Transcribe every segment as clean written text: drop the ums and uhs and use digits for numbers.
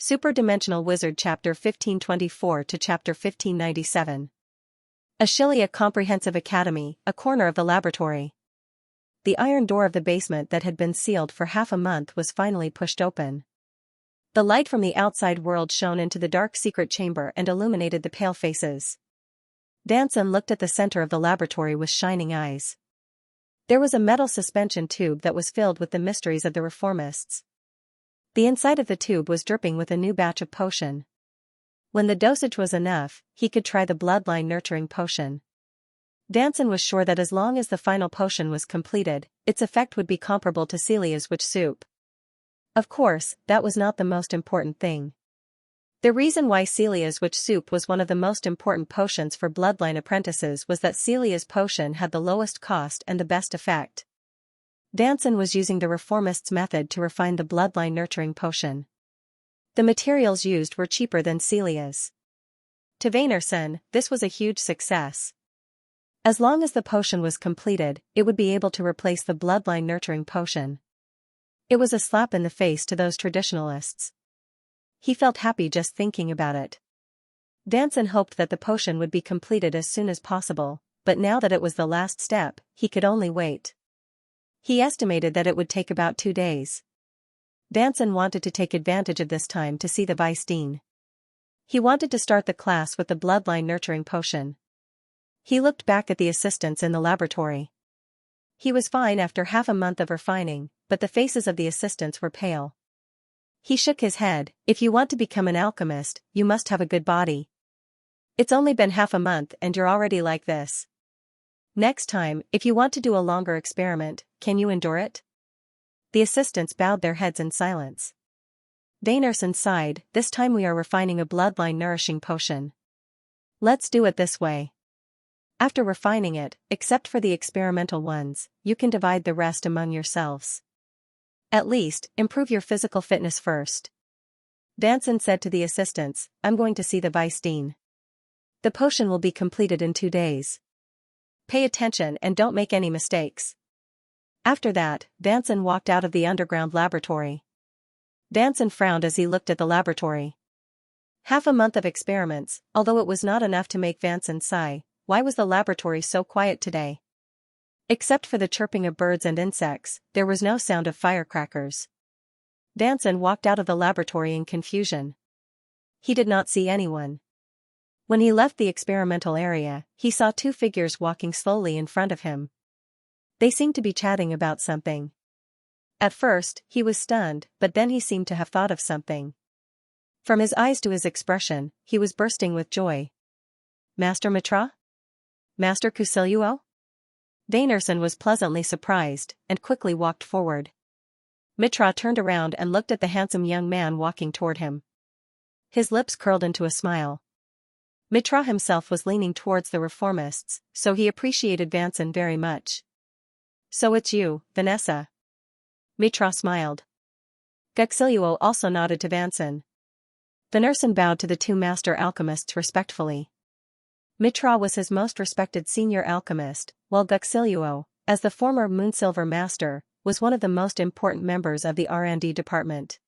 Superdimensional Wizard Chapter 1524 to Chapter 1597. Xianxia Comprehensive Academy, a corner of the laboratory. The iron door of the basement that had been sealed for half a month was finally pushed open. The light from the outside world shone into the dark secret chamber and illuminated the pale faces. Danson looked at the center of the laboratory with shining eyes. There was a metal suspension tube that was filled with the mysteries of the reformists. The inside of the tube was dripping with a new batch of potion. When the dosage was enough, he could try the bloodline nurturing potion. Danson was sure that as long as the final potion was completed, its effect would be comparable to Celia's witch soup. Of course, that was not the most important thing. The reason why Celia's witch soup was one of the most important potions for bloodline apprentices was that Celia's potion had the lowest cost and the best effect. Danson was using the reformists' method to refine the bloodline nurturing potion. The materials used were cheaper than Celia's. To Vanerson, this was a huge success. As long as the potion was completed, it would be able to replace the bloodline nurturing potion. It was a slap in the face to those traditionalists. He felt happy just thinking about it. Danson hoped that the potion would be completed as soon as possible, but now that it was the last step, he could only wait. He estimated that it would take about 2 days. Danson wanted to take advantage of this time to see the Vice Dean. He wanted to start the class with the bloodline nurturing potion. He looked back at the assistants in the laboratory. He was fine after half a month of refining, but the faces of the assistants were pale. He shook his head. If you want to become an alchemist, you must have a good body. It's only been half a month and you're already like this. Next time, if you want to do a longer experiment, can you endure it? The assistants bowed their heads in silence. Vanerson sighed. This time we are refining a bloodline nourishing potion. Let's do it this way. After refining it, except for the experimental ones, you can divide the rest among yourselves. At least, improve your physical fitness first. Danson said to the assistants, I'm going to see the Vice Dean. The potion will be completed in 2 days. Pay attention and don't make any mistakes. After that, Danson walked out of the underground laboratory. Danson frowned as he looked at the laboratory. Half a month of experiments, although it was not enough to make Vanson sigh. Why was the laboratory so quiet today? Except for the chirping of birds and insects, there was no sound of firecrackers. Danson walked out of the laboratory in confusion. He did not see anyone. When he left the experimental area, he saw 2 figures walking slowly in front of him. They seemed to be chatting about something. At first, he was stunned, but then he seemed to have thought of something. From his eyes to his expression, he was bursting with joy. Master Mitra? Master Kusiluo? Vanerson was pleasantly surprised, and quickly walked forward. Mitra turned around and looked at the handsome young man walking toward him. His lips curled into a smile. Mitra himself was leaning towards the reformists, so he appreciated Vanson very much. So it's you, Vanessa. Mitra smiled. Guxiluo also nodded to Vanson. Vanerson bowed to the 2 master alchemists respectfully. Mitra was his most respected senior alchemist, while Guxiluo, as the former Moonsilver Master, was one of the most important members of the R&D department.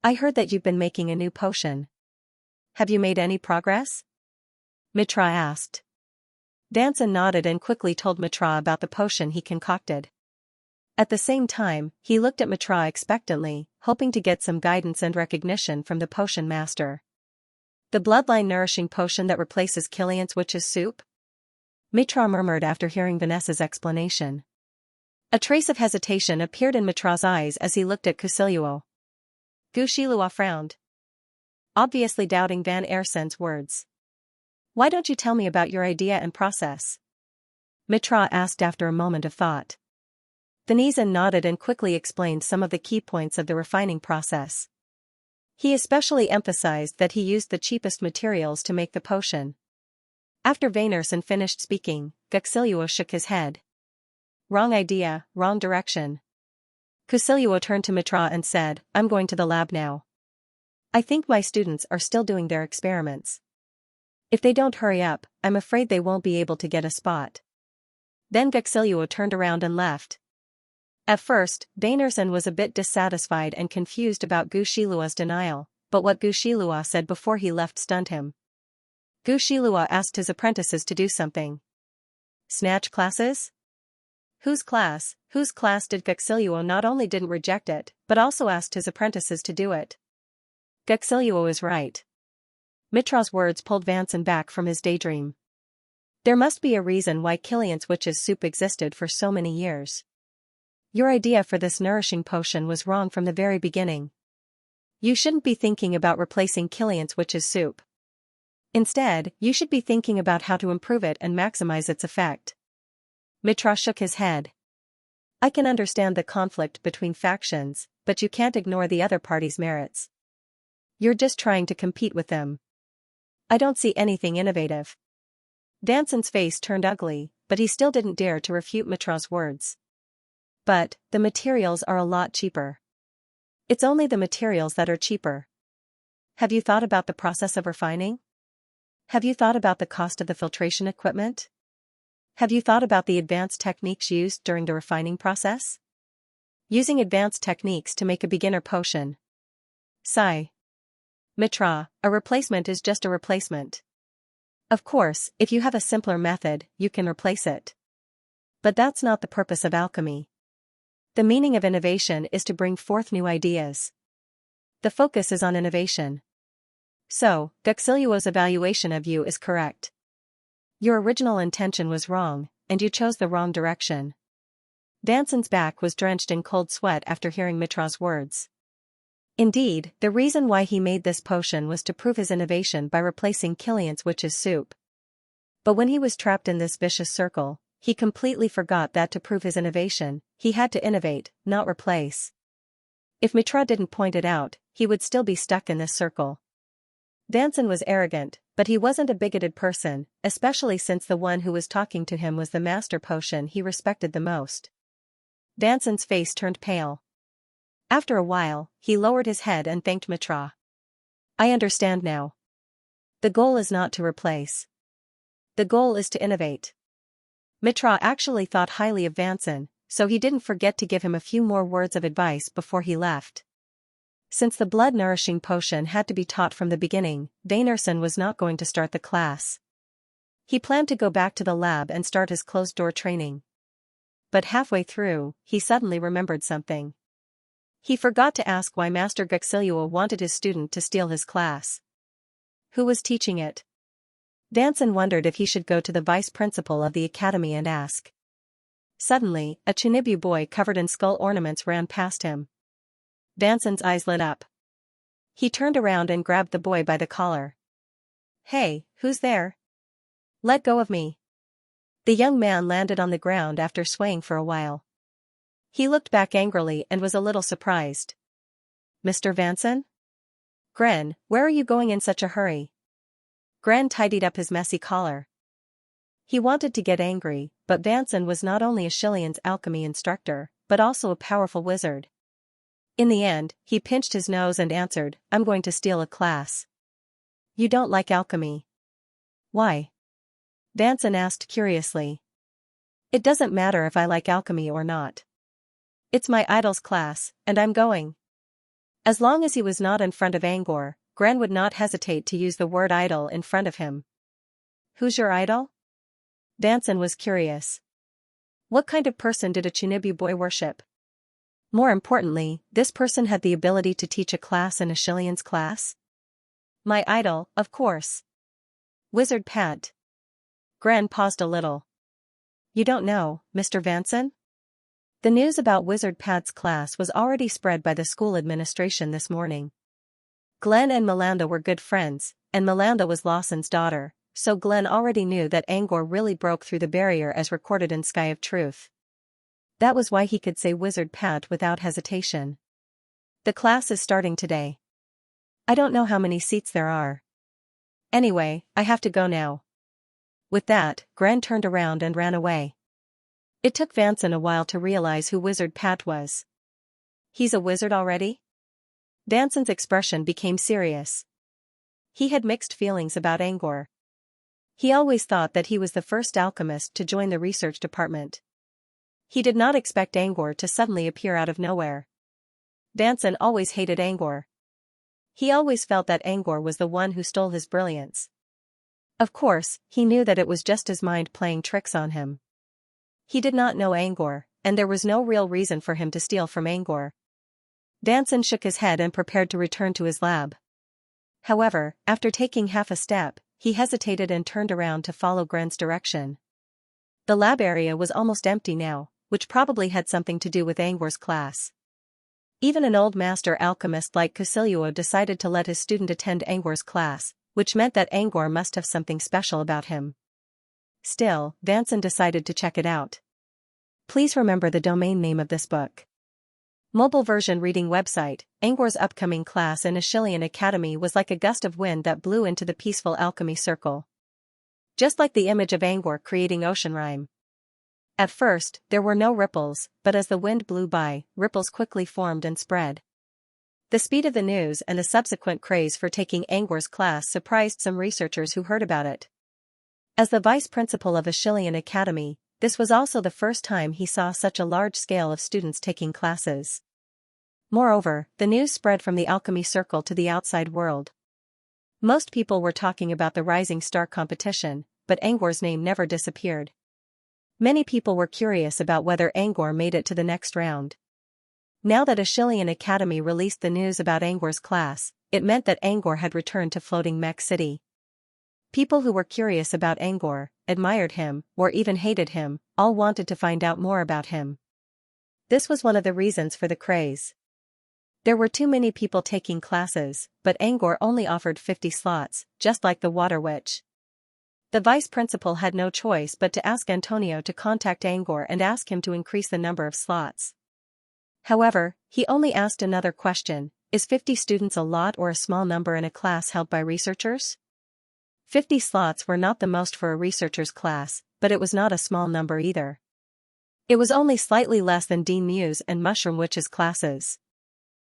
I heard that you've been making a new potion. Have you made any progress? Mitra asked. Danson nodded and quickly told Mitra about the potion he concocted. At the same time, he looked at Mitra expectantly, hoping to get some guidance and recognition from the potion master. The bloodline nourishing potion that replaces Killian's witch's soup? Mitra murmured after hearing Vanessa's explanation. A trace of hesitation appeared in Mitra's eyes as he looked at Kusiluo. Gushilua frowned, obviously doubting Van Erson's words. Why don't you tell me about your idea and process? Mitra asked after a moment of thought. Vanezan nodded and quickly explained some of the key points of the refining process. He especially emphasized that he used the cheapest materials to make the potion. After Vanerson finished speaking, Guxiluo shook his head. Wrong idea, wrong direction. Kusiluo turned to Mitra and said, I'm going to the lab now. I think my students are still doing their experiments. If they don't hurry up, I'm afraid they won't be able to get a spot. Then Guxiluo turned around and left. At first, Vanerson was a bit dissatisfied and confused about Gushilua's denial, but what Gu Shilua said before he left stunned him. Gu Shilua asked his apprentices to do something. Snatch classes? Whose class did Guxiliuo not only didn't reject it, but also asked his apprentices to do it? Guxiliuo is right. Mitra's words pulled Vanson back from his daydream. There must be a reason why Killian's witch's soup existed for so many years. Your idea for this nourishing potion was wrong from the very beginning. You shouldn't be thinking about replacing Killian's witch's soup. Instead, you should be thinking about how to improve it and maximize its effect. Mitra shook his head. I can understand the conflict between factions, but you can't ignore the other party's merits. You're just trying to compete with them. I don't see anything innovative. Vanson's face turned ugly, but he still didn't dare to refute Mitra's words. But, the materials are a lot cheaper. It's only the materials that are cheaper. Have you thought about the process of refining? Have you thought about the cost of the filtration equipment? Have you thought about the advanced techniques used during the refining process? Using advanced techniques to make a beginner potion. Sigh. Mitra, a replacement is just a replacement. Of course, if you have a simpler method, you can replace it. But that's not the purpose of alchemy. The meaning of innovation is to bring forth new ideas. The focus is on innovation. So, Guxiliuo's evaluation of you is correct. Your original intention was wrong, and you chose the wrong direction. Vanson's back was drenched in cold sweat after hearing Mitra's words. Indeed, the reason why he made this potion was to prove his innovation by replacing Killian's witch's soup. But when he was trapped in this vicious circle, he completely forgot that to prove his innovation, he had to innovate, not replace. If Mitra didn't point it out, he would still be stuck in this circle. Vanson was arrogant, but he wasn't a bigoted person, especially since the one who was talking to him was the master potion he respected the most. Vanson's face turned pale. After a while, he lowered his head and thanked Mitra. I understand now. The goal is not to replace. The goal is to innovate. Mitra actually thought highly of Vanson, so he didn't forget to give him a few more words of advice before he left. Since the blood-nourishing potion had to be taught from the beginning, Vanerson was not going to start the class. He planned to go back to the lab and start his closed-door training. But halfway through, he suddenly remembered something. He forgot to ask why Master Guxiliuo wanted his student to steal his class. Who was teaching it? Vanson wondered if he should go to the vice principal of the academy and ask. Suddenly, a Chinibu boy covered in skull ornaments ran past him. Vanson's eyes lit up. He turned around and grabbed the boy by the collar. Hey, who's there? Let go of me. The young man landed on the ground after swaying for a while. He looked back angrily and was a little surprised. Mr. Vanson? Gren, where are you going in such a hurry? Gren tidied up his messy collar. He wanted to get angry, but Vanson was not only a Shillian's alchemy instructor, but also a powerful wizard. In the end, he pinched his nose and answered, I'm going to steal a class. You don't like alchemy. Why? Vanson asked curiously. It doesn't matter if I like alchemy or not. It's my idol's class, and I'm going. As long as he was not in front of Angor, Gren would not hesitate to use the word idol in front of him. Who's your idol? Vanson was curious. What kind of person did a Chinibu boy worship? More importantly, this person had the ability to teach a class in a Shillian's class? My idol, of course. Wizard Pat. Gren paused a little. You don't know, Mr. Vanson? The news about Wizard Pat's class was already spread by the school administration this morning. Glenn and Melanda were good friends, and Melanda was Lawson's daughter, so Glenn already knew that Angor really broke through the barrier as recorded in Sky of Truth. That was why he could say Wizard Pat without hesitation. The class is starting today. I don't know how many seats there are. Anyway, I have to go now. With that, Gren turned around and ran away. It took Vanson a while to realize who Wizard Pat was. He's a wizard already? Vanson's expression became serious. He had mixed feelings about Angor. He always thought that he was the first alchemist to join the research department. He did not expect Angor to suddenly appear out of nowhere. Vanson always hated Angor. He always felt that Angor was the one who stole his brilliance. Of course, he knew that it was just his mind playing tricks on him. He did not know Angor, and there was no real reason for him to steal from Angor. Danson shook his head and prepared to return to his lab. However, after taking half a step, he hesitated and turned around to follow Gren's direction. The lab area was almost empty now, which probably had something to do with Angor's class. Even an old master alchemist like Kusiluo decided to let his student attend Angor's class, which meant that Angor must have something special about him. Still, Danson decided to check it out. Please remember the domain name of this book. Mobile version reading website. Angor's upcoming class in Ashilian Academy was like a gust of wind that blew into the peaceful alchemy circle. Just like the image of Angor creating ocean rhyme. At first, there were no ripples, but as the wind blew by, ripples quickly formed and spread. The speed of the news and the subsequent craze for taking Angor's class surprised some researchers who heard about it. As the vice principal of Ashilian Academy, this was also the first time he saw such a large scale of students taking classes. Moreover, the news spread from the alchemy circle to the outside world. Most people were talking about the Rising Star competition, but Angor's name never disappeared. Many people were curious about whether Angor made it to the next round. Now that Ashilian Academy released the news about Angor's class, it meant that Angor had returned to Floating Mech City. People who were curious about Angor, admired him, or even hated him, all wanted to find out more about him. This was one of the reasons for the craze. There were too many people taking classes, but Angor only offered 50 slots, just like the Water Witch. The vice principal had no choice but to ask Antonio to contact Angor and ask him to increase the number of slots. However, he only asked another question: is 50 students a lot or a small number in a class held by researchers? 50 slots were not the most for a researcher's class, but it was not a small number either. It was only slightly less than Dean Muse and Mushroom Witch's classes.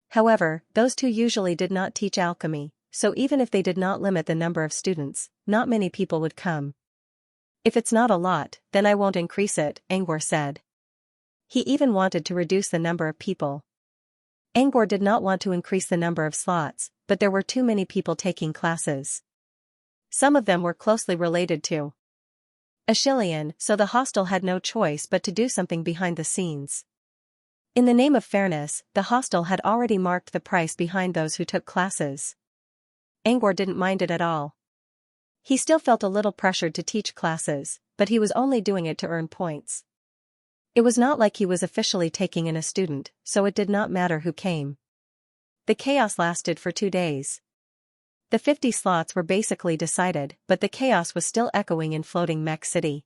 However, those two usually did not teach alchemy, so even if they did not limit the number of students, not many people would come. If it's not a lot, then I won't increase it, Angor said. He even wanted to reduce the number of people. Angor did not want to increase the number of slots, but there were too many people taking classes. Some of them were closely related to Ashilian, so the hostel had no choice but to do something behind the scenes. In the name of fairness, the hostel had already marked the price behind those who took classes. Angor didn't mind it at all. He still felt a little pressured to teach classes, but he was only doing it to earn points. It was not like he was officially taking in a student, so it did not matter who came. The chaos lasted for 2 days. The 50 slots were basically decided, but the chaos was still echoing in Floating Mech City.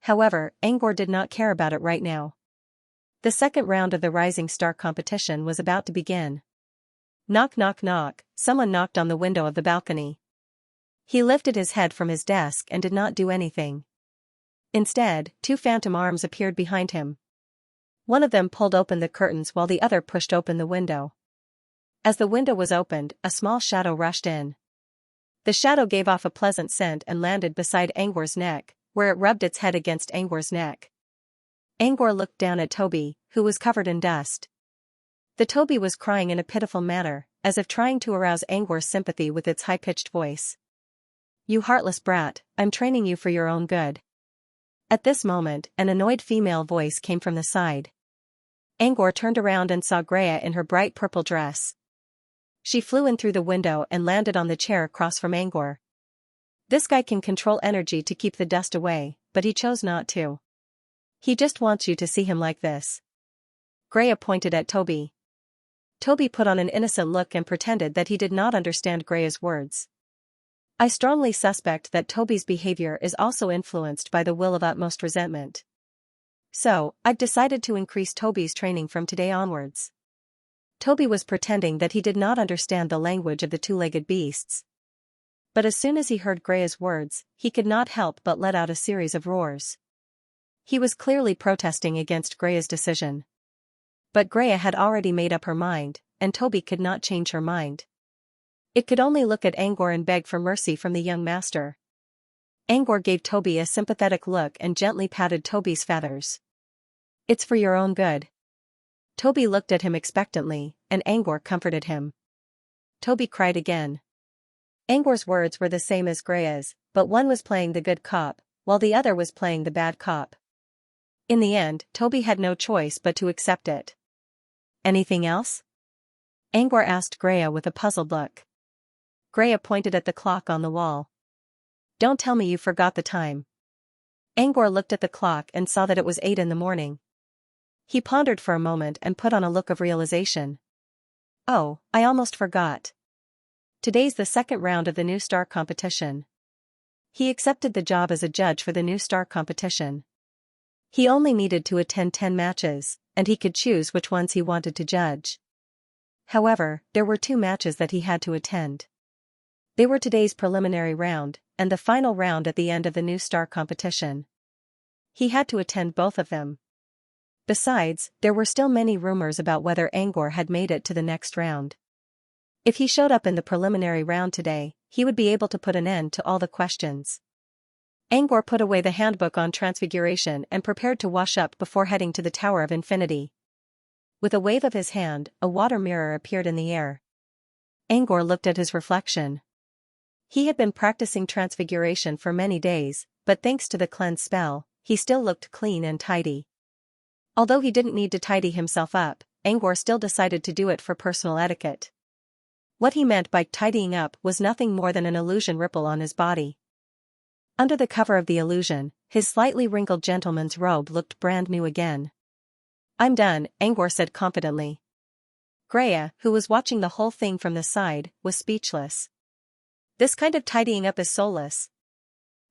However, Angor did not care about it right now. The second round of the Rising Star competition was about to begin. Knock knock knock, someone knocked on the window of the balcony. He lifted his head from his desk and did not do anything. Instead, 2 phantom arms appeared behind him. One of them pulled open the curtains while the other pushed open the window. As the window was opened, a small shadow rushed in. The shadow gave off a pleasant scent and landed beside Angor's neck, where it rubbed its head against Angor's neck. Angor looked down at Toby, who was covered in dust. The Toby was crying in a pitiful manner, as if trying to arouse Angor's sympathy with its high-pitched voice. "You heartless brat, I'm training you for your own good." At this moment, an annoyed female voice came from the side. Angor turned around and saw Greya in her bright purple dress. She flew in through the window and landed on the chair across from Angor. This guy can control energy to keep the dust away, but he chose not to. He just wants you to see him like this. Greya pointed at Toby. Toby put on an innocent look and pretended that he did not understand Greya's words. I strongly suspect that Toby's behavior is also influenced by the will of utmost resentment. So, I've decided to increase Toby's training from today onwards. Toby was pretending that he did not understand the language of the two-legged beasts. But as soon as he heard Greya's words, he could not help but let out a series of roars. He was clearly protesting against Greya's decision. But Greya had already made up her mind, and Toby could not change her mind. It could only look at Angor and beg for mercy from the young master. Angor gave Toby a sympathetic look and gently patted Toby's feathers. "It's for your own good." Toby looked at him expectantly, and Angor comforted him. Toby cried again. Angor's words were the same as Grea's, but one was playing the good cop, while the other was playing the bad cop. In the end, Toby had no choice but to accept it. Anything else? Angor asked Grea with a puzzled look. Grea pointed at the clock on the wall. Don't tell me you forgot the time. Angor looked at the clock and saw that it was 8 in the morning. He pondered for a moment and put on a look of realization. Oh, I almost forgot. Today's the second round of the New Star competition. He accepted the job as a judge for the New Star competition. He only needed to attend 10 matches, and he could choose which ones he wanted to judge. However, there were 2 matches that he had to attend. They were today's preliminary round, and the final round at the end of the New Star competition. He had to attend both of them. Besides, there were still many rumors about whether Angor had made it to the next round. If he showed up in the preliminary round today, he would be able to put an end to all the questions. Angor put away the handbook on transfiguration and prepared to wash up before heading to the Tower of Infinity. With a wave of his hand, a water mirror appeared in the air. Angor looked at his reflection. He had been practicing transfiguration for many days, but thanks to the cleanse spell, he still looked clean and tidy. Although he didn't need to tidy himself up, Angor still decided to do it for personal etiquette. What he meant by tidying up was nothing more than an illusion ripple on his body. Under the cover of the illusion, his slightly wrinkled gentleman's robe looked brand new again. I'm done, Angor said confidently. Grea, who was watching the whole thing from the side, was speechless. This kind of tidying up is soulless.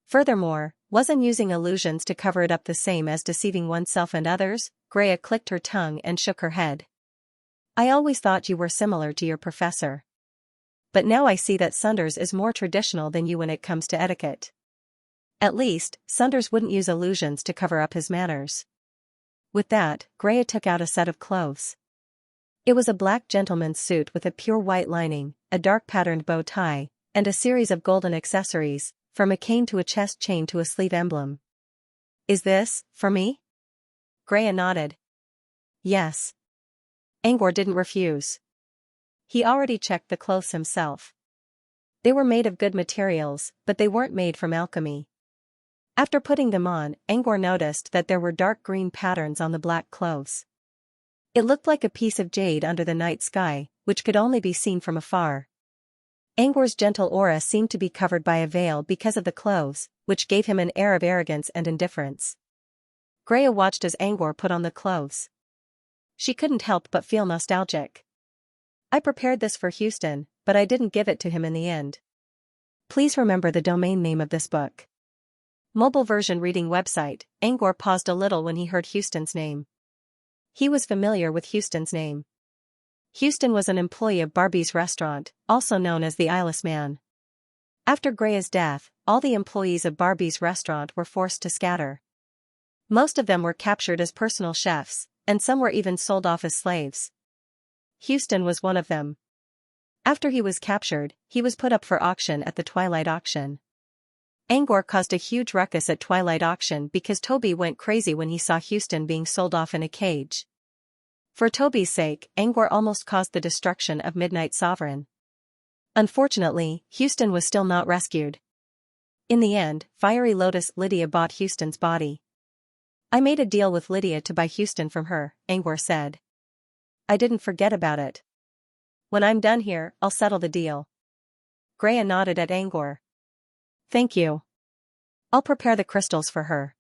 Furthermore, wasn't using illusions to cover it up the same as deceiving oneself and others? Grea clicked her tongue and shook her head. I always thought you were similar to your professor. But now I see that Sunders is more traditional than you when it comes to etiquette. At least, Sunders wouldn't use illusions to cover up his manners. With that, Grea took out a set of clothes. It was a black gentleman's suit with a pure white lining, a dark patterned bow tie, and a series of golden accessories, from a cane to a chest chain to a sleeve emblem. Is this, for me? Grea nodded. Yes. Angor didn't refuse. He already checked the clothes himself. They were made of good materials, but they weren't made from alchemy. After putting them on, Angor noticed that there were dark green patterns on the black clothes. It looked like a piece of jade under the night sky, which could only be seen from afar. Angor's gentle aura seemed to be covered by a veil because of the clothes, which gave him an air of arrogance and indifference. Grea watched as Angor put on the clothes. She couldn't help but feel nostalgic. I prepared this for Houston, but I didn't give it to him in the end. Please remember the domain name of this book. Mobile version reading website. Angor paused a little when he heard Houston's name. He was familiar with Houston's name. Houston was an employee of Barbie's restaurant, also known as the Eyeless Man. After Grea's death, all the employees of Barbie's restaurant were forced to scatter. Most of them were captured as personal chefs, and some were even sold off as slaves. Houston was one of them. After he was captured, he was put up for auction at the Twilight Auction. Angor caused a huge ruckus at Twilight Auction because Toby went crazy when he saw Houston being sold off in a cage. For Toby's sake, Angor almost caused the destruction of Midnight Sovereign. Unfortunately, Houston was still not rescued. In the end, Fiery Lotus Lydia bought Houston's body. I made a deal with Lydia to buy Houston from her, Angor said. I didn't forget about it. When I'm done here, I'll settle the deal. Grea nodded at Angor. Thank you. I'll prepare the crystals for her.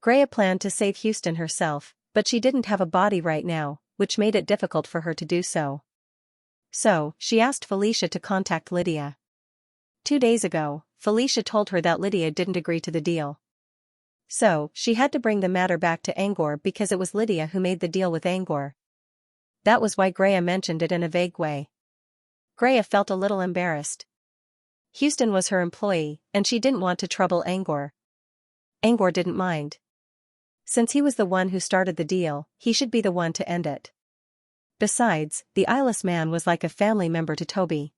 Grea planned to save Houston herself, but she didn't have a body right now, which made it difficult for her to do so. So, she asked Felicia to contact Lydia. 2 days ago, Felicia told her that Lydia didn't agree to the deal. So, she had to bring the matter back to Angor because it was Lydia who made the deal with Angor. That was why Grea mentioned it in a vague way. Grea felt a little embarrassed. Houston was her employee, and she didn't want to trouble Angor. Angor didn't mind. Since he was the one who started the deal, he should be the one to end it. Besides, the Eyeless Man was like a family member to Toby.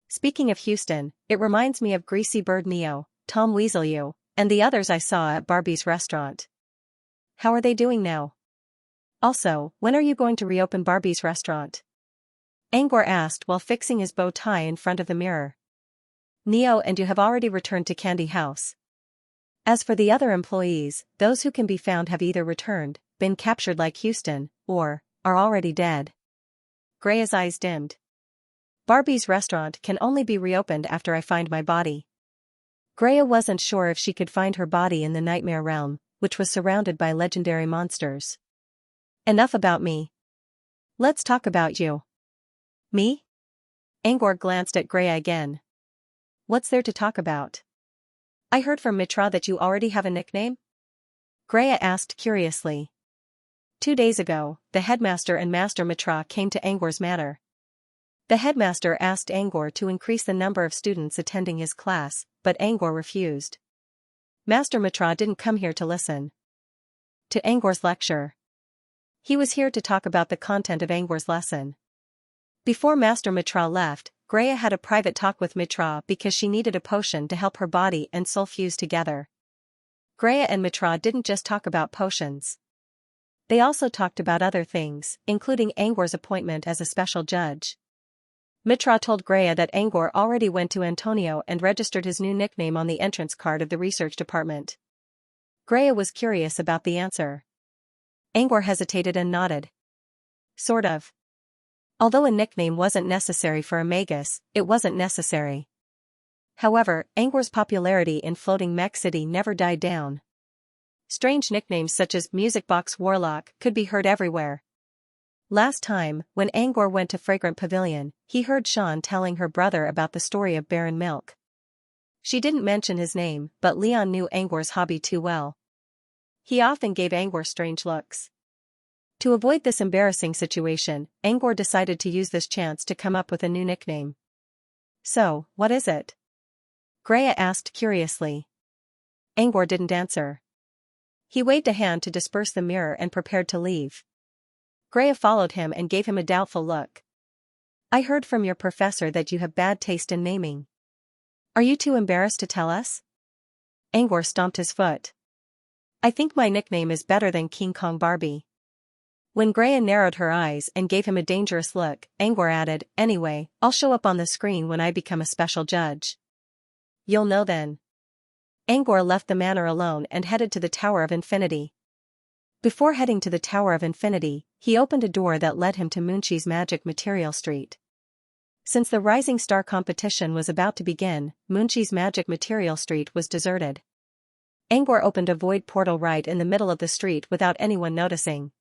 Speaking of Houston, it reminds me of Greasy Bird Neo, Tom Weaselue, and the others I saw at Barbie's restaurant. How are they doing now? Also, when are you going to reopen Barbie's restaurant? Angor asked while fixing his bow tie in front of the mirror. Neo and you have already returned to Candy House. As for the other employees, those who can be found have either returned, been captured like Houston, or are already dead. Grea's eyes dimmed. Barbie's restaurant can only be reopened after I find my body. Grea wasn't sure if she could find her body in the nightmare realm, which was surrounded by legendary monsters. Enough about me. Let's talk about you. Me? Angor glanced at Grea again. What's there to talk about? I heard from Mitra that you already have a nickname? Grea asked curiously. 2 days ago, the headmaster and Master Mitra came to Angor's manor. The headmaster asked Angor to increase the number of students attending his class, but Angor refused. Master Mitra didn't come here to listen to Angor's lecture. He was here to talk about the content of Angor's lesson. Before Master Mitra left, Grea had a private talk with Mitra because she needed a potion to help her body and soul fuse together. Grea and Mitra didn't just talk about potions. They also talked about other things, including Angor's appointment as a special judge. Mitra told Grea that Angor already went to Antonio and registered his new nickname on the entrance card of the research department. Grea was curious about the answer. Angor hesitated and nodded. Sort of. Although a nickname wasn't necessary for a magus, it wasn't necessary. However, Angor's popularity in Floating Mech City never died down. Strange nicknames such as Music Box Warlock could be heard everywhere. Last time, when Angor went to Fragrant Pavilion, he heard Sean telling her brother about the story of Baron Milk. She didn't mention his name, but Leon knew Angor's hobby too well. He often gave Angor strange looks. To avoid this embarrassing situation, Angor decided to use this chance to come up with a new nickname. So, what is it? Grea asked curiously. Angor didn't answer. He waved a hand to disperse the mirror and prepared to leave. Grea followed him and gave him a doubtful look. I heard from your professor that you have bad taste in naming. Are you too embarrassed to tell us? Angor stomped his foot. I think my nickname is better than King Kong Barbie. When Grea narrowed her eyes and gave him a dangerous look, Angor added, anyway, I'll show up on the screen when I become a special judge. You'll know then. Angor left the manor alone and headed to the Tower of Infinity. Before heading to the Tower of Infinity, he opened a door that led him to Munchi's Magic Material Street. Since the Rising Star competition was about to begin, Munchi's Magic Material Street was deserted. Angor opened a void portal right in the middle of the street without anyone noticing.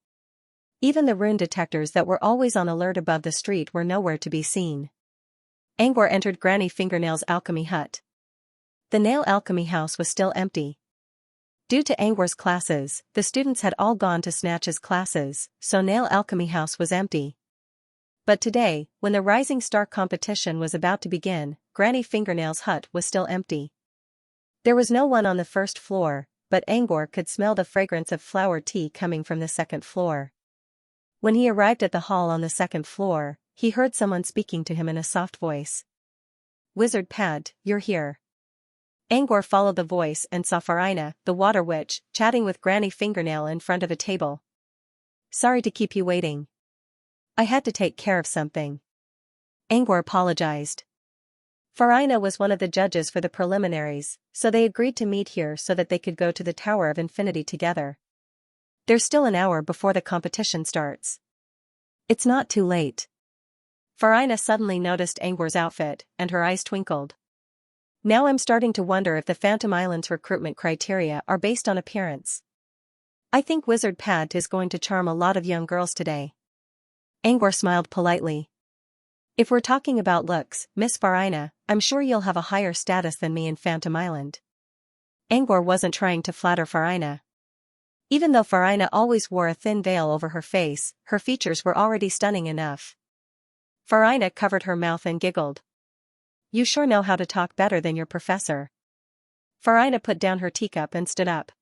Even the rune detectors that were always on alert above the street were nowhere to be seen. Angor entered Granny Fingernail's alchemy hut. The nail alchemy house was still empty. Due to Angor's classes, the students had all gone to Snatch's classes, so Nail Alchemy House was empty. But today, when the Rising Star competition was about to begin, Granny Fingernail's hut was still empty. There was no one on the first floor, but Angor could smell the fragrance of flower tea coming from the second floor. When he arrived at the hall on the second floor, he heard someone speaking to him in a soft voice. Wizard Pad, you're here. Angor followed the voice and saw Farina, the water witch, chatting with Granny Fingernail in front of a table. Sorry to keep you waiting. I had to take care of something. Angor apologized. Farina was one of the judges for the preliminaries, so they agreed to meet here so that they could go to the Tower of Infinity together. There's still an hour before the competition starts. It's not too late. Farina suddenly noticed Angor's outfit, and her eyes twinkled. Now I'm starting to wonder if the Phantom Island's recruitment criteria are based on appearance. I think Wizard Pad is going to charm a lot of young girls today. Angor smiled politely. If we're talking about looks, Miss Farina, I'm sure you'll have a higher status than me in Phantom Island. Angor wasn't trying to flatter Farina. Even though Farina always wore a thin veil over her face, her features were already stunning enough. Farina covered her mouth and giggled. You sure know how to talk better than your professor. Farina put down her teacup and stood up.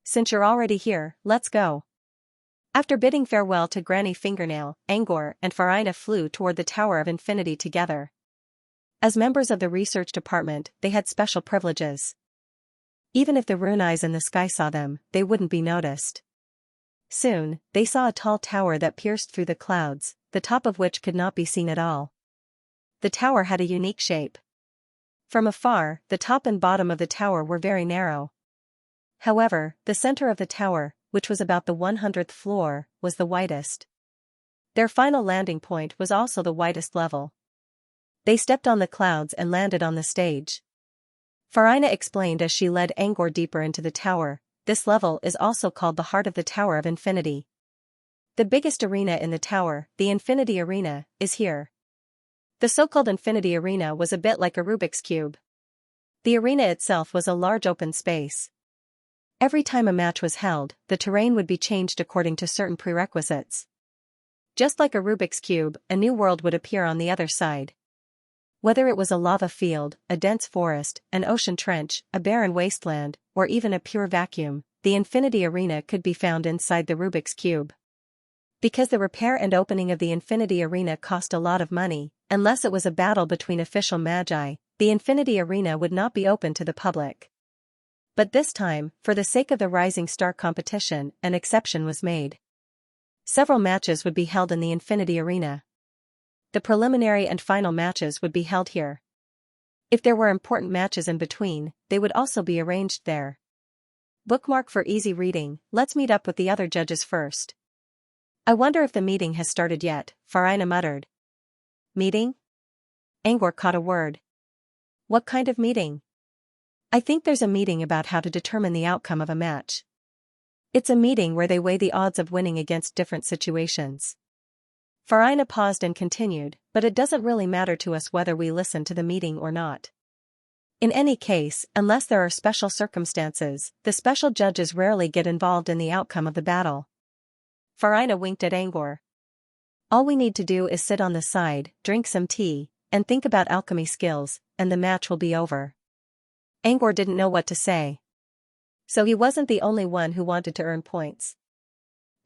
Since you're already here, let's go. After bidding farewell to Granny Fingernail, Angor and Farina flew toward the Tower of Infinity together. As members of the research department, they had special privileges. Even if the rune eyes in the sky saw them, they wouldn't be noticed. Soon, they saw a tall tower that pierced through the clouds, the top of which could not be seen at all. The tower had a unique shape. From afar, the top and bottom of the tower were very narrow. However, the center of the tower, which was about the 100th floor, was the widest. Their final landing point was also the widest level. They stepped on the clouds and landed on the stage. Farina explained as she led Angor deeper into the tower, this level is also called the heart of the Tower of Infinity. The biggest arena in the tower, the Infinity Arena, is here. The so-called Infinity Arena was a bit like a Rubik's Cube. The arena itself was a large open space. Every time a match was held, the terrain would be changed according to certain prerequisites. Just like a Rubik's Cube, a new world would appear on the other side. Whether it was a lava field, a dense forest, an ocean trench, a barren wasteland, or even a pure vacuum, the Infinity Arena could be found inside the Rubik's Cube. Because the repair and opening of the Infinity Arena cost a lot of money, unless it was a battle between official magi, the Infinity Arena would not be open to the public. But this time, for the sake of the Rising Star competition, an exception was made. Several matches would be held in the Infinity Arena. The preliminary and final matches would be held here. If there were important matches in between, they would also be arranged there. Bookmark for easy reading, let's meet up with the other judges first. I wonder if the meeting has started yet, Farina muttered. Meeting? Angor caught a word. What kind of meeting? I think there's a meeting about how to determine the outcome of a match. It's a meeting where they weigh the odds of winning against different situations. Farina paused and continued, but it doesn't really matter to us whether we listen to the meeting or not. In any case, unless there are special circumstances, the special judges rarely get involved in the outcome of the battle. Farina winked at Angor. All we need to do is sit on the side, drink some tea, and think about alchemy skills, and the match will be over. Angor didn't know what to say. So he wasn't the only one who wanted to earn points.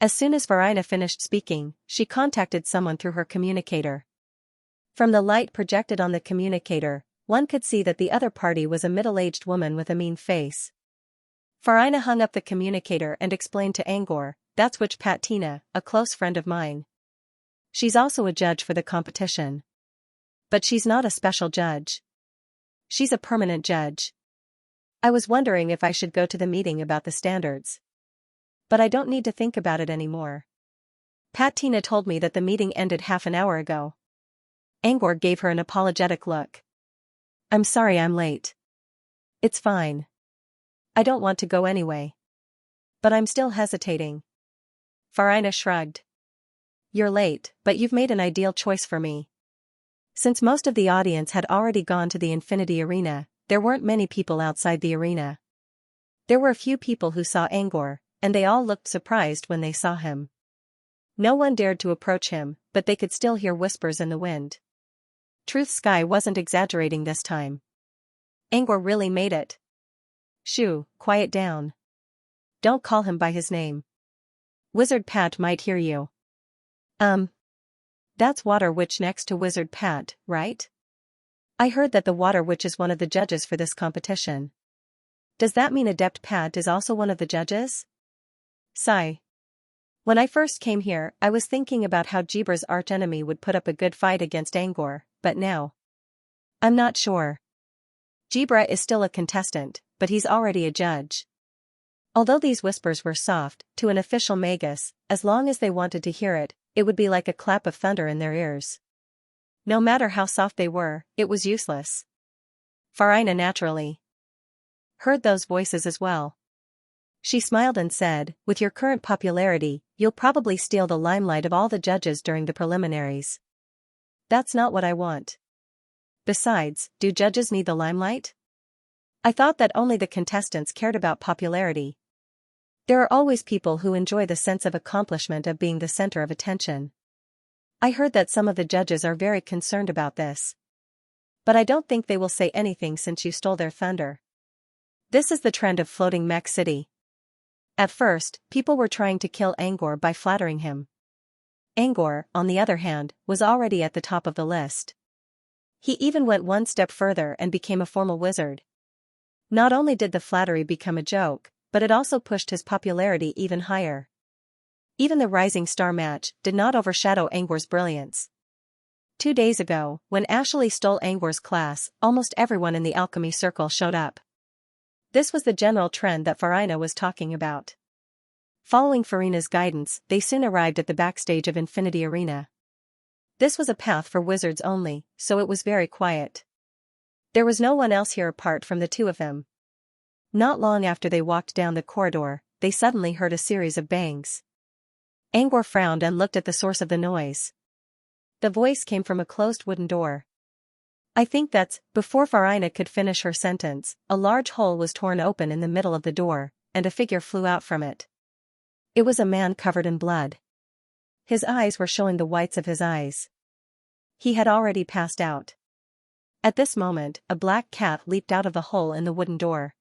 As soon as Farina finished speaking, she contacted someone through her communicator. From the light projected on the communicator, one could see that the other party was a middle-aged woman with a mean face. Farina hung up the communicator and explained to Angor, that's Witch Patina, a close friend of mine. She's also a judge for the competition. But she's not a special judge. She's a permanent judge. I was wondering if I should go to the meeting about the standards. But I don't need to think about it anymore. Patina told me that the meeting ended half an hour ago. Angor gave her an apologetic look. I'm sorry I'm late. It's fine. I don't want to go anyway. But I'm still hesitating. Farina shrugged. You're late, but you've made an ideal choice for me. Since most of the audience had already gone to the Infinity Arena, there weren't many people outside the arena. There were a few people who saw Angor, and they all looked surprised when they saw him. No one dared to approach him, but they could still hear whispers in the wind. Truth Sky wasn't exaggerating this time. Angor really made it. Shoo, quiet down. Don't call him by his name. Wizard Pat might hear you. That's Water Witch next to Wizard Pat, right? I heard that the Water Witch is one of the judges for this competition. Does that mean Adept Pat is also one of the judges? Sigh. When I first came here, I was thinking about how Jeebra's archenemy would put up a good fight against Angor, but now I'm not sure. Jeebra is still a contestant, but he's already a judge. Although these whispers were soft, to an official magus, as long as they wanted to hear it, it would be like a clap of thunder in their ears. No matter how soft they were, it was useless. Farina naturally heard those voices as well. She smiled and said, with your current popularity, you'll probably steal the limelight of all the judges during the preliminaries. That's not what I want. Besides, do judges need the limelight? I thought that only the contestants cared about popularity. There are always people who enjoy the sense of accomplishment of being the center of attention. I heard that some of the judges are very concerned about this. But I don't think they will say anything since you stole their thunder. This is the trend of floating Mech City. At first, people were trying to kill Angor by flattering him. Angor, on the other hand, was already at the top of the list. He even went one step further and became a formal wizard. Not only did the flattery become a joke, but it also pushed his popularity even higher. Even the rising star match did not overshadow Angwar's brilliance. 2 days ago, when Ashley stole Angwar's class, almost everyone in the alchemy circle showed up. This was the general trend that Farina was talking about. Following Farina's guidance, they soon arrived at the backstage of Infinity Arena. This was a path for wizards only, so it was very quiet. There was no one else here apart from the two of them. Not long after they walked down the corridor, they suddenly heard a series of bangs. Angwar frowned and looked at the source of the noise. The voice came from a closed wooden door. I think that's, before Farina could finish her sentence, a large hole was torn open in the middle of the door, and a figure flew out from it. It was a man covered in blood. His eyes were showing the whites of his eyes. He had already passed out. At this moment, a black cat leaped out of the hole in the wooden door.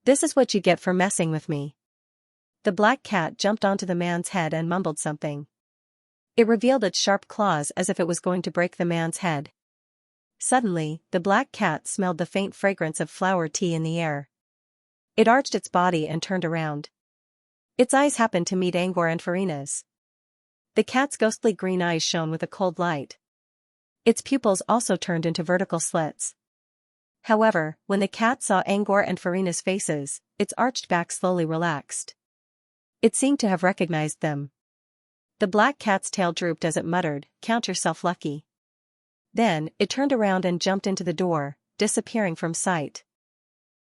This is what you get for messing with me. The black cat jumped onto the man's head and mumbled something. It revealed its sharp claws as if it was going to break the man's head. Suddenly, the black cat smelled the faint fragrance of flower tea in the air. It arched its body and turned around. Its eyes happened to meet Angwar and Farina's. The cat's ghostly green eyes shone with a cold light. Its pupils also turned into vertical slits. However, when the cat saw Angwar and Farina's faces, its arched back slowly relaxed. It seemed to have recognized them. The black cat's tail drooped as it muttered, "Count yourself lucky." Then, it turned around and jumped into the door, disappearing from sight.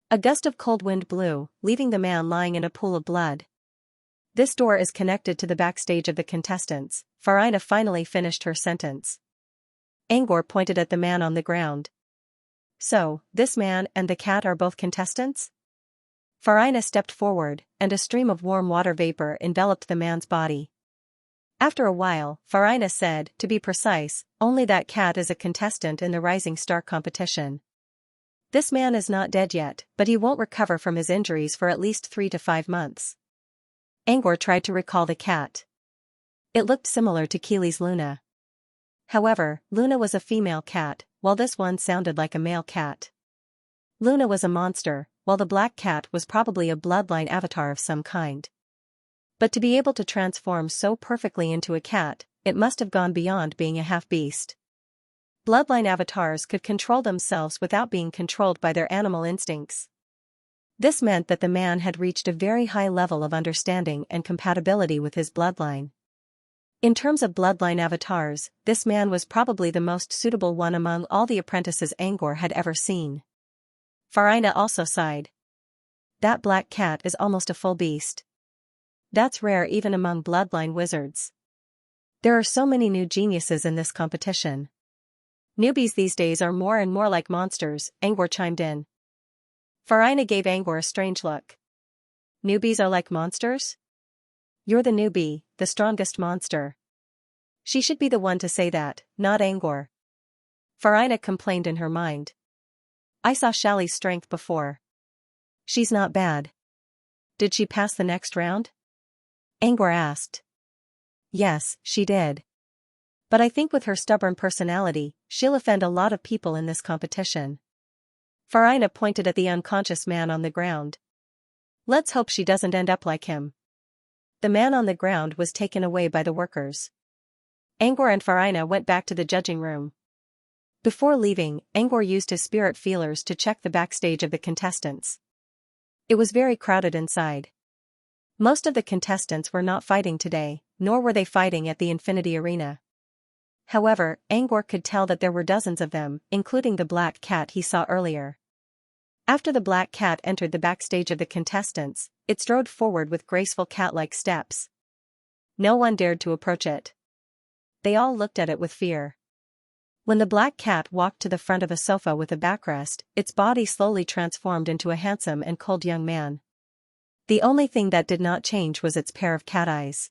A gust of cold wind blew, leaving the man lying in a pool of blood. This door is connected to the backstage of the contestants. Farina finally finished her sentence. Angwar pointed at the man on the ground. So, this man and the cat are both contestants? Farina stepped forward, and a stream of warm water vapor enveloped the man's body. After a while, Farina said, to be precise, only that cat is a contestant in the Rising Star competition. This man is not dead yet, but he won't recover from his injuries for at least 3 to 5 months. Angwar tried to recall the cat. It looked similar to Keely's Luna. However, Luna was a female cat, while this one sounded like a male cat. Luna was a monster, while the black cat was probably a bloodline avatar of some kind. But to be able to transform so perfectly into a cat, it must have gone beyond being a half-beast. Bloodline avatars could control themselves without being controlled by their animal instincts. This meant that the man had reached a very high level of understanding and compatibility with his bloodline. In terms of bloodline avatars, this man was probably the most suitable one among all the apprentices Angwar had ever seen. Farina also sighed. That black cat is almost a full beast. That's rare even among bloodline wizards. There are so many new geniuses in this competition. Newbies these days are more and more like monsters, Angwar chimed in. Farina gave Angwar a strange look. Newbies are like monsters? You're the newbie, the strongest monster. She should be the one to say that, not Angwar. Farina complained in her mind. I saw Shally's strength before. She's not bad. Did she pass the next round? Angwar asked. Yes, she did. But I think with her stubborn personality, she'll offend a lot of people in this competition. Farina pointed at the unconscious man on the ground. Let's hope she doesn't end up like him. The man on the ground was taken away by the workers. Angwar and Farina went back to the judging room. Before leaving, Angwar used his spirit feelers to check the backstage of the contestants. It was very crowded inside. Most of the contestants were not fighting today, nor were they fighting at the Infinity Arena. However, Angwar could tell that there were dozens of them, including the black cat he saw earlier. After the black cat entered the backstage of the contestants, it strode forward with graceful cat-like steps. No one dared to approach it. They all looked at it with fear. When the black cat walked to the front of a sofa with a backrest, its body slowly transformed into a handsome and cold young man. The only thing that did not change was its pair of cat eyes.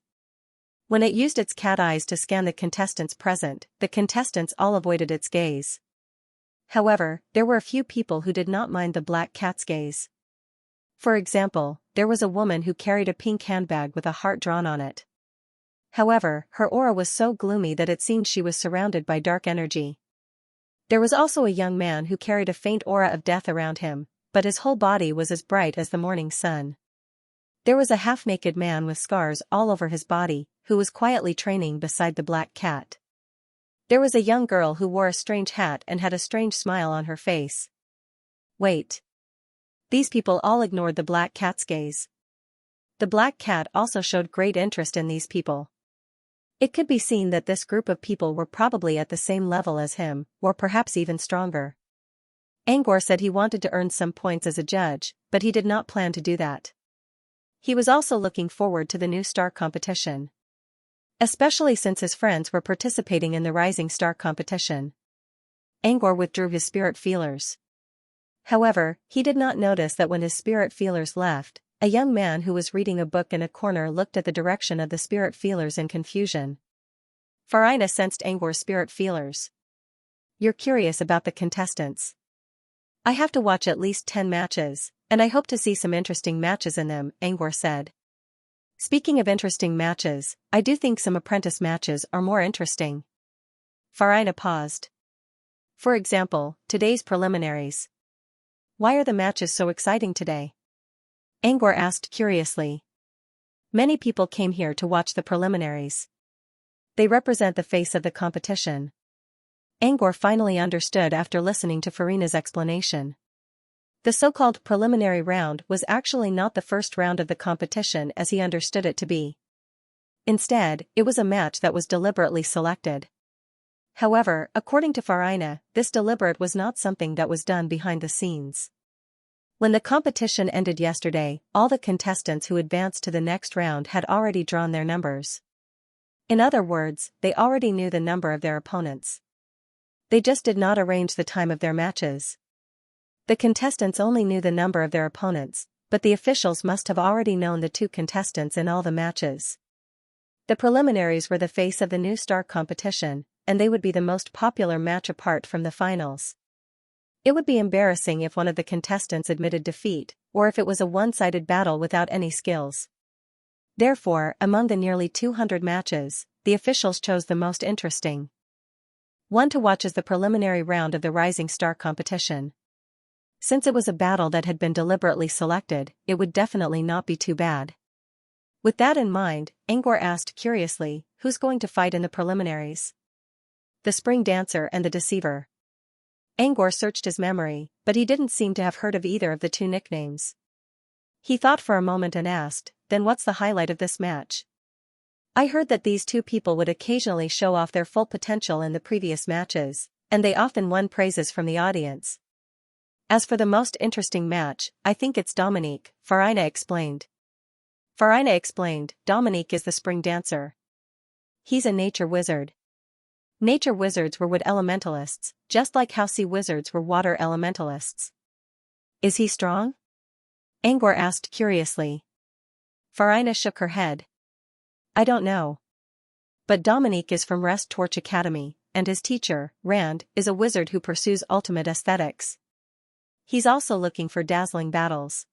When it used its cat eyes to scan the contestants present, the contestants all avoided its gaze. However, there were a few people who did not mind the black cat's gaze. For example, there was a woman who carried a pink handbag with a heart drawn on it. However, her aura was so gloomy that it seemed she was surrounded by dark energy. There was also a young man who carried a faint aura of death around him, but his whole body was as bright as the morning sun. There was a half-naked man with scars all over his body, who was quietly training beside the black cat. There was a young girl who wore a strange hat and had a strange smile on her face. Wait. These people all ignored the black cat's gaze. The black cat also showed great interest in these people. It could be seen that this group of people were probably at the same level as him, or perhaps even stronger. Angor said he wanted to earn some points as a judge, but he did not plan to do that. He was also looking forward to the new star competition. Especially since his friends were participating in the Rising Star competition. Angor withdrew his spirit feelers. However, he did not notice that when his spirit feelers left, a young man who was reading a book in a corner looked at the direction of the spirit feelers in confusion. Farina sensed Angor's spirit feelers. You're curious about the contestants. I have to watch at least 10 matches, and I hope to see some interesting matches in them, Angor said. Speaking of interesting matches, I do think some apprentice matches are more interesting. Farina paused. For example, today's preliminaries. Why are the matches so exciting today? Angor asked curiously. Many people came here to watch the preliminaries. They represent the face of the competition. Angor finally understood after listening to Farina's explanation. The so-called preliminary round was actually not the first round of the competition as he understood it to be. Instead, it was a match that was deliberately selected. However, according to Farina, this deliberate was not something that was done behind the scenes. When the competition ended yesterday, all the contestants who advanced to the next round had already drawn their numbers. In other words, they already knew the number of their opponents. They just did not arrange the time of their matches. The contestants only knew the number of their opponents, but the officials must have already known the 2 contestants in all the matches. The preliminaries were the face of the new star competition, and they would be the most popular match apart from the finals. It would be embarrassing if one of the contestants admitted defeat, or if it was a one-sided battle without any skills. Therefore, among the nearly 200 matches, the officials chose the most interesting one to watch as the preliminary round of the Rising Star competition. Since it was a battle that had been deliberately selected, it would definitely not be too bad. With that in mind, Angor asked curiously, who's going to fight in the preliminaries? The Spring Dancer and the Deceiver. Angor searched his memory, but he didn't seem to have heard of either of the 2 nicknames. He thought for a moment and asked, then what's the highlight of this match? I heard that these 2 people would occasionally show off their full potential in the previous matches, and they often won praises from the audience. As for the most interesting match, I think it's Dominique, Farina explained. Dominique is the Spring Dancer. He's a nature wizard. Nature wizards were wood elementalists, just like how sea wizards were water elementalists. Is he strong? Angor asked curiously. Farina shook her head. I don't know. But Dominique is from Rest Torch Academy, and his teacher, Rand, is a wizard who pursues ultimate aesthetics. He's also looking for dazzling battles.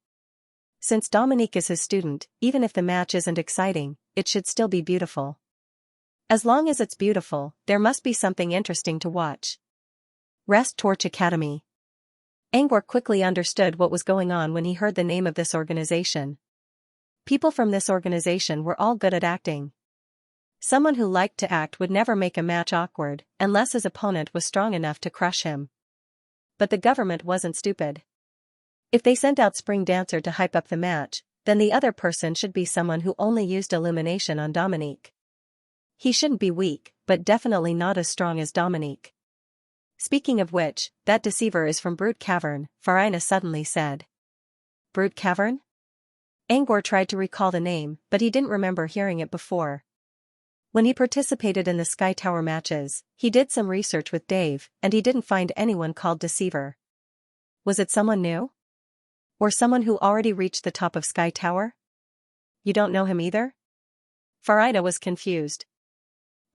Since Dominique is his student, even if the match isn't exciting, it should still be beautiful. As long as it's beautiful, there must be something interesting to watch. Rest Torch Academy. Angor quickly understood what was going on when he heard the name of this organization. People from this organization were all good at acting. Someone who liked to act would never make a match awkward, unless his opponent was strong enough to crush him. But the government wasn't stupid. If they sent out Spring Dancer to hype up the match, then the other person should be someone who only used illumination on Dominique. He shouldn't be weak, but definitely not as strong as Dominique. Speaking of which, that deceiver is from Brute Cavern, Farina suddenly said. Brute Cavern? Angor tried to recall the name, but he didn't remember hearing it before. When he participated in the Sky Tower matches, he did some research with Dave, and he didn't find anyone called Deceiver. Was it someone new? Or someone who already reached the top of Sky Tower? You don't know him either? Farina was confused.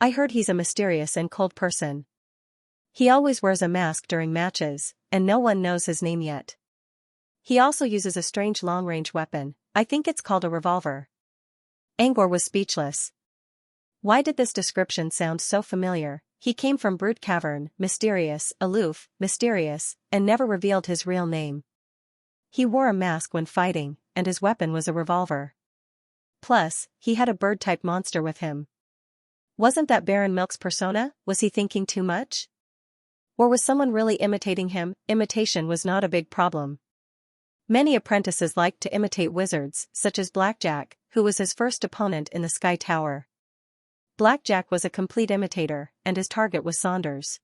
I heard he's a mysterious and cold person. He always wears a mask during matches, and no one knows his name yet. He also uses a strange long-range weapon, I think it's called a revolver. Angor was speechless. Why did this description sound so familiar? He came from Brute Cavern, mysterious, aloof, mysterious, and never revealed his real name. He wore a mask when fighting, and his weapon was a revolver. Plus, he had a bird-type monster with him. Wasn't that Baron Milk's persona? Was he thinking too much? Or was someone really imitating him? Imitation was not a big problem. Many apprentices liked to imitate wizards, such as Blackjack, who was his first opponent in the Sky Tower. Blackjack was a complete imitator, and his target was Saunders.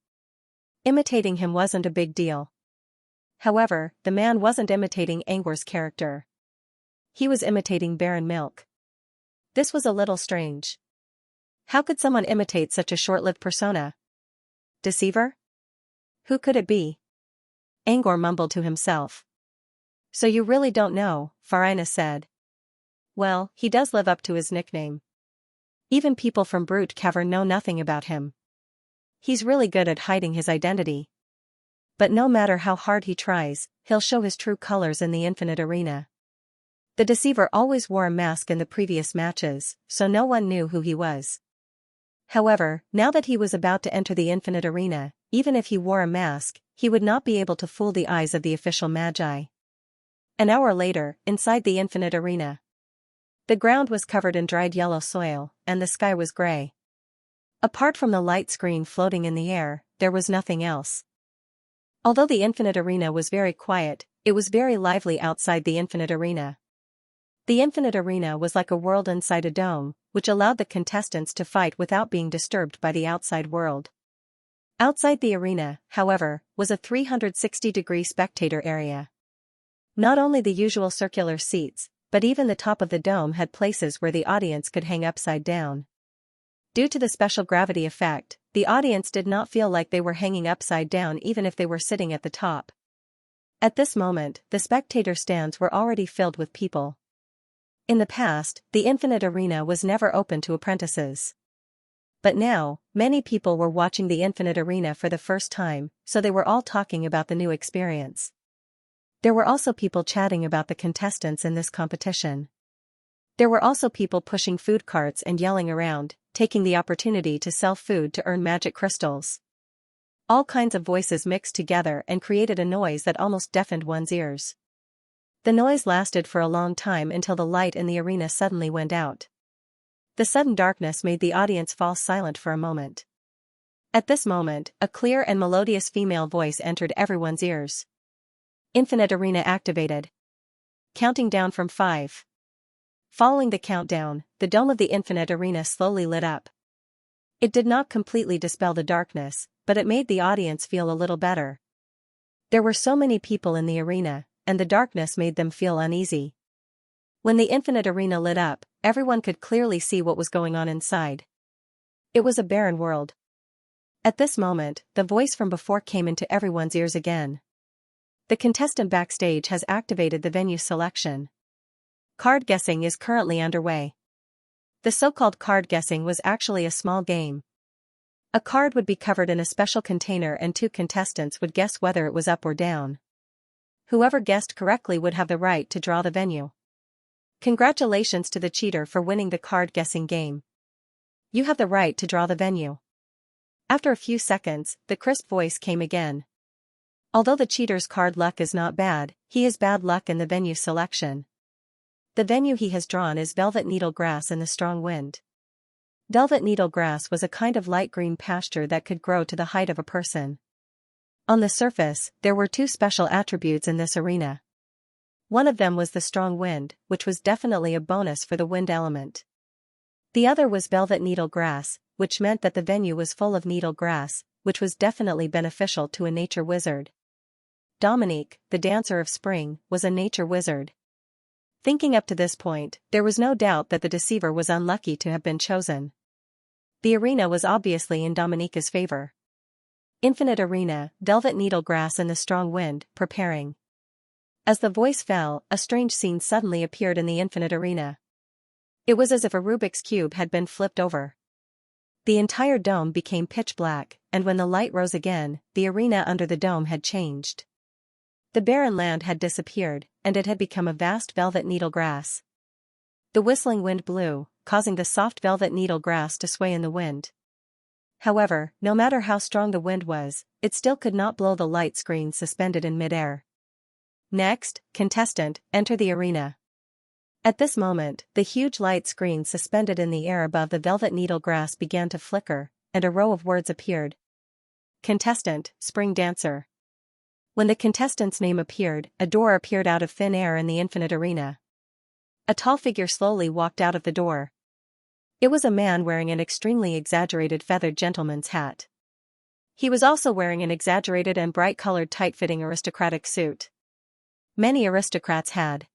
Imitating him wasn't a big deal. However, the man wasn't imitating Angor's character. He was imitating Baron Milk. This was a little strange. How could someone imitate such a short-lived persona? Deceiver? Who could it be? Angor mumbled to himself. So you really don't know, Farina said. Well, he does live up to his nickname. Even people from Brute Cavern know nothing about him. He's really good at hiding his identity. But no matter how hard he tries, he'll show his true colors in the Infinite Arena. The Deceiver always wore a mask in the previous matches, so no one knew who he was. However, now that he was about to enter the Infinite Arena, even if he wore a mask, he would not be able to fool the eyes of the official Magi. An hour later, inside the Infinite Arena. The ground was covered in dried yellow soil, and the sky was gray. Apart from the light screen floating in the air, there was nothing else. Although the Infinite Arena was very quiet, it was very lively outside the Infinite Arena. The Infinite Arena was like a world inside a dome, which allowed the contestants to fight without being disturbed by the outside world. Outside the arena, however, was a 360-degree spectator area. Not only the usual circular seats, but even the top of the dome had places where the audience could hang upside down. Due to the special gravity effect, the audience did not feel like they were hanging upside down even if they were sitting at the top. At this moment, the spectator stands were already filled with people. In the past, the Infinite Arena was never open to apprentices. But now, many people were watching the Infinite Arena for the first time, so they were all talking about the new experience. There were also people chatting about the contestants in this competition. There were also people pushing food carts and yelling around, taking the opportunity to sell food to earn magic crystals. All kinds of voices mixed together and created a noise that almost deafened one's ears. The noise lasted for a long time until the light in the arena suddenly went out. The sudden darkness made the audience fall silent for a moment. At this moment, a clear and melodious female voice entered everyone's ears. Infinite Arena activated. Counting down from 5. Following the countdown, the dome of the Infinite Arena slowly lit up. It did not completely dispel the darkness, but it made the audience feel a little better. There were so many people in the arena, and the darkness made them feel uneasy. When the Infinite Arena lit up, everyone could clearly see what was going on inside. It was a barren world. At this moment, the voice from before came into everyone's ears again. The contestant backstage has activated the venue selection. Card guessing is currently underway. The so-called card guessing was actually a small game. A card would be covered in a special container and 2 contestants would guess whether it was up or down. Whoever guessed correctly would have the right to draw the venue. Congratulations to the cheater for winning the card guessing game. You have the right to draw the venue. After a few seconds, the crisp voice came again. Although the cheater's card luck is not bad, he has bad luck in the venue selection. The venue he has drawn is Velvet Needle Grass in the Strong Wind. Velvet Needle Grass was a kind of light green pasture that could grow to the height of a person. On the surface, there were 2 special attributes in this arena. One of them was the strong wind, which was definitely a bonus for the wind element. The other was Velvet Needle Grass, which meant that the venue was full of needle grass, which was definitely beneficial to a nature wizard. Dominique, the dancer of spring, was a nature wizard. Thinking up to this point, there was no doubt that the Deceiver was unlucky to have been chosen. The arena was obviously in Dominique's favor. Infinite Arena, Velvet Needle Grass and the Strong Wind, preparing. As the voice fell, a strange scene suddenly appeared in the Infinite Arena. It was as if a Rubik's Cube had been flipped over. The entire dome became pitch black, and when the light rose again, the arena under the dome had changed. The barren land had disappeared, and it had become a vast velvet needle grass. The whistling wind blew, causing the soft velvet needle grass to sway in the wind. However, no matter how strong the wind was, it still could not blow the light screen suspended in midair. Next, contestant, enter the arena. At this moment, the huge light screen suspended in the air above the velvet needle grass began to flicker, and a row of words appeared. Contestant, Spring Dancer. When the contestant's name appeared, a door appeared out of thin air in the infinite arena. A tall figure slowly walked out of the door. It was a man wearing an extremely exaggerated feathered gentleman's hat. He was also wearing an exaggerated and bright-colored tight-fitting aristocratic suit. Many aristocrats had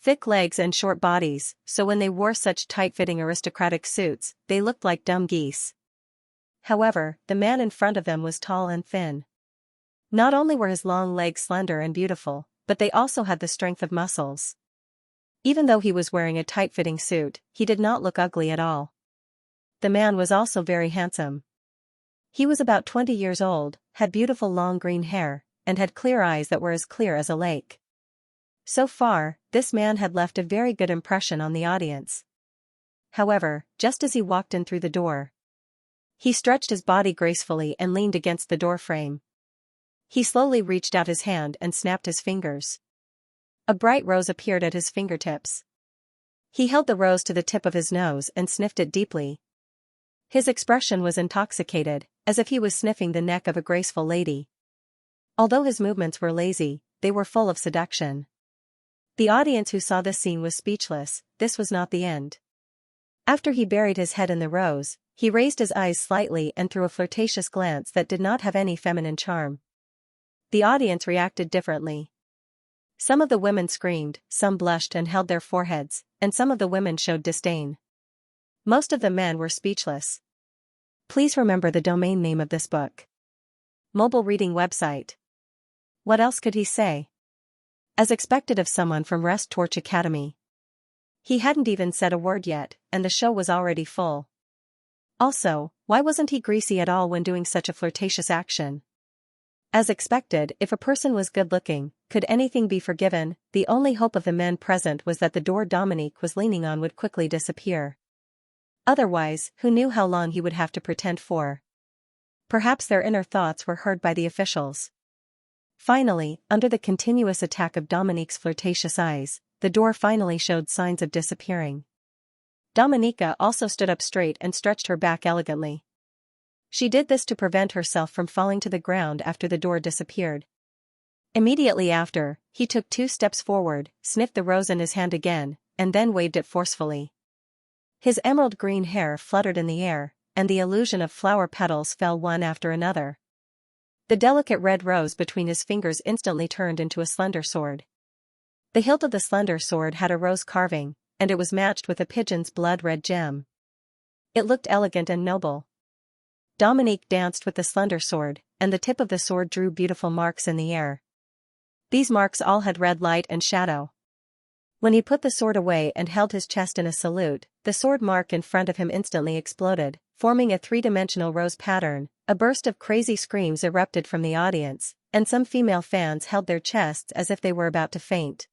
thick legs and short bodies, so when they wore such tight-fitting aristocratic suits, they looked like dumb geese. However, the man in front of them was tall and thin. Not only were his long legs slender and beautiful, but they also had the strength of muscles. Even though he was wearing a tight-fitting suit, he did not look ugly at all. The man was also very handsome. He was about 20 years old, had beautiful long green hair, and had clear eyes that were as clear as a lake. So far, this man had left a very good impression on the audience. However, just as he walked in through the door, he stretched his body gracefully and leaned against the doorframe. He slowly reached out his hand and snapped his fingers. A bright rose appeared at his fingertips. He held the rose to the tip of his nose and sniffed it deeply. His expression was intoxicated, as if he was sniffing the neck of a graceful lady. Although his movements were lazy, they were full of seduction. The audience who saw this scene was speechless. This was not the end. After he buried his head in the rose, he raised his eyes slightly and threw a flirtatious glance that did not have any feminine charm. The audience reacted differently. Some of the women screamed, some blushed and held their foreheads, and some of the women showed disdain. Most of the men were speechless. Please remember the domain name of this book. Mobile reading website. What else could he say? As expected of someone from Rest Torch Academy. He hadn't even said a word yet, and the show was already full. Also, why wasn't he greasy at all when doing such a flirtatious action? As expected, if a person was good-looking, could anything be forgiven? The only hope of the men present was that the door Dominique was leaning on would quickly disappear. Otherwise, who knew how long he would have to pretend for? Perhaps their inner thoughts were heard by the officials. Finally, under the continuous attack of Dominique's flirtatious eyes, the door finally showed signs of disappearing. Dominica also stood up straight and stretched her back elegantly. She did this to prevent herself from falling to the ground after the door disappeared. Immediately after, he took 2 steps forward, sniffed the rose in his hand again, and then waved it forcefully. His emerald green hair fluttered in the air, and the illusion of flower petals fell one after another. The delicate red rose between his fingers instantly turned into a slender sword. The hilt of the slender sword had a rose carving, and it was matched with a pigeon's blood-red gem. It looked elegant and noble. Dominique danced with the slender sword, and the tip of the sword drew beautiful marks in the air. These marks all had red light and shadow. When he put the sword away and held his chest in a salute, the sword mark in front of him instantly exploded, forming a 3-dimensional rose pattern. A burst of crazy screams erupted from the audience, and some female fans held their chests as if they were about to faint.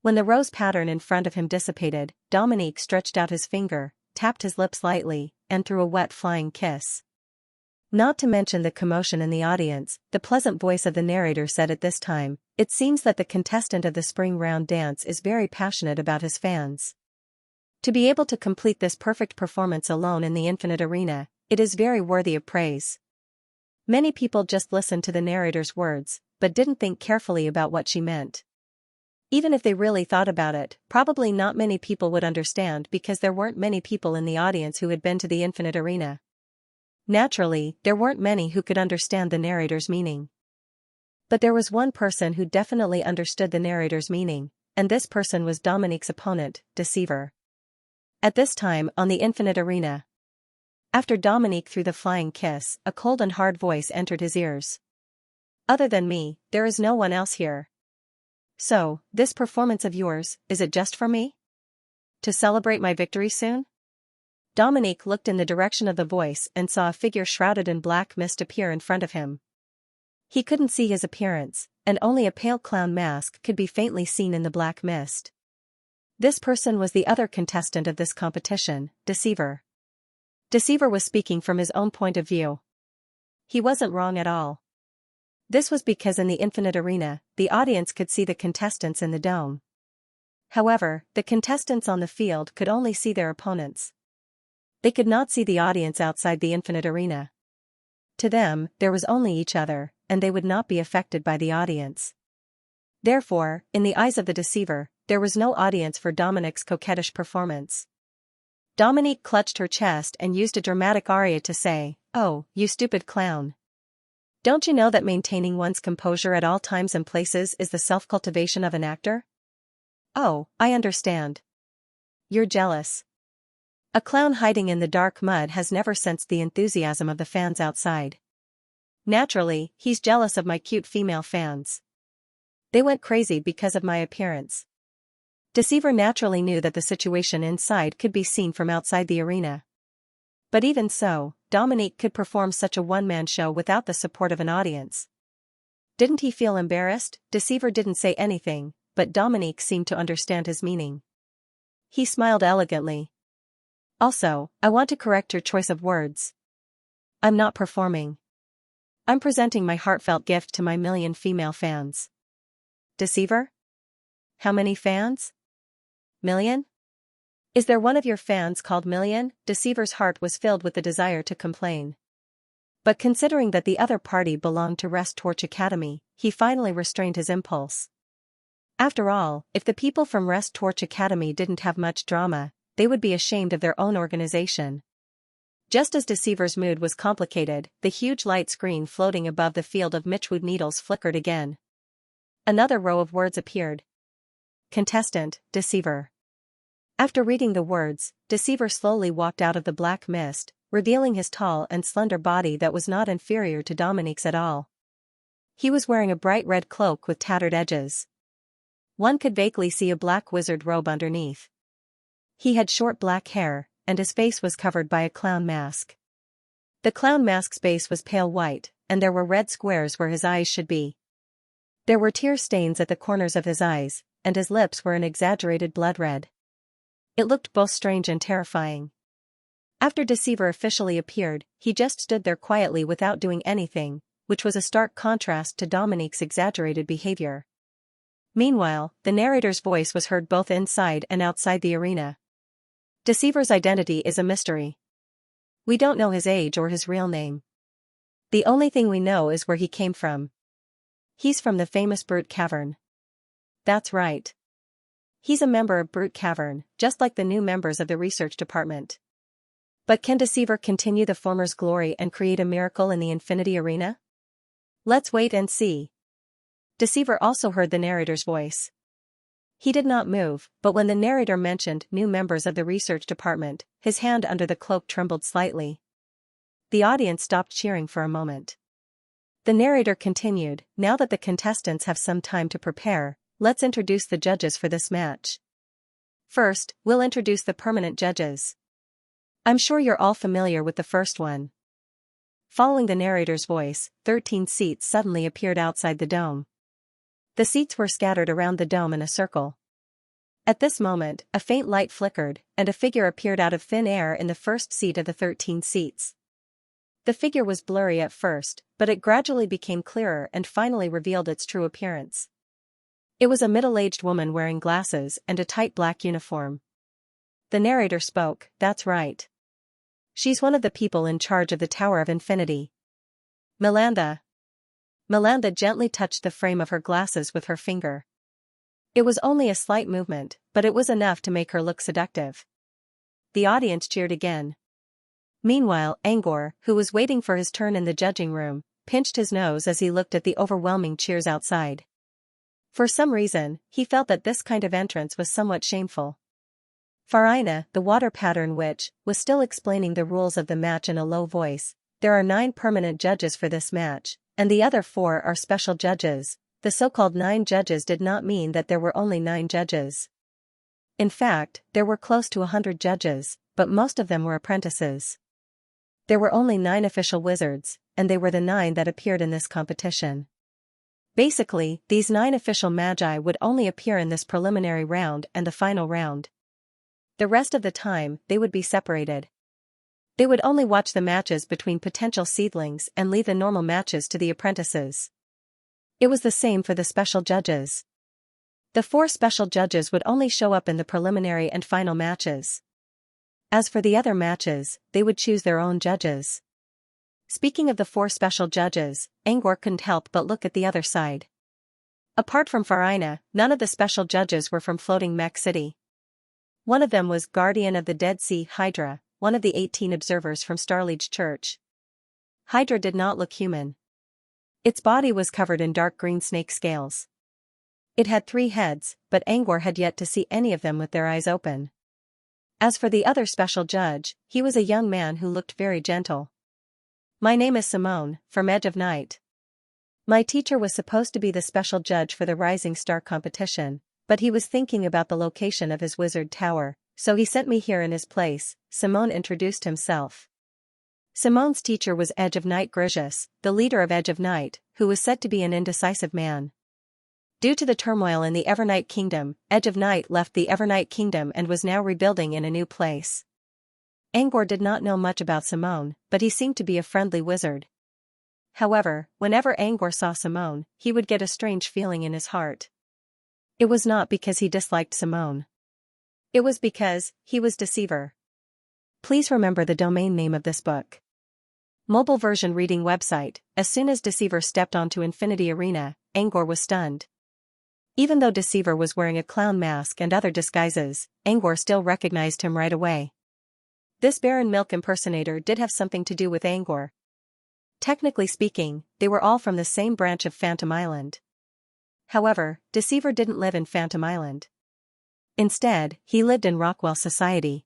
When the rose pattern in front of him dissipated, Dominique stretched out his finger, tapped his lips lightly, and threw a wet flying kiss. Not to mention the commotion in the audience, the pleasant voice of the narrator said at this time, "It seems that the contestant of the spring round dance is very passionate about his fans. To be able to complete this perfect performance alone in the infinite arena, it is very worthy of praise." Many people just listened to the narrator's words, but didn't think carefully about what she meant. Even if they really thought about it, probably not many people would understand because there weren't many people in the audience who had been to the infinite arena. Naturally, there weren't many who could understand the narrator's meaning. But there was one person who definitely understood the narrator's meaning, and this person was Dominique's opponent, Deceiver. At this time on the infinite arena, after Dominique threw the flying kiss, a cold and hard voice entered his ears. "Other than me, there is no one else here. So, this performance of yours, is it just for me? To celebrate my victory soon?" Dominique looked in the direction of the voice and saw a figure shrouded in black mist appear in front of him. He couldn't see his appearance, and only a pale clown mask could be faintly seen in the black mist. This person was the other contestant of this competition, Deceiver. Deceiver was speaking from his own point of view. He wasn't wrong at all. This was because in the infinite arena, the audience could see the contestants in the dome. However, the contestants on the field could only see their opponents. They could not see the audience outside the infinite arena. To them, there was only each other, and they would not be affected by the audience. Therefore, in the eyes of the deceiver, there was no audience for Dominique's coquettish performance. Dominique clutched her chest and used a dramatic aria to say, "Oh, you stupid clown. Don't you know that maintaining one's composure at all times and places is the self-cultivation of an actor? Oh, I understand. You're jealous." A clown hiding in the dark mud has never sensed the enthusiasm of the fans outside. Naturally, he's jealous of my cute female fans. They went crazy because of my appearance. Deceiver naturally knew that the situation inside could be seen from outside the arena. But even so, Dominique could perform such a one-man show without the support of an audience. Didn't he feel embarrassed? Deceiver didn't say anything, but Dominique seemed to understand his meaning. He smiled elegantly. "Also, I want to correct your choice of words. I'm not performing. I'm presenting my heartfelt gift to my million female fans." Deceiver? How many fans? Million? Is there one of your fans called Million? Deceiver's heart was filled with the desire to complain. But considering that the other party belonged to Rest Torch Academy, he finally restrained his impulse. After all, if the people from Rest Torch Academy didn't have much drama, they would be ashamed of their own organization. Just as Deceiver's mood was complicated, the huge light screen floating above the field of Mitchwood needles flickered again. Another row of words appeared. Contestant, Deceiver. After reading the words, Deceiver slowly walked out of the black mist, revealing his tall and slender body that was not inferior to Dominique's at all. He was wearing a bright red cloak with tattered edges. One could vaguely see a black wizard robe underneath. He had short black hair, and his face was covered by a clown mask. The clown mask's base was pale white, and there were red squares where his eyes should be. There were tear stains at the corners of his eyes, and his lips were an exaggerated blood red. It looked both strange and terrifying. After Deceiver officially appeared, he just stood there quietly without doing anything, which was a stark contrast to Dominique's exaggerated behavior. Meanwhile, the narrator's voice was heard both inside and outside the arena. Deceiver's identity is a mystery. We don't know his age or his real name. The only thing we know is where he came from. He's from the famous Brute Cavern. That's right. He's a member of Brute Cavern, just like the new members of the research department. But can Deceiver continue the former's glory and create a miracle in the Infinity Arena? Let's wait and see. Deceiver also heard the narrator's voice. He did not move, but when the narrator mentioned new members of the research department, his hand under the cloak trembled slightly. The audience stopped cheering for a moment. The narrator continued, "Now that the contestants have some time to prepare, let's introduce the judges for this match. First, we'll introduce the permanent judges. I'm sure you're all familiar with the first one." Following the narrator's voice, 13 seats suddenly appeared outside the dome. The seats were scattered around the dome in a circle. At this moment, a faint light flickered, and a figure appeared out of thin air in the first seat of the 13 seats. The figure was blurry at first, but it gradually became clearer and finally revealed its true appearance. It was a middle-aged woman wearing glasses and a tight black uniform. The narrator spoke, "That's right. She's one of the people in charge of the Tower of Infinity. Melantha." Melantha gently touched the frame of her glasses with her finger. It was only a slight movement, but it was enough to make her look seductive. The audience cheered again. Meanwhile, Angor, who was waiting for his turn in the judging room, pinched his nose as he looked at the overwhelming cheers outside. For some reason, he felt that this kind of entrance was somewhat shameful. Farina, the water pattern witch, was still explaining the rules of the match in a low voice. "There are 9 permanent judges for this match, and the other 4 are special judges." The so-called 9 judges did not mean that there were only 9 judges. In fact, there were close to 100 judges, but most of them were apprentices. There were only 9 official wizards, and they were the 9 that appeared in this competition. Basically, these 9 official magi would only appear in this preliminary round and the final round. The rest of the time, they would be separated. They would only watch the matches between potential seedlings and leave the normal matches to the apprentices. It was the same for the special judges. The 4 special judges would only show up in the preliminary and final matches. As for the other matches, they would choose their own judges. Speaking of the 4 special judges, Angor couldn't help but look at the other side. Apart from Farina, none of the special judges were from Floating Mech City. One of them was Guardian of the Dead Sea Hydra, one of the 18 observers from Starliege Church. Hydra did not look human. Its body was covered in dark green snake scales. It had 3 heads, but Angor had yet to see any of them with their eyes open. As for the other special judge, he was a young man who looked very gentle. "My name is Simone, from Edge of Night. My teacher was supposed to be the special judge for the Rising Star competition, but he was thinking about the location of his wizard tower, so he sent me here in his place." Simone introduced himself. Simone's teacher was Edge of Night Grisius, the leader of Edge of Night, who was said to be an indecisive man. Due to the turmoil in the Evernight Kingdom, Edge of Night left the Evernight Kingdom and was now rebuilding in a new place. Angor did not know much about Simone, but he seemed to be a friendly wizard. However, whenever Angor saw Simone, he would get a strange feeling in his heart. It was not because he disliked Simone. It was because he was Deceiver. Please remember the domain name of this book. Mobile version reading website. As soon as Deceiver stepped onto Infinity Arena, Angor was stunned. Even though Deceiver was wearing a clown mask and other disguises, Angor still recognized him right away. This Baron Milk impersonator did have something to do with Angor. Technically speaking, they were all from the same branch of Phantom Island. However, Deceiver didn't live in Phantom Island. Instead, he lived in Rockwell Society.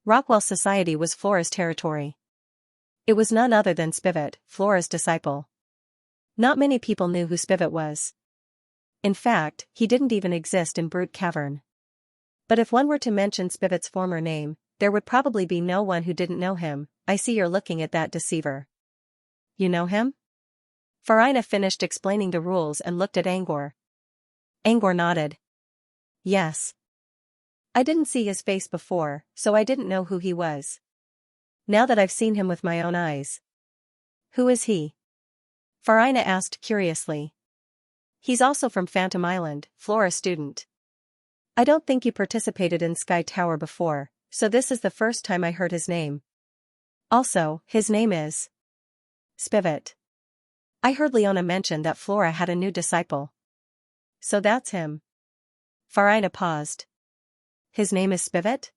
Rockwell Society was Flora's territory. It was none other than Spivet, Flora's disciple. Not many people knew who Spivet was. In fact, he didn't even exist in Brute Cavern. But if one were to mention Spivet's former name, there would probably be no one who didn't know him. "I see you're looking at that Deceiver. You know him?" Farina finished explaining the rules and looked at Angor. Angor nodded. "Yes. I didn't see his face before, so I didn't know who he was. Now that I've seen him with my own eyes." "Who is he?" Farina asked curiously. "He's also from Phantom Island, Flora's student. I don't think you participated in Sky Tower before, so this is the first time I heard his name. Also, his name is Spivet. I heard Leona mention that Flora had a new disciple. So that's him." Farina paused. "His name is Spivet?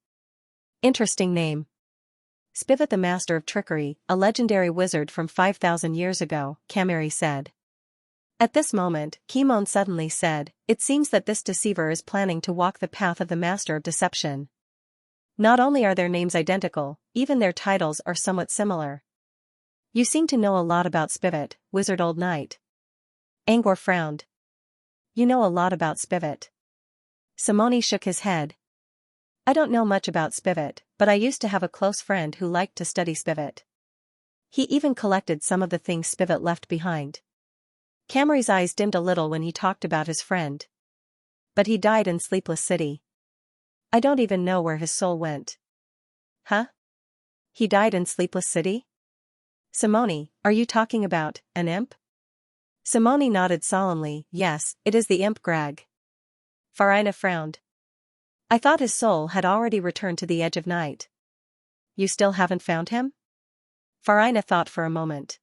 Interesting name." "Spivet, the master of trickery, a legendary wizard from 5,000 years ago," Cameri said. At this moment, Kimon suddenly said, "It seems that this Deceiver is planning to walk the path of the master of deception. Not only are their names identical, even their titles are somewhat similar. You seem to know a lot about Spivet, Wizard Old Knight." Angor frowned. "You know a lot about Spivet." Simone shook his head. "I don't know much about Spivet, but I used to have a close friend who liked to study Spivet. He even collected some of the things Spivet left behind." Cameri's eyes dimmed a little when he talked about his friend. "But he died in Sleepless City. I don't even know where his soul went." "Huh? He died in Sleepless City? Simone, are you talking about an imp?" Simone nodded solemnly. "Yes, it is the imp Grag." Farina frowned. "I thought his soul had already returned to the Edge of Night." "You still haven't found him?" Farina thought for a moment.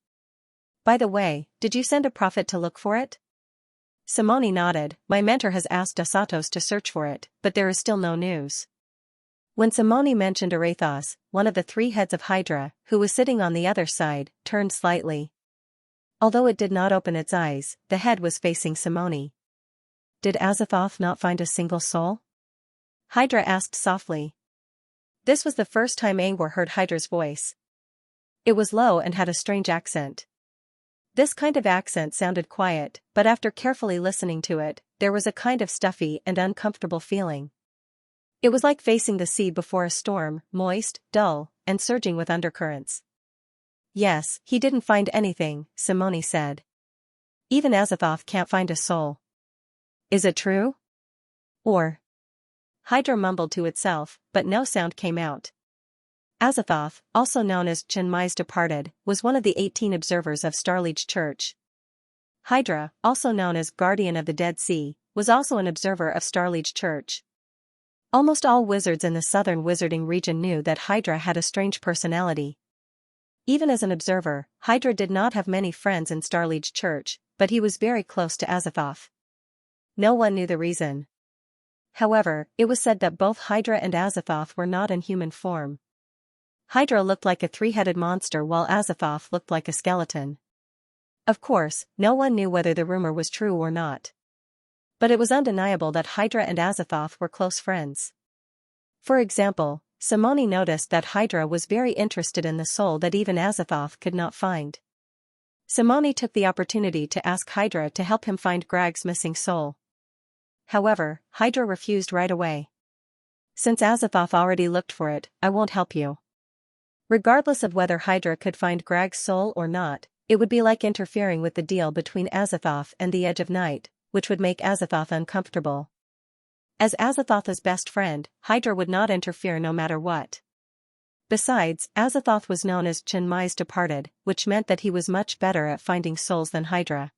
"By the way, did you send a prophet to look for it?" Simone nodded. "My mentor has asked Dasatos to search for it, but there is still no news." When Simone mentioned Arathos, one of the 3 heads of Hydra, who was sitting on the other side, turned slightly. Although it did not open its eyes, the head was facing Simone. "Did Azathoth not find a single soul?" Hydra asked softly. This was the first time Angor heard Hydra's voice. It was low and had a strange accent. This kind of accent sounded quiet, but after carefully listening to it, there was a kind of stuffy and uncomfortable feeling. It was like facing the sea before a storm, moist, dull, and surging with undercurrents. "Yes, he didn't find anything," Simone said. "Even Azathoth can't find a soul." "Is it true? Or?" Hydra mumbled to itself, but no sound came out. Azathoth, also known as Chenmai's Departed, was one of the 18 observers of Starliege Church. Hydra, also known as Guardian of the Dead Sea, was also an observer of Starliege Church. Almost all wizards in the southern wizarding region knew that Hydra had a strange personality. Even as an observer, Hydra did not have many friends in Starliege Church, but he was very close to Azathoth. No one knew the reason. However, it was said that both Hydra and Azathoth were not in human form. Hydra looked like a three-headed monster while Azathoth looked like a skeleton. Of course, no one knew whether the rumor was true or not. But it was undeniable that Hydra and Azathoth were close friends. For example, Simone noticed that Hydra was very interested in the soul that even Azathoth could not find. Simone took the opportunity to ask Hydra to help him find Grag's missing soul. However, Hydra refused right away. Since Azathoth already looked for it, I won't help you. Regardless of whether Hydra could find Grag's soul or not, it would be like interfering with the deal between Azathoth and the Edge of Night, which would make Azathoth uncomfortable. As Azathoth's best friend, Hydra would not interfere no matter what. Besides, Azathoth was known as Chenmai's departed, which meant that he was much better at finding souls than Hydra.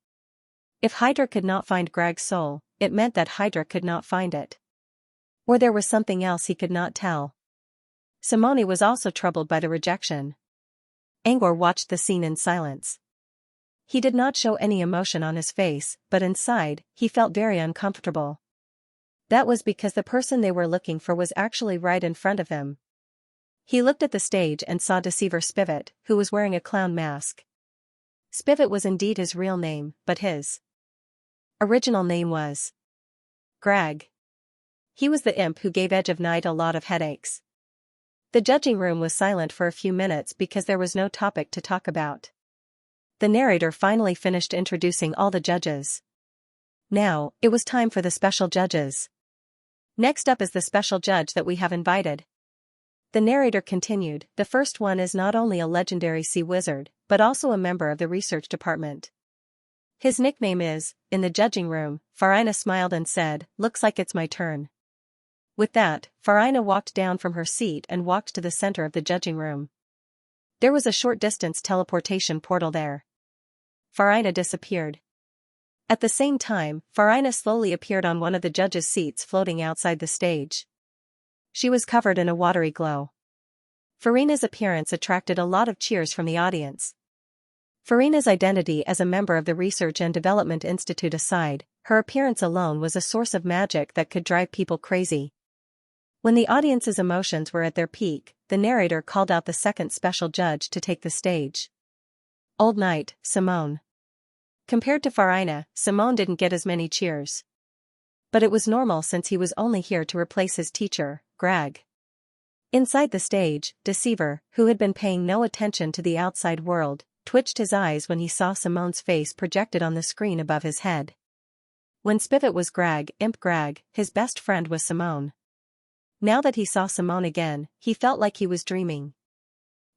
If Hydra could not find Grag's soul, it meant that Hydra could not find it. Or there was something else he could not tell. Simone was also troubled by the rejection. Angor watched the scene in silence. He did not show any emotion on his face, but inside, he felt very uncomfortable. That was because the person they were looking for was actually right in front of him. He looked at the stage and saw Deceiver Spivet, who was wearing a clown mask. Spivet was indeed his real name, but his original name was Grag. He was the imp who gave Edge of Night a lot of headaches. The judging room was silent for a few minutes because there was no topic to talk about. The narrator finally finished introducing all the judges. Now, it was time for the special judges. Next up is the special judge that we have invited. The narrator continued, the first one is not only a legendary sea wizard, but also a member of the research department. His nickname is, in the judging room, Farina smiled and said, looks like it's my turn. With that, Farina walked down from her seat and walked to the center of the judging room. There was a short distance teleportation portal there. Farina disappeared. At the same time, Farina slowly appeared on one of the judges' seats floating outside the stage. She was covered in a watery glow. Farina's appearance attracted a lot of cheers from the audience. Farina's identity as a member of the Research and Development Institute aside, her appearance alone was a source of magic that could drive people crazy. When the audience's emotions were at their peak, the narrator called out the second special judge to take the stage. Old Knight, Simone. Compared to Farina, Simone didn't get as many cheers. But it was normal since he was only here to replace his teacher, Grag. Inside the stage, Deceiver, who had been paying no attention to the outside world, twitched his eyes when he saw Simone's face projected on the screen above his head. When Spivet was Grag, Imp Grag, his best friend was Simone. Now that he saw Simone again, he felt like he was dreaming.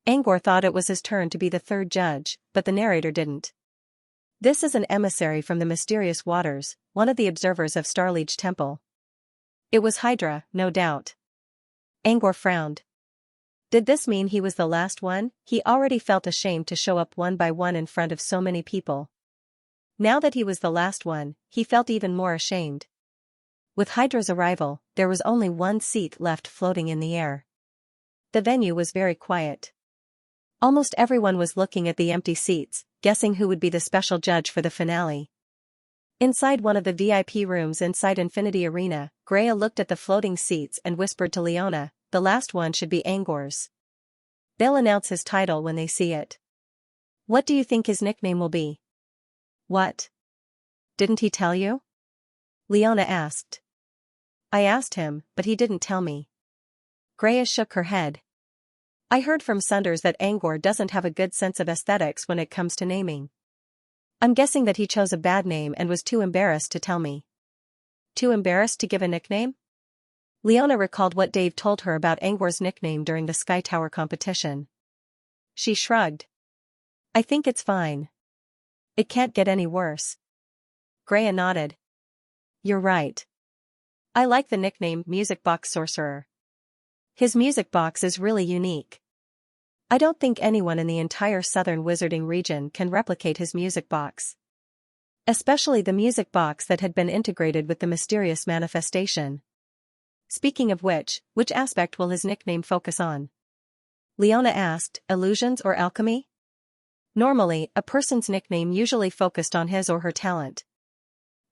Angor thought it was his turn to be the third judge, but the narrator didn't. This is an emissary from the mysterious waters, one of the observers of Starliege Temple. It was Hydra, no doubt. Angor frowned. Did this mean he was the last one? He already felt ashamed to show up one by one in front of so many people. Now that he was the last one, he felt even more ashamed. With Hydra's arrival, there was only one seat left floating in the air. The venue was very quiet. Almost everyone was looking at the empty seats, guessing who would be the special judge for the finale. Inside one of the VIP rooms inside Infinity Arena, Greya looked at the floating seats and whispered to Leona, the last one should be Angor's. They'll announce his title when they see it. What do you think his nickname will be? What? Didn't he tell you? Leona asked. I asked him, but he didn't tell me. Greya shook her head. I heard from Sunders that Angor doesn't have a good sense of aesthetics when it comes to naming. I'm guessing that he chose a bad name and was too embarrassed to tell me. Too embarrassed to give a nickname? Leona recalled what Dave told her about Angor's nickname during the Sky Tower competition. She shrugged. I think it's fine. It can't get any worse. Greya nodded. You're right. I like the nickname Music Box Sorcerer. His music box is really unique. I don't think anyone in the entire southern wizarding region can replicate his music box. Especially the music box that had been integrated with the mysterious manifestation. Speaking of which aspect will his nickname focus on? Leona asked, illusions or alchemy? Normally, a person's nickname usually focused on his or her talent.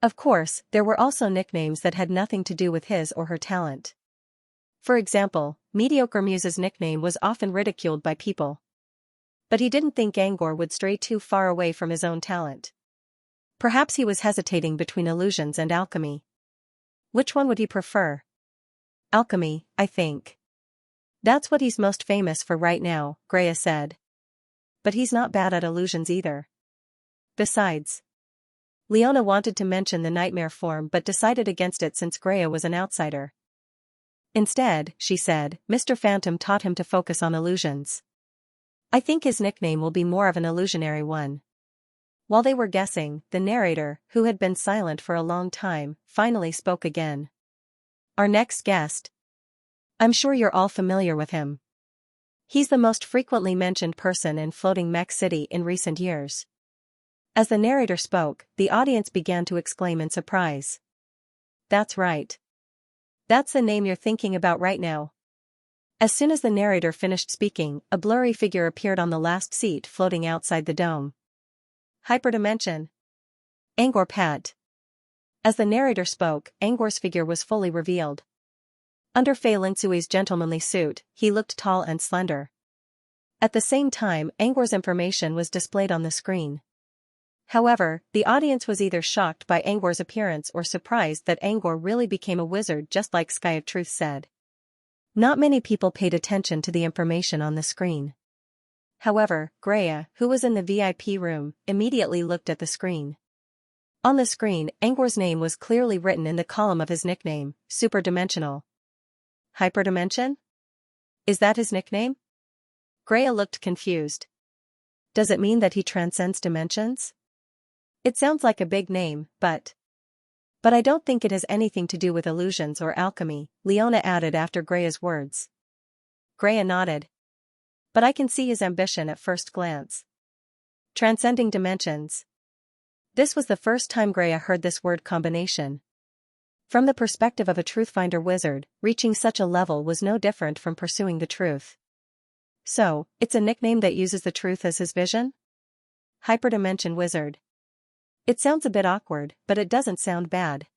Of course, there were also nicknames that had nothing to do with his or her talent. For example, Mediocre Muse's nickname was often ridiculed by people. But he didn't think Angor would stray too far away from his own talent. Perhaps he was hesitating between illusions and alchemy. Which one would he prefer? Alchemy, I think. That's what he's most famous for right now, Greya said. But he's not bad at illusions either. Besides, Leona wanted to mention the nightmare form but decided against it since Greya was an outsider. Instead, she said, Mr. Phantom taught him to focus on illusions. I think his nickname will be more of an illusionary one. While they were guessing, the narrator, who had been silent for a long time, finally spoke again. Our next guest. I'm sure you're all familiar with him. He's the most frequently mentioned person in Floating Mech City in recent years. As the narrator spoke, the audience began to exclaim in surprise. That's right. That's the name you're thinking about right now. As soon as the narrator finished speaking, a blurry figure appeared on the last seat floating outside the dome. Hyperdimension. Angor Pat. As the narrator spoke, Angor's figure was fully revealed. Under Fei Linsui's gentlemanly suit, he looked tall and slender. At the same time, Angor's information was displayed on the screen. However, the audience was either shocked by Angor's appearance or surprised that Angor really became a wizard just like Sky of Truth said. Not many people paid attention to the information on the screen. However, Greya, who was in the VIP room, immediately looked at the screen. On the screen, Angor's name was clearly written in the column of his nickname, Superdimensional. Hyperdimension? Is that his nickname? Greya looked confused. Does it mean that he transcends dimensions? It sounds like a big name, but I don't think it has anything to do with illusions or alchemy, Leona added after Greya's words. Greya nodded. But I can see his ambition at first glance. Transcending dimensions. This was the first time Greya heard this word combination. From the perspective of a truthfinder wizard, reaching such a level was no different from pursuing the truth. So, it's a nickname that uses the truth as his vision? Hyperdimension wizard. It sounds a bit awkward, but it doesn't sound bad.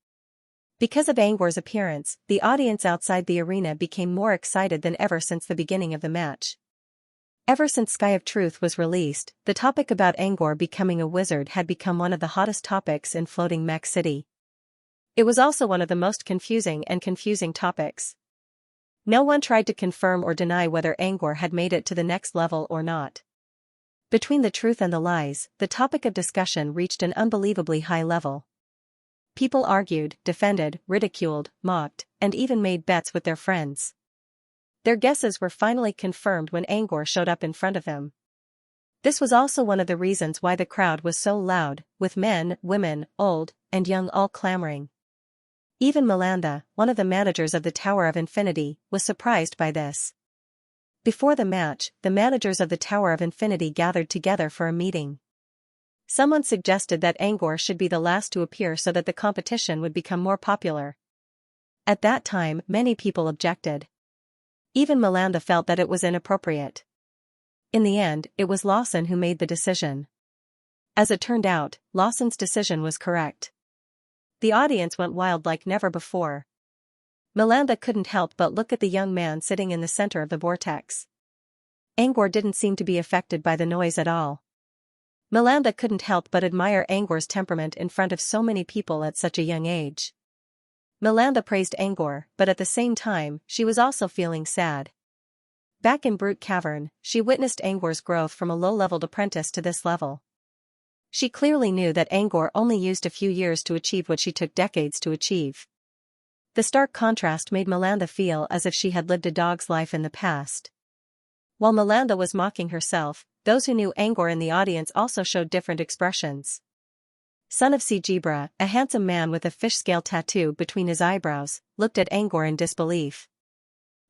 Because of Angor's appearance, the audience outside the arena became more excited than ever since the beginning of the match. Ever since Sky of Truth was released, the topic about Angor becoming a wizard had become one of the hottest topics in Floating Mech City. It was also one of the most confusing topics. No one tried to confirm or deny whether Angor had made it to the next level or not. Between the truth and the lies, the topic of discussion reached an unbelievably high level. People argued, defended, ridiculed, mocked, and even made bets with their friends. Their guesses were finally confirmed when Angor showed up in front of them. This was also one of the reasons why the crowd was so loud, with men, women, old, and young all clamoring. Even Melanda, one of the managers of the Tower of Infinity, was surprised by this. Before the match, the managers of the Tower of Infinity gathered together for a meeting. Someone suggested that Angor should be the last to appear so that the competition would become more popular. At that time, many people objected. Even Melanda felt that it was inappropriate. In the end, it was Lawson who made the decision. As it turned out, Lawson's decision was correct. The audience went wild like never before. Melanda couldn't help but look at the young man sitting in the center of the vortex. Angor didn't seem to be affected by the noise at all. Melanda couldn't help but admire Angor's temperament in front of so many people at such a young age. Melanda praised Angor, but at the same time, she was also feeling sad. Back in Brute Cavern, she witnessed Angor's growth from a low-leveled apprentice to this level. She clearly knew that Angor only used a few years to achieve what she took decades to achieve. The stark contrast made Melanda feel as if she had lived a dog's life in the past. While Melanda was mocking herself, those who knew Angor in the audience also showed different expressions. Son of Sijibra, a handsome man with a fish scale tattoo between his eyebrows, looked at Angor in disbelief.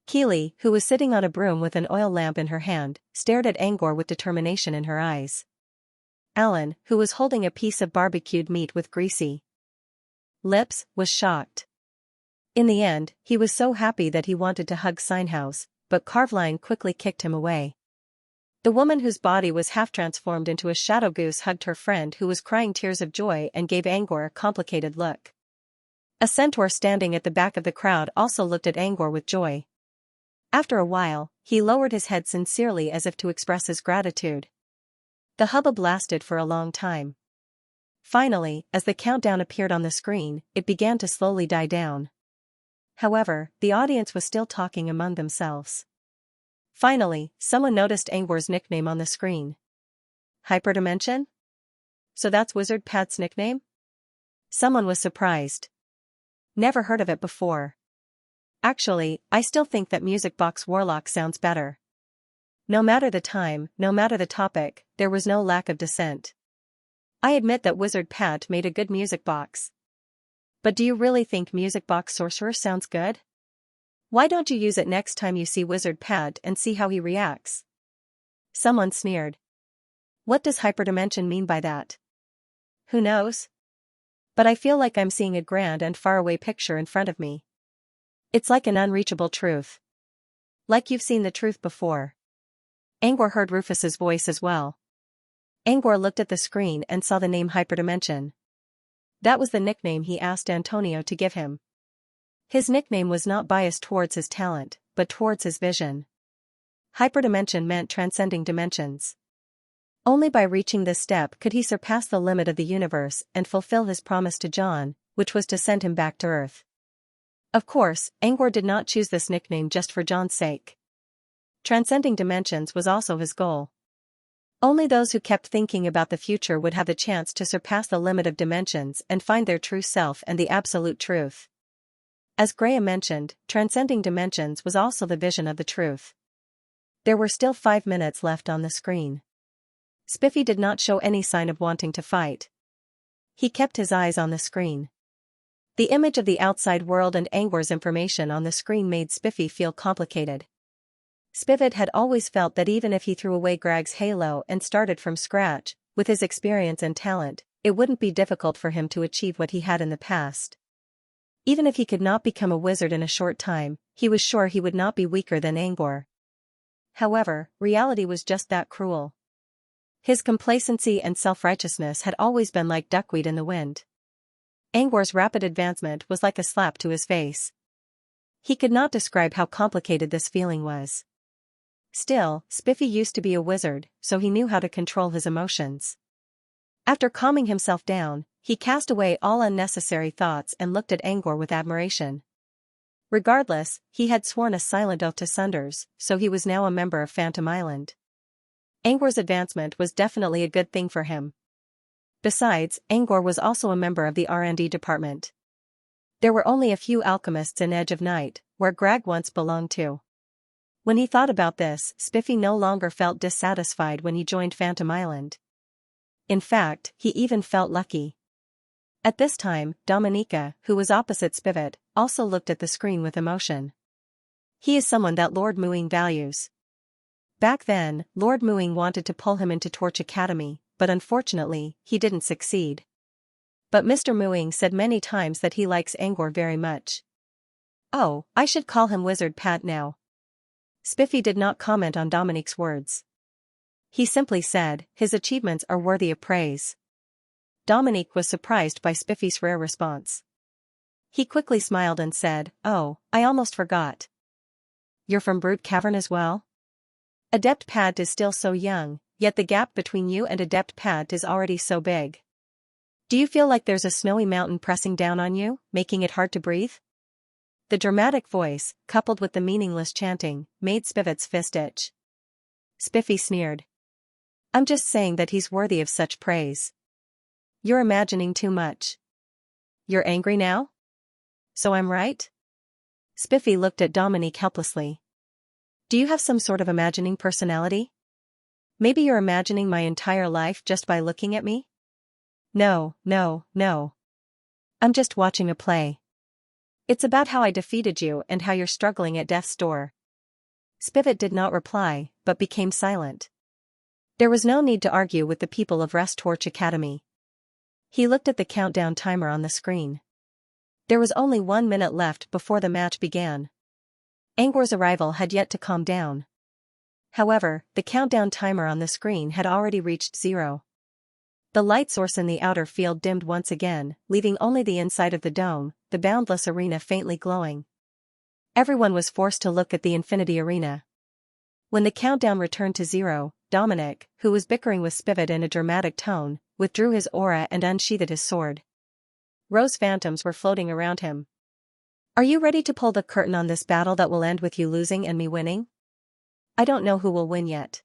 Keely, who was sitting on a broom with an oil lamp in her hand, stared at Angor with determination in her eyes. Alan, who was holding a piece of barbecued meat with greasy lips, was shocked. In the end, he was so happy that he wanted to hug Steinhaus, but Carveline quickly kicked him away. The woman whose body was half transformed into a shadow goose hugged her friend who was crying tears of joy and gave Angor a complicated look. A centaur standing at the back of the crowd also looked at Angor with joy. After a while, he lowered his head sincerely as if to express his gratitude. The hubbub lasted for a long time. Finally, as the countdown appeared on the screen, it began to slowly die down. However, the audience was still talking among themselves. Finally, someone noticed Angor's nickname on the screen. Hyperdimension? So that's Wizard Pat's nickname? Someone was surprised. Never heard of it before. Actually, I still think that Music Box Warlock sounds better. No matter the time, no matter the topic, there was no lack of dissent. I admit that Wizard Pat made a good music box. But do you really think Music Box Sorcerer sounds good? Why don't you use it next time you see Wizard Pat and see how he reacts? Someone sneered. What does hyperdimension mean by that? Who knows? But I feel like I'm seeing a grand and faraway picture in front of me. It's like an unreachable truth. Like you've seen the truth before. Angor heard Rufus's voice as well. Angor looked at the screen and saw the name Hyperdimension. That was the nickname he asked Antonio to give him. His nickname was not biased towards his talent, but towards his vision. Hyperdimension meant transcending dimensions. Only by reaching this step could he surpass the limit of the universe and fulfill his promise to John, which was to send him back to Earth. Of course, Angor did not choose this nickname just for John's sake. Transcending dimensions was also his goal. Only those who kept thinking about the future would have the chance to surpass the limit of dimensions and find their true self and the absolute truth. As Graham mentioned, transcending dimensions was also the vision of the truth. There were still 5 minutes left on the screen. Spiffy did not show any sign of wanting to fight. He kept his eyes on the screen. The image of the outside world and Angor's information on the screen made Spiffy feel complicated. Spivet had always felt that even if he threw away Grag's halo and started from scratch, with his experience and talent, it wouldn't be difficult for him to achieve what he had in the past. Even if he could not become a wizard in a short time, he was sure he would not be weaker than Angor. However, reality was just that cruel. His complacency and self-righteousness had always been like duckweed in the wind. Angor's rapid advancement was like a slap to his face. He could not describe how complicated this feeling was. Still, Spiffy used to be a wizard, so he knew how to control his emotions. After calming himself down, he cast away all unnecessary thoughts and looked at Angor with admiration. Regardless, he had sworn a silent oath to Sunders, so he was now a member of Phantom Island. Angor's advancement was definitely a good thing for him. Besides, Angor was also a member of the R&D department. There were only a few alchemists in Edge of Night, where Grag once belonged to. When he thought about this, Spiffy no longer felt dissatisfied when he joined Phantom Island. In fact, he even felt lucky. At this time, Dominica, who was opposite Spivet, also looked at the screen with emotion. He is someone that Lord Mooing values. Back then, Lord Mooing wanted to pull him into Torch Academy, but unfortunately, he didn't succeed. But Mr. Mooing said many times that he likes Angor very much. Oh, I should call him Wizard Pat now. Spiffy did not comment on Dominique's words. He simply said, his achievements are worthy of praise. Dominique was surprised by Spiffy's rare response. He quickly smiled and said, "Oh, I almost forgot. You're from Brute Cavern as well? Adept Pat is still so young, yet the gap between you and Adept Pat is already so big. Do you feel like there's a snowy mountain pressing down on you, making it hard to breathe?" The dramatic voice, coupled with the meaningless chanting, made Spivet's fist itch. Spiffy sneered. "I'm just saying that he's worthy of such praise. You're imagining too much. You're angry now? So I'm right?" Spiffy looked at Dominique helplessly. "Do you have some sort of imagining personality? Maybe you're imagining my entire life just by looking at me?" No. I'm just watching a play. It's about how I defeated you and how you're struggling at death's door." Spivet did not reply, but became silent. There was no need to argue with the people of Rest Torch Academy. He looked at the countdown timer on the screen. There was only 1 minute left before the match began. Angor's arrival had yet to calm down. However, the countdown timer on the screen had already reached 0. The light source in the outer field dimmed once again, leaving only the inside of the dome, the boundless arena faintly glowing. Everyone was forced to look at the infinity arena. When the countdown returned to 0, Dominic, who was bickering with Spivot in a dramatic tone, withdrew his aura and unsheathed his sword. Rose phantoms were floating around him. "Are you ready to pull the curtain on this battle that will end with you losing and me winning? I don't know who will win yet."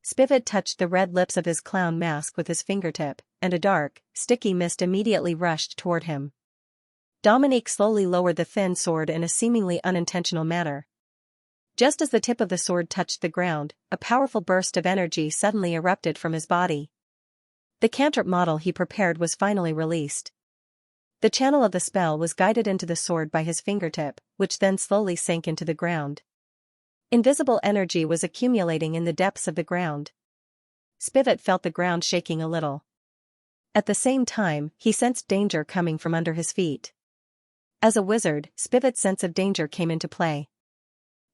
Spivot touched the red lips of his clown mask with his fingertip, and a dark, sticky mist immediately rushed toward him. Dominique slowly lowered the thin sword in a seemingly unintentional manner. Just as the tip of the sword touched the ground, a powerful burst of energy suddenly erupted from his body. The cantrip model he prepared was finally released. The channel of the spell was guided into the sword by his fingertip, which then slowly sank into the ground. Invisible energy was accumulating in the depths of the ground. Spivot felt the ground shaking a little. At the same time, he sensed danger coming from under his feet. As a wizard, Spivot's sense of danger came into play.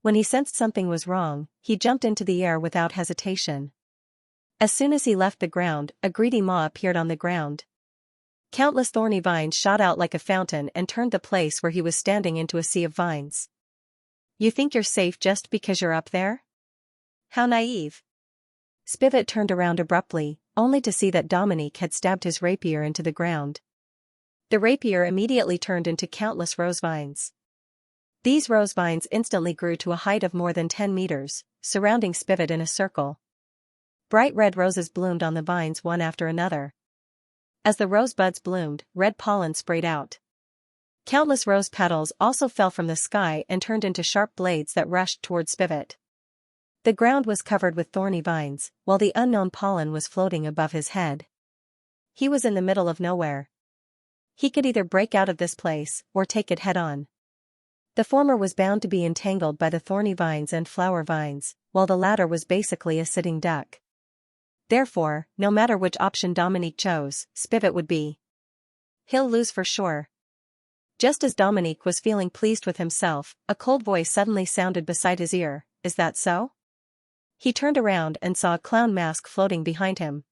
When he sensed something was wrong, he jumped into the air without hesitation. As soon as he left the ground, a greedy maw appeared on the ground. Countless thorny vines shot out like a fountain and turned the place where he was standing into a sea of vines. "You think you're safe just because you're up there? How naive." Spivot turned around abruptly, only to see that Dominique had stabbed his rapier into the ground. The rapier immediately turned into countless rose vines. These rose vines instantly grew to a height of more than 10 meters, surrounding Spivot in a circle. Bright red roses bloomed on the vines one after another. As the rose buds bloomed, red pollen sprayed out. Countless rose petals also fell from the sky and turned into sharp blades that rushed toward Spivot. The ground was covered with thorny vines, while the unknown pollen was floating above his head. He was in the middle of nowhere. He could either break out of this place, or take it head-on. The former was bound to be entangled by the thorny vines and flower vines, while the latter was basically a sitting duck. Therefore, no matter which option Dominique chose, Spivot would be. He'll lose for sure. Just as Dominique was feeling pleased with himself, a cold voice suddenly sounded beside his ear. "Is that so?" He turned around and saw a clown mask floating behind him.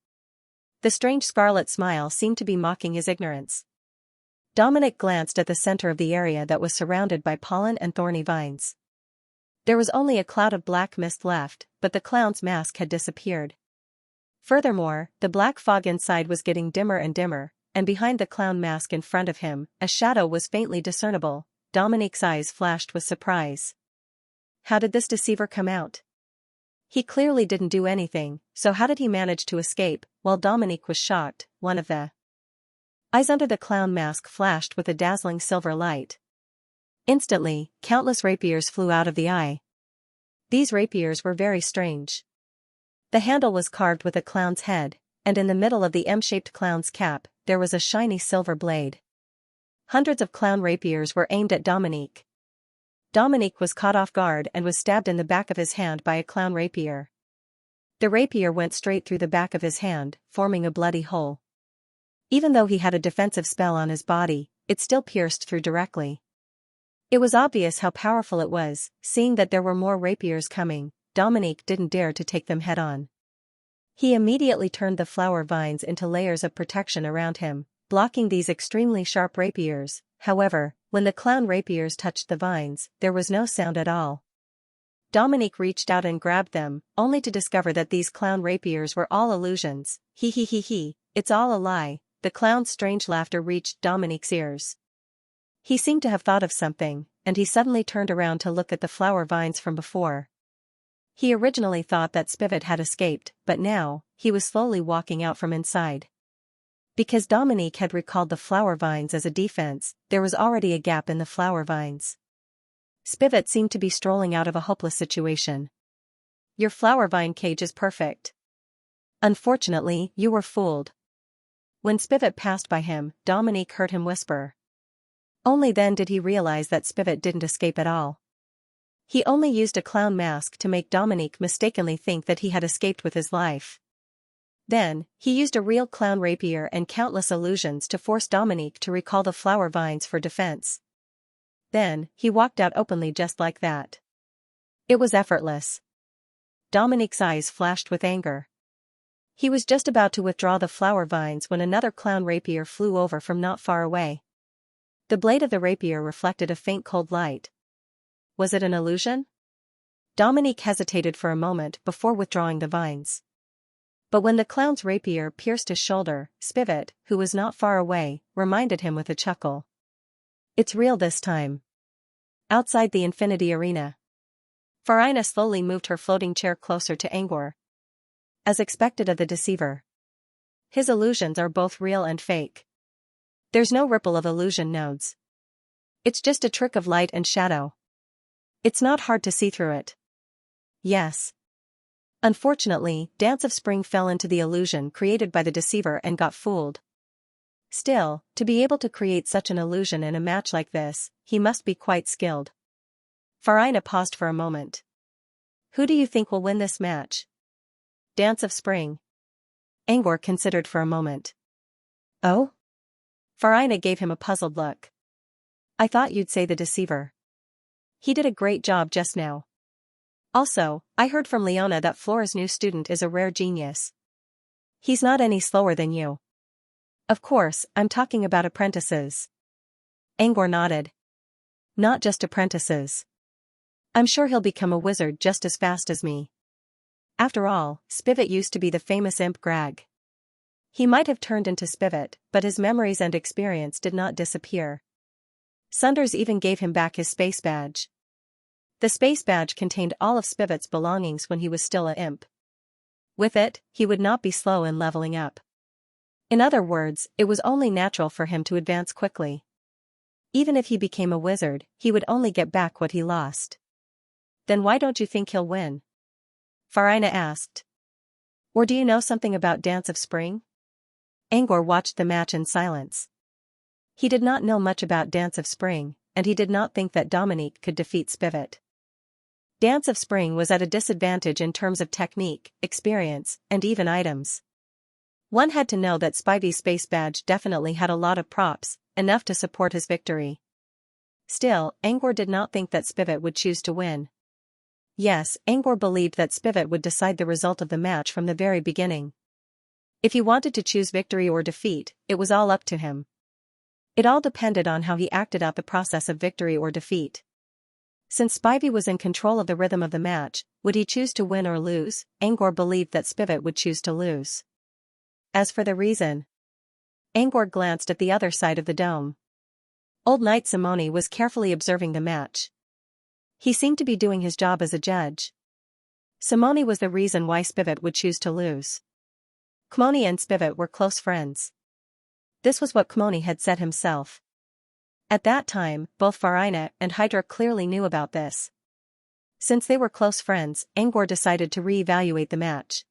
The strange scarlet smile seemed to be mocking his ignorance. Dominic glanced at the center of the area that was surrounded by pollen and thorny vines. There was only a cloud of black mist left, but the clown's mask had disappeared. Furthermore, the black fog inside was getting dimmer and dimmer, and behind the clown mask in front of him, a shadow was faintly discernible. Dominique's eyes flashed with surprise. How did this deceiver come out? He clearly didn't do anything, so how did he manage to escape? While Dominique was shocked, one of the eyes under the clown mask flashed with a dazzling silver light. Instantly, countless rapiers flew out of the eye. These rapiers were very strange. The handle was carved with a clown's head, and in the middle of the M-shaped clown's cap, there was a shiny silver blade. Hundreds of clown rapiers were aimed at Dominique. Dominique was caught off guard and was stabbed in the back of his hand by a clown rapier. The rapier went straight through the back of his hand, forming a bloody hole. Even though he had a defensive spell on his body, it still pierced through directly. It was obvious how powerful it was. Seeing that there were more rapiers coming, Dominique didn't dare to take them head-on. He immediately turned the flower vines into layers of protection around him, blocking these extremely sharp rapiers. However, when the clown rapiers touched the vines, there was no sound at all. Dominique reached out and grabbed them, only to discover that these clown rapiers were all illusions. He, it's all a lie. The clown's strange laughter reached Dominique's ears. He seemed to have thought of something, and he suddenly turned around to look at the flower vines from before. He originally thought that Spivot had escaped, but now, he was slowly walking out from inside. Because Dominique had recalled the flower vines as a defense, there was already a gap in the flower vines. Spivot seemed to be strolling out of a hopeless situation. "Your flower vine cage is perfect. Unfortunately, you were fooled." When Spivot passed by him, Dominique heard him whisper. Only then did he realize that Spivot didn't escape at all. He only used a clown mask to make Dominique mistakenly think that he had escaped with his life. Then, he used a real clown rapier and countless illusions to force Dominique to recall the flower vines for defense. Then, he walked out openly just like that. It was effortless. Dominique's eyes flashed with anger. He was just about to withdraw the flower vines when another clown rapier flew over from not far away. The blade of the rapier reflected a faint cold light. Was it an illusion? Dominique hesitated for a moment before withdrawing the vines. But when the clown's rapier pierced his shoulder, Spivet, who was not far away, reminded him with a chuckle. It's real this time. Outside the Infinity Arena. Farina slowly moved her floating chair closer to Angor. As expected of the deceiver. His illusions are both real and fake. There's no ripple of illusion nodes. It's just a trick of light and shadow. It's not hard to see through it. Yes. Unfortunately, Dance of Spring fell into the illusion created by the deceiver and got fooled. Still, to be able to create such an illusion in a match like this, he must be quite skilled. Farina paused for a moment. Who do you think will win this match? Dance of Spring. Angor considered for a moment. Oh? Farina gave him a puzzled look. I thought you'd say the deceiver. He did a great job just now. Also, I heard from Leona that Flora's new student is a rare genius. He's not any slower than you. Of course, I'm talking about apprentices. Angor nodded. Not just apprentices. I'm sure he'll become a wizard just as fast as me. After all, Spivet used to be the famous imp Grag. He might have turned into Spivet, but his memories and experience did not disappear. Sunders even gave him back his space badge. The space badge contained all of Spivet's belongings when he was still a imp. With it, he would not be slow in leveling up. In other words, it was only natural for him to advance quickly. Even if he became a wizard, he would only get back what he lost. Then why don't you think he'll win? Farina asked. Or do you know something about Dance of Spring? Angor watched the match in silence. He did not know much about Dance of Spring, and he did not think that Dominique could defeat Spivet. Dance of Spring was at a disadvantage in terms of technique, experience, and even items. One had to know that Spivey's space badge definitely had a lot of props, enough to support his victory. Still, Angor did not think that Spivet would choose to win. Yes, Angor believed that Spivet would decide the result of the match from the very beginning. If he wanted to choose victory or defeat, it was all up to him. It all depended on how he acted out the process of victory or defeat. Since Spivey was in control of the rhythm of the match, would he choose to win or lose? Angor believed that Spivet would choose to lose. As for the reason, Angor glanced at the other side of the dome. Old Knight Simone was carefully observing the match. He seemed to be doing his job as a judge. Simone was the reason why Spivet would choose to lose. Kmoni and Spivet were close friends. This was what Kmoni had said himself. At that time, both Farina and Hydra clearly knew about this. Since they were close friends, Angor decided to re-evaluate the match.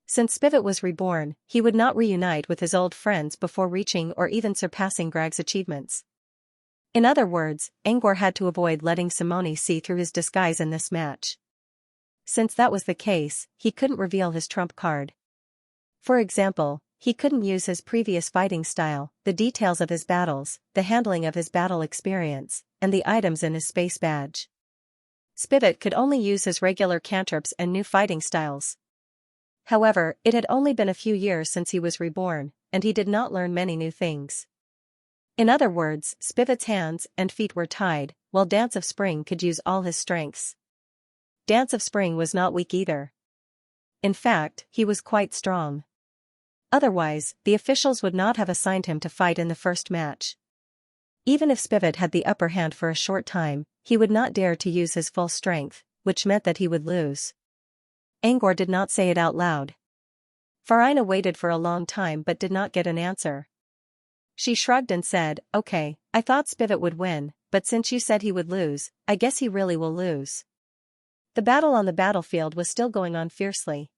Since Spivet was reborn, he would not reunite with his old friends before reaching or even surpassing Grag's achievements. In other words, Angor had to avoid letting Simone see through his disguise in this match. Since that was the case, he couldn't reveal his trump card. For example, he couldn't use his previous fighting style, the details of his battles, the handling of his battle experience, and the items in his space badge. Spivet could only use his regular cantrips and new fighting styles. However, it had only been a few years since he was reborn, and he did not learn many new things. In other words, Spivet's hands and feet were tied, while Dance of Spring could use all his strengths. Dance of Spring was not weak either. In fact, he was quite strong. Otherwise, the officials would not have assigned him to fight in the first match. Even if Spivet had the upper hand for a short time, he would not dare to use his full strength, which meant that he would lose. Angor did not say it out loud. Farina waited for a long time but did not get an answer. She shrugged and said, "Okay, I thought Spivet would win, but since you said he would lose, I guess he really will lose." The battle on the battlefield was still going on fiercely.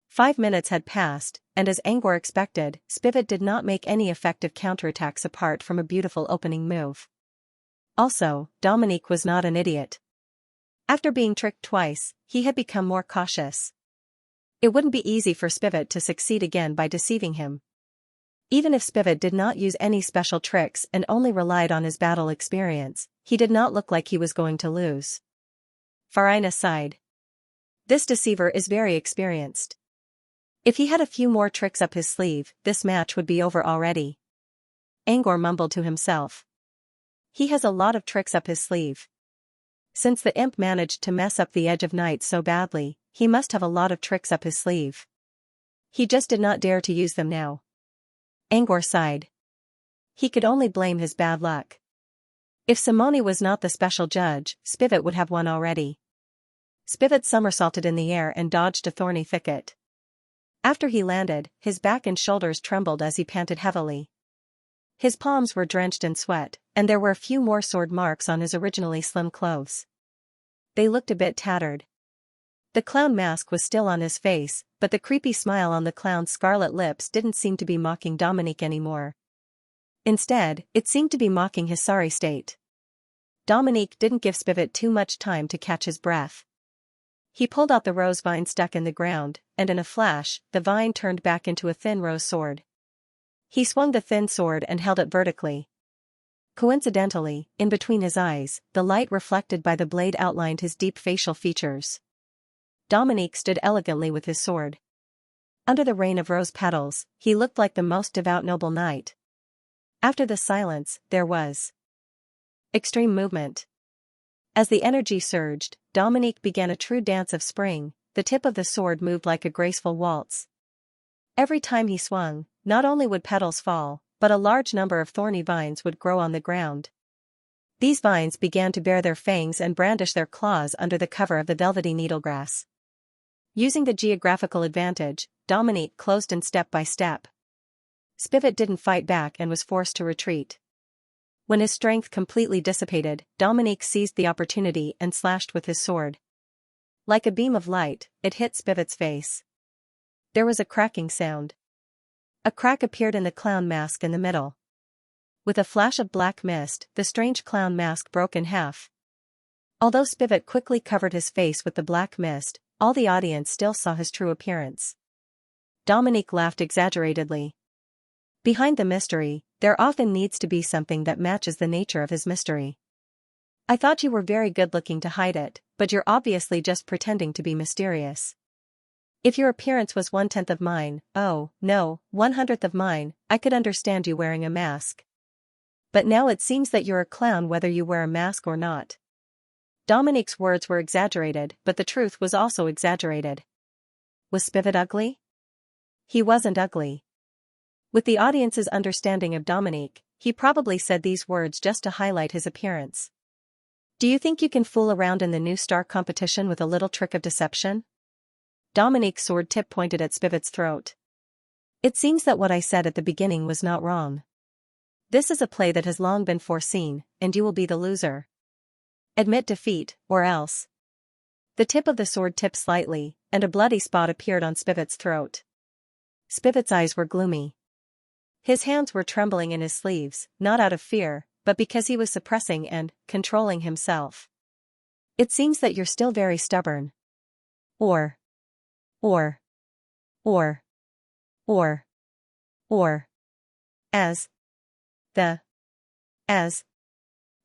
5 minutes had passed, and as Angor expected, Spivet did not make any effective counterattacks apart from a beautiful opening move. Also, Dominique was not an idiot. After being tricked twice, he had become more cautious. It wouldn't be easy for Spivet to succeed again by deceiving him. Even if Spivet did not use any special tricks and only relied on his battle experience, he did not look like he was going to lose. Farina sighed. This deceiver is very experienced. If he had a few more tricks up his sleeve, this match would be over already. Angor mumbled to himself. He has a lot of tricks up his sleeve. Since the imp managed to mess up the Edge of Night so badly, he must have a lot of tricks up his sleeve. He just did not dare to use them now. Angor sighed. He could only blame his bad luck. If Simone was not the special judge, Spivet would have won already. Spivet somersaulted in the air and dodged a thorny thicket. After he landed, his back and shoulders trembled as he panted heavily. His palms were drenched in sweat, and there were a few more sword marks on his originally slim clothes. They looked a bit tattered. The clown mask was still on his face, but the creepy smile on the clown's scarlet lips didn't seem to be mocking Dominique anymore. Instead, it seemed to be mocking his sorry state. Dominique didn't give Spivet too much time to catch his breath. He pulled out the rose vine stuck in the ground, and in a flash, the vine turned back into a thin rose sword. He swung the thin sword and held it vertically. Coincidentally, in between his eyes, the light reflected by the blade outlined his deep facial features. Dominique stood elegantly with his sword. Under the rain of rose petals, he looked like the most devout noble knight. After the silence, there was extreme movement. As the energy surged, Dominique began a true dance of spring. The tip of the sword moved like a graceful waltz. Every time he swung, not only would petals fall, but a large number of thorny vines would grow on the ground. These vines began to bare their fangs and brandish their claws under the cover of the velvety needlegrass. Using the geographical advantage, Dominique closed in step by step. Spivet didn't fight back and was forced to retreat. When his strength completely dissipated, Dominique seized the opportunity and slashed with his sword. Like a beam of light, it hit Spivet's face. There was a cracking sound. A crack appeared in the clown mask in the middle. With a flash of black mist, the strange clown mask broke in half. Although Spivet quickly covered his face with the black mist, all the audience still saw his true appearance. Dominique laughed exaggeratedly. Behind the mystery, there often needs to be something that matches the nature of his mystery. I thought you were very good-looking to hide it, but you're obviously just pretending to be mysterious. If your appearance was 1/10 of mine, oh, no, 1/100th of mine, I could understand you wearing a mask. But now it seems that you're a clown whether you wear a mask or not. Dominique's words were exaggerated, but the truth was also exaggerated. Was Spivet ugly? He wasn't ugly. With the audience's understanding of Dominique, he probably said these words just to highlight his appearance. Do you think you can fool around in the new star competition with a little trick of deception? Dominique's sword tip pointed at Spivet's throat. It seems that what I said at the beginning was not wrong. This is a play that has long been foreseen, and you will be the loser. Admit defeat, or else. The tip of the sword tipped slightly, and a bloody spot appeared on Spivet's throat. Spivet's eyes were gloomy. His hands were trembling in his sleeves, not out of fear, but because he was suppressing and controlling himself. It seems that you're still very stubborn. Or. As.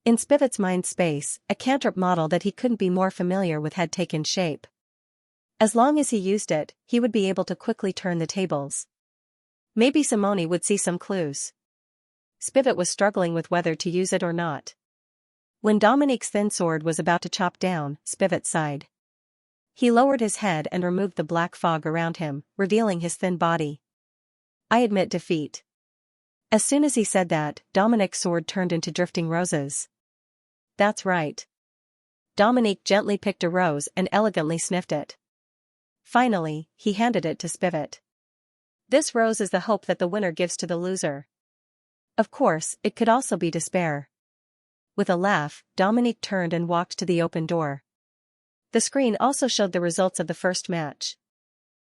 In Spivet's mind space, a cantrip model that he couldn't be more familiar with had taken shape. As long as he used it, he would be able to quickly turn the tables. Maybe Simone would see some clues. Spivet was struggling with whether to use it or not. When Dominique's thin sword was about to chop down, Spivet sighed. He lowered his head and removed the black fog around him, revealing his thin body. I admit defeat. As soon as he said that, Dominique's sword turned into drifting roses. That's right. Dominique gently picked a rose and elegantly sniffed it. Finally, he handed it to Spivet. This rose is the hope that the winner gives to the loser. Of course, it could also be despair. With a laugh, Dominique turned and walked to the open door. The screen also showed the results of the first match.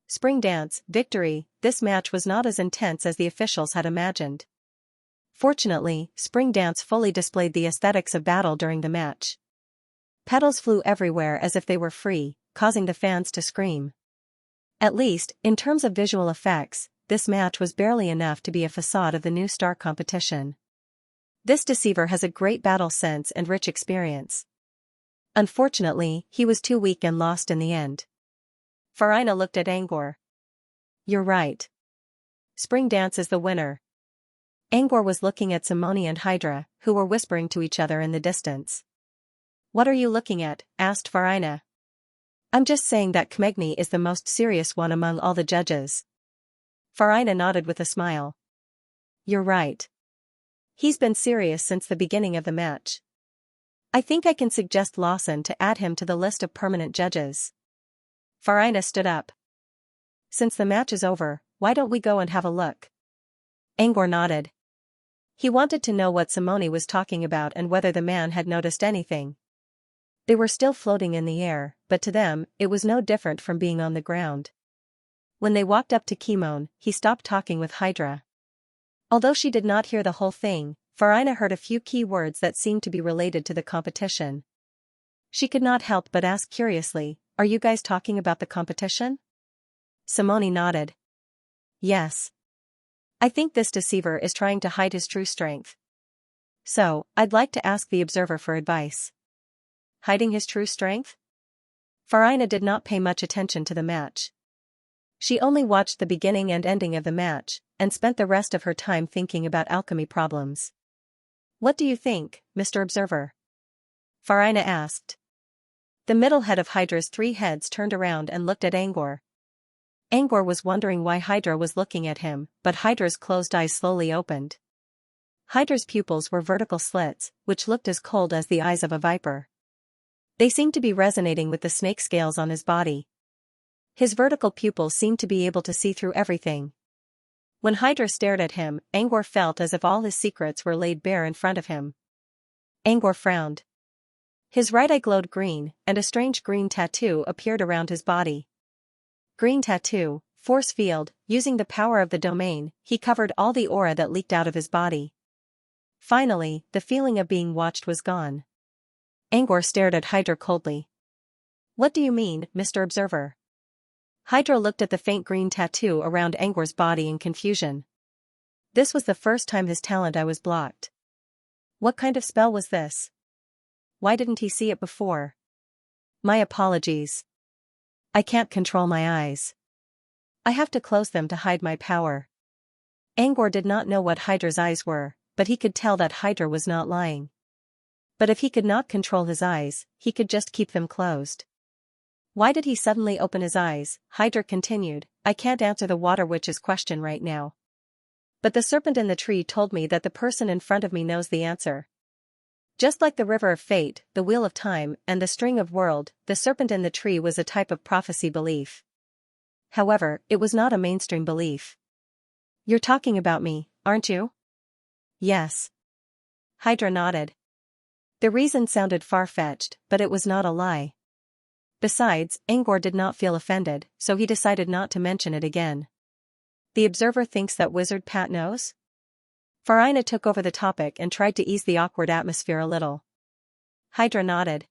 Spring dance, victory. This match was not as intense as the officials had imagined. Fortunately, spring dance fully displayed the aesthetics of battle during the match. Petals flew everywhere as if they were free, causing the fans to scream. At least, in terms of visual effects, this match was barely enough to be a facade of the new star competition. This deceiver has a great battle sense and rich experience. Unfortunately, he was too weak and lost in the end. Farina looked at Angor. You're right. Spring Dance is the winner. Angor was looking at Simone and Hydra, who were whispering to each other in the distance. What are you looking at? Asked Farina. I'm just saying that Kmegni is the most serious one among all the judges. Farina nodded with a smile. You're right. He's been serious since the beginning of the match. I think I can suggest Lawson to add him to the list of permanent judges. Farina stood up. Since the match is over, why don't we go and have a look? Angor nodded. He wanted to know what Simone was talking about and whether the man had noticed anything. They were still floating in the air, but to them, it was no different from being on the ground. When they walked up to Kimon, he stopped talking with Hydra. Although she did not hear the whole thing, Farina heard a few key words that seemed to be related to the competition. She could not help but ask curiously, are you guys talking about the competition? Simone nodded. Yes. I think this deceiver is trying to hide his true strength. So, I'd like to ask the observer for advice. Hiding his true strength? Farina did not pay much attention to the match. She only watched the beginning and ending of the match, and spent the rest of her time thinking about alchemy problems. What do you think, Mr. Observer? Farina asked. The middle head of Hydra's 3 heads turned around and looked at Angor. Angor was wondering why Hydra was looking at him, but Hydra's closed eyes slowly opened. Hydra's pupils were vertical slits, which looked as cold as the eyes of a viper. They seemed to be resonating with the snake scales on his body. His vertical pupils seemed to be able to see through everything. When Hydra stared at him, Angor felt as if all his secrets were laid bare in front of him. Angor frowned. His right eye glowed green, and a strange green tattoo appeared around his body. Green tattoo, force field, using the power of the domain, he covered all the aura that leaked out of his body. Finally, the feeling of being watched was gone. Angor stared at Hydra coldly. What do you mean, Mr. Observer? Hydra looked at the faint green tattoo around Angor's body in confusion. This was the first time his talent eye was blocked. What kind of spell was this? Why didn't he see it before? My apologies. I can't control my eyes. I have to close them to hide my power. Angor did not know what Hydra's eyes were, but he could tell that Hydra was not lying. But if he could not control his eyes, he could just keep them closed. Why did he suddenly open his eyes? Hydra continued, I can't answer the water witch's question right now. But the serpent in the tree told me that the person in front of me knows the answer. Just like the river of fate, the wheel of time, and the string of world, the serpent in the tree was a type of prophecy belief. However, it was not a mainstream belief. You're talking about me, aren't you? Yes. Hydra nodded. The reason sounded far-fetched, but it was not a lie. Besides, Angor did not feel offended, so he decided not to mention it again. The observer thinks that Wizard Pat knows? Farina took over the topic and tried to ease the awkward atmosphere a little. Hydra nodded.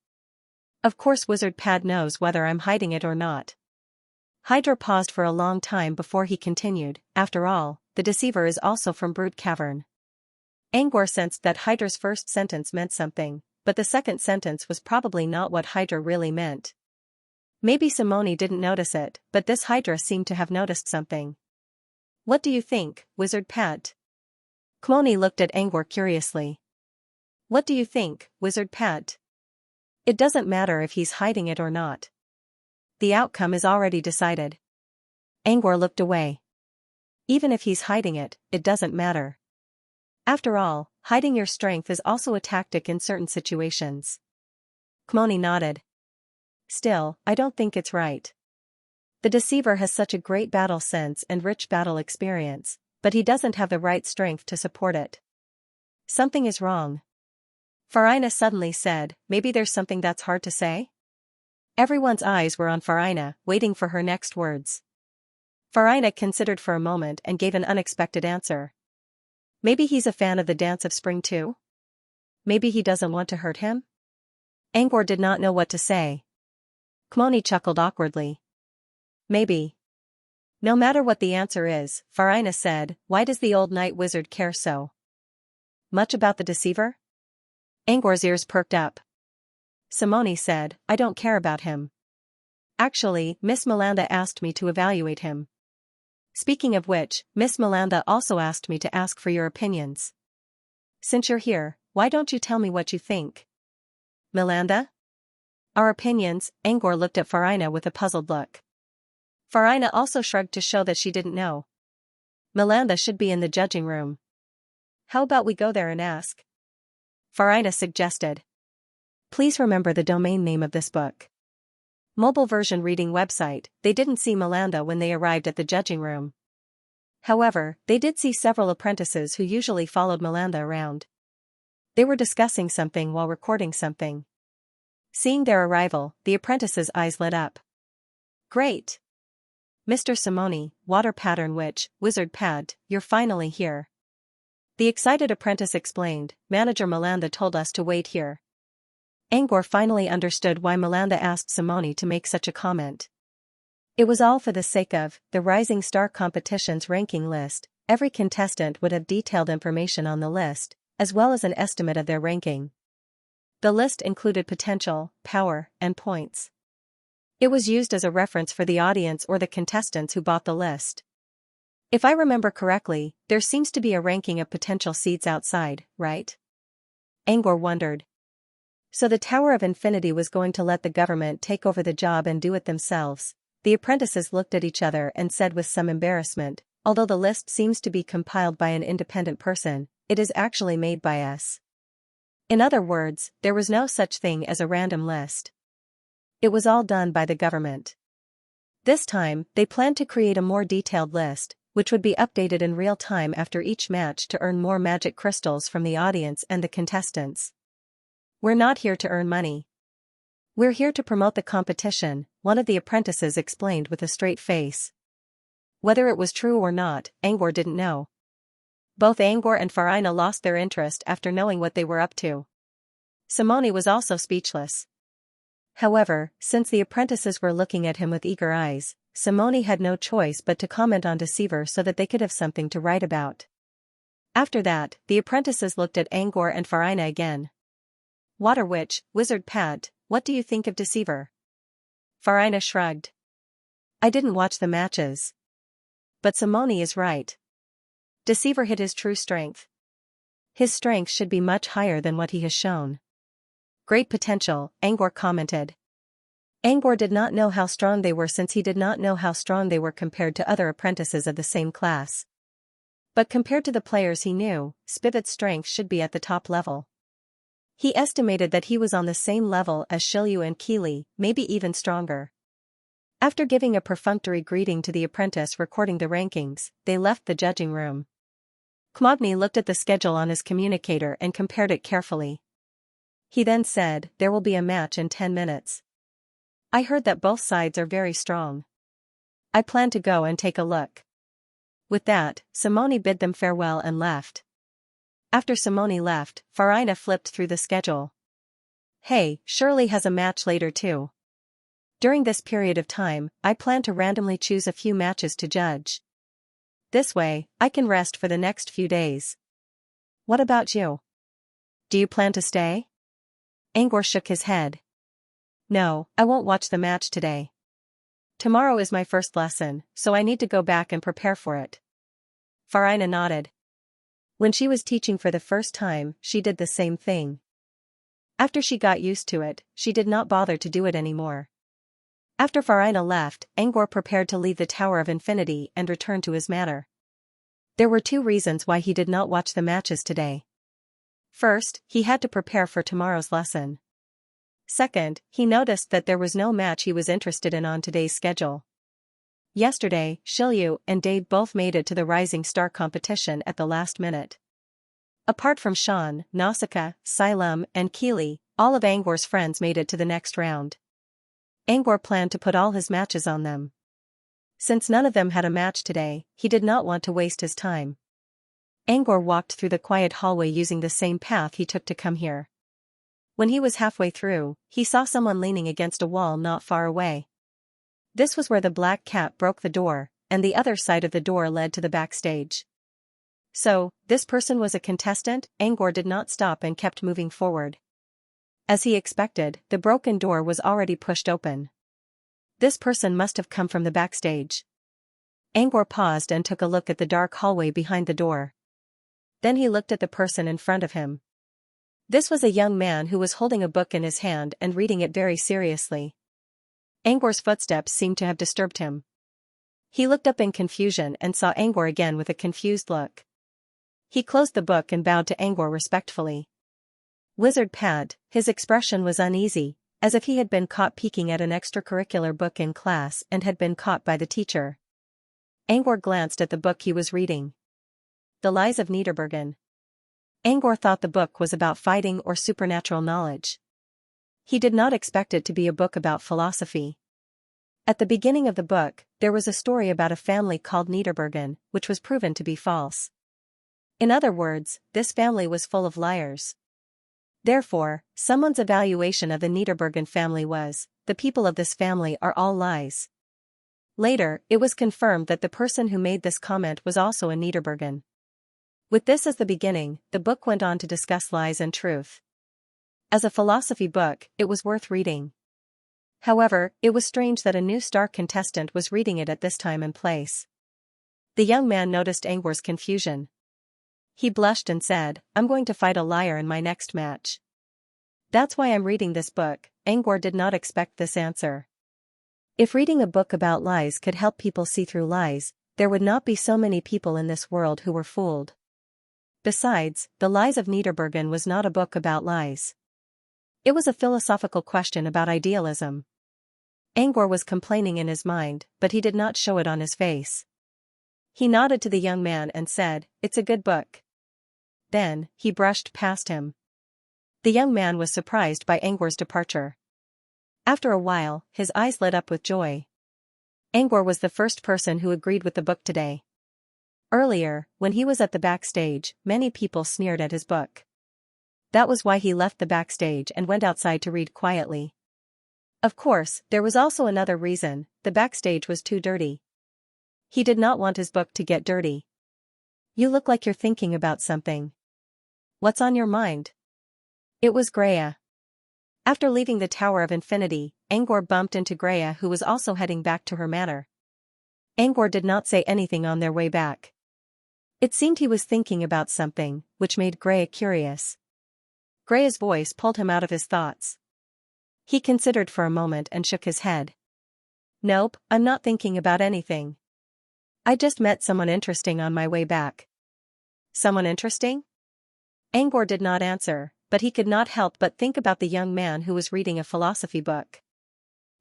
Of course Wizard Pat knows whether I'm hiding it or not. Hydra paused for a long time before he continued, after all, the deceiver is also from Brood Cavern. Angor sensed that Hydra's first sentence meant something, but the second sentence was probably not what Hydra really meant. Maybe Simone didn't notice it, but this Hydra seemed to have noticed something. What do you think, Wizard Pat? Cloney looked at Angor curiously. What do you think, Wizard Pat? It doesn't matter if he's hiding it or not. The outcome is already decided. Angor looked away. Even if he's hiding it, it doesn't matter. After all, hiding your strength is also a tactic in certain situations. Cloney nodded. Still, I don't think it's right. The deceiver has such a great battle sense and rich battle experience, but he doesn't have the right strength to support it. Something is wrong. Farina suddenly said, maybe there's something that's hard to say? Everyone's eyes were on Farina, waiting for her next words. Farina considered for a moment and gave an unexpected answer. Maybe he's a fan of the Dance of Spring too? Maybe he doesn't want to hurt him? Angor did not know what to say. Kmoni chuckled awkwardly. Maybe. No matter what the answer is, Farina said, why does the old night wizard care so much about the deceiver? Angor's ears perked up. Simone said, I don't care about him. Actually, Miss Melanda asked me to evaluate him. Speaking of which, Miss Melanda also asked me to ask for your opinions. Since you're here, why don't you tell me what you think? Melanda? Our opinions. Angor looked at Farina with a puzzled look. Farina also shrugged to show that she didn't know. Melanda should be in the judging room. How about we go there and ask? Farina suggested. Please remember the domain name of this book. Mobile version reading website. They didn't see Melanda when they arrived at the judging room. However, they did see several apprentices who usually followed Melanda around. They were discussing something while recording something. Seeing their arrival, the apprentices' eyes lit up. Great! Mr. Simone, Water Pattern Witch, Wizard Pad, you're finally here. The excited apprentice explained, Manager Melanda told us to wait here. Angor finally understood why Melanda asked Simone to make such a comment. It was all for the sake of the Rising Star competition's ranking list. Every contestant would have detailed information on the list, as well as an estimate of their ranking. The list included potential, power, and points. It was used as a reference for the audience or the contestants who bought the list. If I remember correctly, there seems to be a ranking of potential seeds outside, right? Angor wondered. So the Tower of Infinity was going to let the government take over the job and do it themselves. The apprentices looked at each other and said with some embarrassment, although the list seems to be compiled by an independent person, it is actually made by us. In other words, there was no such thing as a random list. It was all done by the government. This time, they planned to create a more detailed list, which would be updated in real time after each match to earn more magic crystals from the audience and the contestants. We're not here to earn money. We're here to promote the competition, one of the apprentices explained with a straight face. Whether it was true or not, Angor didn't know. Both Angor and Farina lost their interest after knowing what they were up to. Simone was also speechless. However, since the apprentices were looking at him with eager eyes, Simone had no choice but to comment on Deceiver so that they could have something to write about. After that, the apprentices looked at Angor and Farina again. Water Witch, Wizard Pad, what do you think of Deceiver? Farina shrugged. I didn't watch the matches. But Simone is right. Deceiver hid his true strength. His strength should be much higher than what he has shown. Great potential, Angor commented. Angor did not know how strong they were since he did not know how strong they were compared to other apprentices of the same class. But compared to the players he knew, Spivot's strength should be at the top level. He estimated that he was on the same level as Shilyu and Keely, maybe even stronger. After giving a perfunctory greeting to the apprentice recording the rankings, they left the judging room. Kmogni looked at the schedule on his communicator and compared it carefully. He then said, there will be a match in 10 minutes. I heard that both sides are very strong. I plan to go and take a look. With that, Simone bid them farewell and left. After Simone left, Farina flipped through the schedule. Hey, Shirley has a match later too. During this period of time, I plan to randomly choose a few matches to judge. This way, I can rest for the next few days. What about you? Do you plan to stay? Angor shook his head. No, I won't watch the match today. Tomorrow is my first lesson, so I need to go back and prepare for it. Farina nodded. When she was teaching for the first time, she did the same thing. After she got used to it, she did not bother to do it anymore. After Farina left, Angor prepared to leave the Tower of Infinity and return to his manor. There were 2 reasons why he did not watch the matches today. First, he had to prepare for tomorrow's lesson. Second, he noticed that there was no match he was interested in on today's schedule. Yesterday, Shilyu and Dade both made it to the Rising Star competition at the last minute. Apart from Shan, Nausicaa, Xylem, and Keely, all of Angor's friends made it to the next round. Angor planned to put all his matches on them. Since none of them had a match today, he did not want to waste his time. Angor walked through the quiet hallway using the same path he took to come here. When he was halfway through, he saw someone leaning against a wall not far away. This was where the black cat broke the door, and the other side of the door led to the backstage. So, this person was a contestant? Angor did not stop and kept moving forward. As he expected, the broken door was already pushed open. This person must have come from the backstage. Angor paused and took a look at the dark hallway behind the door. Then he looked at the person in front of him. This was a young man who was holding a book in his hand and reading it very seriously. Angor's footsteps seemed to have disturbed him. He looked up in confusion and saw Angor again with a confused look. He closed the book and bowed to Angor respectfully. Wizard Pad, his expression was uneasy, as if he had been caught peeking at an extracurricular book in class and had been caught by the teacher. Angor glanced at the book he was reading. The Lies of Niederbergen. Angor thought the book was about fighting or supernatural knowledge. He did not expect it to be a book about philosophy. At the beginning of the book, there was a story about a family called Niederbergen, which was proven to be false. In other words, this family was full of liars. Therefore, someone's evaluation of the Niederbergen family was, the people of this family are all lies. Later, it was confirmed that the person who made this comment was also a Niederbergen. With this as the beginning, the book went on to discuss lies and truth. As a philosophy book, it was worth reading. However, it was strange that a new star contestant was reading it at this time and place. The young man noticed Angor's confusion. He blushed and said, "I'm going to fight a liar in my next match." "That's why I'm reading this book." Angor did not expect this answer. If reading a book about lies could help people see through lies, there would not be so many people in this world who were fooled. Besides, The Lies of Niederbergen was not a book about lies. It was a philosophical question about idealism. Angor was complaining in his mind, but he did not show it on his face. He nodded to the young man and said, "It's a good book." Then, he brushed past him. The young man was surprised by Angor's departure. After a while, his eyes lit up with joy. Angor was the first person who agreed with the book today. Earlier, when he was at the backstage, many people sneered at his book. That was why he left the backstage and went outside to read quietly. Of course, there was also another reason: the backstage was too dirty. He did not want his book to get dirty. "You look like you're thinking about something. What's on your mind?" It was Greya. After leaving the Tower of Infinity, Angor bumped into Greya, who was also heading back to her manor. Angor did not say anything on their way back. It seemed he was thinking about something, which made Greya curious. Greya's voice pulled him out of his thoughts. He considered for a moment and shook his head. "Nope, I'm not thinking about anything. I just met someone interesting on my way back." "Someone interesting?" Angor did not answer, but he could not help but think about the young man who was reading a philosophy book.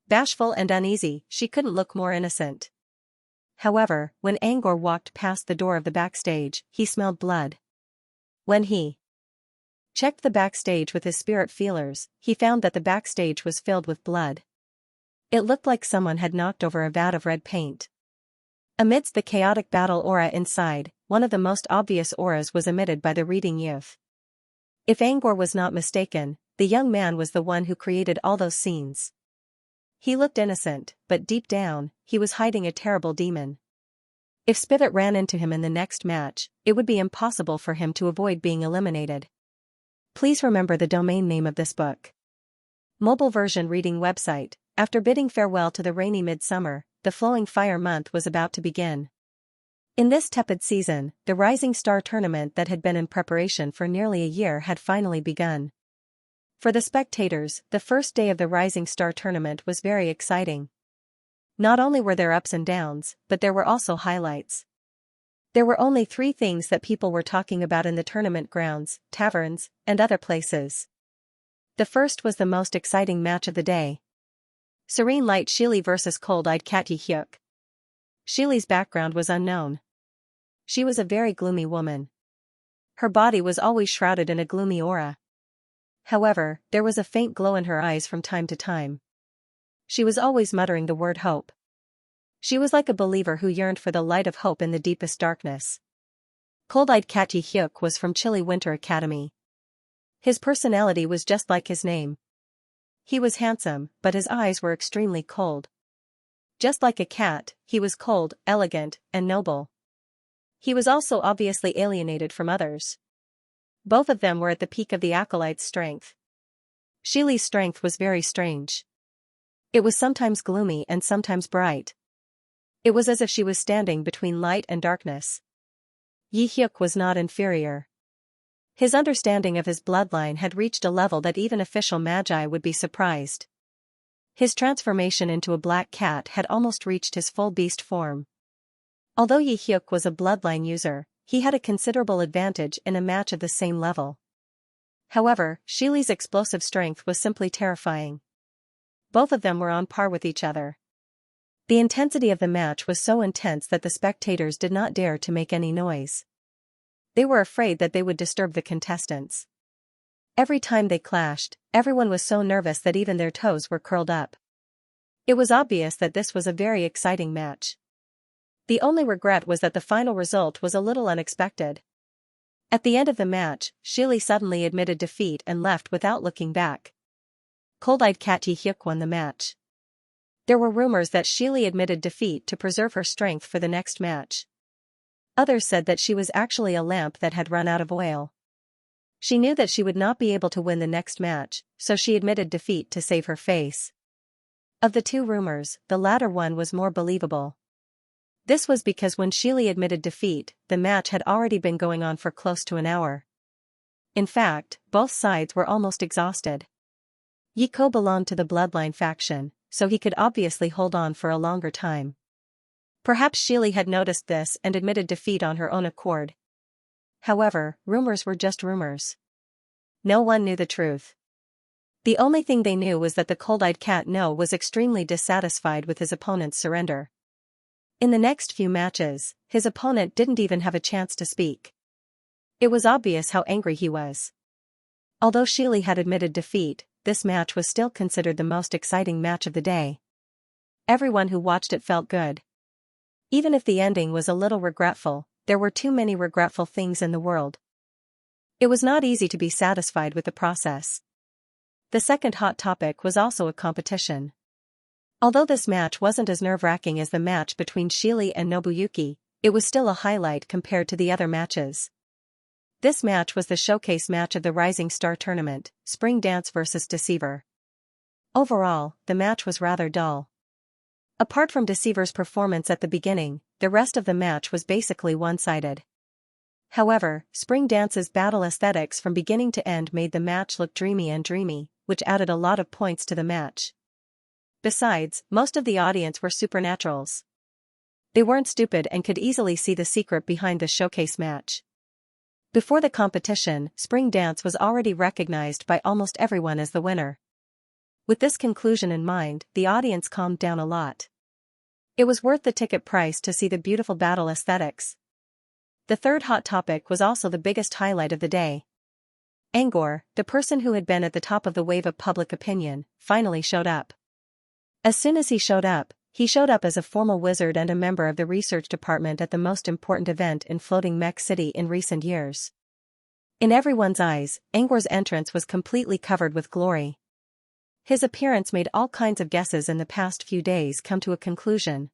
Bashful and uneasy, she couldn't look more innocent. However, when Angor walked past the door of the backstage, he smelled blood. When he checked the backstage with his spirit feelers, he found that the backstage was filled with blood. It looked like someone had knocked over a vat of red paint. Amidst the chaotic battle aura inside, one of the most obvious auras was emitted by the reading youth. If Angor was not mistaken, the young man was the one who created all those scenes. He looked innocent, but deep down, he was hiding a terrible demon. If Spivot ran into him in the next match, it would be impossible for him to avoid being eliminated. Please remember the domain name of this book. Mobile version reading website. After bidding farewell to the rainy midsummer, the flowing fire month was about to begin. In this tepid season, the Rising Star tournament that had been in preparation for nearly a year had finally begun. For the spectators, the first day of the Rising Star tournament was very exciting. Not only were there ups and downs, but there were also highlights. There were only 3 things that people were talking about in the tournament grounds, taverns, and other places. The first was the most exciting match of the day. Serene Light Shili vs. Cold-Eyed Cat Yi Hyuk. Shili's background was unknown. She was a very gloomy woman. Her body was always shrouded in a gloomy aura. However, there was a faint glow in her eyes from time to time. She was always muttering the word hope. She was like a believer who yearned for the light of hope in the deepest darkness. Cold-Eyed Cat Yi Hyuk was from Chilly Winter Academy. His personality was just like his name. He was handsome, but his eyes were extremely cold. Just like a cat, he was cold, elegant, and noble. He was also obviously alienated from others. Both of them were at the peak of the acolyte's strength. Shili's strength was very strange. It was sometimes gloomy and sometimes bright. It was as if she was standing between light and darkness. Yi Hyuk was not inferior. His understanding of his bloodline had reached a level that even official magi would be surprised. His transformation into a black cat had almost reached his full beast form. Although Yi Hyuk was a bloodline user, he had a considerable advantage in a match of the same level. However, Shili's explosive strength was simply terrifying. Both of them were on par with each other. The intensity of the match was so intense that the spectators did not dare to make any noise. They were afraid that they would disturb the contestants. Every time they clashed, everyone was so nervous that even their toes were curled up. It was obvious that this was a very exciting match. The only regret was that the final result was a little unexpected. At the end of the match, Shili suddenly admitted defeat and left without looking back. Cold-eyed cat Yi Hyuk won the match. There were rumors that Shili admitted defeat to preserve her strength for the next match. Others said that she was actually a lamp that had run out of oil. She knew that she would not be able to win the next match, so she admitted defeat to save her face. Of the two rumors, the latter one was more believable. This was because when Shili admitted defeat, the match had already been going on for close to an hour. In fact, both sides were almost exhausted. Yi Ko belonged to the bloodline faction, so he could obviously hold on for a longer time. Perhaps Shili had noticed this and admitted defeat on her own accord. However, rumors were just rumors. No one knew the truth. The only thing they knew was that the cold-eyed cat No was extremely dissatisfied with his opponent's surrender. In the next few matches, his opponent didn't even have a chance to speak. It was obvious how angry he was. Although Shili had admitted defeat, this match was still considered the most exciting match of the day. Everyone who watched it felt good. Even if the ending was a little regretful, there were too many regretful things in the world. It was not easy to be satisfied with the process. The second hot topic was also a competition. Although this match wasn't as nerve-wracking as the match between Shili and Nobuyuki, it was still a highlight compared to the other matches. This match was the showcase match of the Rising Star Tournament, Spring Dance vs. Deceiver. Overall, the match was rather dull. Apart from Deceiver's performance at the beginning, the rest of the match was basically one-sided. However, Spring Dance's battle aesthetics from beginning to end made the match look dreamy, which added a lot of points to the match. Besides, most of the audience were supernaturals. They weren't stupid and could easily see the secret behind the showcase match. Before the competition, Spring Dance was already recognized by almost everyone as the winner. With this conclusion in mind, the audience calmed down a lot. It was worth the ticket price to see the beautiful battle aesthetics. The third hot topic was also the biggest highlight of the day. Angor, the person who had been at the top of the wave of public opinion, finally showed up. As soon as he showed up as a formal wizard and a member of the research department at the most important event in Floating Mech City in recent years. In everyone's eyes, Angor's entrance was completely covered with glory. His appearance made all kinds of guesses in the past few days come to a conclusion.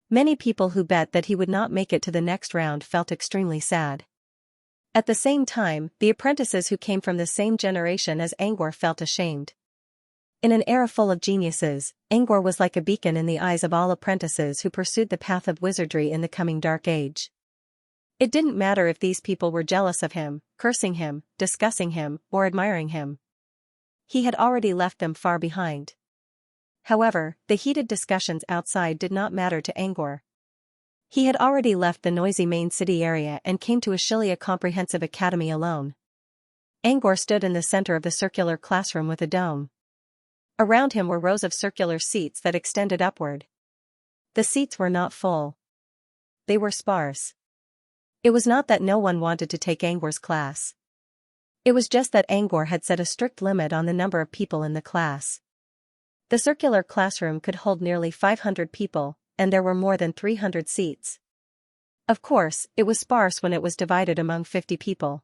Many people who bet that he would not make it to the next round felt extremely sad. At the same time, the apprentices who came from the same generation as Angor felt ashamed. In an era full of geniuses, Angor was like a beacon in the eyes of all apprentices who pursued the path of wizardry in the coming dark age. It didn't matter if these people were jealous of him, cursing him, discussing him, or admiring him. He had already left them far behind. However, the heated discussions outside did not matter to Angor. He had already left the noisy main city area and came to Xianxia Comprehensive Academy alone. Angor stood in the center of the circular classroom with a dome. Around him were rows of circular seats that extended upward. The seats were not full. They were sparse. It was not that no one wanted to take Angor's class. It was just that Angor had set a strict limit on the number of people in the class. The circular classroom could hold nearly 500 people, and there were more than 300 seats. Of course, it was sparse when it was divided among 50 people.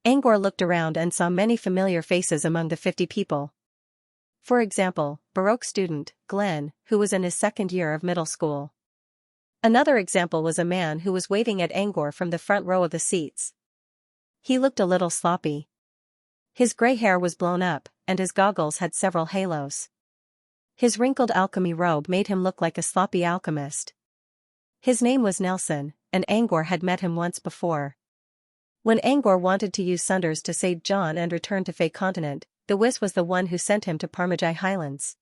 Angor looked around and saw many familiar faces among the 50 people. For example, Baroque student, Glenn, who was in his second year of middle school. Another example was a man who was waving at Angor from the front row of the seats. He looked a little sloppy. His gray hair was blown up, and his goggles had several halos. His wrinkled alchemy robe made him look like a sloppy alchemist. His name was Nelson, and Angor had met him once before. When Angor wanted to use Sunders to save John and return to Fey Continent, the Whis was the one who sent him to Parmagi Highlands.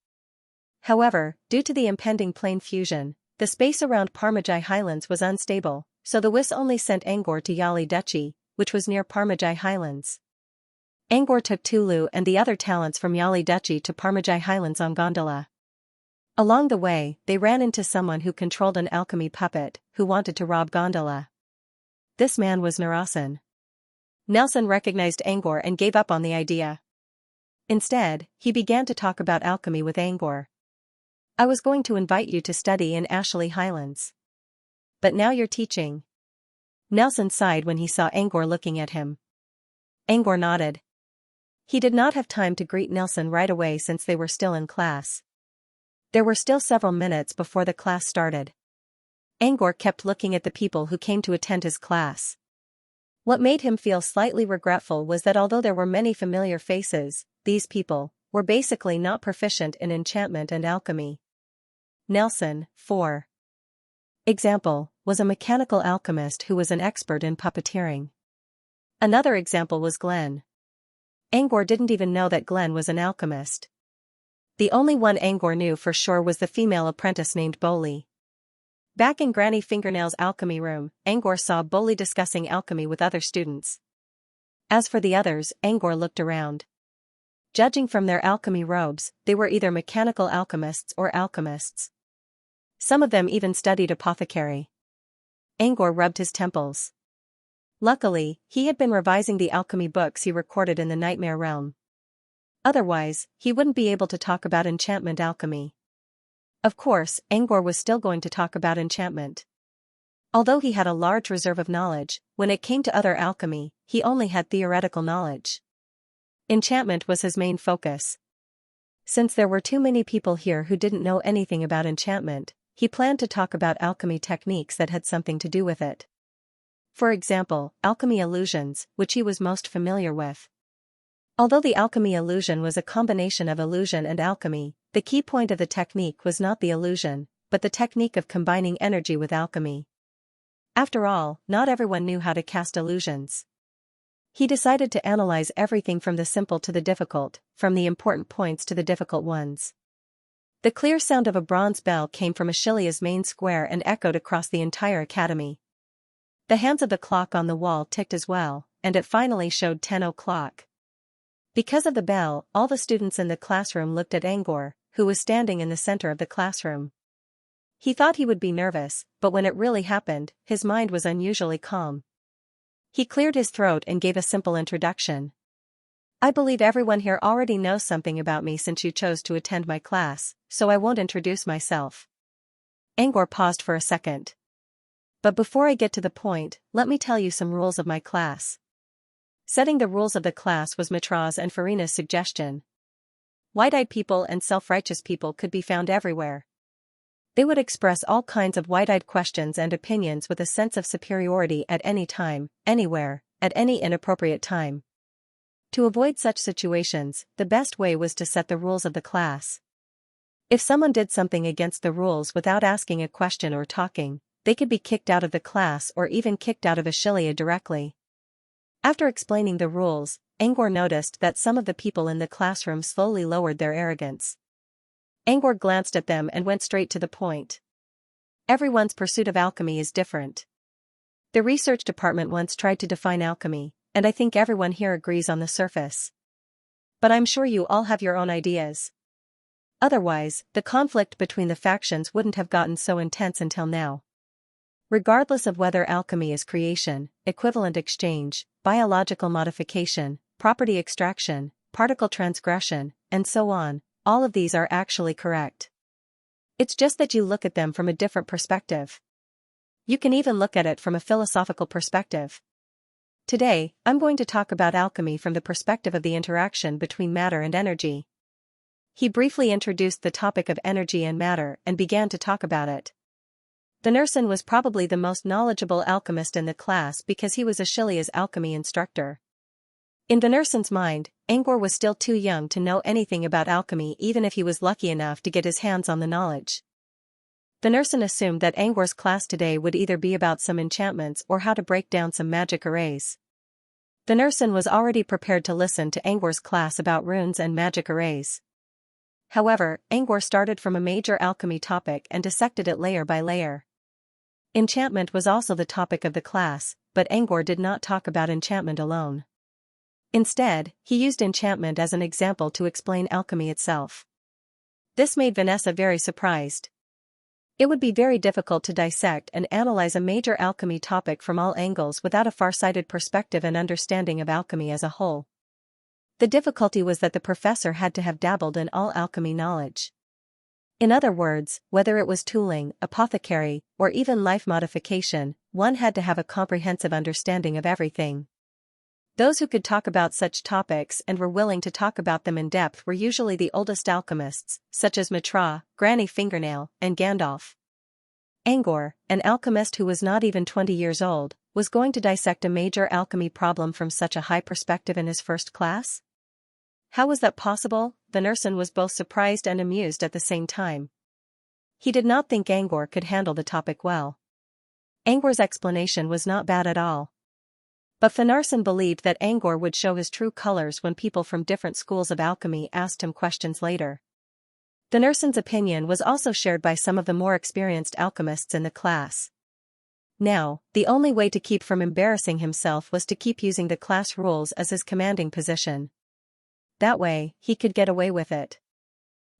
However, due to the impending plane fusion, the space around Parmagi Highlands was unstable, so the Whis only sent Angor to Yali Duchy, which was near Parmagi Highlands. Angor took Tulu and the other talents from Yali Duchy to Parmagi Highlands on gondola. Along the way, they ran into someone who controlled an alchemy puppet, who wanted to rob gondola. This man was Narasan. Nelson recognized Angor and gave up on the idea. Instead, he began to talk about alchemy with Angor. I was going to invite you to study in Ashley Highlands. But now you're teaching. Nelson sighed when he saw Angor looking at him. Angor nodded. He did not have time to greet Nelson right away since they were still in class. There were still several minutes before the class started. Angor kept looking at the people who came to attend his class. What made him feel slightly regretful was that although there were many familiar faces, these people were basically not proficient in enchantment and alchemy. Nelson, for example, was a mechanical alchemist who was an expert in puppeteering. Another example was Glenn. Angor didn't even know that Glenn was an alchemist. The only one Angor knew for sure was the female apprentice named Boli. Back in Granny Fingernail's alchemy room, Angor saw Boli discussing alchemy with other students. As for the others, Angor looked around. Judging from their alchemy robes, they were either mechanical alchemists or alchemists. Some of them even studied apothecary. Angor rubbed his temples. Luckily, he had been revising the alchemy books he recorded in the Nightmare Realm. Otherwise, he wouldn't be able to talk about enchantment alchemy. Of course, Angor was still going to talk about enchantment. Although he had a large reserve of knowledge, when it came to other alchemy, he only had theoretical knowledge. Enchantment was his main focus. Since there were too many people here who didn't know anything about enchantment, he planned to talk about alchemy techniques that had something to do with it. For example, alchemy illusions, which he was most familiar with. Although the alchemy illusion was a combination of illusion and alchemy, the key point of the technique was not the illusion, but the technique of combining energy with alchemy. After all, not everyone knew how to cast illusions. He decided to analyze everything from the simple to the difficult, from the important points to the difficult ones. The clear sound of a bronze bell came from Achillea's main square and echoed across the entire academy. The hands of the clock on the wall ticked as well, and it finally showed 10 o'clock. Because of the bell, all the students in the classroom looked at Angor, who was standing in the center of the classroom. He thought he would be nervous, but when it really happened, his mind was unusually calm. He cleared his throat and gave a simple introduction. I believe everyone here already knows something about me since you chose to attend my class, so I won't introduce myself. Angor paused for a second. But before I get to the point, let me tell you some rules of my class. Setting the rules of the class was Mitra's and Farina's suggestion. Wide-eyed people and self-righteous people could be found everywhere. They would express all kinds of wide-eyed questions and opinions with a sense of superiority at any time, anywhere, at any inappropriate time. To avoid such situations, the best way was to set the rules of the class. If someone did something against the rules without asking a question or talking, they could be kicked out of the class or even kicked out of Achillea directly. After explaining the rules, Angor noticed that some of the people in the classroom slowly lowered their arrogance. Angor glanced at them and went straight to the point. Everyone's pursuit of alchemy is different. The research department once tried to define alchemy, and I think everyone here agrees on the surface. But I'm sure you all have your own ideas. Otherwise, the conflict between the factions wouldn't have gotten so intense until now. Regardless of whether alchemy is creation, equivalent exchange, biological modification, property extraction, particle transgression, and so on, all of these are actually correct. It's just that you look at them from a different perspective. You can even look at it from a philosophical perspective. Today, I'm going to talk about alchemy from the perspective of the interaction between matter and energy. He briefly introduced the topic of energy and matter and began to talk about it. Vanurson was probably the most knowledgeable alchemist in the class because he was Xianxia's alchemy instructor. In Vanurson's mind, Angor was still too young to know anything about alchemy even if he was lucky enough to get his hands on the knowledge. Vanurson assumed that Angor's class today would either be about some enchantments or how to break down some magic arrays. Vanurson was already prepared to listen to Angor's class about runes and magic arrays. However, Angor started from a major alchemy topic and dissected it layer by layer. Enchantment was also the topic of the class, but Angor did not talk about enchantment alone. Instead, he used enchantment as an example to explain alchemy itself. This made Vanessa very surprised. It would be very difficult to dissect and analyze a major alchemy topic from all angles without a far-sighted perspective and understanding of alchemy as a whole. The difficulty was that the professor had to have dabbled in all alchemy knowledge. In other words, whether it was tooling, apothecary, or even life modification, one had to have a comprehensive understanding of everything. Those who could talk about such topics and were willing to talk about them in depth were usually the oldest alchemists, such as Mitra, Granny Fingernail, and Gandalf. Angor, an alchemist who was not even 20 years old, was going to dissect a major alchemy problem from such a high perspective in his first class? How was that possible? Vanurson was both surprised and amused at the same time. He did not think Angor could handle the topic well. Angor's explanation was not bad at all. But Vanurson believed that Angor would show his true colors when people from different schools of alchemy asked him questions later. Vanurson's opinion was also shared by some of the more experienced alchemists in the class. Now, the only way to keep from embarrassing himself was to keep using the class rules as his commanding position. That way, he could get away with it.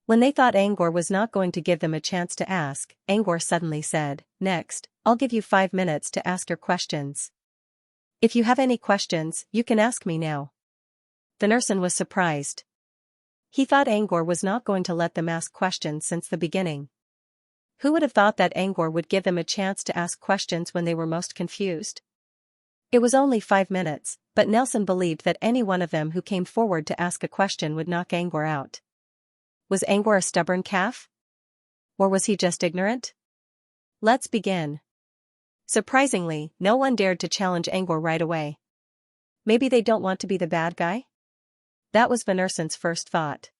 When they thought Angor was not going to give them a chance to ask, Angor suddenly said, "Next, I'll give you 5 minutes to ask your questions. If you have any questions, you can ask me now." Vanurson was surprised. He thought Angor was not going to let them ask questions since the beginning. Who would have thought that Angor would give them a chance to ask questions when they were most confused? It was only 5 minutes, but Nelson believed that any one of them who came forward to ask a question would knock Angor out. Was Angor a stubborn calf? Or was he just ignorant? Let's begin. Surprisingly, no one dared to challenge Angor right away. Maybe they don't want to be the bad guy? That was Vanurson's first thought.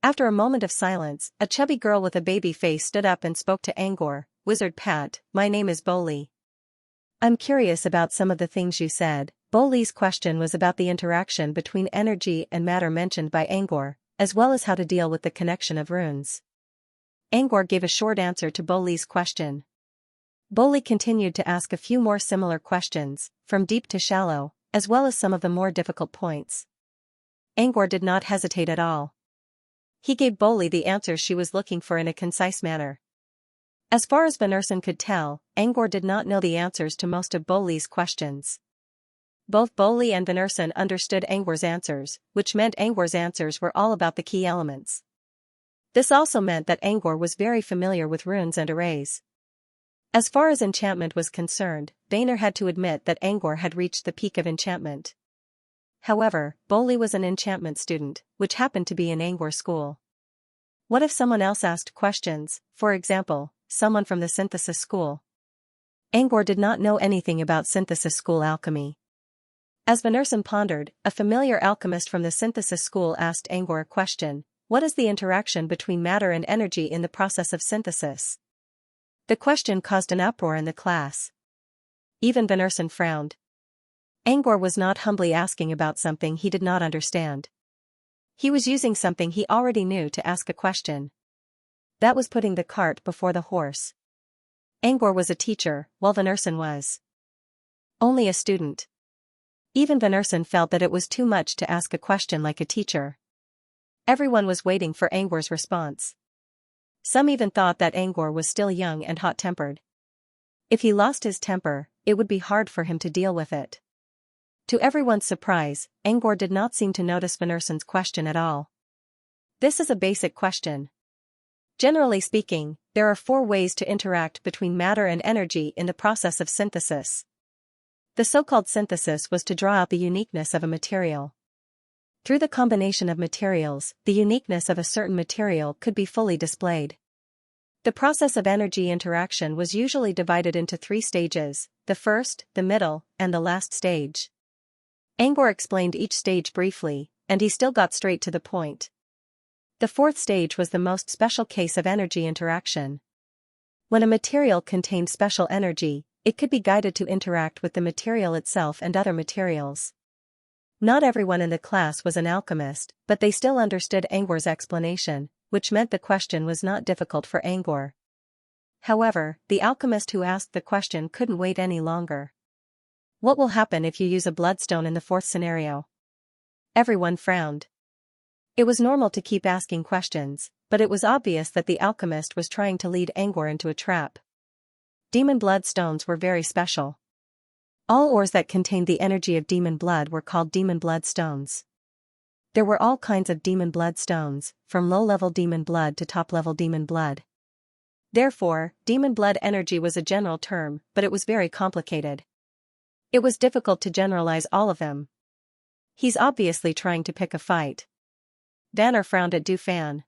After a moment of silence, a chubby girl with a baby face stood up and spoke to Angor. "Wizard Pat, my name is Boli. I'm curious about some of the things you said." Boli's question was about the interaction between energy and matter mentioned by Angor, as well as how to deal with the connection of runes. Angor gave a short answer to Boli's question. Boli continued to ask a few more similar questions, from deep to shallow, as well as some of the more difficult points. Angor did not hesitate at all. He gave Boli the answers she was looking for in a concise manner. As far as Vanurson could tell, Angor did not know the answers to most of Boli's questions. Both Boli and Vanurson understood Angor's answers, which meant Angor's answers were all about the key elements. This also meant that Angor was very familiar with runes and arrays. As far as enchantment was concerned, Vaynor had to admit that Angor had reached the peak of enchantment. However, Boli was an enchantment student, which happened to be in Angor's school. What if someone else asked questions, for example, someone from the synthesis school? Angor did not know anything about synthesis school alchemy. As Vanurson pondered, a familiar alchemist from the synthesis school asked Angor a question: "What is the interaction between matter and energy in the process of synthesis?" The question caused an uproar in the class. Even Vanurson frowned. Angor was not humbly asking about something he did not understand. He was using something he already knew to ask a question. That was putting the cart before the horse. Angor was a teacher, while Vanurson was only a student. Even Vanurson felt that it was too much to ask a question like a teacher. Everyone was waiting for Angor's response. Some even thought that Angor was still young and hot-tempered. If he lost his temper, it would be hard for him to deal with it. To everyone's surprise, Angor did not seem to notice Vanurson's question at all. This is a basic question. Generally speaking, there are 4 ways to interact between matter and energy in the process of synthesis. The so-called synthesis was to draw out the uniqueness of a material. Through the combination of materials, the uniqueness of a certain material could be fully displayed. The process of energy interaction was usually divided into 3 stages: the first, the middle, and the last stage. Angor explained each stage briefly, and he still got straight to the point. The 4th stage was the most special case of energy interaction. When a material contained special energy, it could be guided to interact with the material itself and other materials. Not everyone in the class was an alchemist, but they still understood Angor's explanation, which meant the question was not difficult for Angor. However, the alchemist who asked the question couldn't wait any longer. What will happen if you use a bloodstone in the 4th scenario? Everyone frowned. It was normal to keep asking questions, but it was obvious that the alchemist was trying to lead Angor into a trap. Demon blood stones were very special. All ores that contained the energy of demon blood were called demon blood stones. There were all kinds of demon blood stones, from low-level demon blood to top-level demon blood. Therefore, demon blood energy was a general term, but it was very complicated. It was difficult to generalize all of them. He's obviously trying to pick a fight. Vanner frowned at Dufan.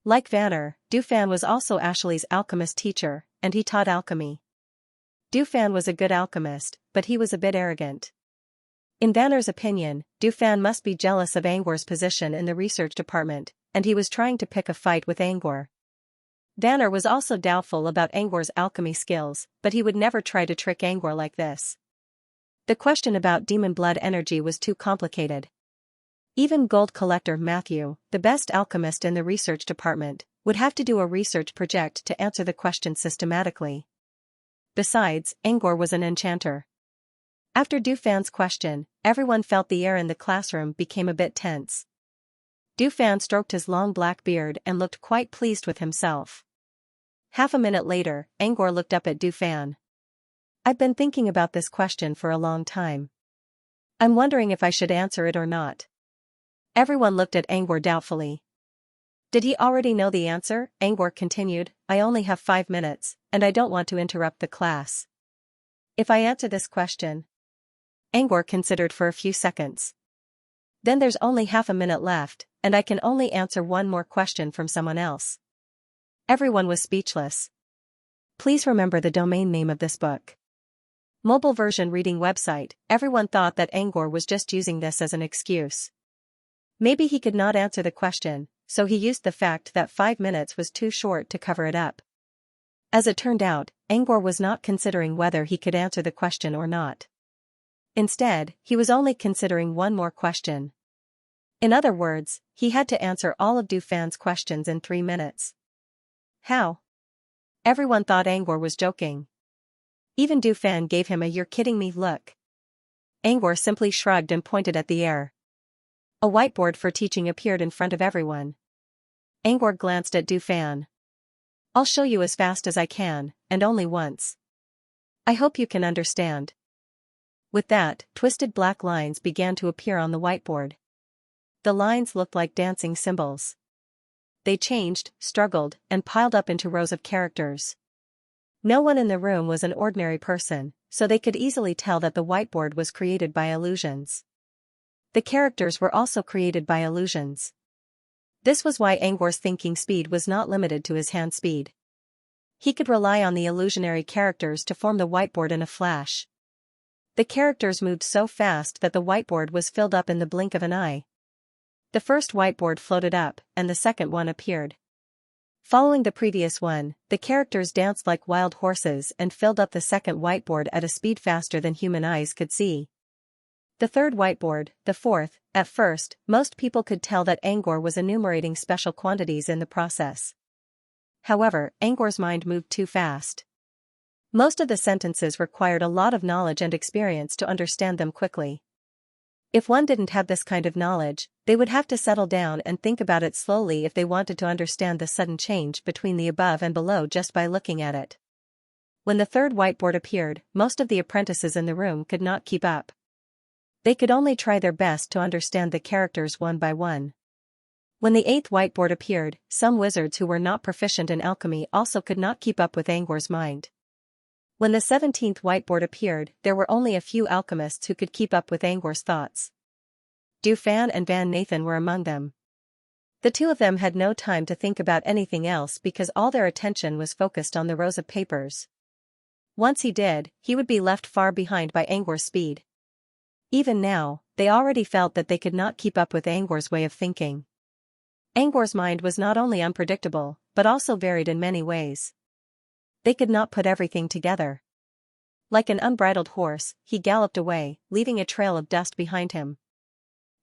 Like Vanner, Dufan was also Ashley's alchemist teacher, and he taught alchemy. Dufan was a good alchemist, but he was a bit arrogant. In Vanner's opinion, Dufan must be jealous of Angor's position in the research department, and he was trying to pick a fight with Angor. Vanner was also doubtful about Angor's alchemy skills, but he would never try to trick Angor like this. The question about demon blood energy was too complicated. Even gold collector Matthew, the best alchemist in the research department, would have to do a research project to answer the question systematically. Besides, Angor was an enchanter. After Dufan's question, everyone felt the air in the classroom became a bit tense. Dufan stroked his long black beard and looked quite pleased with himself. Half a minute later, Angor looked up at Dufan. "I've been thinking about this question for a long time. I'm wondering if I should answer it or not." Everyone looked at Angor doubtfully. "Did he already know the answer?" Angor continued. "I only have 5 minutes, and I don't want to interrupt the class. If I answer this question..." Angor considered for a few seconds. "Then there's only half a minute left, and I can only answer one more question from someone else." Everyone was speechless. Please remember the domain name of this book. Mobile version reading website. Everyone thought that Angor was just using this as an excuse. Maybe he could not answer the question, so he used the fact that 5 minutes was too short to cover it up. As it turned out, Angor was not considering whether he could answer the question or not. Instead, he was only considering one more question. In other words, he had to answer all of Dufan's questions in 3 minutes. How? Everyone thought Angor was joking. Even Dufan gave him a "you're kidding me" look. Angor simply shrugged and pointed at the air. A whiteboard for teaching appeared in front of everyone. Angor glanced at Dufan. "I'll show you as fast as I can, and only once. I hope you can understand." With that, twisted black lines began to appear on the whiteboard. The lines looked like dancing symbols. They changed, struggled, and piled up into rows of characters. No one in the room was an ordinary person, so they could easily tell that the whiteboard was created by illusions. The characters were also created by illusions. This was why Angor's thinking speed was not limited to his hand speed. He could rely on the illusionary characters to form the whiteboard in a flash. The characters moved so fast that the whiteboard was filled up in the blink of an eye. The first whiteboard floated up, and the second one appeared. Following the previous one, the characters danced like wild horses and filled up the second whiteboard at a speed faster than human eyes could see. The third whiteboard, the fourth. At first, most people could tell that Angor was enumerating special quantities in the process. However, Angor's mind moved too fast. Most of the sentences required a lot of knowledge and experience to understand them quickly. If one didn't have this kind of knowledge, they would have to settle down and think about it slowly if they wanted to understand the sudden change between the above and below just by looking at it. When the third whiteboard appeared, most of the apprentices in the room could not keep up. They could only try their best to understand the characters one by one. When the eighth whiteboard appeared, some wizards who were not proficient in alchemy also could not keep up with Angor's mind. When the 17th whiteboard appeared, there were only a few alchemists who could keep up with Angor's thoughts. Du Fan and Van Nathan were among them. The two of them had no time to think about anything else because all their attention was focused on the rows of papers. Once he did, he would be left far behind by Angor's speed. Even now, they already felt that they could not keep up with Angor's way of thinking. Angor's mind was not only unpredictable, but also varied in many ways. They could not put everything together. Like an unbridled horse, he galloped away, leaving a trail of dust behind him.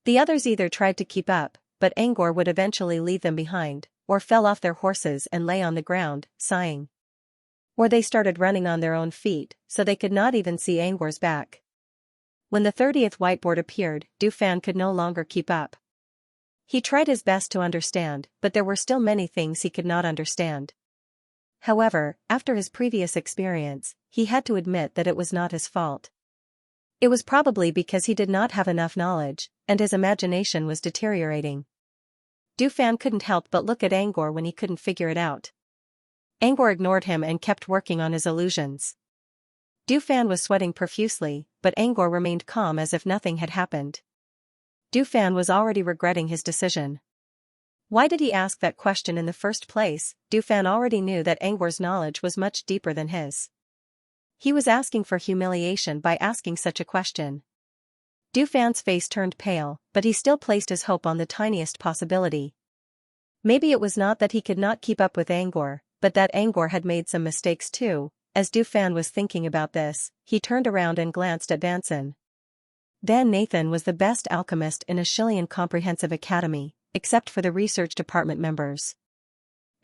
The others either tried to keep up, but Angor would eventually leave them behind, or fell off their horses and lay on the ground, sighing. Or they started running on their own feet, so they could not even see Angor's back. When the 30th whiteboard appeared, Du Fan could no longer keep up. He tried his best to understand, but there were still many things he could not understand. However, after his previous experience, he had to admit that it was not his fault. It was probably because he did not have enough knowledge, and his imagination was deteriorating. Du Fan couldn't help but look at Angor when he couldn't figure it out. Angor ignored him and kept working on his illusions. Du Fan was sweating profusely, but Angor remained calm as if nothing had happened. Du Fan was already regretting his decision. Why did he ask that question in the first place? Du Fan already knew that Angor's knowledge was much deeper than his. He was asking for humiliation by asking such a question. Du Fan's face turned pale, but he still placed his hope on the tiniest possibility. Maybe it was not that he could not keep up with Angor, but that Angor had made some mistakes too. As Du Fan was thinking about this, he turned around and glanced at Vanson. Van Nathan was the best alchemist in Xianxia Comprehensive Academy, except for the research department members.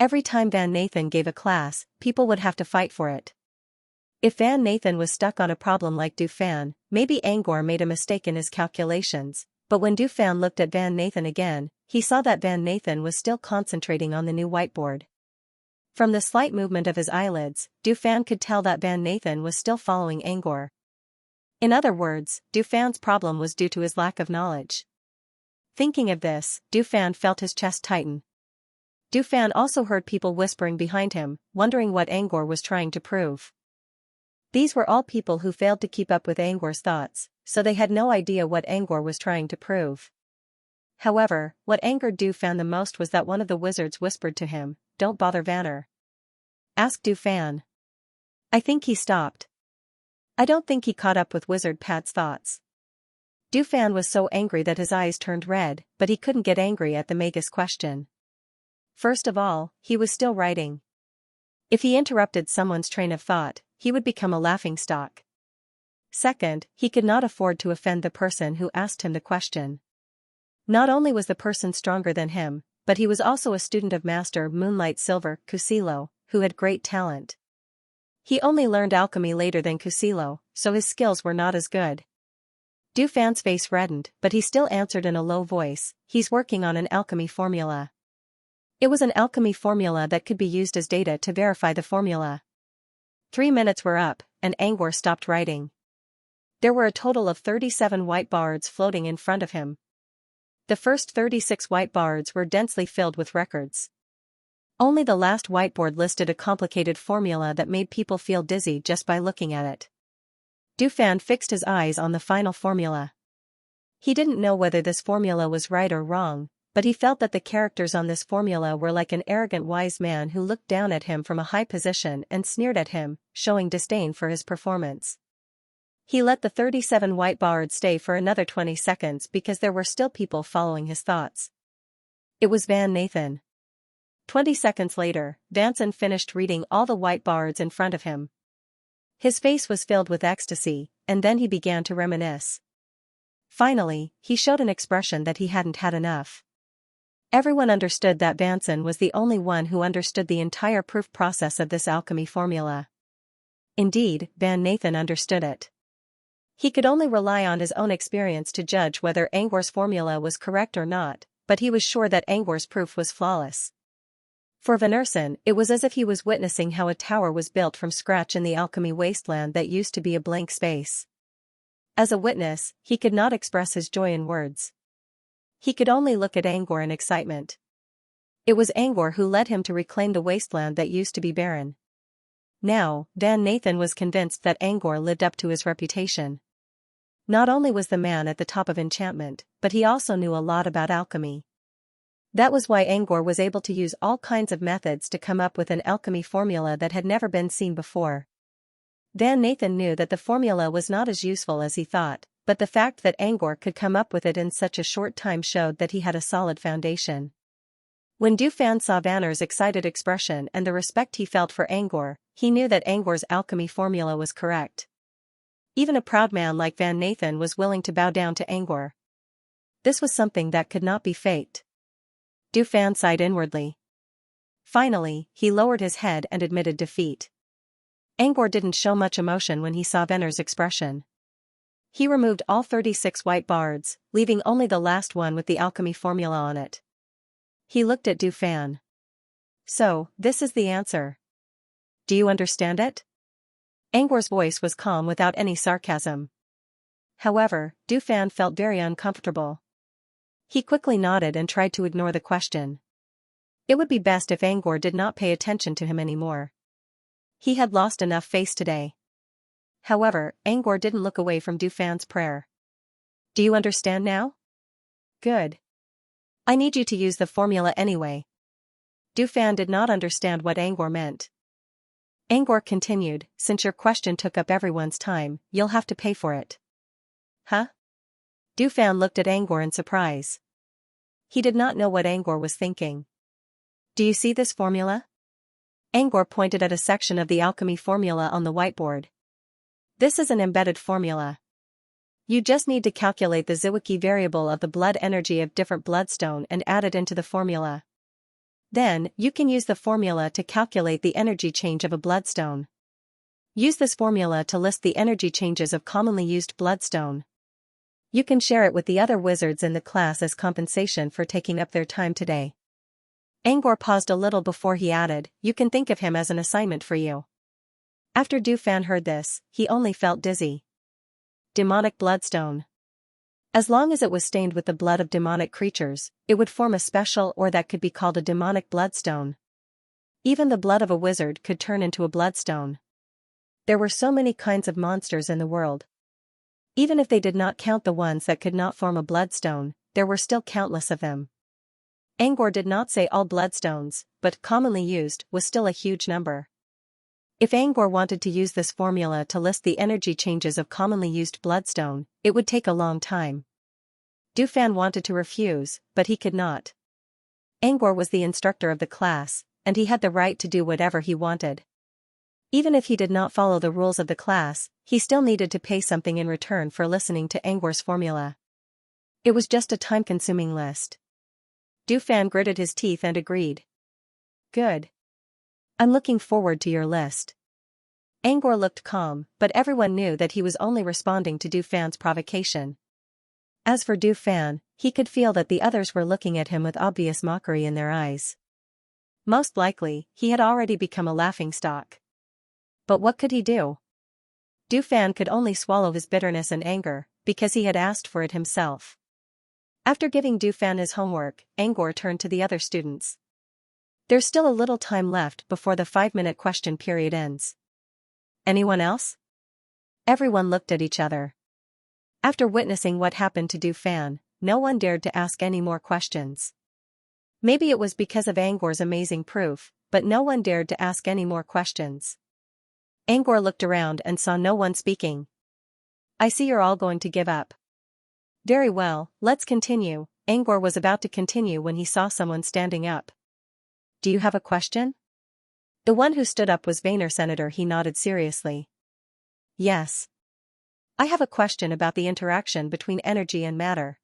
Every time Van Nathan gave a class, people would have to fight for it. If Van Nathan was stuck on a problem like Du Fan, maybe Angor made a mistake in his calculations, but when Du Fan looked at Van Nathan again, he saw that Van Nathan was still concentrating on the new whiteboard. From the slight movement of his eyelids, Du Fan could tell that Van Nathan was still following Angor. In other words, Du Fan's problem was due to his lack of knowledge. Thinking of this, Du Fan felt his chest tighten. Du Fan also heard people whispering behind him, wondering what Angor was trying to prove. These were all people who failed to keep up with Angor's thoughts, so they had no idea what Angor was trying to prove. However, what angered Du Fan the most was that one of the wizards whispered to him, "Don't bother Vanner." Asked Du Fan. I think he stopped. I don't think he caught up with Wizard Pat's thoughts. Du Fan was so angry that his eyes turned red, but he couldn't get angry at the Magus question. First of all, he was still writing. If he interrupted someone's train of thought, he would become a laughingstock. Second, he could not afford to offend the person who asked him the question. Not only was the person stronger than him, but he was also a student of Master Moonlight Silver Kusilo, who had great talent. He only learned alchemy later than Kusilo, so his skills were not as good. Du Fan's face reddened, but he still answered in a low voice, "He's working on an alchemy formula." It was an alchemy formula that could be used as data to verify the formula. 3 minutes were up, and Angor stopped writing. There were a total of 37 whiteboards floating in front of him. The first 36 whiteboards were densely filled with records. Only the last whiteboard listed a complicated formula that made people feel dizzy just by looking at it. Du Fan fixed his eyes on the final formula. He didn't know whether this formula was right or wrong, but he felt that the characters on this formula were like an arrogant wise man who looked down at him from a high position and sneered at him, showing disdain for his performance. He let the 37 whiteboards stay for another 20 seconds because there were still people following his thoughts. It was Van Nathan. 20 seconds later, Vanson finished reading all the whiteboards in front of him. His face was filled with ecstasy, and then he began to reminisce. Finally, he showed an expression that he hadn't had enough. Everyone understood that Vanson was the only one who understood the entire proof process of this alchemy formula. Indeed, Van Nathan understood it. He could only rely on his own experience to judge whether Angor's formula was correct or not, but he was sure that Angor's proof was flawless. For Van Urson, it was as if he was witnessing how a tower was built from scratch in the alchemy wasteland that used to be a blank space. As a witness, he could not express his joy in words. He could only look at Angor in excitement. It was Angor who led him to reclaim the wasteland that used to be barren. Now, Van Nathan was convinced that Angor lived up to his reputation. Not only was the man at the top of enchantment, but he also knew a lot about alchemy. That was why Angor was able to use all kinds of methods to come up with an alchemy formula that had never been seen before. Van Nathan knew that the formula was not as useful as he thought, but the fact that Angor could come up with it in such a short time showed that he had a solid foundation. When Du Fan saw Vanner's excited expression and the respect he felt for Angor, he knew that Angor's alchemy formula was correct. Even a proud man like Van Nathan was willing to bow down to Angor. This was something that could not be faked. Du Fan sighed inwardly. Finally, he lowered his head and admitted defeat. Angor didn't show much emotion when he saw Vanner's expression. He removed all 36 white bards, leaving only the last one with the alchemy formula on it. He looked at Du Fan. So, this is the answer. Do you understand it? Angor's voice was calm without any sarcasm. However, Du Fan felt very uncomfortable. He quickly nodded and tried to ignore the question. It would be best if Angor did not pay attention to him anymore. He had lost enough face today. However, Angor didn't look away from Du Fan's prayer. Do you understand now? Good. I need you to use the formula anyway. Du Fan did not understand what Angor meant. Angor continued, since your question took up everyone's time, you'll have to pay for it. Huh? Du Fan looked at Angor in surprise. He did not know what Angor was thinking. Do you see this formula? Angor pointed at a section of the alchemy formula on the whiteboard. This is an embedded formula. You just need to calculate the Zwicky variable of the blood energy of different bloodstone and add it into the formula. Then, you can use the formula to calculate the energy change of a bloodstone. Use this formula to list the energy changes of commonly used bloodstone. You can share it with the other wizards in the class as compensation for taking up their time today. Angor paused a little before he added, you can think of him as an assignment for you. After Du Fan heard this, he only felt dizzy. Demonic bloodstone. As long as it was stained with the blood of demonic creatures, it would form a special ore that could be called a demonic bloodstone. Even the blood of a wizard could turn into a bloodstone. There were so many kinds of monsters in the world. Even if they did not count the ones that could not form a bloodstone, there were still countless of them. Angor did not say all bloodstones, but commonly used was still a huge number. If Angor wanted to use this formula to list the energy changes of commonly used bloodstone, it would take a long time. Du Fan wanted to refuse, but he could not. Angor was the instructor of the class, and he had the right to do whatever he wanted. Even if he did not follow the rules of the class, he still needed to pay something in return for listening to Angor's formula. It was just a time-consuming list. Du Fan gritted his teeth and agreed. Good. I'm looking forward to your list. Angor looked calm, but everyone knew that he was only responding to Du Fan's provocation. As for Du Fan, he could feel that the others were looking at him with obvious mockery in their eyes. Most likely, he had already become a laughingstock. But what could he do? Du Fan could only swallow his bitterness and anger, because he had asked for it himself. After giving Du Fan his homework, Angor turned to the other students. There's still a little time left before the 5-minute question period ends. Anyone else? Everyone looked at each other. After witnessing what happened to Du Fan, no one dared to ask any more questions. Maybe it was because of Angor's amazing proof, but no one dared to ask any more questions. Angor looked around and saw no one speaking. I see you're all going to give up. Very well, let's continue. Angor was about to continue when he saw someone standing up. Do you have a question? The one who stood up was Vayner Senator. He nodded seriously. Yes. I have a question about the interaction between energy and matter.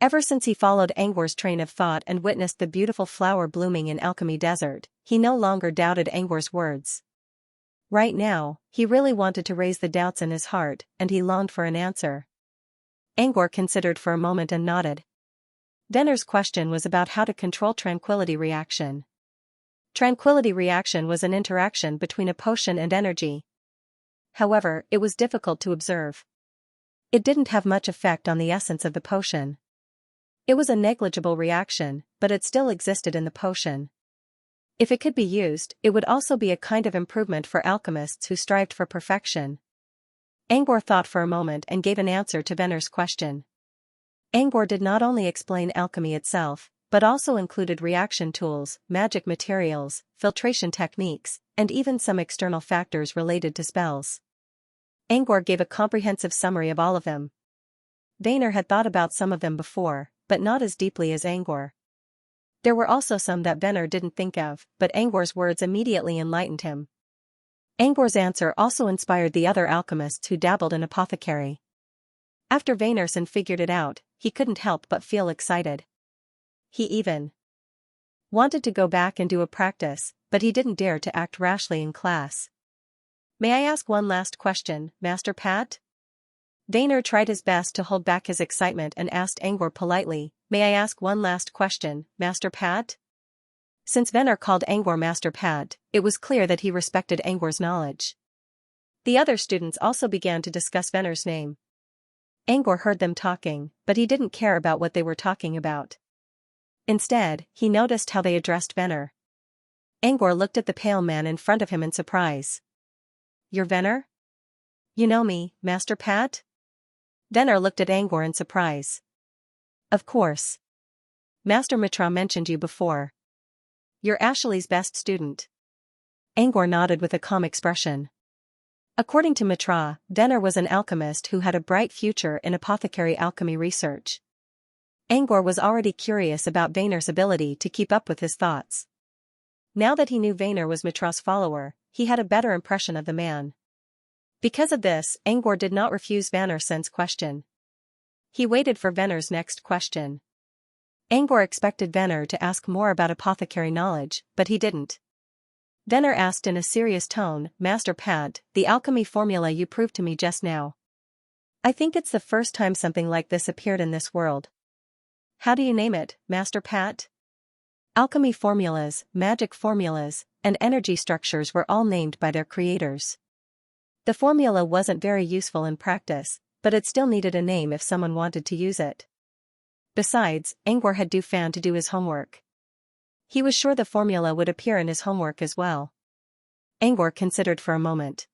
Ever since he followed Angor's train of thought and witnessed the beautiful flower blooming in Alchemy Desert, he no longer doubted Angor's words. Right now, he really wanted to raise the doubts in his heart, and he longed for an answer. Angor considered for a moment and nodded. Denner's question was about how to control tranquility reaction. Tranquility reaction was an interaction between a potion and energy. However, it was difficult to observe. It didn't have much effect on the essence of the potion. It was a negligible reaction, but it still existed in the potion. If it could be used, it would also be a kind of improvement for alchemists who strived for perfection. Angor thought for a moment and gave an answer to Venner's question. Angor did not only explain alchemy itself, but also included reaction tools, magic materials, filtration techniques, and even some external factors related to spells. Angor gave a comprehensive summary of all of them. Vainer had thought about some of them before, but not as deeply as Angor. There were also some that Venner didn't think of, but Angor's words immediately enlightened him. Angor's answer also inspired the other alchemists who dabbled in apothecary. After Vainerson figured it out, he couldn't help but feel excited. He even wanted to go back and do a practice, but he didn't dare to act rashly in class. "May I ask one last question, Master Pat?" Vainer tried his best to hold back his excitement and asked Angor politely, "May I ask one last question, Master Pat?" Since Venner called Angor Master Pat, it was clear that he respected Angor's knowledge. The other students also began to discuss Venner's name. Angor heard them talking, but he didn't care about what they were talking about. Instead, he noticed how they addressed Venner. Angor looked at the pale man in front of him in surprise. "You're Venner? You know me, Master Pat?" Venner looked at Angor in surprise. "Of course. Master Mitra mentioned you before. You're Ashley's best student." Angor nodded with a calm expression. According to Mitra, Venner was an alchemist who had a bright future in apothecary alchemy research. Angor was already curious about Vainer's ability to keep up with his thoughts. Now that he knew Vainer was Mitra's follower, he had a better impression of the man. Because of this, Angor did not refuse Vainerson's question. He waited for Venner's next question. Angor expected Venner to ask more about apothecary knowledge, but he didn't. Venner asked in a serious tone, "Master Pat, the alchemy formula you proved to me just now. I think it's the first time something like this appeared in this world. How do you name it, Master Pat?" Alchemy formulas, magic formulas, and energy structures were all named by their creators. The formula wasn't very useful in practice, but it still needed a name if someone wanted to use it. Besides, Angor had Dufan to do his homework. He was sure the formula would appear in his homework as well. Angor considered for a moment.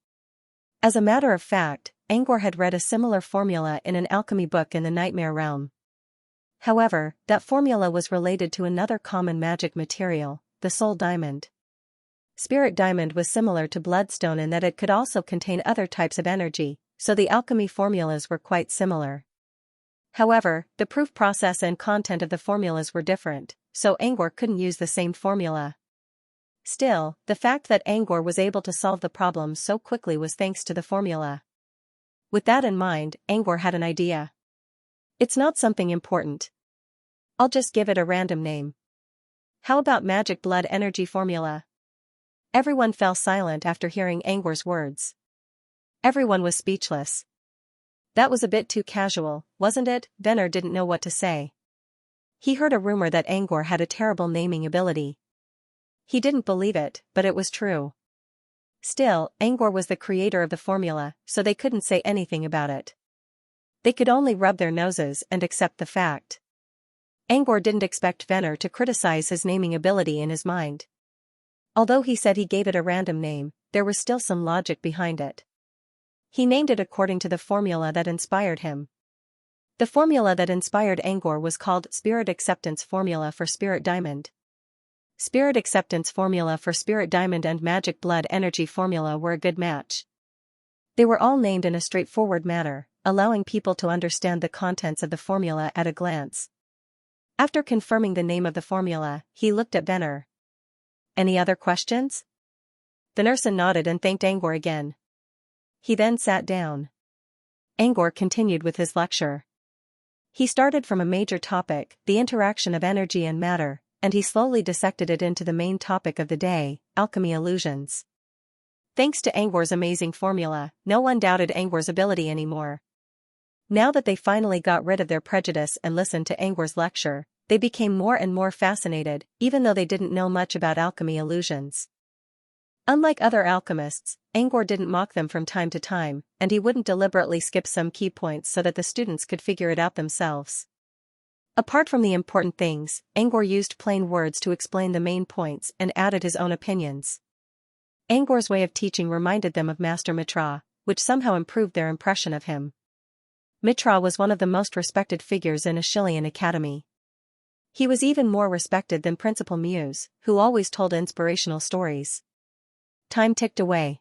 As a matter of fact, Angor had read a similar formula in an alchemy book in the Nightmare Realm. However, that formula was related to another common magic material, the Soul Diamond. Spirit Diamond was similar to Bloodstone in that it could also contain other types of energy, so the alchemy formulas were quite similar. However, the proof process and content of the formulas were different, so Angor couldn't use the same formula. Still, the fact that Angor was able to solve the problem so quickly was thanks to the formula. With that in mind, Angor had an idea. "It's not something important. I'll just give it a random name. How about Magic Blood Energy Formula?" Everyone fell silent after hearing Angor's words. Everyone was speechless. That was a bit too casual, wasn't it? Venner didn't know what to say. He heard a rumor that Angor had a terrible naming ability. He didn't believe it, but it was true. Still, Angor was the creator of the formula, so they couldn't say anything about it. They could only rub their noses and accept the fact. Angor didn't expect Venner to criticize his naming ability in his mind. Although he said he gave it a random name, there was still some logic behind it. He named it according to the formula that inspired him. The formula that inspired Angor was called Spirit Acceptance Formula for Spirit Diamond. Spirit Acceptance Formula for Spirit Diamond and Magic Blood Energy Formula were a good match. They were all named in a straightforward manner, allowing people to understand the contents of the formula at a glance. After confirming the name of the formula, he looked at Venner. "Any other questions?" Vennerson nodded and thanked Angor again. He then sat down. Angor continued with his lecture. He started from a major topic, the interaction of energy and matter, and he slowly dissected it into the main topic of the day, alchemy illusions. Thanks to Angor's amazing formula, no one doubted Angor's ability anymore. Now that they finally got rid of their prejudice and listened to Angor's lecture, they became more and more fascinated, even though they didn't know much about alchemy illusions. Unlike other alchemists, Angor didn't mock them from time to time, and he wouldn't deliberately skip some key points so that the students could figure it out themselves. Apart from the important things, Angor used plain words to explain the main points and added his own opinions. Angor's way of teaching reminded them of Master Mitra, which somehow improved their impression of him. Mitra was one of the most respected figures in Ashilian Academy. He was even more respected than Principal Muse, who always told inspirational stories. Time ticked away.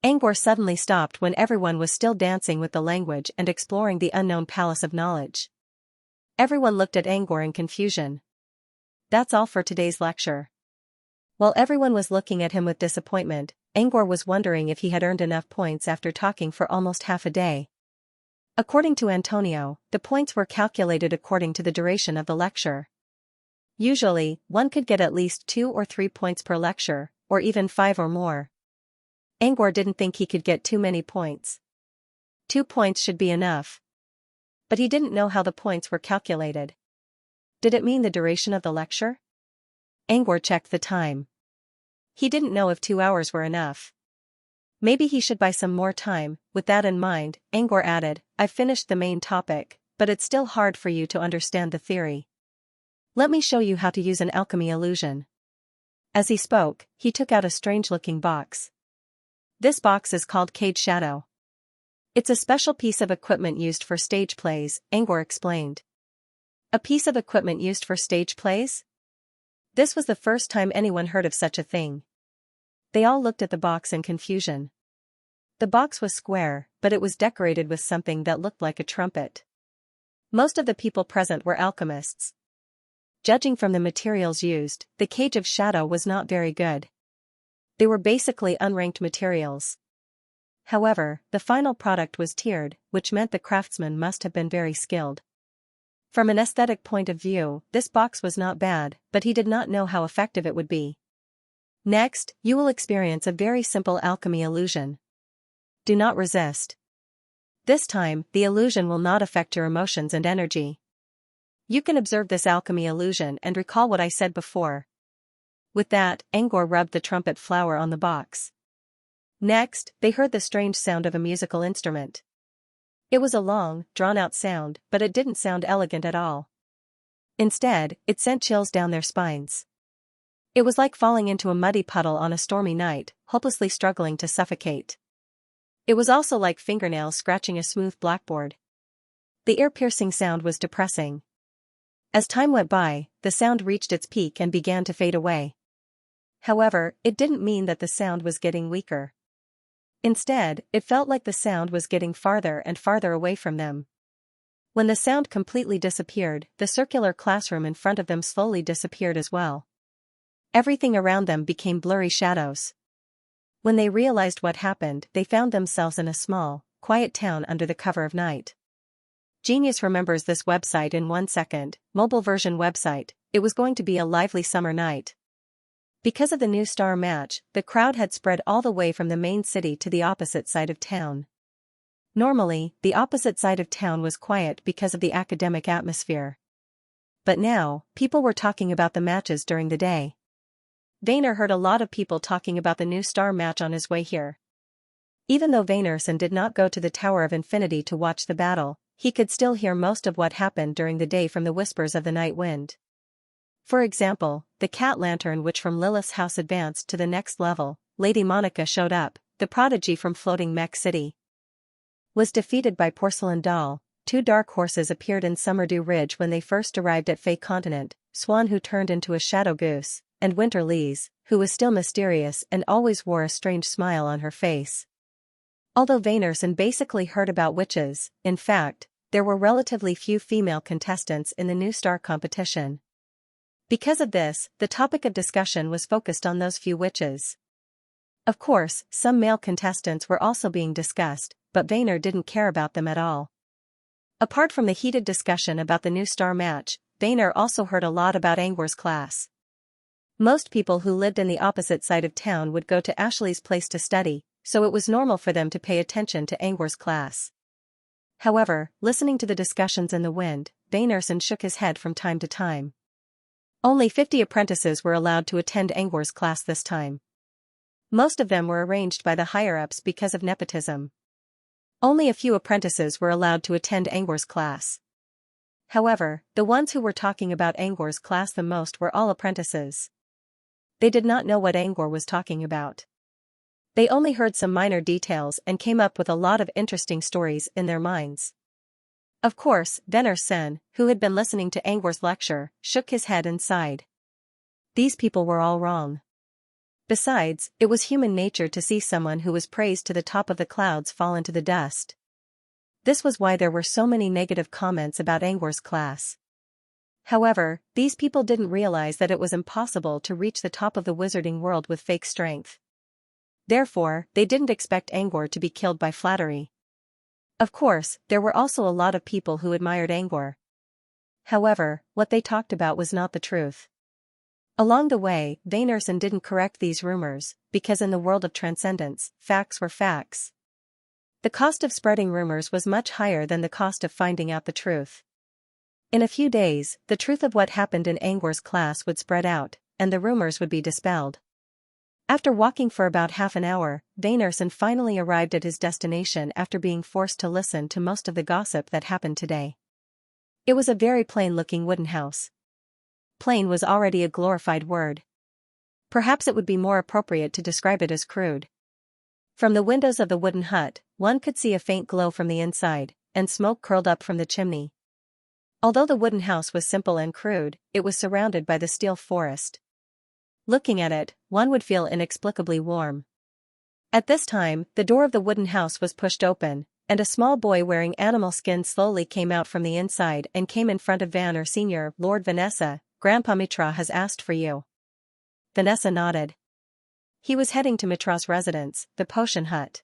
Angor suddenly stopped when everyone was still dancing with the language and exploring the unknown palace of knowledge. Everyone looked at Angor in confusion. That's all for today's lecture. While everyone was looking at him with disappointment, Angor was wondering if he had earned enough points after talking for almost half a day. According to Antonio, the points were calculated according to the duration of the lecture. Usually, one could get at least 2 or 3 points per lecture, or even 5 or more. Angor didn't think he could get too many points. 2 points should be enough. But he didn't know how the points were calculated. Did it mean the duration of the lecture? Angor checked the time. He didn't know if 2 hours were enough. Maybe he should buy some more time. With that in mind, Angor added, I've finished the main topic, but it's still hard for you to understand the theory. Let me show you how to use an alchemy illusion. As he spoke, he took out a strange-looking box. This box is called Cage Shadow. It's a special piece of equipment used for stage plays, Angor explained. A piece of equipment used for stage plays? This was the first time anyone heard of such a thing. They all looked at the box in confusion. The box was square, but it was decorated with something that looked like a trumpet. Most of the people present were alchemists. Judging from the materials used, the Cage of Shadow was not very good. They were basically unranked materials. However, the final product was tiered, which meant the craftsman must have been very skilled. From an aesthetic point of view, this box was not bad, but he did not know how effective it would be. Next, you will experience a very simple alchemy illusion. Do not resist. This time, the illusion will not affect your emotions and energy. You can observe this alchemy illusion and recall what I said before. With that, Angor rubbed the trumpet flower on the box. Next, they heard the strange sound of a musical instrument. It was a long, drawn-out sound, but it didn't sound elegant at all. Instead, it sent chills down their spines. It was like falling into a muddy puddle on a stormy night, hopelessly struggling to suffocate. It was also like fingernails scratching a smooth blackboard. The ear-piercing sound was depressing. As time went by, the sound reached its peak and began to fade away. However, it didn't mean that the sound was getting weaker. Instead, it felt like the sound was getting farther and farther away from them. When the sound completely disappeared, the circular classroom in front of them slowly disappeared as well. Everything around them became blurry shadows. When they realized what happened, they found themselves in a small, quiet town under the cover of night. Genius remembers this website in 1 second, mobile version website. It was going to be a lively summer night. Because of the new star match, the crowd had spread all the way from the main city to the opposite side of town. Normally, the opposite side of town was quiet because of the academic atmosphere. But now, people were talking about the matches during the day. Vayner heard a lot of people talking about the new star match on his way here. Even though Vaynerson did not go to the Tower of Infinity to watch the battle, he could still hear most of what happened during the day from the whispers of the night wind. For example, the cat lantern which from Lilith's house advanced to the next level, Lady Monica showed up, the prodigy from Floating Mech City was defeated by Porcelain Doll. 2 dark horses appeared in Summerdew Ridge when they first arrived at Fey Continent, Swan who turned into a shadow goose, and Winter Lees, who was still mysterious and always wore a strange smile on her face. Although Vaynerson basically heard about witches, in fact, there were relatively few female contestants in the New Star competition. Because of this, the topic of discussion was focused on those few witches. Of course, some male contestants were also being discussed, but Vayner didn't care about them at all. Apart from the heated discussion about the new star match, Vayner also heard a lot about Angor's class. Most people who lived in the opposite side of town would go to Ashley's place to study, so it was normal for them to pay attention to Angor's class. However, listening to the discussions in the wind, Vaynerson shook his head from time to time. Only 50 apprentices were allowed to attend Angor's class this time. Most of them were arranged by the higher-ups because of nepotism. Only a few apprentices were allowed to attend Angor's class. However, the ones who were talking about Angor's class the most were all apprentices. They did not know what Angor was talking about. They only heard some minor details and came up with a lot of interesting stories in their minds. Of course, Sen, who had been listening to Angor's lecture, shook his head and sighed. These people were all wrong. Besides, it was human nature to see someone who was praised to the top of the clouds fall into the dust. This was why there were so many negative comments about Angor's class. However, these people didn't realize that it was impossible to reach the top of the wizarding world with fake strength. Therefore, they didn't expect Angor to be killed by flattery. Of course, there were also a lot of people who admired Angor. However, what they talked about was not the truth. Along the way, Vanerson didn't correct these rumors, because in the world of transcendence, facts were facts. The cost of spreading rumors was much higher than the cost of finding out the truth. In a few days, the truth of what happened in Angor's class would spread out, and the rumors would be dispelled. After walking for about half an hour, Vanerson finally arrived at his destination after being forced to listen to most of the gossip that happened today. It was a very plain-looking wooden house. Plain was already a glorified word. Perhaps it would be more appropriate to describe it as crude. From the windows of the wooden hut, one could see a faint glow from the inside, and smoke curled up from the chimney. Although the wooden house was simple and crude, it was surrounded by the steel forest. Looking at it, one would feel inexplicably warm. At this time, the door of the wooden house was pushed open, and a small boy wearing animal skin slowly came out from the inside and came in front of Sr. Lord Vanessa. Grandpa Mitra has asked for you. Vanessa nodded. He was heading to Mitra's residence, the potion hut.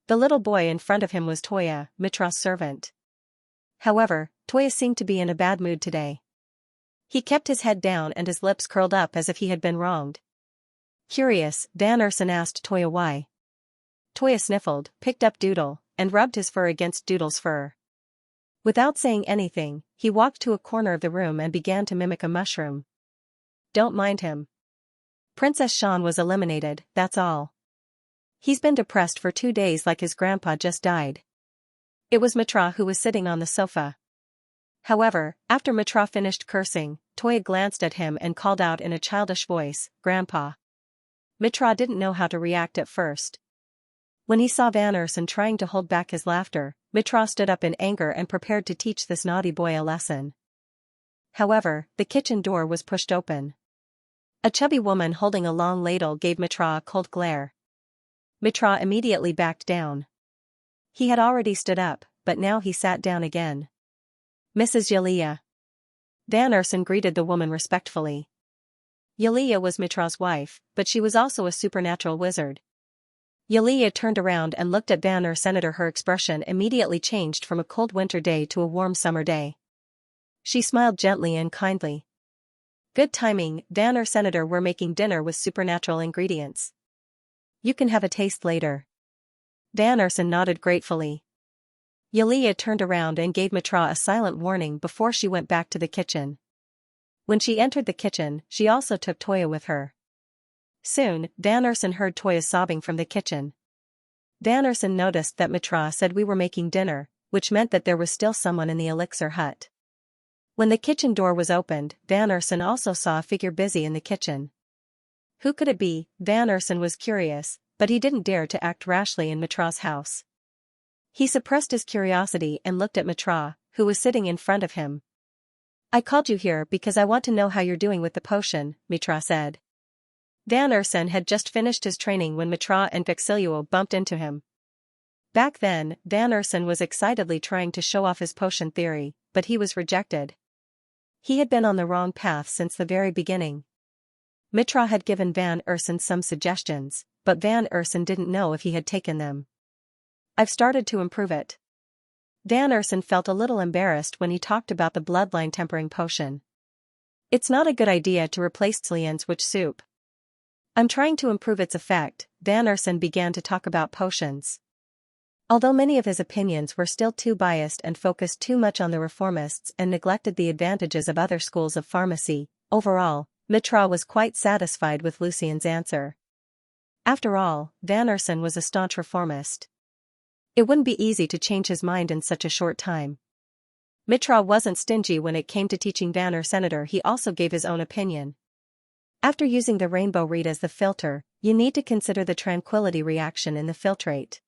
The little boy in front of him was Toya, Mitra's servant. However, Toya seemed to be in a bad mood today. He kept his head down and his lips curled up as if he had been wronged. Curious, Vanerson asked Toya why. Toya sniffled, picked up Doodle, and rubbed his fur against Doodle's fur. Without saying anything, he walked to a corner of the room and began to mimic a mushroom. Don't mind him. Princess Shan was eliminated, that's all. He's been depressed for 2 days like his grandpa just died. It was Mitra who was sitting on the sofa. However, after Mitra finished cursing, Toya glanced at him and called out in a childish voice, Grandpa. Mitra didn't know how to react at first. When he saw Vanerson trying to hold back his laughter, Mitra stood up in anger and prepared to teach this naughty boy a lesson. However, the kitchen door was pushed open. A chubby woman holding a long ladle gave Mitra a cold glare. Mitra immediately backed down. He had already stood up, but now he sat down again. Mrs. Yalia. Vanerson greeted the woman respectfully. Yalia was Mitra's wife, but she was also a supernatural wizard. Yalia turned around and looked at Vanerson. Her expression immediately changed from a cold winter day to a warm summer day. She smiled gently and kindly. Good timing, Vanerson. We're making dinner with supernatural ingredients. You can have a taste later. Vanerson nodded gratefully. Yalia turned around and gave Mitra a silent warning before she went back to the kitchen. When she entered the kitchen, she also took Toya with her. Soon, Vanerson heard Toya sobbing from the kitchen. Vanerson noticed that Mitra said we were making dinner, which meant that there was still someone in the elixir hut. When the kitchen door was opened, Vanerson also saw a figure busy in the kitchen. Who could it be? Vanerson was curious, but he didn't dare to act rashly in Mitra's house. He suppressed his curiosity and looked at Mitra, who was sitting in front of him. I called you here because I want to know how you're doing with the potion, Mitra said. Vanerson had just finished his training when Mitra and Vexilio bumped into him. Back then, Vanerson was excitedly trying to show off his potion theory, but he was rejected. He had been on the wrong path since the very beginning. Mitra had given Vanerson some suggestions, but Vanerson didn't know if he had taken them. I've started to improve it. Vanerson felt a little embarrassed when he talked about the bloodline tempering potion. It's not a good idea to replace Xianxia's witch soup. I'm trying to improve its effect. Vanerson began to talk about potions. Although many of his opinions were still too biased and focused too much on the reformists and neglected the advantages of other schools of pharmacy, overall, Mitra was quite satisfied with Lucien's answer. After all, Vanerson was a staunch reformist. It wouldn't be easy to change his mind in such a short time. Mitra wasn't stingy when it came to teaching Vanner Senator. He also gave his own opinion. After using the rainbow reed as the filter, you need to consider the tranquility reaction in the filtrate.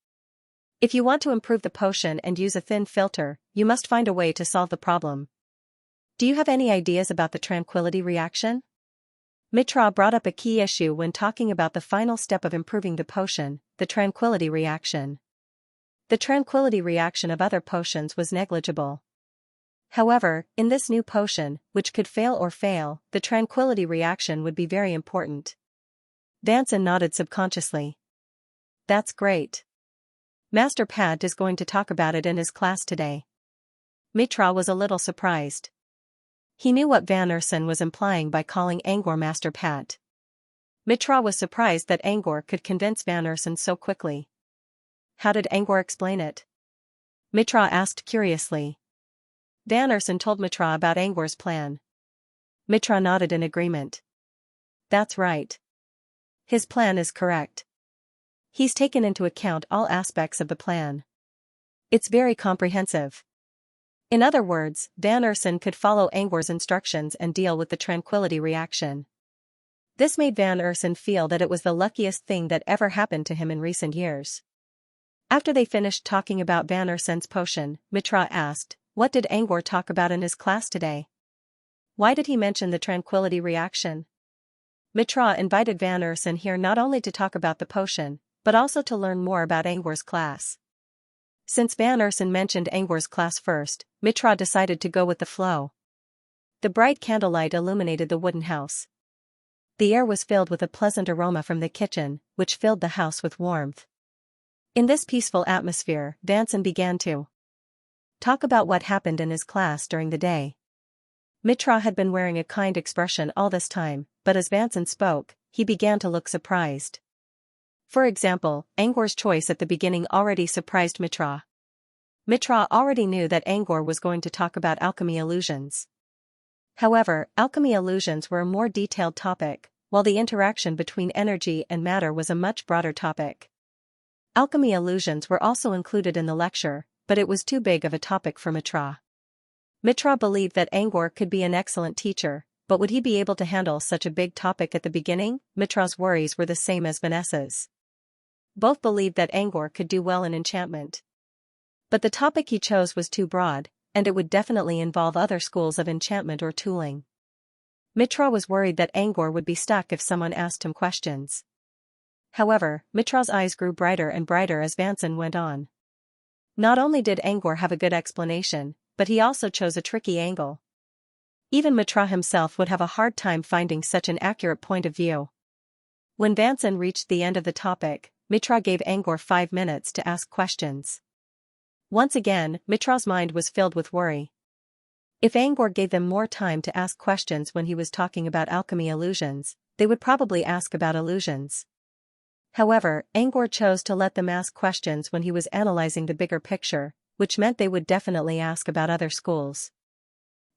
If you want to improve the potion and use a thin filter, you must find a way to solve the problem. Do you have any ideas about the tranquility reaction? Mitra brought up a key issue when talking about the final step of improving the potion, the tranquility reaction. The tranquility reaction of other potions was negligible. However, in this new potion, which could fail, the tranquility reaction would be very important. Vanson nodded subconsciously. That's great. Master Pat is going to talk about it in his class today. Mitra was a little surprised. He knew what Van Urson was implying by calling Angor Master Pat. Mitra was surprised that Angor could convince Van Urson so quickly. How did Angor explain it? Mitra asked curiously. Van Urson told Mitra about Angor's plan. Mitra nodded in agreement. That's right. His plan is correct. He's taken into account all aspects of the plan. It's very comprehensive. In other words, Van Urson could follow Angor's instructions and deal with the tranquility reaction. This made Van Urson feel that it was the luckiest thing that ever happened to him in recent years. After they finished talking about Van Urson's potion, Mitra asked, "What did Angor talk about in his class today? Why did he mention the tranquility reaction?" Mitra invited Van Urson here not only to talk about the potion, but also to learn more about Angor's class. Since Van Urson mentioned Angor's class first, Mitra decided to go with the flow. The bright candlelight illuminated the wooden house. The air was filled with a pleasant aroma from the kitchen, which filled the house with warmth. In this peaceful atmosphere, Vanson began to talk about what happened in his class during the day. Mitra had been wearing a kind expression all this time, but as Vanson spoke, he began to look surprised. For example, Angor's choice at the beginning already surprised Mitra. Mitra already knew that Angor was going to talk about alchemy illusions. However, alchemy illusions were a more detailed topic, while the interaction between energy and matter was a much broader topic. Alchemy illusions were also included in the lecture, but it was too big of a topic for Mitra. Mitra believed that Angor could be an excellent teacher, but would he be able to handle such a big topic at the beginning? Mitra's worries were the same as Vanessa's. Both believed that Angor could do well in enchantment. But the topic he chose was too broad, and it would definitely involve other schools of enchantment or tooling. Mitra was worried that Angor would be stuck if someone asked him questions. However, Mitra's eyes grew brighter and brighter as Vanson went on. Not only did Angor have a good explanation, but he also chose a tricky angle. Even Mitra himself would have a hard time finding such an accurate point of view. When Vanson reached the end of the topic, Mitra gave Angor 5 minutes to ask questions. Once again, Mitra's mind was filled with worry. If Angor gave them more time to ask questions when he was talking about alchemy illusions, they would probably ask about illusions. However, Angor chose to let them ask questions when he was analyzing the bigger picture, which meant they would definitely ask about other schools.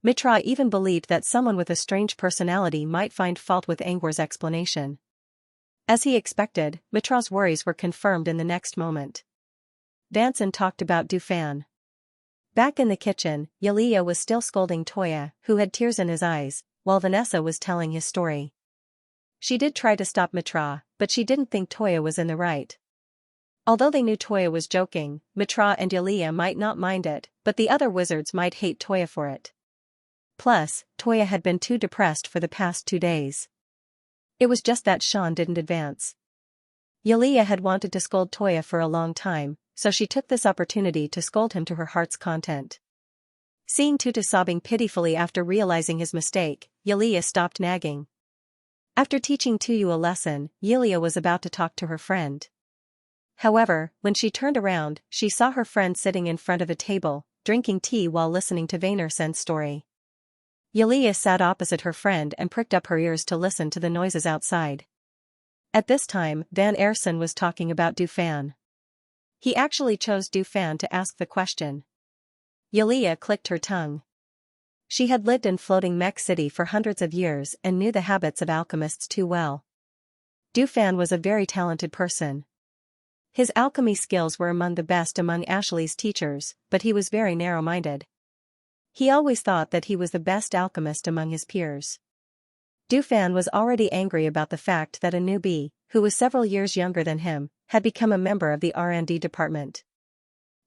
Mitra even believed that someone with a strange personality might find fault with Angor's explanation. As he expected, Mitra's worries were confirmed in the next moment. Vanson talked about Dufan. Back in the kitchen, Xianxia was still scolding Toya, who had tears in his eyes, while Vanessa was telling his story. She did try to stop Mitra, but she didn't think Toya was in the right. Although they knew Toya was joking, Mitra and Xianxia might not mind it, but the other wizards might hate Toya for it. Plus, Toya had been too depressed for the past 2 days. It was just that Sean didn't advance. Xianxia had wanted to scold Toya for a long time, so she took this opportunity to scold him to her heart's content. Seeing Tutu sobbing pitifully after realizing his mistake, Xianxia stopped nagging. After teaching Tutu a lesson, Xianxia was about to talk to her friend. However, when she turned around, she saw her friend sitting in front of a table, drinking tea while listening to Vanersen's story. Xianxia sat opposite her friend and pricked up her ears to listen to the noises outside. At this time, Van Urson was talking about Dufan. He actually chose Dufan to ask the question. Xianxia clicked her tongue. She had lived in Floating Mech City for hundreds of years and knew the habits of alchemists too well. Dufan was a very talented person. His alchemy skills were among the best among Ashley's teachers, but he was very narrow-minded. He always thought that he was the best alchemist among his peers. Dufan was already angry about the fact that a newbie, who was several years younger than him, had become a member of the R&D department.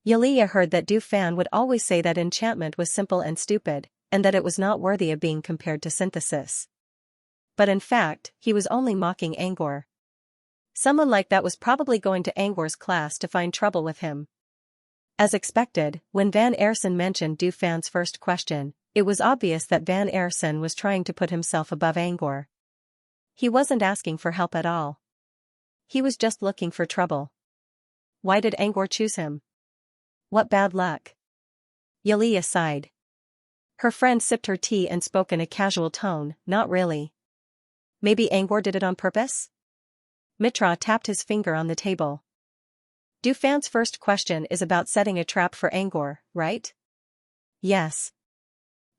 Xianxia heard that Dufan would always say that enchantment was simple and stupid, and that it was not worthy of being compared to synthesis. But in fact, he was only mocking Angor. Someone like that was probably going to Angor's class to find trouble with him. As expected, when Van Aersen mentioned Dufan's first question, it was obvious that Van Aersen was trying to put himself above Angor. He wasn't asking for help at all. He was just looking for trouble. Why did Angor choose him? What bad luck. Xianxia sighed. Her friend sipped her tea and spoke in a casual tone, not really. Maybe Angor did it on purpose? Mitra tapped his finger on the table. Dufan's first question is about setting a trap for Angor, right? Yes.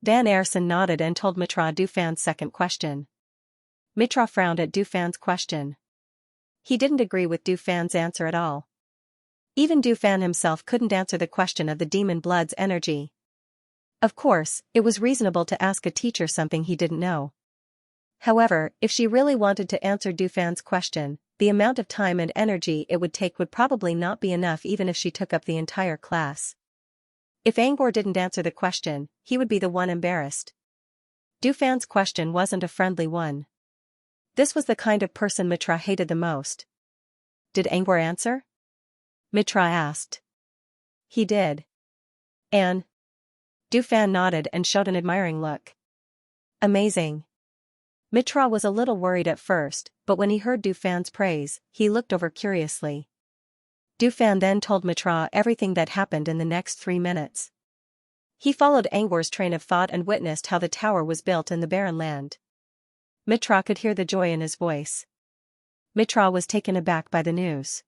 Van Aersen nodded and told Mitra Dufan's second question. Mitra frowned at Dufan's question. He didn't agree with Dufan's answer at all. Even Dufan himself couldn't answer the question of the demon blood's energy. Of course, it was reasonable to ask a teacher something he didn't know. However, if she really wanted to answer Dufan's question, the amount of time and energy it would take would probably not be enough even if she took up the entire class. If Angor didn't answer the question, he would be the one embarrassed. Dufan's question wasn't a friendly one. This was the kind of person Mitra hated the most. Did Angor answer? Mitra asked. He did. And? Dufan nodded and showed an admiring look. Amazing. Mitra was a little worried at first, but when he heard Dufan's praise, he looked over curiously. Dufan then told Mitra everything that happened in the next 3 minutes. He followed Angor's train of thought and witnessed how the tower was built in the barren land. Mitra could hear the joy in his voice. Mitra was taken aback by the news.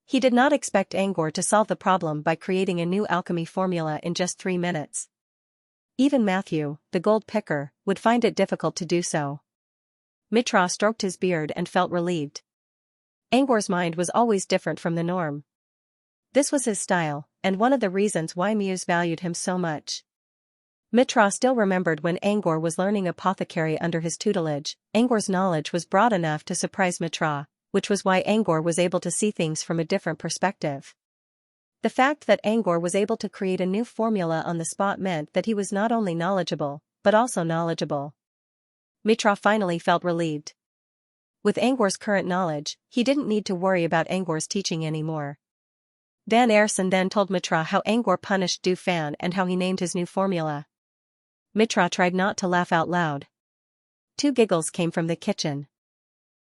He did not expect Angor to solve the problem by creating a new alchemy formula in just 3 minutes. Even Matthew, the gold picker, would find it difficult to do so. Mitra stroked his beard and felt relieved. Angor's mind was always different from the norm. This was his style, and one of the reasons why Muse valued him so much. Mitra still remembered when Angor was learning apothecary under his tutelage. Angor's knowledge was broad enough to surprise Mitra, which was why Angor was able to see things from a different perspective. The fact that Angor was able to create a new formula on the spot meant that he was not only knowledgeable, but also knowledgeable. Mitra finally felt relieved. With Angor's current knowledge, he didn't need to worry about Angor's teaching anymore. Van Aersen then told Mitra how Angor punished Dufan and how he named his new formula. Mitra tried not to laugh out loud. 2 giggles came from the kitchen.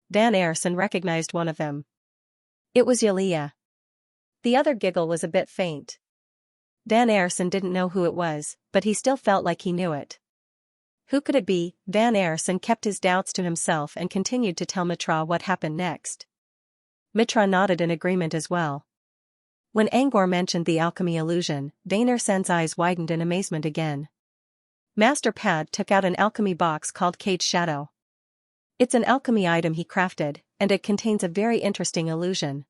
Van Aersen recognized one of them. It was Xianxia. The other giggle was a bit faint. Van Aersen didn't know who it was, but he still felt like he knew it. Who could it be? Van Aersen kept his doubts to himself and continued to tell Mitra what happened next. Mitra nodded in agreement as well. When Angor mentioned the alchemy illusion, Van Aersen's eyes widened in amazement again. Master Pad took out an alchemy box called Cage Shadow. It's an alchemy item he crafted, and it contains a very interesting illusion.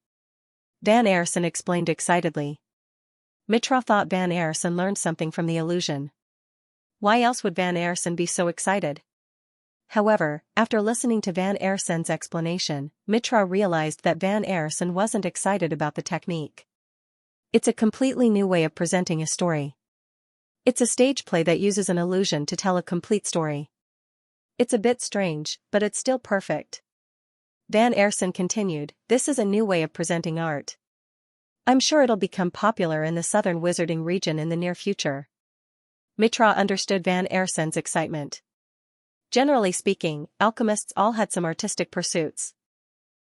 Van Aersen explained excitedly. Mitra thought Van Aersen learned something from the illusion. Why else would Van Aersen be so excited? However, after listening to Van Aersen's explanation, Mitra realized that Van Aersen wasn't excited about the technique. It's a completely new way of presenting a story. It's a stage play that uses an illusion to tell a complete story. It's a bit strange, but it's still perfect. Van Aersen continued, this is a new way of presenting art. I'm sure it'll become popular in the southern wizarding region in the near future. Mitra understood Van Aersen's excitement. Generally speaking, alchemists all had some artistic pursuits.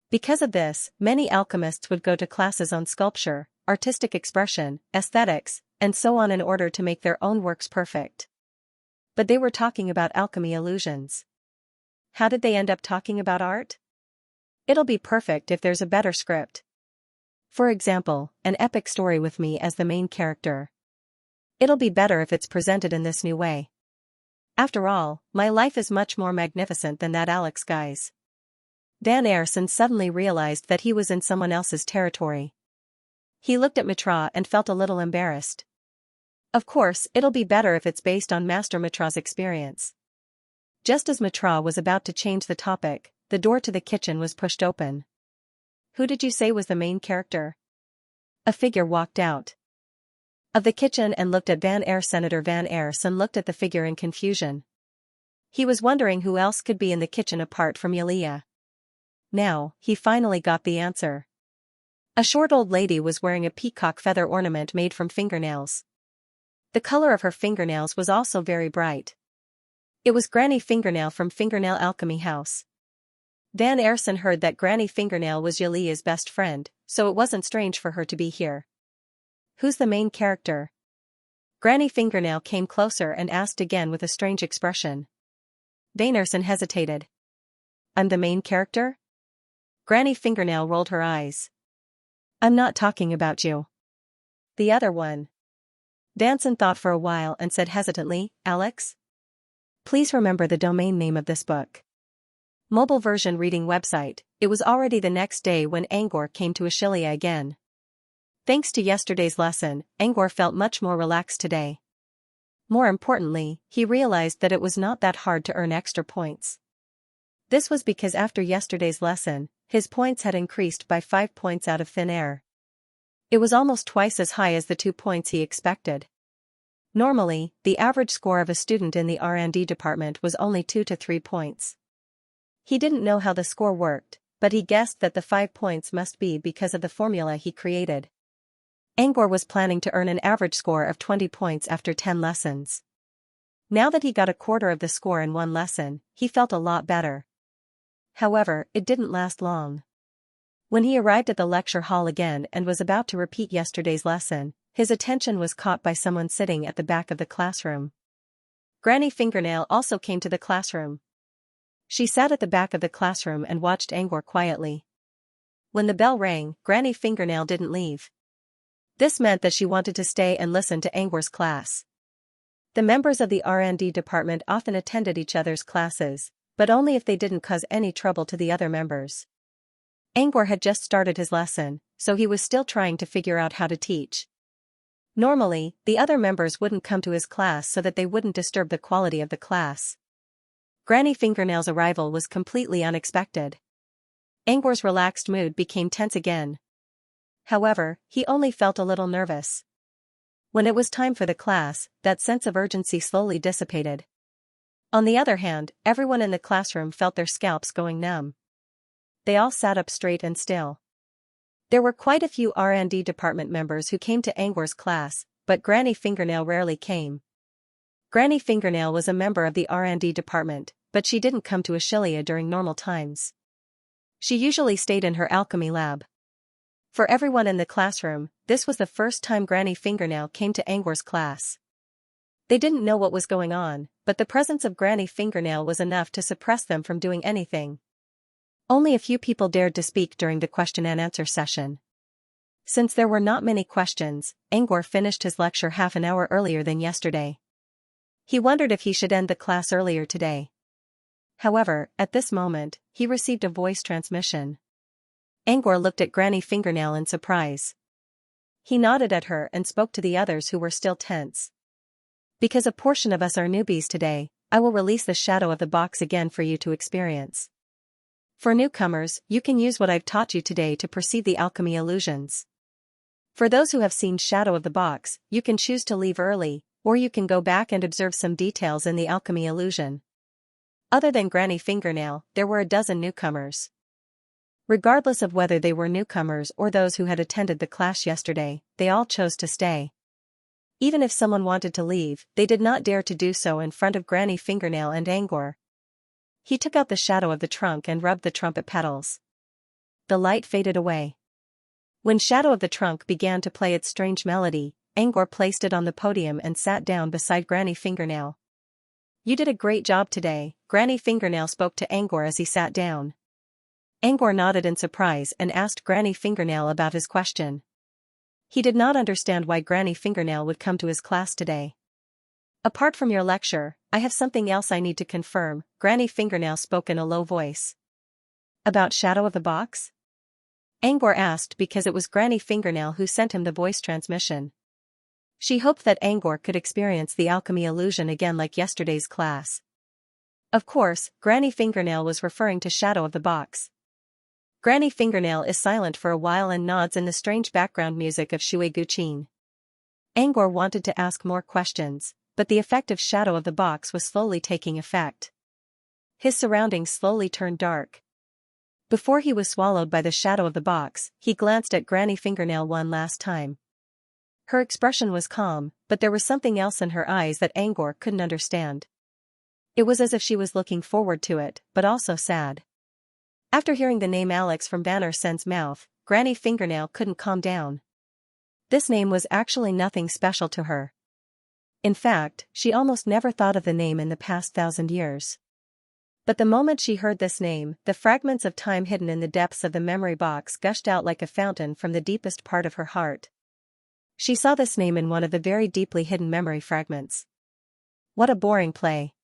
Because of this, many alchemists would go to classes on sculpture, artistic expression, aesthetics, and so on in order to make their own works perfect. But they were talking about alchemy illusions. How did they end up talking about art? It'll be perfect if there's a better script. For example, an epic story with me as the main character. It'll be better if it's presented in this new way. After all, my life is much more magnificent than that Alex guy's. Van Aersen suddenly realized that he was in someone else's territory. He looked at Mitra and felt a little embarrassed. Of course, it'll be better if it's based on Master Mitra's experience. Just as Mitra was about to change the topic, the door to the kitchen was pushed open. Who did you say was the main character? A figure walked out of the kitchen and looked at Van Air. Senator Van Airson looked at the figure in confusion. He was wondering who else could be in the kitchen apart from Xianxia. Now, he finally got the answer. A short old lady was wearing a peacock feather ornament made from fingernails. The color of her fingernails was also very bright. It was Granny Fingernail from Fingernail Alchemy House. Van Airson heard that Granny Fingernail was Xianxia's best friend, so it wasn't strange for her to be here. Who's the main character? Granny Fingernail came closer and asked again with a strange expression. Van Airson hesitated. I'm the main character? Granny Fingernail rolled her eyes. I'm not talking about you. The other one. Danson thought for a while and said hesitantly, Alex? Please remember the domain name of this book. Mobile version reading website. It was already the next day when Angor came to Xianxia again. Thanks to yesterday's lesson, Angor felt much more relaxed today. More importantly, he realized that it was not that hard to earn extra points. This was because after yesterday's lesson, his points had increased by 5 points out of thin air. It was almost twice as high as the 2 points he expected. Normally, the average score of a student in the R&D department was only 2 to 3 points. He didn't know how the score worked, but he guessed that the 5 points must be because of the formula he created. Angor was planning to earn an average score of 20 points after 10 lessons. Now that he got a quarter of the score in one lesson, he felt a lot better. However, it didn't last long. When he arrived at the lecture hall again and was about to repeat yesterday's lesson, his attention was caught by someone sitting at the back of the classroom. Granny Fingernail also came to the classroom. She sat at the back of the classroom and watched Angor quietly. When the bell rang, Granny Fingernail didn't leave. This meant that she wanted to stay and listen to Angor's class. The members of the R&D department often attended each other's classes, but only if they didn't cause any trouble to the other members. Angor had just started his lesson, so he was still trying to figure out how to teach. Normally, the other members wouldn't come to his class so that they wouldn't disturb the quality of the class. Granny Fingernail's arrival was completely unexpected. Angor's relaxed mood became tense again. However, he only felt a little nervous. When it was time for the class, that sense of urgency slowly dissipated. On the other hand, everyone in the classroom felt their scalps going numb. They all sat up straight and still. There were quite a few R&D department members who came to Angor's class, but Granny Fingernail rarely came. Granny Fingernail was a member of the R&D department, but she didn't come to Xianxia during normal times. She usually stayed in her alchemy lab. For everyone in the classroom, this was the first time Granny Fingernail came to Angor's class. They didn't know what was going on, but the presence of Granny Fingernail was enough to suppress them from doing anything. Only a few people dared to speak during the question and answer session. Since there were not many questions, Angor finished his lecture half an hour earlier than yesterday. He wondered if he should end the class earlier today. However, at this moment, he received a voice transmission. Angor looked at Granny Fingernail in surprise. He nodded at her and spoke to the others who were still tense. Because a portion of us are newbies today, I will release the shadow of the box again for you to experience. For newcomers, you can use what I've taught you today to perceive the alchemy illusions. For those who have seen Shadow of the Box, you can choose to leave early, or you can go back and observe some details in the alchemy illusion. Other than Granny Fingernail, there were a dozen newcomers. Regardless of whether they were newcomers or those who had attended the class yesterday, they all chose to stay. Even if someone wanted to leave, they did not dare to do so in front of Granny Fingernail and Angor. He took out the shadow of the trunk and rubbed the trumpet petals. The light faded away. When Shadow of the Trunk began to play its strange melody, Angor placed it on the podium and sat down beside Granny Fingernail. You did a great job today, Granny Fingernail spoke to Angor as he sat down. Angor nodded in surprise and asked Granny Fingernail about his question. He did not understand why Granny Fingernail would come to his class today. Apart from your lecture, I have something else I need to confirm, Granny Fingernail spoke in a low voice. About Shadow of the Box? Angor asked because it was Granny Fingernail who sent him the voice transmission. She hoped that Angor could experience the alchemy illusion again like yesterday's class. Of course, Granny Fingernail was referring to Shadow of the Box. Granny Fingernail is silent for a while and nods in the strange background music of Shui Guqin. Angor wanted to ask more questions, but the effect of Shadow of the Box was slowly taking effect. His surroundings slowly turned dark. Before he was swallowed by the shadow of the box, he glanced at Granny Fingernail one last time. Her expression was calm, but there was something else in her eyes that Angor couldn't understand. It was as if she was looking forward to it, but also sad. After hearing the name Alex from Banner Sen's mouth, Granny Fingernail couldn't calm down. This name was actually nothing special to her. In fact, she almost never thought of the name in the past 1,000 years. But the moment she heard this name, the fragments of time hidden in the depths of the memory box gushed out like a fountain from the deepest part of her heart. She saw this name in one of the very deeply hidden memory fragments. What a boring play.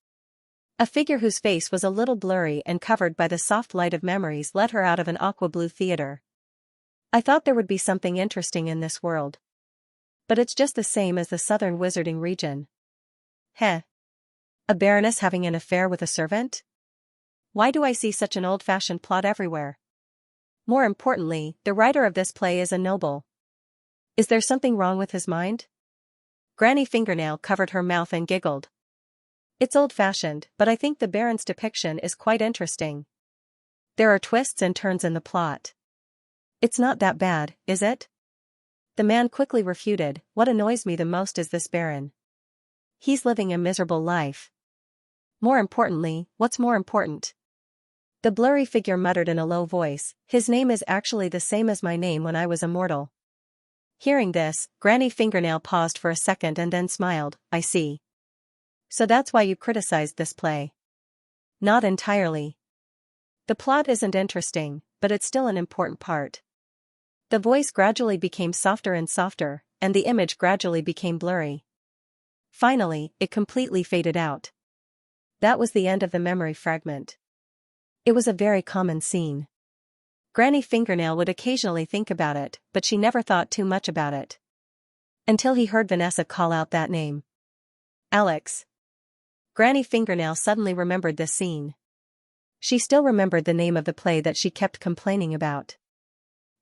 A figure whose face was a little blurry and covered by the soft light of memories led her out of an aqua-blue theater. I thought there would be something interesting in this world. But it's just the same as the southern wizarding region. Heh. A baroness having an affair with a servant? Why do I see such an old-fashioned plot everywhere? More importantly, the writer of this play is a noble. Is there something wrong with his mind? Granny Fingernail covered her mouth and giggled. It's old-fashioned, but I think the Baron's depiction is quite interesting. There are twists and turns in the plot. It's not that bad, is it? The man quickly refuted, what annoys me the most is this Baron. He's living a miserable life. More importantly, what's more important? The blurry figure muttered in a low voice, his name is actually the same as my name when I was a mortal. Hearing this, Granny Fingernail paused for a second and then smiled, I see. So that's why you criticized this play. Not entirely. The plot isn't interesting, but it's still an important part. The voice gradually became softer and softer, and the image gradually became blurry. Finally, it completely faded out. That was the end of the memory fragment. It was a very common scene. Granny Fingernail would occasionally think about it, but she never thought too much about it. Until he heard Vanessa call out that name. Alex. Granny Fingernail suddenly remembered this scene. She still remembered the name of the play that she kept complaining about.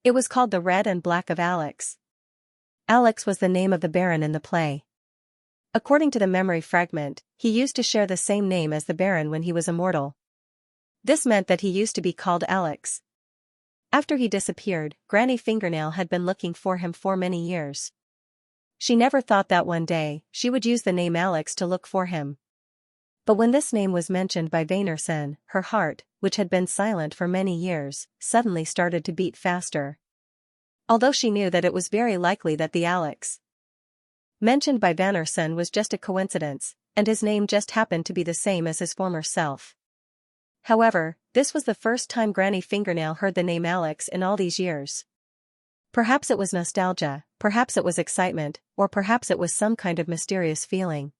It was called The Red and Black of Alex. Alex was the name of the Baron in the play. According to the memory fragment, he used to share the same name as the Baron when he was immortal. This meant that he used to be called Alex. After he disappeared, Granny Fingernail had been looking for him for many years. She never thought that one day, she would use the name Alex to look for him. But when this name was mentioned by Vannerson, her heart, which had been silent for many years, suddenly started to beat faster. Although she knew that it was very likely that the Alex mentioned by Vannerson was just a coincidence, and his name just happened to be the same as his former self. However, this was the first time Granny Fingernail heard the name Alex in all these years. Perhaps it was nostalgia, perhaps it was excitement, or perhaps it was some kind of mysterious feeling.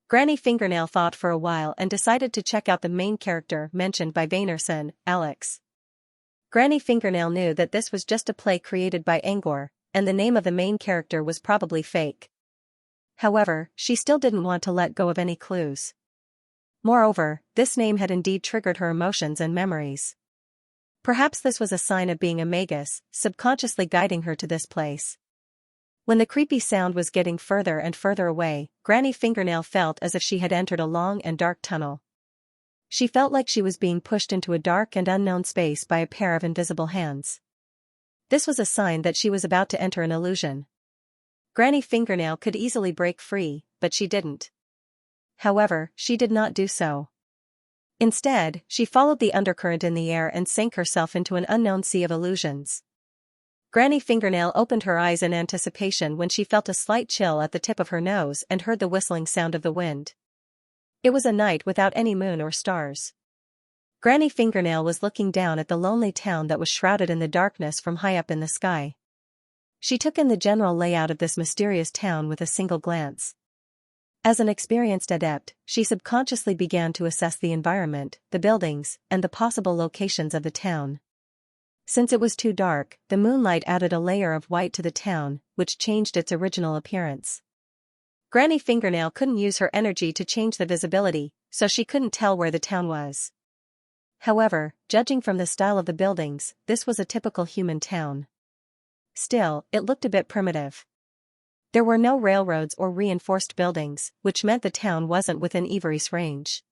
Granny Fingernail thought for a while and decided to check out the main character mentioned by Vannerson, Alex. Granny Fingernail knew that this was just a play created by Angor, and the name of the main character was probably fake. However, she still didn't want to let go of any clues. Moreover, this name had indeed triggered her emotions and memories. Perhaps this was a sign of being a magus, subconsciously guiding her to this place. When the creepy sound was getting further and further away, Granny Fingernail felt as if she had entered a long and dark tunnel. She felt like she was being pushed into a dark and unknown space by a pair of invisible hands. This was a sign that she was about to enter an illusion. Granny Fingernail could easily break free, but she didn't. However, she did not do so. Instead, she followed the undercurrent in the air and sank herself into an unknown sea of illusions. Granny Fingernail opened her eyes in anticipation when she felt a slight chill at the tip of her nose and heard the whistling sound of the wind. It was a night without any moon or stars. Granny Fingernail was looking down at the lonely town that was shrouded in the darkness from high up in the sky. She took in the general layout of this mysterious town with a single glance. As an experienced adept, she subconsciously began to assess the environment, the buildings, and the possible locations of the town. Since it was too dark, the moonlight added a layer of white to the town, which changed its original appearance. Granny Fingernail couldn't use her energy to change the visibility, so she couldn't tell where the town was. However, judging from the style of the buildings, this was a typical human town. Still, it looked a bit primitive. There were no railroads or reinforced buildings, which meant the town wasn't within ear's range.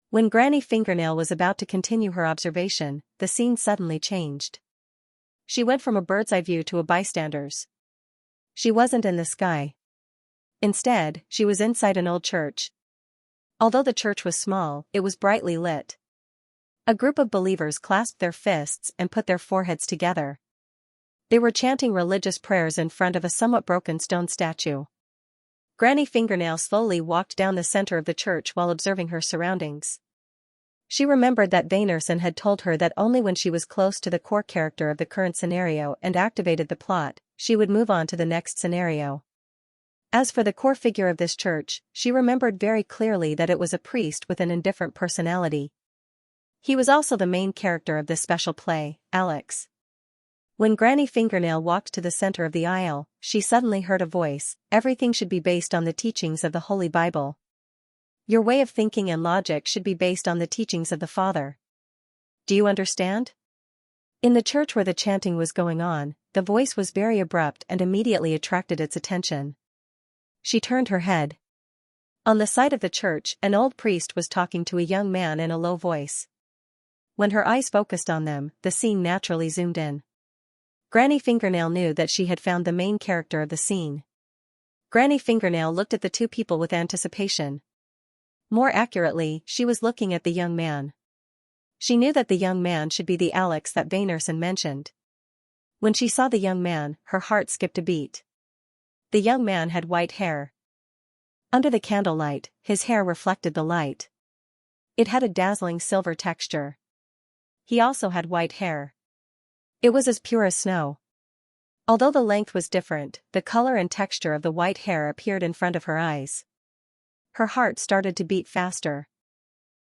When Granny Fingernail was about to continue her observation, the scene suddenly changed. She went from a bird's-eye view to a bystander's. She wasn't in the sky. Instead, she was inside an old church. Although the church was small, it was brightly lit. A group of believers clasped their fists and put their foreheads together. They were chanting religious prayers in front of a somewhat broken stone statue. Granny Fingernail slowly walked down the center of the church while observing her surroundings. She remembered that Vanerson had told her that only when she was close to the core character of the current scenario and activated the plot, she would move on to the next scenario. As for the core figure of this church, she remembered very clearly that it was a priest with an indifferent personality. He was also the main character of this special play, Alex. When Granny Fingernail walked to the center of the aisle, she suddenly heard a voice: "Everything should be based on the teachings of the Holy Bible. Your way of thinking and logic should be based on the teachings of the Father. Do you understand?" In the church where the chanting was going on, the voice was very abrupt and immediately attracted its attention. She turned her head. On the side of the church, an old priest was talking to a young man in a low voice. When her eyes focused on them, the scene naturally zoomed in. Granny Fingernail knew that she had found the main character of the scene. Granny Fingernail looked at the two people with anticipation. More accurately, she was looking at the young man. She knew that the young man should be the Alex that Vanerson mentioned. When she saw the young man, her heart skipped a beat. The young man had white hair. Under the candlelight, his hair reflected the light. It had a dazzling silver texture. He also had white hair. It was as pure as snow. Although the length was different, the color and texture of the white hair appeared in front of her eyes. Her heart started to beat faster.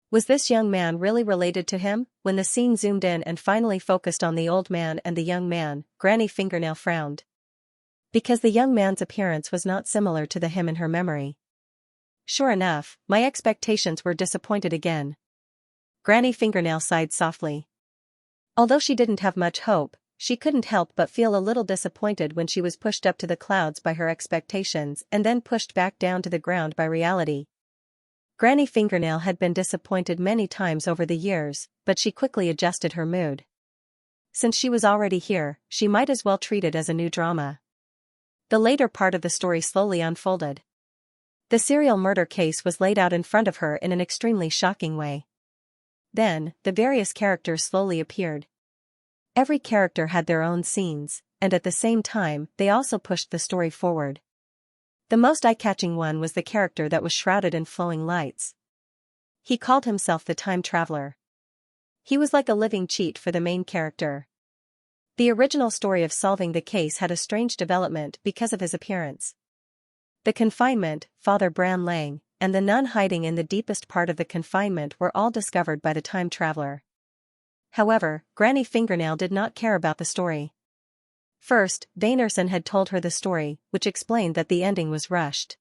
Was this young man really related to him? When the scene zoomed in and finally focused on the old man and the young man, Granny Fingernail frowned. Because the young man's appearance was not similar to him in her memory. Sure enough, my expectations were disappointed again. Granny Fingernail sighed softly. Although she didn't have much hope, she couldn't help but feel a little disappointed when she was pushed up to the clouds by her expectations and then pushed back down to the ground by reality. Granny Fingernail had been disappointed many times over the years, but she quickly adjusted her mood. Since she was already here, she might as well treat it as a new drama. The later part of the story slowly unfolded. The serial murder case was laid out in front of her in an extremely shocking way. Then, the various characters slowly appeared. Every character had their own scenes, and at the same time, they also pushed the story forward. The most eye-catching one was the character that was shrouded in flowing lights. He called himself the Time Traveler. He was like a living cheat for the main character. The original story of solving the case had a strange development because of his appearance. The confinement, Father Bran Lang, and the nun hiding in the deepest part of the confinement were all discovered by the Time Traveler. However, Granny Fingernail did not care about the story. First, Vanerson had told her the story, which explained that the ending was rushed.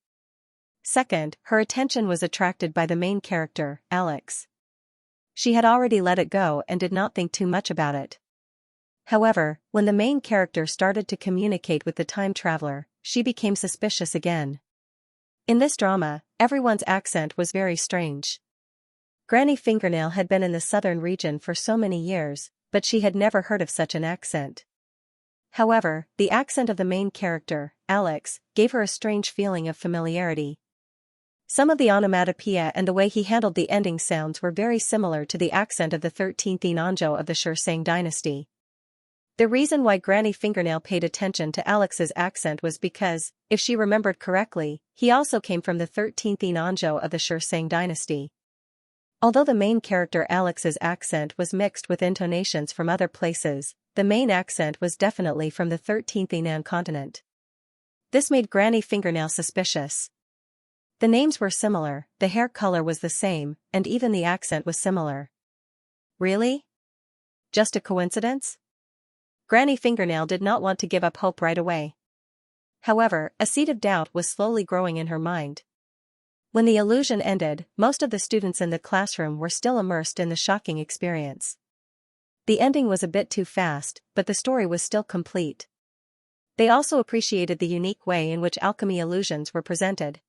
Second, her attention was attracted by the main character, Alex. She had already let it go and did not think too much about it. However, when the main character started to communicate with the Time Traveler, she became suspicious again. In this drama, everyone's accent was very strange. Granny Fingernail had been in the southern region for so many years, but she had never heard of such an accent. However, the accent of the main character, Alex, gave her a strange feeling of familiarity. Some of the onomatopoeia and the way he handled the ending sounds were very similar to the accent of the 13th Inanjo of the Xianxia dynasty. The reason why Granny Fingernail paid attention to Alex's accent was because, if she remembered correctly, he also came from the 13th Inanjo of the Xianxia dynasty. Although the main character Alex's accent was mixed with intonations from other places, the main accent was definitely from the 13th Inan continent. This made Granny Fingernail suspicious. The names were similar, the hair color was the same, and even the accent was similar. Really? Just a coincidence? Granny Fingernail did not want to give up hope right away. However, a seed of doubt was slowly growing in her mind. When the illusion ended, most of the students in the classroom were still immersed in the shocking experience. The ending was a bit too fast, but the story was still complete. They also appreciated the unique way in which alchemy illusions were presented.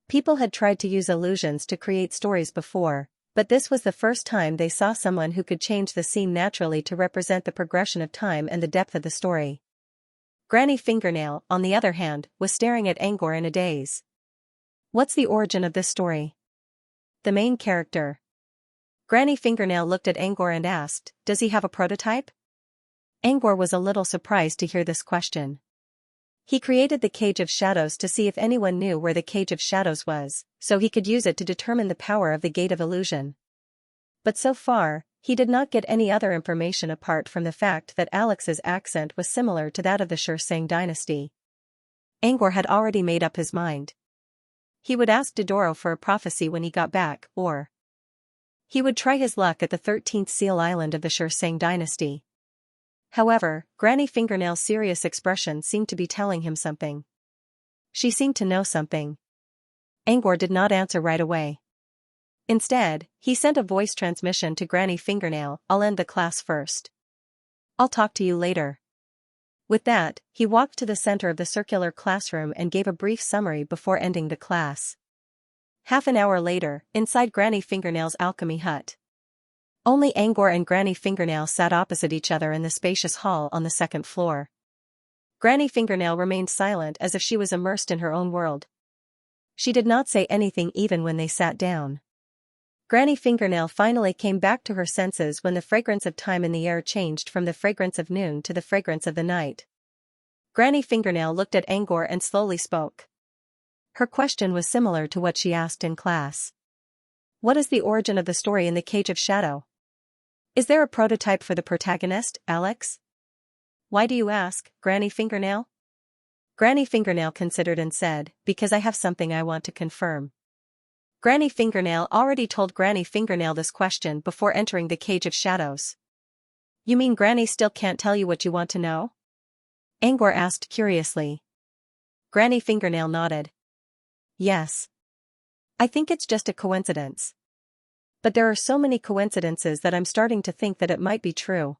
People had tried to use illusions to create stories before, but this was the first time they saw someone who could change the scene naturally to represent the progression of time and the depth of the story. Granny Fingernail, on the other hand, was staring at Angor in a daze. What's the origin of this story? The main character. Granny Fingernail looked at Angor and asked, does he have a prototype? Angor was a little surprised to hear this question. He created the Cage of Shadows to see if anyone knew where the Cage of Shadows was, so he could use it to determine the power of the Gate of Illusion. But so far, he did not get any other information apart from the fact that Alex's accent was similar to that of the Xianxia dynasty. Angor had already made up his mind. He would ask Dodoro for a prophecy when he got back, or he would try his luck at the 13th Seal Island of the Xianxia dynasty. However, Granny Fingernail's serious expression seemed to be telling him something. She seemed to know something. Angor did not answer right away. Instead, he sent a voice transmission to Granny Fingernail, I'll end the class first. I'll talk to you later. With that, he walked to the center of the circular classroom and gave a brief summary before ending the class. Half an hour later, inside Granny Fingernail's alchemy hut. Only Angor and Granny Fingernail sat opposite each other in the spacious hall on the second floor. Granny Fingernail remained silent as if she was immersed in her own world. She did not say anything even when they sat down. Granny Fingernail finally came back to her senses when the fragrance of time in the air changed from the fragrance of noon to the fragrance of the night. Granny Fingernail looked at Angor and slowly spoke. Her question was similar to what she asked in class. What is the origin of the story in the Cage of Shadow? Is there a prototype for the protagonist, Alex? Why do you ask, Granny Fingernail? Granny Fingernail considered and said, because I have something I want to confirm. Granny Fingernail already told Granny Fingernail this question before entering the Cage of Shadows. You mean Granny still can't tell you what you want to know? Angor asked curiously. Granny Fingernail nodded. Yes. I think it's just a coincidence. But there are so many coincidences that I'm starting to think that it might be true.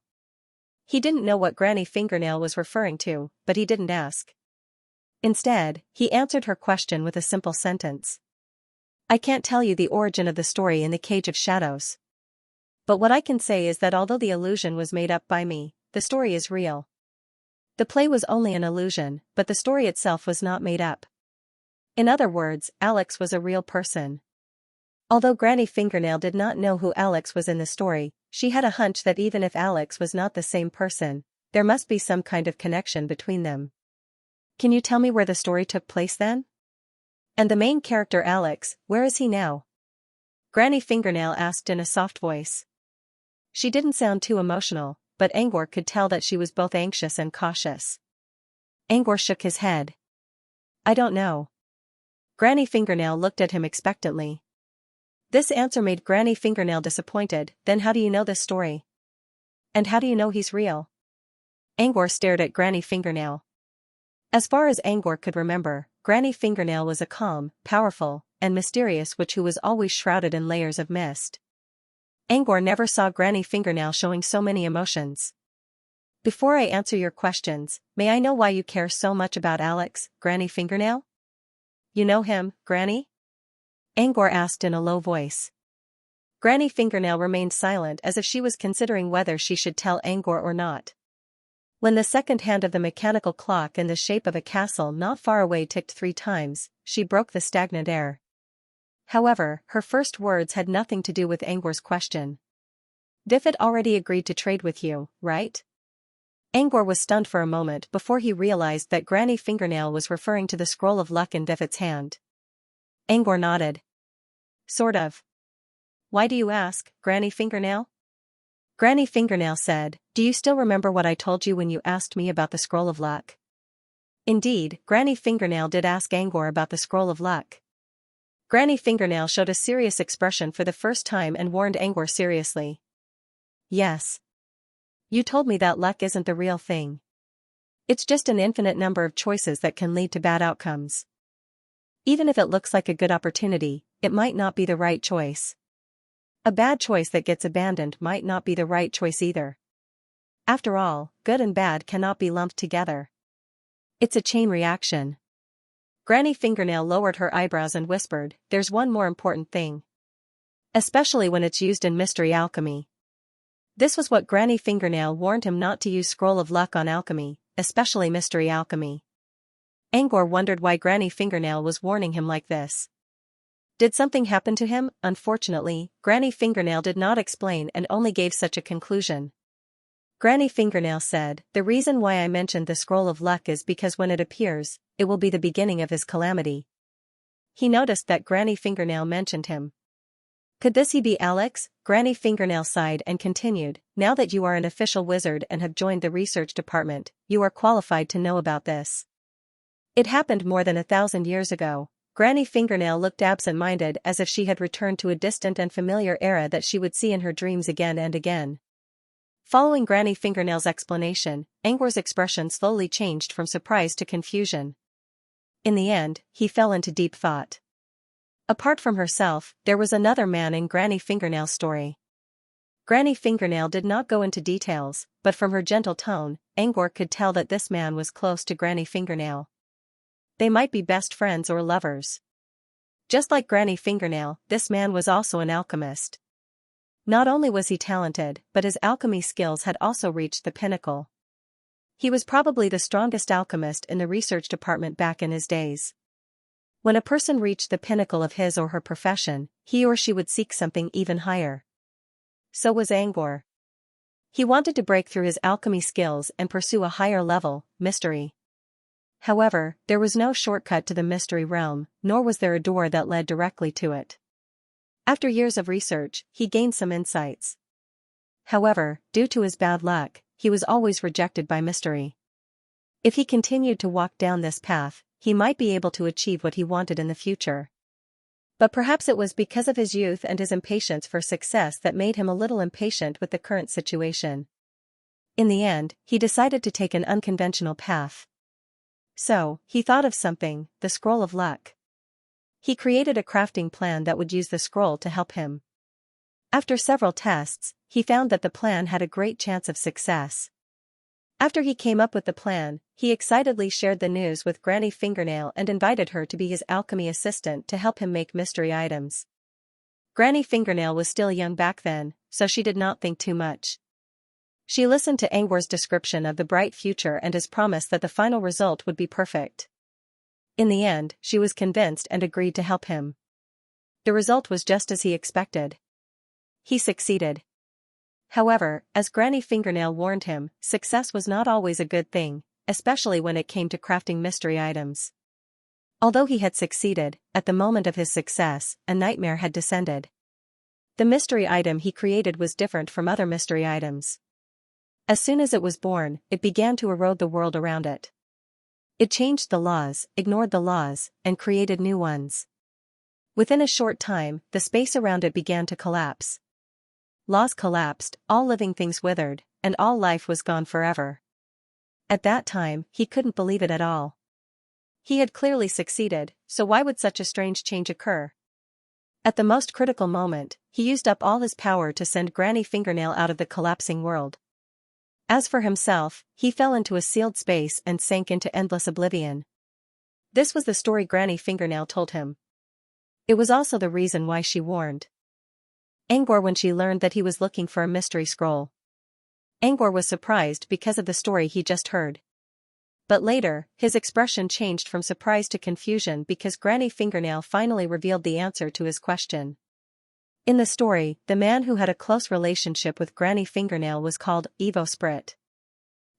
He didn't know what Granny Fingernail was referring to, but he didn't ask. Instead, he answered her question with a simple sentence. I can't tell you the origin of the story in the Cage of Shadows. But what I can say is that although the illusion was made up by me, the story is real. The play was only an illusion, but the story itself was not made up. In other words, Alex was a real person. Although Granny Fingernail did not know who Alex was in the story, she had a hunch that even if Alex was not the same person, there must be some kind of connection between them. Can you tell me where the story took place then? And the main character Alex, where is he now? Granny Fingernail asked in a soft voice. She didn't sound too emotional, but Angor could tell that she was both anxious and cautious. Angor shook his head. I don't know. Granny Fingernail looked at him expectantly. This answer made Granny Fingernail disappointed. Then how do you know this story? And how do you know he's real? Angor stared at Granny Fingernail. As far as Angor could remember, Granny Fingernail was a calm, powerful, and mysterious witch who was always shrouded in layers of mist. Angor never saw Granny Fingernail showing so many emotions. Before I answer your questions, may I know why you care so much about Alex, Granny Fingernail? You know him, Granny? Angor asked in a low voice. Granny Fingernail remained silent as if she was considering whether she should tell Angor or not. When the second hand of the mechanical clock in the shape of a castle not far away ticked 3 times, she broke the stagnant air. However, her first words had nothing to do with Angor's question. Diffit already agreed to trade with you, right? Angor was stunned for a moment before he realized that Granny Fingernail was referring to the scroll of luck in Diffit's hand. Angor nodded. Sort of. Why do you ask, Granny Fingernail? Granny Fingernail said, do you still remember what I told you when you asked me about the scroll of luck? Indeed, Granny Fingernail did ask Angor about the scroll of luck. Granny Fingernail showed a serious expression for the first time and warned Angor seriously. Yes. You told me that luck isn't the real thing. It's just an infinite number of choices that can lead to bad outcomes. Even if it looks like a good opportunity, it might not be the right choice. A bad choice that gets abandoned might not be the right choice either. After all, good and bad cannot be lumped together. It's a chain reaction. Granny Fingernail lowered her eyebrows and whispered, "There's one more important thing. Especially when it's used in mystery alchemy." This was what Granny Fingernail warned him not to use Scroll of Luck on alchemy, especially mystery alchemy. Angor wondered why Granny Fingernail was warning him like this. Did something happen to him? Unfortunately, Granny Fingernail did not explain and only gave such a conclusion. Granny Fingernail said, "The reason why I mentioned the Scroll of Luck is because when it appears, it will be the beginning of his calamity." He noticed that Granny Fingernail mentioned him. Could this be Alex? Granny Fingernail sighed and continued, "Now that you are an official wizard and have joined the research department, you are qualified to know about this. It happened more than 1,000 years ago." Granny Fingernail looked absent-minded as if she had returned to a distant and familiar era that she would see in her dreams again and again. Following Granny Fingernail's explanation, Angor's expression slowly changed from surprise to confusion. In the end, he fell into deep thought. Apart from herself, there was another man in Granny Fingernail's story. Granny Fingernail did not go into details, but from her gentle tone, Angor could tell that this man was close to Granny Fingernail. They might be best friends or lovers. Just like Granny Fingernail, this man was also an alchemist. Not only was he talented, but his alchemy skills had also reached the pinnacle. He was probably the strongest alchemist in the research department back in his days. When a person reached the pinnacle of his or her profession, he or she would seek something even higher. So was Angor. He wanted to break through his alchemy skills and pursue a higher level, mystery. However, there was no shortcut to the mystery realm, nor was there a door that led directly to it. After years of research, he gained some insights. However, due to his bad luck, he was always rejected by mystery. If he continued to walk down this path, he might be able to achieve what he wanted in the future. But perhaps it was because of his youth and his impatience for success that made him a little impatient with the current situation. In the end, he decided to take an unconventional path. So, he thought of something, the Scroll of Luck. He created a crafting plan that would use the scroll to help him. After several tests, he found that the plan had a great chance of success. After he came up with the plan, he excitedly shared the news with Granny Fingernail and invited her to be his alchemy assistant to help him make mystery items. Granny Fingernail was still young back then, so she did not think too much. She listened to Angor's description of the bright future and his promise that the final result would be perfect. In the end, she was convinced and agreed to help him. The result was just as he expected. He succeeded. However, as Granny Fingernail warned him, success was not always a good thing, especially when it came to crafting mystery items. Although he had succeeded, at the moment of his success, a nightmare had descended. The mystery item he created was different from other mystery items. As soon as it was born, it began to erode the world around it. It changed the laws, ignored the laws, and created new ones. Within a short time, the space around it began to collapse. Laws collapsed, all living things withered, and all life was gone forever. At that time, he couldn't believe it at all. He had clearly succeeded, so why would such a strange change occur? At the most critical moment, he used up all his power to send Granny Fingernail out of the collapsing world. As for himself, he fell into a sealed space and sank into endless oblivion. This was the story Granny Fingernail told him. It was also the reason why she warned Angor when she learned that he was looking for a mystery scroll. Angor was surprised because of the story he just heard. But later, his expression changed from surprise to confusion because Granny Fingernail finally revealed the answer to his question. In the story, the man who had a close relationship with Granny Fingernail was called Evosprit.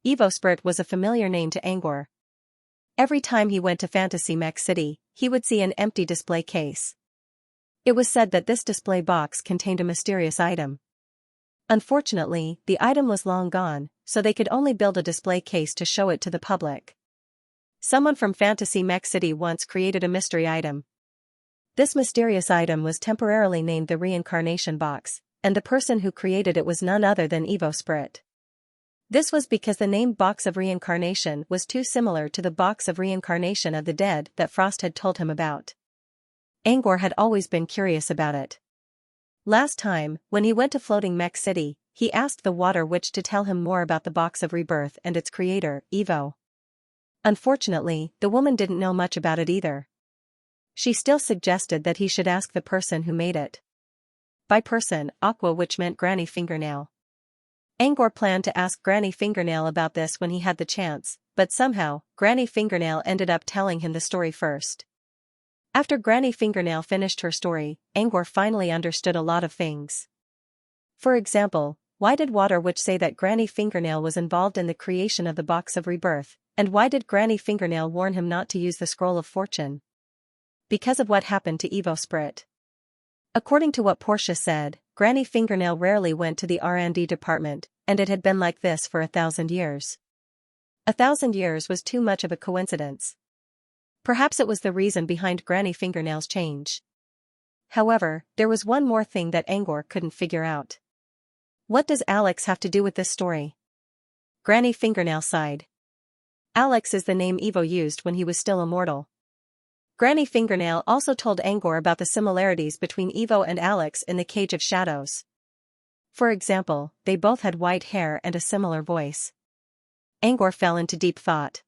Evosprit was a familiar name to Angor. Every time he went to Fantasy Mech City, he would see an empty display case. It was said that this display box contained a mysterious item. Unfortunately, the item was long gone, so they could only build a display case to show it to the public. Someone from Fantasy Mech City once created a mystery item. This mysterious item was temporarily named the Reincarnation Box, and the person who created it was none other than Evosprit. This was because the name Box of Reincarnation was too similar to the Box of Reincarnation of the Dead that Frost had told him about. Angor had always been curious about it. Last time, when he went to Floating Mech City, he asked the Water Witch to tell him more about the Box of Rebirth and its creator, Evo. Unfortunately, the woman didn't know much about it either. She still suggested that he should ask the person who made it. By person, Aqua Witch meant Granny Fingernail. Angor planned to ask Granny Fingernail about this when he had the chance, but somehow, Granny Fingernail ended up telling him the story first. After Granny Fingernail finished her story, Angor finally understood a lot of things. For example, why did Water Witch say that Granny Fingernail was involved in the creation of the Box of Rebirth, and why did Granny Fingernail warn him not to use the Scroll of Fortune? Because of what happened to Evo Sprit. According to what Portia said, Granny Fingernail rarely went to the R&D department, and it had been like this for 1,000 years. 1,000 years was too much of a coincidence. Perhaps it was the reason behind Granny Fingernail's change. However, there was one more thing that Angor couldn't figure out. What does Alex have to do with this story? Granny Fingernail sighed. Alex is the name Evo used when he was still immortal. Granny Fingernail also told Angor about the similarities between Evo and Alex in the Cage of Shadows. For example, they both had white hair and a similar voice. Angor fell into deep thought.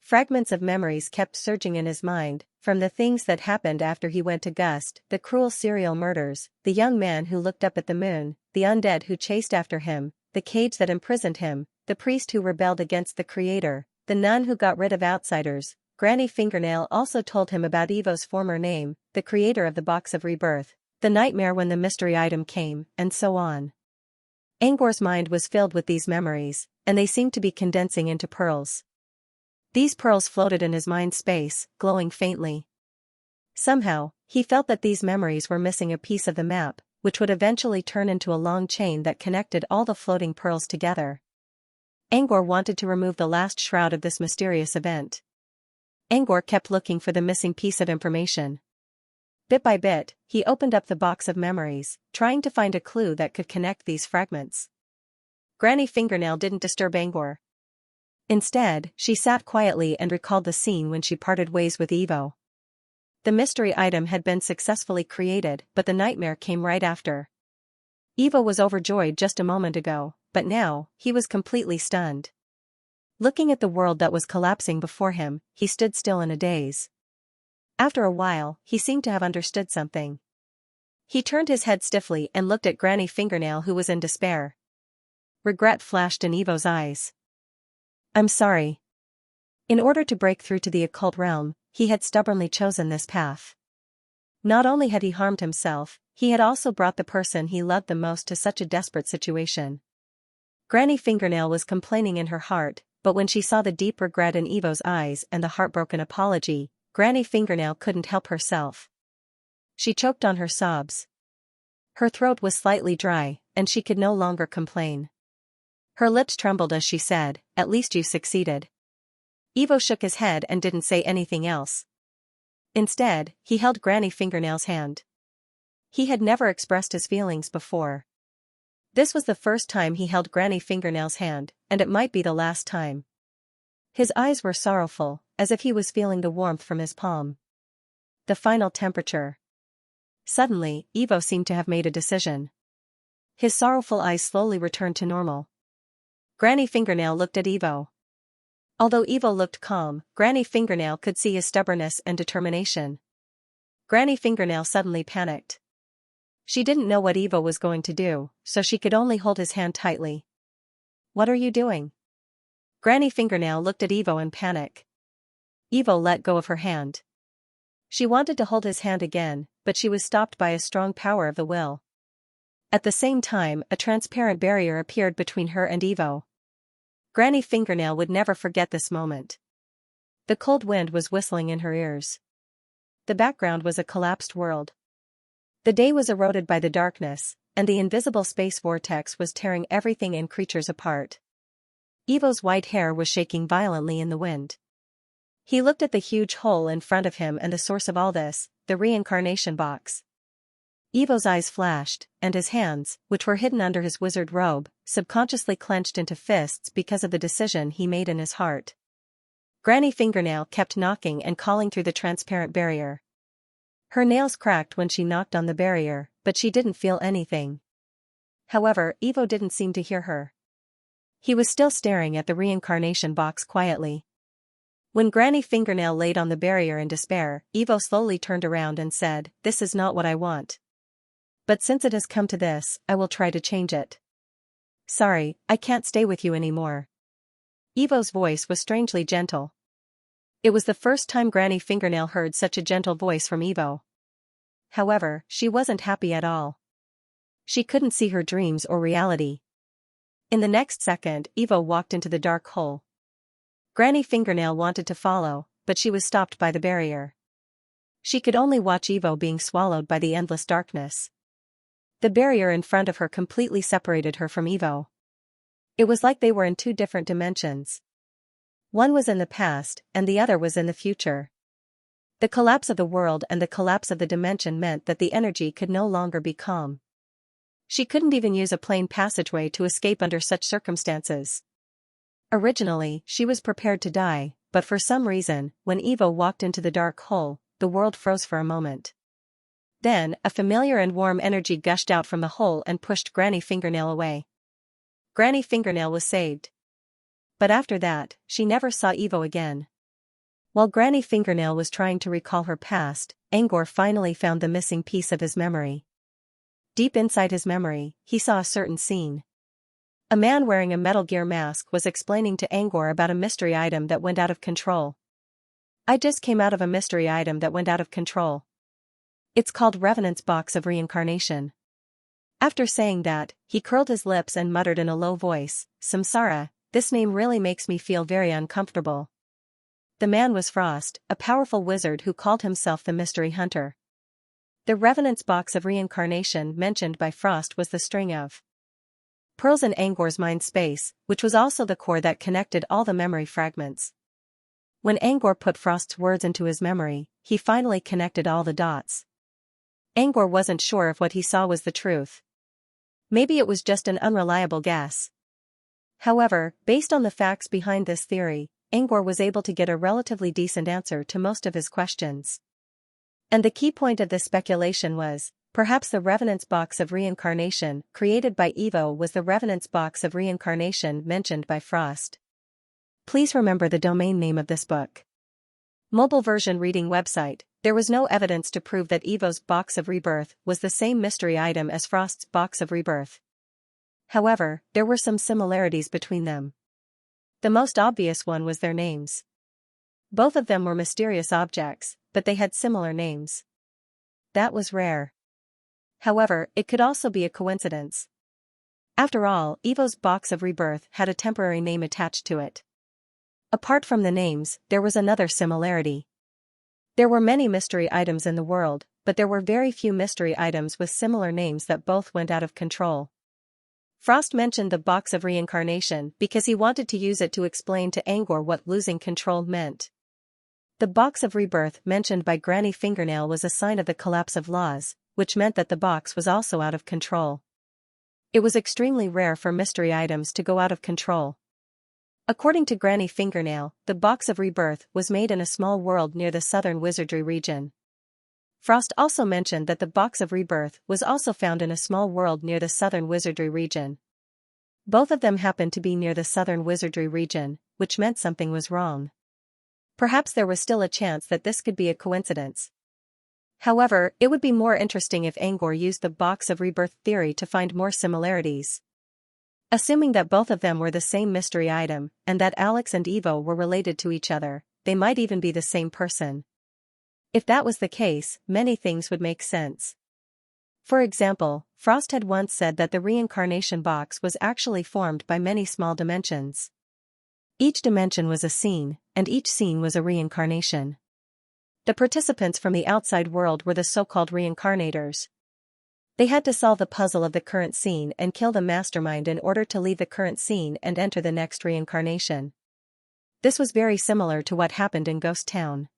Fragments of memories kept surging in his mind, from the things that happened after he went to Gust, the cruel serial murders, the young man who looked up at the moon, the undead who chased after him, the cage that imprisoned him, the priest who rebelled against the Creator, the nun who got rid of outsiders. Granny Fingernail also told him about Evo's former name, the creator of the Box of Rebirth, the nightmare when the mystery item came, and so on. Angor's mind was filled with these memories, and they seemed to be condensing into pearls. These pearls floated in his mind space, glowing faintly. Somehow, he felt that these memories were missing a piece of the map, which would eventually turn into a long chain that connected all the floating pearls together. Angor wanted to remove the last shroud of this mysterious event. Angor kept looking for the missing piece of information. Bit by bit, he opened up the box of memories, trying to find a clue that could connect these fragments. Granny Fingernail didn't disturb Angor. Instead, she sat quietly and recalled the scene when she parted ways with Evo. The mystery item had been successfully created, but the nightmare came right after. Evo was overjoyed just a moment ago, but now, he was completely stunned. Looking at the world that was collapsing before him, he stood still in a daze. After a while, he seemed to have understood something. He turned his head stiffly and looked at Granny Fingernail, who was in despair. Regret flashed in Evo's eyes. "I'm sorry." In order to break through to the occult realm, he had stubbornly chosen this path. Not only had he harmed himself, he had also brought the person he loved the most to such a desperate situation. Granny Fingernail was complaining in her heart, but when she saw the deep regret in Evo's eyes and the heartbroken apology, Granny Fingernail couldn't help herself. She choked on her sobs. Her throat was slightly dry, and she could no longer complain. Her lips trembled as she said, "At least you succeeded." Evo shook his head and didn't say anything else. Instead, he held Granny Fingernail's hand. He had never expressed his feelings before. This was the first time he held Granny Fingernail's hand, and it might be the last time. His eyes were sorrowful, as if he was feeling the warmth from his palm. The final temperature. Suddenly, Evo seemed to have made a decision. His sorrowful eyes slowly returned to normal. Granny Fingernail looked at Evo. Although Evo looked calm, Granny Fingernail could see his stubbornness and determination. Granny Fingernail suddenly panicked. She didn't know what Evo was going to do, so she could only hold his hand tightly. "What are you doing?" Granny Fingernail looked at Evo in panic. Evo let go of her hand. She wanted to hold his hand again, but she was stopped by a strong power of the will. At the same time, a transparent barrier appeared between her and Evo. Granny Fingernail would never forget this moment. The cold wind was whistling in her ears. The background was a collapsed world. The day was eroded by the darkness, and the invisible space vortex was tearing everything and creatures apart. Evo's white hair was shaking violently in the wind. He looked at the huge hole in front of him and the source of all this, the reincarnation box. Evo's eyes flashed, and his hands, which were hidden under his wizard robe, subconsciously clenched into fists because of the decision he made in his heart. Granny Fingernail kept knocking and calling through the transparent barrier. Her nails cracked when she knocked on the barrier, but she didn't feel anything. However, Evo didn't seem to hear her. He was still staring at the reincarnation box quietly. When Granny Fingernail laid on the barrier in despair, Evo slowly turned around and said, "This is not what I want. But since it has come to this, I will try to change it. Sorry, I can't stay with you anymore." Evo's voice was strangely gentle. It was the first time Granny Fingernail heard such a gentle voice from Evo. However, she wasn't happy at all. She couldn't see her dreams or reality. In the next second, Evo walked into the dark hole. Granny Fingernail wanted to follow, but she was stopped by the barrier. She could only watch Evo being swallowed by the endless darkness. The barrier in front of her completely separated her from Evo. It was like they were in two different dimensions. One was in the past, and the other was in the future. The collapse of the world and the collapse of the dimension meant that the energy could no longer be calm. She couldn't even use a plain passageway to escape under such circumstances. Originally, she was prepared to die, but for some reason, when Evo walked into the dark hole, the world froze for a moment. Then, a familiar and warm energy gushed out from the hole and pushed Granny Fingernail away. Granny Fingernail was saved. But after that, she never saw Evo again. While Granny Fingernail was trying to recall her past, Angor finally found the missing piece of his memory. Deep inside his memory, he saw a certain scene. A man wearing a Metal Gear mask was explaining to Angor about a mystery item that went out of control. "I just came out of a mystery item that went out of control. It's called Revenant's Box of Reincarnation." After saying that, he curled his lips and muttered in a low voice, "Samsara, this name really makes me feel very uncomfortable." The man was Frost, a powerful wizard who called himself the Mystery Hunter. The Revenant's Box of Reincarnation mentioned by Frost was the string of pearls in Angor's mind space, which was also the core that connected all the memory fragments. When Angor put Frost's words into his memory, he finally connected all the dots. Angor wasn't sure if what he saw was the truth. Maybe it was just an unreliable guess. However, based on the facts behind this theory, Angor was able to get a relatively decent answer to most of his questions. And the key point of this speculation was, perhaps the Revenant's Box of Reincarnation created by Evo was the Revenant's Box of Reincarnation mentioned by Frost. Please remember the domain name of this book. Mobile version reading website. There was no evidence to prove that Evo's Box of Rebirth was the same mystery item as Frost's Box of Rebirth. However, there were some similarities between them. The most obvious one was their names. Both of them were mysterious objects, but they had similar names. That was rare. However, it could also be a coincidence. After all, Evo's Box of Rebirth had a temporary name attached to it. Apart from the names, there was another similarity. There were many mystery items in the world, but there were very few mystery items with similar names that both went out of control. Frost mentioned the Box of Reincarnation because he wanted to use it to explain to Angor what losing control meant. The Box of Rebirth mentioned by Granny Fingernail was a sign of the collapse of laws, which meant that the box was also out of control. It was extremely rare for mystery items to go out of control. According to Granny Fingernail, the Box of Rebirth was made in a small world near the southern wizardry region. Frost also mentioned that the Box of Rebirth was also found in a small world near the southern wizardry region. Both of them happened to be near the southern wizardry region, which meant something was wrong. Perhaps there was still a chance that this could be a coincidence. However, it would be more interesting if Angor used the Box of Rebirth theory to find more similarities. Assuming that both of them were the same mystery item, and that Alex and Evo were related to each other, they might even be the same person. If that was the case, many things would make sense. For example, Frost had once said that the reincarnation box was actually formed by many small dimensions. Each dimension was a scene, and each scene was a reincarnation. The participants from the outside world were the so-called reincarnators. They had to solve the puzzle of the current scene and kill the mastermind in order to leave the current scene and enter the next reincarnation. This was very similar to what happened in Ghost Town.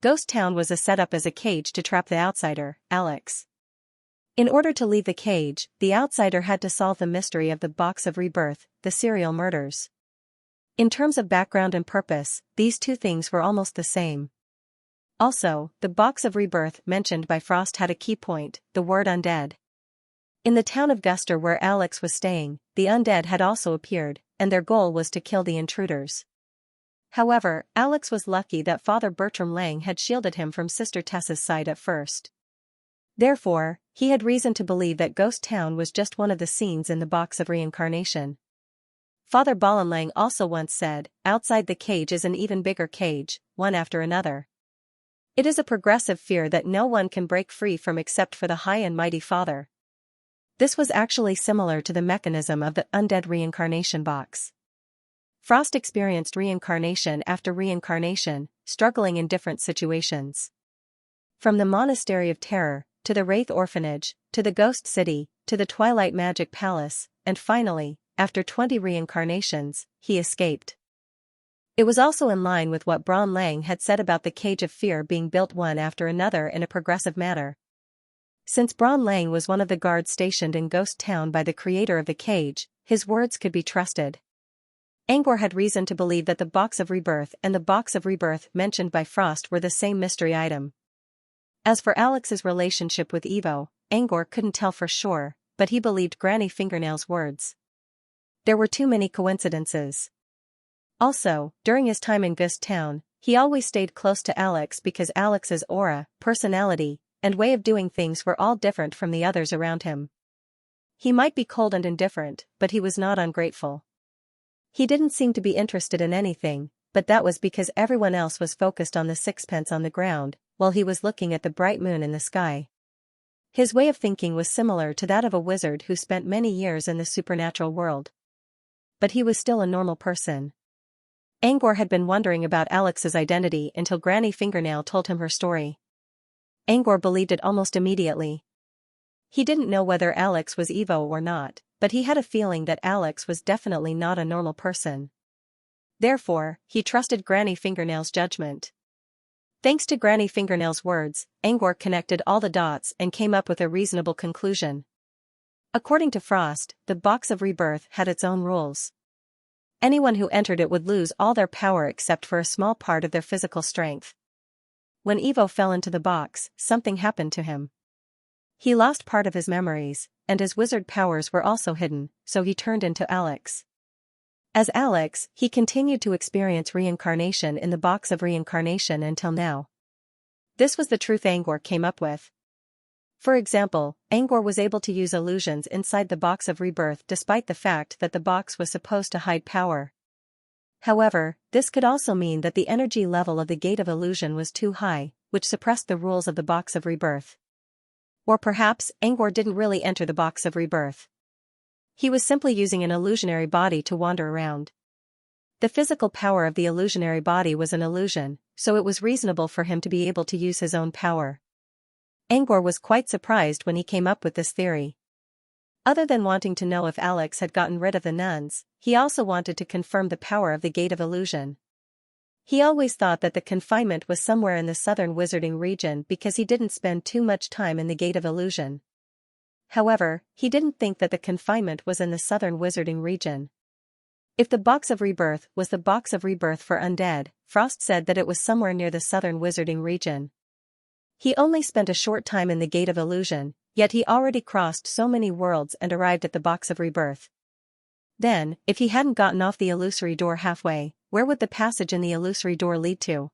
Ghost Town was set up as a cage to trap the outsider, Alex. In order to leave the cage, the outsider had to solve the mystery of the box of rebirth, the serial murders. In terms of background and purpose, these two things were almost the same. Also, the box of rebirth mentioned by Frost had a key point, the word undead. In the town of Guster where Alex was staying, the undead had also appeared, and their goal was to kill the intruders. However, Alex was lucky that Father Bertram Lang had shielded him from Sister Tessa's sight at first. Therefore, he had reason to believe that Ghost Town was just one of the scenes in the box of reincarnation. Father Ballenlang also once said, outside the cage is an even bigger cage, one after another. It is a progressive fear that no one can break free from except for the high and mighty Father. This was actually similar to the mechanism of the undead reincarnation box. Frost experienced reincarnation after reincarnation, struggling in different situations. From the Monastery of Terror, to the Wraith Orphanage, to the Ghost City, to the Twilight Magic Palace, and finally, after 20 reincarnations, he escaped. It was also in line with what Braun Lang had said about the Cage of Fear being built one after another in a progressive manner. Since Braun Lang was one of the guards stationed in Ghost Town by the creator of the cage, his words could be trusted. Angor had reason to believe that the box of rebirth and the box of rebirth mentioned by Frost were the same mystery item. As for Alex's relationship with Evo, Angor couldn't tell for sure, but he believed Granny Fingernail's words. There were too many coincidences. Also, during his time in Ghost Town, he always stayed close to Alex because Alex's aura, personality, and way of doing things were all different from the others around him. He might be cold and indifferent, but he was not ungrateful. He didn't seem to be interested in anything, but that was because everyone else was focused on the sixpence on the ground, while he was looking at the bright moon in the sky. His way of thinking was similar to that of a wizard who spent many years in the supernatural world. But he was still a normal person. Angor had been wondering about Alex's identity until Granny Fingernail told him her story. Angor believed it almost immediately. He didn't know whether Alex was Evo or not, but he had a feeling that Alex was definitely not a normal person. Therefore, he trusted Granny Fingernail's judgment. Thanks to Granny Fingernail's words, Angor connected all the dots and came up with a reasonable conclusion. According to Frost, the box of rebirth had its own rules. Anyone who entered it would lose all their power except for a small part of their physical strength. When Evo fell into the box, something happened to him. He lost part of his memories, and his wizard powers were also hidden, so he turned into Alex. As Alex, he continued to experience reincarnation in the box of reincarnation until now. This was the truth Angor came up with. For example, Angor was able to use illusions inside the box of rebirth despite the fact that the box was supposed to hide power. However, this could also mean that the energy level of the gate of illusion was too high, which suppressed the rules of the box of rebirth. Or perhaps, Angor didn't really enter the box of rebirth. He was simply using an illusionary body to wander around. The physical power of the illusionary body was an illusion, so it was reasonable for him to be able to use his own power. Angor was quite surprised when he came up with this theory. Other than wanting to know if Alex had gotten rid of the nuns, he also wanted to confirm the power of the Gate of Illusion. He always thought that the confinement was somewhere in the southern wizarding region because he didn't spend too much time in the Gate of Illusion. However, he didn't think that the confinement was in the southern wizarding region. If the box of rebirth was the box of rebirth for undead, Frost said that it was somewhere near the southern wizarding region. He only spent a short time in the Gate of Illusion, yet he already crossed so many worlds and arrived at the box of rebirth. Then, if he hadn't gotten off the illusory door halfway, where would the passage in the illusory door lead to?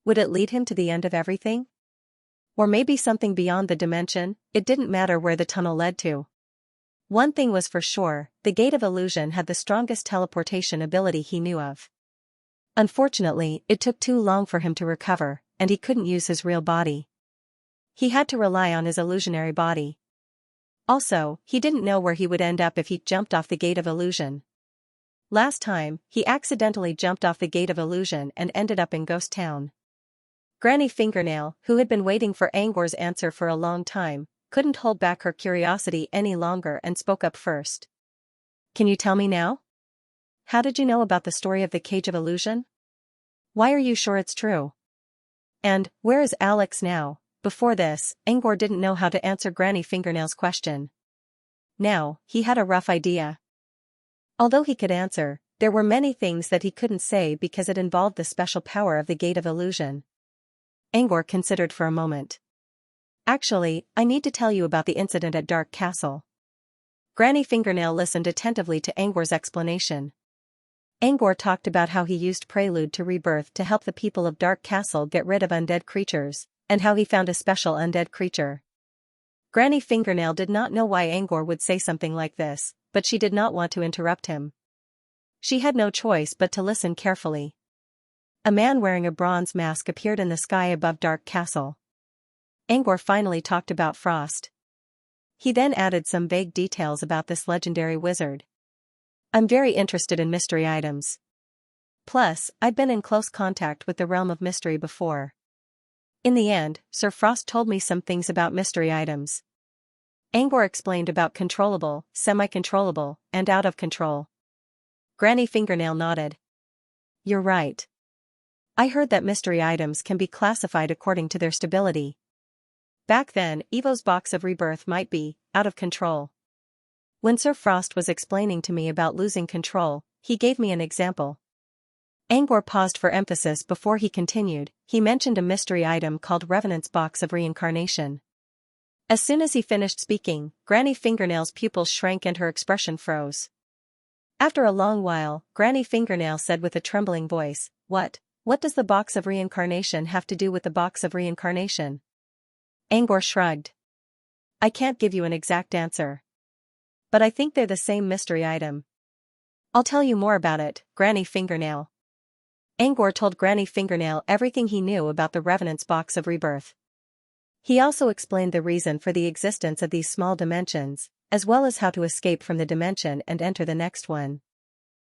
Would it lead him to the end of everything? Or maybe something beyond the dimension? It didn't matter where the tunnel led to. One thing was for sure, the Gate of Illusion had the strongest teleportation ability he knew of. Unfortunately, it took too long for him to recover, and he couldn't use his real body. He had to rely on his illusionary body. Also, he didn't know where he would end up if he jumped off the Gate of Illusion. Last time, he accidentally jumped off the Gate of Illusion and ended up in Ghost Town. Granny Fingernail, who had been waiting for Angor's answer for a long time, couldn't hold back her curiosity any longer and spoke up first. "Can you tell me now? How did you know about the story of the Cage of Illusion? Why are you sure it's true? And, where is Alex now?" Before this, Angor didn't know how to answer Granny Fingernail's question. Now, he had a rough idea. Although he could answer, there were many things that he couldn't say because it involved the special power of the Gate of Illusion. Angor considered for a moment. Actually, I need to tell you about the incident at Dark Castle. Granny Fingernail listened attentively to Angor's explanation. Angor talked about how he used Prelude to Rebirth to help the people of Dark Castle get rid of undead creatures, and how he found a special undead creature. Granny Fingernail did not know why Angor would say something like this, but she did not want to interrupt him. She had no choice but to listen carefully. A man wearing a bronze mask appeared in the sky above Dark Castle. Angor finally talked about Frost. He then added some vague details about this legendary wizard. I'm very interested in mystery items. Plus, I've been in close contact with the realm of mystery before. In the end, Sir Frost told me some things about mystery items. Angor explained about controllable, semi-controllable, and out of control. Granny Fingernail nodded. You're right. I heard that mystery items can be classified according to their stability. Back then, Evo's box of rebirth might be out of control. When Sir Frost was explaining to me about losing control, he gave me an example. Angor paused for emphasis before he continued. He mentioned a mystery item called Revenant's Box of Reincarnation. As soon as he finished speaking, Granny Fingernail's pupils shrank and her expression froze. After a long while, Granny Fingernail said with a trembling voice, What does the Box of Reincarnation have to do with the Box of Reincarnation? Angor shrugged. I can't give you an exact answer. But I think they're the same mystery item. I'll tell you more about it, Granny Fingernail. Angor told Granny Fingernail everything he knew about the Revenant's Box of Rebirth. He also explained the reason for the existence of these small dimensions, as well as how to escape from the dimension and enter the next one.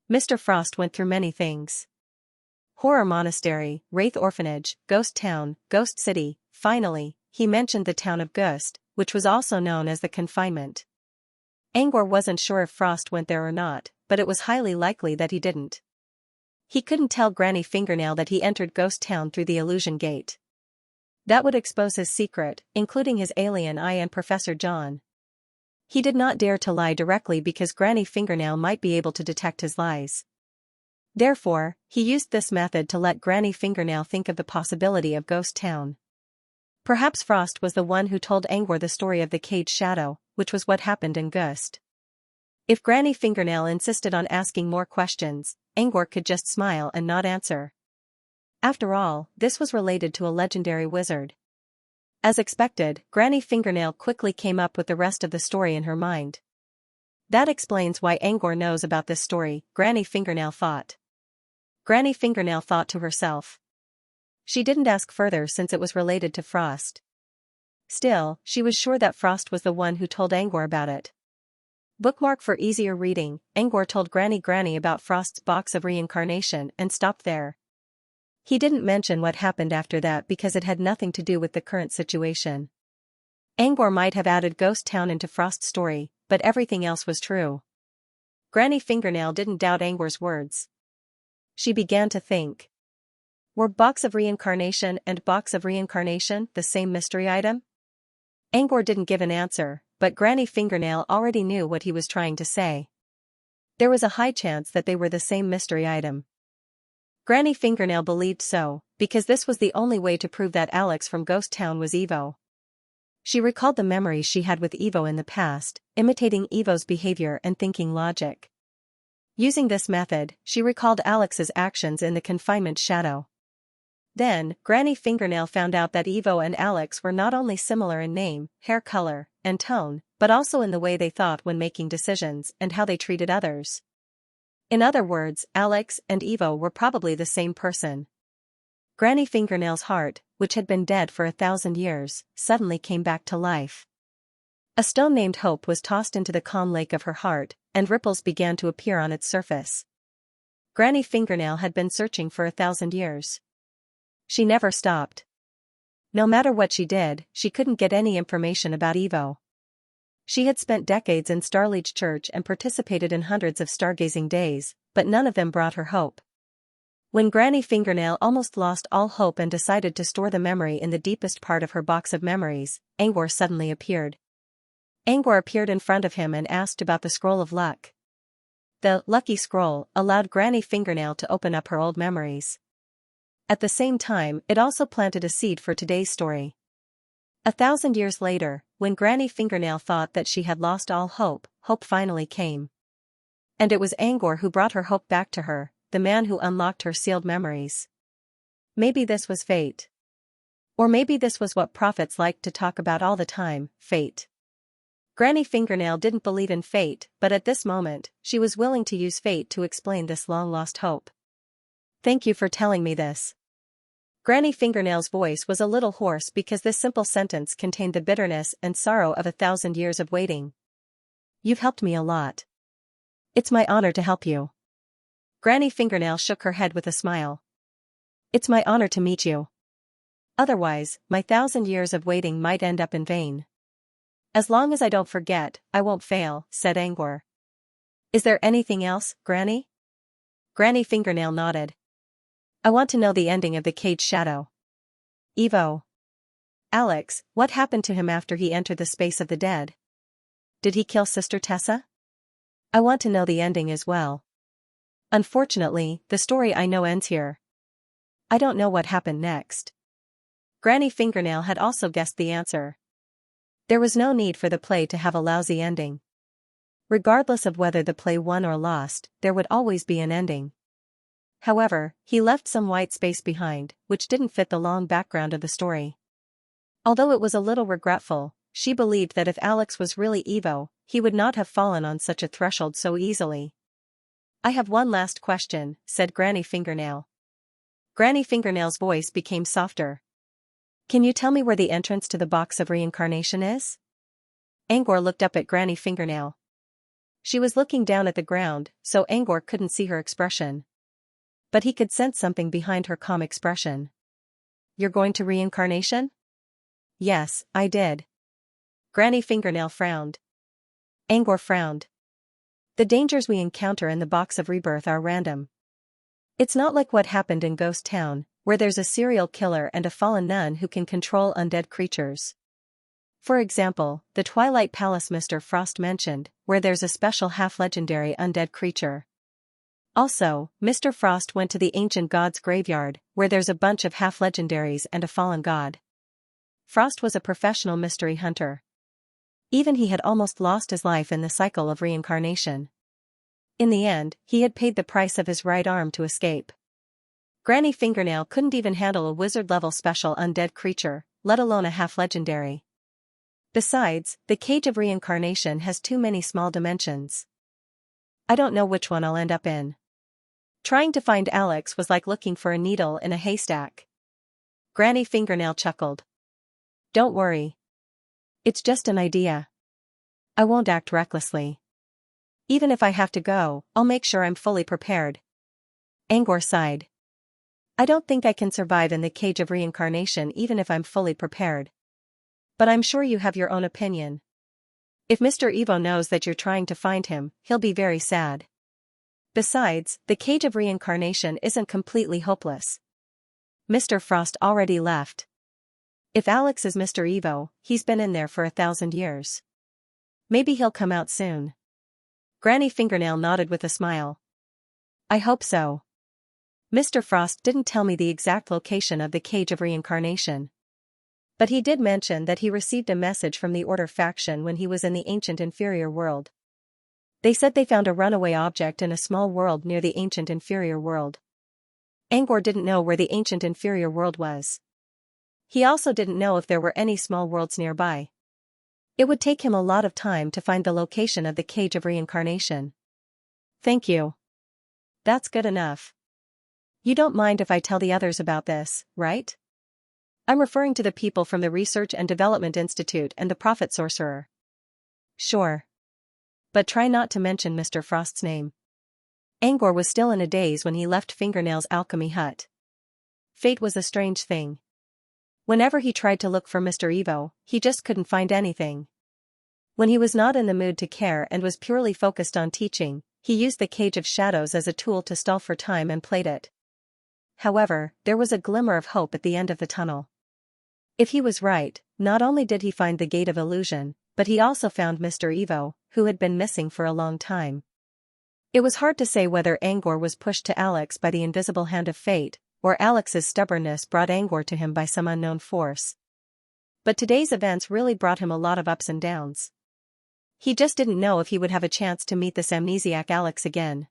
Mr. Frost went through many things. Horror Monastery, Wraith Orphanage, Ghost Town, Ghost City. Finally, he mentioned the town of Gust, which was also known as the Confinement. Angor wasn't sure if Frost went there or not, but it was highly likely that he didn't. He couldn't tell Granny Fingernail that he entered Ghost Town through the Illusion Gate. That would expose his secret, including his alien eye and Professor John. He did not dare to lie directly because Granny Fingernail might be able to detect his lies. Therefore, he used this method to let Granny Fingernail think of the possibility of Ghost Town. Perhaps Frost was the one who told Angor the story of the Cage Shadow, which was what happened in Gust. If Granny Fingernail insisted on asking more questions, Angor could just smile and not answer. After all, this was related to a legendary wizard. As expected, Granny Fingernail quickly came up with the rest of the story in her mind. That explains why Angor knows about this story, Granny Fingernail thought. Granny Fingernail thought to herself. She didn't ask further since it was related to Frost. Still, she was sure that Frost was the one who told Angor about it. Bookmark for easier reading. Angor told Granny about Frost's Box of Reincarnation and stopped there. He didn't mention what happened after that because it had nothing to do with the current situation. Angor might have added Ghost Town into Frost's story, but everything else was true. Granny Fingernail didn't doubt Angor's words. She began to think. Were Box of Reincarnation and Box of Reincarnation the same mystery item? Angor didn't give an answer, but Granny Fingernail already knew what he was trying to say. There was a high chance that they were the same mystery item. Granny Fingernail believed so, because this was the only way to prove that Alex from Ghost Town was Evo. She recalled the memories she had with Evo in the past, imitating Evo's behavior and thinking logic. Using this method, she recalled Alex's actions in the confinement shadow. Then, Granny Fingernail found out that Evo and Alex were not only similar in name, hair color, and tone, but also in the way they thought when making decisions and how they treated others. In other words, Alex and Evo were probably the same person. Granny Fingernail's heart, which had been dead for 1,000 years, suddenly came back to life. A stone named Hope was tossed into the calm lake of her heart, and ripples began to appear on its surface. Granny Fingernail had been searching for 1,000 years. She never stopped. No matter what she did, she couldn't get any information about Evo. She had spent decades in Starliege Church and participated in hundreds of stargazing days, but none of them brought her hope. When Granny Fingernail almost lost all hope and decided to store the memory in the deepest part of her box of memories, Angor suddenly appeared. Angor appeared in front of him and asked about the scroll of luck. The lucky scroll allowed Granny Fingernail to open up her old memories. At the same time, it also planted a seed for today's story. 1,000 years later, when Granny Fingernail thought that she had lost all hope, hope finally came. And it was Angor who brought her hope back to her, the man who unlocked her sealed memories. Maybe this was fate. Or maybe this was what prophets liked to talk about all the time, fate. Granny Fingernail didn't believe in fate, but at this moment, she was willing to use fate to explain this long-lost hope. Thank you for telling me this. Granny Fingernail's voice was a little hoarse because this simple sentence contained the bitterness and sorrow of 1,000 years of waiting. You've helped me a lot. It's my honor to help you. Granny Fingernail shook her head with a smile. It's my honor to meet you. Otherwise, my 1,000 years of waiting might end up in vain. As long as I don't forget, I won't fail, said Angor. Is there anything else, Granny? Granny Fingernail nodded. I want to know the ending of the cage shadow. Evo. Alex, what happened to him after he entered the space of the dead? Did he kill Sister Tessa? I want to know the ending as well. Unfortunately, the story I know ends here. I don't know what happened next. Granny Fingernail had also guessed the answer. There was no need for the play to have a lousy ending. Regardless of whether the play won or lost, there would always be an ending. However, he left some white space behind, which didn't fit the long background of the story. Although it was a little regretful, she believed that if Alex was really Evo, he would not have fallen on such a threshold so easily. I have one last question, said Granny Fingernail. Granny Fingernail's voice became softer. Can you tell me where the entrance to the box of reincarnation is? Angor looked up at Granny Fingernail. She was looking down at the ground, so Angor couldn't see her expression. But he could sense something behind her calm expression. You're going to reincarnation? Yes, I did. Granny Fingernail frowned. Angor frowned. The dangers we encounter in the box of rebirth are random. It's not like what happened in Ghost Town, where there's a serial killer and a fallen nun who can control undead creatures. For example, the Twilight Palace Mr. Frost mentioned, where there's a special half-legendary undead creature. Also, Mr. Frost went to the ancient god's graveyard, where there's a bunch of half-legendaries and a fallen god. Frost was a professional mystery hunter. Even he had almost lost his life in the cycle of reincarnation. In the end, he had paid the price of his right arm to escape. Granny Fingernail couldn't even handle a wizard-level special undead creature, let alone a half-legendary. Besides, the cage of reincarnation has too many small dimensions. I don't know which one I'll end up in. Trying to find Alex was like looking for a needle in a haystack. Granny Fingernail chuckled. Don't worry. It's just an idea. I won't act recklessly. Even if I have to go, I'll make sure I'm fully prepared. Angor sighed. I don't think I can survive in the cage of reincarnation even if I'm fully prepared. But I'm sure you have your own opinion. If Mr. Evo knows that you're trying to find him, he'll be very sad. Besides, the cage of reincarnation isn't completely hopeless. Mr. Frost already left. If Alex is Mr. Evo, he's been in there for 1,000 years. Maybe he'll come out soon. Granny Fingernail nodded with a smile. I hope so. Mr. Frost didn't tell me the exact location of the cage of reincarnation. But he did mention that he received a message from the Order faction when he was in the ancient inferior world. They said they found a runaway object in a small world near the ancient inferior world. Angor didn't know where the ancient inferior world was. He also didn't know if there were any small worlds nearby. It would take him a lot of time to find the location of the cage of reincarnation. Thank you. That's good enough. You don't mind if I tell the others about this, right? I'm referring to the people from the Research and Development Institute and the Prophet Sorcerer. Sure. But try not to mention Mr. Frost's name. Angor was still in a daze when he left Fingernail's alchemy hut. Fate was a strange thing. Whenever he tried to look for Mr. Evo, he just couldn't find anything. When he was not in the mood to care and was purely focused on teaching, he used the Cage of Shadows as a tool to stall for time and played it. However, there was a glimmer of hope at the end of the tunnel. If he was right, not only did he find the Gate of Illusion, but he also found Mr. Evo, who had been missing for a long time. It was hard to say whether Angor was pushed to Alex by the invisible hand of fate, or Alex's stubbornness brought Angor to him by some unknown force. But today's events really brought him a lot of ups and downs. He just didn't know if he would have a chance to meet this amnesiac Alex again.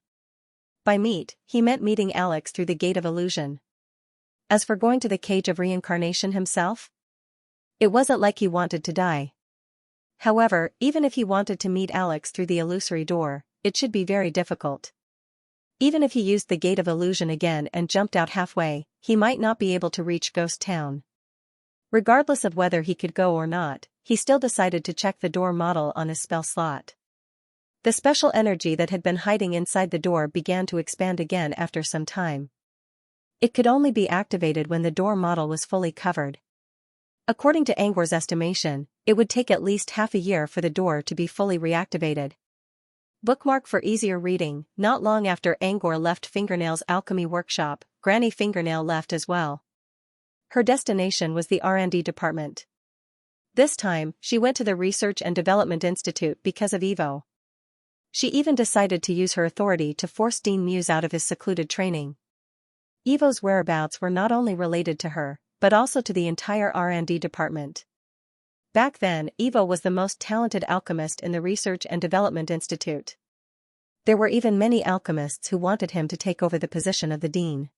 By meet, he meant meeting Alex through the Gate of Illusion. As for going to the Cage of Reincarnation himself, it wasn't like he wanted to die. However, even if he wanted to meet Alex through the illusory door, it should be very difficult. Even if he used the Gate of Illusion again and jumped out halfway, he might not be able to reach Ghost Town. Regardless of whether he could go or not, he still decided to check the door model on his spell slot. The special energy that had been hiding inside the door began to expand again after some time. It could only be activated when the door model was fully covered. According to Angor's estimation, it would take at least half a year for the door to be fully reactivated. Bookmark for easier reading. Not long after Angor left Fingernail's alchemy workshop, Granny Fingernail left as well. Her destination was the R&D department. This time, she went to the Research and Development Institute because of Evo. She even decided to use her authority to force Dean Muse out of his secluded training. Evo's whereabouts were not only related to her, but also to the entire R&D department. Back then, Evo was the most talented alchemist in the Research and Development Institute. There were even many alchemists who wanted him to take over the position of the dean.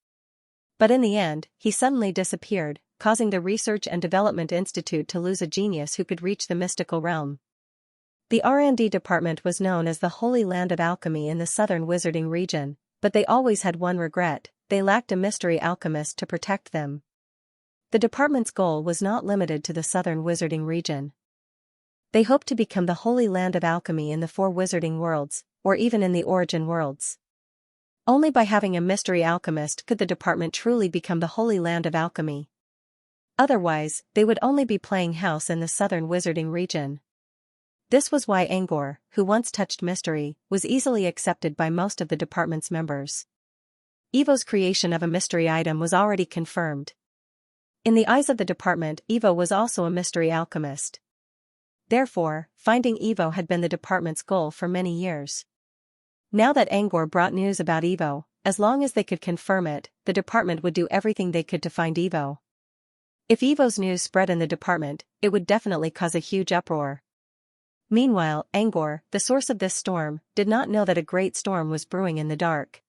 But in the end, he suddenly disappeared, causing the Research and Development Institute to lose a genius who could reach the mystical realm. The R&D department was known as the Holy Land of Alchemy in the southern wizarding region, but they always had one regret: they lacked a mystery alchemist to protect them. The department's goal was not limited to the southern wizarding region. They hoped to become the Holy Land of Alchemy in the 4 wizarding worlds, or even in the origin worlds. Only by having a mystery alchemist could the department truly become the Holy Land of Alchemy. Otherwise, they would only be playing house in the southern wizarding region. This was why Angor, who once touched mystery, was easily accepted by most of the department's members. Evo's creation of a mystery item was already confirmed. In the eyes of the department, Evo was also a mystery alchemist. Therefore, finding Evo had been the department's goal for many years. Now that Angor brought news about Evo, as long as they could confirm it, the department would do everything they could to find Evo. If Evo's news spread in the department, it would definitely cause a huge uproar. Meanwhile, Angor, the source of this storm, did not know that a great storm was brewing in the dark.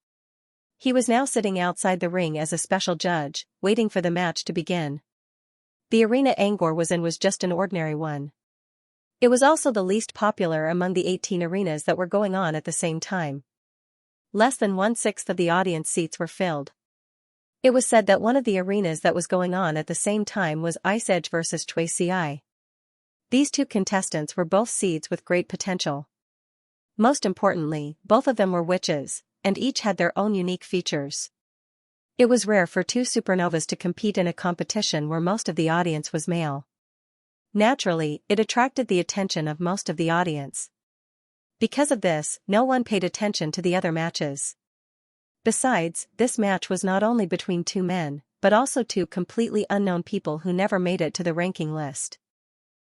He was now sitting outside the ring as a special judge, waiting for the match to begin. The arena Angor was in was just an ordinary one. It was also the least popular among the 18 arenas that were going on at the same time. Less than 1/6 of the audience seats were filled. It was said that one of the arenas that was going on at the same time was Ice Edge vs. Chui Ci. These 2 contestants were both seeds with great potential. Most importantly, both of them were witches, and each had their own unique features. It was rare for 2 supernovas to compete in a competition where most of the audience was male. Naturally, it attracted the attention of most of the audience. Because of this, no one paid attention to the other matches. Besides, this match was not only between 2 men, but also 2 completely unknown people who never made it to the ranking list.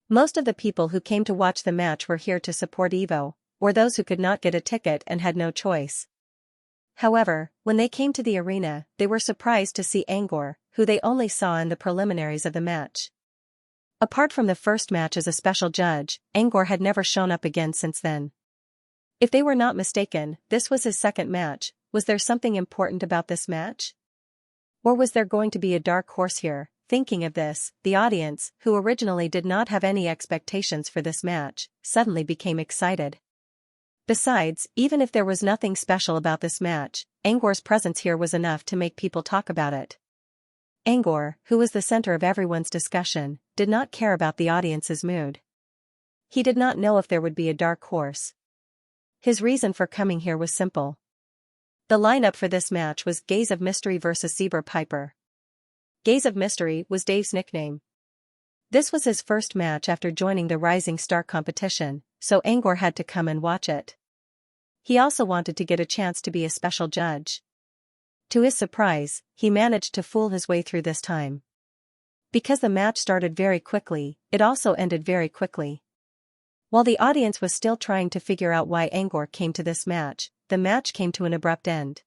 Most of the people who came to watch the match were here to support Evo, or those who could not get a ticket and had no choice. However, when they came to the arena, they were surprised to see Angor, who they only saw in the preliminaries of the match. Apart from the first match as a special judge, Angor had never shown up again since then. If they were not mistaken, this was his second match. Was there something important about this match? Or was there going to be a dark horse here? Thinking of this, the audience, who originally did not have any expectations for this match, suddenly became excited. Besides, even if there was nothing special about this match, Angor's presence here was enough to make people talk about it. Angor, who was the center of everyone's discussion, did not care about the audience's mood. He did not know if there would be a dark horse. His reason for coming here was simple. The lineup for this match was Gaze of Mystery vs. Zebra Piper. Gaze of Mystery was Dave's nickname. This was his first match after joining the Rising Star competition, so Angor had to come and watch it. He also wanted to get a chance to be a special judge. To his surprise, he managed to fool his way through this time. Because the match started very quickly, it also ended very quickly. While the audience was still trying to figure out why Angor came to this match, the match came to an abrupt end.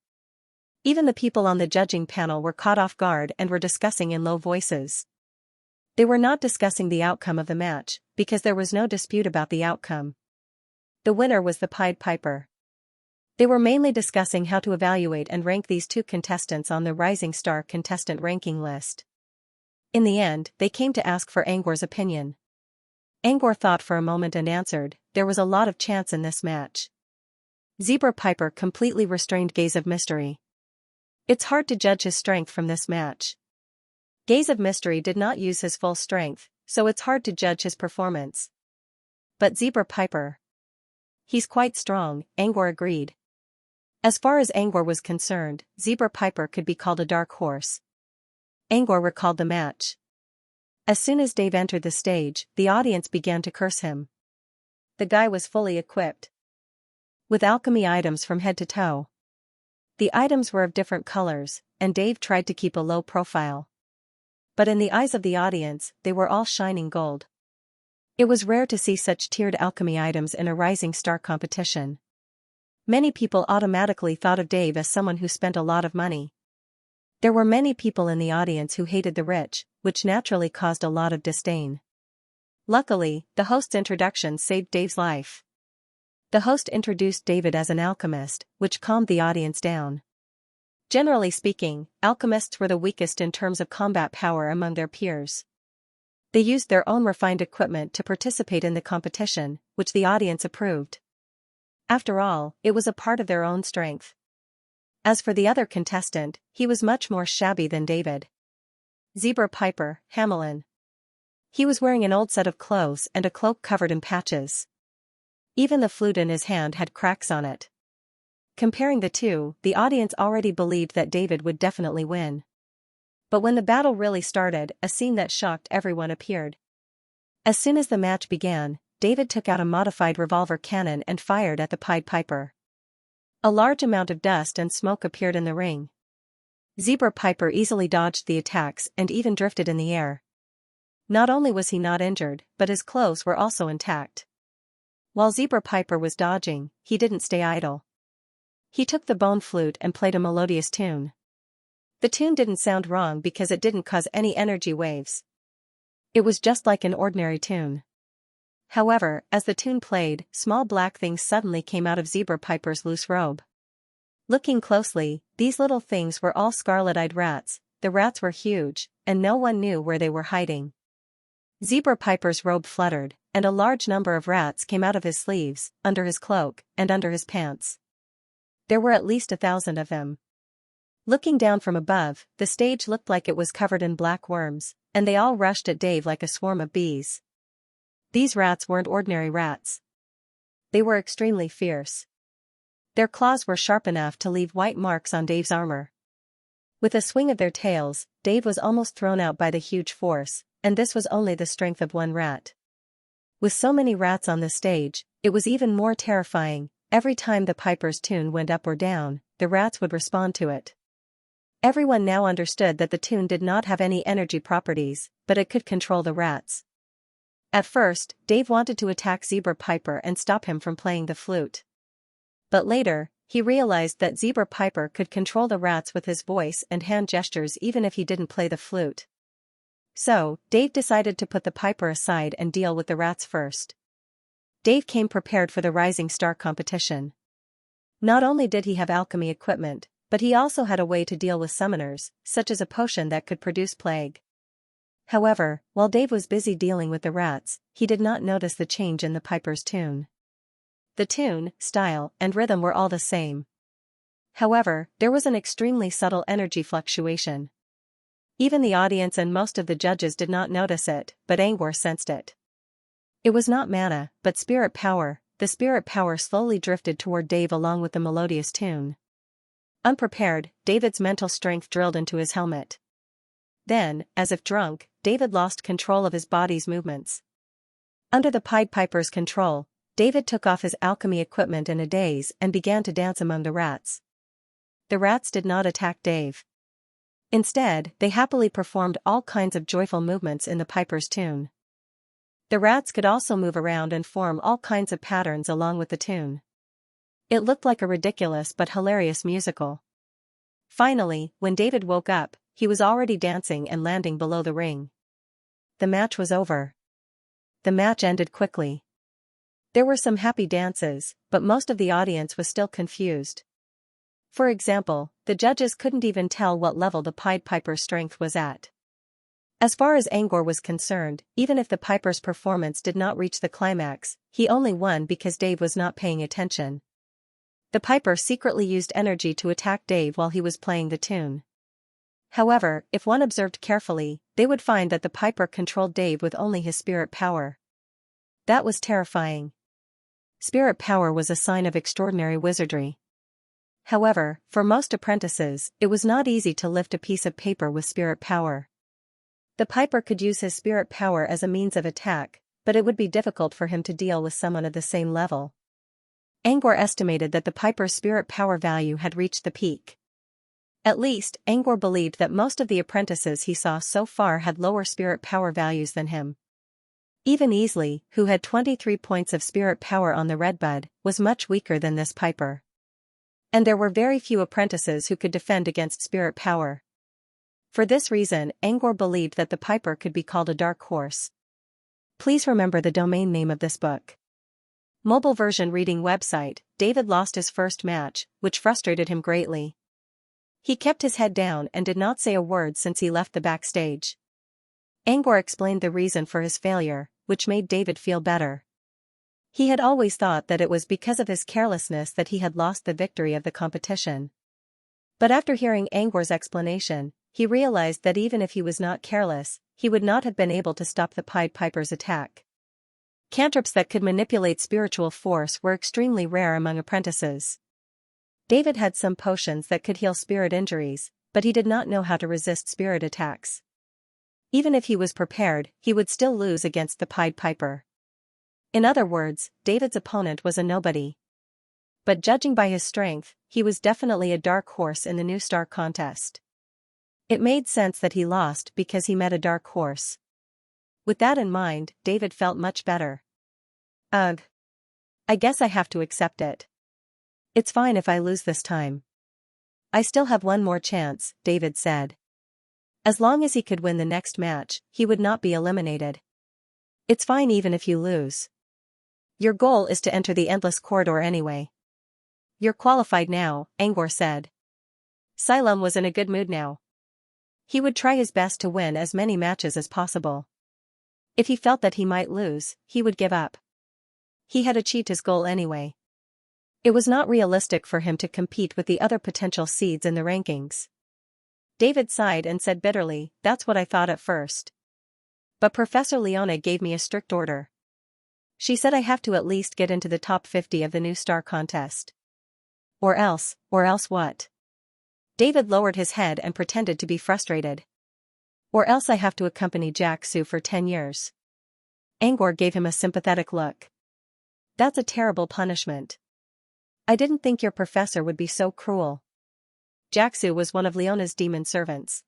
Even the people on the judging panel were caught off guard and were discussing in low voices. They were not discussing the outcome of the match, because there was no dispute about the outcome. The winner was the Pied Piper. They were mainly discussing how to evaluate and rank these two contestants on the Rising Star contestant ranking list. In the end, they came to ask for Angor's opinion. Angor thought for a moment and answered, "There was a lot of chance in this match." Zebra Piper completely restrained Gaze of Mystery. It's hard to judge his strength from this match. Gaze of Mystery did not use his full strength, so it's hard to judge his performance. But Zebra Piper, he's quite strong, Angor agreed. As far as Angor was concerned, Zebra Piper could be called a dark horse. Angor recalled the match. As soon as Dave entered the stage, the audience began to curse him. The guy was fully equipped with alchemy items from head to toe. The items were of different colors, and Dave tried to keep a low profile. But in the eyes of the audience, they were all shining gold. It was rare to see such tiered alchemy items in a Rising Star competition. Many people automatically thought of Dave as someone who spent a lot of money. There were many people in the audience who hated the rich, which naturally caused a lot of disdain. Luckily, the host's introduction saved Dave's life. The host introduced David as an alchemist, which calmed the audience down. Generally speaking, alchemists were the weakest in terms of combat power among their peers. They used their own refined equipment to participate in the competition, which the audience approved. After all, it was a part of their own strength. As for the other contestant, he was much more shabby than David. Zebra Piper, Hamelin. He was wearing an old set of clothes and a cloak covered in patches. Even the flute in his hand had cracks on it. Comparing the two, the audience already believed that David would definitely win. But when the battle really started, a scene that shocked everyone appeared. As soon as the match began, David took out a modified revolver cannon and fired at the Pied Piper. A large amount of dust and smoke appeared in the ring. Zebra Piper easily dodged the attacks and even drifted in the air. Not only was he not injured, but his clothes were also intact. While Zebra Piper was dodging, he didn't stay idle. He took the bone flute and played a melodious tune. The tune didn't sound wrong because it didn't cause any energy waves. It was just like an ordinary tune. However, as the tune played, small black things suddenly came out of Zebra Piper's loose robe. Looking closely, these little things were all scarlet-eyed rats. The rats were huge, and no one knew where they were hiding. Zebra Piper's robe fluttered, and a large number of rats came out of his sleeves, under his cloak, and under his pants. There were at least 1,000 of them. Looking down from above, the stage looked like it was covered in black worms, and they all rushed at Dave like a swarm of bees. These rats weren't ordinary rats. They were extremely fierce. Their claws were sharp enough to leave white marks on Dave's armor. With a swing of their tails, Dave was almost thrown out by the huge force, and this was only the strength of one rat. With so many rats on the stage, it was even more terrifying. Every time the Piper's tune went up or down, the rats would respond to it. Everyone now understood that the tune did not have any energy properties, but it could control the rats. At first, Dave wanted to attack Zebra Piper and stop him from playing the flute. But later, he realized that Zebra Piper could control the rats with his voice and hand gestures even if he didn't play the flute. So, Dave decided to put the Piper aside and deal with the rats first. Dave came prepared for the Rising Star competition. Not only did he have alchemy equipment, but he also had a way to deal with summoners, such as a potion that could produce plague. However, while Dave was busy dealing with the rats, he did not notice the change in the Piper's tune. The tune, style, and rhythm were all the same. However, there was an extremely subtle energy fluctuation. Even the audience and most of the judges did not notice it, but Angor sensed it. It was not mana, but spirit power. The spirit power slowly drifted toward Dave along with the melodious tune. Unprepared, David's mental strength drilled into his helmet. Then, as if drunk, David lost control of his body's movements. Under the Pied Piper's control, David took off his alchemy equipment in a daze and began to dance among the rats. the rats did not attack Dave. Instead, they happily performed all kinds of joyful movements in the piper's tune. The rats could also move around and form all kinds of patterns along with the tune. It looked like a ridiculous but hilarious musical. Finally, when David woke up, he was already dancing and landing below the ring. The match was over. The match ended quickly. There were some happy dances, but most of the audience was still confused. For example, the judges couldn't even tell what level the Pied Piper's strength was at. As far as Angor was concerned, even if the Piper's performance did not reach the climax, he only won because Dave was not paying attention. The Piper secretly used energy to attack Dave while he was playing the tune. However, if one observed carefully, they would find that the Piper controlled Dave with only his spirit power. That was terrifying. Spirit power was a sign of extraordinary wizardry. However, for most apprentices, it was not easy to lift a piece of paper with spirit power. The Piper could use his spirit power as a means of attack, but it would be difficult for him to deal with someone of the same level. Angor estimated that the Piper's spirit power value had reached the peak. At least, Angor believed that most of the apprentices he saw so far had lower spirit power values than him. Even Easley, who had 23 points of spirit power on the Redbud, was much weaker than this Piper. And there were very few apprentices who could defend against spirit power. For this reason, Angor believed that the Piper could be called a dark horse. Please remember the domain name of this book. Mobile version reading website. David lost his first match, which frustrated him greatly. He kept his head down and did not say a word since he left the backstage. Angor explained the reason for his failure, which made David feel better. He had always thought that it was because of his carelessness that he had lost the victory of the competition. But after hearing Angor's explanation, he realized that even if he was not careless, he would not have been able to stop the Pied Piper's attack. Cantrips that could manipulate spiritual force were extremely rare among apprentices. David had some potions that could heal spirit injuries, but he did not know how to resist spirit attacks. Even if he was prepared, he would still lose against the Pied Piper. In other words, David's opponent was a nobody. But judging by his strength, he was definitely a dark horse in the New Star contest. It made sense that he lost because he met a dark horse. With that in mind, David felt much better. Ugh. I guess I have to accept it. It's fine if I lose this time. I still have one more chance, David said. As long as he could win the next match, he would not be eliminated. It's fine even if you lose. Your goal is to enter the endless corridor anyway. You're qualified now, Angor said. Xylem was in a good mood now. He would try his best to win as many matches as possible. If he felt that he might lose, he would give up. He had achieved his goal anyway. It was not realistic for him to compete with the other potential seeds in the rankings. David sighed and said bitterly, "That's what I thought at first. But Professor Leona gave me a strict order. She said I have to at least get into the top 50 of the New Star contest. Or else what?" David lowered his head and pretended to be frustrated. "Or else I have to accompany Xianxia for 10 years. Angor gave him a sympathetic look. "That's a terrible punishment. I didn't think your professor would be so cruel." Xianxia was one of Leona's demon servants.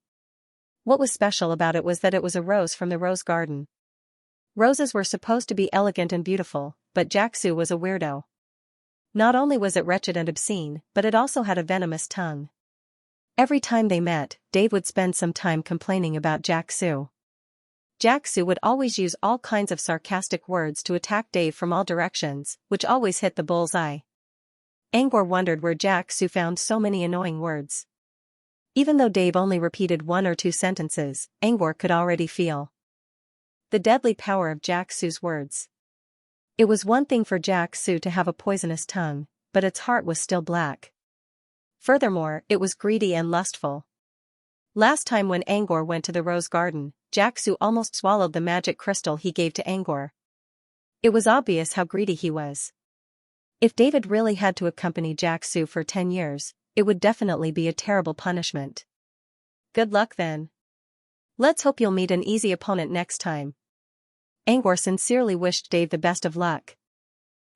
What was special about it was that it was a rose from the rose garden. Roses were supposed to be elegant and beautiful, but Xianxia was a weirdo. Not only was it wretched and obscene, but it also had a venomous tongue. Every time they met, Dave would spend some time complaining about Xianxia. Xianxia would always use all kinds of sarcastic words to attack Dave from all directions, which always hit the bullseye. Angor wondered where Xianxia found so many annoying words. Even though Dave only repeated 1 or 2 sentences, Angor could already feel the deadly power of Xianxia's words. It was one thing for Xianxia to have a poisonous tongue, but its heart was still black. Furthermore, it was greedy and lustful. Last time when Angor went to the rose garden, Xianxia almost swallowed the magic crystal he gave to Angor. It was obvious how greedy he was. If David really had to accompany Xianxia for 10 years, it would definitely be a terrible punishment. Good luck then. Let's hope you'll meet an easy opponent next time. Angor sincerely wished Dave the best of luck.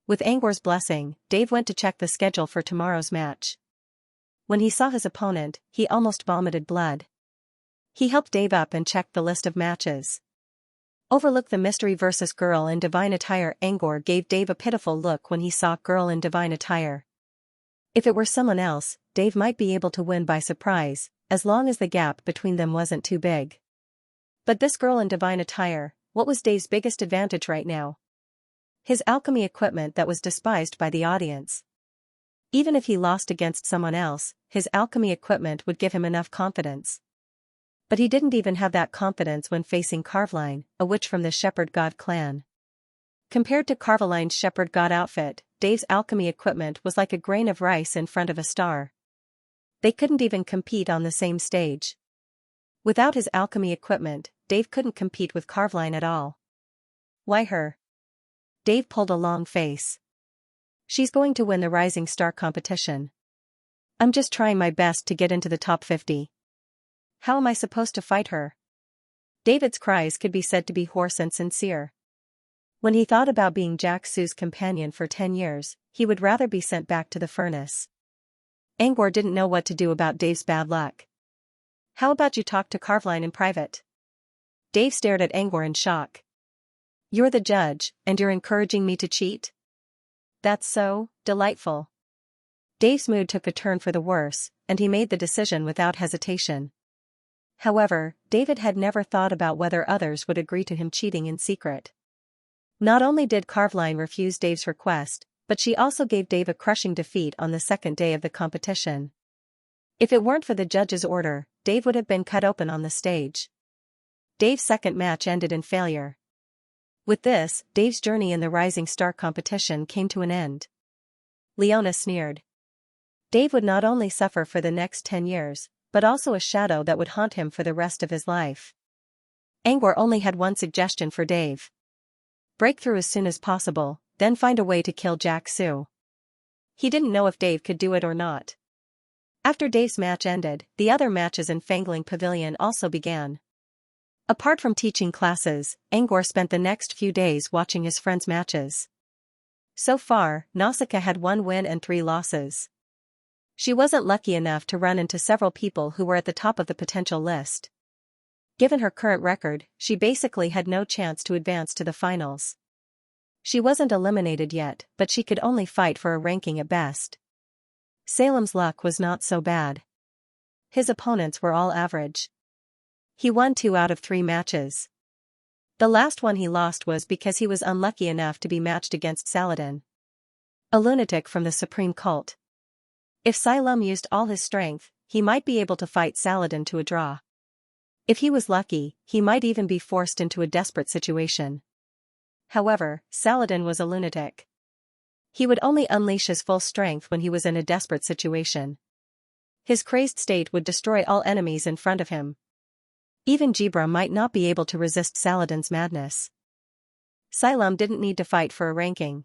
With Angor's blessing, Dave went to check the schedule for tomorrow's match. When he saw his opponent, he almost vomited blood. He helped Dave up and checked the list of matches. Overlook the mystery versus girl in divine attire. Angor gave Dave a pitiful look when he saw girl in divine attire. If it were someone else, Dave might be able to win by surprise, as long as the gap between them wasn't too big. But this girl in divine attire, what was Dave's biggest advantage right now? His alchemy equipment that was despised by the audience. Even if he lost against someone else, his alchemy equipment would give him enough confidence. But he didn't even have that confidence when facing Carveline, a witch from the Shepherd God clan. Compared to Carveline's Shepherd God outfit, Dave's alchemy equipment was like a grain of rice in front of a star. They couldn't even compete on the same stage. Without his alchemy equipment, Dave couldn't compete with Carveline at all. Why her? Dave pulled a long face. She's going to win the Rising Star competition. I'm just trying my best to get into the top 50. How am I supposed to fight her? David's cries could be said to be hoarse and sincere. When he thought about being Jack Sue's companion for 10 years, he would rather be sent back to the furnace. Angor didn't know what to do about Dave's bad luck. How about you talk to Carveline in private? Dave stared at Angor in shock. You're the judge, and you're encouraging me to cheat? That's so delightful. Dave's mood took a turn for the worse, and he made the decision without hesitation. However, David had never thought about whether others would agree to him cheating in secret. Not only did Carveline refuse Dave's request, but she also gave Dave a crushing defeat on the second day of the competition. If it weren't for the judge's order, Dave would have been cut open on the stage. Dave's second match ended in failure. With this, Dave's journey in the Rising Star competition came to an end. Leona sneered. Dave would not only suffer for the next 10 years, but also a shadow that would haunt him for the rest of his life. Angor only had one suggestion for Dave. Break through as soon as possible, then find a way to kill Jack Sue. He didn't know if Dave could do it or not. After Dave's match ended, the other matches in Fangling Pavilion also began. Apart from teaching classes, Angor spent the next few days watching his friends' matches. So far, Nausicaa had 1 win and 3 losses. She wasn't lucky enough to run into several people who were at the top of the potential list. Given her current record, she basically had no chance to advance to the finals. She wasn't eliminated yet, but she could only fight for a ranking at best. Salem's luck was not so bad. His opponents were all average. He won 2 out of 3 matches. The last one he lost was because he was unlucky enough to be matched against Saladin, a lunatic from the Supreme Cult. If Salem used all his strength, he might be able to fight Saladin to a draw. If he was lucky, he might even be forced into a desperate situation. However, Saladin was a lunatic. He would only unleash his full strength when he was in a desperate situation. His crazed state would destroy all enemies in front of him. Even Jibra might not be able to resist Saladin's madness. Salem didn't need to fight for a ranking.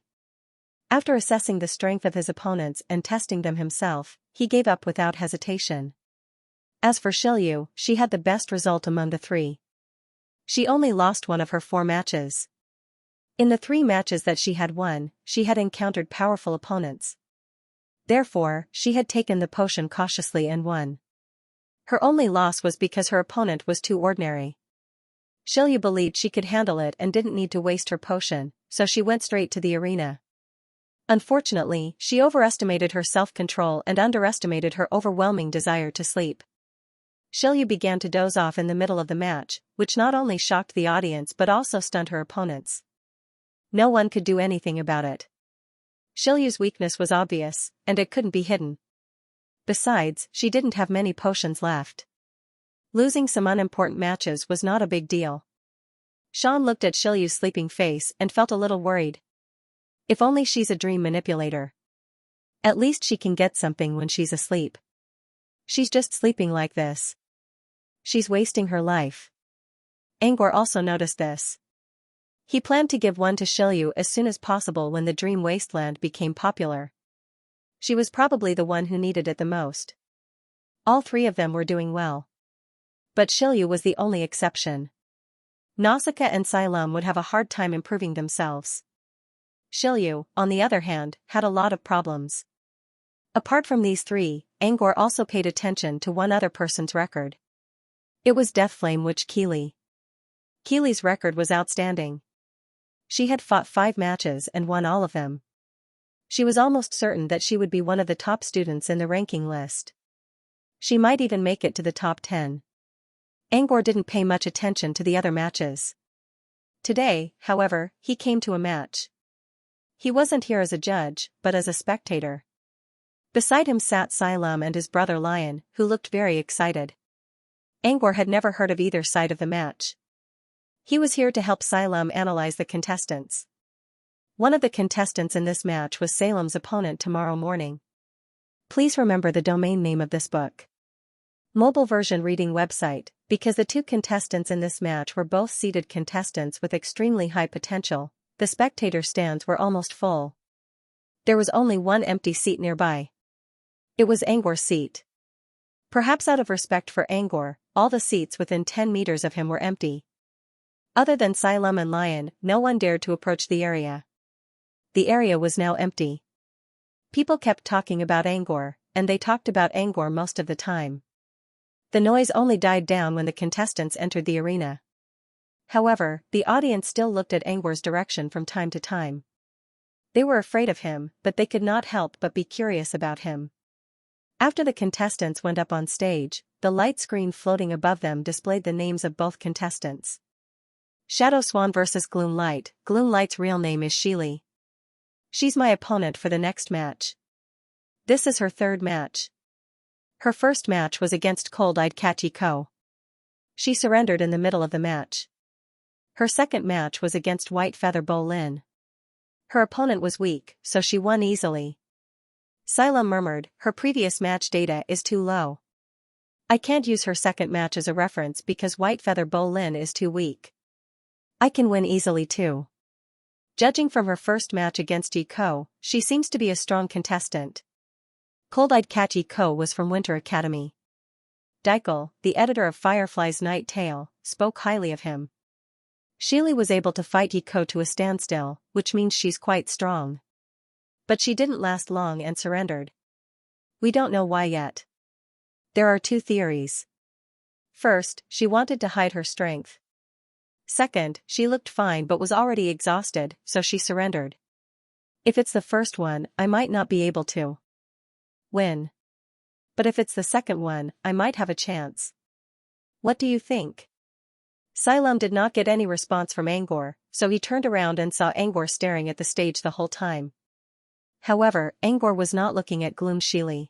After assessing the strength of his opponents and testing them himself, he gave up without hesitation. As for Shilyu, she had the best result among the 3. She only lost 1 of her 4 matches. In the 3 matches that she had won, she had encountered powerful opponents. Therefore, she had taken the potion cautiously and won. Her only loss was because her opponent was too ordinary. Shilyu believed she could handle it and didn't need to waste her potion, so she went straight to the arena. Unfortunately, she overestimated her self-control and underestimated her overwhelming desire to sleep. Shilyu began to doze off in the middle of the match, which not only shocked the audience but also stunned her opponents. No one could do anything about it. Shilyu's weakness was obvious, and it couldn't be hidden. Besides, she didn't have many potions left. Losing some unimportant matches was not a big deal. Sean looked at Shilyu's sleeping face and felt a little worried. If only she's a dream manipulator. At least she can get something when she's asleep. She's just sleeping like this. She's wasting her life. Angor also noticed this. He planned to give one to Shilyu as soon as possible when the Dream Wasteland became popular. She was probably the one who needed it the most. All 3 of them were doing well. But Shilyu was the only exception. Nausicaa and Salem would have a hard time improving themselves. Shilyu, on the other hand, had a lot of problems. Apart from these 3, Angor also paid attention to one other person's record. It was Deathflame Witch Keeley. Keeley's record was outstanding. She had fought 5 matches and won all of them. She was almost certain that she would be one of the top students in the ranking list. She might even make it to the top 10. Angor didn't pay much attention to the other matches. Today, however, he came to a match. He wasn't here as a judge, but as a spectator. Beside him sat Xylem and his brother Lion, who looked very excited. Angor had never heard of either side of the match. He was here to help Xylem analyze the contestants. One of the contestants in this match was Salem's opponent tomorrow morning. Please remember the domain name of this book. Mobile version reading website, because the 2 contestants in this match were both seeded contestants with extremely high potential, the spectator stands were almost full. There was only one empty seat nearby. It was Angor's seat. Perhaps out of respect for Angor, all the seats within 10 meters of him were empty. Other than Xylem and Lion, no one dared to approach the area. The area was now empty. People kept talking about Angor, and they talked about Angor most of the time. The noise only died down when the contestants entered the arena. However, the audience still looked at Angor's direction from time to time. They were afraid of him, but they could not help but be curious about him. After the contestants went up on stage, the light screen floating above them displayed the names of both contestants. Shadow Swan vs. Gloomlight. Gloomlight's real name is Sheely. She's my opponent for the next match. This is her 3rd match. Her first match was against Cold-Eyed Catchy Co. She surrendered in the middle of the match. Her second match was against White Feather Bo Lin. Her opponent was weak, so she won easily. Xylem murmured, her previous match data is too low. I can't use her second match as a reference because White Feather Bo Lin is too weak. I can win easily too. Judging from her first match against Yi Ko, she seems to be a strong contestant. Cold-Eyed Catchy Co was from Winter Academy. Daikel, the editor of Firefly's Night Tale, spoke highly of him. Sheely was able to fight Yi Ko to a standstill, which means she's quite strong. But she didn't last long and surrendered. We don't know why yet. There are 2 theories. First, she wanted to hide her strength. Second, she looked fine but was already exhausted, so she surrendered. If it's the first one, I might not be able to win. But if it's the second one, I might have a chance. What do you think? Xylem did not get any response from Angor, so he turned around and saw Angor staring at the stage the whole time. However, Angor was not looking at Gloom Sheely.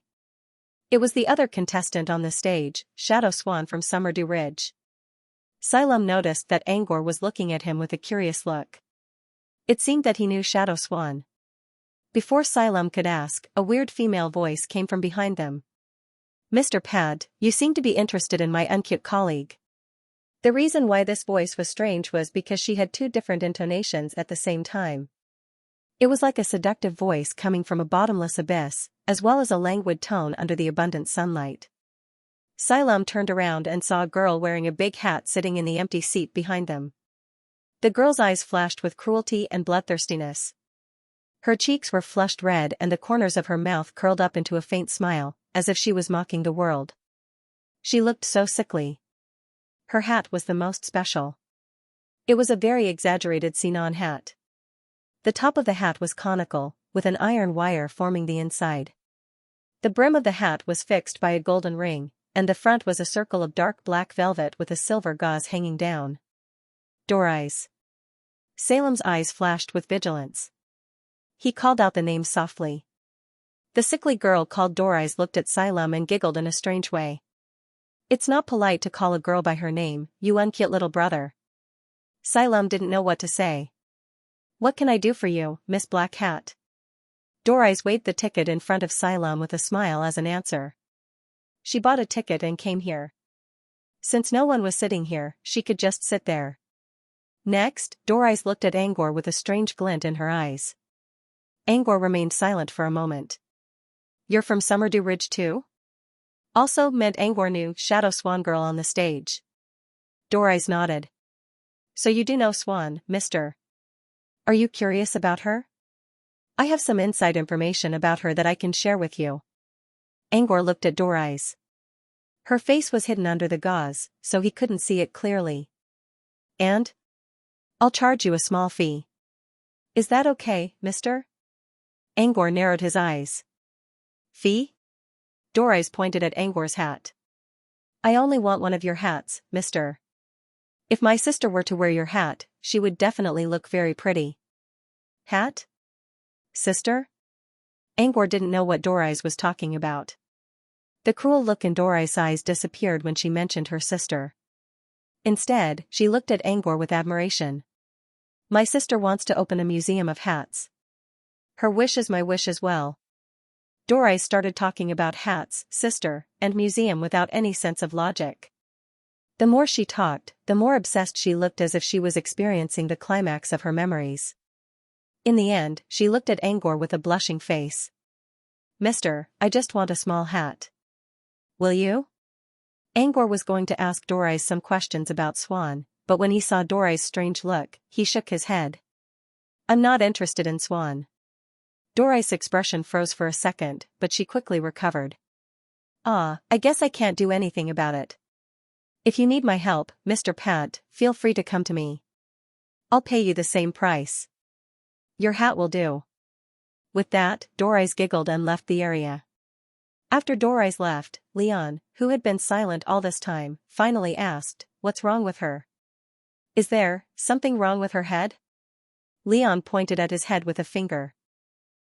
It was the other contestant on the stage, Shadow Swan from Summerdew Ridge. Xylem noticed that Angor was looking at him with a curious look. It seemed that he knew Shadow Swan. Before Xylem could ask, a weird female voice came from behind them. Mr. Pad, you seem to be interested in my uncute colleague. The reason why this voice was strange was because she had 2 different intonations at the same time. It was like a seductive voice coming from a bottomless abyss, as well as a languid tone under the abundant sunlight. Xylem turned around and saw a girl wearing a big hat sitting in the empty seat behind them. The girl's eyes flashed with cruelty and bloodthirstiness. Her cheeks were flushed red and the corners of her mouth curled up into a faint smile, as if she was mocking the world. She looked so sickly. Her hat was the most special. It was a very exaggerated Sinan hat. The top of the hat was conical, with an iron wire forming the inside. The brim of the hat was fixed by a golden ring, and the front was a circle of dark black velvet with a silver gauze hanging down. Door eyes. Salem's eyes flashed with vigilance. He called out the name softly. The sickly girl called Door Eyes looked at Xylem and giggled in a strange way. It's not polite to call a girl by her name, you uncute little brother. Xylem didn't know what to say. What can I do for you, Miss Black Hat? Door Eyes waved the ticket in front of Xylem with a smile as an answer. She bought a ticket and came here. Since no one was sitting here, she could just sit there. Next, Door Eyes looked at Angor with a strange glint in her eyes. Angor remained silent for a moment. You're from Summerdew Ridge too? Also meant Angor knew Shadow Swan girl on the stage. Door Eyes nodded. So you do know Swan, mister. Are you curious about her? I have some inside information about her that I can share with you. Angor looked at Dorais. Her face was hidden under the gauze, so he couldn't see it clearly. And? I'll charge you a small fee. Is that okay, mister? Angor narrowed his eyes. Fee? Dorais pointed at Angor's hat. I only want one of your hats, mister. If my sister were to wear your hat, she would definitely look very pretty. Hat? Sister? Angor didn't know what Dorais was talking about. The cruel look in Dorais' eyes disappeared when she mentioned her sister. Instead, she looked at Angor with admiration. My sister wants to open a museum of hats. Her wish is my wish as well. Dorais started talking about hats, sister, and museum without any sense of logic. The more she talked, the more obsessed she looked, as if she was experiencing the climax of her memories. In the end, she looked at Angor with a blushing face. Mister, I just want a small hat. Will you? Angor was going to ask Dorais some questions about Swan, but when he saw Dorais' strange look, he shook his head. I'm not interested in Swan. Dorais' expression froze for a second, but she quickly recovered. I guess I can't do anything about it. If you need my help, Mr. Pant, feel free to come to me. I'll pay you the same price. Your hat will do. With that, Dorais giggled and left the area. After Dorais left, Leon, who had been silent all this time, finally asked, What's wrong with her? Is there something wrong with her head? Leon pointed at his head with a finger.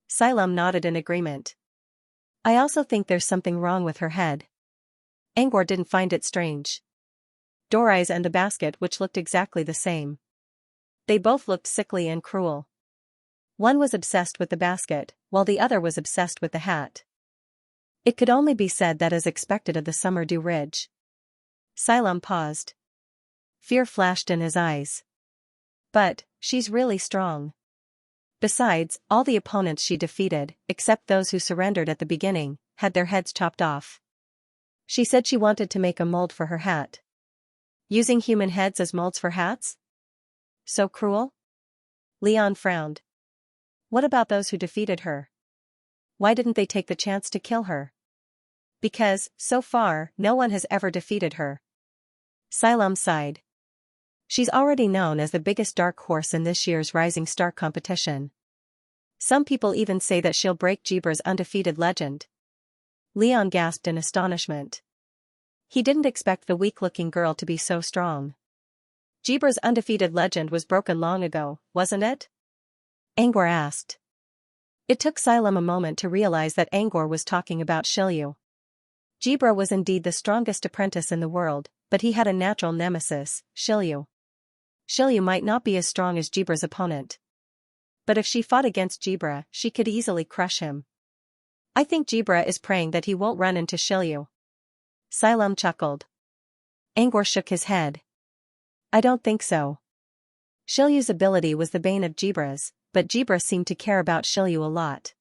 Silam nodded in agreement. I also think there's something wrong with her head. Angor didn't find it strange. Dorais and a basket which looked exactly the same. They both looked sickly and cruel. One was obsessed with the basket, while the other was obsessed with the hat. It could only be said that as expected of the Summer Dew Ridge. Silam paused. Fear flashed in his eyes. But, she's really strong. Besides, all the opponents she defeated, except those who surrendered at the beginning, had their heads chopped off. She said she wanted to make a mold for her hat. Using human heads as molds for hats? So cruel? Leon frowned. What about those who defeated her? Why didn't they take the chance to kill her? Because, so far, no one has ever defeated her. Silam sighed. She's already known as the biggest dark horse in this year's Rising Star competition. Some people even say that she'll break Jebra's undefeated legend. Leon gasped in astonishment. He didn't expect the weak-looking girl to be so strong. Jebra's undefeated legend was broken long ago, wasn't it? Angor asked. It took Silam a moment to realize that Angor was talking about Shilyu. Jebra was indeed the strongest apprentice in the world, but he had a natural nemesis, Shilyu. Shilyu might not be as strong as Jebra's opponent. But if she fought against Jebra, she could easily crush him. I think Jebra is praying that he won't run into Shilyu. Silam chuckled. Angor shook his head. I don't think so. Shilyu's ability was the bane of Jebra's, but Jebra seemed to care about Shilyu a lot.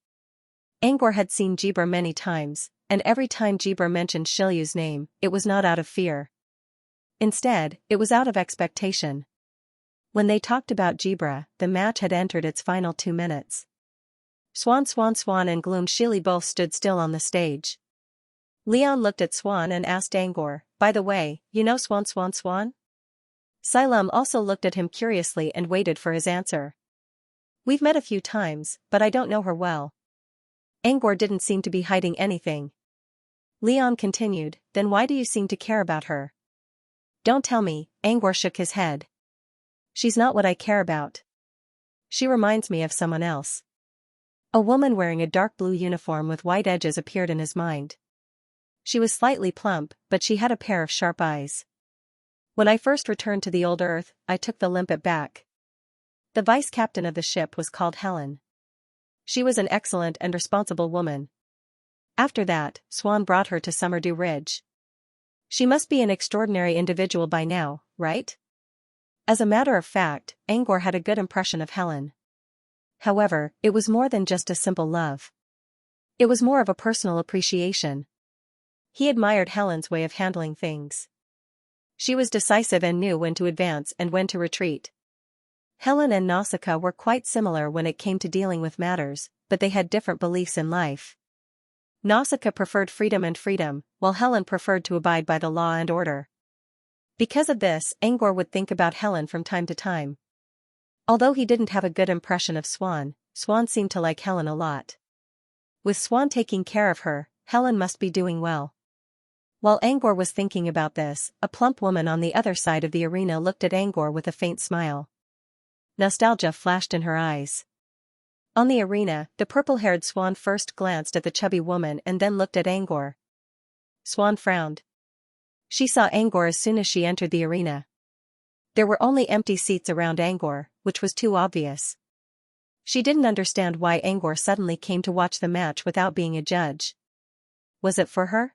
Angor had seen Jebra many times, and every time Jebra mentioned Shilyu's name, it was not out of fear. Instead, it was out of expectation. When they talked about Jebra, the match had entered its final 2 minutes. Swan and Gloom Shili both stood still on the stage. Leon looked at Swan and asked Angor, by the way, you know Swan? Silam also looked at him curiously and waited for his answer. We've met a few times, but I don't know her well. Angor didn't seem to be hiding anything. Leon continued, then why do you seem to care about her? Don't tell me, Angor shook his head. She's not what I care about. She reminds me of someone else. A woman wearing a dark blue uniform with white edges appeared in his mind. She was slightly plump, but she had a pair of sharp eyes. When I first returned to the old Earth, I took the limpet back. The vice captain of the ship was called Helen. She was an excellent and responsible woman. After that, Swan brought her to Summerdew Ridge. She must be an extraordinary individual by now, right? As a matter of fact, Angor had a good impression of Helen. However, it was more than just a simple love. It was more of a personal appreciation. He admired Helen's way of handling things. She was decisive and knew when to advance and when to retreat. Helen and Nausicaa were quite similar when it came to dealing with matters, but they had different beliefs in life. Nausicaa preferred freedom, while Helen preferred to abide by the law and order. Because of this, Angor would think about Helen from time to time. Although he didn't have a good impression of Swan, Swan seemed to like Helen a lot. With Swan taking care of her, Helen must be doing well. While Angor was thinking about this, a plump woman on the other side of the arena looked at Angor with a faint smile. Nostalgia flashed in her eyes. On the arena, the purple-haired Swan first glanced at the chubby woman and then looked at Angor. Swan frowned. She saw Angor as soon as she entered the arena. There were only empty seats around Angor, which was too obvious. She didn't understand why Angor suddenly came to watch the match without being a judge. Was it for her?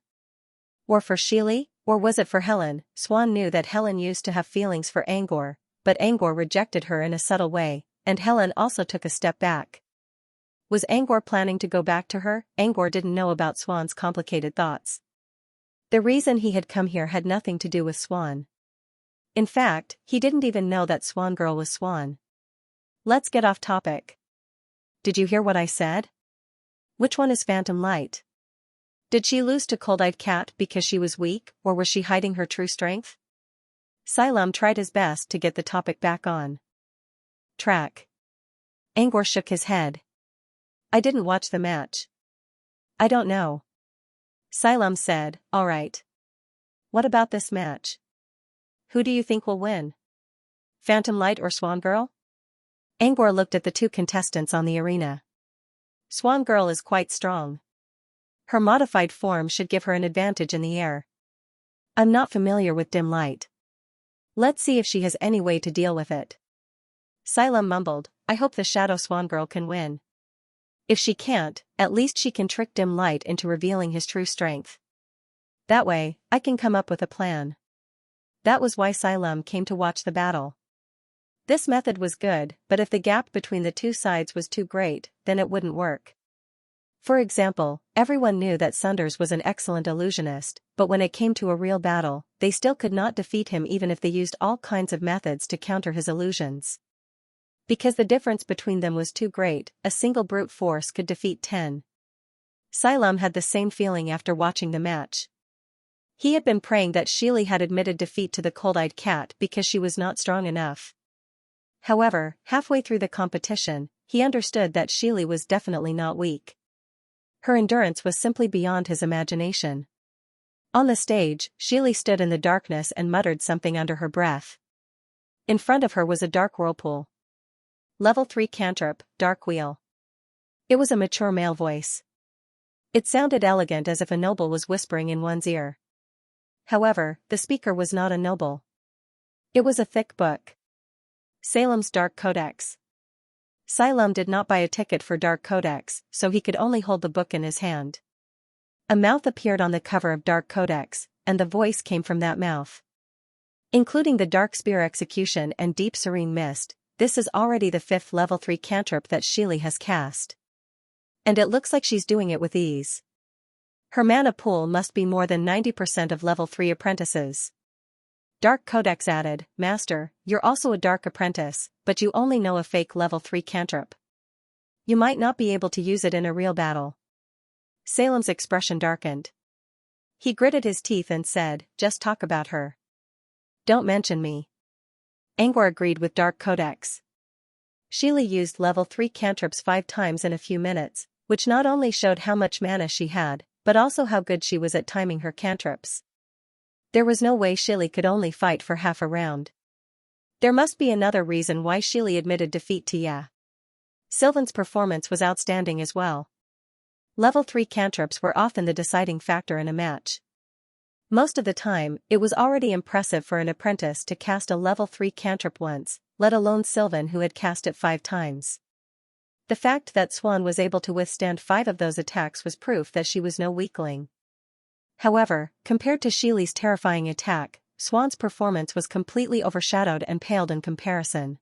Or for Sheely? Or was it for Helen? Swan knew that Helen used to have feelings for Angor, but Angor rejected her in a subtle way, and Helen also took a step back. Was Angor planning to go back to her? Angor didn't know about Swan's complicated thoughts. The reason he had come here had nothing to do with Swan. In fact, he didn't even know that Swan Girl was Swan. Let's get off topic. Did you hear what I said? Which one is Phantom Light? Did she lose to Cold-Eyed Cat because she was weak, or was she hiding her true strength? Xylem tried his best to get the topic back on track. Angor shook his head. I didn't watch the match. I don't know. Xylem said, alright. What about this match? Who do you think will win? Phantom Light or Swan Girl? Angor looked at the two contestants on the arena. Swan Girl is quite strong. Her modified form should give her an advantage in the air. I'm not familiar with dim light. Let's see if she has any way to deal with it. Xylem mumbled, I hope the Shadow Swan Girl can win. If she can't, at least she can trick Dim Light into revealing his true strength. That way, I can come up with a plan. That was why Xylem came to watch the battle. This method was good, but if the gap between the two sides was too great, then it wouldn't work. For example, everyone knew that Sunders was an excellent illusionist, but when it came to a real battle, they still could not defeat him even if they used all kinds of methods to counter his illusions. Because the difference between them was too great, a single brute force could defeat 10. Xylem had the same feeling after watching the match. He had been praying that Sheely had admitted defeat to the Cold-Eyed Cat because she was not strong enough. However, halfway through the competition, he understood that Sheely was definitely not weak. Her endurance was simply beyond his imagination. On the stage, Sheely stood in the darkness and muttered something under her breath. In front of her was a dark whirlpool. Level 3 cantrip, Dark Wheel. It was a mature male voice. It sounded elegant as if a noble was whispering in one's ear. However, the speaker was not a noble. It was a thick book. Salem's Dark Codex. Xylem did not buy a ticket for Dark Codex, so he could only hold the book in his hand. A mouth appeared on the cover of Dark Codex, and the voice came from that mouth. Including the Dark Spear Execution and Deep Serene Mist, this is already the 5th level 3 cantrip that Sheely has cast. And it looks like she's doing it with ease. Her mana pool must be more than 90% of level 3 apprentices. Dark Codex added, Master, you're also a Dark Apprentice, but you only know a fake level 3 cantrip. You might not be able to use it in a real battle. Salem's expression darkened. He gritted his teeth and said, just talk about her. Don't mention me. Angor agreed with Dark Codex. Sheely used level 3 cantrips 5 times in a few minutes, which not only showed how much mana she had, but also how good she was at timing her cantrips. There was no way Sheely could only fight for half a round. There must be another reason why Sheely admitted defeat to Ya. Sylvan's performance was outstanding as well. Level 3 cantrips were often the deciding factor in a match. Most of the time, it was already impressive for an apprentice to cast a level 3 cantrip once, let alone Sylvan who had cast it 5 times. The fact that Swan was able to withstand 5 of those attacks was proof that she was no weakling. However, compared to Sheely's terrifying attack, Swan's performance was completely overshadowed and paled in comparison.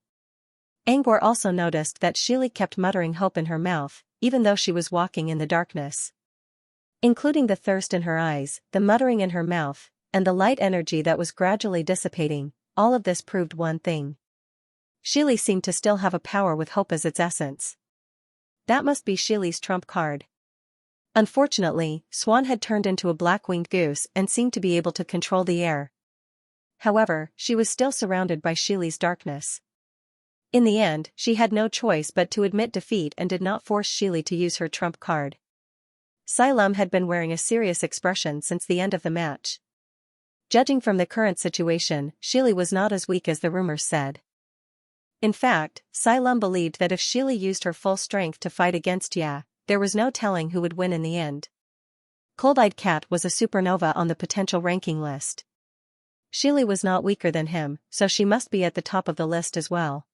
Angor also noticed that Sheely kept muttering hope in her mouth, even though she was walking in the darkness. Including the thirst in her eyes, the muttering in her mouth, and the light energy that was gradually dissipating, all of this proved one thing. Sheely seemed to still have a power with hope as its essence. That must be Sheely's trump card. Unfortunately, Swan had turned into a black-winged goose and seemed to be able to control the air. However, she was still surrounded by Shili's darkness. In the end, she had no choice but to admit defeat and did not force Shili to use her trump card. Xylem had been wearing a serious expression since the end of the match. Judging from the current situation, Shili was not as weak as the rumors said. In fact, Xylem believed that if Shili used her full strength to fight against Ya, there was no telling who would win in the end. Cold-Eyed Cat was a supernova on the potential ranking list. Shili was not weaker than him, so she must be at the top of the list as well.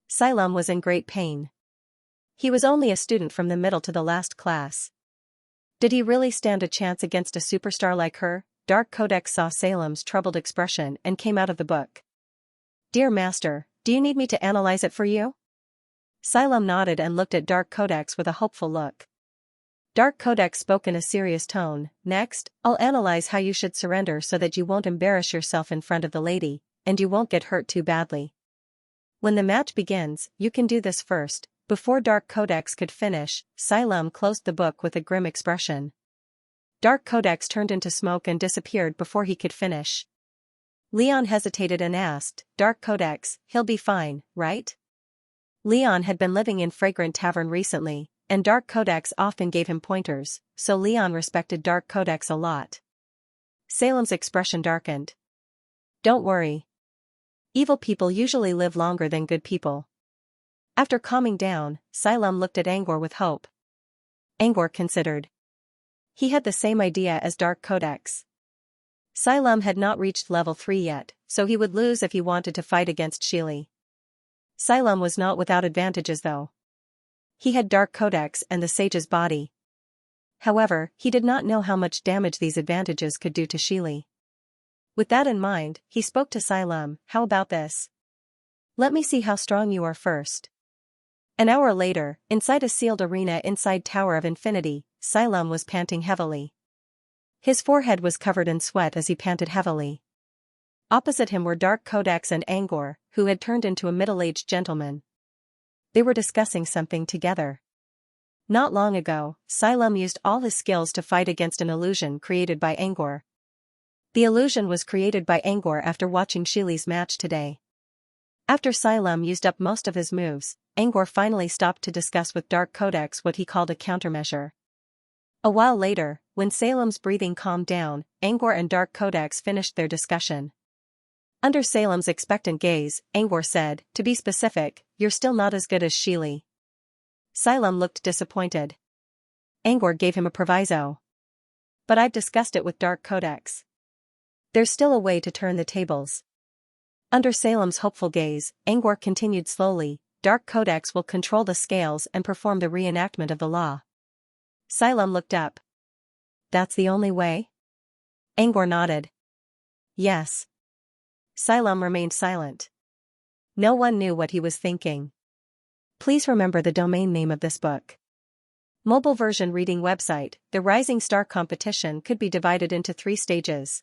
Xylem was in great pain. He was only a student from the middle to the last class. Did he really stand a chance against a superstar like her? Dark Codex saw Salem's troubled expression and came out of the book. "Dear Master, do you need me to analyze it for you?" Xylem nodded and looked at Dark Codex with a hopeful look. Dark Codex spoke in a serious tone. "Next, I'll analyze how you should surrender so that you won't embarrass yourself in front of the lady, and you won't get hurt too badly. When the match begins, you can do this first." Before Dark Codex could finish, Xylem closed the book with a grim expression. Dark Codex turned into smoke and disappeared before he could finish. Leon hesitated and asked, "Dark Codex, he'll be fine, right?" Leon had been living in Fragrant Tavern recently, and Dark Codex often gave him pointers, so Leon respected Dark Codex a lot. Salem's expression darkened. "Don't worry. Evil people usually live longer than good people." After calming down, Xylem looked at Angor with hope. Angor considered. He had the same idea as Dark Codex. Xylem had not reached level 3 yet, so he would lose if he wanted to fight against Shili. Xylem was not without advantages though. He had Dark Codex and the Sage's body. However, he did not know how much damage these advantages could do to Shili. With that in mind, he spoke to Xylem. "How about this? Let me see how strong you are first." An hour later, inside a sealed arena inside Tower of Infinity, Xylem was panting heavily. His forehead was covered in sweat as he panted heavily. Opposite him were Dark Codex and Angor, who had turned into a middle-aged gentleman. They were discussing something together. Not long ago, Xylem used all his skills to fight against an illusion created by Angor. The illusion was created by Angor after watching Shili's match today. After Xylem used up most of his moves, Angor finally stopped to discuss with Dark Codex what he called a countermeasure. A while later, when Salem's breathing calmed down, Angor and Dark Codex finished their discussion. Under Salem's expectant gaze, Angor said, "To be specific, you're still not as good as Shili." Xylem looked disappointed. Angor gave him a proviso. "But I've discussed it with Dark Codex. There's still a way to turn the tables." Under Salem's hopeful gaze, Angor continued slowly, "Dark Codex will control the scales and perform the reenactment of the law." Xylem looked up. "That's the only way?" Angor nodded. "Yes." Xylem remained silent. No one knew what he was thinking. Please remember the domain name of this book. Mobile version reading website. The Rising Star competition could be divided into 3 stages.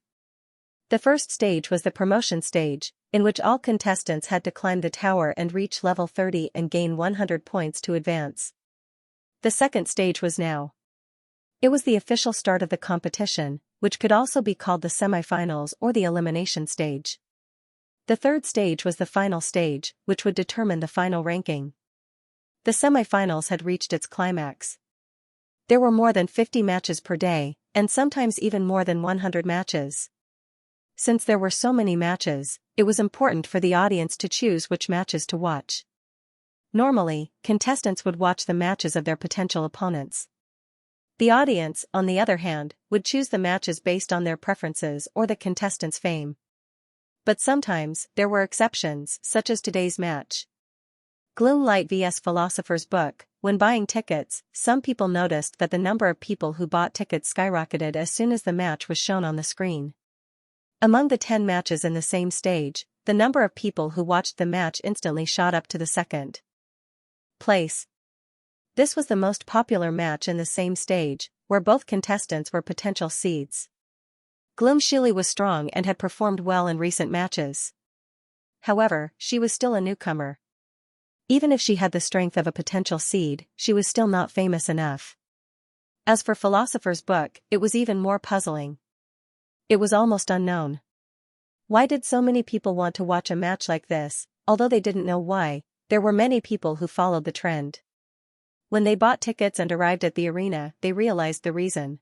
The first stage was the promotion stage, in which all contestants had to climb the tower and reach level 30 and gain 100 points to advance. The second stage was now. It was the official start of the competition, which could also be called the semifinals or the elimination stage. The third stage was the final stage, which would determine the final ranking. The semifinals had reached its climax. There were more than 50 matches per day, and sometimes even more than 100 matches. Since there were so many matches, it was important for the audience to choose which matches to watch. Normally, contestants would watch the matches of their potential opponents. The audience, on the other hand, would choose the matches based on their preferences or the contestant's fame. But sometimes, there were exceptions, such as today's match. Gloomlight vs Philosopher's Book. When buying tickets, some people noticed that the number of people who bought tickets skyrocketed as soon as the match was shown on the screen. Among the 10 matches in the same stage, the number of people who watched the match instantly shot up to the second place. This was the most popular match in the same stage, where both contestants were potential seeds. Gloom Shili was strong and had performed well in recent matches. However, she was still a newcomer. Even if she had the strength of a potential seed, she was still not famous enough. As for Philosopher's Book, it was even more puzzling. It was almost unknown. Why did so many people want to watch a match like this? Although they didn't know why, there were many people who followed the trend. When they bought tickets and arrived at the arena, they realized the reason.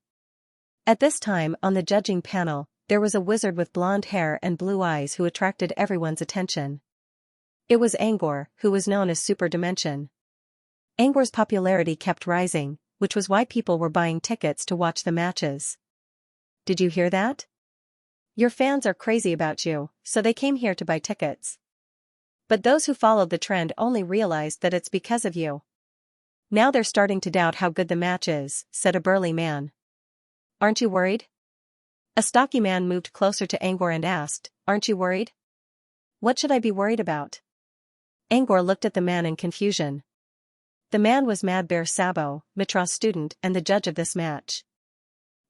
At this time, on the judging panel, there was a wizard with blonde hair and blue eyes who attracted everyone's attention. It was Angor, who was known as Super Dimension. Angor's popularity kept rising, which was why people were buying tickets to watch the matches. Did you hear that? Your fans are crazy about you, so they came here to buy tickets. But those who followed the trend only realized that it's because of you. Now they're starting to doubt how good the match is, said a burly man. Aren't you worried? A stocky man moved closer to Angor and asked, Aren't you worried? What should I be worried about? Angor looked at the man in confusion. The man was Mad Bear Sabo, Mitra's student and the judge of this match.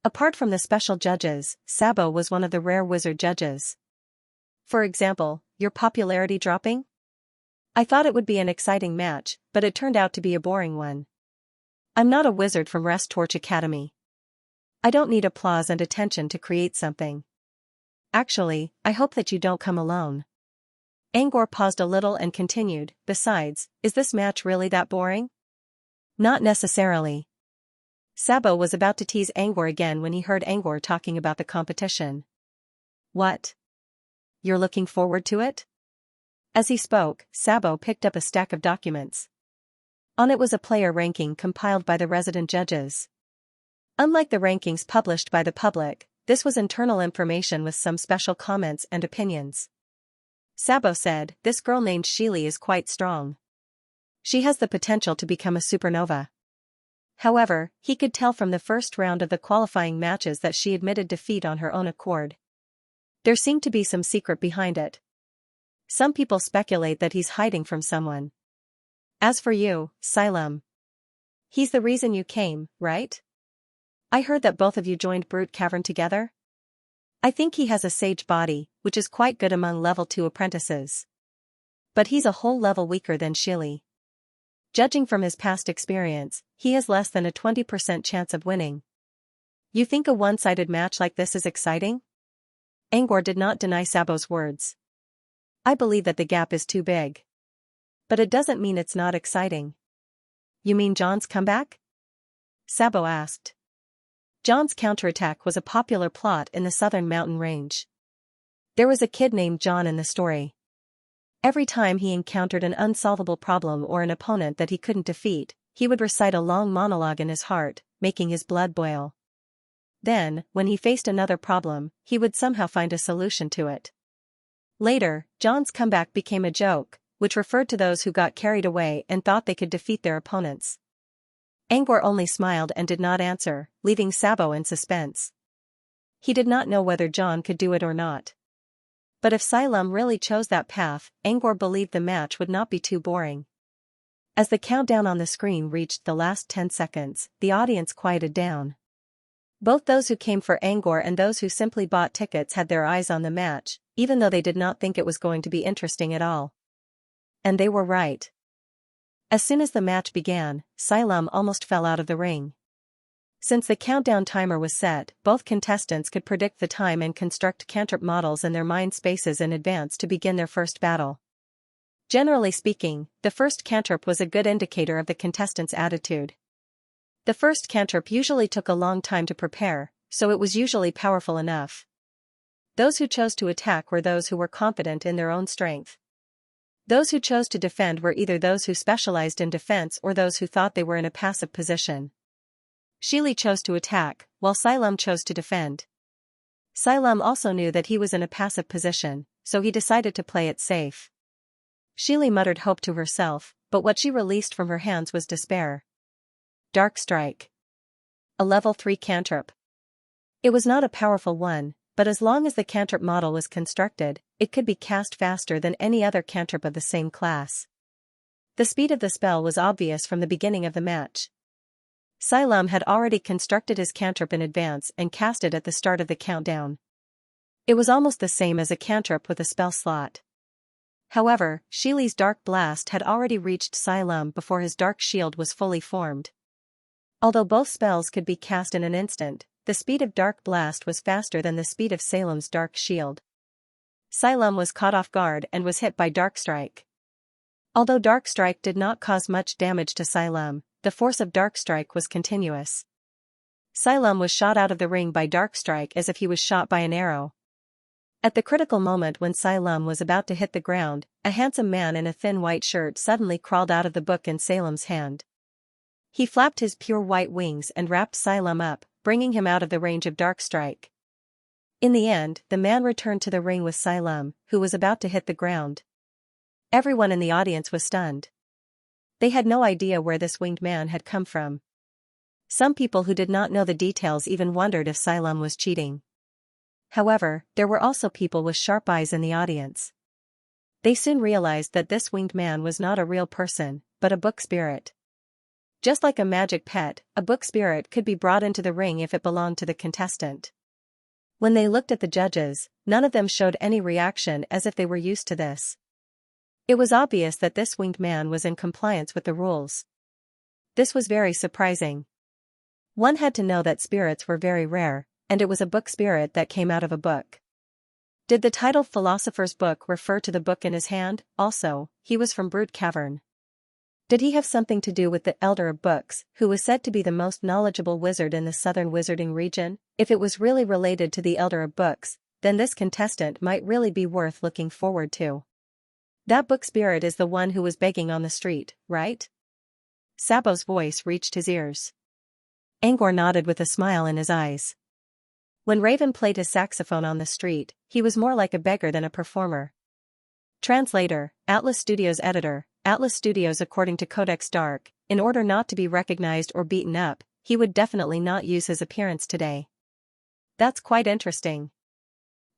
Apart from the special judges, Sabo was one of the rare wizard judges. For example, your popularity dropping? I thought it would be an exciting match, but it turned out to be a boring one. I'm not a wizard from Rest Torch Academy. I don't need applause and attention to create something. Actually, I hope that you don't come alone. Angor paused a little and continued, Besides, is this match really that boring? Not necessarily. Sabo was about to tease Angor again when he heard Angor talking about the competition. What? You're looking forward to it? As he spoke, Sabo picked up a stack of documents. On it was a player ranking compiled by the resident judges. Unlike the rankings published by the public, this was internal information with some special comments and opinions. Sabo said, This girl named Xianxia is quite strong. She has the potential to become a supernova. However, he could tell from the first round of the qualifying matches that she admitted defeat on her own accord. There seemed to be some secret behind it. Some people speculate that he's hiding from someone. As for you, Xylem. He's the reason you came, right? I heard that both of you joined Brute Cavern together. I think he has a sage body, which is quite good among level 2 apprentices. But he's a whole level weaker than Xianxia. Judging from his past experience, he has less than a 20% chance of winning. You think a one-sided match like this is exciting? Angor did not deny Sabo's words. I believe that the gap is too big. But it doesn't mean it's not exciting. You mean John's comeback? Sabo asked. John's counterattack was a popular plot in the southern mountain range. There was a kid named John in the story. Every time he encountered an unsolvable problem or an opponent that he couldn't defeat, he would recite a long monologue in his heart, making his blood boil. Then, when he faced another problem, he would somehow find a solution to it. Later, John's comeback became a joke, which referred to those who got carried away and thought they could defeat their opponents. Angor only smiled and did not answer, leaving Sabo in suspense. He did not know whether John could do it or not. But if Xylem really chose that path, Angor believed the match would not be too boring. As the countdown on the screen reached the last 10 seconds, the audience quieted down. Both those who came for Angor and those who simply bought tickets had their eyes on the match, even though they did not think it was going to be interesting at all. And they were right. As soon as the match began, Xylem almost fell out of the ring. Since the countdown timer was set, both contestants could predict the time and construct cantrip models in their mind spaces in advance to begin their first battle. Generally speaking, the first cantrip was a good indicator of the contestant's attitude. The first cantrip usually took a long time to prepare, so it was usually powerful enough. Those who chose to attack were those who were confident in their own strength. Those who chose to defend were either those who specialized in defense or those who thought they were in a passive position. Xianxia chose to attack, while Xylem chose to defend. Xylem also knew that he was in a passive position, so he decided to play it safe. Xianxia muttered hope to herself, but what she released from her hands was despair. Dark Strike. A level 3 cantrip. It was not a powerful one, but as long as the cantrip model was constructed, it could be cast faster than any other cantrip of the same class. The speed of the spell was obvious from the beginning of the match. Xylem had already constructed his cantrip in advance and cast it at the start of the countdown. It was almost the same as a cantrip with a spell slot. However, Xianxia's Dark Blast had already reached Xylem before his Dark Shield was fully formed. Although both spells could be cast in an instant, the speed of Dark Blast was faster than the speed of Salem's Dark Shield. Salem was caught off guard and was hit by Dark Strike. Although Dark Strike did not cause much damage to Salem, the force of Dark Strike was continuous. Salem was shot out of the ring by Dark Strike as if he was shot by an arrow. At the critical moment when Salem was about to hit the ground, a handsome man in a thin white shirt suddenly crawled out of the book in Salem's hand. He flapped his pure white wings and wrapped Salem up, bringing him out of the range of Dark Strike. In the end, the man returned to the ring with Salem, who was about to hit the ground. Everyone in the audience was stunned. They had no idea where this winged man had come from. Some people who did not know the details even wondered if Salem was cheating. However, there were also people with sharp eyes in the audience. They soon realized that this winged man was not a real person, but a book spirit. Just like a magic pet, a book spirit could be brought into the ring if it belonged to the contestant. When they looked at the judges, none of them showed any reaction as if they were used to this. It was obvious that this winged man was in compliance with the rules. This was very surprising. One had to know that spirits were very rare, and it was a book spirit that came out of a book. Did the title Philosopher's Book refer to the book in his hand? Also, he was from Brood Cavern. Did he have something to do with the Elder of Books, who was said to be the most knowledgeable wizard in the southern wizarding region? If it was really related to the Elder of Books, then this contestant might really be worth looking forward to. That book spirit is the one who was begging on the street, right? Sabo's voice reached his ears. Angor nodded with a smile in his eyes. When Raven played his saxophone on the street, he was more like a beggar than a performer. Translator, Atlas Studios editor, Atlas Studios. According to Codex Dark, in order not to be recognized or beaten up, he would definitely not use his appearance today. That's quite interesting.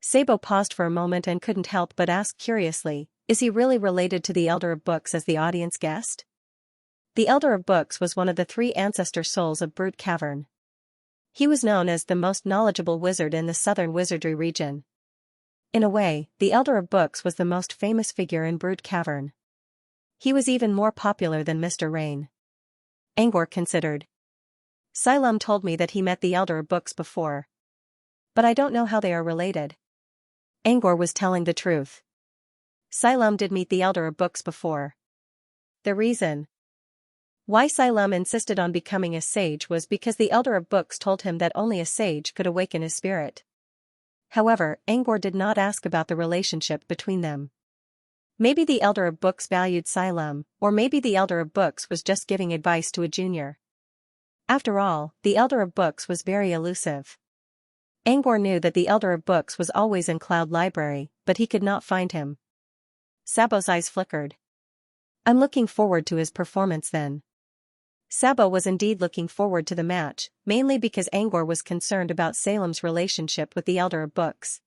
Sabo paused for a moment and couldn't help but ask curiously, is he really related to the Elder of Books as the audience guessed? The Elder of Books was one of the 3 ancestor souls of Brood Cavern. He was known as the most knowledgeable wizard in the southern wizardry region. In a way, the Elder of Books was the most famous figure in Brood Cavern. He was even more popular than Mr. Rain. Angor considered. Salem told me that he met the Elder of Books before. But I don't know how they are related. Angor was telling the truth. Salem did meet the Elder of Books before. The reason why Salem insisted on becoming a sage was because the Elder of Books told him that only a sage could awaken his spirit. However, Angor did not ask about the relationship between them. Maybe the Elder of Books valued Salem, or maybe the Elder of Books was just giving advice to a junior. After all, the Elder of Books was very elusive. Angor knew that the Elder of Books was always in Cloud Library, but he could not find him. Sabo's eyes flickered. I'm looking forward to his performance then. Sabo was indeed looking forward to the match, mainly because Angor was concerned about Salem's relationship with the Elder of Books.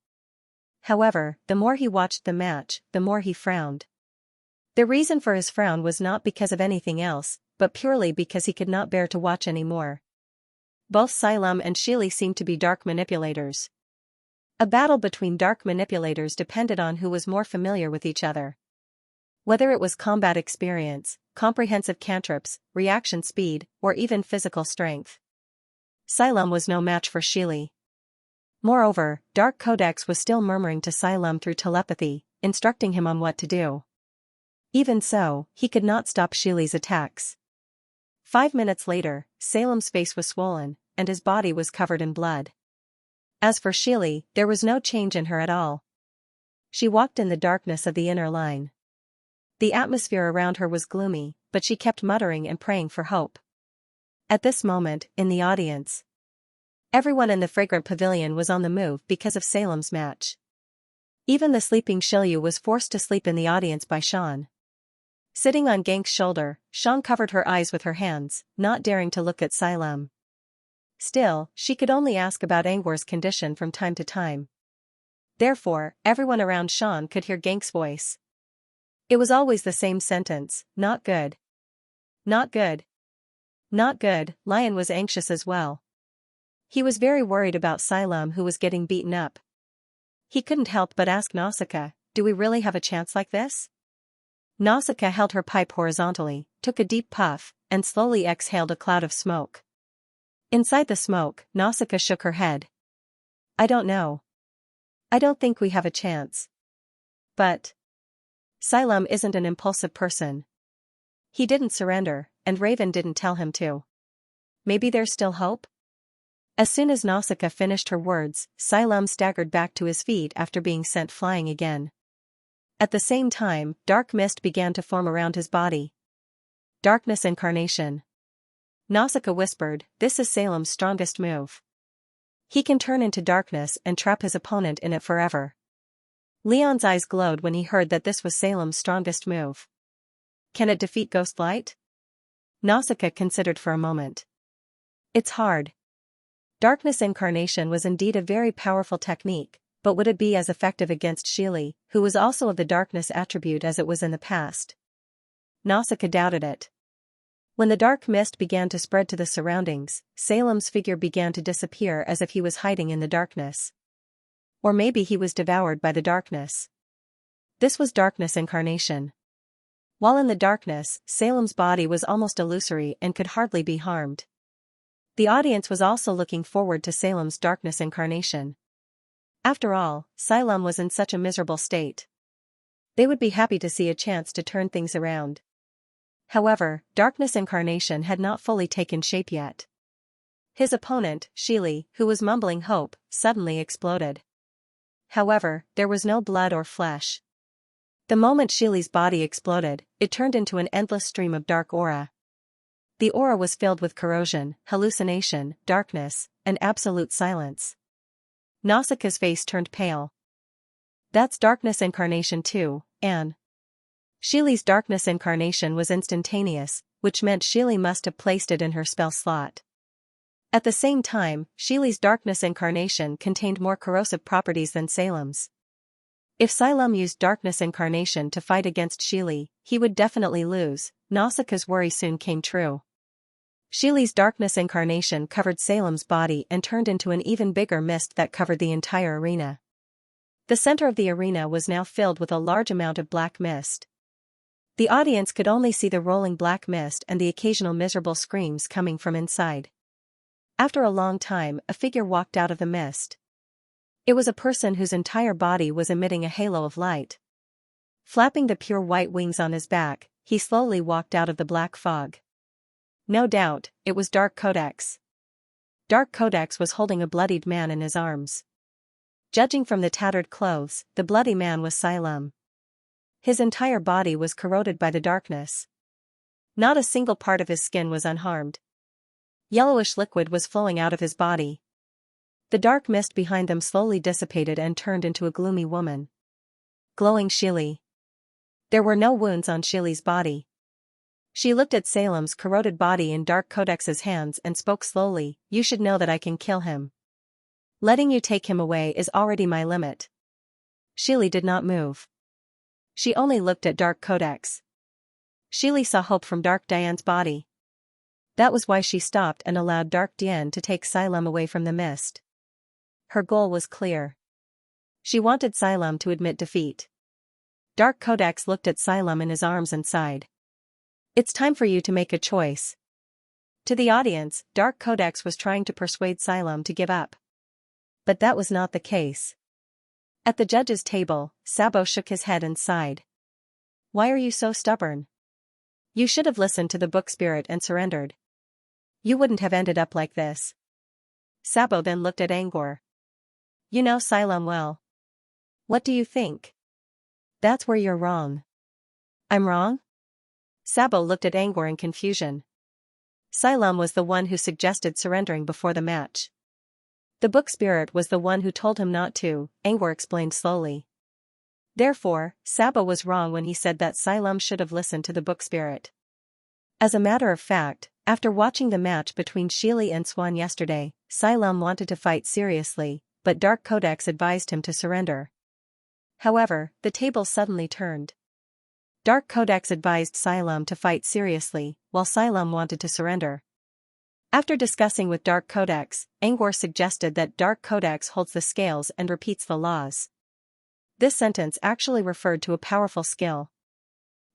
However, the more he watched the match, the more he frowned. The reason for his frown was not because of anything else, but purely because he could not bear to watch anymore. Both Salem and Sheely seemed to be dark manipulators. A battle between dark manipulators depended on who was more familiar with each other. Whether it was combat experience, comprehensive cantrips, reaction speed, or even physical strength. Salem was no match for Sheely. Moreover, Dark Codex was still murmuring to Salem through telepathy, instructing him on what to do. Even so, he could not stop Sheely's attacks. 5 minutes later, Salem's face was swollen, and his body was covered in blood. As for Sheely, there was no change in her at all. She walked in the darkness of the inner line. The atmosphere around her was gloomy, but she kept muttering and praying for hope. At this moment, in the audience, everyone in the fragrant pavilion was on the move because of Salem's match. Even the sleeping Shilyu was forced to sleep in the audience by Sean. Sitting on Gank's shoulder, Sean covered her eyes with her hands, not daring to look at Salem. Still, she could only ask about Angor's condition from time to time. Therefore, everyone around Sean could hear Gank's voice. It was always the same sentence, not good. Not good. Not good. Lion was anxious as well. He was very worried about Salem, who was getting beaten up. He couldn't help but ask Nausicaa, do we really have a chance like this? Nausicaa held her pipe horizontally, took a deep puff, and slowly exhaled a cloud of smoke. Inside the smoke, Nausicaa shook her head. I don't know. I don't think we have a chance. But Xylem isn't an impulsive person. He didn't surrender, and Raven didn't tell him to. Maybe there's still hope? As soon as Nausicaa finished her words, Xylem staggered back to his feet after being sent flying again. At the same time, dark mist began to form around his body. Darkness incarnation. Nausicaa whispered, this is Salem's strongest move. He can turn into darkness and trap his opponent in it forever. Leon's eyes glowed when he heard that this was Salem's strongest move. Can it defeat Ghost Light? Nausicaa considered for a moment. It's hard. Darkness incarnation was indeed a very powerful technique, but would it be as effective against Sheely, who was also of the darkness attribute as it was in the past? Nausicaa doubted it. When the dark mist began to spread to the surroundings, Salem's figure began to disappear as if he was hiding in the darkness. Or maybe he was devoured by the darkness. This was darkness incarnation. While in the darkness, Salem's body was almost illusory and could hardly be harmed. The audience was also looking forward to Salem's darkness incarnation. After all, Salem was in such a miserable state. They would be happy to see a chance to turn things around. However, darkness incarnation had not fully taken shape yet. His opponent, Sheely, who was mumbling hope, suddenly exploded. However, there was no blood or flesh. The moment Sheely's body exploded, it turned into an endless stream of dark aura. The aura was filled with corrosion, hallucination, darkness, and absolute silence. Nausicaa's face turned pale. That's darkness incarnation too, Anne. Sheely's darkness incarnation was instantaneous, which meant Sheely must have placed it in her spell slot. At the same time, Sheely's darkness incarnation contained more corrosive properties than Salem's. If Salem used darkness incarnation to fight against Sheely, he would definitely lose. Nausicaa's worry soon came true. Sheely's darkness incarnation covered Salem's body and turned into an even bigger mist that covered the entire arena. The center of the arena was now filled with a large amount of black mist. The audience could only see the rolling black mist and the occasional miserable screams coming from inside. After a long time, a figure walked out of the mist. It was a person whose entire body was emitting a halo of light. Flapping the pure white wings on his back, he slowly walked out of the black fog. No doubt, it was Dark Codex. Dark Codex was holding a bloodied man in his arms. Judging from the tattered clothes, the bloody man was Salem. His entire body was corroded by the darkness. Not a single part of his skin was unharmed. Yellowish liquid was flowing out of his body. The dark mist behind them slowly dissipated and turned into a gloomy woman. Glowing Sheely. There were no wounds on Sheely's body. She looked at Salem's corroded body in Dark Codex's hands and spoke slowly, "You should know that I can kill him. Letting you take him away is already my limit." Sheely did not move. She only looked at Dark Codex. Sheely saw hope from Dark Diane's body. That was why she stopped and allowed Dark Diane to take Salem away from the mist. Her goal was clear. She wanted Salem to admit defeat. Dark Codex looked at Salem in his arms and sighed. "It's time for you to make a choice." To the audience, Dark Codex was trying to persuade Salem to give up. But that was not the case. At the judges' table, Sabo shook his head and sighed. "Why are you so stubborn? You should have listened to the book spirit and surrendered. You wouldn't have ended up like this." Sabo then looked at Angor. "You know Salem well. What do you think?" "That's where you're wrong." "I'm wrong?" Sabo looked at Angor in confusion. Salem was the one who suggested surrendering before the match. The book spirit was the one who told him not to, Angor explained slowly. Therefore, Sabo was wrong when he said that Salem should have listened to the book spirit. As a matter of fact, after watching the match between Sheely and Swan yesterday, Salem wanted to fight seriously, but Dark Codex advised him to surrender. However, the tables suddenly turned. Dark Codex advised Salem to fight seriously, while Salem wanted to surrender. After discussing with Dark Codex, Angor suggested that Dark Codex holds the scales and repeats the laws. This sentence actually referred to a powerful skill.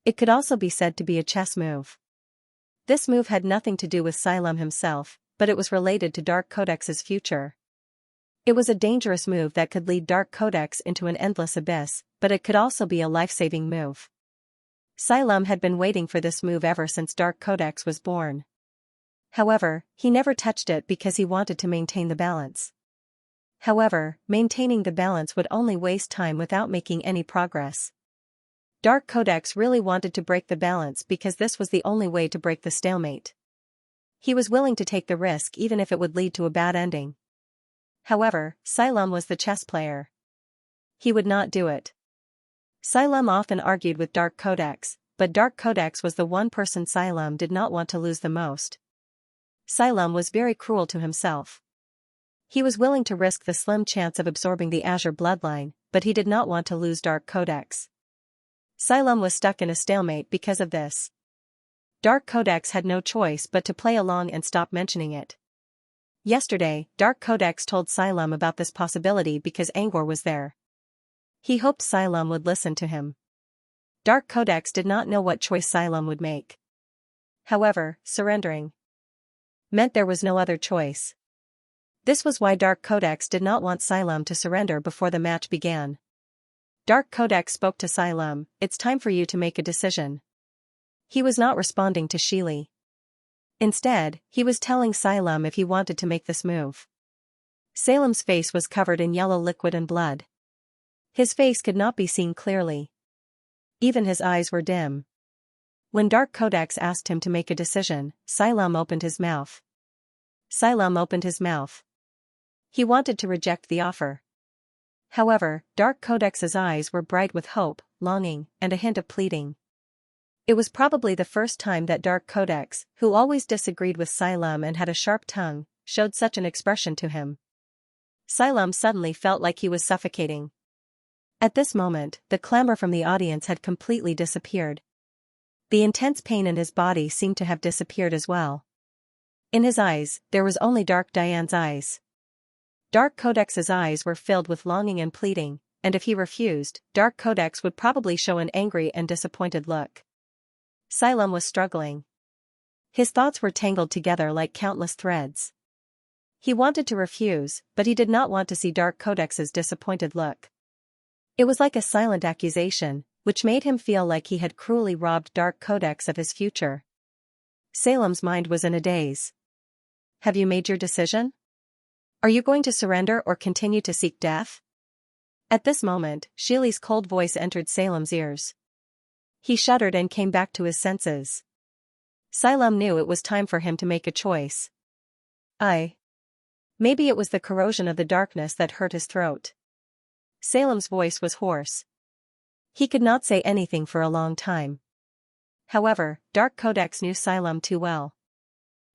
It could also be said to be a chess move. This move had nothing to do with Salem himself, but it was related to Dark Codex's future. It was a dangerous move that could lead Dark Codex into an endless abyss, but it could also be a life-saving move. Xylem had been waiting for this move ever since Dark Codex was born. However, he never touched it because he wanted to maintain the balance. However, maintaining the balance would only waste time without making any progress. Dark Codex really wanted to break the balance because this was the only way to break the stalemate. He was willing to take the risk even if it would lead to a bad ending. However, Xylem was the chess player. He would not do it. Xylem often argued with Dark Codex, but Dark Codex was the one person Xylem did not want to lose the most. Xylem was very cruel to himself. He was willing to risk the slim chance of absorbing the Azure bloodline, but he did not want to lose Dark Codex. Xylem was stuck in a stalemate because of this. Dark Codex had no choice but to play along and stop mentioning it. Yesterday, Dark Codex told Xylem about this possibility because Angor was there. He hoped Xylem would listen to him. Dark Codex did not know what choice Xylem would make. However, surrendering meant there was no other choice. This was why Dark Codex did not want Xylem to surrender before the match began. Dark Codex spoke to Xylem, "It's time for you to make a decision." He was not responding to Sheely. Instead, he was telling Xylem if he wanted to make this move. Salem's face was covered in yellow liquid and blood. His face could not be seen clearly. Even his eyes were dim. When Dark Codex asked him to make a decision, Xylem opened his mouth. Xylem opened his mouth. He wanted to reject the offer. However, Dark Codex's eyes were bright with hope, longing, and a hint of pleading. It was probably the first time that Dark Codex, who always disagreed with Xylem and had a sharp tongue, showed such an expression to him. Xylem suddenly felt like he was suffocating. At this moment, the clamor from the audience had completely disappeared. The intense pain in his body seemed to have disappeared as well. In his eyes, there was only Dark Diane's eyes. Dark Codex's eyes were filled with longing and pleading, and if he refused, Dark Codex would probably show an angry and disappointed look. Xylem was struggling. His thoughts were tangled together like countless threads. He wanted to refuse, but he did not want to see Dark Codex's disappointed look. It was like a silent accusation, which made him feel like he had cruelly robbed Dark Codex of his future. Salem's mind was in a daze. "Have you made your decision? Are you going to surrender or continue to seek death?" At this moment, Sheely's cold voice entered Salem's ears. He shuddered and came back to his senses. Xylem knew it was time for him to make a choice. Maybe it was the corrosion of the darkness that hurt his throat. Salem's voice was hoarse. He could not say anything for a long time. However, Dark Codex knew Xylem too well.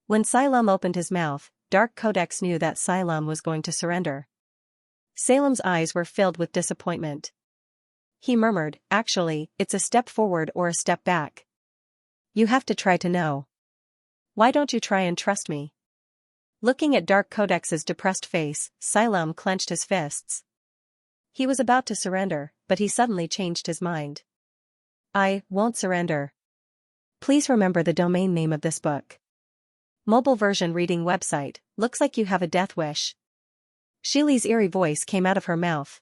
When Xylem opened his mouth, Dark Codex knew that Xylem was going to surrender. Salem's eyes were filled with disappointment. He murmured, "Actually, it's a step forward or a step back. You have to try to know. Why don't you try and trust me?" Looking at Dark Codex's depressed face, Xylem clenched his fists. He was about to surrender, but he suddenly changed his mind. "I won't surrender. Please remember the domain name of this book." Mobile version reading website, "Looks like you have a death wish." Sheely's eerie voice came out of her mouth.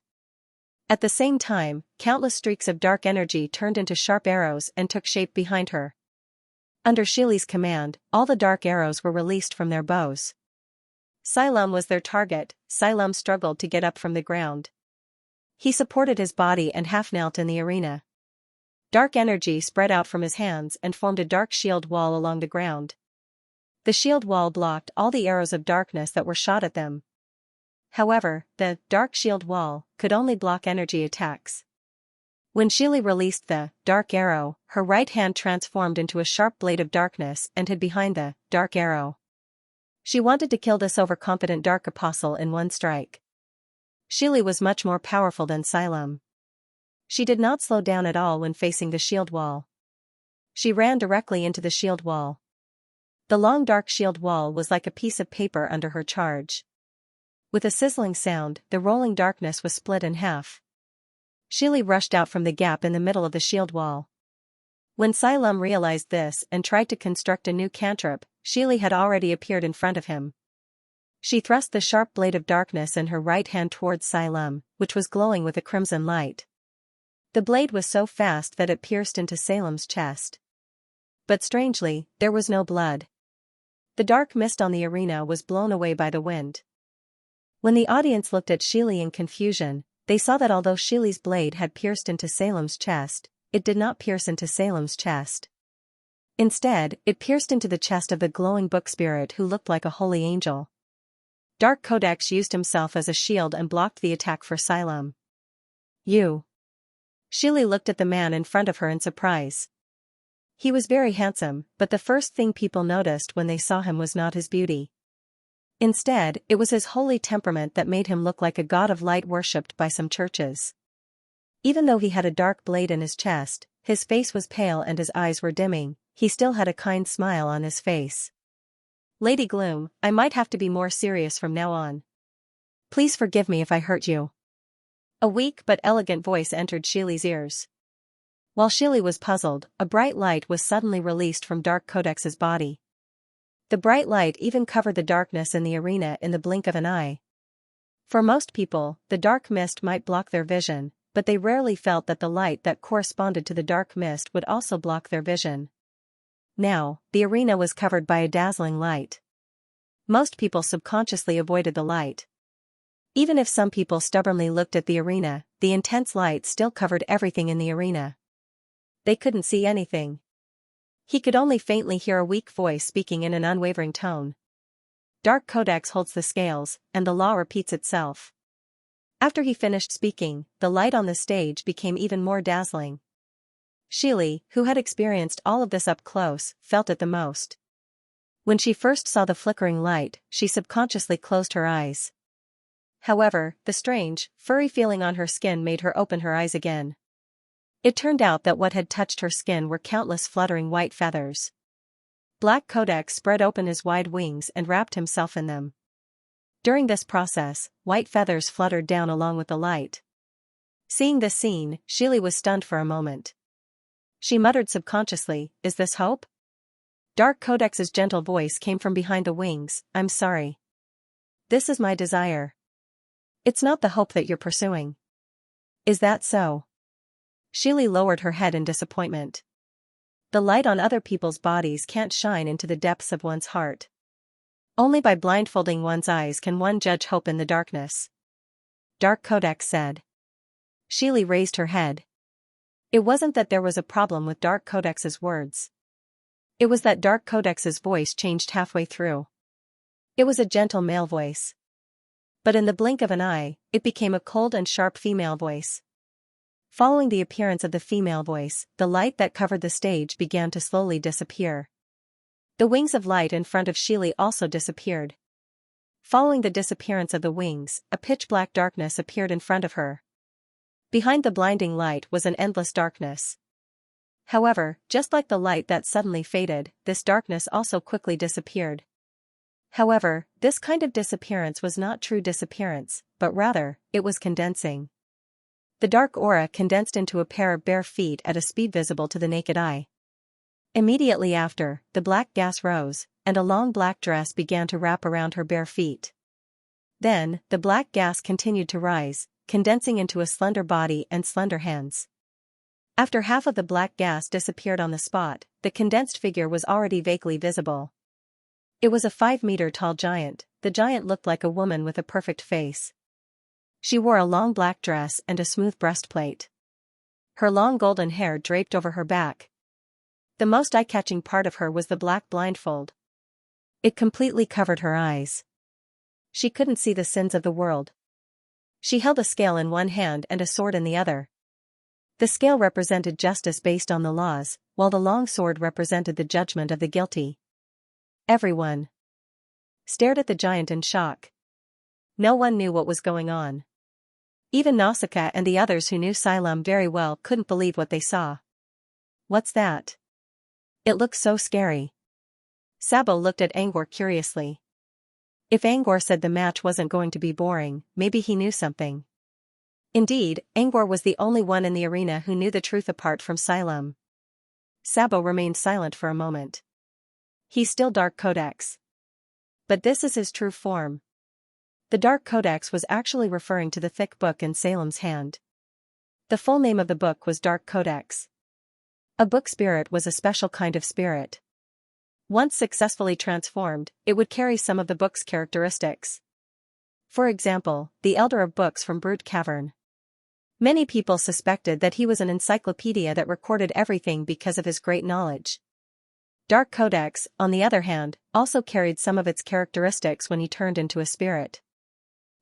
At the same time, countless streaks of dark energy turned into sharp arrows and took shape behind her. Under Sheely's command, all the dark arrows were released from their bows. Xylem was their target. Xylem struggled to get up from the ground. He supported his body and half knelt in the arena. Dark energy spread out from his hands and formed a dark shield wall along the ground. The shield wall blocked all the arrows of darkness that were shot at them. However, the dark shield wall could only block energy attacks. When Sheely released the dark arrow, her right hand transformed into a sharp blade of darkness and hid behind the dark arrow. She wanted to kill this overconfident dark apostle in one strike. Sheely was much more powerful than Xylem. She did not slow down at all when facing the shield wall. She ran directly into the shield wall. The long dark shield wall was like a piece of paper under her charge. With a sizzling sound, the rolling darkness was split in half. Sheely rushed out from the gap in the middle of the shield wall. When Xylem realized this and tried to construct a new cantrip, Shili had already appeared in front of him. She thrust the sharp blade of darkness in her right hand towards Salem, which was glowing with a crimson light. The blade was so fast that it pierced into Salem's chest. But strangely, there was no blood. The dark mist on the arena was blown away by the wind. When the audience looked at Shili in confusion, they saw that although Shili's blade had pierced into Salem's chest, it did not pierce into Salem's chest. Instead, it pierced into the chest of the glowing book spirit who looked like a holy angel. Dark Codex used himself as a shield and blocked the attack for Salem. You. Shili looked at the man in front of her in surprise. He was very handsome, but the first thing people noticed when they saw him was not his beauty. Instead, it was his holy temperament that made him look like a god of light worshipped by some churches. Even though he had a dark blade in his chest, his face was pale and his eyes were dimming, he still had a kind smile on his face. Lady Gloom, I might have to be more serious from now on. Please forgive me if I hurt you. A weak but elegant voice entered Shili's ears. While Shili was puzzled, a bright light was suddenly released from Dark Codex's body. The bright light even covered the darkness in the arena in the blink of an eye. For most people, the dark mist might block their vision, but they rarely felt that the light that corresponded to the dark mist would also block their vision. Now, the arena was covered by a dazzling light. Most people subconsciously avoided the light. Even if some people stubbornly looked at the arena, the intense light still covered everything in the arena. They couldn't see anything. He could only faintly hear a weak voice speaking in an unwavering tone. Dark Codex holds the scales, and the law repeats itself. After he finished speaking, the light on the stage became even more dazzling. Shili, who had experienced all of this up close, felt it the most. When she first saw the flickering light, she subconsciously closed her eyes. However, the strange, furry feeling on her skin made her open her eyes again. It turned out that what had touched her skin were countless fluttering white feathers. Black Codex spread open his wide wings and wrapped himself in them. During this process, white feathers fluttered down along with the light. Seeing this scene, Shili was stunned for a moment. She muttered subconsciously, "Is this hope?" Dark Codex's gentle voice came from behind the wings, "I'm sorry. This is my desire. It's not the hope that you're pursuing." "Is that so?" Shili lowered her head in disappointment. The light on other people's bodies can't shine into the depths of one's heart. Only by blindfolding one's eyes can one judge hope in the darkness. Dark Codex said. Shili raised her head. It wasn't that there was a problem with Dark Codex's words. It was that Dark Codex's voice changed halfway through. It was a gentle male voice. But in the blink of an eye, it became a cold and sharp female voice. Following the appearance of the female voice, the light that covered the stage began to slowly disappear. The wings of light in front of Shili also disappeared. Following the disappearance of the wings, a pitch-black darkness appeared in front of her. Behind the blinding light was an endless darkness. However, just like the light that suddenly faded, this darkness also quickly disappeared. However, this kind of disappearance was not true disappearance, but rather, it was condensing. The dark aura condensed into a pair of bare feet at a speed visible to the naked eye. Immediately after, the black gas rose, and a long black dress began to wrap around her bare feet. Then, the black gas continued to rise, condensing into a slender body and slender hands. After half of the black gas disappeared on the spot, the condensed figure was already vaguely visible. It was a 5-meter-tall giant. The giant looked like a woman with a perfect face. She wore a long black dress and a smooth breastplate. Her long golden hair draped over her back. The most eye-catching part of her was the black blindfold. It completely covered her eyes. She couldn't see the sins of the world. She held a scale in one hand and a sword in the other. The scale represented justice based on the laws, while the long sword represented the judgment of the guilty. Everyone stared at the giant in shock. No one knew what was going on. Even Nausicaa and the others who knew Salem very well couldn't believe what they saw. "What's that? It looks so scary." Sabo looked at Angor curiously. If Angor said the match wasn't going to be boring, maybe he knew something. Indeed, Angor was the only one in the arena who knew the truth apart from Salem. Sabo remained silent for a moment. He's still Dark Codex. But this is his true form. The Dark Codex was actually referring to the thick book in Salem's hand. The full name of the book was Dark Codex. A book spirit was a special kind of spirit. Once successfully transformed, it would carry some of the book's characteristics. For example, the Elder of Books from Brute Cavern. Many people suspected that he was an encyclopedia that recorded everything because of his great knowledge. Dark Codex, on the other hand, also carried some of its characteristics when he turned into a spirit.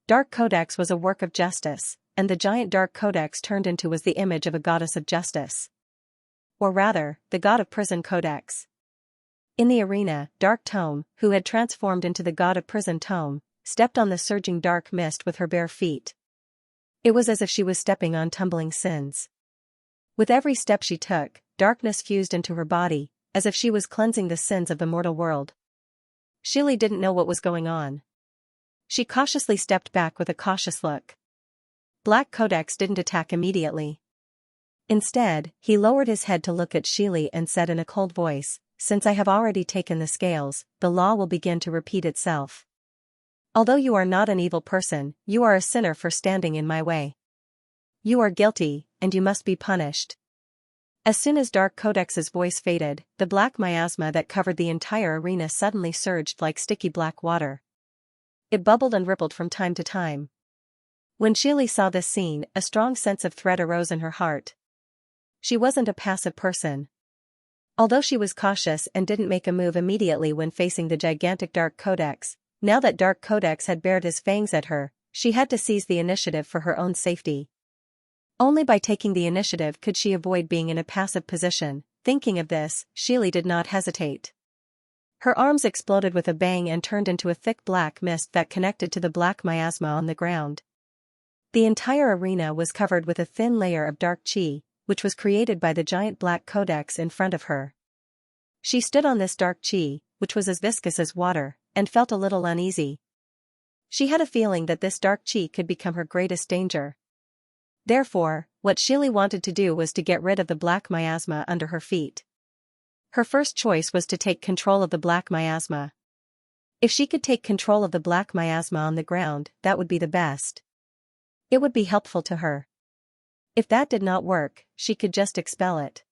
Dark Codex was a work of justice, and the giant Dark Codex turned into was the image of a goddess of justice. Or rather, the god of prison Codex. In the arena, Dark Tome, who had transformed into the god of prison Tome, stepped on the surging dark mist with her bare feet. It was as if she was stepping on tumbling sins. With every step she took, darkness fused into her body, as if she was cleansing the sins of the mortal world. Shili didn't know what was going on. She cautiously stepped back with a cautious look. Black Codex didn't attack immediately. Instead, he lowered his head to look at Shili and said in a cold voice, "Since I have already taken the scales, the law will begin to repeat itself. Although you are not an evil person, you are a sinner for standing in my way. You are guilty, and you must be punished." As soon as Dark Codex's voice faded, the black miasma that covered the entire arena suddenly surged like sticky black water. It bubbled and rippled from time to time. When Shili saw this scene, a strong sense of dread arose in her heart. She wasn't a passive person. Although she was cautious and didn't make a move immediately when facing the gigantic Dark Codex, now that Dark Codex had bared his fangs at her, she had to seize the initiative for her own safety. Only by taking the initiative could she avoid being in a passive position. Thinking of this, Shili did not hesitate. Her arms exploded with a bang and turned into a thick black mist that connected to the black miasma on the ground. The entire arena was covered with a thin layer of dark chi, which was created by the giant black codex in front of her. She stood on this dark chi, which was as viscous as water, and felt a little uneasy. She had a feeling that this dark chi could become her greatest danger. Therefore, what Shili wanted to do was to get rid of the black miasma under her feet. Her first choice was to take control of the black miasma. If she could take control of the black miasma on the ground, that would be the best. It would be helpful to her. If that did not work, she could just expel it.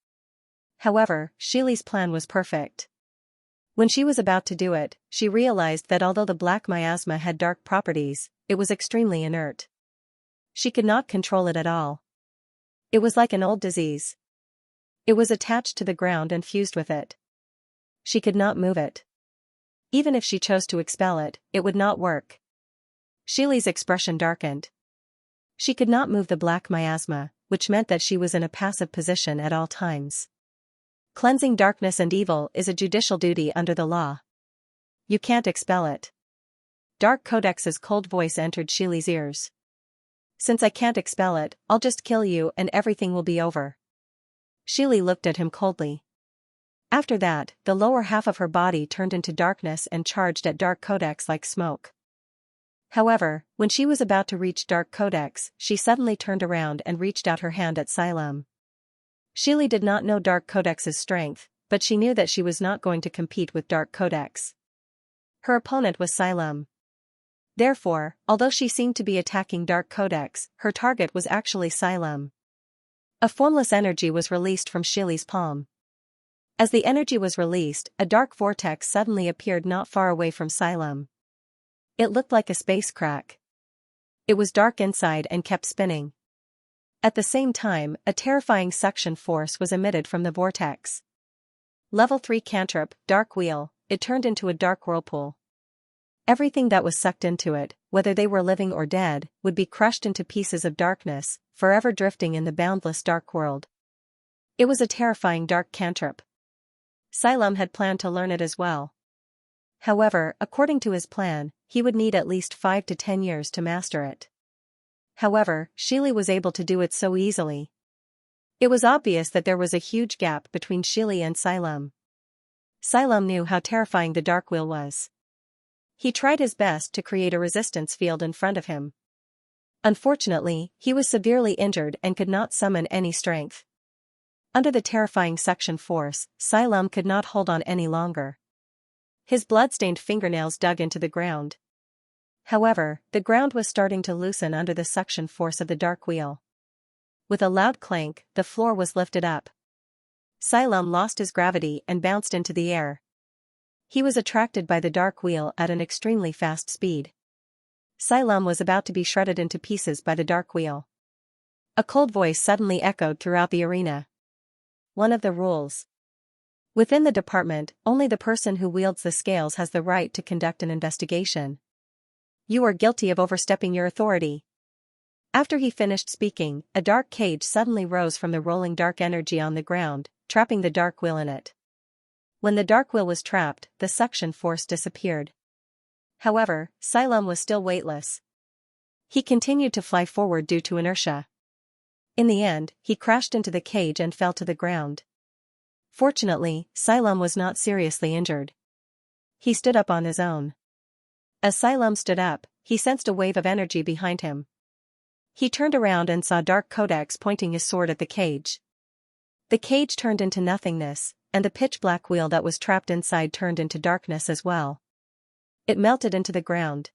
However, Shili's plan was perfect. When she was about to do it, she realized that although the black miasma had dark properties, it was extremely inert. She could not control it at all. It was like an old disease. It was attached to the ground and fused with it. She could not move it. Even if she chose to expel it, it would not work. Shili's expression darkened. She could not move the black miasma, which meant that she was in a passive position at all times. Cleansing darkness and evil is a judicial duty under the law. You can't expel it. Dark Codex's cold voice entered Shili's ears. Since I can't expel it, I'll just kill you and everything will be over. Shili looked at him coldly. After that, the lower half of her body turned into darkness and charged at Dark Codex like smoke. However, when she was about to reach Dark Codex, she suddenly turned around and reached out her hand at Xylem. Shili did not know Dark Codex's strength, but she knew that she was not going to compete with Dark Codex. Her opponent was Xylem. Therefore, although she seemed to be attacking Dark Codex, her target was actually Xylem. A formless energy was released from Shili's palm. As the energy was released, a dark vortex suddenly appeared not far away from Xylem. It looked like a space crack. It was dark inside and kept spinning. At the same time, a terrifying suction force was emitted from the vortex. Level 3 cantrip, Dark Wheel, it turned into a dark whirlpool. Everything that was sucked into it, whether they were living or dead, would be crushed into pieces of darkness, forever drifting in the boundless dark world. It was a terrifying dark cantrip. Xylem had planned to learn it as well. However, according to his plan, he would need at least 5 to 10 years to master it. However, Shili was able to do it so easily. It was obvious that there was a huge gap between Shili and Xylem. Xylem knew how terrifying the dark wheel was. He tried his best to create a resistance field in front of him. Unfortunately, he was severely injured and could not summon any strength. Under the terrifying suction force, Xylem could not hold on any longer. His blood-stained fingernails dug into the ground. However, the ground was starting to loosen under the suction force of the dark wheel. With a loud clank, the floor was lifted up. Xylem lost his gravity and bounced into the air. He was attracted by the dark wheel at an extremely fast speed. Xylem was about to be shredded into pieces by the dark wheel. A cold voice suddenly echoed throughout the arena. One of the rules. Within the department, only the person who wields the scales has the right to conduct an investigation. You are guilty of overstepping your authority. After he finished speaking, a dark cage suddenly rose from the rolling dark energy on the ground, trapping the dark wheel in it. When the dark wheel was trapped, the suction force disappeared. However, Xylem was still weightless. He continued to fly forward due to inertia. In the end, he crashed into the cage and fell to the ground. Fortunately, Xylem was not seriously injured. He stood up on his own. As Xylem stood up, he sensed a wave of energy behind him. He turned around and saw Dark Codex pointing his sword at the cage. The cage turned into nothingness, and the pitch-black wheel that was trapped inside turned into darkness as well. It melted into the ground.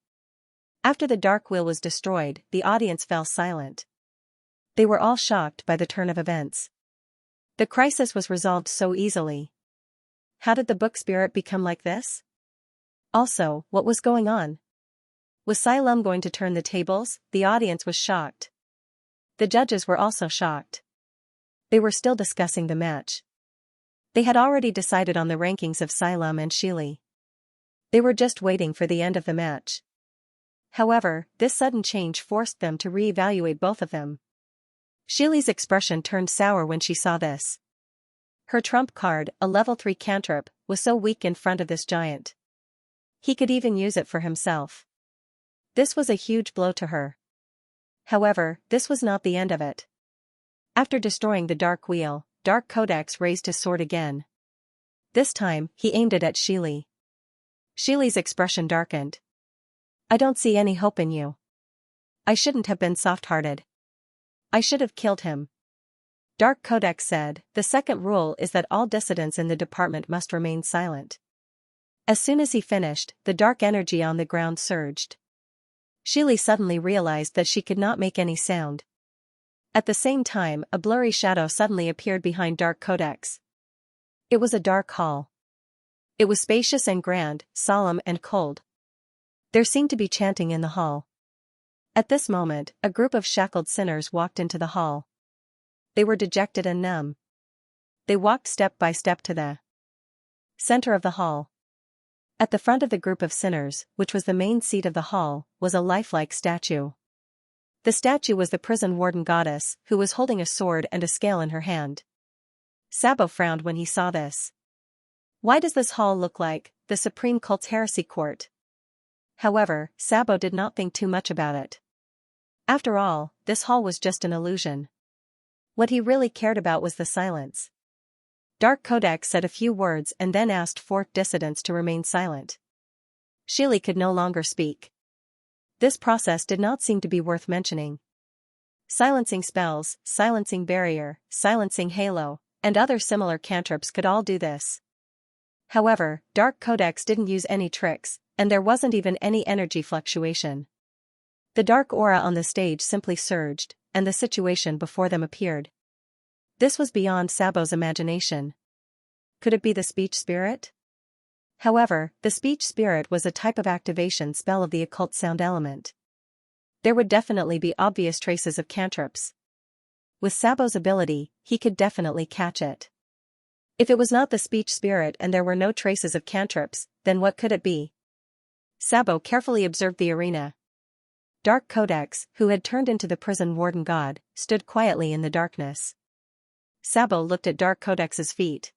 After the dark wheel was destroyed, the audience fell silent. They were all shocked by the turn of events. The crisis was resolved so easily. How did the book spirit become like this? Also, what was going on? Was Xylem going to turn the tables? The audience was shocked. The judges were also shocked. They were still discussing the match. They had already decided on the rankings of Xylem and Shili. They were just waiting for the end of the match. However, this sudden change forced them to re-evaluate both of them. Shili's expression turned sour when she saw this. Her trump card, a level 3 cantrip, was so weak in front of this giant. He could even use it for himself. This was a huge blow to her. However, this was not the end of it. After destroying the dark wheel, Dark Codex raised his sword again. This time, he aimed it at Shili. Shili's expression darkened. I don't see any hope in you. I shouldn't have been soft-hearted. I should have killed him. Dark Codex said, the second rule is that all dissidents in the department must remain silent. As soon as he finished, the dark energy on the ground surged. Shili suddenly realized that she could not make any sound. At the same time, a blurry shadow suddenly appeared behind Dark Codex. It was a dark hall. It was spacious and grand, solemn and cold. There seemed to be chanting in the hall. At this moment, a group of shackled sinners walked into the hall. They were dejected and numb. They walked step by step to the center of the hall. At the front of the group of sinners, which was the main seat of the hall, was a lifelike statue. The statue was the prison warden goddess, who was holding a sword and a scale in her hand. Sabo frowned when he saw this. Why does this hall look like the Supreme Cult's heresy court? However, Sabo did not think too much about it. After all, this hall was just an illusion. What he really cared about was the silence. Dark Codex said a few words and then asked 4 dissidents to remain silent. Shili could no longer speak. This process did not seem to be worth mentioning. Silencing spells, silencing barrier, silencing halo, and other similar cantrips could all do this. However, Dark Codex didn't use any tricks, and there wasn't even any energy fluctuation. The dark aura on the stage simply surged, and the situation before them appeared. This was beyond Sabo's imagination. Could it be the speech spirit? However, the speech spirit was a type of activation spell of the occult sound element. There would definitely be obvious traces of cantrips. With Sabo's ability, he could definitely catch it. If it was not the speech spirit and there were no traces of cantrips, then what could it be? Sabo carefully observed the arena. Dark Codex, who had turned into the prison warden god, stood quietly in the darkness. Sabo looked at Dark Codex's feet.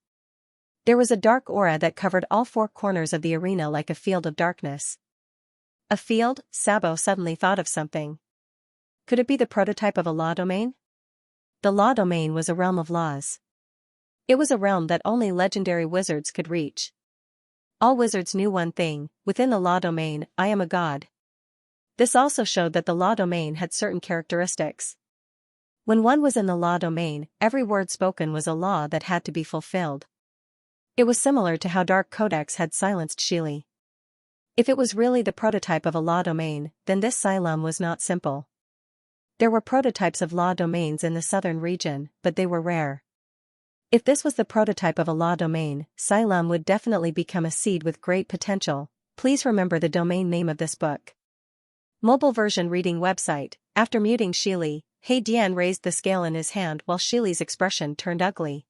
There was a dark aura that covered all 4 corners of the arena like a field of darkness. A field? Sabo suddenly thought of something. Could it be the prototype of a law domain? The law domain was a realm of laws. It was a realm that only legendary wizards could reach. All wizards knew one thing: within the law domain, I am a god. This also showed that the law domain had certain characteristics. When one was in the law domain, every word spoken was a law that had to be fulfilled. It was similar to how Dark Codex had silenced Shili. If it was really the prototype of a law domain, then this Xylem was not simple. There were prototypes of law domains in the southern region, but they were rare. If this was the prototype of a law domain, Xylem would definitely become a seed with great potential. Please remember the domain name of this book. Mobile version reading website. After muting Shili, He Dian raised the scale in his hand while Shili's expression turned ugly.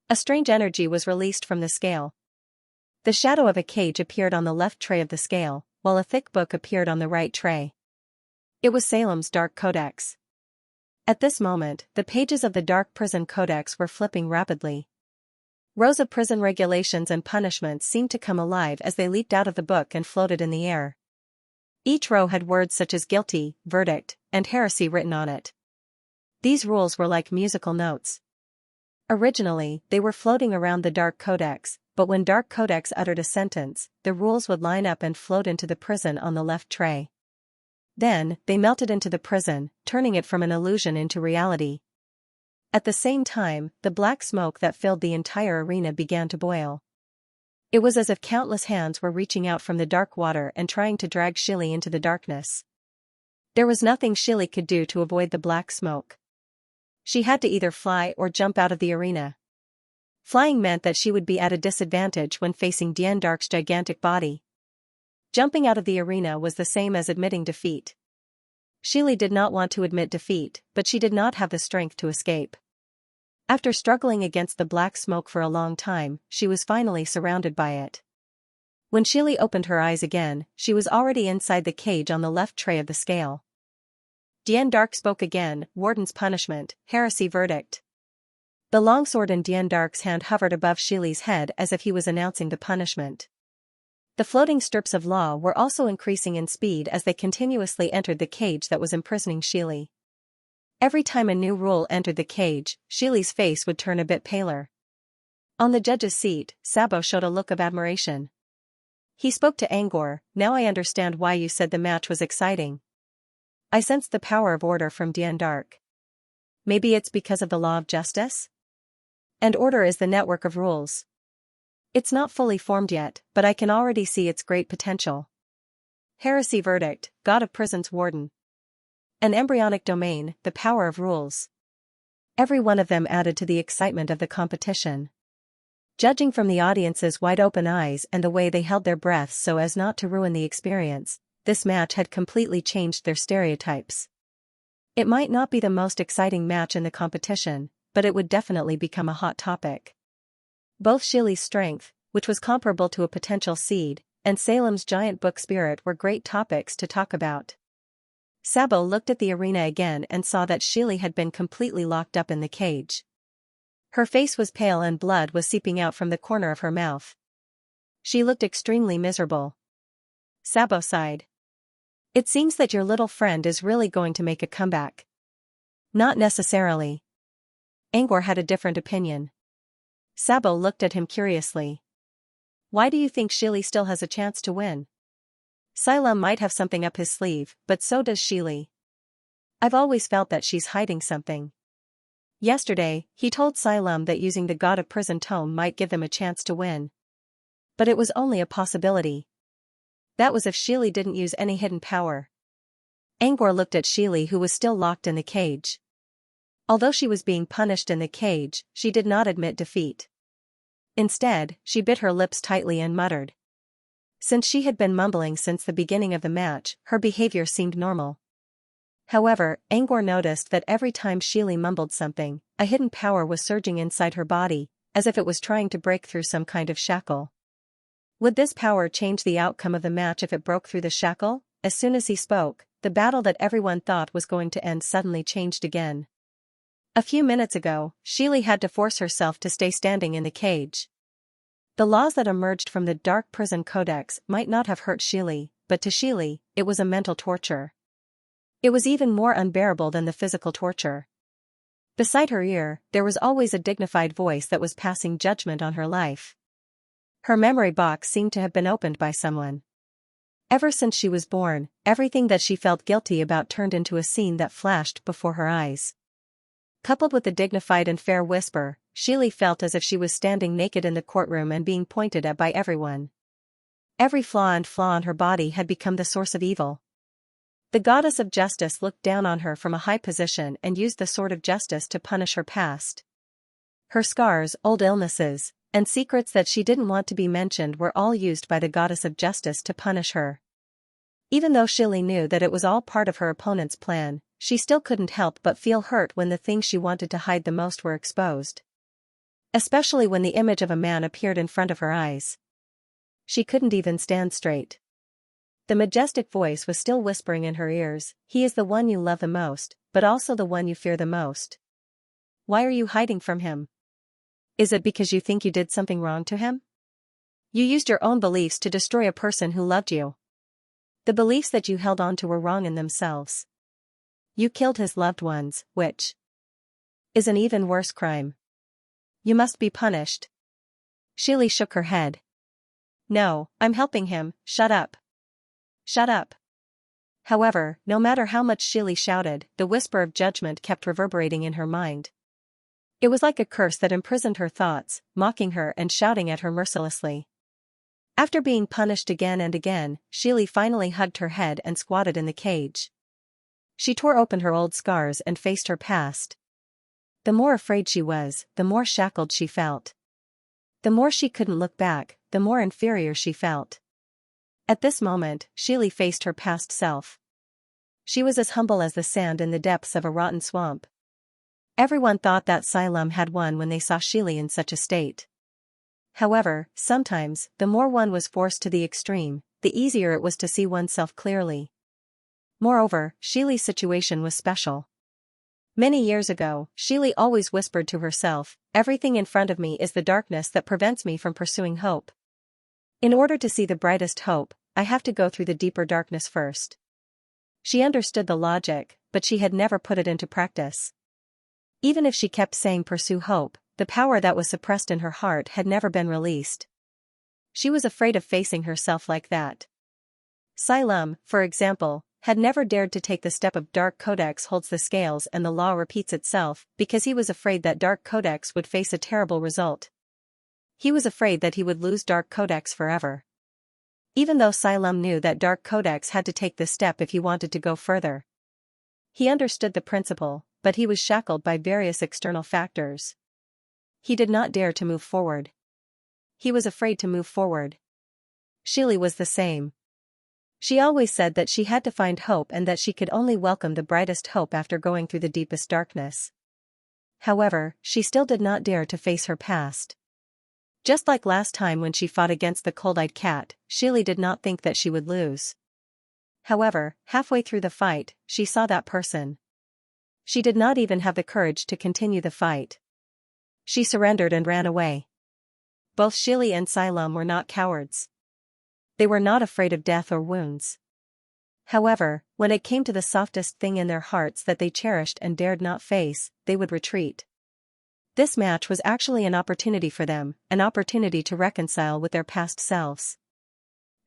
A strange energy was released from the scale. The shadow of a cage appeared on the left tray of the scale, while a thick book appeared on the right tray. It was Salem's Dark Codex. At this moment, the pages of the Dark Prison Codex were flipping rapidly. Rows of prison regulations and punishments seemed to come alive as they leaped out of the book and floated in the air. Each row had words such as guilty, verdict, and heresy written on it. These rules were like musical notes. Originally, they were floating around the Dark Codex, but when Dark Codex uttered a sentence, the rules would line up and float into the prison on the left tray. Then, they melted into the prison, turning it from an illusion into reality. At the same time, the black smoke that filled the entire arena began to boil. It was as if countless hands were reaching out from the dark water and trying to drag Shili into the darkness. There was nothing Shili could do to avoid the black smoke. She had to either fly or jump out of the arena. Flying meant that she would be at a disadvantage when facing Dian Dark's gigantic body. Jumping out of the arena was the same as admitting defeat. Shili did not want to admit defeat, but she did not have the strength to escape. After struggling against the black smoke for a long time, she was finally surrounded by it. When Shili opened her eyes again, she was already inside the cage on the left tray of the scale. Dian Dark spoke again, Warden's punishment, heresy verdict. The longsword in Dian Dark's hand hovered above Shili's head as if he was announcing the punishment. The floating strips of law were also increasing in speed as they continuously entered the cage that was imprisoning Shili. Every time a new rule entered the cage, Shili's face would turn a bit paler. On the judge's seat, Sabo showed a look of admiration. He spoke to Angor, "Now I understand why you said the match was exciting. I sensed the power of order from Dian Dark. Maybe it's because of the law of justice? And order is the network of rules. It's not fully formed yet, but I can already see its great potential. Heresy verdict, God of Prison's Warden. An embryonic domain, the power of rules." Every one of them added to the excitement of the competition. Judging from the audience's wide-open eyes and the way they held their breaths so as not to ruin the experience, this match had completely changed their stereotypes. It might not be the most exciting match in the competition, but it would definitely become a hot topic. Both Shili's strength, which was comparable to a potential seed, and Salem's giant book spirit were great topics to talk about. Sabo looked at the arena again and saw that Shili had been completely locked up in the cage. Her face was pale and blood was seeping out from the corner of her mouth. She looked extremely miserable. Sabo sighed. "It seems that your little friend is really going to make a comeback." "Not necessarily." Angor had a different opinion. Sabo looked at him curiously. "Why do you think Shili still has a chance to win?" "Xylem might have something up his sleeve, but so does Shili. I've always felt that she's hiding something." Yesterday, he told Xylem that using the God of Prison tome might give them a chance to win. But it was only a possibility. That was if Shili didn't use any hidden power. Angor looked at Shili, who was still locked in the cage. Although she was being punished in the cage, she did not admit defeat. Instead, she bit her lips tightly and muttered. Since she had been mumbling since the beginning of the match, her behavior seemed normal. However, Angor noticed that every time Shili mumbled something, a hidden power was surging inside her body, as if it was trying to break through some kind of shackle. Would this power change the outcome of the match if it broke through the shackle? As soon as he spoke, the battle that everyone thought was going to end suddenly changed again. A few minutes ago, Shili had to force herself to stay standing in the cage. The laws that emerged from the Dark Prison Codex might not have hurt Shili, but to Shili, it was a mental torture. It was even more unbearable than the physical torture. Beside her ear, there was always a dignified voice that was passing judgment on her life. Her memory box seemed to have been opened by someone. Ever since she was born, everything that she felt guilty about turned into a scene that flashed before her eyes. Coupled with the dignified and fair whisper, Shili felt as if she was standing naked in the courtroom and being pointed at by everyone. Every flaw on her body had become the source of evil. The goddess of justice looked down on her from a high position and used the sword of justice to punish her past. Her scars, old illnesses, and secrets that she didn't want to be mentioned were all used by the goddess of justice to punish her. Even though Shili knew that it was all part of her opponent's plan, she still couldn't help but feel hurt when the things she wanted to hide the most were exposed. Especially when the image of a man appeared in front of her eyes. She couldn't even stand straight. The majestic voice was still whispering in her ears, "He is the one you love the most, but also the one you fear the most. Why are you hiding from him? Is it because you think you did something wrong to him? You used your own beliefs to destroy a person who loved you. The beliefs that you held on to were wrong in themselves. You killed his loved ones, which is an even worse crime. You must be punished." Shili shook her head. "No, I'm helping him, shut up. Shut up." However, no matter how much Shili shouted, the whisper of judgment kept reverberating in her mind. It was like a curse that imprisoned her thoughts, mocking her and shouting at her mercilessly. After being punished again and again, Shili finally hugged her head and squatted in the cage. She tore open her old scars and faced her past. The more afraid she was, the more shackled she felt. The more she couldn't look back, the more inferior she felt. At this moment, Shili faced her past self. She was as humble as the sand in the depths of a rotten swamp. Everyone thought that Xilum had won when they saw Shili in such a state. However, sometimes, the more one was forced to the extreme, the easier it was to see oneself clearly. Moreover, Shili's situation was special. Many years ago, Shili always whispered to herself, "Everything in front of me is the darkness that prevents me from pursuing hope. In order to see the brightest hope, I have to go through the deeper darkness first." She understood the logic, but she had never put it into practice. Even if she kept saying pursue hope, the power that was suppressed in her heart had never been released. She was afraid of facing herself like that. Xilum, for example, had never dared to take the step of Dark Codex holds the scales and the law repeats itself, because he was afraid that Dark Codex would face a terrible result. He was afraid that he would lose Dark Codex forever. Even though Xilum knew that Dark Codex had to take this step if he wanted to go further. He understood the principle, but he was shackled by various external factors. He did not dare to move forward. He was afraid to move forward. Shili was the same. She always said that she had to find hope and that she could only welcome the brightest hope after going through the deepest darkness. However, she still did not dare to face her past. Just like last time when she fought against the cold-eyed cat, Shili did not think that she would lose. However, halfway through the fight, she saw that person. She did not even have the courage to continue the fight. She surrendered and ran away. Both Shili and Xilum were not cowards. They were not afraid of death or wounds. However, when it came to the softest thing in their hearts that they cherished and dared not face, they would retreat. This match was actually an opportunity for them, an opportunity to reconcile with their past selves.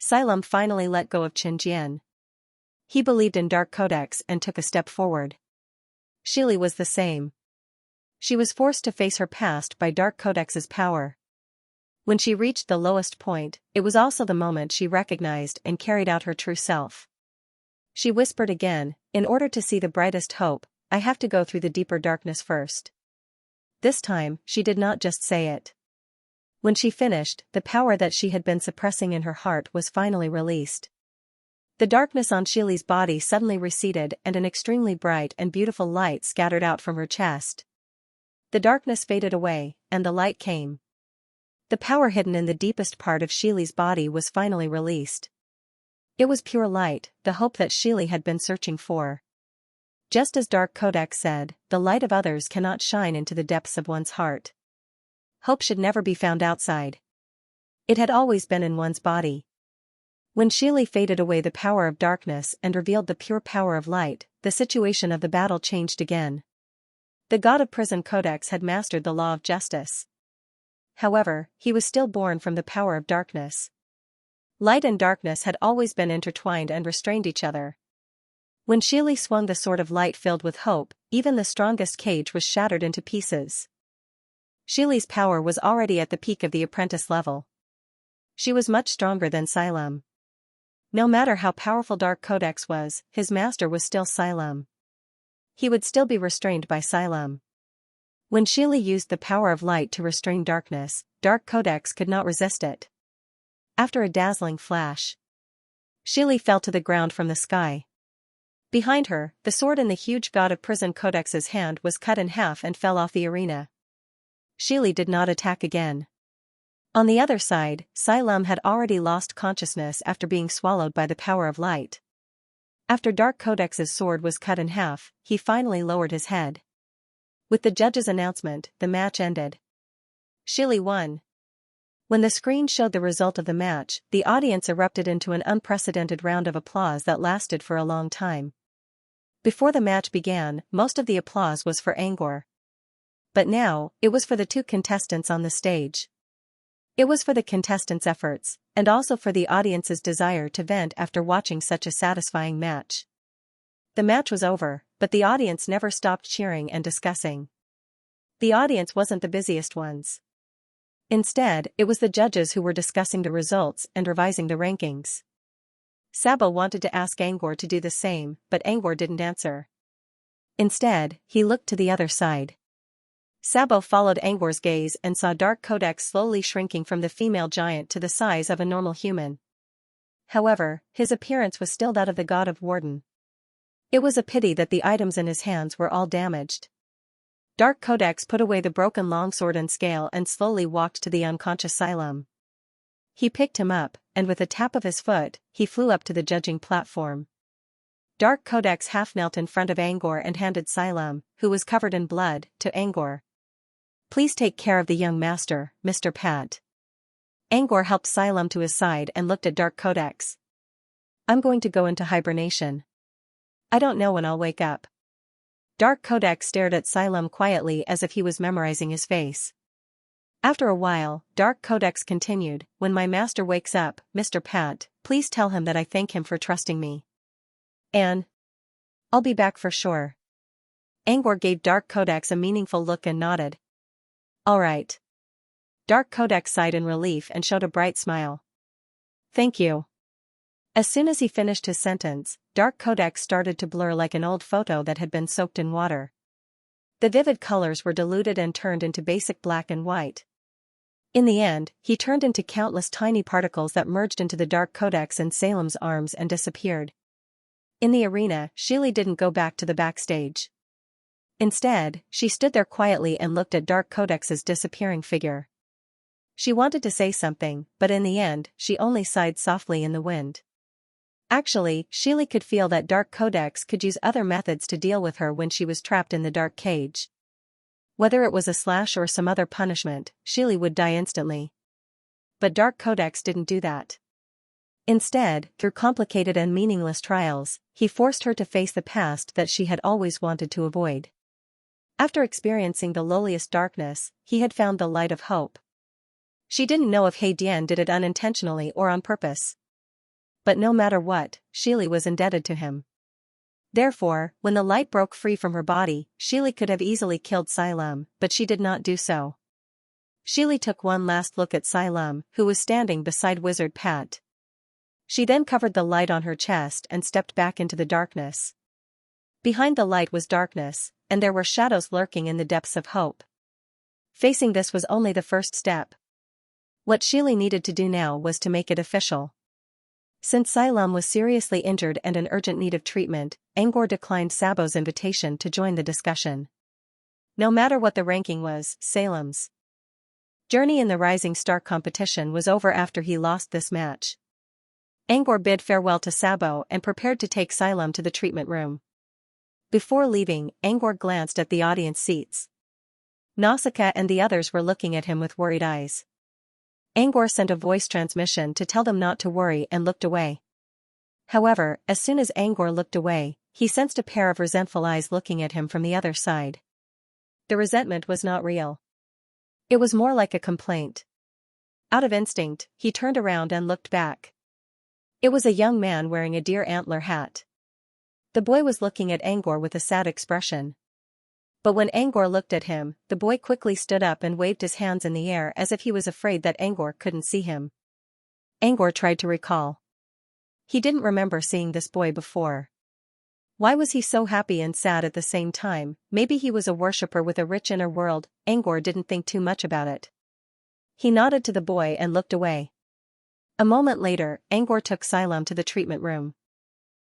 Xilum finally let go of Xianxia. He believed in Dark Codex and took a step forward. Shili was the same. She was forced to face her past by Dark Codex's power. When she reached the lowest point, it was also the moment she recognized and carried out her true self. She whispered again, "In order to see the brightest hope, I have to go through the deeper darkness first." This time, she did not just say it. When she finished, the power that she had been suppressing in her heart was finally released. The darkness on Shili's body suddenly receded and an extremely bright and beautiful light scattered out from her chest. The darkness faded away, and the light came. The power hidden in the deepest part of Shili's body was finally released. It was pure light, the hope that Shili had been searching for. Just as Dark Codex said, the light of others cannot shine into the depths of one's heart. Hope should never be found outside. It had always been in one's body. When Shili faded away the power of darkness and revealed the pure power of light, the situation of the battle changed again. The god of prison Codex had mastered the law of justice. However, he was still born from the power of darkness. Light and darkness had always been intertwined and restrained each other. When Shili swung the sword of light filled with hope, even the strongest cage was shattered into pieces. Shili's power was already at the peak of the apprentice level. She was much stronger than Xylem. No matter how powerful Dark Codex was, his master was still Xylem. He would still be restrained by Xylem. When Shili used the power of light to restrain darkness, Dark Codex could not resist it. After a dazzling flash, Shili fell to the ground from the sky. Behind her, the sword in the huge god of prison Codex's hand was cut in half and fell off the arena. Shili did not attack again. On the other side, Xylem had already lost consciousness after being swallowed by the power of light. After Dark Codex's sword was cut in half, he finally lowered his head. With the judge's announcement, the match ended. Shili won. When the screen showed the result of the match, the audience erupted into an unprecedented round of applause that lasted for a long time. Before the match began, most of the applause was for Angor. But now, it was for the two contestants on the stage. It was for the contestants' efforts, and also for the audience's desire to vent after watching such a satisfying match. The match was over, but the audience never stopped cheering and discussing. The audience wasn't the busiest ones. Instead, it was the judges who were discussing the results and revising the rankings. Sabo wanted to ask Angor to do the same, but Angor didn't answer. Instead, he looked to the other side. Sabo followed Angor's gaze and saw Dark Codex slowly shrinking from the female giant to the size of a normal human. However, his appearance was still that of the god of Warden. It was a pity that the items in his hands were all damaged. Dark Codex put away the broken longsword and scale and slowly walked to the unconscious Xylem. He picked him up, and with a tap of his foot, he flew up to the judging platform. Dark Codex half knelt in front of Angor and handed Xylem, who was covered in blood, to Angor. "Please take care of the young master, Mr. Pat." Angor helped Xylem to his side and looked at Dark Codex. "I'm going to go into hibernation. I don't know when I'll wake up." Dark Codex stared at Xylem quietly as if he was memorizing his face. After a while, Dark Codex continued, "When my master wakes up, Mr. Pat, please tell him that I thank him for trusting me. And I'll be back for sure." Angor gave Dark Codex a meaningful look and nodded. "All right." Dark Codex sighed in relief and showed a bright smile. "Thank you." As soon as he finished his sentence, Dark Codex started to blur like an old photo that had been soaked in water. The vivid colors were diluted and turned into basic black and white. In the end, he turned into countless tiny particles that merged into the Dark Codex and Salem's arms and disappeared. In the arena, Shili didn't go back to the backstage. Instead, she stood there quietly and looked at Dark Codex's disappearing figure. She wanted to say something, but in the end, she only sighed softly in the wind. Actually, Shili could feel that Dark Codex could use other methods to deal with her when she was trapped in the dark cage. Whether it was a slash or some other punishment, Shili would die instantly. But Dark Codex didn't do that. Instead, through complicated and meaningless trials, he forced her to face the past that she had always wanted to avoid. After experiencing the lowliest darkness, he had found the light of hope. She didn't know if He Dian did it unintentionally or on purpose. But no matter what, Shili was indebted to him. Therefore, when the light broke free from her body, Shili could have easily killed Xylem, but she did not do so. Shili took one last look at Xylem, who was standing beside Wizard Pat. She then covered the light on her chest and stepped back into the darkness. Behind the light was darkness, and there were shadows lurking in the depths of hope. Facing this was only the first step. What Shili needed to do now was to make it official. Since Xylem was seriously injured and in urgent need of treatment, Angor declined Sabo's invitation to join the discussion. No matter what the ranking was, Salem's journey in the Rising Star competition was over after he lost this match. Angor bid farewell to Sabo and prepared to take Xylem to the treatment room. Before leaving, Angor glanced at the audience seats. Nausicaa and the others were looking at him with worried eyes. Angor sent a voice transmission to tell them not to worry and looked away. However, as soon as Angor looked away, he sensed a pair of resentful eyes looking at him from the other side. The resentment was not real. It was more like a complaint. Out of instinct, he turned around and looked back. It was a young man wearing a deer antler hat. The boy was looking at Angor with a sad expression. But when Angor looked at him, the boy quickly stood up and waved his hands in the air as if he was afraid that Angor couldn't see him. Angor tried to recall. He didn't remember seeing this boy before. Why was he so happy and sad at the same time? Maybe he was a worshipper with a rich inner world. Angor didn't think too much about it. He nodded to the boy and looked away. A moment later, Angor took Xylem to the treatment room.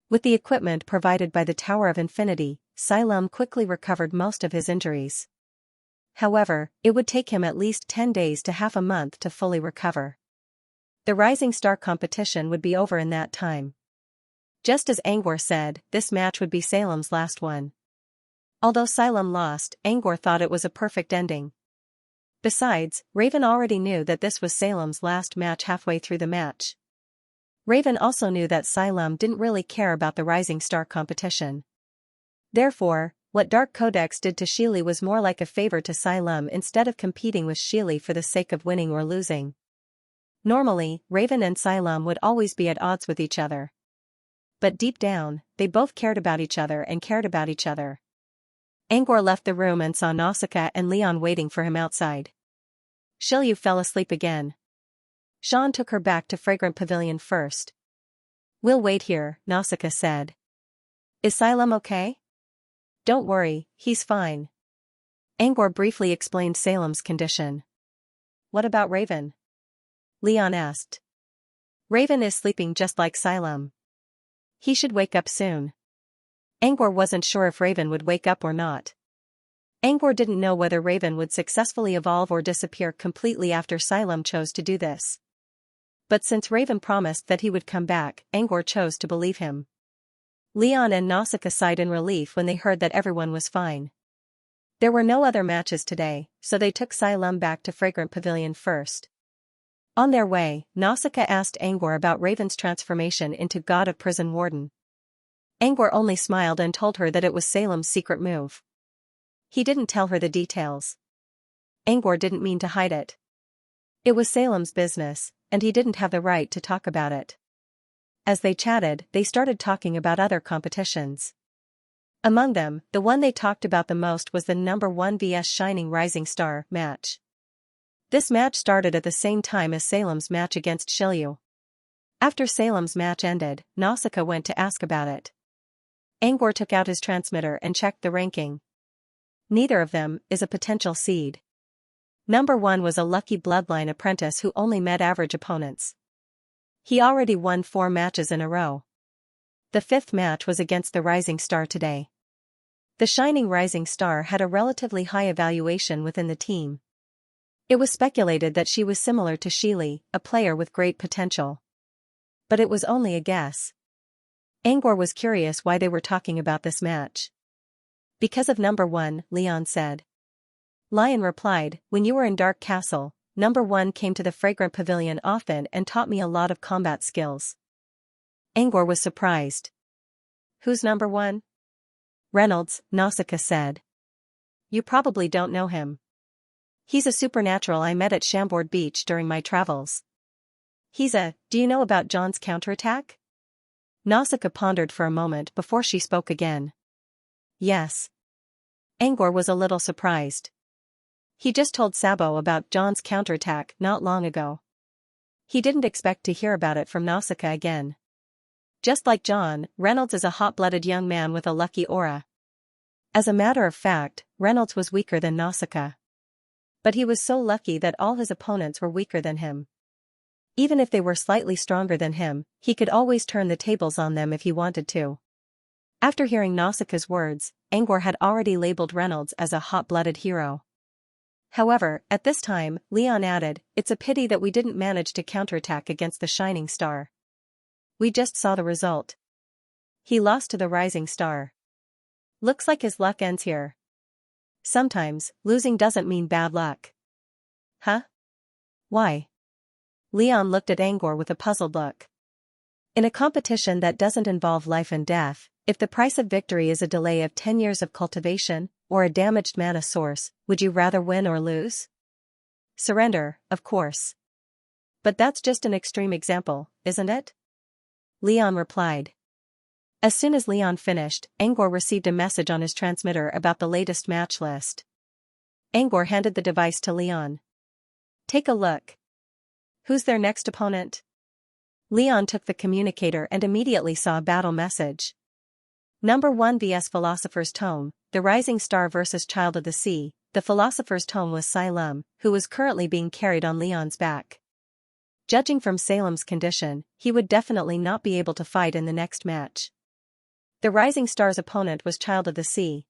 With the equipment provided by the Tower of Infinity, Xylem quickly recovered most of his injuries. However, it would take him at least 10 days to half a month to fully recover. The Rising Star competition would be over in that time. Just as Angor said, this match would be Salem's last one. Although Xylem lost, Angor thought it was a perfect ending. Besides, Raven already knew that this was Salem's last match halfway through the match. Raven also knew that Xylem didn't really care about the Rising Star competition. Therefore, what Dark Codex did to Sheely was more like a favor to Xylem instead of competing with Sheely for the sake of winning or losing. Normally, Raven and Xylem would always be at odds with each other. But deep down, they both cared about each other and cared about each other. Angor left the room and saw Nausicaa and Leon waiting for him outside. Shilyu fell asleep again. Sean took her back to Fragrant Pavilion first. "We'll wait here," Nausicaa said. "Is Xylem okay?" "Don't worry, he's fine." Angor briefly explained Salem's condition. "What about Raven?" Leon asked. "Raven is sleeping just like Xylem. He should wake up soon." Angor wasn't sure if Raven would wake up or not. Angor didn't know whether Raven would successfully evolve or disappear completely after Xylem chose to do this. But since Raven promised that he would come back, Angor chose to believe him. Leon and Nausicaa sighed in relief when they heard that everyone was fine. There were no other matches today, so they took Xylem back to Fragrant Pavilion first. On their way, Nausicaa asked Angor about Raven's transformation into God of Prison Warden. Angor only smiled and told her that it was Salem's secret move. He didn't tell her the details. Angor didn't mean to hide it. It was Salem's business, and he didn't have the right to talk about it. As they chatted, they started talking about other competitions. Among them, the one they talked about the most was the number 1 vs Shining Rising Star match. This match started at the same time as Salem's match against Shilyu. After Salem's match ended, Nausicaa went to ask about it. Angor took out his transmitter and checked the ranking. Neither of them is a potential seed. Number 1 was a lucky bloodline apprentice who only met average opponents. He already won 4 matches in a row. The 5th match was against the Rising Star today. The Shining Rising Star had a relatively high evaluation within the team. It was speculated that she was similar to Sheely, a player with great potential. But it was only a guess. Angor was curious why they were talking about this match. "Because of number 1, Leon said. Lion replied, "When you were in Dark Castle, number 1 came to the Fragrant Pavilion often and taught me a lot of combat skills." Angor was surprised. "Who's number 1? "Reynolds," Nausicaa said. "You probably don't know him. He's a supernatural I met at Chambord Beach during my travels. Do you know about John's counterattack?" Nausicaa pondered for a moment before she spoke again. "Yes." Angor was a little surprised. He just told Sabo about John's counterattack not long ago. He didn't expect to hear about it from Nausicaa again. Just like John, Reynolds is a hot-blooded young man with a lucky aura. As a matter of fact, Reynolds was weaker than Nausicaa. But he was so lucky that all his opponents were weaker than him. Even if they were slightly stronger than him, he could always turn the tables on them if he wanted to. After hearing Nausicaa's words, Angor had already labeled Reynolds as a hot-blooded hero. However, at this time, Leon added, "It's a pity that we didn't manage to counterattack against the Shining Star. We just saw the result. He lost to the Rising Star. Looks like his luck ends here." "Sometimes, losing doesn't mean bad luck." "Huh? Why?" Leon looked at Angor with a puzzled look. "In a competition that doesn't involve life and death, if the price of victory is a delay of 10 years of cultivation, or a damaged mana source, would you rather win or lose?" "Surrender, of course. But that's just an extreme example, isn't it?" Leon replied. As soon as Leon finished, Angor received a message on his transmitter about the latest match list. Angor handed the device to Leon. Take a look. Who's their next opponent? Leon took the communicator and immediately saw a battle message. Number 1 vs Philosopher's Tome, the Rising Star vs Child of the Sea. The Philosopher's Tome was Salem, who was currently being carried on Leon's back. Judging from Salem's condition, he would definitely not be able to fight in the next match. The Rising Star's opponent was Child of the Sea.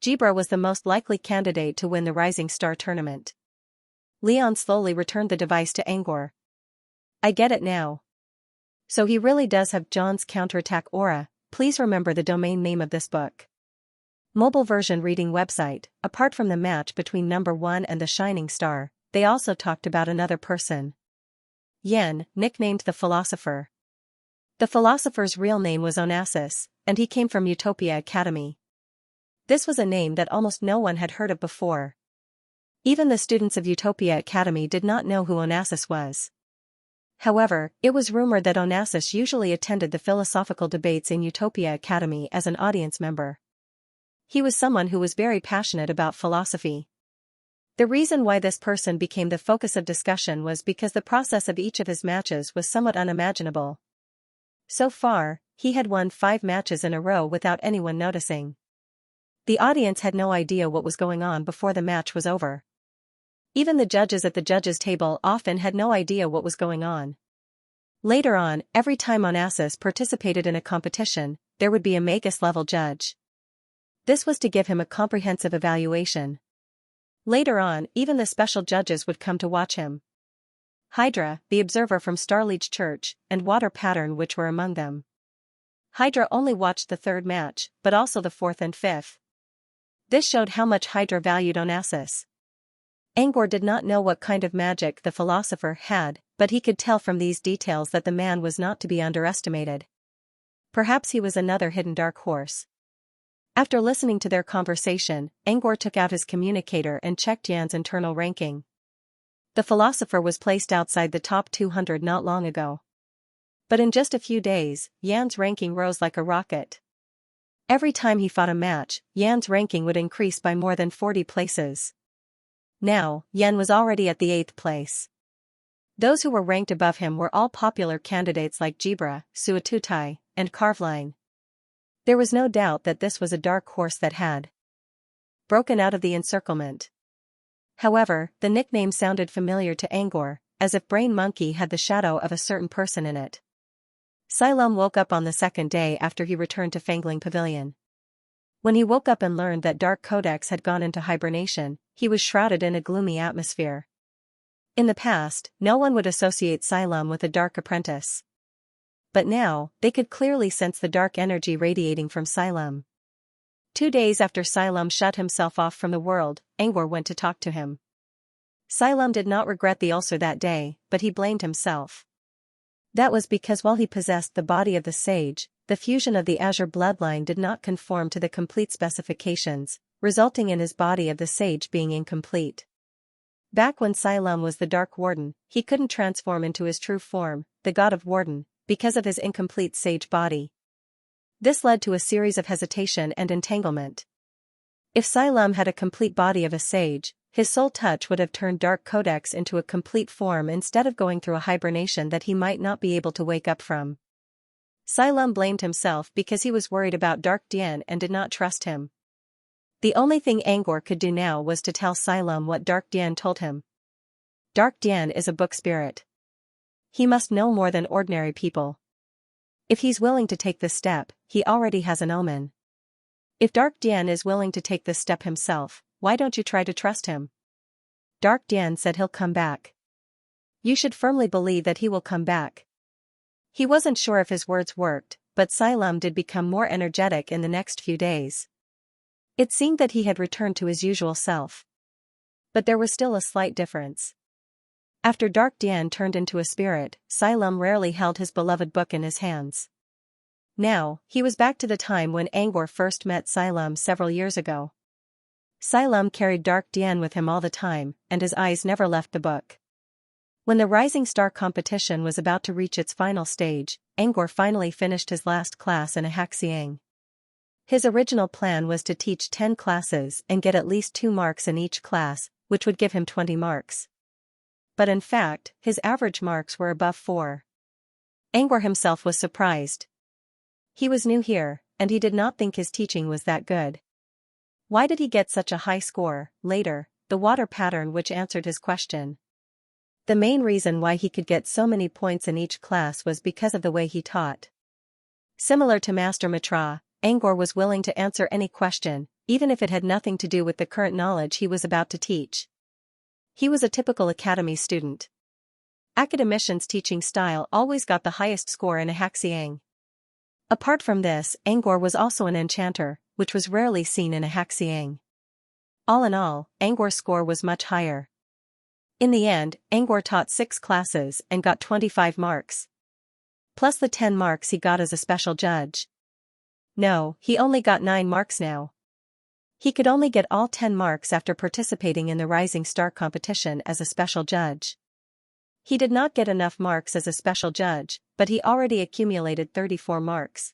Jibra was the most likely candidate to win the Rising Star tournament. Leon slowly returned the device to Angor. I get it now. So he really does have John's counterattack aura. Please remember the domain name of this book. Mobile version reading website. Apart from the match between number 1 and the Shining Star, they also talked about another person. Yen, nicknamed the Philosopher. The Philosopher's real name was Onassis, and he came from Utopia Academy. This was a name that almost no one had heard of before. Even the students of Utopia Academy did not know who Onassis was. However, it was rumored that Onassis usually attended the philosophical debates in Utopia Academy as an audience member. He was someone who was very passionate about philosophy. The reason why this person became the focus of discussion was because the process of each of his matches was somewhat unimaginable. So far, he had won 5 matches in a row without anyone noticing. The audience had no idea what was going on before the match was over. Even the judges at the judges' table often had no idea what was going on. Later on, every time Onassis participated in a competition, there would be a Magus-level judge. This was to give him a comprehensive evaluation. Later on, even the special judges would come to watch him. Hydra, the observer from Starliege Church, and Water Pattern which were among them. Hydra only watched the 3rd match, but also the 4th and 5th. This showed how much Hydra valued Onassis. Angor did not know what kind of magic the philosopher had, but he could tell from these details that the man was not to be underestimated. Perhaps he was another hidden dark horse. After listening to their conversation, Angor took out his communicator and checked Yan's internal ranking. The philosopher was placed outside the top 200 not long ago. But in just a few days, Yan's ranking rose like a rocket. Every time he fought a match, Yan's ranking would increase by more than 40 places. Now, Yan was already at the 8th place. Those who were ranked above him were all popular candidates like Jibra, Suatutai, and Carveline. There was no doubt that this was a dark horse that had broken out of the encirclement. However, the nickname sounded familiar to Angor, as if Brain Monkey had the shadow of a certain person in it. Silum woke up on the 2nd day after he returned to Fangling Pavilion. When he woke up and learned that Dark Codex had gone into hibernation, he was shrouded in a gloomy atmosphere. In the past, no one would associate Silum with a dark apprentice. But now, they could clearly sense the dark energy radiating from Silum. 2 days after Silum shut himself off from the world, Angor went to talk to him. Silum did not regret the ulcer that day, but he blamed himself. That was because while he possessed the body of the sage, the fusion of the Azure bloodline did not conform to the complete specifications, resulting in his body of the sage being incomplete. Back when Silum was the Dark Warden, he couldn't transform into his true form, the God of Warden, because of his incomplete sage body. This led to a series of hesitation and entanglement. If Silum had a complete body of a sage, his soul touch would have turned Dark Codex into a complete form instead of going through a hibernation that he might not be able to wake up from. Silum blamed himself because he was worried about Dark Dian and did not trust him. The only thing Angor could do now was to tell Silum what Dark Dian told him. Dark Dian is a book spirit. He must know more than ordinary people. If he's willing to take this step, he already has an omen. If Dark Dian is willing to take this step himself, why don't you try to trust him? Dark Dian said he'll come back. You should firmly believe that he will come back. He wasn't sure if his words worked, but Silum did become more energetic in the next few days. It seemed that he had returned to his usual self. But there was still a slight difference. After Dark Dian turned into a spirit, Silum rarely held his beloved book in his hands. Now, he was back to the time when Angor first met Silum several years ago. Silum carried Dark Dian with him all the time, and his eyes never left the book. When the Rising Star competition was about to reach its final stage, Angor finally finished his last class in a Xianxia. His original plan was to teach 10 classes and get at least 2 marks in each class, which would give him 20 marks. But in fact, his average marks were above 4. Angor himself was surprised. He was new here, and he did not think his teaching was that good. Why did he get such a high score? Later, the water pattern which answered his question. The main reason why he could get so many points in each class was because of the way he taught. Similar to Master Mitra, Angor was willing to answer any question, even if it had nothing to do with the current knowledge he was about to teach. He was a typical academy student. Academician's teaching style always got the highest score in a Xianxia. Apart from this, Angor was also an enchanter, which was rarely seen in a Xianxia. All in all, Angor's score was much higher. In the end, Angor taught 6 classes and got 25 marks. Plus the 10 marks he got as a special judge. No, he only got 9 marks now. He could only get all 10 marks after participating in the Rising Star competition as a special judge. He did not get enough marks as a special judge, but he already accumulated 34 marks.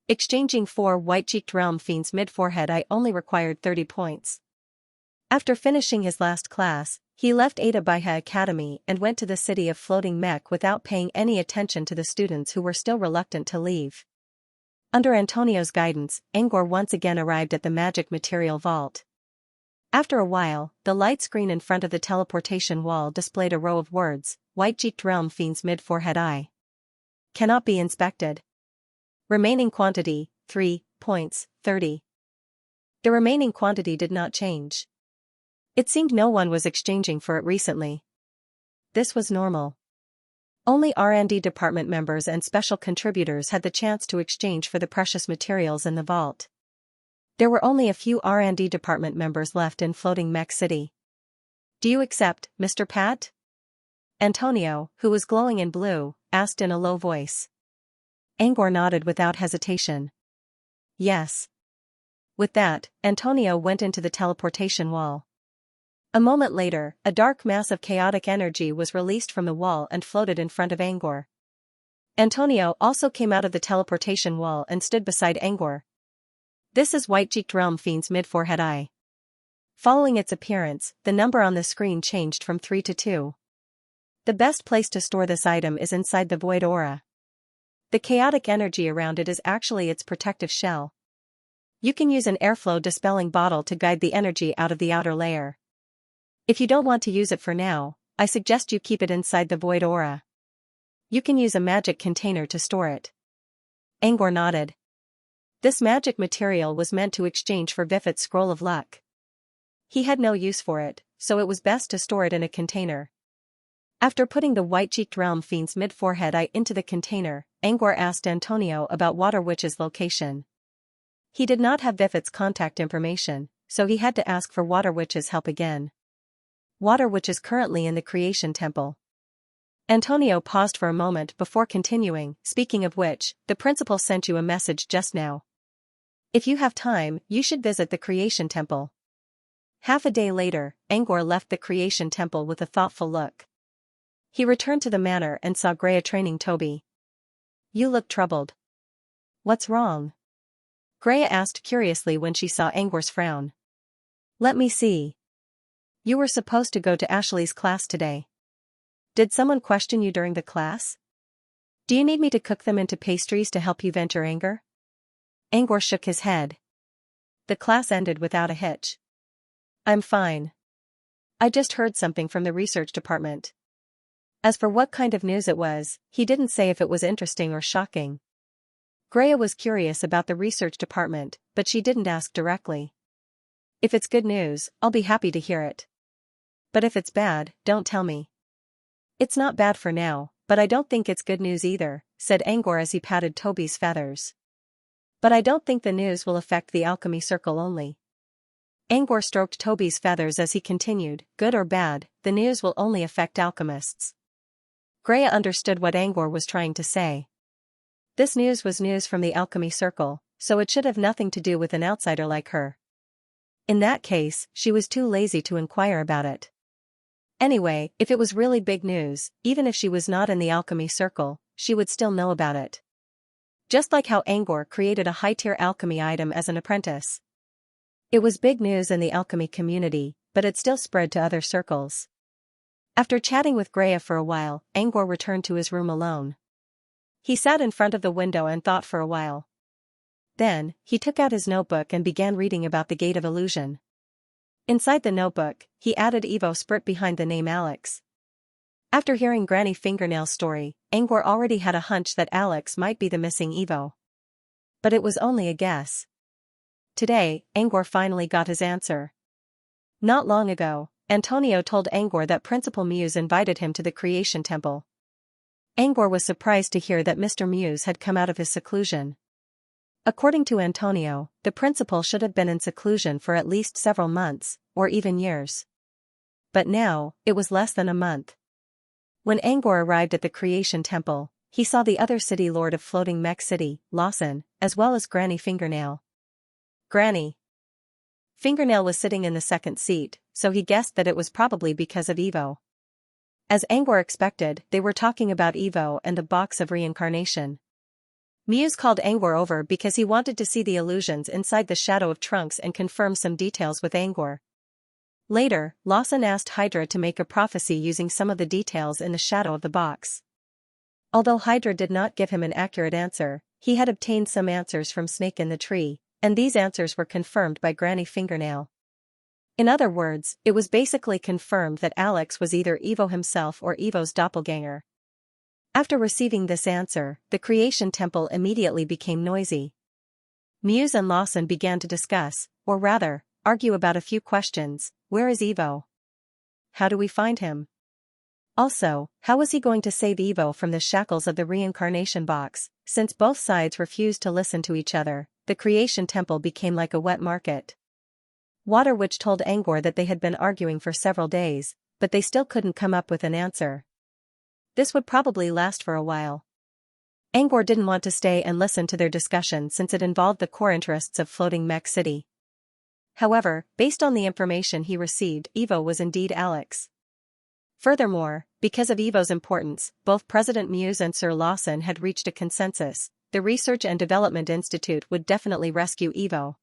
Exchanging 4 white-cheeked realm fiends mid-forehead eye only required 30 points. After finishing his last class, he left Ada Baiha Academy and went to the city of Floating Mech without paying any attention to the students who were still reluctant to leave. Under Antonio's guidance, Angor once again arrived at the magic material vault. After a while, the light screen in front of the teleportation wall displayed a row of words, white-cheeked realm fiends mid-forehead eye. Cannot be inspected. Remaining quantity, 3 points, 30. The remaining quantity did not change. It seemed no one was exchanging for it recently. This was normal. Only R&D department members and special contributors had the chance to exchange for the precious materials in the vault. There were only a few R&D department members left in Floating Mech City. Do you accept, Mr. Pat? Antonio, who was glowing in blue, asked in a low voice. Angor nodded without hesitation. Yes. With that, Antonio went into the teleportation wall. A moment later, a dark mass of chaotic energy was released from the wall and floated in front of Angor. Antonio also came out of the teleportation wall and stood beside Angor. This is white-cheeked realm fiend's mid-forehead eye. Following its appearance, the number on the screen changed from 3 to 2. The best place to store this item is inside the void aura. The chaotic energy around it is actually its protective shell. You can use an airflow dispelling bottle to guide the energy out of the outer layer. If you don't want to use it for now, I suggest you keep it inside the void aura. You can use a magic container to store it. Angor nodded. This magic material was meant to exchange for Vifit's Scroll of Luck. He had no use for it, so it was best to store it in a container. After putting the white-cheeked realm fiend's mid-forehead eye into the container, Angor asked Antonio about Water Witch's location. He did not have Vifit's contact information, so he had to ask for Water Witch's help again. Water Witch is currently in the Creation Temple. Antonio paused for a moment before continuing, speaking of which, the principal sent you a message just now. If you have time, you should visit the Creation Temple. Half a day later, Angor left the Creation Temple with a thoughtful look. He returned to the manor and saw Greya training Toby. You look troubled. What's wrong? Greya asked curiously when she saw Angor's frown. Let me see. You were supposed to go to Ashley's class today. Did someone question you during the class? Do you need me to cook them into pastries to help you vent your anger? Angor shook his head. The class ended without a hitch. I'm fine. I just heard something from the research department. As for what kind of news it was, he didn't say if it was interesting or shocking. Greya was curious about the research department, but she didn't ask directly. If it's good news, I'll be happy to hear it. But if it's bad, don't tell me. It's not bad for now, but I don't think it's good news either, said Angor as he patted Toby's feathers. But I don't think the news will affect the alchemy circle only. Angor stroked Toby's feathers as he continued, good or bad, the news will only affect alchemists. Greya understood what Angor was trying to say. This news was news from the alchemy circle, so it should have nothing to do with an outsider like her. In that case, she was too lazy to inquire about it. Anyway, if it was really big news, even if she was not in the alchemy circle, she would still know about it. Just like how Angor created a high-tier alchemy item as an apprentice. It was big news in the alchemy community, but it still spread to other circles. After chatting with Greya for a while, Angor returned to his room alone. He sat in front of the window and thought for a while. Then, he took out his notebook and began reading about the Gate of Illusion. Inside the notebook, he added Evo Spurt behind the name Alex. After hearing Granny Fingernail's story, Angor already had a hunch that Alex might be the missing Evo. But it was only a guess. Today, Angor finally got his answer. Not long ago, Antonio told Angor that Principal Muse invited him to the Creation Temple. Angor was surprised to hear that Mr. Muse had come out of his seclusion. According to Antonio, the principal should have been in seclusion for at least several months, or even years. But now, it was less than a month. When Angor arrived at the Creation Temple, he saw the other city lord of Floating Mech City, Lawson, as well as Granny Fingernail. Granny Fingernail was sitting in the second seat, so he guessed that it was probably because of Evo. As Angor expected, they were talking about Evo and the box of reincarnation. Muse called Angor over because he wanted to see the illusions inside the Shadow of Trunks and confirm some details with Angor. Later, Lawson asked Hydra to make a prophecy using some of the details in the shadow of the box. Although Hydra did not give him an accurate answer, he had obtained some answers from Snake in the Tree, and these answers were confirmed by Granny Fingernail. In other words, it was basically confirmed that Alex was either Evo himself or Evo's doppelganger. After receiving this answer, the Creation Temple immediately became noisy. Muse and Lawson began to discuss, or rather, argue about a few questions. Where is Evo? How do we find him? Also, how was he going to save Evo from the shackles of the reincarnation box? Since both sides refused to listen to each other, the Creation Temple became like a wet market. Water which told Angor that they had been arguing for several days, but they still couldn't come up with an answer. This would probably last for a while. Angor didn't want to stay and listen to their discussion since it involved the core interests of Floating Mech City. However, based on the information he received, Evo was indeed Alex. Furthermore, because of Evo's importance, both President Muse and Sir Lawson had reached a consensus. The Research and Development Institute would definitely rescue Evo.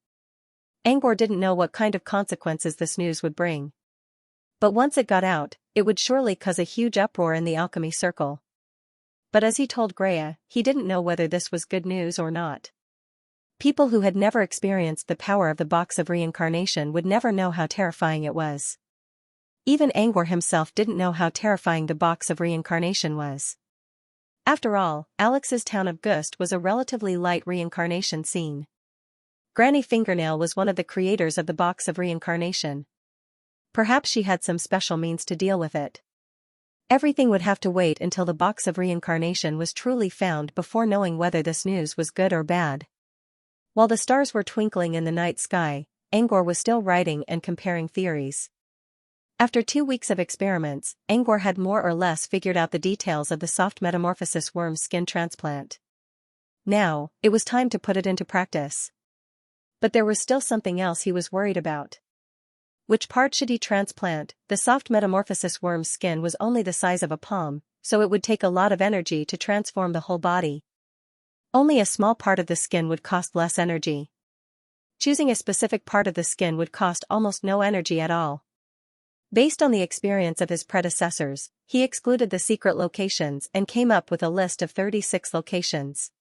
Angor didn't know what kind of consequences this news would bring. But once it got out, it would surely cause a huge uproar in the alchemy circle. But as he told Greya, he didn't know whether this was good news or not. People who had never experienced the power of the box of reincarnation would never know how terrifying it was. Even Angor himself didn't know how terrifying the box of reincarnation was. After all, Alex's town of Gust was a relatively light reincarnation scene. Granny Fingernail was one of the creators of the box of reincarnation. Perhaps she had some special means to deal with it. Everything would have to wait until the box of reincarnation was truly found before knowing whether this news was good or bad. While the stars were twinkling in the night sky, Angor was still writing and comparing theories. After 2 weeks of experiments, Angor had more or less figured out the details of the soft metamorphosis worm skin transplant. Now, it was time to put it into practice. But there was still something else he was worried about. Which part should he transplant? The soft metamorphosis worm's skin was only the size of a palm, so it would take a lot of energy to transform the whole body. Only a small part of the skin would cost less energy. Choosing a specific part of the skin would cost almost no energy at all. Based on the experience of his predecessors, he excluded the secret locations and came up with a list of 36 locations.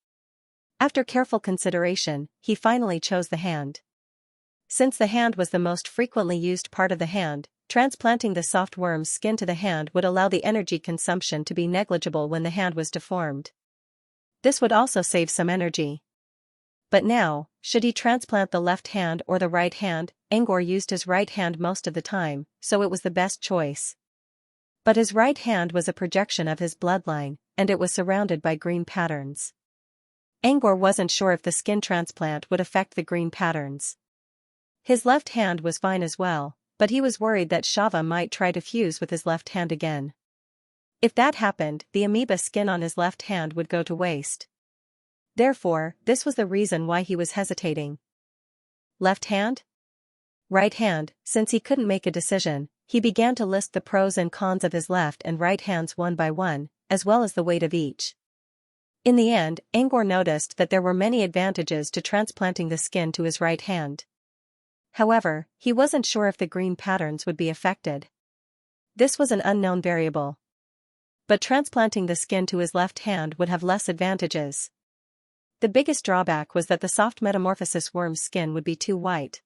After careful consideration, he finally chose the hand. Since the hand was the most frequently used part of the hand, transplanting the soft worm's skin to the hand would allow the energy consumption to be negligible when the hand was deformed. This would also save some energy. But now, should he transplant the left hand or the right hand? Angor used his right hand most of the time, so it was the best choice. But his right hand was a projection of his bloodline, and it was surrounded by green patterns. Angor wasn't sure if the skin transplant would affect the green patterns. His left hand was fine as well, but he was worried that Shava might try to fuse with his left hand again. If that happened, the amoeba skin on his left hand would go to waste. Therefore, this was the reason why he was hesitating. Left hand? Right hand. Since he couldn't make a decision, he began to list the pros and cons of his left and right hands one by one, as well as the weight of each. In the end, Angor noticed that there were many advantages to transplanting the skin to his right hand. However, he wasn't sure if the green patterns would be affected. This was an unknown variable. But transplanting the skin to his left hand would have less advantages. The biggest drawback was that the soft metamorphosis worm's skin would be too white.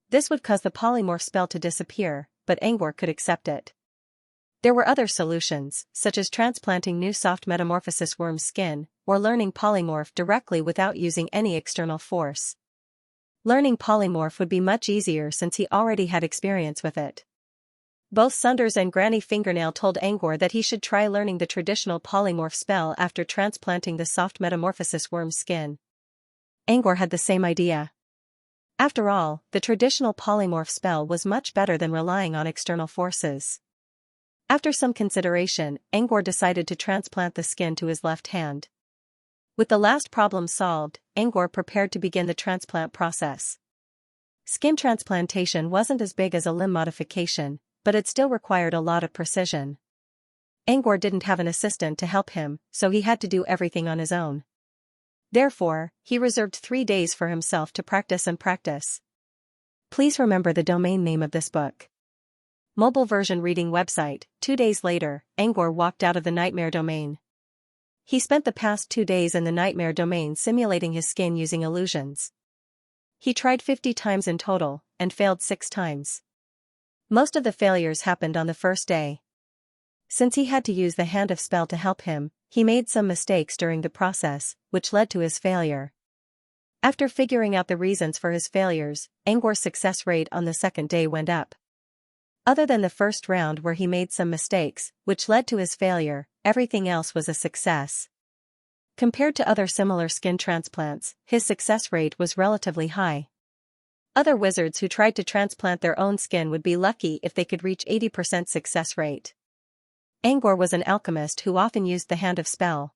This would cause the polymorph spell to disappear, but Angor could accept it. There were other solutions, such as transplanting new soft metamorphosis worm's skin, or learning polymorph directly without using any external force. Learning polymorph would be much easier since he already had experience with it. Both Sunders and Granny Fingernail told Angor that he should try learning the traditional polymorph spell after transplanting the soft metamorphosis worm's skin. Angor had the same idea. After all, the traditional polymorph spell was much better than relying on external forces. After some consideration, Angor decided to transplant the skin to his left hand. With the last problem solved, Angor prepared to begin the transplant process. Skin transplantation wasn't as big as a limb modification, but it still required a lot of precision. Angor didn't have an assistant to help him, so he had to do everything on his own. Therefore, he reserved 3 days for himself to practice and practice. Please remember the domain name of this book. Mobile version reading website. 2 days later, Angor walked out of the nightmare domain. He spent the past 2 days in the nightmare domain simulating his skin using illusions. He tried 50 times in total, and failed 6 times. Most of the failures happened on the first day. Since he had to use the hand of spell to help him, he made some mistakes during the process, which led to his failure. After figuring out the reasons for his failures, Angor's success rate on the second day went up. Other than the first round where he made some mistakes, which led to his failure, everything else was a success. Compared to other similar skin transplants, his success rate was relatively high. Other wizards who tried to transplant their own skin would be lucky if they could reach 80% success rate. Angor was an alchemist who often used the hand of spell.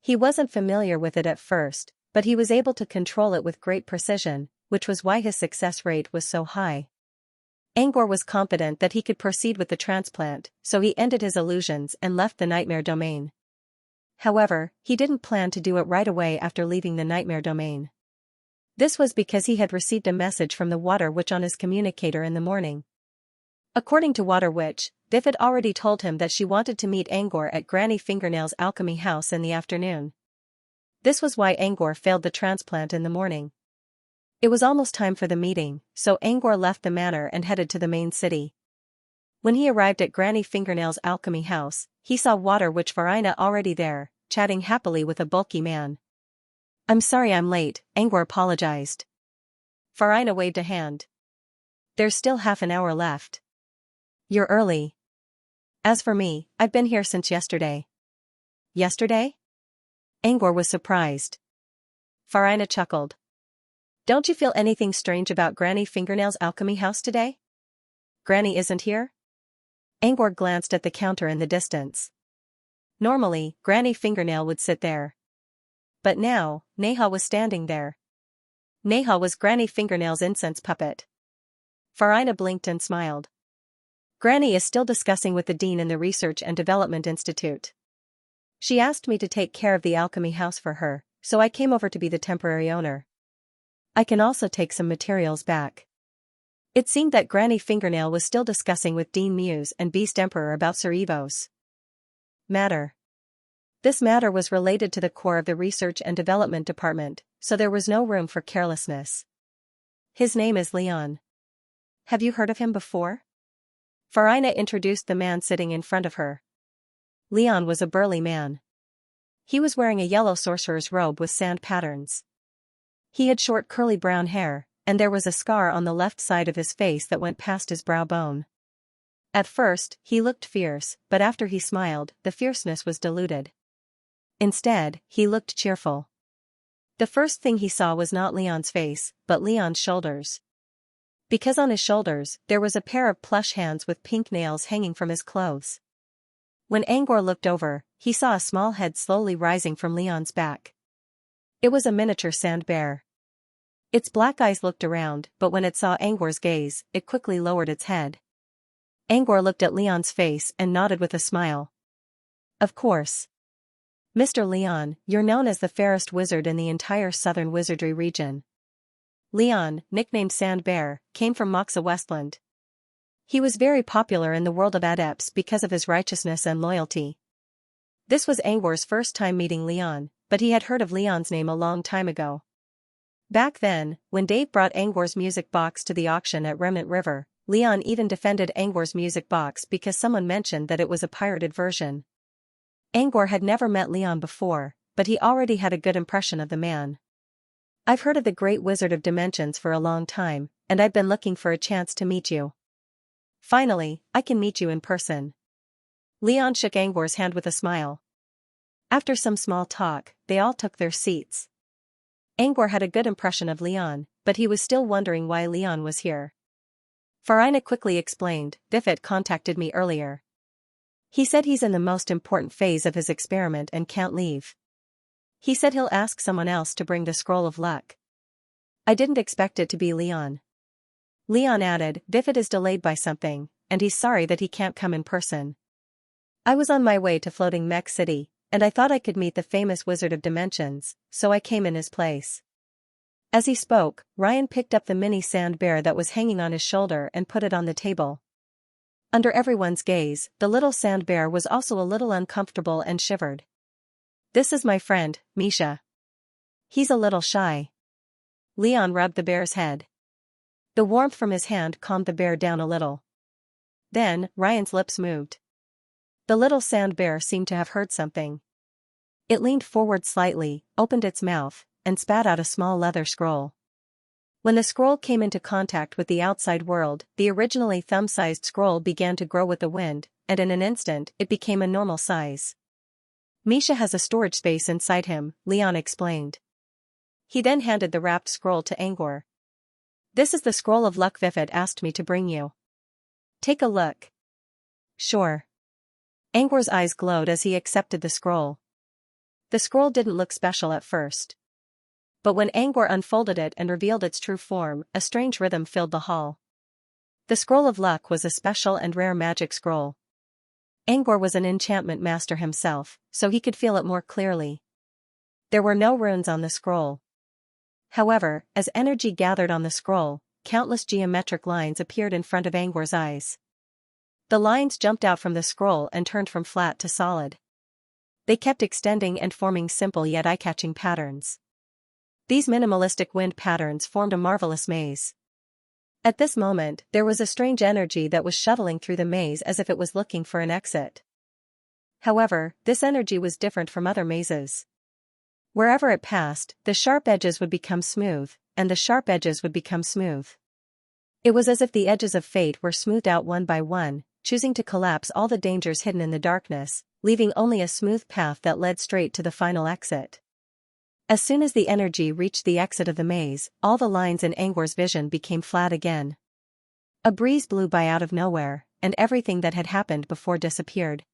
He wasn't familiar with it at first, but he was able to control it with great precision, which was why his success rate was so high. Angor was confident that he could proceed with the transplant, so he ended his illusions and left the nightmare domain. However, he didn't plan to do it right away after leaving the nightmare domain. This was because he had received a message from the Water Witch on his communicator in the morning. According to Water Witch, Biff had already told him that she wanted to meet Angor at Granny Fingernail's alchemy house in the afternoon. This was why Angor failed the transplant in the morning. It was almost time for the meeting, so Angor left the manor and headed to the main city. When he arrived at Granny Fingernail's alchemy house, he saw Water Witch Farina already there, chatting happily with a bulky man. "I'm sorry I'm late," Angor apologized. Farina waved a hand. "There's still half an hour left. You're early. As for me, I've been here since yesterday." "Yesterday?" Angor was surprised. Farina chuckled. "Don't you feel anything strange about Granny Fingernail's alchemy house today? Granny isn't here?" Angor glanced at the counter in the distance. Normally, Granny Fingernail would sit there. But now, Neha was standing there. Neha was Granny Fingernail's incense puppet. Farina blinked and smiled. "Granny is still discussing with the dean in the Research and Development Institute. She asked me to take care of the alchemy house for her, so I came over to be the temporary owner. I can also take some materials back." It seemed that Granny Fingernail was still discussing with Dean Muse and Beast Emperor about Sir Evo's matter. This matter was related to the core of the Research and Development Department, so there was no room for carelessness. "His name is Leon. Have you heard of him before?" Farina introduced the man sitting in front of her. Leon was a burly man. He was wearing a yellow sorcerer's robe with sand patterns. He had short curly brown hair, and there was a scar on the left side of his face that went past his brow bone. At first, he looked fierce, but after he smiled, the fierceness was diluted. Instead, he looked cheerful. The first thing he saw was not Leon's face, but Leon's shoulders. Because on his shoulders, there was a pair of plush hands with pink nails hanging from his clothes. When Angor looked over, he saw a small head slowly rising from Leon's back. It was a miniature sand bear. Its black eyes looked around, but when it saw Angor's gaze, it quickly lowered its head. Angor looked at Leon's face and nodded with a smile. Of course. Mr. Leon, you're known as the fairest wizard in the entire southern wizardry region. Leon, nicknamed Sand Bear, came from Moxa Westland. He was very popular in the world of adepts because of his righteousness and loyalty. This was Angor's first time meeting Leon, but he had heard of Leon's name a long time ago. Back then, when Dave brought Angor's music box to the auction at Remnant River, Leon even defended Angor's music box because someone mentioned that it was a pirated version. Angor had never met Leon before, but he already had a good impression of the man. I've heard of the Great Wizard of Dimensions for a long time, and I've been looking for a chance to meet you. Finally, I can meet you in person. Leon shook Angor's hand with a smile. After some small talk, they all took their seats. Angor had a good impression of Leon, but he was still wondering why Leon was here. Farina quickly explained, Vifit contacted me earlier. He said he's in the most important phase of his experiment and can't leave. He said he'll ask someone else to bring the scroll of luck. I didn't expect it to be Leon. Leon added, Vifit is delayed by something, and he's sorry that he can't come in person. I was on my way to Floating Mech City, and I thought I could meet the famous Wizard of Dimensions, so I came in his place. As he spoke, Ryan picked up the mini sand bear that was hanging on his shoulder and put it on the table. Under everyone's gaze, the little sand bear was also a little uncomfortable and shivered. This is my friend, Misha. He's a little shy. Leon rubbed the bear's head. The warmth from his hand calmed the bear down a little. Then, Ryan's lips moved. The little sand bear seemed to have heard something. It leaned forward slightly, opened its mouth, and spat out a small leather scroll. When the scroll came into contact with the outside world, the originally thumb-sized scroll began to grow with the wind, and in an instant, it became a normal size. Misha has a storage space inside him, Leon explained. He then handed the wrapped scroll to Angor. This is the scroll of luck Vifit asked me to bring you. Take a look. Sure. Angor's eyes glowed as he accepted the scroll. The scroll didn't look special at first. But when Angor unfolded it and revealed its true form, a strange rhythm filled the hall. The scroll of luck was a special and rare magic scroll. Angor was an enchantment master himself, so he could feel it more clearly. There were no runes on the scroll. However, as energy gathered on the scroll, countless geometric lines appeared in front of Angor's eyes. The lines jumped out from the scroll and turned from flat to solid. They kept extending and forming simple yet eye-catching patterns. These minimalistic wind patterns formed a marvelous maze. At this moment, there was a strange energy that was shuttling through the maze as if it was looking for an exit. However, this energy was different from other mazes. Wherever it passed, the sharp edges would become smooth, and the sharp edges would become smooth. It was as if the edges of fate were smoothed out one by one, choosing to collapse all the dangers hidden in the darkness, leaving only a smooth path that led straight to the final exit. As soon as the energy reached the exit of the maze, all the lines in Angor's vision became flat again. A breeze blew by out of nowhere, and everything that had happened before disappeared.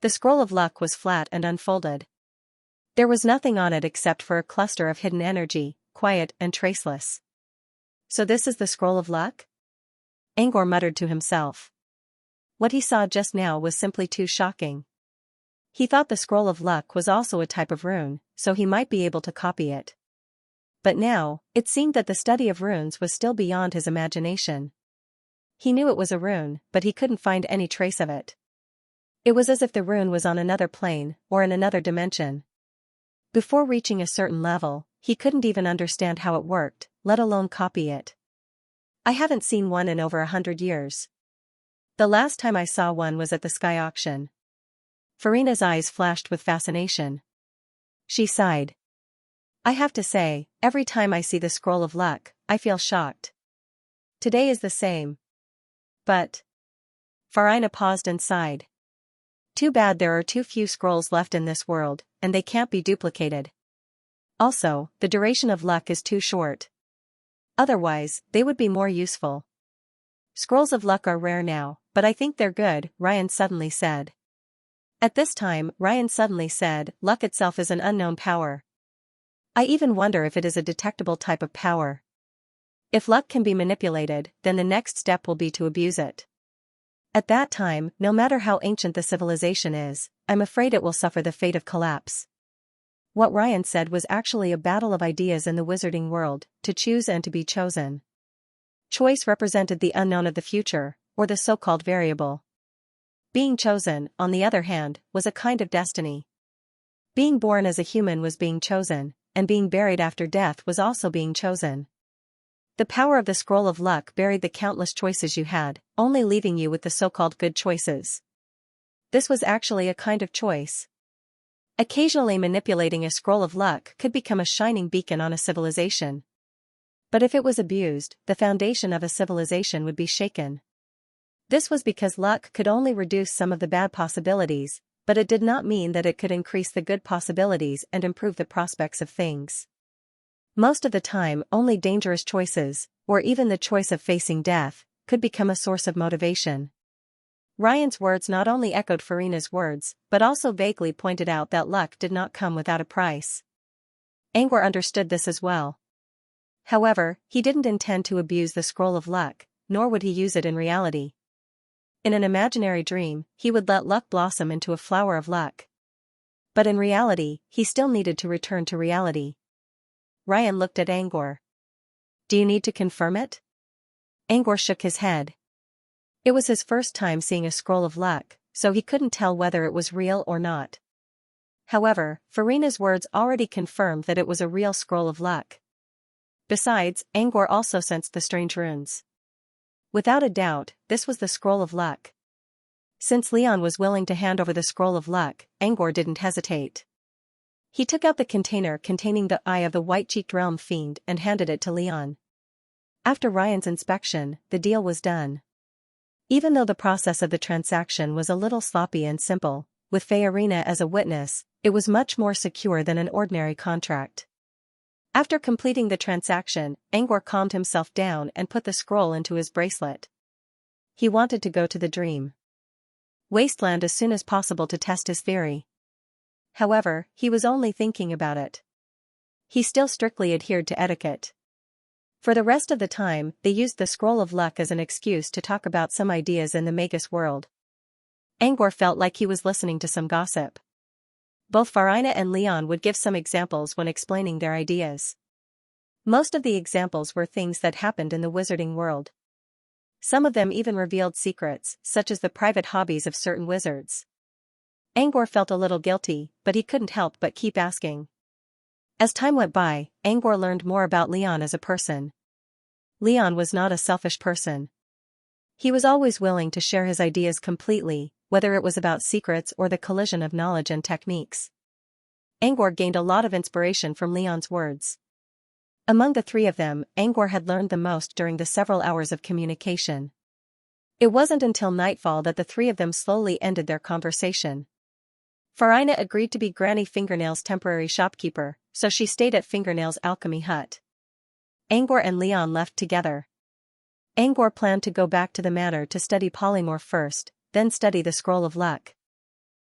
The scroll of luck was flat and unfolded. There was nothing on it except for a cluster of hidden energy, quiet and traceless. So this is the scroll of luck? Angor muttered to himself. What he saw just now was simply too shocking. He thought the scroll of luck was also a type of rune, so he might be able to copy it. But now, it seemed that the study of runes was still beyond his imagination. He knew it was a rune, but he couldn't find any trace of it. It was as if the rune was on another plane, or in another dimension. Before reaching a certain level, he couldn't even understand how it worked, let alone copy it. I haven't seen one in over 100 years. The last time I saw one was at the sky auction. Farina's eyes flashed with fascination. She sighed. I have to say, every time I see the scroll of luck, I feel shocked. Today is the same. But... Farina paused and sighed. Too bad there are too few scrolls left in this world, and they can't be duplicated. Also, the duration of luck is too short. Otherwise, they would be more useful. Scrolls of luck are rare now, but I think they're good, Ryan suddenly said. At this time, Ryan suddenly said, luck itself is an unknown power. I even wonder if it is a detectable type of power. If luck can be manipulated, then the next step will be to abuse it. At that time, no matter how ancient the civilization is, I'm afraid it will suffer the fate of collapse. What Ryan said was actually a battle of ideas in the wizarding world, to choose and to be chosen. Choice represented the unknown of the future, or the so-called variable. Being chosen, on the other hand, was a kind of destiny. Being born as a human was being chosen, and being buried after death was also being chosen. The power of the scroll of luck buried the countless choices you had, only leaving you with the so-called good choices. This was actually a kind of choice. Occasionally manipulating a scroll of luck could become a shining beacon on a civilization. But if it was abused, the foundation of a civilization would be shaken. This was because luck could only reduce some of the bad possibilities, but it did not mean that it could increase the good possibilities and improve the prospects of things. Most of the time, only dangerous choices, or even the choice of facing death, could become a source of motivation. Ryan's words not only echoed Farina's words, but also vaguely pointed out that luck did not come without a price. Angor understood this as well. However, he didn't intend to abuse the scroll of luck, nor would he use it in reality. In an imaginary dream, he would let luck blossom into a flower of luck. But in reality, he still needed to return to reality. Ryan looked at Angor. "Do you need to confirm it?" Angor shook his head. It was his first time seeing a scroll of luck, so he couldn't tell whether it was real or not. However, Farina's words already confirmed that it was a real scroll of luck. Besides, Angor also sensed the strange runes. Without a doubt, this was the scroll of luck. Since Leon was willing to hand over the scroll of luck, Angor didn't hesitate. He took out the container containing the eye of the white-cheeked realm fiend and handed it to Leon. After Ryan's inspection, the deal was done. Even though the process of the transaction was a little sloppy and simple, with Feyarina as a witness, it was much more secure than an ordinary contract. After completing the transaction, Angor calmed himself down and put the scroll into his bracelet. He wanted to go to the dream wasteland as soon as possible to test his theory. However, he was only thinking about it. He still strictly adhered to etiquette. For the rest of the time, they used the scroll of luck as an excuse to talk about some ideas in the Magus world. Angor felt like he was listening to some gossip. Both Farina and Leon would give some examples when explaining their ideas. Most of the examples were things that happened in the wizarding world. Some of them even revealed secrets, such as the private hobbies of certain wizards. Angor felt a little guilty, but he couldn't help but keep asking. As time went by, Angor learned more about Leon as a person. Leon was not a selfish person. He was always willing to share his ideas completely, whether it was about secrets or the collision of knowledge and techniques. Angor gained a lot of inspiration from Leon's words. Among the three of them, Angor had learned the most during the several hours of communication. It wasn't until nightfall that the three of them slowly ended their conversation. Farina agreed to be Granny Fingernail's temporary shopkeeper, so she stayed at Fingernail's alchemy hut. Angor and Leon left together. Angor planned to go back to the manor to study polymorph first, then study the scroll of luck.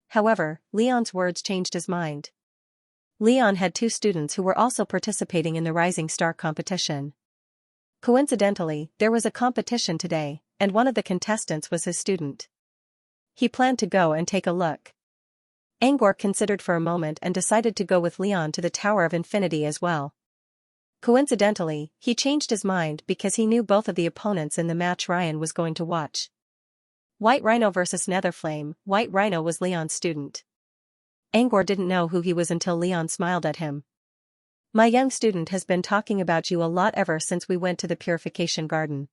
However, Leon's words changed his mind. Leon had two students who were also participating in the Rising Star competition. Coincidentally, there was a competition today, and one of the contestants was his student. He planned to go and take a look. Angor considered for a moment and decided to go with Leon to the Tower of Infinity as well. Coincidentally, he changed his mind because he knew both of the opponents in the match Ryan was going to watch. White Rhino vs Netherflame. White Rhino was Leon's student. Angor didn't know who he was until Leon smiled at him. "My young student has been talking about you a lot ever since we went to the Purification Garden."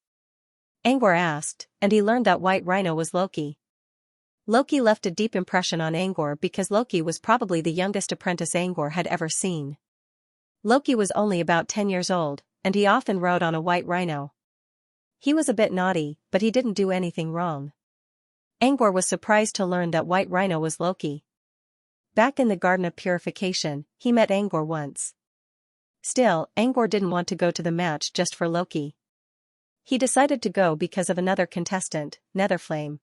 Angor asked, and he learned that White Rhino was Loki. Loki left a deep impression on Angor because Loki was probably the youngest apprentice Angor had ever seen. Loki was only about 10 years old, and he often rode on a white rhino. He was a bit naughty, but he didn't do anything wrong. Angor was surprised to learn that White Rhino was Loki. Back in the Garden of Purification, he met Angor once. Still, Angor didn't want to go to the match just for Loki. He decided to go because of another contestant, Netherflame.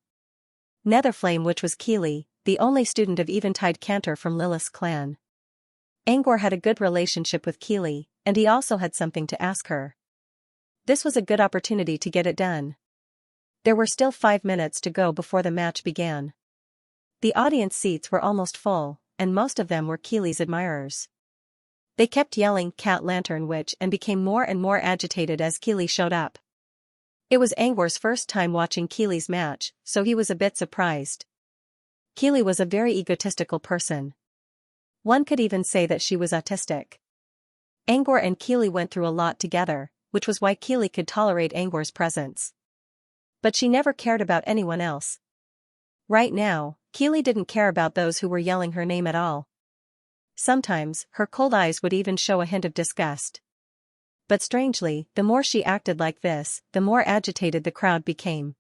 Netherflame, which was Keely, the only student of Eventide Cantor from Lilith's clan. Angor had a good relationship with Keely, and he also had something to ask her. This was a good opportunity to get it done. There were still 5 minutes to go before the match began. The audience seats were almost full, and most of them were Keely's admirers. They kept yelling "Cat Lantern Witch" and became more and more agitated as Keely showed up. It was Angor's first time watching Keely's match, so he was a bit surprised. Keely was a very egotistical person. One could even say that she was autistic. Angor and Keely went through a lot together, which was why Keely could tolerate Angor's presence. But she never cared about anyone else. Right now, Keely didn't care about those who were yelling her name at all. Sometimes, her cold eyes would even show a hint of disgust. But strangely, the more she acted like this, the more agitated the crowd became.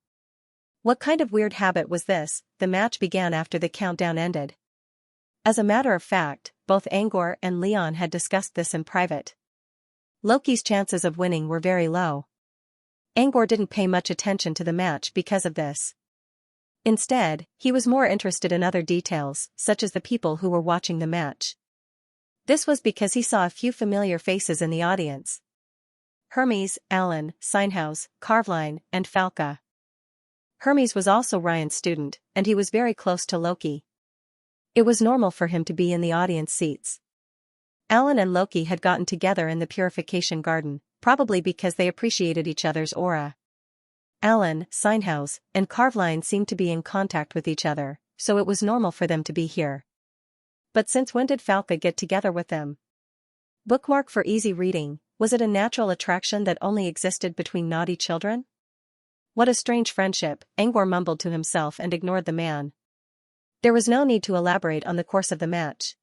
What kind of weird habit was this? The match began after the countdown ended. As a matter of fact, both Angor and Leon had discussed this in private. Loki's chances of winning were very low. Angor didn't pay much attention to the match because of this. Instead, he was more interested in other details, such as the people who were watching the match. This was because he saw a few familiar faces in the audience. Hermes, Alan, Xianxia, Carveline, and Falca. Hermes was also Ryan's student, and he was very close to Loki. It was normal for him to be in the audience seats. Alan and Loki had gotten together in the Purification Garden, probably because they appreciated each other's aura. Alan, Xianxia, and Carveline seemed to be in contact with each other, so it was normal for them to be here. But since when did Falca get together with them? Bookmark for easy reading, was it a natural attraction that only existed between naughty children? What a strange friendship, Angor mumbled to himself and ignored the man. There was no need to elaborate on the course of the match.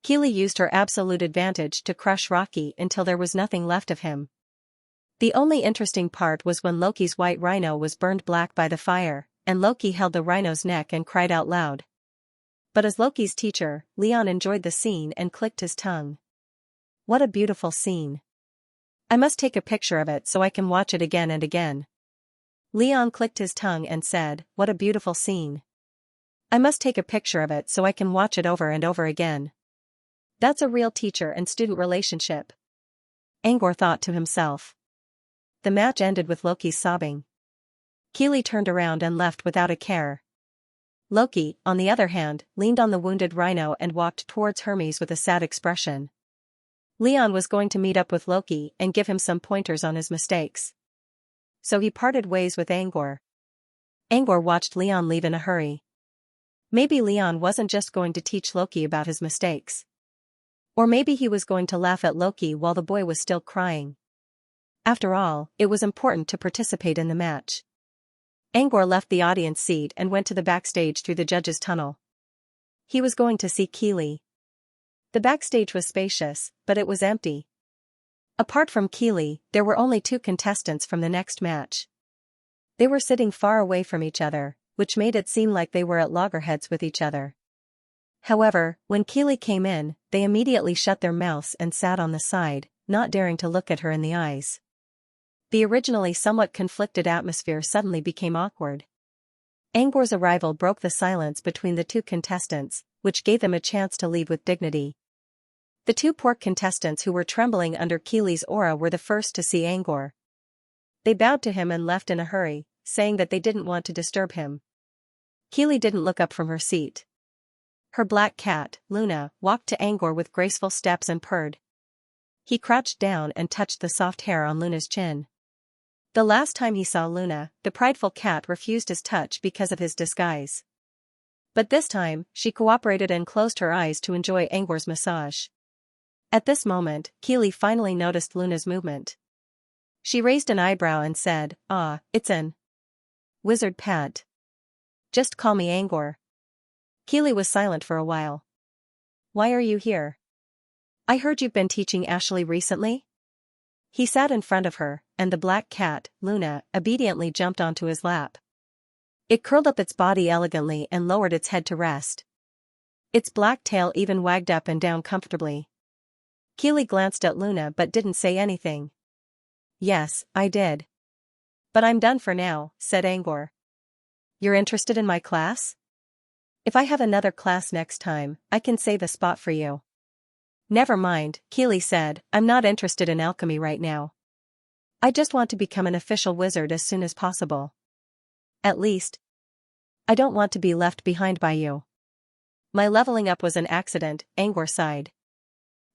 Keely used her absolute advantage to crush Rocky until there was nothing left of him. The only interesting part was when Loki's white rhino was burned black by the fire, and Loki held the rhino's neck and cried out loud. But as Loki's teacher, Leon enjoyed the scene and clicked his tongue. What a beautiful scene. I must take a picture of it so I can watch it again and again. Leon clicked his tongue and said, "What a beautiful scene. I must take a picture of it so I can watch it over and over again." That's a real teacher and student relationship. Angor thought to himself. The match ended with Loki's sobbing. Keely turned around and left without a care. Loki, on the other hand, leaned on the wounded rhino and walked towards Hermes with a sad expression. Leon was going to meet up with Loki and give him some pointers on his mistakes. So he parted ways with Angor. Angor watched Leon leave in a hurry. Maybe Leon wasn't just going to teach Loki about his mistakes. Or maybe he was going to laugh at Loki while the boy was still crying. After all, it was important to participate in the match. Angor left the audience seat and went to the backstage through the judges' tunnel. He was going to see Keely. The backstage was spacious, but it was empty. Apart from Keely, there were only 2 contestants from the next match. They were sitting far away from each other, which made it seem like they were at loggerheads with each other. However, when Keely came in, they immediately shut their mouths and sat on the side, not daring to look at her in the eyes. The originally somewhat conflicted atmosphere suddenly became awkward. Angor's arrival broke the silence between the 2 contestants, which gave them a chance to leave with dignity. The 2 poor contestants who were trembling under Keely's aura were the first to see Angor. They bowed to him and left in a hurry, saying that they didn't want to disturb him. Keely didn't look up from her seat. Her black cat, Luna, walked to Angor with graceful steps and purred. He crouched down and touched the soft hair on Luna's chin. The last time he saw Luna, the prideful cat refused his touch because of his disguise. But this time, she cooperated and closed her eyes to enjoy Angor's massage. At this moment, Keely finally noticed Luna's movement. She raised an eyebrow and said, "Ah, it's an wizard pet. Just call me Angor." Keely was silent for a while. "Why are you here? I heard you've been teaching Ashley recently?" He sat in front of her, and the black cat, Luna, obediently jumped onto his lap. It curled up its body elegantly and lowered its head to rest. Its black tail even wagged up and down comfortably. Keely glanced at Luna but didn't say anything. "Yes, I did. But I'm done for now," said Angor. "You're interested in my class? If I have another class next time, I can save a spot for you." "Never mind," Keely said, "I'm not interested in alchemy right now. I just want to become an official wizard as soon as possible." At least, I don't want to be left behind by you. My leveling up was an accident, Angor sighed.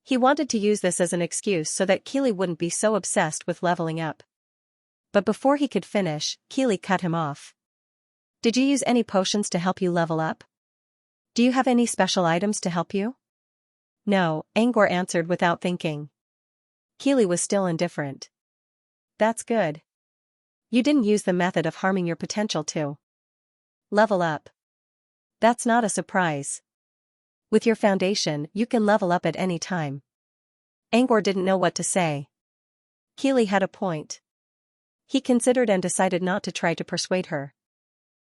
He wanted to use this as an excuse so that Keely wouldn't be so obsessed with leveling up. But before he could finish, Keely cut him off. Did you use any potions to help you level up? Do you have any special items to help you? No, Angor answered without thinking. Keely was still indifferent. That's good. You didn't use the method of harming your potential to level up. That's not a surprise. With your foundation, you can level up at any time. Angor didn't know what to say. Keely had a point. He considered and decided not to try to persuade her.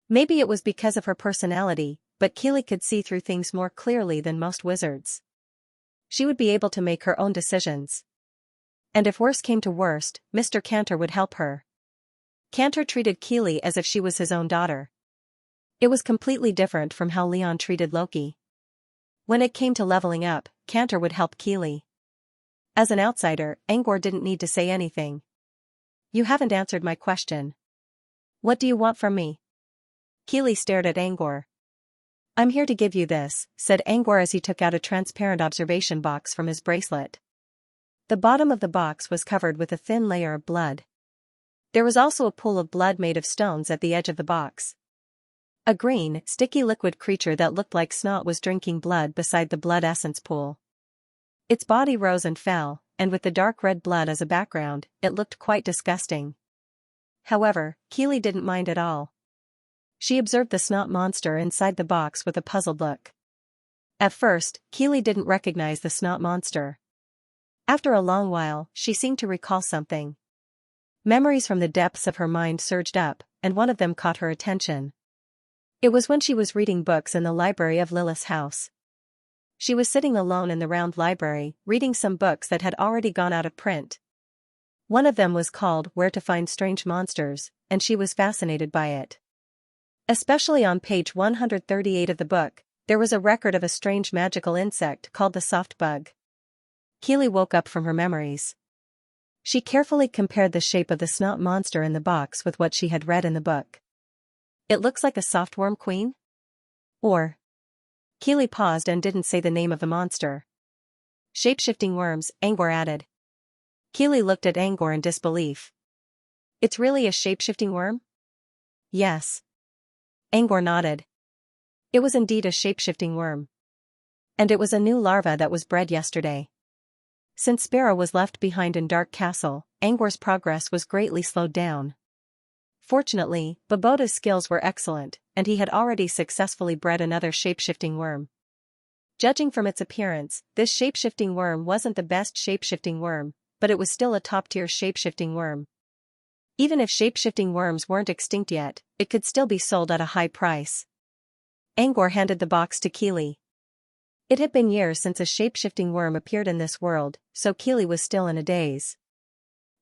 Maybe it was because of her personality, but Keely could see through things more clearly than most wizards. She would be able to make her own decisions. And if worse came to worst, Mr. Cantor would help her. Cantor treated Keely as if she was his own daughter. It was completely different from how Leon treated Loki. When it came to leveling up, Cantor would help Keely. As an outsider, Angor didn't need to say anything. You haven't answered my question. What do you want from me? Keely stared at Angor. I'm here to give you this, said Angor as he took out a transparent observation box from his bracelet. The bottom of the box was covered with a thin layer of blood. There was also a pool of blood made of stones at the edge of the box. A green, sticky liquid creature that looked like snot was drinking blood beside the blood essence pool. Its body rose and fell, and with the dark red blood as a background, it looked quite disgusting. However, Keely didn't mind at all. She observed the snot monster inside the box with a puzzled look. At first, Keely didn't recognize the snot monster. After a long while, she seemed to recall something. Memories from the depths of her mind surged up, and one of them caught her attention. It was when she was reading books in the library of Lilith's house. She was sitting alone in the round library, reading some books that had already gone out of print. One of them was called Where to Find Strange Monsters, and she was fascinated by it. Especially on page 138 of the book, there was a record of a strange magical insect called the soft bug. Keely woke up from her memories. She carefully compared the shape of the snot monster in the box with what she had read in the book. It looks like a soft worm queen? Or... Keely paused and didn't say the name of the monster. Shape-shifting worms, Angor added. Keely looked at Angor in disbelief. It's really a shape-shifting worm? Yes. Angor nodded. It was indeed a shape-shifting worm. And it was a new larva that was bred yesterday. Since Sparrow was left behind in Dark Castle, Angor's progress was greatly slowed down. Fortunately, Bobota's skills were excellent, and he had already successfully bred another shape-shifting worm. Judging from its appearance, this shape-shifting worm wasn't the best shape-shifting worm, but it was still a top-tier shape-shifting worm. Even if shape-shifting worms weren't extinct yet, it could still be sold at a high price. Angor handed the box to Keely. It had been years since a shape-shifting worm appeared in this world, so Keely was still in a daze.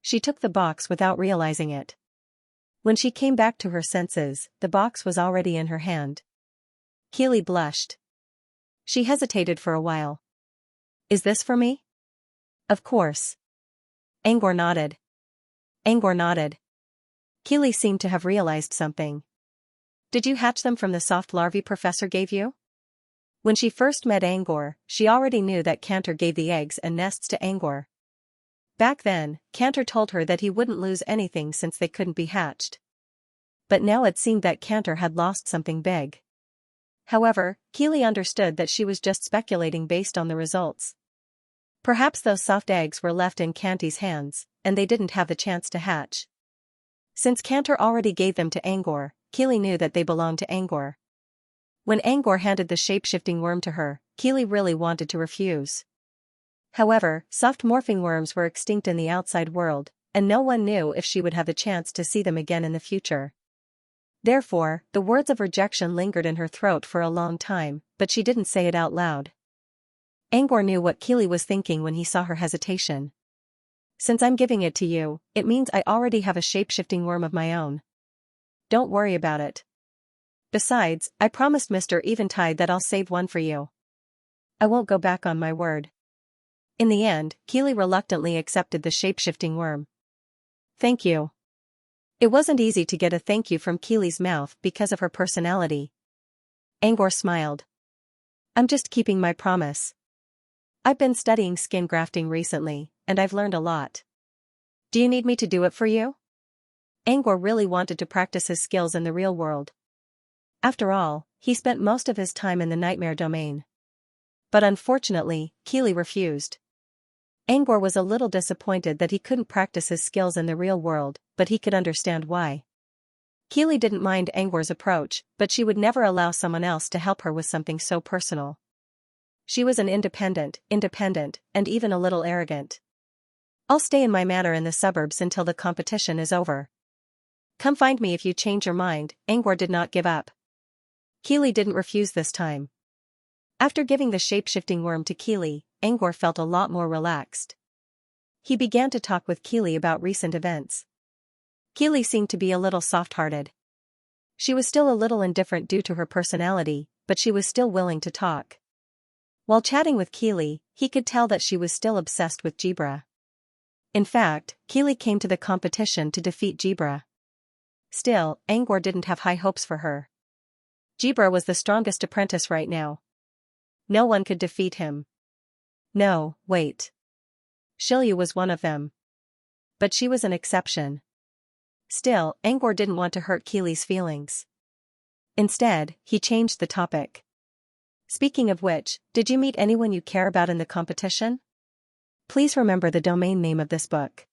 She took the box without realizing it. When she came back to her senses, the box was already in her hand. Keely blushed. She hesitated for a while. Is this for me? Of course. Angor nodded. Angor nodded. Keely seemed to have realized something. Did you hatch them from the soft larvae Professor gave you? When she first met Angor, she already knew that Cantor gave the eggs and nests to Angor. Back then, Cantor told her that he wouldn't lose anything since they couldn't be hatched. But now it seemed that Cantor had lost something big. However, Keely understood that she was just speculating based on the results. Perhaps those soft eggs were left in Canty's hands, and they didn't have the chance to hatch. Since Cantor already gave them to Angor, Keely knew that they belonged to Angor. When Angor handed the shape-shifting worm to her, Keely really wanted to refuse. However, soft morphing worms were extinct in the outside world, and no one knew if she would have the chance to see them again in the future. Therefore, the words of rejection lingered in her throat for a long time, but she didn't say it out loud. Angor knew what Keely was thinking when he saw her hesitation. Since I'm giving it to you, it means I already have a shape-shifting worm of my own. Don't worry about it. Besides, I promised Mr. Eventide that I'll save one for you. I won't go back on my word. In the end, Keely reluctantly accepted the shape-shifting worm. Thank you. It wasn't easy to get a thank you from Keely's mouth because of her personality. Angor smiled. I'm just keeping my promise. I've been studying skin grafting recently, and I've learned a lot. Do you need me to do it for you? Angor really wanted to practice his skills in the real world. After all, he spent most of his time in the nightmare domain. But unfortunately, Keely refused. Angor was a little disappointed that he couldn't practice his skills in the real world, but he could understand why. Keely didn't mind Angor's approach, but she would never allow someone else to help her with something so personal. She was an independent, and even a little arrogant. I'll stay in my manor in the suburbs until the competition is over. Come find me if you change your mind. Angor did not give up. Keely didn't refuse this time. After giving the shape-shifting worm to Keely, Angor felt a lot more relaxed. He began to talk with Keely about recent events. Keely seemed to be a little soft-hearted. She was still a little indifferent due to her personality, but she was still willing to talk. While chatting with Keely, he could tell that she was still obsessed with Jibra. In fact, Keely came to the competition to defeat Jibra. Still, Angor didn't have high hopes for her. Jibra was the strongest apprentice right now. No one could defeat him. No, wait. Xianxia was one of them. But she was an exception. Still, Angor didn't want to hurt Keely's feelings. Instead, he changed the topic. Speaking of which, did you meet anyone you care about in the competition? Please remember the domain name of this book.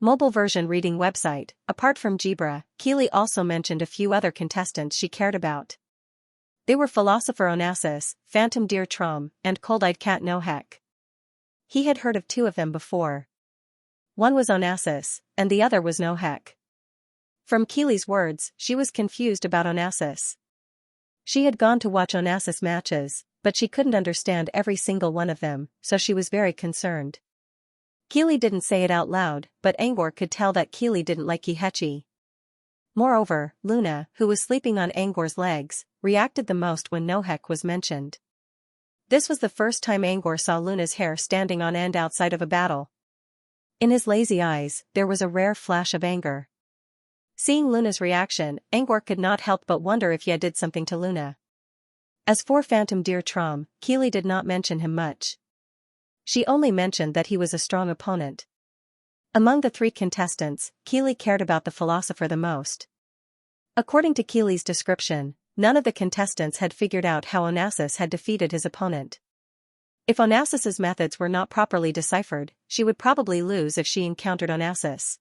Mobile version reading website. Apart from Jibra, Keely also mentioned a few other contestants she cared about. They were Philosopher Onassis, Phantom Deer Trom, and Cold-Eyed Cat Nohek. He had heard of two of them before. One was Onassis, and the other was Nohek. From Keely's words, she was confused about Onassis. She had gone to watch Onassis matches, but she couldn't understand every single one of them, so she was very concerned. Keely didn't say it out loud, but Angor could tell that Keely didn't like Kihechi. Moreover, Luna, who was sleeping on Angor's legs, reacted the most when Nohek was mentioned. This was the first time Angor saw Luna's hair standing on end outside of a battle. In his lazy eyes, there was a rare flash of anger. Seeing Luna's reaction, Angor could not help but wonder if he had did something to Luna. As for Phantom Deer Trom, Keely did not mention him much. She only mentioned that he was a strong opponent. Among the three contestants, Keely cared about the philosopher the most. According to Keely's description, none of the contestants had figured out how Onassis had defeated his opponent. If Onassis's methods were not properly deciphered, she would probably lose if she encountered Onassis.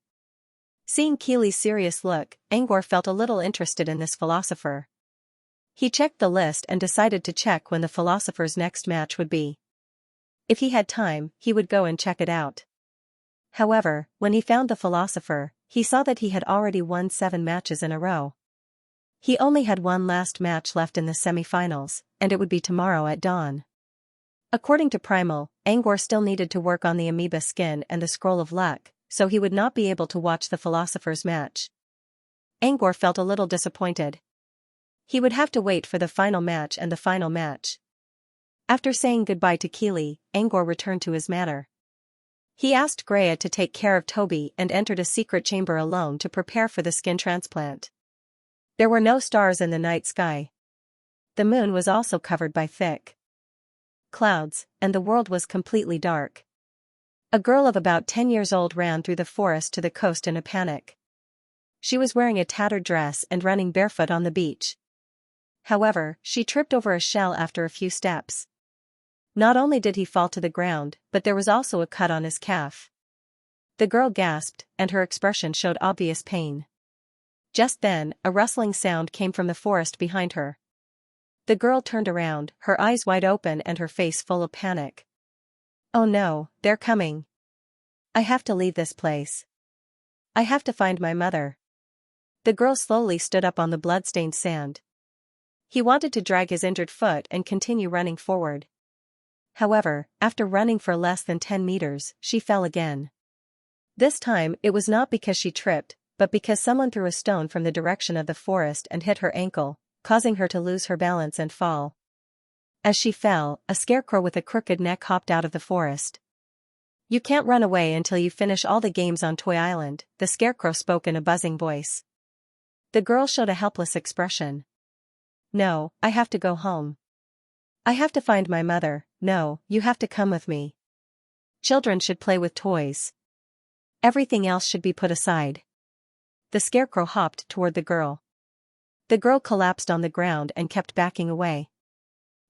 Seeing Keely's serious look, Angor felt a little interested in this philosopher. He checked the list and decided to check when the philosopher's next match would be. If he had time, he would go and check it out. However, when he found the philosopher, he saw that he had already won 7 matches in a row. He only had one last match left in the semi-finals, and it would be tomorrow at dawn. According to Primal, Angor still needed to work on the amoeba skin and the scroll of luck, so he would not be able to watch the philosopher's match. Angor felt a little disappointed. He would have to wait for the final match and the final match. After saying goodbye to Keely, Angor returned to his manor. He asked Greya to take care of Toby and entered a secret chamber alone to prepare for the skin transplant. There were no stars in the night sky. The moon was also covered by thick clouds, and the world was completely dark. A girl of about 10 years old ran through the forest to the coast in a panic. She was wearing a tattered dress and running barefoot on the beach. However, she tripped over a shell after a few steps. Not only did he fall to the ground, but there was also a cut on his calf. The girl gasped, and her expression showed obvious pain. Just then, a rustling sound came from the forest behind her. The girl turned around, her eyes wide open and her face full of panic. Oh no, they're coming. I have to leave this place. I have to find my mother. The girl slowly stood up on the blood-stained sand. He wanted to drag his injured foot and continue running forward. However, after running for less than 10 meters, she fell again. This time, it was not because she tripped, but because someone threw a stone from the direction of the forest and hit her ankle, causing her to lose her balance and fall. As she fell, a scarecrow with a crooked neck hopped out of the forest. You can't run away until you finish all the games on Toy Island, the Scarecrow spoke in a buzzing voice. The girl showed a helpless expression. No, I have to go home. I have to find my mother. No, you have to come with me. Children should play with toys. Everything else should be put aside. The Scarecrow hopped toward the girl. The girl collapsed on the ground and kept backing away.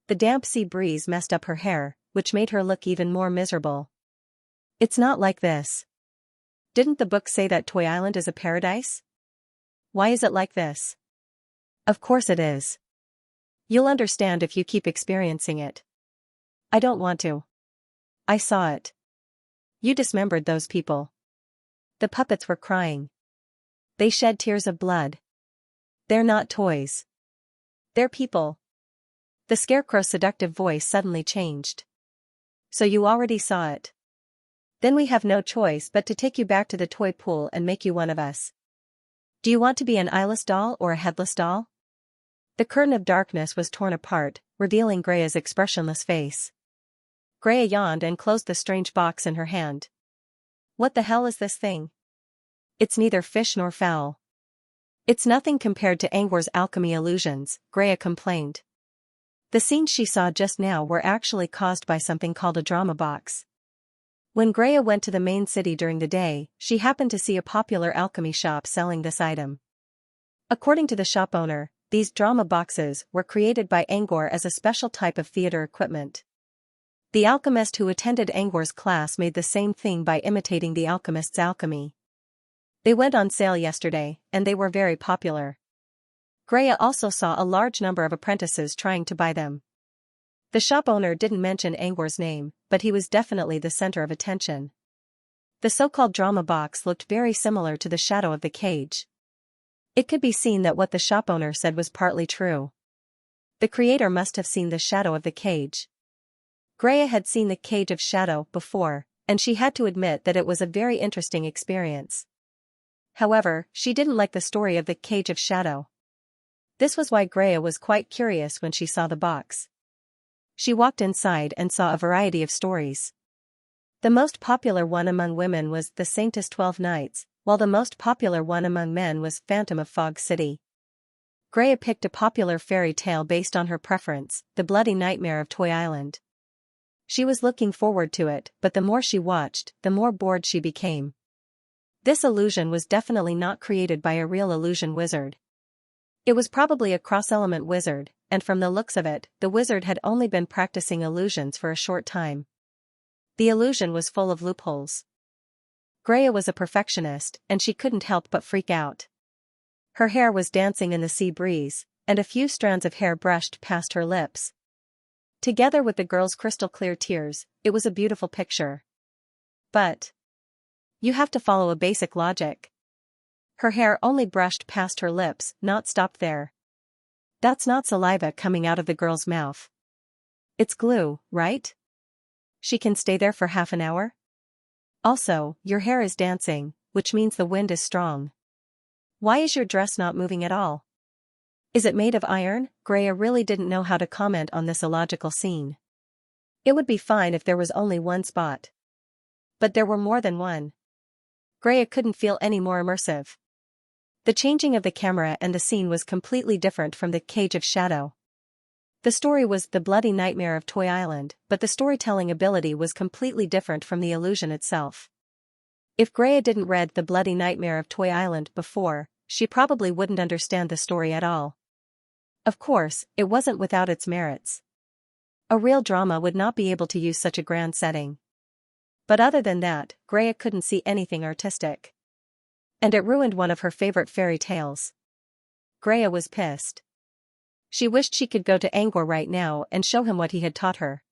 The damp sea breeze messed up her hair, which made her look even more miserable. It's not like this. Didn't the book say that Toy Island is a paradise? Why is it like this? Of course it is. You'll understand if you keep experiencing it. I don't want to. I saw it. You dismembered those people. The puppets were crying. They shed tears of blood. They're not toys. They're people. The Scarecrow's seductive voice suddenly changed. So you already saw it. Then we have no choice but to take you back to the toy pool and make you one of us. Do you want to be an eyeless doll or a headless doll? The curtain of darkness was torn apart, revealing Grea's expressionless face. Grea yawned and closed the strange box in her hand. What the hell is this thing? It's neither fish nor fowl. It's nothing compared to Angor's alchemy illusions, Grea complained. The scenes she saw just now were actually caused by something called a drama box. When Grea went to the main city during the day, she happened to see a popular alchemy shop selling this item. According to the shop owner, these drama boxes were created by Angor as a special type of theater equipment. The alchemist who attended Angor's class made the same thing by imitating the alchemist's alchemy. They went on sale yesterday, and they were very popular. Grea also saw a large number of apprentices trying to buy them. The shop owner didn't mention Angor's name, but he was definitely the center of attention. The so-called drama box looked very similar to the shadow of the cage. It could be seen that what the shop owner said was partly true. The creator must have seen the shadow of the cage. Grea had seen the cage of shadow before, and she had to admit that it was a very interesting experience. However, she didn't like the story of the cage of shadow. This was why Grea was quite curious when she saw the box. She walked inside and saw a variety of stories. The most popular one among women was The Saintess 12 Nights, while the most popular one among men was Phantom of Fog City. Grea picked a popular fairy tale based on her preference, The Bloody Nightmare of Toy Island. She was looking forward to it, but the more she watched, the more bored she became. This illusion was definitely not created by a real illusion wizard. It was probably a cross-element wizard, and from the looks of it, the wizard had only been practicing illusions for a short time. The illusion was full of loopholes. Grea was a perfectionist, and she couldn't help but freak out. Her hair was dancing in the sea breeze, and a few strands of hair brushed past her lips. Together with the girl's crystal-clear tears, it was a beautiful picture. But you have to follow a basic logic. Her hair only brushed past her lips, not stopped there. That's not saliva coming out of the girl's mouth. It's glue, right? She can stay there for half an hour? Also, your hair is dancing, which means the wind is strong. Why is your dress not moving at all? Is it made of iron? Grea really didn't know how to comment on this illogical scene. It would be fine if there was only one spot. But there were more than one. Grea couldn't feel any more immersive. The changing of the camera and the scene was completely different from the Cage of Shadow. The story was The Bloody Nightmare of Toy Island, but the storytelling ability was completely different from the illusion itself. If Grea didn't read The Bloody Nightmare of Toy Island before, she probably wouldn't understand the story at all. Of course, it wasn't without its merits. A real drama would not be able to use such a grand setting. But other than that, Grea couldn't see anything artistic. And it ruined one of her favorite fairy tales. Grea was pissed. She wished she could go to Angor right now and show him what he had taught her.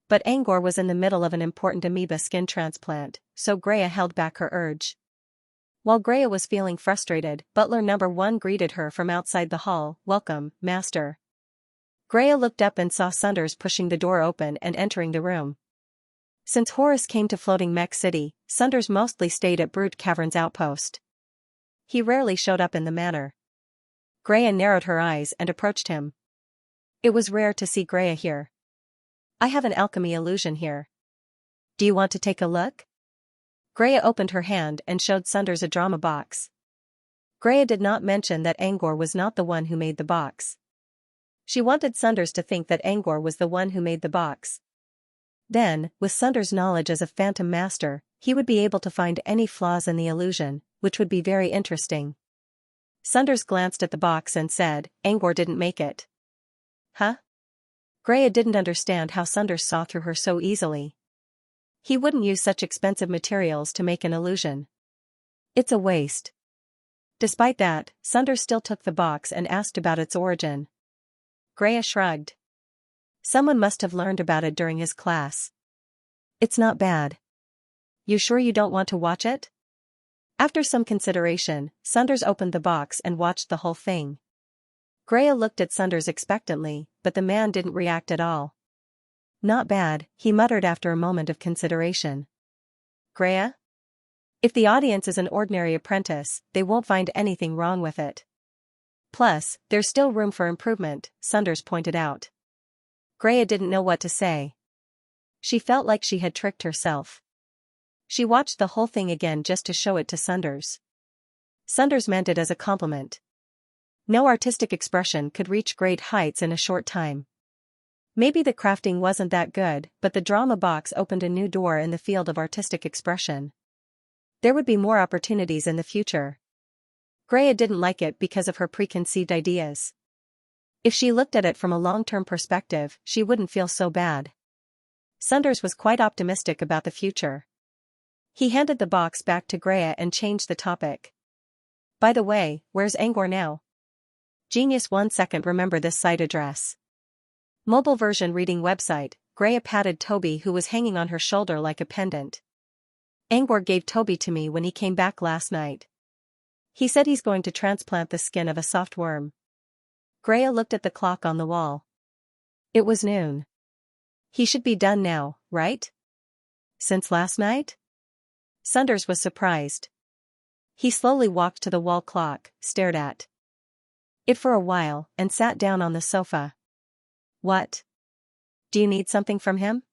But Angor was in the middle of an important amoeba skin transplant, so Grea held back her urge. While Grea was feeling frustrated, Butler number 1 greeted her from outside the hall. "Welcome, Master." Grea looked up and saw Sunders pushing the door open and entering the room. Since Horace came to Floating Mech City, Sunders mostly stayed at Brute Cavern's outpost. He rarely showed up in the manor. Grea narrowed her eyes and approached him. It was rare to see Grea here. "I have an alchemy illusion here." Do you want to take a look? Greya opened her hand and showed Sunders a drama box. Greya did not mention that Angor was not the one who made the box. She wanted Sunders to think that Angor was the one who made the box. Then, with Sunders' knowledge as a phantom master, he would be able to find any flaws in the illusion, which would be very interesting. Sunders glanced at the box and said, Angor didn't make it. Huh? Greya didn't understand how Sunders saw through her so easily. He wouldn't use such expensive materials to make an illusion. It's a waste. Despite that, Sunders still took the box and asked about its origin. Greya shrugged. Someone must have learned about it during his class. It's not bad. You sure you don't want to watch it? After some consideration, Sunders opened the box and watched the whole thing. Greya looked at Sunders expectantly, but the man didn't react at all. Not bad, he muttered after a moment of consideration. Greya? If the audience is an ordinary apprentice, they won't find anything wrong with it. Plus, there's still room for improvement, Sunders pointed out. Greya didn't know what to say. She felt like she had tricked herself. She watched the whole thing again just to show it to Sunders. Sunders meant it as a compliment. No artistic expression could reach great heights in a short time. Maybe the crafting wasn't that good, but the drama box opened a new door in the field of artistic expression. There would be more opportunities in the future. Greya didn't like it because of her preconceived ideas. If she looked at it from a long-term perspective, she wouldn't feel so bad. Sunders was quite optimistic about the future. He handed the box back to Greya and changed the topic. By the way, where's Angor now? Genius 1 second remember this site address. Mobile version reading website, Greya patted Toby who was hanging on her shoulder like a pendant. Angor gave Toby to me when he came back last night. He said he's going to transplant the skin of a soft worm. Greya looked at the clock on the wall. It was noon. He should be done now, right? Since last night? Sunders was surprised. He slowly walked to the wall clock, stared at it for a while, and sat down on the sofa. What? Do you need something from him?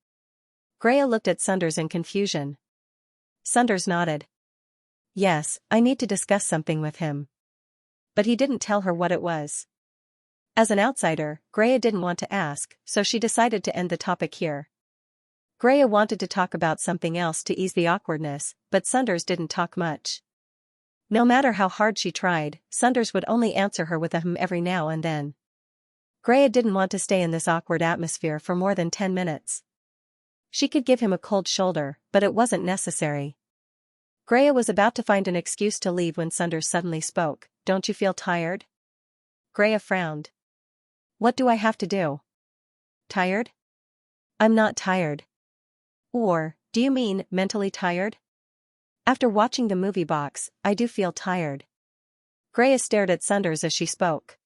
Greya looked at Sunders in confusion. Sunders nodded. Yes, I need to discuss something with him. But he didn't tell her what it was. As an outsider, Greya didn't want to ask, so she decided to end the topic here. Greya wanted to talk about something else to ease the awkwardness, but Sunders didn't talk much. No matter how hard she tried, Sunders would only answer her with a every now and then. Greya didn't want to stay in this awkward atmosphere for more than 10 minutes. She could give him a cold shoulder, but it wasn't necessary. Greya was about to find an excuse to leave when Sunders suddenly spoke. Don't you feel tired? Greya frowned. What do I have to do? Tired? I'm not tired. Or, do you mean mentally tired? After watching the movie box, I do feel tired. Greya stared at Sunders as she spoke.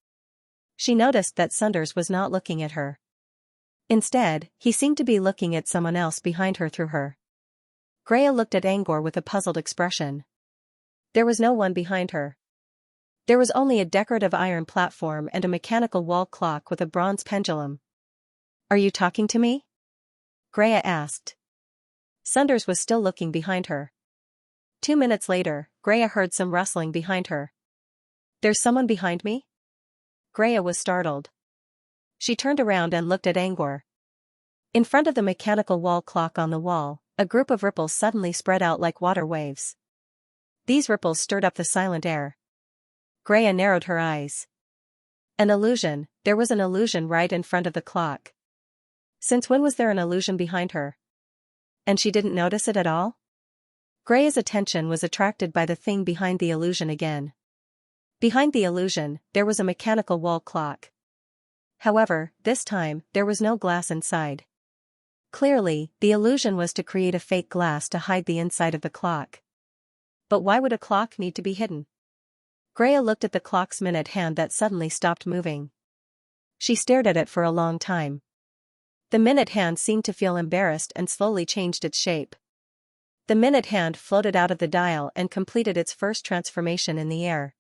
She noticed that Sunders was not looking at her. Instead, he seemed to be looking at someone else behind her through her. Greya looked at Angor with a puzzled expression. There was no one behind her. There was only a decorative iron platform and a mechanical wall clock with a bronze pendulum. Are you talking to me? Greya asked. Sunders was still looking behind her. 2 minutes later, Greya heard some rustling behind her. There's someone behind me? Greya was startled. She turned around and looked at Angor. In front of the mechanical wall clock on the wall, a group of ripples suddenly spread out like water waves. These ripples stirred up the silent air. Greya narrowed her eyes. An illusion, there was an illusion right in front of the clock. Since when was there an illusion behind her? And she didn't notice it at all? Greya's attention was attracted by the thing behind the illusion again. Behind the illusion, there was a mechanical wall clock. However, this time, there was no glass inside. Clearly, the illusion was to create a fake glass to hide the inside of the clock. But why would a clock need to be hidden? Greya looked at the clock's minute hand that suddenly stopped moving. She stared at it for a long time. The minute hand seemed to feel embarrassed and slowly changed its shape. The minute hand floated out of the dial and completed its first transformation in the air.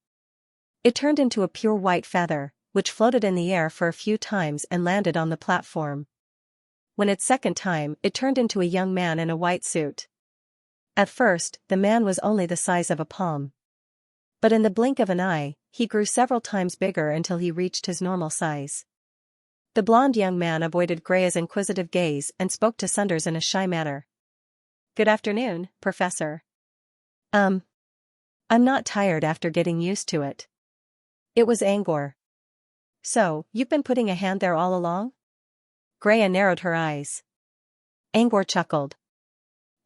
It turned into a pure white feather, which floated in the air for a few times and landed on the platform. When its second time, it turned into a young man in a white suit. At first, the man was only the size of a palm. But in the blink of an eye, he grew several times bigger until he reached his normal size. The blond young man avoided Grea's inquisitive gaze and spoke to Sunders in a shy manner. "Good afternoon, Professor." I'm not tired after getting used to it." It was Angor. "So, you've been putting a hand there all along?" Greya narrowed her eyes. Angor chuckled.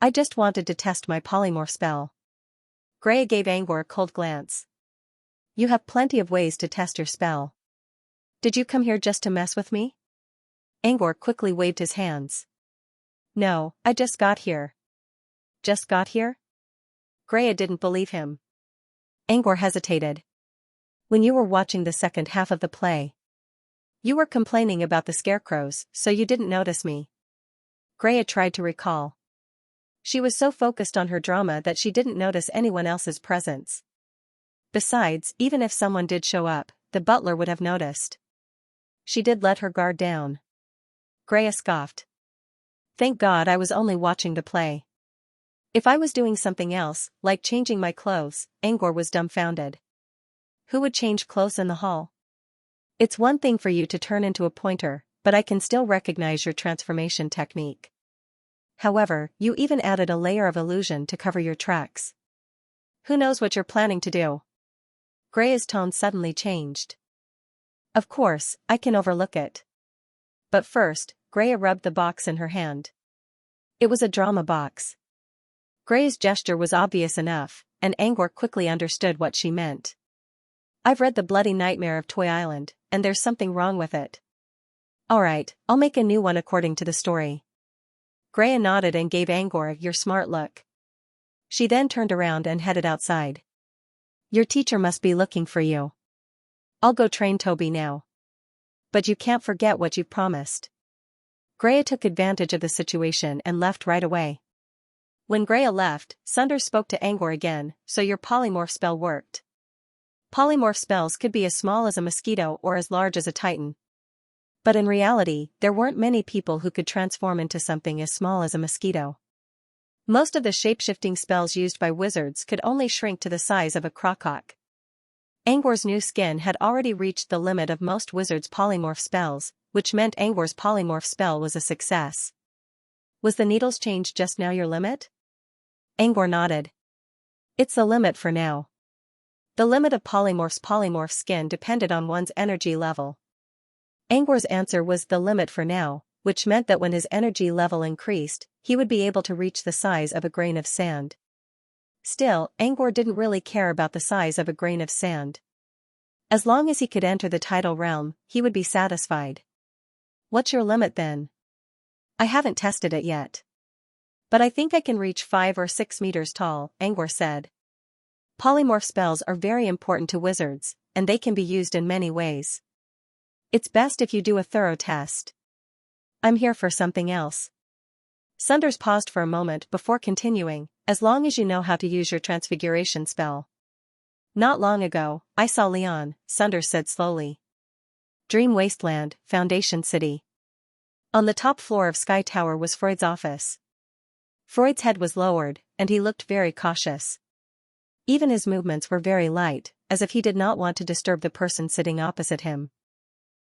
"I just wanted to test my polymorph spell." Greya gave Angor a cold glance. "You have plenty of ways to test your spell. Did you come here just to mess with me?" Angor quickly waved his hands. "No, I just got here." "Just got here?" Greya didn't believe him. Angor hesitated. "When you were watching the second half of the play, you were complaining about the scarecrows, so you didn't notice me." Greya tried to recall. She was so focused on her drama that she didn't notice anyone else's presence. Besides, even if someone did show up, the butler would have noticed. She did let her guard down. Greya scoffed. "Thank God I was only watching the play. If I was doing something else, like changing my clothes," Angor was dumbfounded. "Who would change clothes in the hall? It's one thing for you to turn into a pointer, but I can still recognize your transformation technique. However, you even added a layer of illusion to cover your tracks. Who knows what you're planning to do?" Greya's tone suddenly changed. "Of course, I can overlook it. But first," Greya rubbed the box in her hand. It was a drama box. Greya's gesture was obvious enough, and Angor quickly understood what she meant. "I've read The Bloody Nightmare of Toy Island, and there's something wrong with it." "Alright, I'll make a new one according to the story." Greya nodded and gave Angor your smart look. She then turned around and headed outside. "Your teacher must be looking for you. I'll go train Toby now. But you can't forget what you've promised." Greya took advantage of the situation and left right away. When Greya left, Sunders spoke to Angor again. "So your polymorph spell worked." Polymorph spells could be as small as a mosquito or as large as a titan. But in reality, there weren't many people who could transform into something as small as a mosquito. Most of the shape-shifting spells used by wizards could only shrink to the size of a crocock. Angor's new skin had already reached the limit of most wizards' polymorph spells, which meant Angor's polymorph spell was a success. "Was the needles change just now your limit?" Angor nodded. "It's the limit for now. The limit of polymorph skin depended on one's energy level." Angor's answer was the limit for now, which meant that when his energy level increased, he would be able to reach the size of a grain of sand. Still, Angor didn't really care about the size of a grain of sand. As long as he could enter the tidal realm, he would be satisfied. "What's your limit then?" "I haven't tested it yet. But I think I can reach 5 or 6 meters tall," Angor said. "Polymorph spells are very important to wizards, and they can be used in many ways. It's best if you do a thorough test." "I'm here for something else." Sunders paused for a moment before continuing. "As long as you know how to use your transfiguration spell." "Not long ago, I saw Leon," Sunders said slowly. Dream Wasteland, Foundation City. On the top floor of Sky Tower was Freud's office. Freud's head was lowered, and he looked very cautious. Even his movements were very light, as if he did not want to disturb the person sitting opposite him.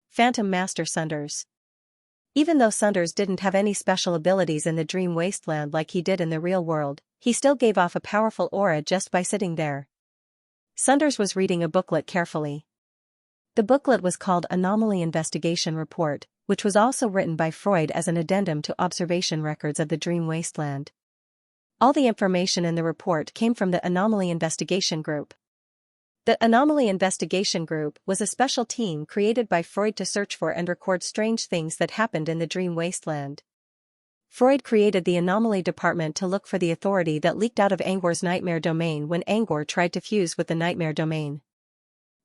Phantom Master Sunders. Even though Sunders didn't have any special abilities in the Dream Wasteland like he did in the real world, he still gave off a powerful aura just by sitting there. Sunders was reading a booklet carefully. The booklet was called Anomaly Investigation Report, which was also written by Freud as an addendum to observation records of the Dream Wasteland. All the information in the report came from the Anomaly Investigation Group. The Anomaly Investigation Group was a special team created by Freud to search for and record strange things that happened in the Dream Wasteland. Freud created the Anomaly Department to look for the authority that leaked out of Angor's nightmare domain when Angor tried to fuse with the nightmare domain.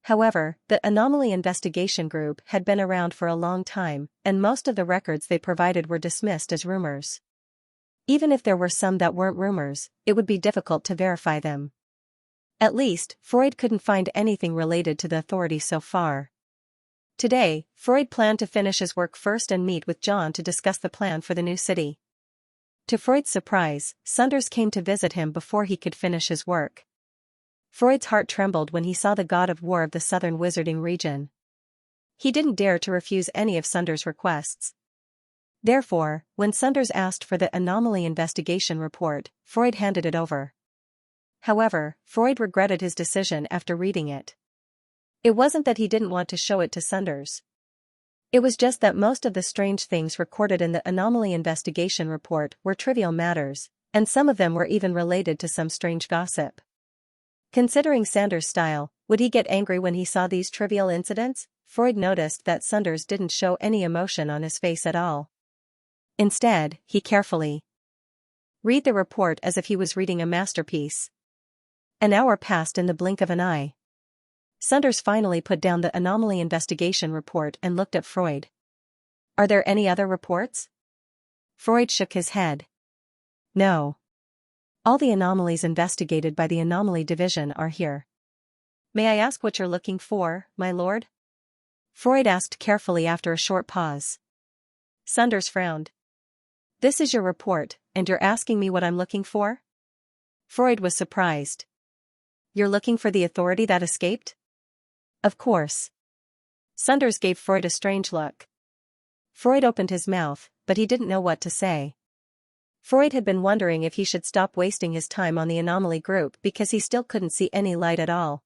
However, the Anomaly Investigation Group had been around for a long time, and most of the records they provided were dismissed as rumors. Even if there were some that weren't rumors, it would be difficult to verify them. At least, Freud couldn't find anything related to the authority so far. Today, Freud planned to finish his work first and meet with John to discuss the plan for the new city. To Freud's surprise, Sunders came to visit him before he could finish his work. Freud's heart trembled when he saw the god of war of the southern wizarding region. He didn't dare to refuse any of Sunders' requests. Therefore, when Sunders asked for the anomaly investigation report, Freud handed it over. However, Freud regretted his decision after reading it. It wasn't that he didn't want to show it to Sunders. It was just that most of the strange things recorded in the anomaly investigation report were trivial matters, and some of them were even related to some strange gossip. Considering Sanders' style, would he get angry when he saw these trivial incidents? Freud noticed that Sunders didn't show any emotion on his face at all. Instead, he carefully read the report as if he was reading a masterpiece. An hour passed in the blink of an eye. Sunders finally put down the anomaly investigation report and looked at Freud. "Are there any other reports?" Freud shook his head. "No. All the anomalies investigated by the Anomaly Division are here." "May I ask what you're looking for, my lord?" Freud asked carefully after a short pause. Sunders frowned. "This is your report, and you're asking me what I'm looking for?" Freud was surprised. "You're looking for the authority that escaped?" "Of course." Sunders gave Freud a strange look. Freud opened his mouth, but he didn't know what to say. Freud had been wondering if he should stop wasting his time on the anomaly group because he still couldn't see any light at all.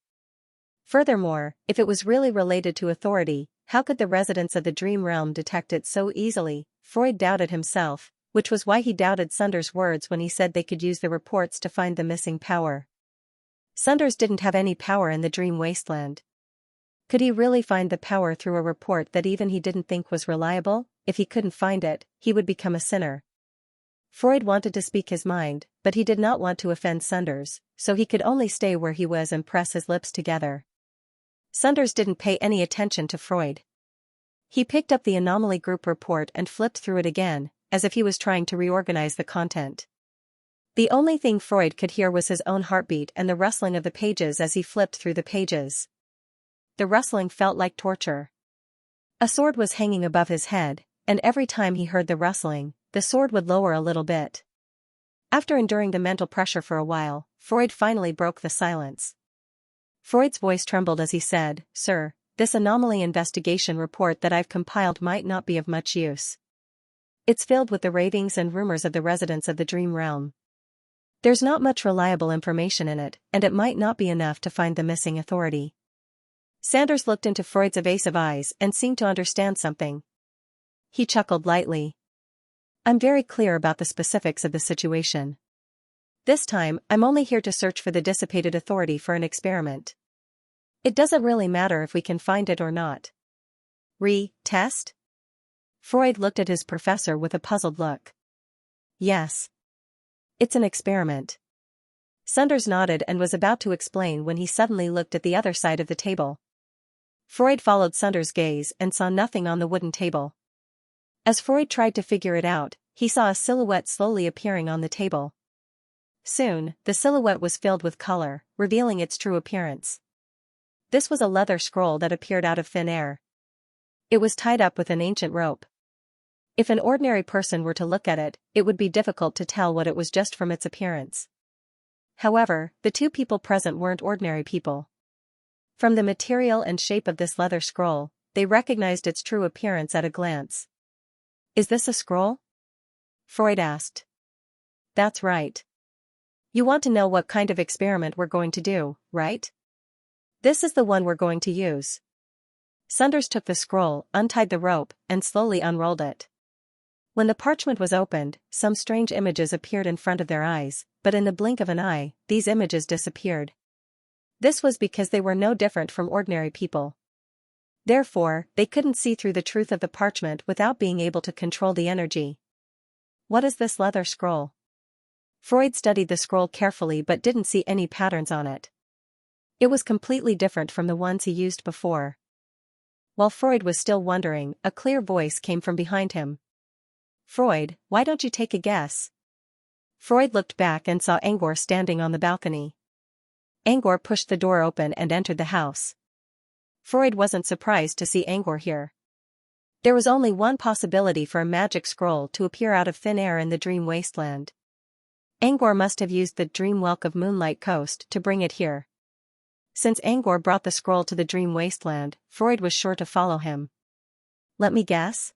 Furthermore, if it was really related to authority, how could the residents of the dream realm detect it so easily? Freud doubted himself, which was why he doubted Sunders' words when he said they could use the reports to find the missing power. Sunders didn't have any power in the dream wasteland. Could he really find the power through a report that even he didn't think was reliable? If he couldn't find it, he would become a sinner. Freud wanted to speak his mind, but he did not want to offend Sunders, so he could only stay where he was and press his lips together. Sunders didn't pay any attention to Freud. He picked up the anomaly group report and flipped through it again, as if he was trying to reorganize the content. The only thing Freud could hear was his own heartbeat and the rustling of the pages as he flipped through the pages. The rustling felt like torture. A sword was hanging above his head, and every time he heard the rustling, the sword would lower a little bit. After enduring the mental pressure for a while, Freud finally broke the silence. Freud's voice trembled as he said, "Sir, this anomaly investigation report that I've compiled might not be of much use. It's filled with the ravings and rumors of the residents of the dream realm. There's not much reliable information in it, and it might not be enough to find the missing authority." Sanders looked into Freud's evasive eyes and seemed to understand something. He chuckled lightly. "I'm very clear about the specifics of the situation. This time, I'm only here to search for the dissipated authority for an experiment. It doesn't really matter if we can find it or not." "Test?" Freud looked at his professor with a puzzled look. "Yes. It's an experiment." Sunders nodded and was about to explain when he suddenly looked at the other side of the table. Freud followed Sunders' gaze and saw nothing on the wooden table. As Freud tried to figure it out, he saw a silhouette slowly appearing on the table. Soon, the silhouette was filled with color, revealing its true appearance. This was a leather scroll that appeared out of thin air. It was tied up with an ancient rope. If an ordinary person were to look at it, it would be difficult to tell what it was just from its appearance. However, the two people present weren't ordinary people. From the material and shape of this leather scroll, they recognized its true appearance at a glance. "Is this a scroll?" Freud asked. "That's right. You want to know what kind of experiment we're going to do, right? This is the one we're going to use." Sunders took the scroll, untied the rope, and slowly unrolled it. When the parchment was opened, some strange images appeared in front of their eyes, but in the blink of an eye, these images disappeared. This was because they were no different from ordinary people. Therefore, they couldn't see through the truth of the parchment without being able to control the energy. "What is this leather scroll?" Freud studied the scroll carefully but didn't see any patterns on it. It was completely different from the ones he used before. While Freud was still wondering, a clear voice came from behind him. "Freud, why don't you take a guess?" Freud looked back and saw Angor standing on the balcony. Angor pushed the door open and entered the house. Freud wasn't surprised to see Angor here. There was only one possibility for a magic scroll to appear out of thin air in the dream wasteland. Angor must have used the dream welk of Moonlight Coast to bring it here. Since Angor brought the scroll to the dream wasteland, Freud was sure to follow him. Let me guess?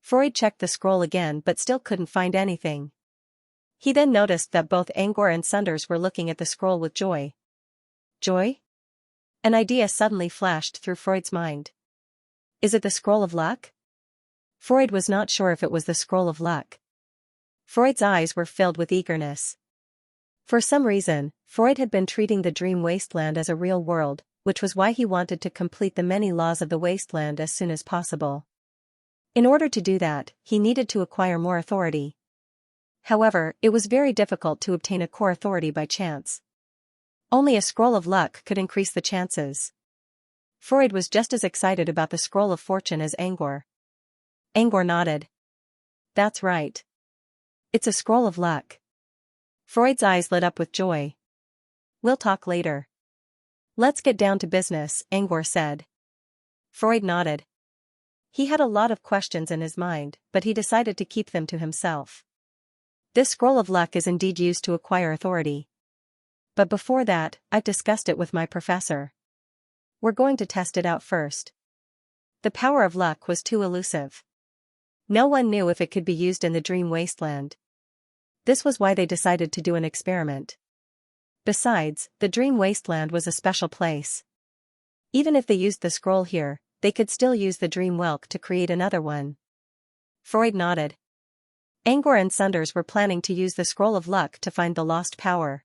Freud checked the scroll again but still couldn't find anything. He then noticed that both Angor and Sunders were looking at the scroll with joy. Joy? An idea suddenly flashed through Freud's mind. Is it the scroll of luck? Freud was not sure if it was the scroll of luck. Freud's eyes were filled with eagerness. For some reason, Freud had been treating the dream wasteland as a real world, which was why he wanted to complete the many laws of the wasteland as soon as possible. In order to do that, he needed to acquire more authority. However, it was very difficult to obtain a core authority by chance. Only a scroll of luck could increase the chances. Freud was just as excited about the scroll of fortune as Angor. Angor nodded. That's right. It's a scroll of luck. Freud's eyes lit up with joy. We'll talk later. Let's get down to business, Angor said. Freud nodded. He had a lot of questions in his mind, but he decided to keep them to himself. This scroll of luck is indeed used to acquire authority. But before that, I've discussed it with my professor. We're going to test it out first. The power of luck was too elusive. No one knew if it could be used in the dream wasteland. This was why they decided to do an experiment. Besides, the dream wasteland was a special place. Even if they used the scroll here, they could still use the dream welk to create another one. Freud nodded. Angor and Sunders were planning to use the scroll of luck to find the lost power.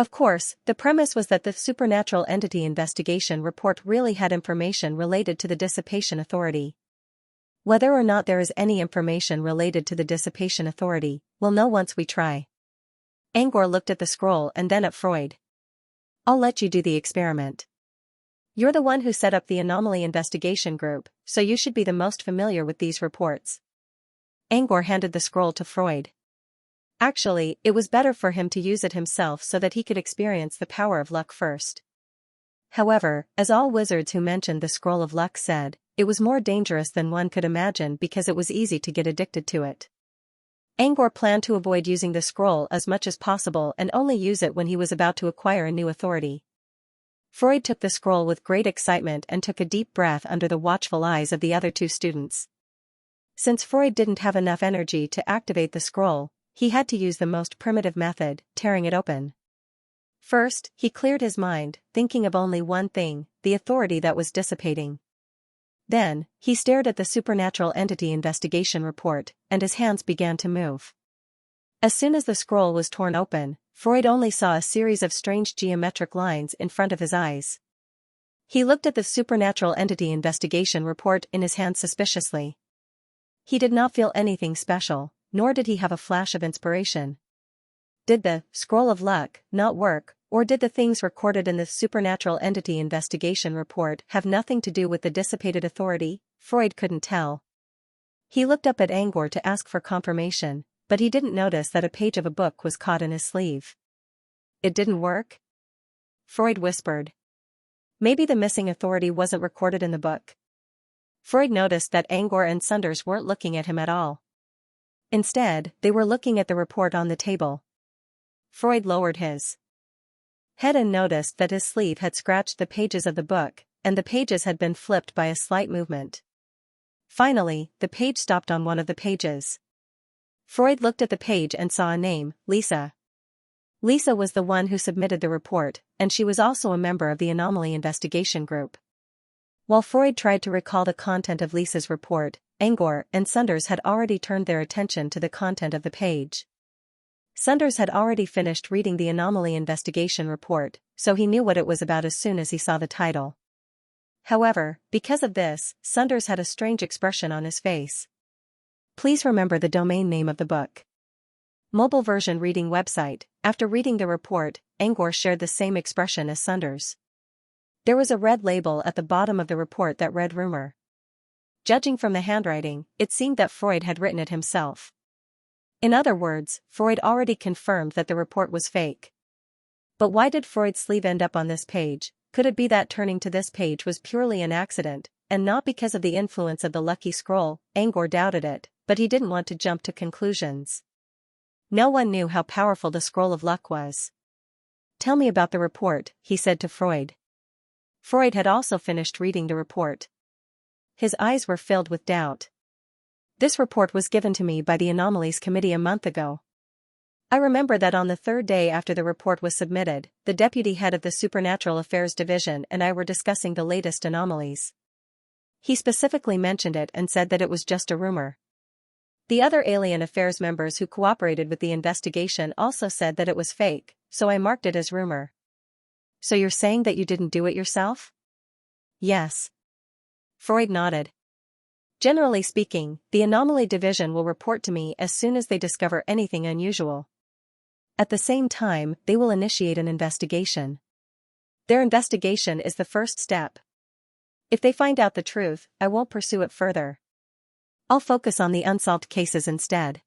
Of course, the premise was that the supernatural entity investigation report really had information related to the dissipation authority. Whether or not there is any information related to the dissipation authority, we'll know once we try. Angor looked at the scroll and then at Freud. I'll let you do the experiment. You're the one who set up the anomaly investigation group, so you should be the most familiar with these reports. Angor handed the scroll to Freud. Actually, it was better for him to use it himself so that he could experience the power of luck first. However, as all wizards who mentioned the scroll of luck said, it was more dangerous than one could imagine because it was easy to get addicted to it. Angor planned to avoid using the scroll as much as possible and only use it when he was about to acquire a new authority. Freud took the scroll with great excitement and took a deep breath under the watchful eyes of the other two students. Since Freud didn't have enough energy to activate the scroll, he had to use the most primitive method, tearing it open. First, he cleared his mind, thinking of only one thing, the authority that was dissipating. Then, he stared at the supernatural entity investigation report, and his hands began to move. As soon as the scroll was torn open, Freud only saw a series of strange geometric lines in front of his eyes. He looked at the supernatural entity investigation report in his hand suspiciously. He did not feel anything special, nor did he have a flash of inspiration. Did the scroll of luck not work, or did the things recorded in the supernatural entity investigation report have nothing to do with the dissipated authority? Freud couldn't tell. He looked up at Angor to ask for confirmation, but he didn't notice that a page of a book was caught in his sleeve. It didn't work? Freud whispered. Maybe the missing authority wasn't recorded in the book. Freud noticed that Angor and Sunders weren't looking at him at all. Instead, they were looking at the report on the table. Freud lowered his head and noticed that his sleeve had scratched the pages of the book, and the pages had been flipped by a slight movement. Finally, the page stopped on one of the pages. Freud looked at the page and saw a name, Lisa. Lisa was the one who submitted the report, and she was also a member of the anomaly investigation group. While Freud tried to recall the content of Lisa's report, Angor and Sunders had already turned their attention to the content of the page. Sunders had already finished reading the anomaly investigation report, so he knew what it was about as soon as he saw the title. However, because of this, Sunders had a strange expression on his face. Please remember the domain name of the book. Mobile version reading website. After reading the report, Angor shared the same expression as Sunders. There was a red label at the bottom of the report that read rumor. Judging from the handwriting, it seemed that Freud had written it himself. In other words, Freud already confirmed that the report was fake. But why did Freud's sleeve end up on this page? Could it be that turning to this page was purely an accident, and not because of the influence of the lucky scroll? Angor doubted it, but he didn't want to jump to conclusions. No one knew how powerful the scroll of luck was. Tell me about the report, he said to Freud. Freud had also finished reading the report. His eyes were filled with doubt. This report was given to me by the Anomalies Committee a month ago. I remember that on the third day after the report was submitted, the deputy head of the Supernatural Affairs Division and I were discussing the latest anomalies. He specifically mentioned it and said that it was just a rumor. The other Alien Affairs members who cooperated with the investigation also said that it was fake, so I marked it as rumor. So you're saying that you didn't do it yourself? Yes. Freud nodded. Generally speaking, the Anomaly Division will report to me as soon as they discover anything unusual. At the same time, they will initiate an investigation. Their investigation is the first step. If they find out the truth, I won't pursue it further. I'll focus on the unsolved cases instead.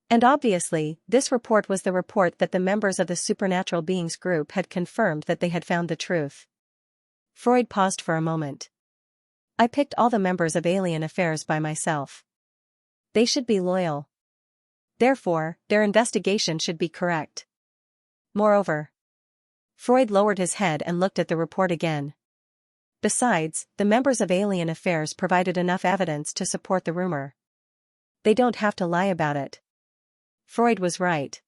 And obviously, this report was the report that the members of the Supernatural Beings group had confirmed that they had found the truth. Freud paused for a moment. I picked all the members of Alien Affairs by myself. They should be loyal. Therefore, their investigation should be correct. Moreover, Freud lowered his head and looked at the report again. Besides, the members of Alien Affairs provided enough evidence to support the rumor. They don't have to lie about it. Freud was right.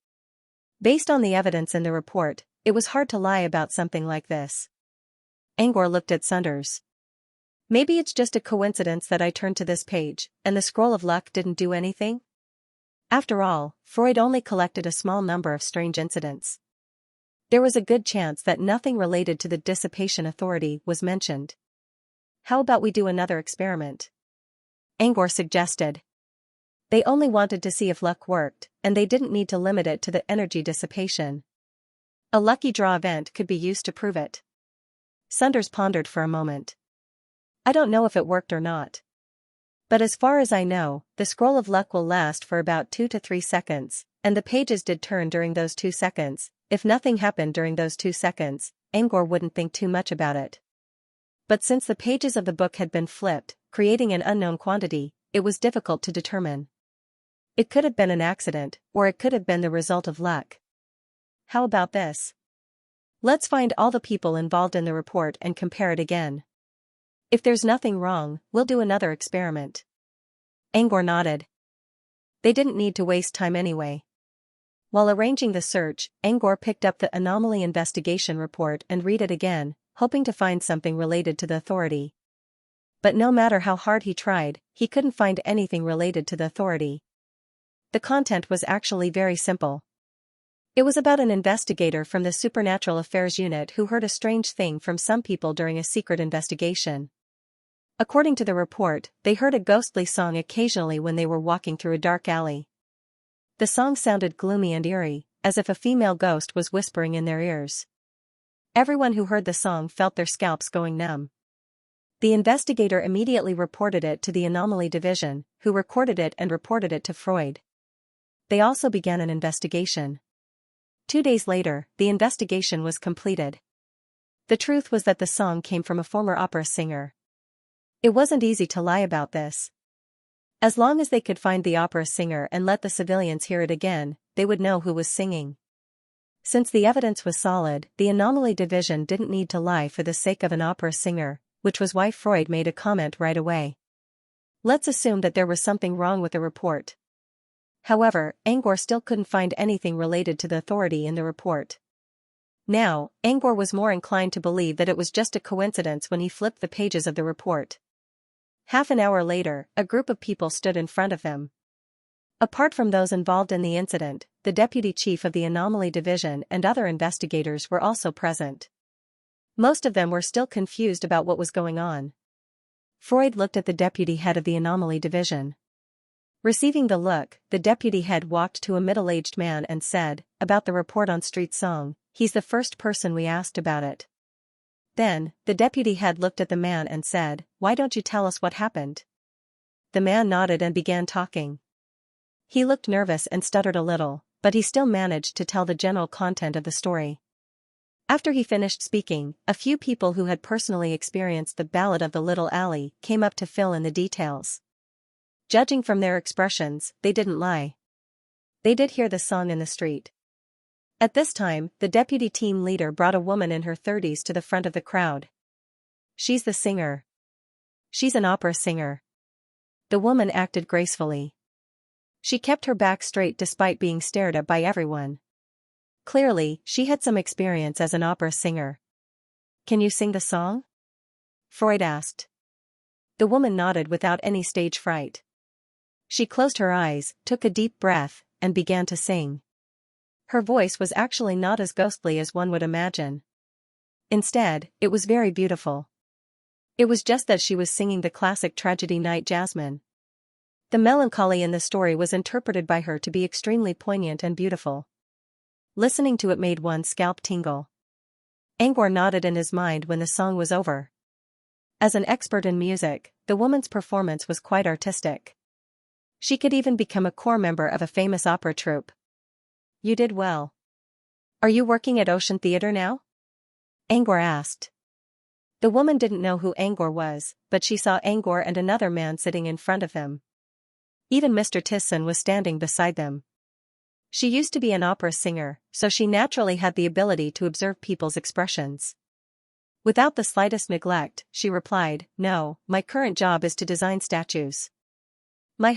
Based on the evidence in the report, it was hard to lie about something like this. Angor looked at Sunders. Maybe it's just a coincidence that I turned to this page, and the scroll of luck didn't do anything? After all, Freud only collected a small number of strange incidents. There was a good chance that nothing related to the Dissipation Authority was mentioned. How about we do another experiment? Angor suggested. They only wanted to see if luck worked, and they didn't need to limit it to the energy dissipation. A lucky draw event could be used to prove it. Sunders pondered for a moment. I don't know if it worked or not. But as far as I know, the scroll of luck will last for about 2 to 3 seconds, and the pages did turn during those 2 seconds. If nothing happened during those 2 seconds, Angor wouldn't think too much about it. But since the pages of the book had been flipped, creating an unknown quantity, it was difficult to determine. It could have been an accident, or it could have been the result of luck. How about this? Let's find all the people involved in the report and compare it again. If there's nothing wrong, we'll do another experiment. Angor nodded. They didn't need to waste time anyway. While arranging the search, Angor picked up the Anomaly Investigation Report and read it again, hoping to find something related to the Authority. But no matter how hard he tried, he couldn't find anything related to the Authority. The content was actually very simple. It was about an investigator from the Supernatural Affairs Unit who heard a strange thing from some people during a secret investigation. According to the report, they heard a ghostly song occasionally when they were walking through a dark alley. The song sounded gloomy and eerie, as if a female ghost was whispering in their ears. Everyone who heard the song felt their scalps going numb. The investigator immediately reported it to the Anomaly Division, who recorded it and reported it to Freud. They also began an investigation. 2 days later, the investigation was completed. The truth was that the song came from a former opera singer. It wasn't easy to lie about this. As long as they could find the opera singer and let the civilians hear it again, they would know who was singing. Since the evidence was solid, the Anomaly Division didn't need to lie for the sake of an opera singer, which was why Freud made a comment right away. Let's assume that there was something wrong with the report. However, Angor still couldn't find anything related to the Authority in the report. Now, Angor was more inclined to believe that it was just a coincidence when he flipped the pages of the report. Half an hour later, a group of people stood in front of them. Apart from those involved in the incident, the deputy chief of the Anomaly Division and other investigators were also present. Most of them were still confused about what was going on. Freud looked at the deputy head of the Anomaly Division. Receiving the look, the deputy head walked to a middle-aged man and said, "About the report on Street Song, he's the first person we asked about it." Then, the deputy head looked at the man and said, "Why don't you tell us what happened?" The man nodded and began talking. He looked nervous and stuttered a little, but he still managed to tell the general content of the story. After he finished speaking, a few people who had personally experienced the Ballad of the Little Alley came up to fill in the details. Judging from their expressions, they didn't lie. They did hear the song in the street. At this time, the deputy team leader brought a woman in her 30s to the front of the crowd. She's the singer. She's an opera singer. The woman acted gracefully. She kept her back straight despite being stared at by everyone. Clearly, she had some experience as an opera singer. Can you sing the song? Freud asked. The woman nodded without any stage fright. She closed her eyes, took a deep breath, and began to sing. Her voice was actually not as ghostly as one would imagine. Instead, it was very beautiful. It was just that she was singing the classic tragedy Night Jasmine. The melancholy in the story was interpreted by her to be extremely poignant and beautiful. Listening to it made one's scalp tingle. Angor nodded in his mind when the song was over. As an expert in music, the woman's performance was quite artistic. She could even become a corps member of a famous opera troupe. You did well. Are you working at Ocean Theatre now? Angor asked. The woman didn't know who Angor was, but she saw Angor and another man sitting in front of him. Even Mr. Tisson was standing beside them. She used to be an opera singer, so she naturally had the ability to observe people's expressions. Without the slightest neglect, she replied, "No, my current job is to design statues. My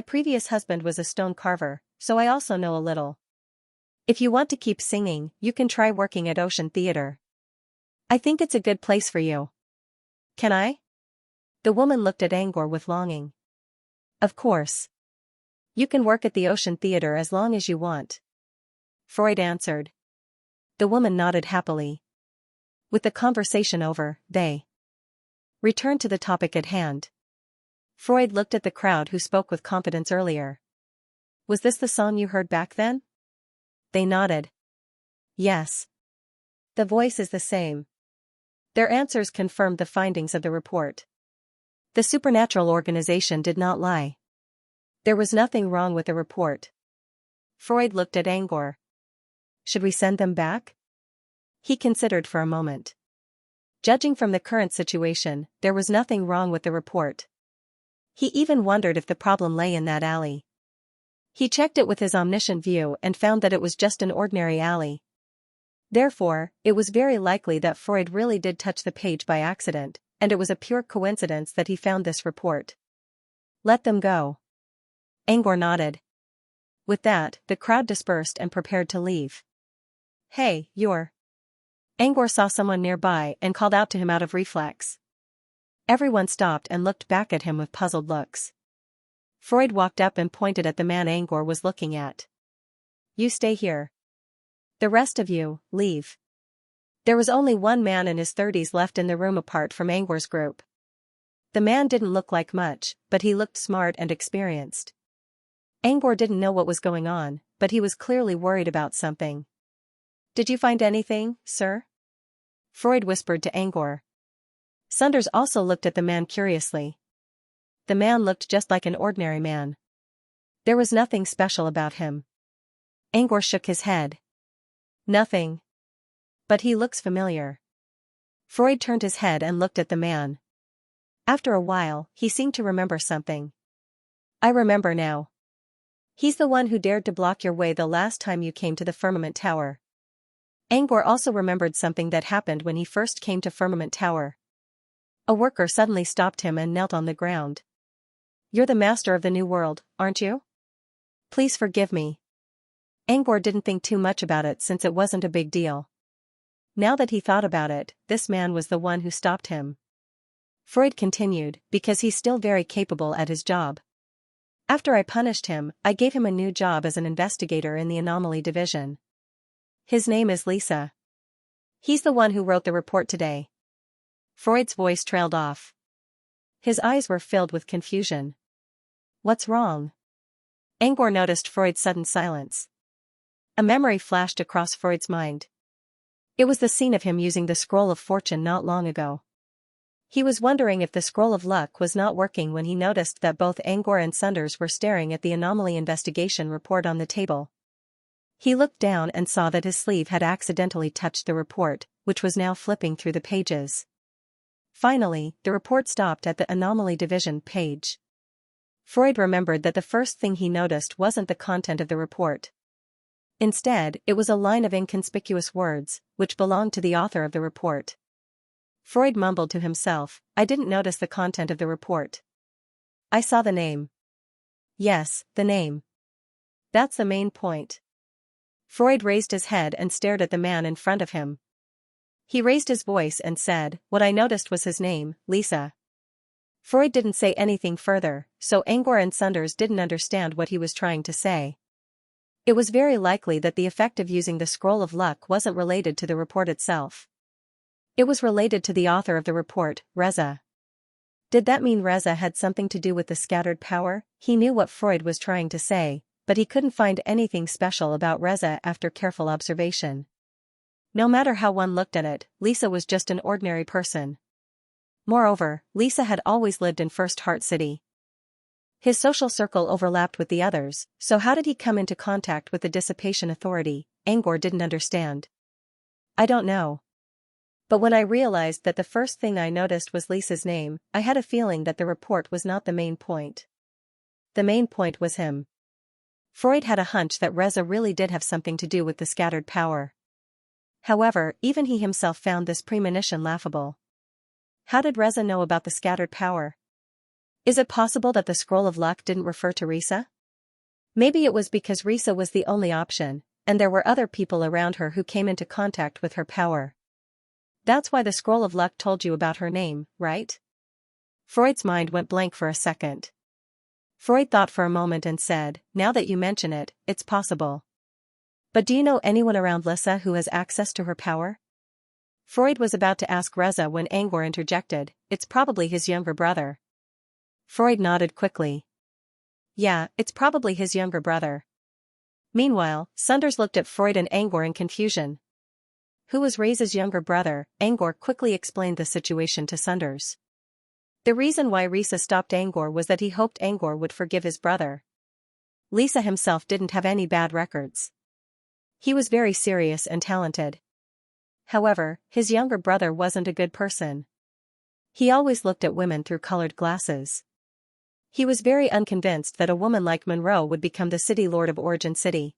previous husband was a stone carver, so I also know a little. If you want to keep singing, you can try working at Ocean Theatre. I think it's a good place for you." Can I? The woman looked at Angor with longing. Of course. You can work at the Ocean Theatre as long as you want. Freud answered. The woman nodded happily. With the conversation over, they returned to the topic at hand. Freud looked at the crowd who spoke with confidence earlier. Was this the song you heard back then? They nodded. Yes. The voice is the same. Their answers confirmed the findings of the report. The supernatural organization did not lie. There was nothing wrong with the report. Freud looked at Angor. Should we send them back? He considered for a moment. Judging from the current situation, there was nothing wrong with the report. He even wondered if the problem lay in that alley. He checked it with his omniscient view and found that it was just an ordinary alley. Therefore, it was very likely that Freud really did touch the page by accident, and it was a pure coincidence that he found this report. Let them go. Angor nodded. With that, the crowd dispersed and prepared to leave. Hey, you're... Angor saw someone nearby and called out to him out of reflex. Everyone stopped and looked back at him with puzzled looks. Freud walked up and pointed at the man Angor was looking at. You stay here. The rest of you, leave. There was only one man in his 30s left in the room apart from Angor's group. The man didn't look like much, but he looked smart and experienced. Angor didn't know what was going on, but he was clearly worried about something. Did you find anything, sir? Freud whispered to Angor. Sunders also looked at the man curiously. The man looked just like an ordinary man. There was nothing special about him. Angor shook his head. Nothing. But he looks familiar. Freud turned his head and looked at the man. After a while, he seemed to remember something. I remember now. He's the one who dared to block your way the last time you came to the Firmament Tower. Angor also remembered something that happened when he first came to Firmament Tower. A worker suddenly stopped him and knelt on the ground. You're the master of the new world, aren't you? Please forgive me. Angor didn't think too much about it since it wasn't a big deal. Now that he thought about it, this man was the one who stopped him. Freud continued, because he's still very capable at his job. After I punished him, I gave him a new job as an investigator in the Anomaly Division. His name is Lisa. He's the one who wrote the report today. Freud's voice trailed off. His eyes were filled with confusion. What's wrong? Angor noticed Freud's sudden silence. A memory flashed across Freud's mind. It was the scene of him using the Scroll of Fortune not long ago. He was wondering if the Scroll of Luck was not working when he noticed that both Angor and Sunders were staring at the anomaly investigation report on the table. He looked down and saw that his sleeve had accidentally touched the report, which was now flipping through the pages. Finally, the report stopped at the Anomaly Division page. Freud remembered that the first thing he noticed wasn't the content of the report. Instead, it was a line of inconspicuous words, which belonged to the author of the report. Freud mumbled to himself, "I didn't notice the content of the report. I saw the name." Yes, the name. That's the main point. Freud raised his head and stared at the man in front of him. He raised his voice and said, "What I noticed was his name, Lisa." Freud didn't say anything further, so Angor and Sunders didn't understand what he was trying to say. It was very likely that the effect of using the scroll of luck wasn't related to the report itself. It was related to the author of the report, Reza. Did that mean Reza had something to do with the scattered power? He knew what Freud was trying to say, but he couldn't find anything special about Reza after careful observation. No matter how one looked at it, Lisa was just an ordinary person. Moreover, Lisa had always lived in First Heart City. His social circle overlapped with the others, so how did he come into contact with the Dissipation Authority? Angor didn't understand. "I don't know. But when I realized that the first thing I noticed was Lisa's name, I had a feeling that the report was not the main point. The main point was him." Freud had a hunch that Reza really did have something to do with the scattered power. However, even he himself found this premonition laughable. How did Reza know about the scattered power? Is it possible that the scroll of luck didn't refer to Risa? Maybe it was because Risa was the only option, and there were other people around her who came into contact with her power. That's why the scroll of luck told you about her name, right? Freud's mind went blank for a second. Freud thought for a moment and said, "Now that you mention it, it's possible. But do you know anyone around Lisa who has access to her power?" Freud was about to ask Reza when Angor interjected, "It's probably his younger brother." Freud nodded quickly. "Yeah, it's probably his younger brother." Meanwhile, Sunders looked at Freud and Angor in confusion. Who was Reza's younger brother? Angor quickly explained the situation to Sunders. The reason why Risa stopped Angor was that he hoped Angor would forgive his brother. Lisa himself didn't have any bad records. He was very serious and talented. However, his younger brother wasn't a good person. He always looked at women through colored glasses. He was very unconvinced that a woman like Monroe would become the city lord of Origin City.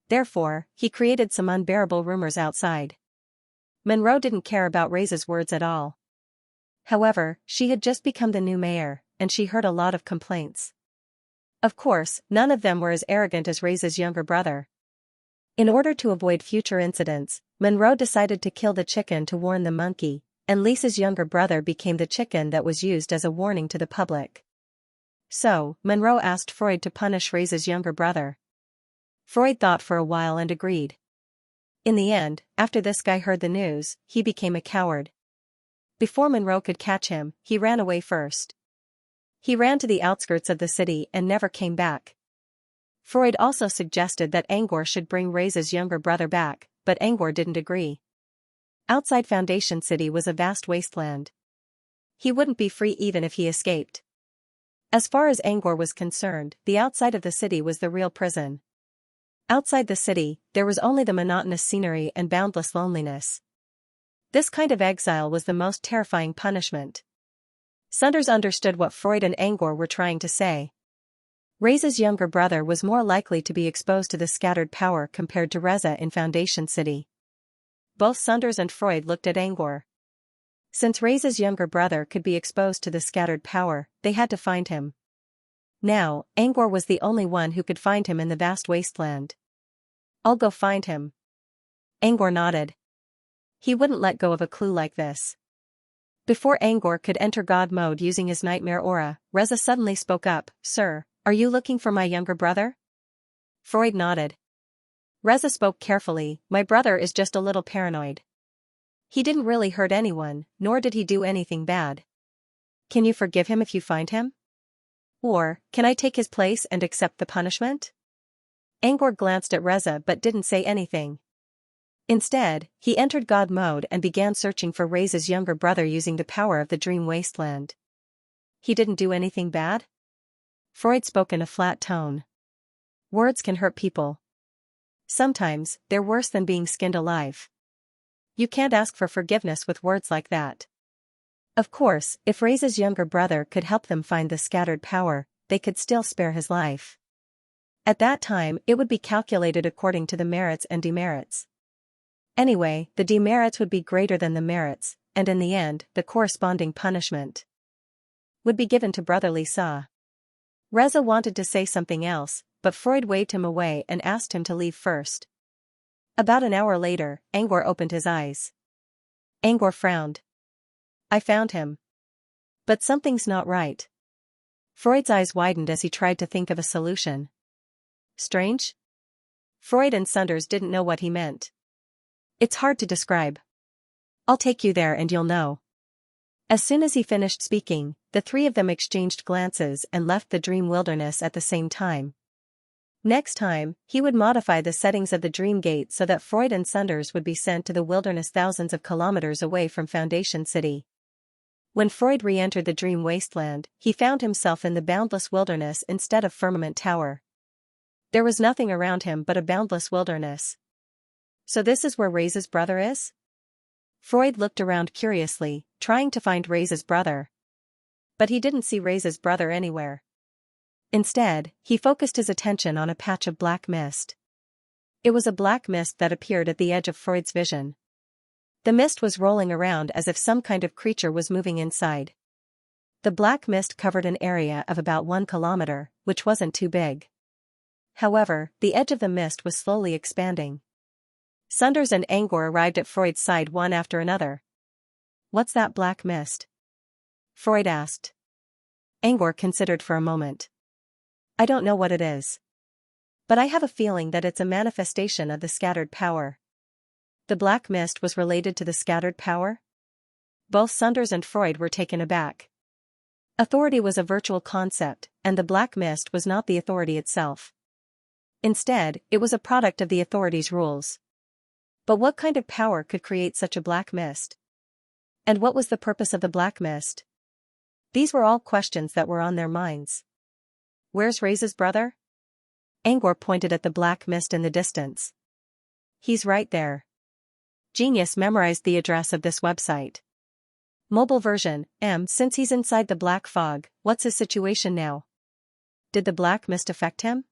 Therefore, he created some unbearable rumors outside. Monroe didn't care about Reza's words at all. However, she had just become the new mayor, and she heard a lot of complaints. Of course, none of them were as arrogant as Reza's younger brother. In order to avoid future incidents, Monroe decided to kill the chicken to warn the monkey, and Lisa's younger brother became the chicken that was used as a warning to the public. So, Monroe asked Freud to punish Reza's younger brother. Freud thought for a while and agreed. In the end, after this guy heard the news, he became a coward. Before Monroe could catch him, he ran away first. He ran to the outskirts of the city and never came back. Freud also suggested that Angor should bring Reza's younger brother back, but Angor didn't agree. Outside Foundation City was a vast wasteland. He wouldn't be free even if he escaped. As far as Angor was concerned, the outside of the city was the real prison. Outside the city, there was only the monotonous scenery and boundless loneliness. This kind of exile was the most terrifying punishment. Sunders understood what Freud and Angor were trying to say. Reza's younger brother was more likely to be exposed to the scattered power compared to Reza in Foundation City. Both Sunders and Freud looked at Angor. Since Reza's younger brother could be exposed to the scattered power, they had to find him. Now, Angor was the only one who could find him in the vast wasteland. "I'll go find him." Angor nodded. He wouldn't let go of a clue like this. Before Angor could enter God mode using his nightmare aura, Reza suddenly spoke up, "Sir, are you looking for my younger brother?" Freud nodded. Reza spoke carefully, "My brother is just a little paranoid. He didn't really hurt anyone, nor did he do anything bad. Can you forgive him if you find him? Or, can I take his place and accept the punishment?" Angor glanced at Reza but didn't say anything. Instead, he entered God mode and began searching for Reza's younger brother using the power of the dream wasteland. "He didn't do anything bad?" Freud spoke in a flat tone. "Words can hurt people. Sometimes, they're worse than being skinned alive. You can't ask for forgiveness with words like that. Of course, if Reisa's younger brother could help them find the scattered power, they could still spare his life. At that time, it would be calculated according to the merits and demerits. Anyway, the demerits would be greater than the merits, and in the end, the corresponding punishment would be given to brotherly Sa. Reza wanted to say something else, but Freud waved him away and asked him to leave first. About an hour later, Angor opened his eyes. Angor frowned. I found him. But something's not right. Freud's eyes widened as he tried to think of a solution. Strange? Freud and Sunders didn't know what he meant. It's hard to describe. I'll take you there and you'll know. As soon as he finished speaking, the three of them exchanged glances and left the dream wilderness at the same time. Next time, he would modify the settings of the dream gate so that Freud and Sunders would be sent to the wilderness thousands of kilometers away from Foundation City. When Freud re-entered the dream wasteland, he found himself in the boundless wilderness instead of Firmament Tower. There was nothing around him but a boundless wilderness. So this is where Reisa's brother is? Freud looked around curiously, trying to find Reisa's brother. But he didn't see Reisa's brother anywhere. Instead, he focused his attention on a patch of black mist. It was a black mist that appeared at the edge of Freud's vision. The mist was rolling around as if some kind of creature was moving inside. The black mist covered an area of about 1 kilometer, which wasn't too big. However, the edge of the mist was slowly expanding. Sunders and Angor arrived at Freud's side one after another. What's that black mist? Freud asked. Angor considered for a moment. I don't know what it is. But I have a feeling that it's a manifestation of the scattered power. The black mist was related to the scattered power? Both Sunders and Freud were taken aback. Authority was a virtual concept, and the black mist was not the authority itself. Instead, it was a product of the authority's rules. But what kind of power could create such a black mist? And what was the purpose of the black mist? These were all questions that were on their minds. Where's Reisa's brother? Angor pointed at the black mist in the distance. He's right there. Genius memorized the address of this website. Mobile version, since he's inside the black fog, what's his situation now? Did the black mist affect him?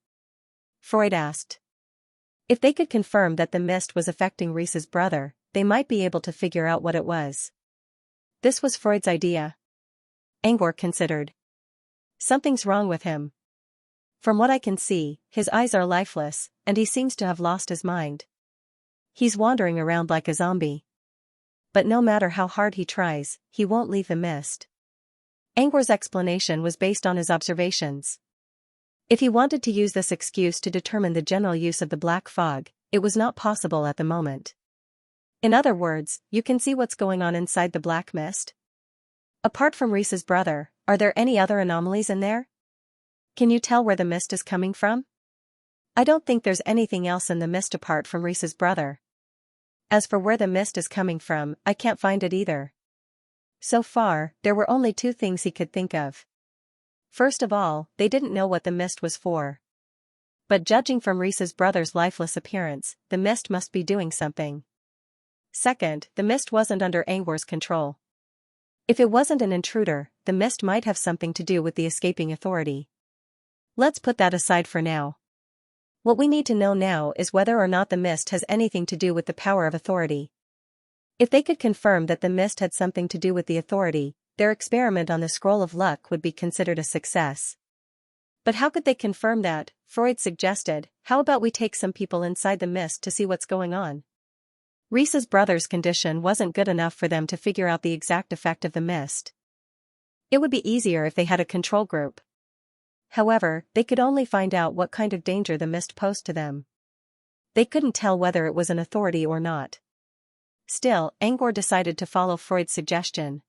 Freud asked. If they could confirm that the mist was affecting Reisa's brother, they might be able to figure out what it was. This was Freud's idea. Angor considered. Something's wrong with him. From what I can see, his eyes are lifeless, and he seems to have lost his mind. He's wandering around like a zombie. But no matter how hard he tries, he won't leave the mist. Angor's explanation was based on his observations. If he wanted to use this excuse to determine the general use of the black fog, it was not possible at the moment. In other words, you can see what's going on inside the black mist? Apart from Reisa's brother, are there any other anomalies in there? Can you tell where the mist is coming from? I don't think there's anything else in the mist apart from Reisa's brother. As for where the mist is coming from, I can't find it either. So far, there were only two things he could think of. First of all, they didn't know what the mist was for. But judging from Reisa's brother's lifeless appearance, the mist must be doing something. Second, the mist wasn't under Angor's control. If it wasn't an intruder, the mist might have something to do with the escaping authority. Let's put that aside for now. What we need to know now is whether or not the mist has anything to do with the power of authority. If they could confirm that the mist had something to do with the authority, their experiment on the scroll of luck would be considered a success. But how could they confirm that? Freud suggested, how about we take some people inside the mist to see what's going on? Reisa's brother's condition wasn't good enough for them to figure out the exact effect of the mist. It would be easier if they had a control group. However, they could only find out what kind of danger the mist posed to them. They couldn't tell whether it was an authority or not. Still, Angor decided to follow Freud's suggestion.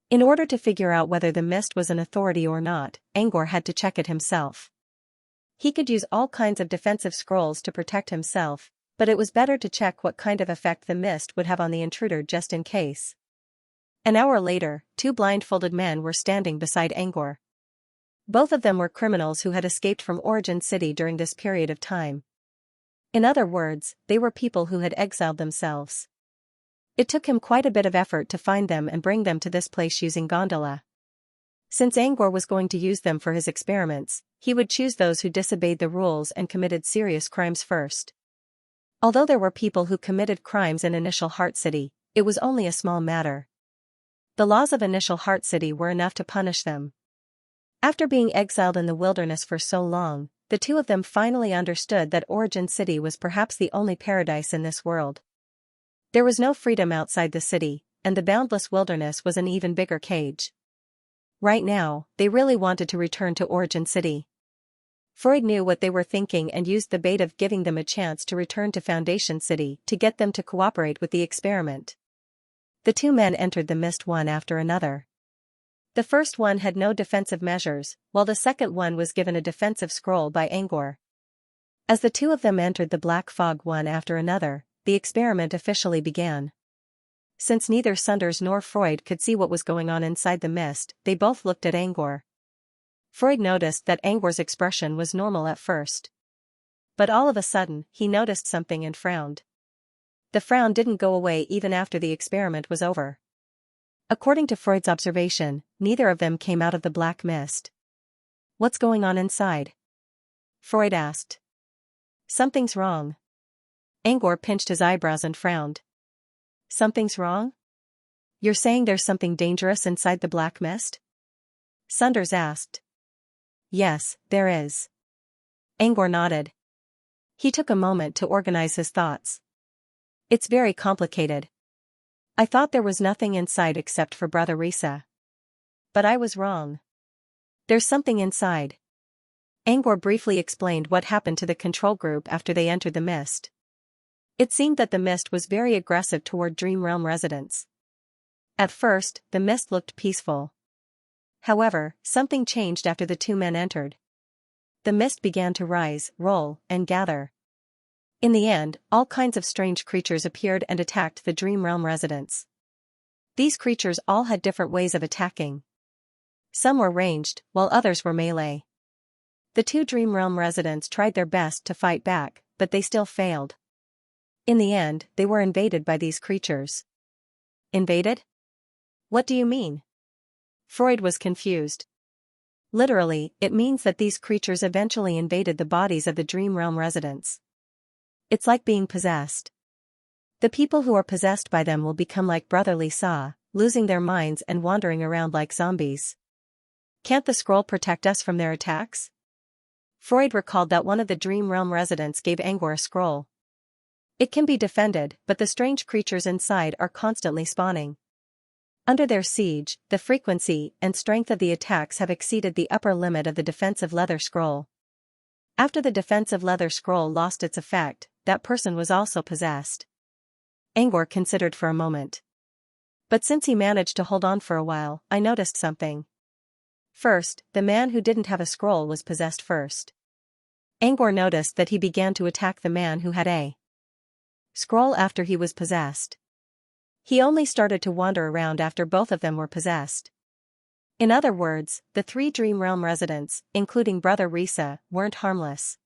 In order to figure out whether the mist was an authority or not, Angor had to check it himself. He could use all kinds of defensive scrolls to protect himself, but it was better to check what kind of effect the mist would have on the intruder just in case. An hour later, two blindfolded men were standing beside Angor. Both of them were criminals who had escaped from Origin City during this period of time. In other words, they were people who had exiled themselves. It took him quite a bit of effort to find them and bring them to this place using gondola. Since Angor was going to use them for his experiments, he would choose those who disobeyed the rules and committed serious crimes first. Although there were people who committed crimes in Initial Heart City, it was only a small matter. The laws of Initial Heart City were enough to punish them. After being exiled in the wilderness for so long, the two of them finally understood that Origin City was perhaps the only paradise in this world. There was no freedom outside the city, and the boundless wilderness was an even bigger cage. Right now, they really wanted to return to Origin City. Freud knew what they were thinking and used the bait of giving them a chance to return to Foundation City to get them to cooperate with the experiment. The two men entered the mist one after another. The first one had no defensive measures, while the second one was given a defensive scroll by Angor. As the two of them entered the black fog one after another, the experiment officially began. Since neither Sunders nor Freud could see what was going on inside the mist, they both looked at Angor. Freud noticed that Angor's expression was normal at first. But all of a sudden, he noticed something and frowned. The frown didn't go away even after the experiment was over. According to Freud's observation, neither of them came out of the black mist. "What's going on inside?" Freud asked. "Something's wrong." Angor pinched his eyebrows and frowned. "Something's wrong? You're saying there's something dangerous inside the black mist?" Sunders asked. "Yes, there is." Angor nodded. He took a moment to organize his thoughts. "It's very complicated. I thought there was nothing inside except for Brother Risa. But I was wrong. There's something inside." Angor briefly explained what happened to the control group after they entered the mist. It seemed that the mist was very aggressive toward Dream Realm residents. At first, the mist looked peaceful. However, something changed after the two men entered. The mist began to rise, roll, and gather. In the end, all kinds of strange creatures appeared and attacked the Dream Realm residents. These creatures all had different ways of attacking. Some were ranged, while others were melee. The two Dream Realm residents tried their best to fight back, but they still failed. In the end, they were invaded by these creatures. "Invaded? What do you mean?" Freud was confused. Literally, it means that these creatures eventually invaded the bodies of the Dream Realm residents. It's like being possessed. The people who are possessed by them will become like Brotherly Saw, losing their minds and wandering around like zombies. Can't the scroll protect us from their attacks? Freud recalled that one of the Dream Realm residents gave Angor a scroll. It can be defended, but the strange creatures inside are constantly spawning. Under their siege, the frequency and strength of the attacks have exceeded the upper limit of the defensive leather scroll. After the defensive leather scroll lost its effect, that person was also possessed. Angor considered for a moment. "But since he managed to hold on for a while, I noticed something. First, the man who didn't have a scroll was possessed first." Angor noticed that he began to attack the man who had a scroll after he was possessed. He only started to wander around after both of them were possessed. In other words, the three Dream Realm residents, including Brother Risa, weren't harmless.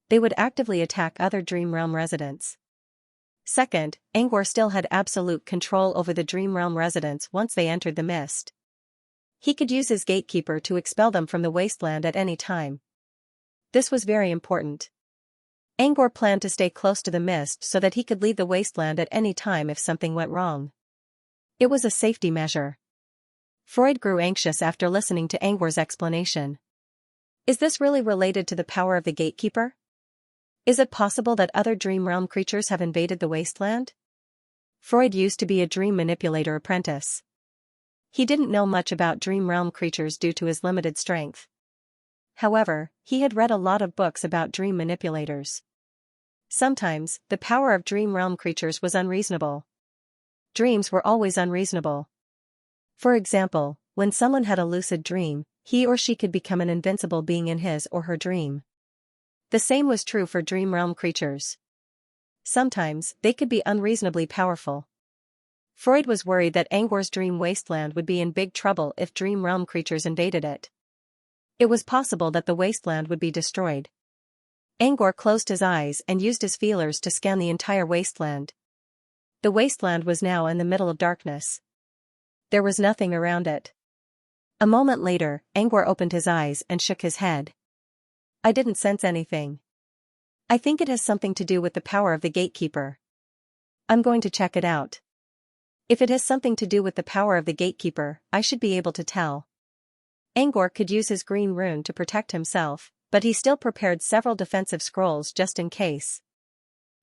They would actively attack other Dream Realm residents. Second, Angor still had absolute control over the Dream Realm residents once they entered the mist. He could use his gatekeeper to expel them from the wasteland at any time. This was very important. Angor planned to stay close to the mist so that he could leave the wasteland at any time if something went wrong. It was a safety measure. Freud grew anxious after listening to Angor's explanation. Is this really related to the power of the gatekeeper? Is it possible that other Dream Realm creatures have invaded the wasteland? Freud used to be a dream manipulator apprentice. He didn't know much about Dream Realm creatures due to his limited strength. However, he had read a lot of books about dream manipulators. Sometimes, the power of Dream Realm creatures was unreasonable. Dreams were always unreasonable. For example, when someone had a lucid dream, he or she could become an invincible being in his or her dream. The same was true for Dream Realm creatures. Sometimes, they could be unreasonably powerful. Freud was worried that Angor's dream wasteland would be in big trouble if Dream Realm creatures invaded it. It was possible that the wasteland would be destroyed. Angor closed his eyes and used his feelers to scan the entire wasteland. The wasteland was now in the middle of darkness. There was nothing around it. A moment later, Angor opened his eyes and shook his head. I didn't sense anything. I think it has something to do with the power of the gatekeeper. I'm going to check it out. If it has something to do with the power of the gatekeeper, I should be able to tell. Angor could use his green rune to protect himself, but he still prepared several defensive scrolls just in case.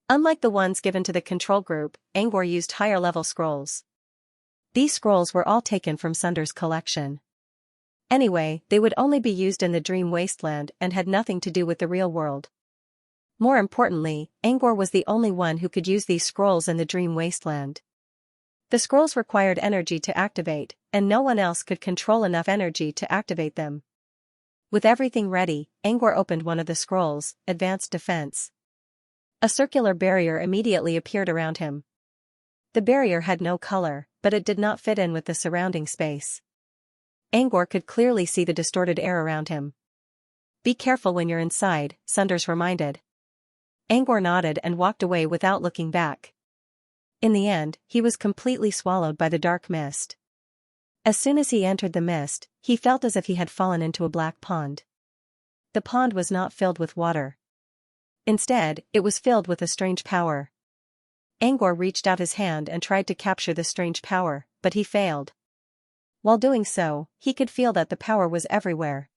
Unlike the ones given to the control group, Angor used higher-level scrolls. These scrolls were all taken from Sunder's collection. Anyway, they would only be used in the dream wasteland and had nothing to do with the real world. More importantly, Angor was the only one who could use these scrolls in the dream wasteland. The scrolls required energy to activate, and no one else could control enough energy to activate them. With everything ready, Angor opened one of the scrolls, Advanced Defense. A circular barrier immediately appeared around him. The barrier had no color, but it did not fit in with the surrounding space. Angor could clearly see the distorted air around him. Be careful when you're inside, Sunders reminded. Angor nodded and walked away without looking back. In the end, he was completely swallowed by the dark mist. As soon as he entered the mist, he felt as if he had fallen into a black pond. The pond was not filled with water. Instead, it was filled with a strange power. Angor reached out his hand and tried to capture the strange power, but he failed. While doing so, he could feel that the power was everywhere.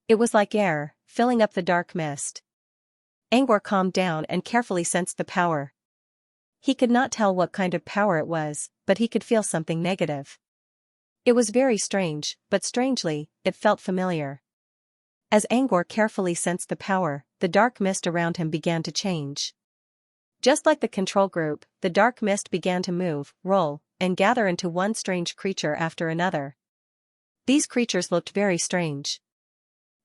It was like air, filling up the dark mist. Angor calmed down and carefully sensed the power. He could not tell what kind of power it was, but he could feel something negative. It was very strange, but strangely, it felt familiar. As Angor carefully sensed the power, the dark mist around him began to change. Just like the control group, the dark mist began to move, roll, and gather into one strange creature after another. These creatures looked very strange.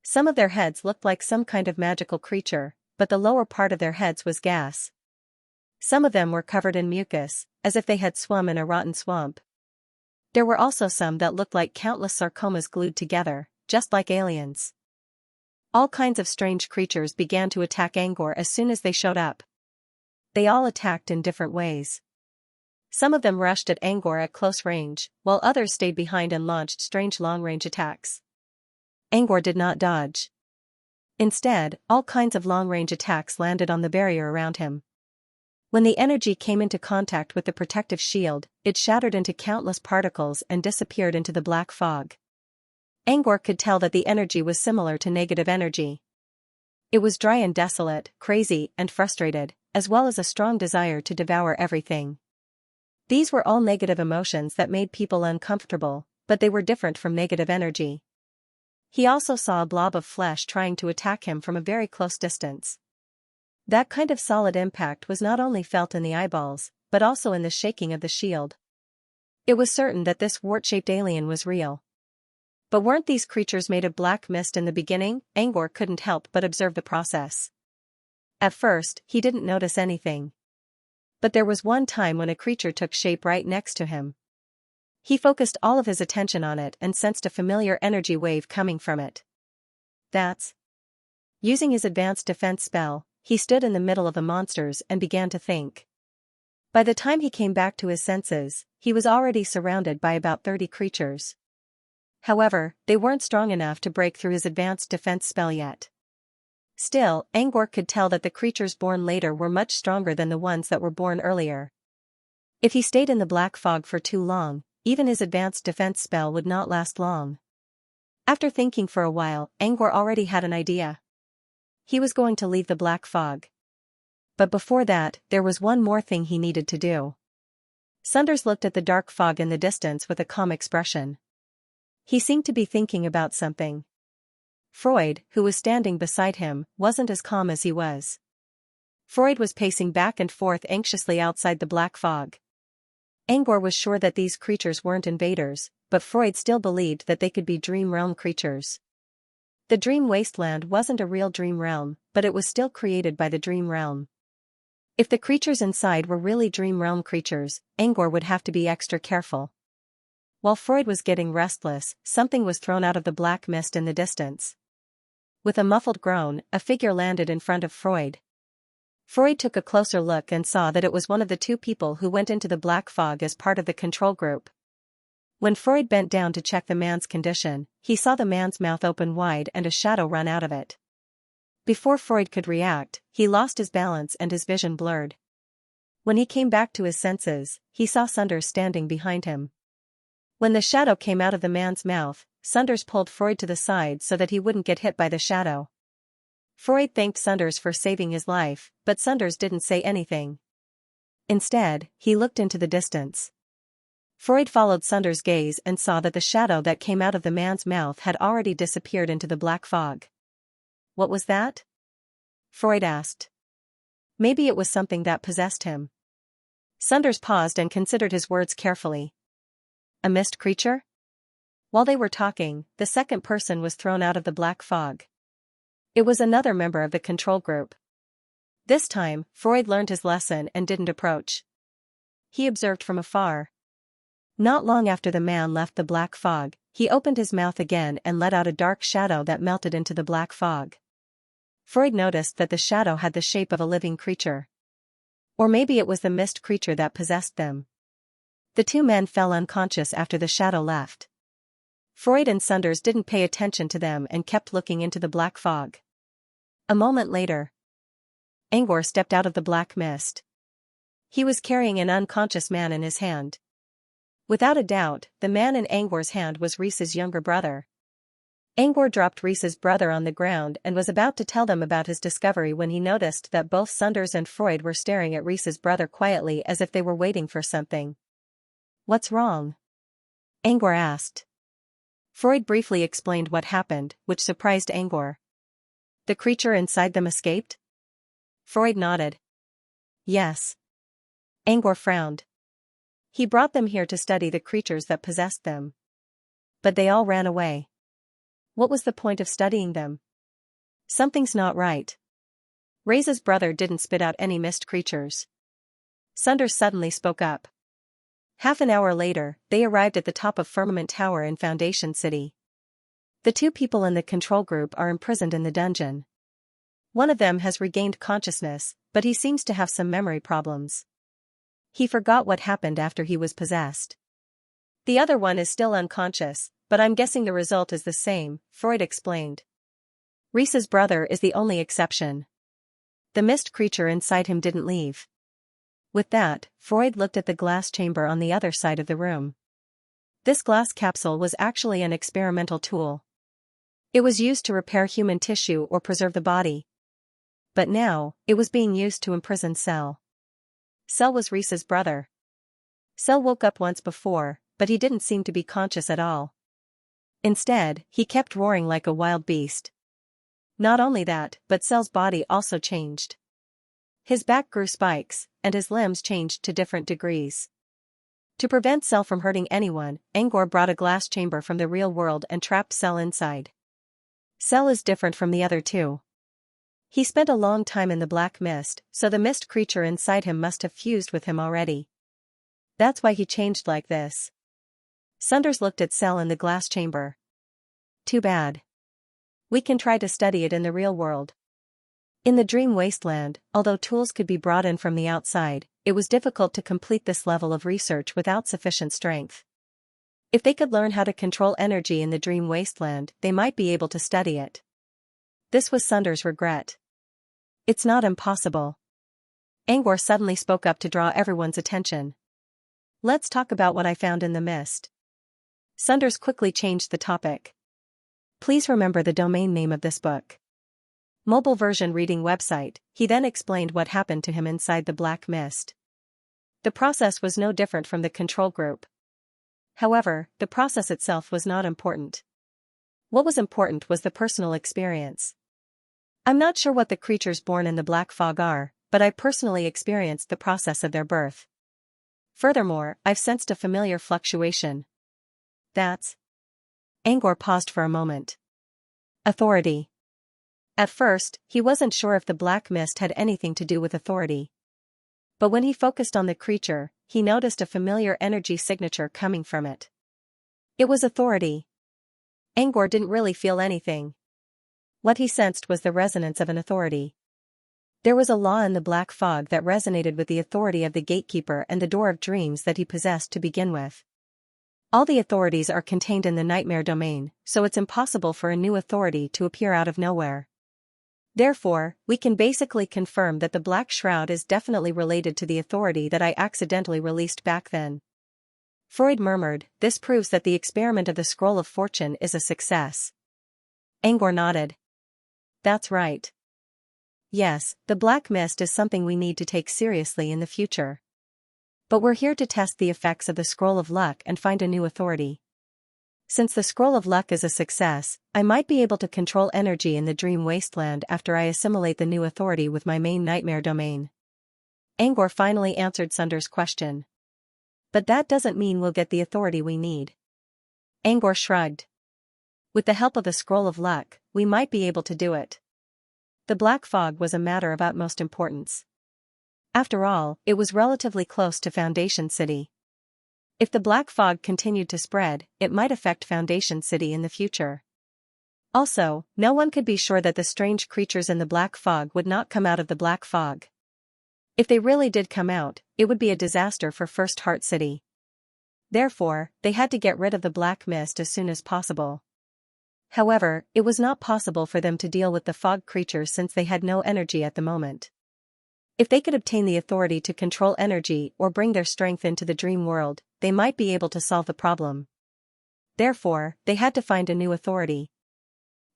Some of their heads looked like some kind of magical creature, but the lower part of their heads was gas. Some of them were covered in mucus, as if they had swum in a rotten swamp. There were also some that looked like countless sarcomas glued together, just like aliens. All kinds of strange creatures began to attack Angor as soon as they showed up. They all attacked in different ways. Some of them rushed at Angor at close range, while others stayed behind and launched strange long-range attacks. Angor did not dodge. Instead, all kinds of long-range attacks landed on the barrier around him. When the energy came into contact with the protective shield, it shattered into countless particles and disappeared into the black fog. Angor could tell that the energy was similar to negative energy. It was dry and desolate, crazy and frustrated, as well as a strong desire to devour everything. These were all negative emotions that made people uncomfortable, but they were different from negative energy. He also saw a blob of flesh trying to attack him from a very close distance. That kind of solid impact was not only felt in the eyeballs, but also in the shaking of the shield. It was certain that this wart-shaped alien was real. But weren't these creatures made of black mist in the beginning? Angor couldn't help but observe the process. At first, he didn't notice anything. But there was one time when a creature took shape right next to him. He focused all of his attention on it and sensed a familiar energy wave coming from it. Using his advanced defense spell, he stood in the middle of the monsters and began to think. By the time he came back to his senses, he was already surrounded by about 30 creatures. However, they weren't strong enough to break through his advanced defense spell yet. Still, Angor could tell that the creatures born later were much stronger than the ones that were born earlier. If he stayed in the black fog for too long, even his advanced defense spell would not last long. After thinking for a while, Angor already had an idea. He was going to leave the black fog. But before that, there was one more thing he needed to do. Sunders looked at the dark fog in the distance with a calm expression. He seemed to be thinking about something. Freud, who was standing beside him, wasn't as calm as he was. Freud was pacing back and forth anxiously outside the black fog. Angor was sure that these creatures weren't invaders, but Freud still believed that they could be dream realm creatures. The dream wasteland wasn't a real dream realm, but it was still created by the dream realm. If the creatures inside were really dream realm creatures, Angor would have to be extra careful. While Freud was getting restless, something was thrown out of the black mist in the distance. With a muffled groan, a figure landed in front of Freud. Freud took a closer look and saw that it was one of the two people who went into the black fog as part of the control group. When Freud bent down to check the man's condition, he saw the man's mouth open wide and a shadow run out of it. Before Freud could react, he lost his balance and his vision blurred. When he came back to his senses, he saw Sunders standing behind him. When the shadow came out of the man's mouth, Sunders pulled Freud to the side so that he wouldn't get hit by the shadow. Freud thanked Sunders for saving his life, but Sunders didn't say anything. Instead, he looked into the distance. Freud followed Sunders' gaze and saw that the shadow that came out of the man's mouth had already disappeared into the black fog. What was that? Freud asked. Maybe it was something that possessed him. Sunders paused and considered his words carefully. A mist creature? While they were talking, the second person was thrown out of the black fog. It was another member of the control group. This time, Freud learned his lesson and didn't approach. He observed from afar. Not long after the man left the black fog, he opened his mouth again and let out a dark shadow that melted into the black fog. Freud noticed that the shadow had the shape of a living creature. Or maybe it was the mist creature that possessed them. The two men fell unconscious after the shadow left. Freud and Sunders didn't pay attention to them and kept looking into the black fog. A moment later, Angor stepped out of the black mist. He was carrying an unconscious man in his hand. Without a doubt, the man in Angor's hand was Reese's younger brother. Angor dropped Reese's brother on the ground and was about to tell them about his discovery when he noticed that both Sunders and Freud were staring at Reese's brother quietly as if they were waiting for something. What's wrong? Angor asked. Freud briefly explained what happened, which surprised Angor. The creature inside them escaped? Freud nodded. Yes. Angor frowned. He brought them here to study the creatures that possessed them. But they all ran away. What was the point of studying them? Something's not right. Reese's brother didn't spit out any mist creatures. Sunders suddenly spoke up. Half an hour later, they arrived at the top of Firmament Tower in Foundation City. The two people in the control group are imprisoned in the dungeon. One of them has regained consciousness, but he seems to have some memory problems. He forgot what happened after he was possessed. The other one is still unconscious, but I'm guessing the result is the same, Freud explained. Reese's brother is the only exception. The mist creature inside him didn't leave. With that, Freud looked at the glass chamber on the other side of the room. This glass capsule was actually an experimental tool. It was used to repair human tissue or preserve the body. But now, it was being used to imprison Cell. Cell was Reese's brother. Cell woke up once before, but he didn't seem to be conscious at all. Instead, he kept roaring like a wild beast. Not only that, but Cell's body also changed. His back grew spikes, and his limbs changed to different degrees. To prevent Cell from hurting anyone, Angor brought a glass chamber from the real world and trapped Cell inside. Cell is different from the other two. He spent a long time in the black mist, so the mist creature inside him must have fused with him already. That's why he changed like this. Sunders looked at Cell in the glass chamber. Too bad. We can try to study it in the real world. In the dream wasteland, although tools could be brought in from the outside, it was difficult to complete this level of research without sufficient strength. If they could learn how to control energy in the dream wasteland, they might be able to study it. This was Sunders' regret. It's not impossible. Angor suddenly spoke up to draw everyone's attention. Let's talk about what I found in the mist. Sunders quickly changed the topic. Please remember the domain name of this book. Mobile version reading website. He then explained what happened to him inside the black mist. The process was no different from the control group. However, the process itself was not important. What was important was the personal experience. I'm not sure what the creatures born in the black fog are, but I personally experienced the process of their birth. Furthermore, I've sensed a familiar fluctuation. That's... Angor paused for a moment. Authority. At first, he wasn't sure if the black mist had anything to do with authority. But when he focused on the creature, he noticed a familiar energy signature coming from it. It was authority. Angor didn't really feel anything. What he sensed was the resonance of an authority. There was a law in the black fog that resonated with the authority of the gatekeeper and the door of dreams that he possessed to begin with. All the authorities are contained in the nightmare domain, so it's impossible for a new authority to appear out of nowhere. Therefore, we can basically confirm that the Black Shroud is definitely related to the authority that I accidentally released back then. Freud murmured, this proves that the experiment of the Scroll of Fortune is a success. Angor nodded. That's right. Yes, the black mist is something we need to take seriously in the future. But we're here to test the effects of the Scroll of Luck and find a new authority. Since the Scroll of Luck is a success, I might be able to control energy in the dream wasteland after I assimilate the new authority with my main nightmare domain. Angor finally answered Sunder's question. But that doesn't mean we'll get the authority we need. Angor shrugged. With the help of the Scroll of Luck, we might be able to do it. The black fog was a matter of utmost importance. After all, it was relatively close to Foundation City. If the black fog continued to spread, it might affect Foundation City in the future. Also, no one could be sure that the strange creatures in the black fog would not come out of the black fog. If they really did come out, it would be a disaster for First Heart City. Therefore, they had to get rid of the black mist as soon as possible. However, it was not possible for them to deal with the fog creatures since they had no energy at the moment. If they could obtain the authority to control energy or bring their strength into the dream world, they might be able to solve the problem. Therefore, they had to find a new authority.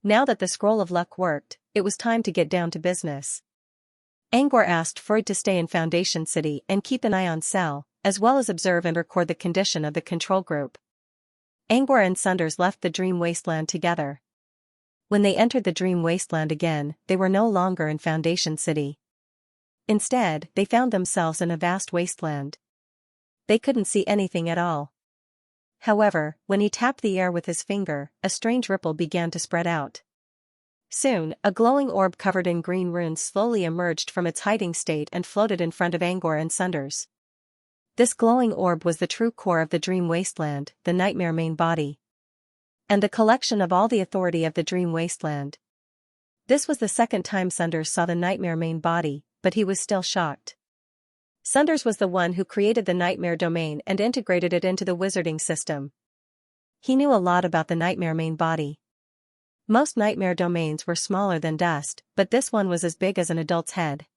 Now that the Scroll of Luck worked, it was time to get down to business. Angor asked Freud to stay in Foundation City and keep an eye on Cell, as well as observe and record the condition of the control group. Angor and Sunders left the dream wasteland together. When they entered the dream wasteland again, they were no longer in Foundation City. Instead, they found themselves in a vast wasteland. They couldn't see anything at all. However, when he tapped the air with his finger, a strange ripple began to spread out. Soon, a glowing orb covered in green runes slowly emerged from its hiding state and floated in front of Angor and Sunders. This glowing orb was the true core of the dream wasteland, the nightmare main body. And the collection of all the authority of the dream wasteland. This was the second time Sunders saw the nightmare main body, but he was still shocked. Sunders was the one who created the nightmare domain and integrated it into the wizarding system. He knew a lot about the nightmare main body. Most nightmare domains were smaller than dust, but this one was as big as an adult's head.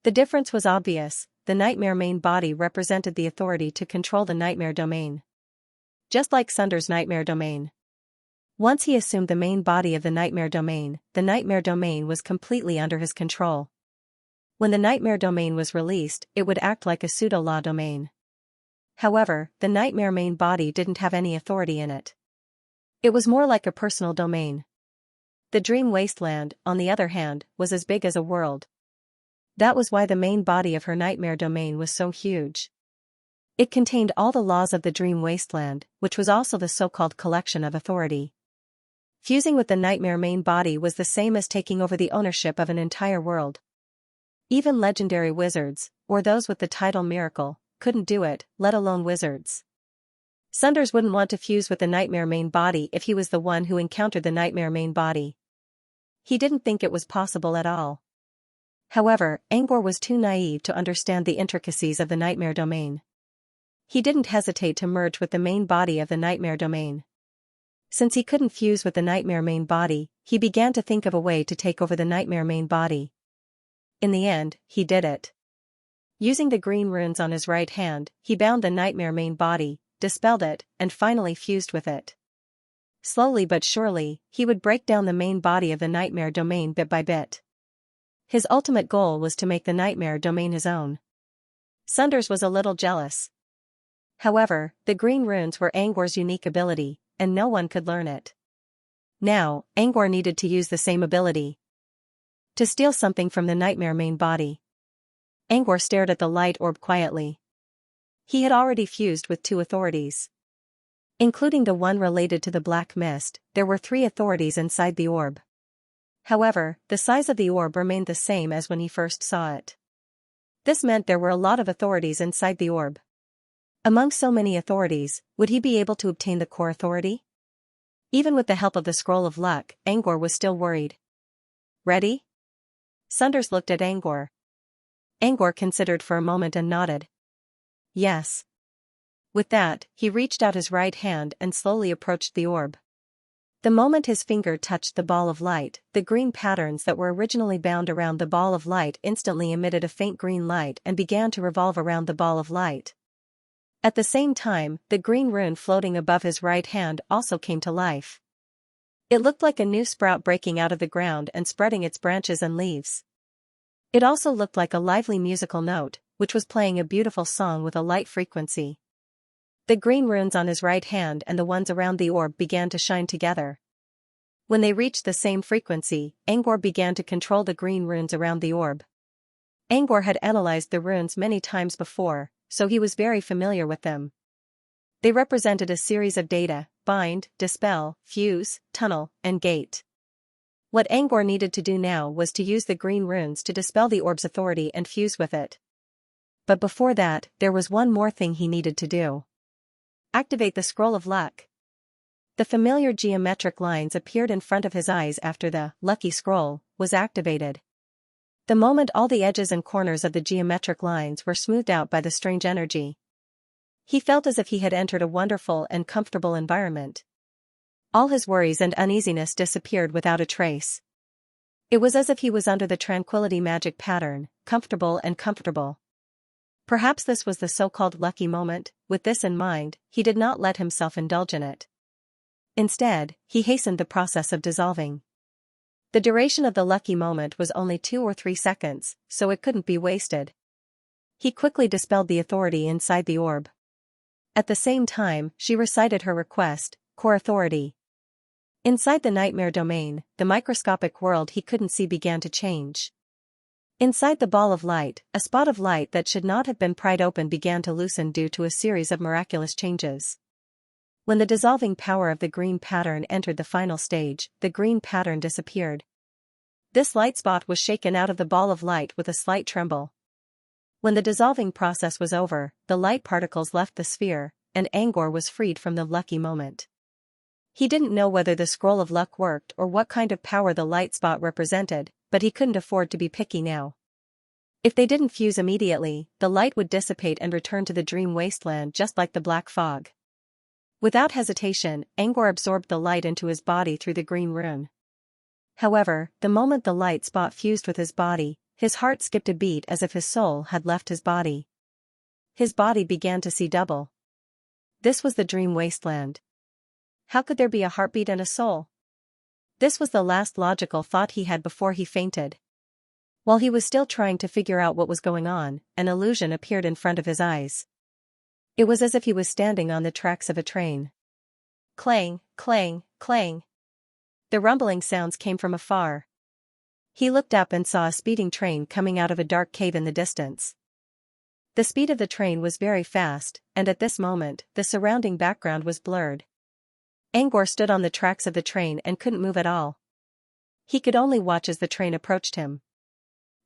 The difference was obvious. The nightmare main body represented the authority to control the nightmare domain. Just like Sunders' nightmare domain. Once he assumed the main body of the nightmare domain was completely under his control. When the nightmare domain was released, it would act like a pseudo-law domain. However, the nightmare main body didn't have any authority in it. It was more like a personal domain. The dream wasteland, on the other hand, was as big as a world. That was why the main body of her nightmare domain was so huge. It contained all the laws of the dream wasteland, which was also the so-called collection of authority. Fusing with the nightmare main body was the same as taking over the ownership of an entire world. Even legendary wizards, or those with the title Miracle, couldn't do it, let alone wizards. Sunders wouldn't want to fuse with the nightmare main body if he was the one who encountered the nightmare main body. He didn't think it was possible at all. However, Angor was too naive to understand the intricacies of the nightmare domain. He didn't hesitate to merge with the main body of the nightmare domain. Since he couldn't fuse with the nightmare main body, he began to think of a way to take over the nightmare main body. In the end, he did it. Using the green runes on his right hand, he bound the nightmare main body, dispelled it, and finally fused with it. Slowly but surely, he would break down the main body of the nightmare domain bit by bit. His ultimate goal was to make the nightmare domain his own. Sunders was a little jealous. However, the green runes were Angor's unique ability, and no one could learn it. Now, Angor needed to use the same ability. To steal something from the nightmare main body. Angor stared at the light orb quietly. He had already fused with 2 authorities. Including the one related to the black mist, there were 3 authorities inside the orb. However, the size of the orb remained the same as when he first saw it. This meant there were a lot of authorities inside the orb. Among so many authorities, would he be able to obtain the core authority? Even with the help of the Scroll of Luck, Angor was still worried. Ready? Sunders looked at Angor. Angor considered for a moment and nodded. Yes. With that, he reached out his right hand and slowly approached the orb. The moment his finger touched the ball of light, the green patterns that were originally bound around the ball of light instantly emitted a faint green light and began to revolve around the ball of light. At the same time, the green rune floating above his right hand also came to life. It looked like a new sprout breaking out of the ground and spreading its branches and leaves. It also looked like a lively musical note, which was playing a beautiful song with a light frequency. The green runes on his right hand and the ones around the orb began to shine together. When they reached the same frequency, Angor began to control the green runes around the orb. Angor had analyzed the runes many times before, so he was very familiar with them. They represented a series of data: bind, dispel, fuse, tunnel, and gate. What Angor needed to do now was to use the green runes to dispel the orb's authority and fuse with it. But before that, there was one more thing he needed to do. Activate the Scroll of Luck. The familiar geometric lines appeared in front of his eyes after the Lucky Scroll was activated. The moment all the edges and corners of the geometric lines were smoothed out by the strange energy. He felt as if he had entered a wonderful and comfortable environment. All his worries and uneasiness disappeared without a trace. It was as if he was under the tranquility magic pattern, comfortable and comfortable. Perhaps this was the so-called lucky moment. With this in mind, he did not let himself indulge in it. Instead, he hastened the process of dissolving. The duration of the lucky moment was only 2 or 3 seconds, so it couldn't be wasted. He quickly dispelled the authority inside the orb. At the same time, she recited her request: Core Authority. Inside the nightmare domain, the microscopic world he couldn't see began to change. Inside the ball of light, a spot of light that should not have been pried open began to loosen due to a series of miraculous changes. When the dissolving power of the green pattern entered the final stage, the green pattern disappeared. This light spot was shaken out of the ball of light with a slight tremble. When the dissolving process was over, the light particles left the sphere, and Angor was freed from the lucky moment. He didn't know whether the Scroll of Luck worked or what kind of power the light spot represented, but he couldn't afford to be picky now. If they didn't fuse immediately, the light would dissipate and return to the dream wasteland just like the black fog. Without hesitation, Angor absorbed the light into his body through the green rune. However, the moment the light spot fused with his body, his heart skipped a beat as if his soul had left his body. His body began to see double. This was the dream wasteland. How could there be a heartbeat and a soul? This was the last logical thought he had before he fainted. While he was still trying to figure out what was going on, an illusion appeared in front of his eyes. It was as if he was standing on the tracks of a train. Clang, clang, clang. The rumbling sounds came from afar. He looked up and saw a speeding train coming out of a dark cave in the distance. The speed of the train was very fast, and at this moment, the surrounding background was blurred. Angor stood on the tracks of the train and couldn't move at all. He could only watch as the train approached him.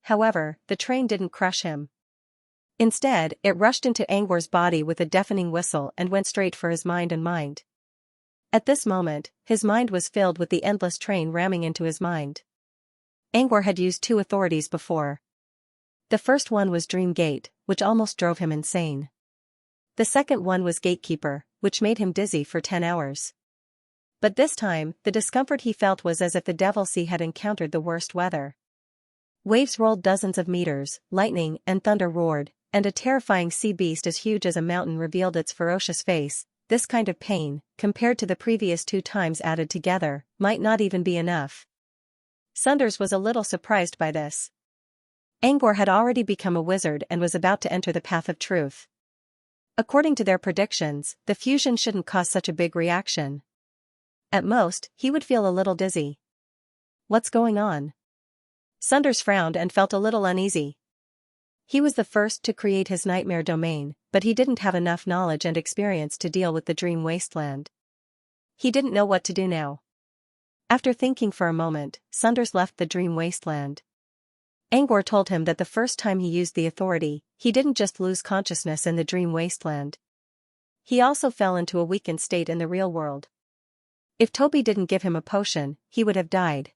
However, the train didn't crush him. Instead, it rushed into Angor's body with a deafening whistle and went straight for his mind and mind. At this moment, his mind was filled with the endless train ramming into his mind. Angor had used 2 authorities before. The first one was Dream Gate, which almost drove him insane. The second one was Gatekeeper, which made him dizzy for 10 hours. But this time, the discomfort he felt was as if the Devil Sea had encountered the worst weather. Waves rolled dozens of meters, lightning and thunder roared, and a terrifying sea beast as huge as a mountain revealed its ferocious face. This kind of pain, compared to the previous 2 times added together, might not even be enough. Sunders was a little surprised by this. Angor had already become a wizard and was about to enter the path of truth. According to their predictions, the fusion shouldn't cause such a big reaction. At most, he would feel a little dizzy. What's going on? Sunders frowned and felt a little uneasy. He was the first to create his nightmare domain, but he didn't have enough knowledge and experience to deal with the dream wasteland. He didn't know what to do now. After thinking for a moment, Sunders left the dream wasteland. Angor told him that the first time he used the authority, he didn't just lose consciousness in the dream wasteland. He also fell into a weakened state in the real world. If Toby didn't give him a potion, he would have died.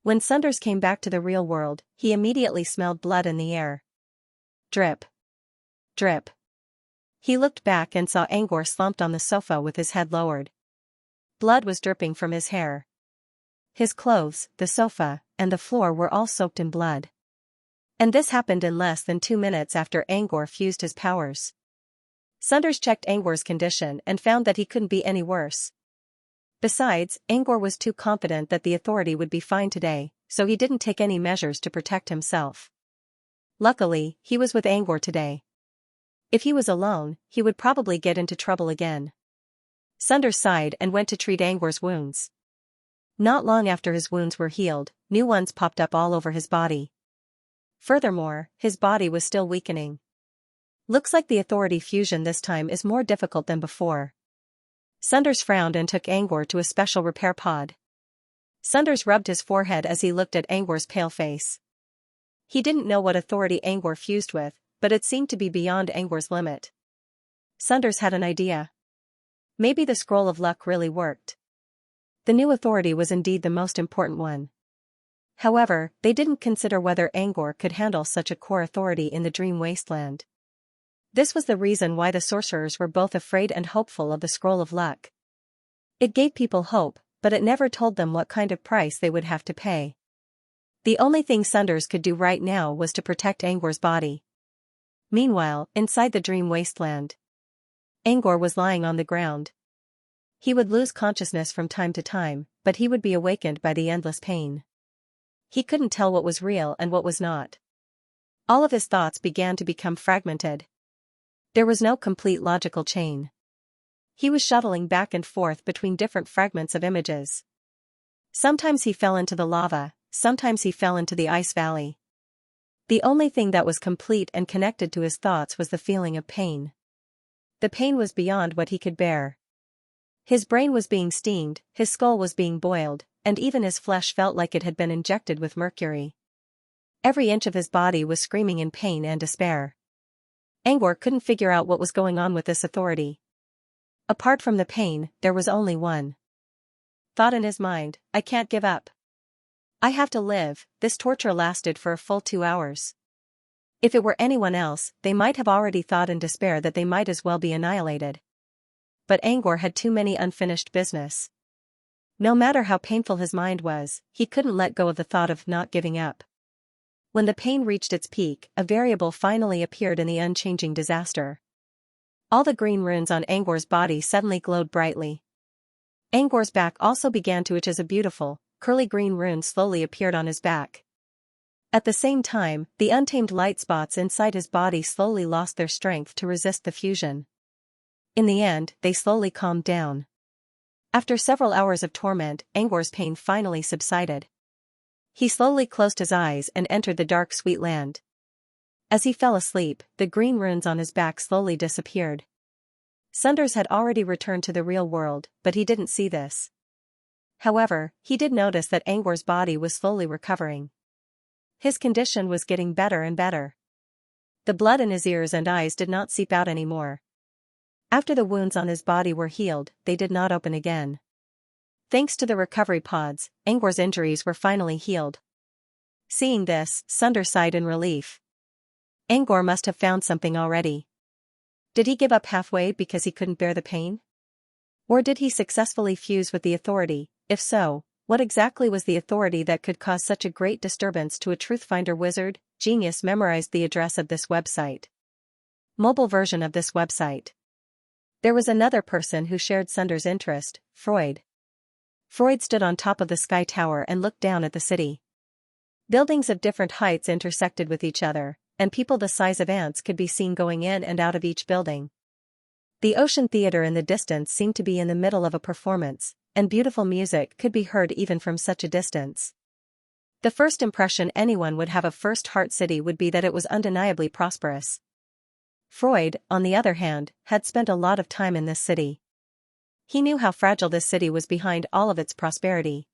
When Sunders came back to the real world, he immediately smelled blood in the air. Drip. Drip. He looked back and saw Angor slumped on the sofa with his head lowered. Blood was dripping from his hair. His clothes, the sofa, and the floor were all soaked in blood. And this happened in less than 2 minutes after Angor fused his powers. Sunders checked Angor's condition and found that he couldn't be any worse. Besides, Angor was too confident that the authority would be fine today, so he didn't take any measures to protect himself. Luckily, he was with Angor today. If he was alone, he would probably get into trouble again. Sunders sighed and went to treat Angor's wounds. Not long after his wounds were healed, new ones popped up all over his body. Furthermore, his body was still weakening. Looks like the authority fusion this time is more difficult than before. Sunders frowned and took Angor to a special repair pod. Sunders rubbed his forehead as he looked at Angor's pale face. He didn't know what authority Angor fused with, but it seemed to be beyond Angor's limit. Sunders had an idea. Maybe the scroll of luck really worked. The new authority was indeed the most important one. However, they didn't consider whether Angor could handle such a core authority in the dream wasteland. This was the reason why the sorcerers were both afraid and hopeful of the scroll of luck. It gave people hope, but it never told them what kind of price they would have to pay. The only thing Sunders could do right now was to protect Angor's body. Meanwhile, inside the dream wasteland, Angor was lying on the ground. He would lose consciousness from time to time, but he would be awakened by the endless pain. He couldn't tell what was real and what was not. All of his thoughts began to become fragmented. There was no complete logical chain. He was shuttling back and forth between different fragments of images. Sometimes he fell into the lava, sometimes he fell into the ice valley. The only thing that was complete and connected to his thoughts was the feeling of pain. The pain was beyond what he could bear. His brain was being steamed, his skull was being boiled, and even his flesh felt like it had been injected with mercury. Every inch of his body was screaming in pain and despair. Angor couldn't figure out what was going on with this authority. Apart from the pain, there was only one thought in his mind: I can't give up. I have to live. This torture lasted for a full 2 hours. If it were anyone else, they might have already thought in despair that they might as well be annihilated. But Angor had too many unfinished business. No matter how painful his mind was, he couldn't let go of the thought of not giving up. When the pain reached its peak, a variable finally appeared in the unchanging disaster. All the green runes on Angor's body suddenly glowed brightly. Angor's back also began to itch as a beautiful, curly green rune slowly appeared on his back. At the same time, the untamed light spots inside his body slowly lost their strength to resist the fusion. In the end, they slowly calmed down. After several hours of torment, Angor's pain finally subsided. He slowly closed his eyes and entered the dark sweet land. As he fell asleep, the green runes on his back slowly disappeared. Sunders had already returned to the real world, but he didn't see this. However, he did notice that Angor's body was slowly recovering. His condition was getting better and better. The blood in his ears and eyes did not seep out anymore. After the wounds on his body were healed, they did not open again. Thanks to the recovery pods, Angor's injuries were finally healed. Seeing this, Sunders sighed in relief. Angor must have found something already. Did he give up halfway because he couldn't bear the pain? Or did he successfully fuse with the authority? If so, what exactly was the authority that could cause such a great disturbance to a truth-finder wizard? Genius memorized the address of this website. Mobile version of this website. There was another person who shared Sunders' interest, Freud. Freud stood on top of the sky tower and looked down at the city. Buildings of different heights intersected with each other, and people the size of ants could be seen going in and out of each building. The Ocean Theater in the distance seemed to be in the middle of a performance, and beautiful music could be heard even from such a distance. The first impression anyone would have of First Heart City would be that it was undeniably prosperous. Freud, on the other hand, had spent a lot of time in this city. He knew how fragile this city was behind all of its prosperity.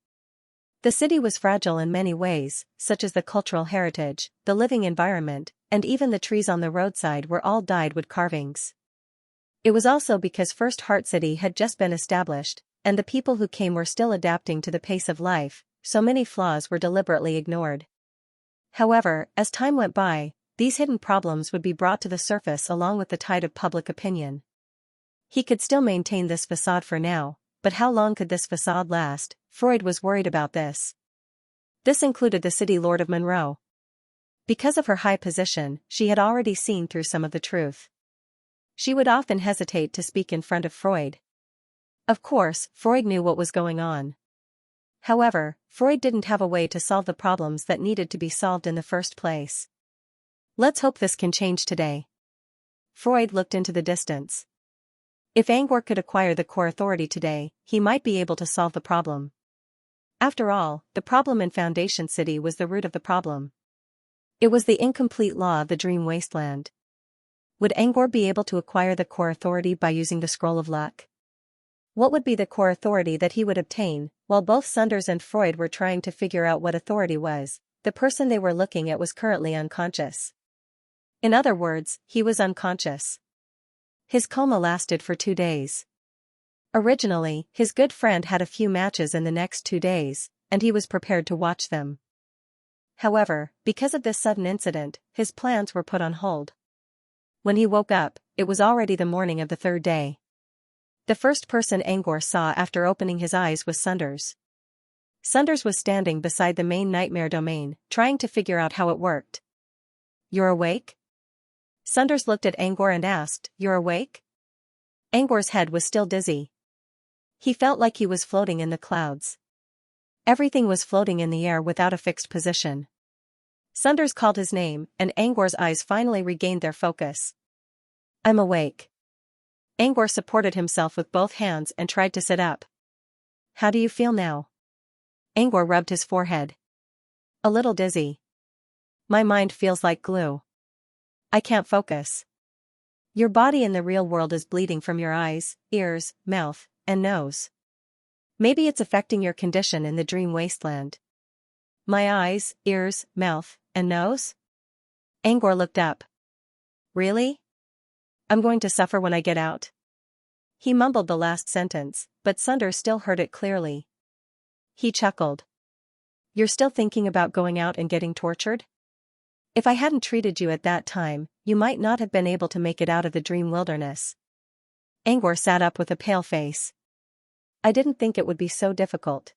The city was fragile in many ways, such as the cultural heritage, the living environment, and even the trees on the roadside were all dyed wood carvings. It was also because First Heart City had just been established, and the people who came were still adapting to the pace of life, so many flaws were deliberately ignored. However, as time went by, these hidden problems would be brought to the surface along with the tide of public opinion. He could still maintain this facade for now, but how long could this facade last? Freud was worried about this. This included the city lord of Monroe. Because of her high position, she had already seen through some of the truth. She would often hesitate to speak in front of Freud. Of course, Freud knew what was going on. However, Freud didn't have a way to solve the problems that needed to be solved in the first place. Let's hope this can change today. Freud looked into the distance. If Angor could acquire the core authority today, he might be able to solve the problem. After all, the problem in Foundation City was the root of the problem. It was the incomplete law of the dream wasteland. Would Angor be able to acquire the core authority by using the scroll of luck? What would be the core authority that he would obtain? While both Sunders and Freud were trying to figure out what authority was, the person they were looking at was currently unconscious. In other words, he was unconscious. His coma lasted for 2 days. Originally, his good friend had a few matches in the next 2 days, and he was prepared to watch them. However, because of this sudden incident, his plans were put on hold. When he woke up, it was already the morning of the 3rd day. The first person Angor saw after opening his eyes was Sunders. Sunders was standing beside the main nightmare domain, trying to figure out how it worked. "You're awake?" Sunders looked at Angor and asked, "You're awake?" Angor's head was still dizzy. He felt like he was floating in the clouds. Everything was floating in the air without a fixed position. Sunders called his name, and Angor's eyes finally regained their focus. "I'm awake." Angor supported himself with both hands and tried to sit up. "How do you feel now?" Angor rubbed his forehead. "A little dizzy. My mind feels like glue. I can't focus." "Your body in the real world is bleeding from your eyes, ears, mouth, and nose. Maybe it's affecting your condition in the dream wasteland." "My eyes, ears, mouth, and nose?" Angor looked up. "Really? I'm going to suffer when I get out?" He mumbled the last sentence, but Sunders still heard it clearly. He chuckled. "You're still thinking about going out and getting tortured? If I hadn't treated you at that time, you might not have been able to make it out of the dream wilderness." Angor sat up with a pale face. "I didn't think it would be so difficult."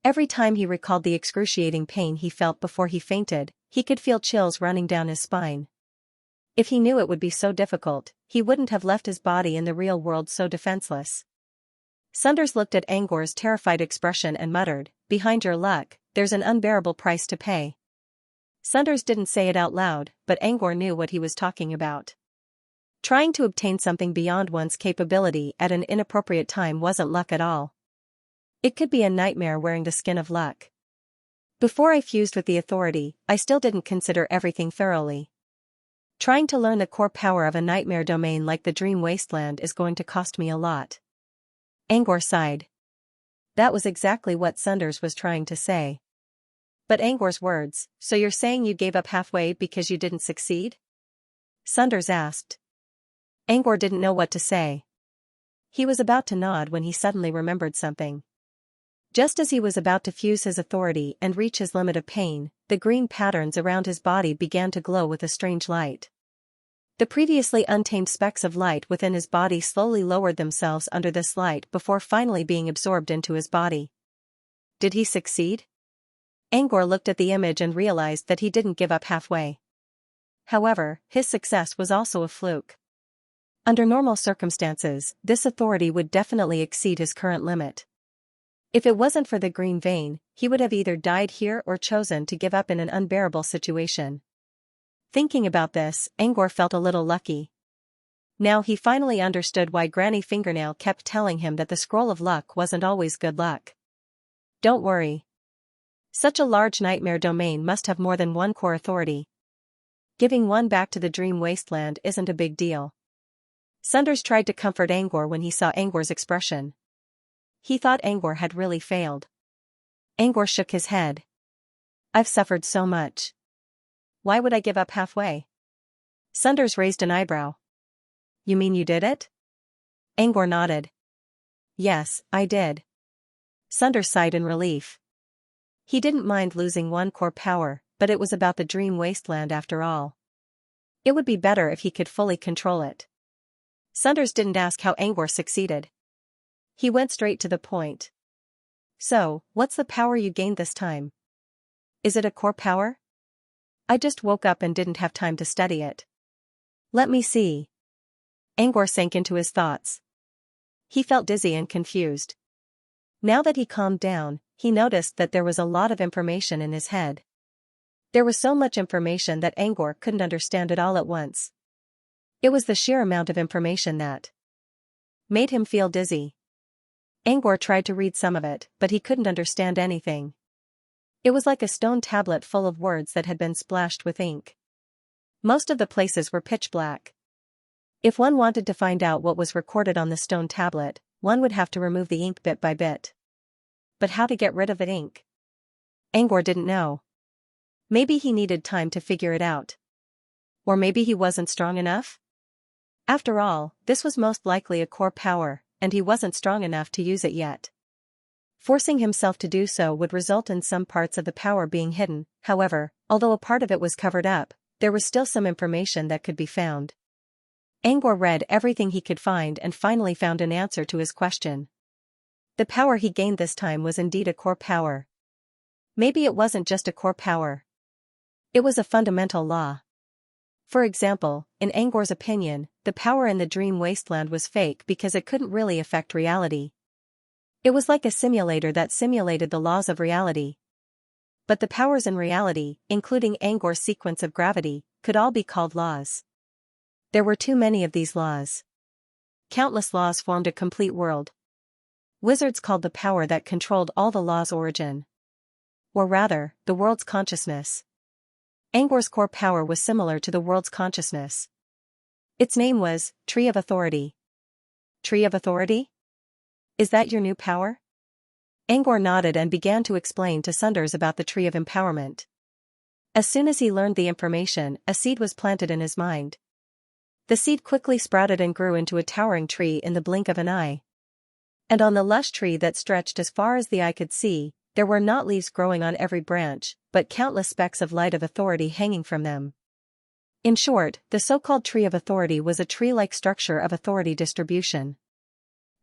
Every time he recalled the excruciating pain he felt before he fainted, he could feel chills running down his spine. If he knew it would be so difficult, he wouldn't have left his body in the real world so defenseless. Sunders looked at Angor's terrified expression and muttered, "Behind your luck, there's an unbearable price to pay." Sunders didn't say it out loud, but Angor knew what he was talking about. Trying to obtain something beyond one's capability at an inappropriate time wasn't luck at all. It could be a nightmare wearing the skin of luck. "Before I fused with the authority, I still didn't consider everything thoroughly. Trying to learn the core power of a nightmare domain like the dream wasteland is going to cost me a lot." Angor sighed. That was exactly what Sunders was trying to say. But Angor's words, "So you're saying you gave up halfway because you didn't succeed?" Sunders asked. Angor didn't know what to say. He was about to nod when he suddenly remembered something. Just as he was about to fuse his authority and reach his limit of pain, the green patterns around his body began to glow with a strange light. The previously untamed specks of light within his body slowly lowered themselves under this light before finally being absorbed into his body. Did he succeed? Angor looked at the image and realized that he didn't give up halfway. However, his success was also a fluke. Under normal circumstances, this authority would definitely exceed his current limit. If it wasn't for the green vein, he would have either died here or chosen to give up in an unbearable situation. Thinking about this, Angor felt a little lucky. Now he finally understood why Granny Fingernail kept telling him that the scroll of luck wasn't always good luck. Don't worry. Such a large nightmare domain must have more than one core authority. Giving one back to the dream wasteland isn't a big deal. Sunders tried to comfort Angor when he saw Angor's expression. He thought Angor had really failed. Angor shook his head. "I've suffered so much. Why would I give up halfway?" Sunders raised an eyebrow. "You mean you did it?" Angor nodded. "Yes, I did." Sunders sighed in relief. He didn't mind losing one core power, but it was about the dream wasteland after all. It would be better if he could fully control it. Sunders didn't ask how Angor succeeded. He went straight to the point. So, what's the power you gained this time? Is it a core power? I just woke up and didn't have time to study it. Let me see. Angor sank into his thoughts. He felt dizzy and confused. Now that he calmed down, he noticed that there was a lot of information in his head. There was so much information that Angor couldn't understand it all at once. It was the sheer amount of information that made him feel dizzy. Angor tried to read some of it, but he couldn't understand anything. It was like a stone tablet full of words that had been splashed with ink. Most of the places were pitch black. If one wanted to find out what was recorded on the stone tablet, one would have to remove the ink bit by bit. But how to get rid of the ink? Angor didn't know. Maybe he needed time to figure it out. Or maybe he wasn't strong enough? After all, this was most likely a core power, and he wasn't strong enough to use it yet. Forcing himself to do so would result in some parts of the power being hidden. However, although a part of it was covered up, there was still some information that could be found. Angor read everything he could find and finally found an answer to his question. The power he gained this time was indeed a core power. Maybe it wasn't just a core power. It was a fundamental law. For example, in Angor's opinion, the power in the dream wasteland was fake because it couldn't really affect reality. It was like a simulator that simulated the laws of reality. But the powers in reality, including Angor's sequence of gravity, could all be called laws. There were too many of these laws. Countless laws formed a complete world. Wizards called the power that controlled all the laws origin. Or rather, the world's consciousness. Angor's core power was similar to the world's consciousness. Its name was Tree of Authority. Tree of Authority? Is that your new power? Angor nodded and began to explain to Sunders about the Tree of Empowerment. As soon as he learned the information, a seed was planted in his mind. The seed quickly sprouted and grew into a towering tree in the blink of an eye. And on the lush tree that stretched as far as the eye could see, there were not leaves growing on every branch, but countless specks of light of authority hanging from them. In short, the so-called Tree of Authority was a tree-like structure of authority distribution.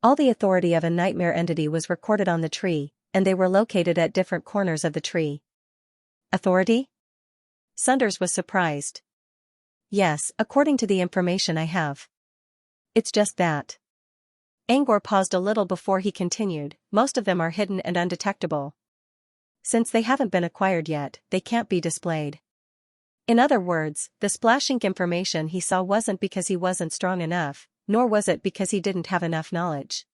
All the authority of a nightmare entity was recorded on the tree, and they were located at different corners of the tree. Authority? Sunders was surprised. Yes, according to the information I have. It's just that. Angor paused a little before he continued, most of them are hidden and undetectable. Since they haven't been acquired yet, they can't be displayed. In other words, the splash ink information he saw wasn't because he wasn't strong enough, nor was it because he didn't have enough knowledge.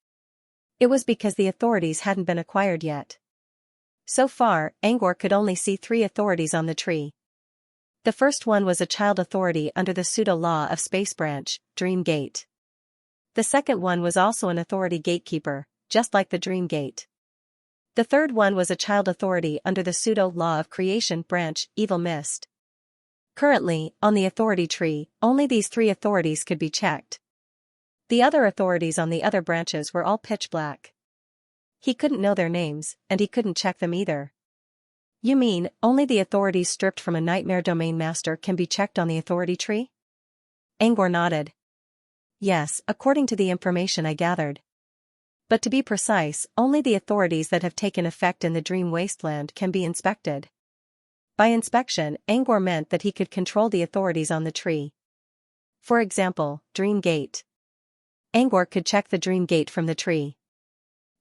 It was because the authorities hadn't been acquired yet. So far, Angor could only see 3 authorities on the tree. The first one was a child authority under the pseudo-law of Space Branch, Dream Gate. The second one was also an authority gatekeeper, just like the Dream Gate. The third one was a child authority under the pseudo-law of Creation Branch, Evil Mist. Currently, on the authority tree, only these 3 authorities could be checked. The other authorities on the other branches were all pitch black. He couldn't know their names, and he couldn't check them either. You mean, only the authorities stripped from a nightmare domain master can be checked on the authority tree? Angor nodded. Yes, according to the information I gathered. But to be precise, only the authorities that have taken effect in the Dream Wasteland can be inspected. By inspection, Angor meant that he could control the authorities on the tree. For example, Dream Gate. Angor could check the Dream Gate from the tree.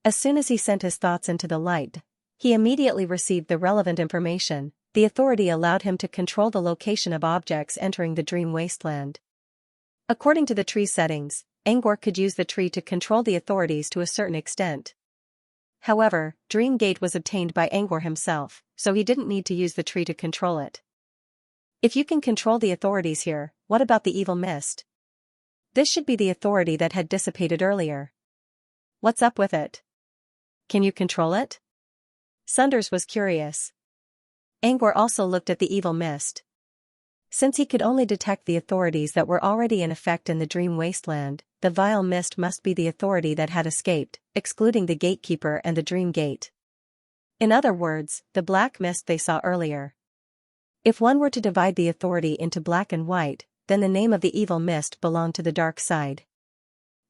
As soon as he sent his thoughts into the light, he immediately received the relevant information. The authority allowed him to control the location of objects entering the Dream Wasteland. According to the tree settings, Angor could use the tree to control the authorities to a certain extent. However, Dream Gate was obtained by Angor himself, so he didn't need to use the tree to control it. If you can control the authorities here, what about the Evil Mist? This should be the authority that had dissipated earlier. What's up with it? Can you control it? Sunders was curious. Angor also looked at the Evil Mist. Since he could only detect the authorities that were already in effect in the Dream Wasteland, the Vile Mist must be the authority that had escaped, excluding the Gatekeeper and the Dream Gate. In other words, the black mist they saw earlier. If one were to divide the authority into black and white, then the name of the evil mist belonged to the dark side.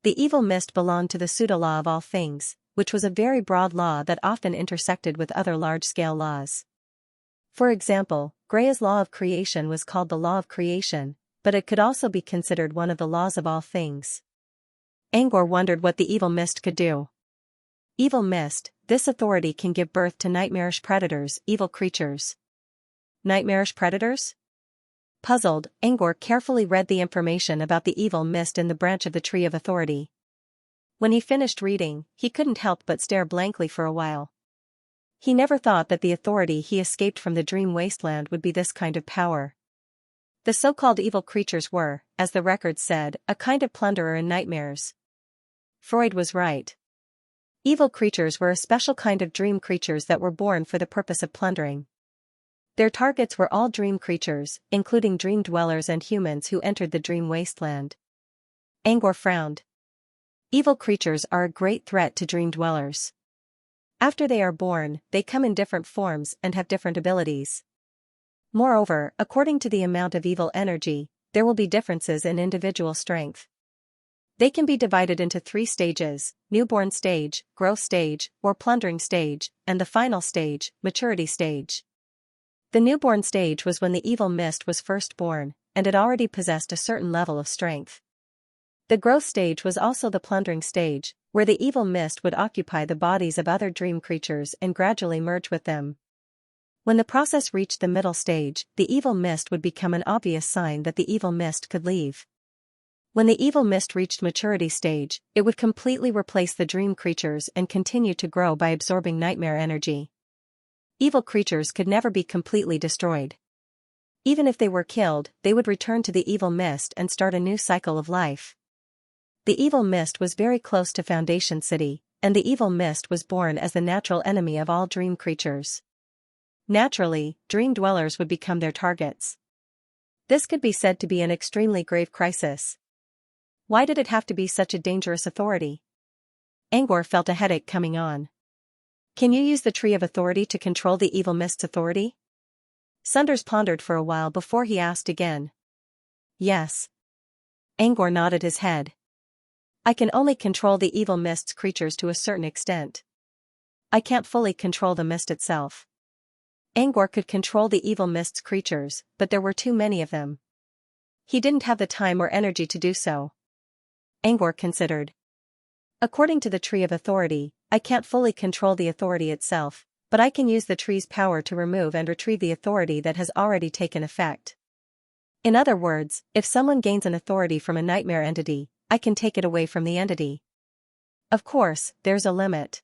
The evil mist belonged to the pseudo-law of all things, which was a very broad law that often intersected with other large-scale laws. For example, Grea's law of creation was called the law of creation, but it could also be considered one of the laws of all things. Angor wondered what the evil mist could do. Evil mist, this authority can give birth to nightmarish predators, evil creatures. Nightmarish predators? Puzzled, Angor carefully read the information about the evil mist in the branch of the Tree of Authority. When he finished reading, he couldn't help but stare blankly for a while. He never thought that the authority he escaped from the dream wasteland would be this kind of power. The so-called evil creatures were, as the records said, a kind of plunderer in nightmares. Freud was right. Evil creatures were a special kind of dream creatures that were born for the purpose of plundering. Their targets were all dream creatures, including dream dwellers and humans who entered the dream wasteland. Angor frowned. Evil creatures are a great threat to dream dwellers. After they are born, they come in different forms and have different abilities. Moreover, according to the amount of evil energy, there will be differences in individual strength. They can be divided into 3 stages: newborn stage, growth stage, or plundering stage, and the final stage, maturity stage. The newborn stage was when the evil mist was first born, and it already possessed a certain level of strength. The growth stage was also the plundering stage, where the evil mist would occupy the bodies of other dream creatures and gradually merge with them. When the process reached the middle stage, the evil mist would become an obvious sign that the evil mist could leave. When the evil mist reached maturity stage, it would completely replace the dream creatures and continue to grow by absorbing nightmare energy. Evil creatures could never be completely destroyed. Even if they were killed, they would return to the evil mist and start a new cycle of life. The evil mist was very close to Foundation City, and the evil mist was born as the natural enemy of all dream creatures. Naturally, dream dwellers would become their targets. This could be said to be an extremely grave crisis. Why did it have to be such a dangerous authority? Angor felt a headache coming on. Can you use the Tree of Authority to control the evil mist's authority? Sunders pondered for a while before he asked again. Yes. Angor nodded his head. I can only control the evil mist's creatures to a certain extent. I can't fully control the mist itself. Angor could control the evil mist's creatures, but there were too many of them. He didn't have the time or energy to do so. Angor considered. According to the Tree of Authority, I can't fully control the authority itself, but I can use the tree's power to remove and retrieve the authority that has already taken effect. In other words, if someone gains an authority from a nightmare entity, I can take it away from the entity. Of course, there's a limit.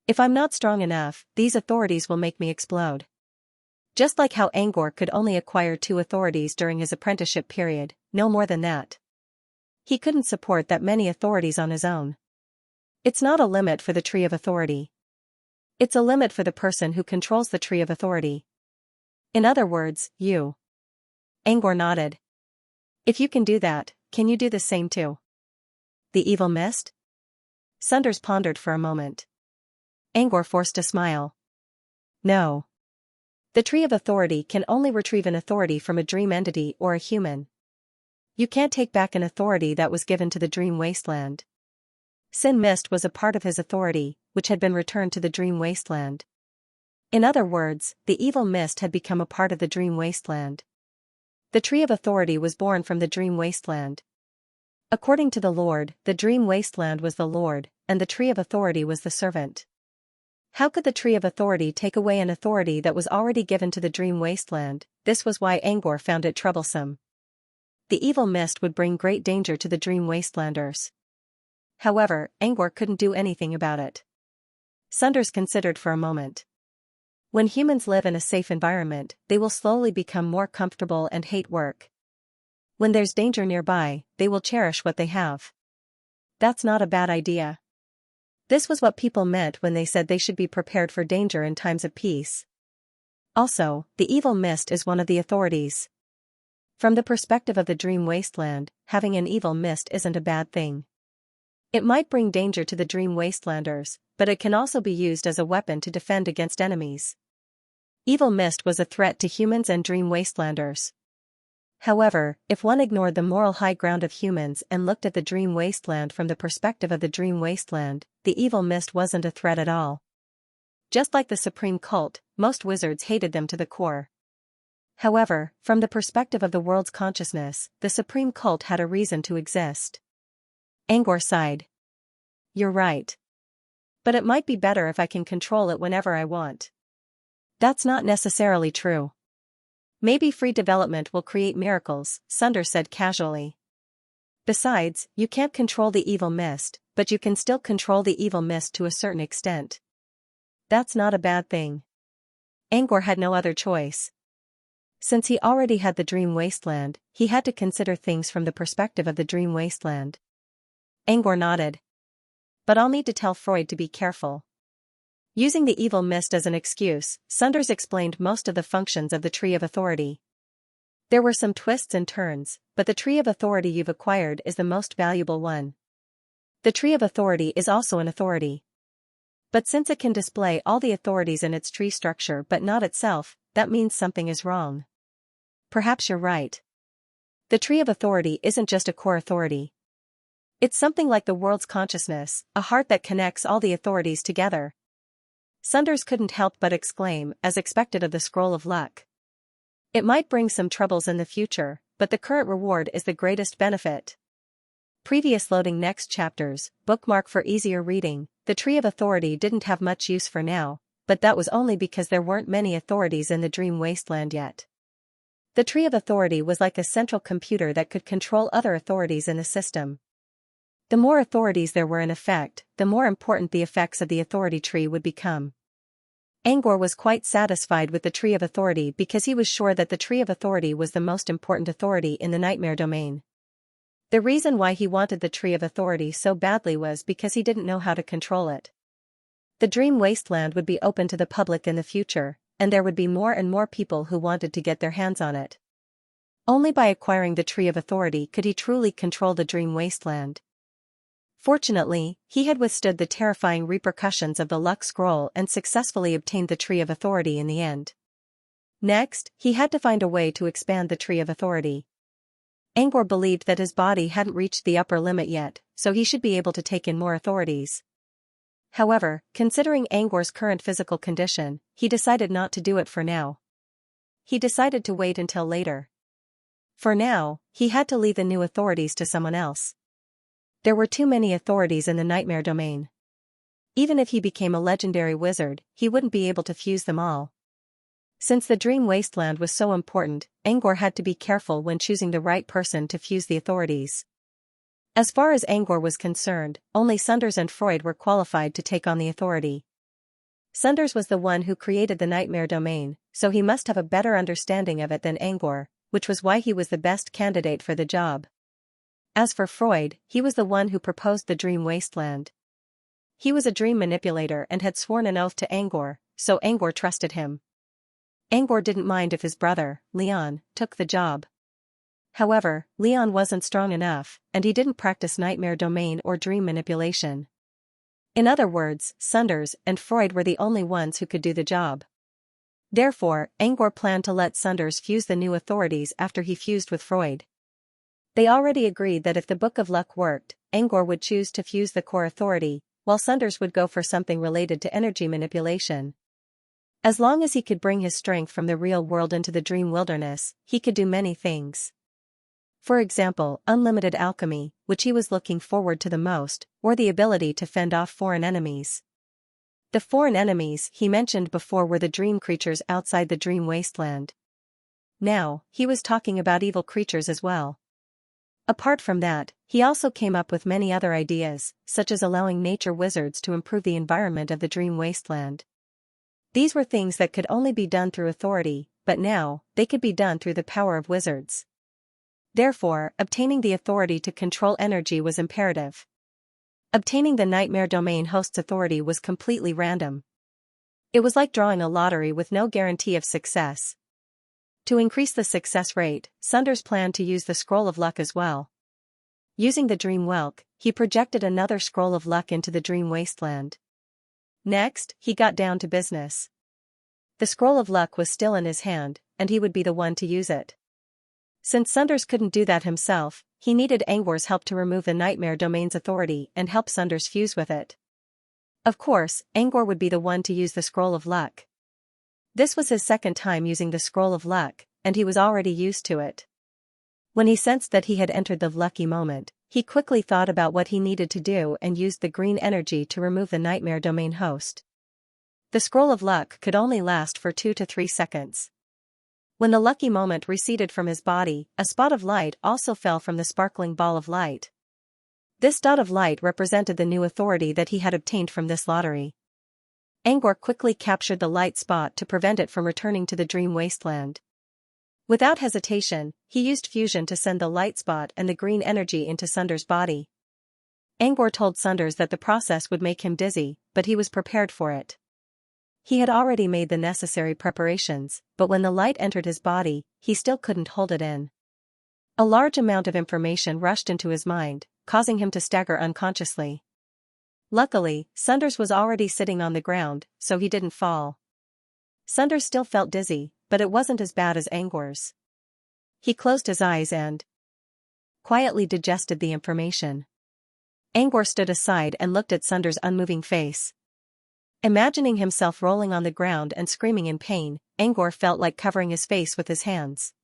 If I'm not strong enough, these authorities will make me explode. Just like how Angor could only acquire 2 authorities during his apprenticeship period, no more than that. He couldn't support that many authorities on his own. It's not a limit for the Tree of Authority. It's a limit for the person who controls the Tree of Authority. In other words, you. Angor nodded. If you can do that, can you do the same too? The evil mist? Sunders pondered for a moment. Angor forced a smile. No. The Tree of Authority can only retrieve an authority from a dream entity or a human. You can't take back an authority that was given to the dream wasteland. Sin Mist was a part of his authority, which had been returned to the dream wasteland. In other words, the evil mist had become a part of the dream wasteland. The Tree of Authority was born from the dream wasteland. According to the Lord, the dream wasteland was the Lord, and the Tree of Authority was the servant. How could the Tree of Authority take away an authority that was already given to the dream wasteland? This was why Angor found it troublesome. The evil mist would bring great danger to the dream wastelanders. However, Angor couldn't do anything about it. Sunders considered for a moment. When humans live in a safe environment, they will slowly become more comfortable and hate work. When there's danger nearby, they will cherish what they have. That's not a bad idea. This was what people meant when they said they should be prepared for danger in times of peace. Also, the evil mist is one of the authorities. From the perspective of the dream wasteland, having an evil mist isn't a bad thing. It might bring danger to the Dream Wastelanders, but it can also be used as a weapon to defend against enemies. Evil mist was a threat to humans and Dream Wastelanders. However, if one ignored the moral high ground of humans and looked at the Dream Wasteland from the perspective of the Dream Wasteland, the evil mist wasn't a threat at all. Just like the Supreme Cult, most wizards hated them to the core. However, from the perspective of the world's consciousness, the Supreme Cult had a reason to exist. Angor sighed. You're right. But it might be better if I can control it whenever I want. That's not necessarily true. Maybe free development will create miracles, Sunder said casually. Besides, you can't control the evil mist, but you can still control the evil mist to a certain extent. That's not a bad thing. Angor had no other choice. Since he already had the Dream Wasteland, he had to consider things from the perspective of the Dream Wasteland. Angor nodded. But I'll need to tell Freud to be careful. Using the evil mist as an excuse, Sunders explained most of the functions of the Tree of Authority. There were some twists and turns, but the Tree of Authority you've acquired is the most valuable one. The Tree of Authority is also an authority. But since it can display all the authorities in its tree structure but not itself, that means something is wrong. Perhaps you're right. The Tree of Authority isn't just a core authority. It's something like the world's consciousness, a heart that connects all the authorities together. Sunders couldn't help but exclaim, as expected of the Scroll of Luck. It might bring some troubles in the future, but the current reward is the greatest benefit. Previous loading next chapters, bookmark for easier reading. The Tree of Authority didn't have much use for now, but that was only because there weren't many authorities in the Dream Wasteland yet. The Tree of Authority was like a central computer that could control other authorities in the system. The more authorities there were in effect, the more important the effects of the authority tree would become. Angor was quite satisfied with the Tree of Authority because he was sure that the Tree of Authority was the most important authority in the Nightmare Domain. The reason why he wanted the Tree of Authority so badly was because he didn't know how to control it. The Dream Wasteland would be open to the public in the future, and there would be more and more people who wanted to get their hands on it. Only by acquiring the Tree of Authority could he truly control the Dream Wasteland. Fortunately, he had withstood the terrifying repercussions of the Luck Scroll and successfully obtained the Tree of Authority in the end. Next, he had to find a way to expand the Tree of Authority. Angor believed that his body hadn't reached the upper limit yet, so he should be able to take in more authorities. However, considering Angor's current physical condition, he decided not to do it for now. He decided to wait until later. For now, he had to leave the new authorities to someone else. There were too many authorities in the Nightmare Domain. Even if he became a legendary wizard, he wouldn't be able to fuse them all. Since the Dream Wasteland was so important, Angor had to be careful when choosing the right person to fuse the authorities. As far as Angor was concerned, only Sunders and Freud were qualified to take on the authority. Sunders was the one who created the Nightmare Domain, so he must have a better understanding of it than Angor, which was why he was the best candidate for the job. As for Freud, he was the one who proposed the Dream Wasteland. He was a dream manipulator and had sworn an oath to Angor, so Angor trusted him. Angor didn't mind if his brother, Leon, took the job. However, Leon wasn't strong enough, and he didn't practice Nightmare Domain or dream manipulation. In other words, Sunders and Freud were the only ones who could do the job. Therefore, Angor planned to let Sunders fuse the new authorities after he fused with Freud. They already agreed that if the Book of Luck worked, Angor would choose to fuse the core authority, while Sunders would go for something related to energy manipulation. As long as he could bring his strength from the real world into the dream wilderness, he could do many things. For example, unlimited alchemy, which he was looking forward to the most, or the ability to fend off foreign enemies. The foreign enemies he mentioned before were the dream creatures outside the Dream Wasteland. Now, he was talking about evil creatures as well. Apart from that, he also came up with many other ideas, such as allowing nature wizards to improve the environment of the Dream Wasteland. These were things that could only be done through authority, but now, they could be done through the power of wizards. Therefore, obtaining the authority to control energy was imperative. Obtaining the Nightmare Domain host's authority was completely random. It was like drawing a lottery with no guarantee of success. To increase the success rate, Sunders planned to use the Scroll of Luck as well. Using the Dream Welk, he projected another scroll of luck into the dream wasteland. Next, he got down to business. The scroll of luck was still in his hand, and he would be the one to use it. Since Sunders couldn't do that himself, he needed Angor's help to remove the Nightmare Domain's authority and help Sunders fuse with it. Of course, Angor would be the one to use the scroll of luck. This was his second time using the scroll of luck, and he was already used to it. When he sensed that he had entered the lucky moment, he quickly thought about what he needed to do and used the green energy to remove the Nightmare Domain host. The scroll of luck could only last for 2 to 3 seconds. When the lucky moment receded from his body, a spot of light also fell from the sparkling ball of light. This dot of light represented the new authority that he had obtained from this lottery. Angor quickly captured the light spot to prevent it from returning to the dream wasteland. Without hesitation, he used fusion to send the light spot and the green energy into Sunders' body. Angor told Sunders that the process would make him dizzy, but he was prepared for it. He had already made the necessary preparations, but when the light entered his body, he still couldn't hold it in. A large amount of information rushed into his mind, causing him to stagger unconsciously. Luckily, Sunders was already sitting on the ground, so he didn't fall. Sunders still felt dizzy, but it wasn't as bad as Angor's. He closed his eyes and quietly digested the information. Angor stood aside and looked at Sunders' unmoving face. Imagining himself rolling on the ground and screaming in pain, Angor felt like covering his face with his hands.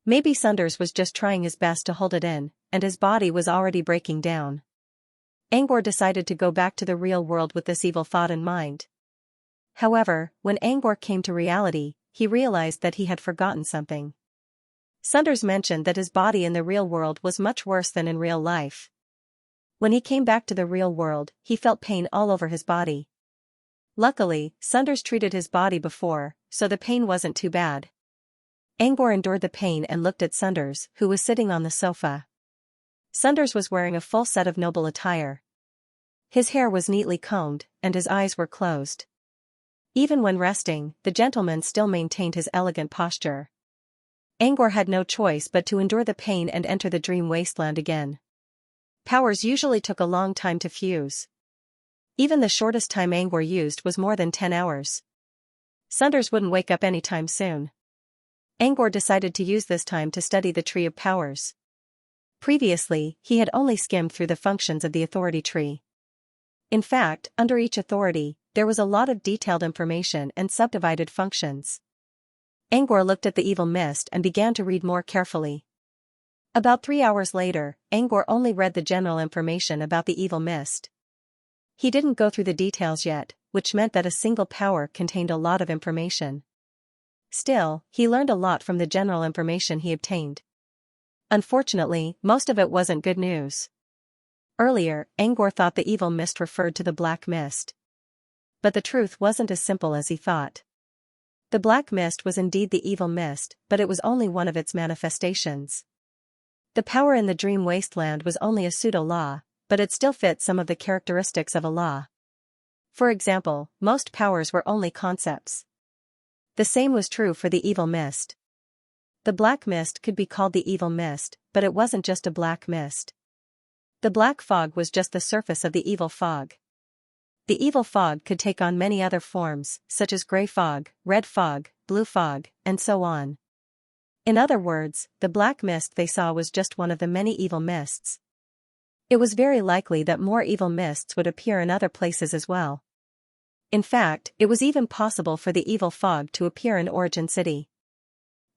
Maybe Sunders was just trying his best to hold it in, and his body was already breaking down. Angor decided to go back to the real world with this evil thought in mind. However, when Angor came to reality, he realized that he had forgotten something. Sunders mentioned that his body in the real world was much worse than in real life. When he came back to the real world, he felt pain all over his body. Luckily, Sunders treated his body before, so the pain wasn't too bad. Angor endured the pain and looked at Sunders, who was sitting on the sofa. Sunders was wearing a full set of noble attire. His hair was neatly combed, and his eyes were closed. Even when resting, the gentleman still maintained his elegant posture. Angor had no choice but to endure the pain and enter the dream wasteland again. Powers usually took a long time to fuse. Even the shortest time Angor used was more than 10 hours. Sunders wouldn't wake up anytime soon. Angor decided to use this time to study the Tree of Powers. Previously, he had only skimmed through the functions of the authority tree. In fact, under each authority, there was a lot of detailed information and subdivided functions. Angor looked at the evil mist and began to read more carefully. About 3 hours later, Angor only read the general information about the evil mist. He didn't go through the details yet, which meant that a single power contained a lot of information. Still, he learned a lot from the general information he obtained. Unfortunately, most of it wasn't good news. Earlier, Angor thought the evil mist referred to the black mist. But the truth wasn't as simple as he thought. The black mist was indeed the evil mist, but it was only one of its manifestations. The power in the dream wasteland was only a pseudo-law, but it still fit some of the characteristics of a law. For example, most powers were only concepts. The same was true for the evil mist. The black mist could be called the evil mist, but it wasn't just a black mist. The black fog was just the surface of the evil fog. The evil fog could take on many other forms, such as gray fog, red fog, blue fog, and so on. In other words, the black mist they saw was just one of the many evil mists. It was very likely that more evil mists would appear in other places as well. In fact, it was even possible for the evil fog to appear in Origin City.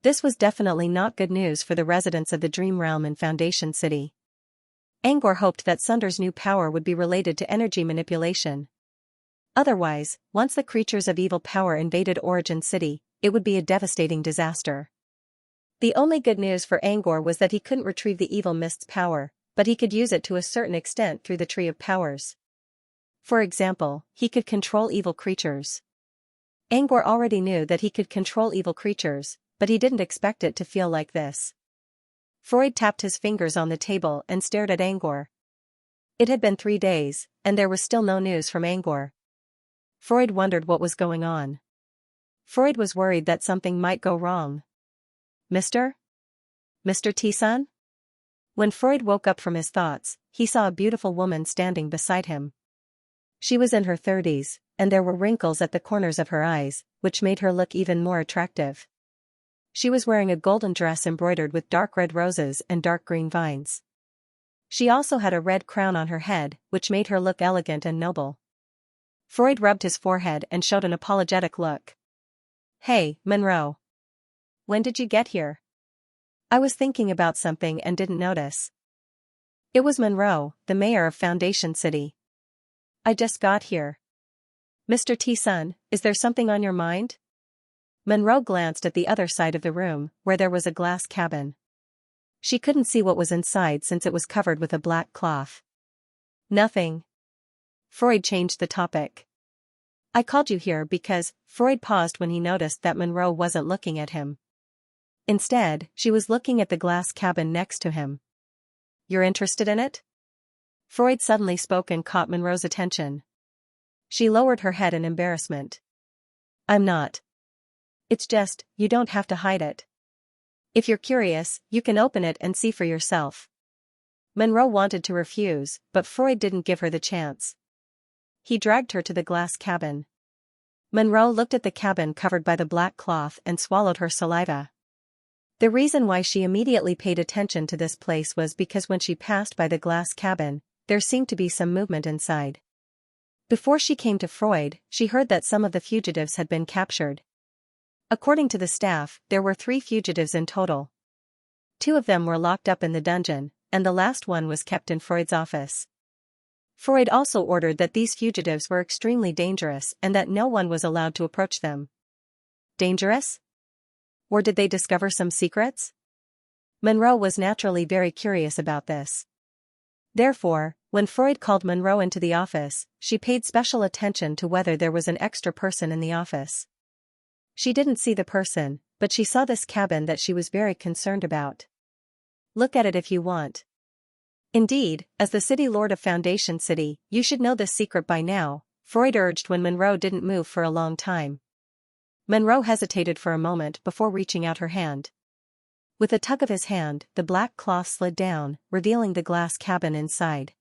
This was definitely not good news for the residents of the Dream Realm in Foundation City. Angor hoped that Sunders' new power would be related to energy manipulation. Otherwise, once the creatures of evil power invaded Origin City, it would be a devastating disaster. The only good news for Angor was that he couldn't retrieve the evil mist's power, but he could use it to a certain extent through the Tree of Powers. For example, he could control evil creatures. Angor already knew that he could control evil creatures, but he didn't expect it to feel like this. Freud tapped his fingers on the table and stared at Angor. It had been 3 days, and there was still no news from Angor. Freud wondered what was going on. Freud was worried that something might go wrong. Mr. T-san? When Freud woke up from his thoughts, he saw a beautiful woman standing beside him. She was in her 30s, and there were wrinkles at the corners of her eyes, which made her look even more attractive. She was wearing a golden dress embroidered with dark red roses and dark green vines. She also had a red crown on her head, which made her look elegant and noble. Freud rubbed his forehead and showed an apologetic look. "Hey, Monroe. When did you get here? I was thinking about something and didn't notice." It was Monroe, the mayor of Foundation City. "I just got here." "Mr. T-Sun, is there something on your mind?" Monroe glanced at the other side of the room, where there was a glass cabin. She couldn't see what was inside since it was covered with a black cloth. "Nothing." Freud changed the topic. "I called you here because..." Freud paused when he noticed that Monroe wasn't looking at him. Instead, she was looking at the glass cabin next to him. "You're interested in it?" Freud suddenly spoke and caught Monroe's attention. She lowered her head in embarrassment. "I'm not. It's just, you don't have to hide it. If you're curious, you can open it and see for yourself." Monroe wanted to refuse, but Freud didn't give her the chance. He dragged her to the glass cabin. Monroe looked at the cabin covered by the black cloth and swallowed her saliva. The reason why she immediately paid attention to this place was because when she passed by the glass cabin, there seemed to be some movement inside. Before she came to Freud, she heard that some of the fugitives had been captured. According to the staff, there were 3 fugitives in total. 2 of them were locked up in the dungeon, and the last one was kept in Freud's office. Freud also ordered that these fugitives were extremely dangerous and that no one was allowed to approach them. Dangerous? Or did they discover some secrets? Monroe was naturally very curious about this. Therefore, when Freud called Monroe into the office, she paid special attention to whether there was an extra person in the office. She didn't see the person, but she saw this cabin that she was very concerned about. "Look at it if you want." "Indeed, as the city lord of Foundation City, you should know this secret by now," Freud urged when Monroe didn't move for a long time. Monroe hesitated for a moment before reaching out her hand. With a tug of his hand, the black cloth slid down, revealing the glass cabin inside.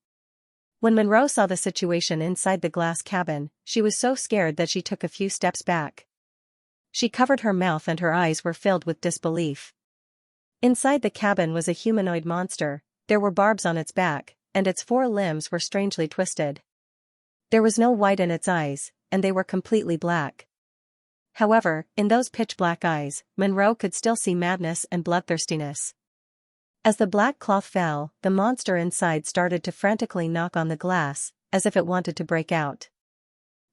When Monroe saw the situation inside the glass cabin, she was so scared that she took a few steps back. She covered her mouth and her eyes were filled with disbelief. Inside the cabin was a humanoid monster. There were barbs on its back, and its 4 limbs were strangely twisted. There was no white in its eyes, and they were completely black. However, in those pitch-black eyes, Monroe could still see madness and bloodthirstiness. As the black cloth fell, the monster inside started to frantically knock on the glass, as if it wanted to break out.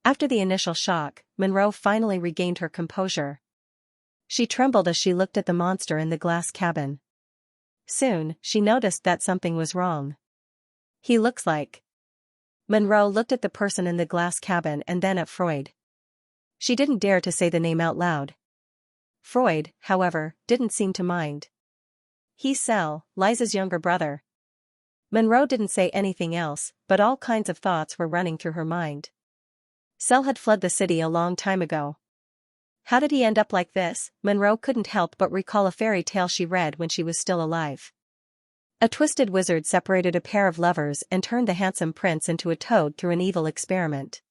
After the initial shock, Monroe finally regained her composure. She trembled as she looked at the monster in the glass cabin. Soon, she noticed that something was wrong. "He looks like..." Monroe looked at the person in the glass cabin and then at Freud. She didn't dare to say the name out loud. Freud, however, didn't seem to mind. "He's Cell, Liza's younger brother." Monroe didn't say anything else, but all kinds of thoughts were running through her mind. Cell had fled the city a long time ago. How did he end up like this? Monroe couldn't help but recall a fairy tale she read when she was still alive. A twisted wizard separated a pair of lovers and turned the handsome prince into a toad through an evil experiment.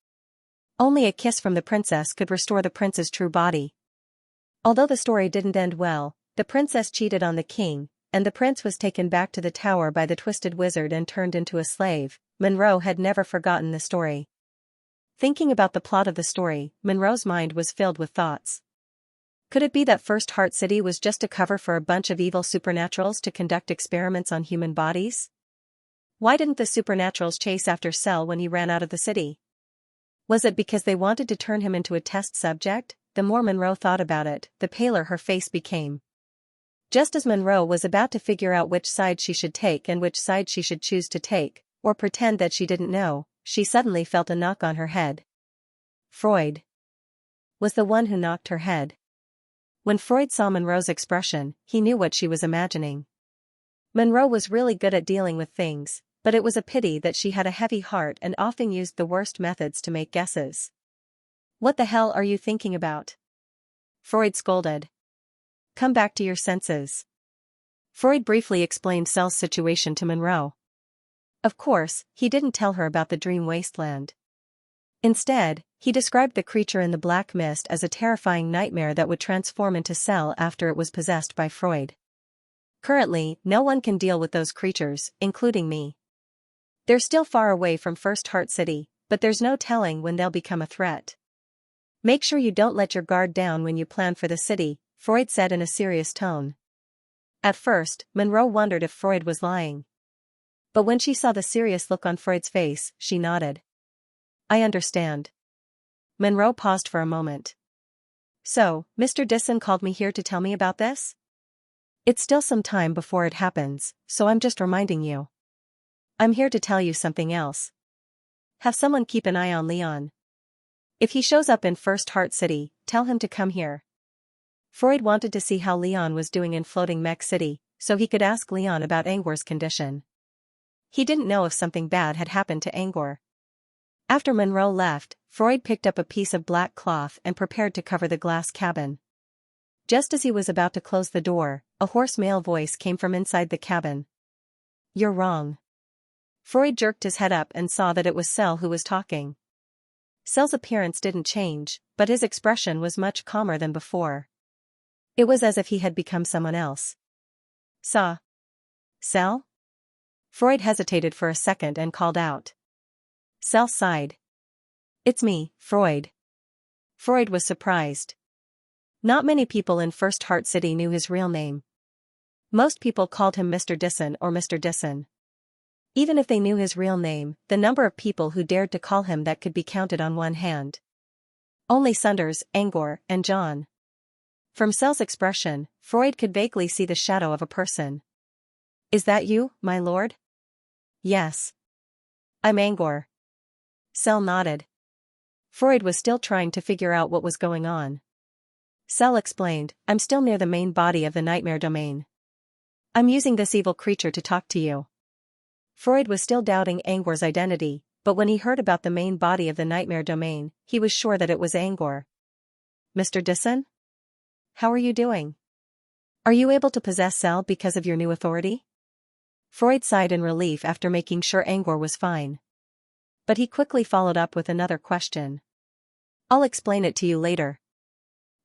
Only a kiss from the princess could restore the prince's true body. Although the story didn't end well, the princess cheated on the king, and the prince was taken back to the tower by the twisted wizard and turned into a slave. Monroe had never forgotten the story. Thinking about the plot of the story, Monroe's mind was filled with thoughts. Could it be that First Heart City was just a cover for a bunch of evil supernaturals to conduct experiments on human bodies? Why didn't the supernaturals chase after Cell when he ran out of the city? Was it because they wanted to turn him into a test subject? The more Monroe thought about it, the paler her face became. Just as Monroe was about to figure out which side she should take and which side she should choose to take, or pretend that she didn't know, she suddenly felt a knock on her head. Freud was the one who knocked her head. When Freud saw Monroe's expression, he knew what she was imagining. Monroe was really good at dealing with things, but it was a pity that she had a heavy heart and often used the worst methods to make guesses. "What the hell are you thinking about?" Freud scolded. "Come back to your senses." Freud briefly explained Cell's situation to Monroe. Of course, he didn't tell her about the dream wasteland. Instead, he described the creature in the black mist as a terrifying nightmare that would transform into Cell after it was possessed by Freud. Currently, no one can deal with those creatures, including me. They're still far away from First Heart City, but there's no telling when they'll become a threat. Make sure you don't let your guard down when you plan for the city, Freud said in a serious tone. At first, Monroe wondered if Freud was lying. But when she saw the serious look on Freud's face, she nodded. I understand. Monroe paused for a moment. So, Mr. Disson called me here to tell me about this? It's still some time before it happens, so I'm just reminding you. I'm here to tell you something else. Have someone keep an eye on Leon. If he shows up in First Heart City, tell him to come here. Freud wanted to see how Leon was doing in Floating Mech City, so he could ask Leon about Angor's condition. He didn't know if something bad had happened to Angor. After Monroe left, Freud picked up a piece of black cloth and prepared to cover the glass cabin. Just as he was about to close the door, a hoarse male voice came from inside the cabin. You're wrong. Freud jerked his head up and saw that it was Cell who was talking. Cell's appearance didn't change, but his expression was much calmer than before. It was as if he had become someone else. Cell? Freud hesitated for a second and called out. Cell sighed. It's me, Freud. Freud was surprised. Not many people in First Heart City knew his real name. Most people called him Mr. Disson or Mr. Disson. Even if they knew his real name, the number of people who dared to call him that could be counted on one hand. Only Sunders, Angor, and John. From Cell's expression, Freud could vaguely see the shadow of a person. Is that you, my lord? Yes. I'm Angor. Cell nodded. Freud was still trying to figure out what was going on. Cell explained, I'm still near the main body of the nightmare domain. I'm using this evil creature to talk to you. Freud was still doubting Angor's identity, but when he heard about the main body of the nightmare domain, he was sure that it was Angor. Mr. Disson? How are you doing? Are you able to possess Cell because of your new authority? Freud sighed in relief after making sure Angor was fine. But he quickly followed up with another question. I'll explain it to you later.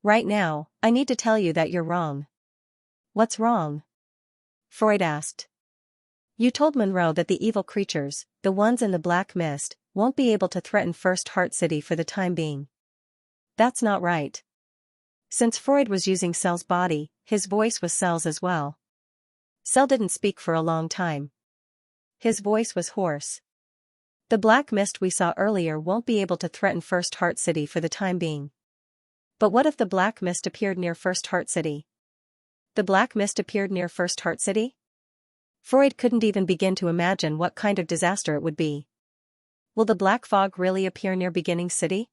Right now, I need to tell you that you're wrong. What's wrong? Freud asked. You told Monroe that the evil creatures, the ones in the black mist, won't be able to threaten First Heart City for the time being. That's not right. Since Freud was using Cell's body, his voice was Cell's as well. Cell didn't speak for a long time. His voice was hoarse. The black mist we saw earlier won't be able to threaten First Heart City for the time being. But what if the black mist appeared near First Heart City? The black mist appeared near First Heart City? Freud couldn't even begin to imagine what kind of disaster it would be. Will the black fog really appear near Beginning City?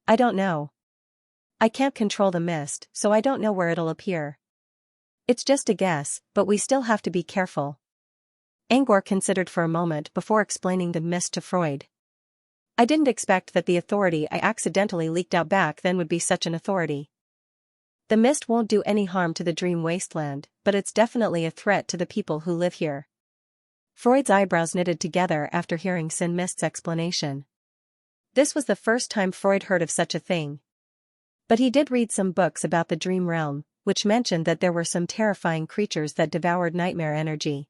I don't know. I can't control the mist, so I don't know where it'll appear. It's just a guess, but we still have to be careful. Angor considered for a moment before explaining the mist to Freud. I didn't expect that the authority I accidentally leaked out back then would be such an authority. The mist won't do any harm to the dream wasteland, but it's definitely a threat to the people who live here. Freud's eyebrows knitted together after hearing Sin Mist's explanation. This was the first time Freud heard of such a thing. But he did read some books about the dream realm, which mentioned that there were some terrifying creatures that devoured nightmare energy.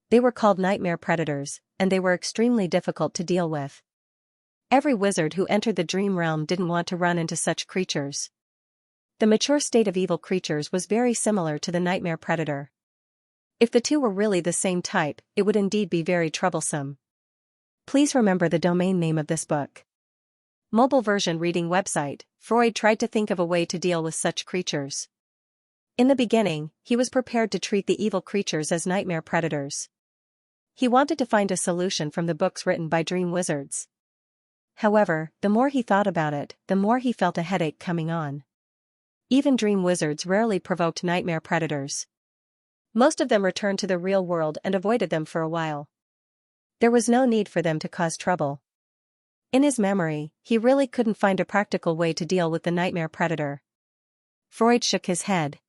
They were called nightmare predators, and they were extremely difficult to deal with. Every wizard who entered the dream realm didn't want to run into such creatures. The mature state of evil creatures was very similar to the nightmare predator. If the two were really the same type, it would indeed be very troublesome. Please remember the domain name of this book. Mobile version reading website. Freud tried to think of a way to deal with such creatures. In the beginning, he was prepared to treat the evil creatures as nightmare predators. He wanted to find a solution from the books written by dream wizards. However, the more he thought about it, the more he felt a headache coming on. Even dream wizards rarely provoked nightmare predators. Most of them returned to the real world and avoided them for a while. There was no need for them to cause trouble. In his memory, he really couldn't find a practical way to deal with the nightmare predator. Freud shook his head.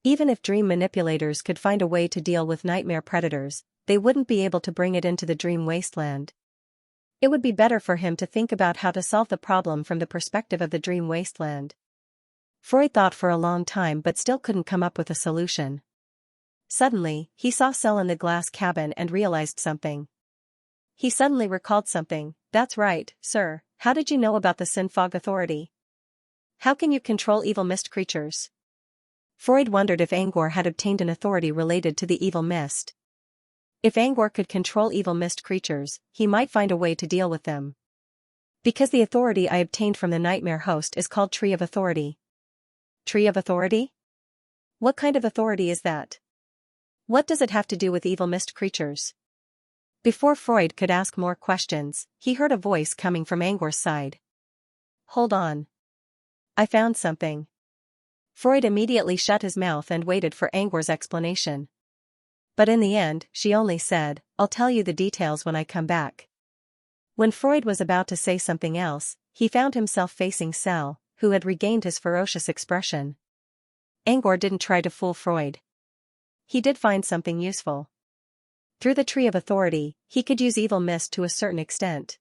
Even if dream manipulators could find a way to deal with nightmare predators, they wouldn't be able to bring it into the dream wasteland. It would be better for him to think about how to solve the problem from the perspective of the dream wasteland. Freud thought for a long time but still couldn't come up with a solution. Suddenly, he saw Cell in the glass cabin and realized something. He suddenly recalled something. That's right, sir. How did you know about the Sin Fog Authority? How can you control evil mist creatures? Freud wondered if Angor had obtained an authority related to the evil mist. If Angor could control evil mist creatures, he might find a way to deal with them. Because the authority I obtained from the nightmare host is called Tree of Authority. Tree of Authority? What kind of authority is that? What does it have to do with evil mist creatures? Before Freud could ask more questions, he heard a voice coming from Angor's side. Hold on. I found something. Freud immediately shut his mouth and waited for Angor's explanation. But in the end, she only said, I'll tell you the details when I come back. When Freud was about to say something else, he found himself facing Cell, who had regained his ferocious expression. Angor didn't try to fool Freud. He did find something useful. Through the Tree of Authority, he could use evil mist to a certain extent.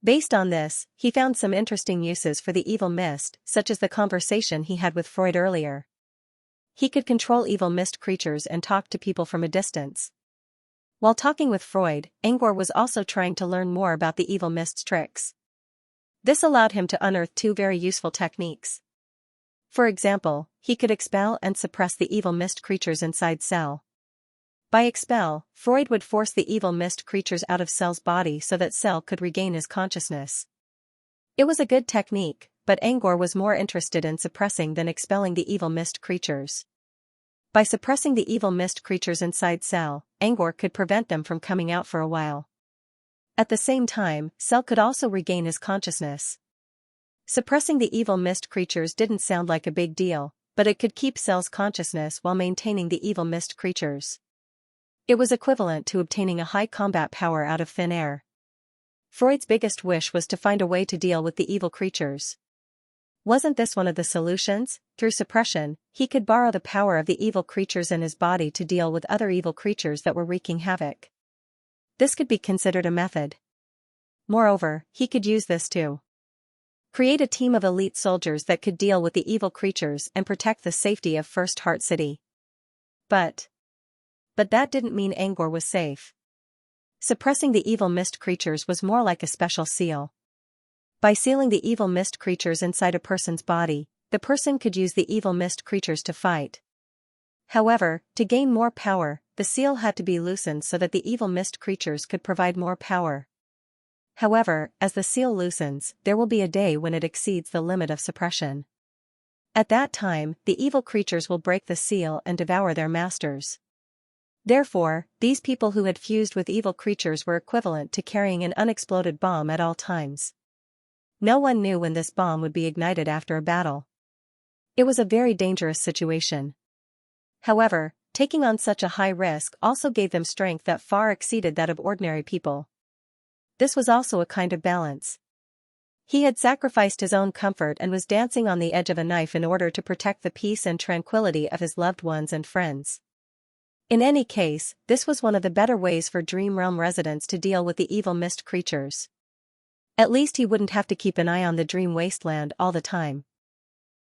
Based on this, he found some interesting uses for the evil mist, such as the conversation he had with Freud earlier. He could control evil mist creatures and talk to people from a distance. While talking with Freud, Angor was also trying to learn more about the evil mist's tricks. This allowed him to unearth two very useful techniques. For example, he could expel and suppress the evil mist creatures inside Cell. By expel, Freud would force the evil mist creatures out of Cell's body so that Cell could regain his consciousness. It was a good technique, but Angor was more interested in suppressing than expelling the evil mist creatures. By suppressing the evil mist creatures inside Cell, Angor could prevent them from coming out for a while. At the same time, Cell could also regain his consciousness. Suppressing the evil mist creatures didn't sound like a big deal, but it could keep Cell's consciousness while maintaining the evil mist creatures. It was equivalent to obtaining a high combat power out of thin air. Freud's biggest wish was to find a way to deal with the evil creatures. Wasn't this one of the solutions? Through suppression, he could borrow the power of the evil creatures in his body to deal with other evil creatures that were wreaking havoc. This could be considered a method. Moreover, he could use this to create a team of elite soldiers that could deal with the evil creatures and protect the safety of First Heart City. But that didn't mean Angor was safe. Suppressing the evil mist creatures was more like a special seal. By sealing the evil mist creatures inside a person's body, the person could use the evil mist creatures to fight. However, to gain more power, the seal had to be loosened so that the evil mist creatures could provide more power. However, as the seal loosens, there will be a day when it exceeds the limit of suppression. At that time, the evil creatures will break the seal and devour their masters. Therefore, these people who had fused with evil creatures were equivalent to carrying an unexploded bomb at all times. No one knew when this bomb would be ignited after a battle. It was a very dangerous situation. However, taking on such a high risk also gave them strength that far exceeded that of ordinary people. This was also a kind of balance. He had sacrificed his own comfort and was dancing on the edge of a knife in order to protect the peace and tranquility of his loved ones and friends. In any case, this was one of the better ways for Dream Realm residents to deal with the evil mist creatures. At least he wouldn't have to keep an eye on the dream wasteland all the time.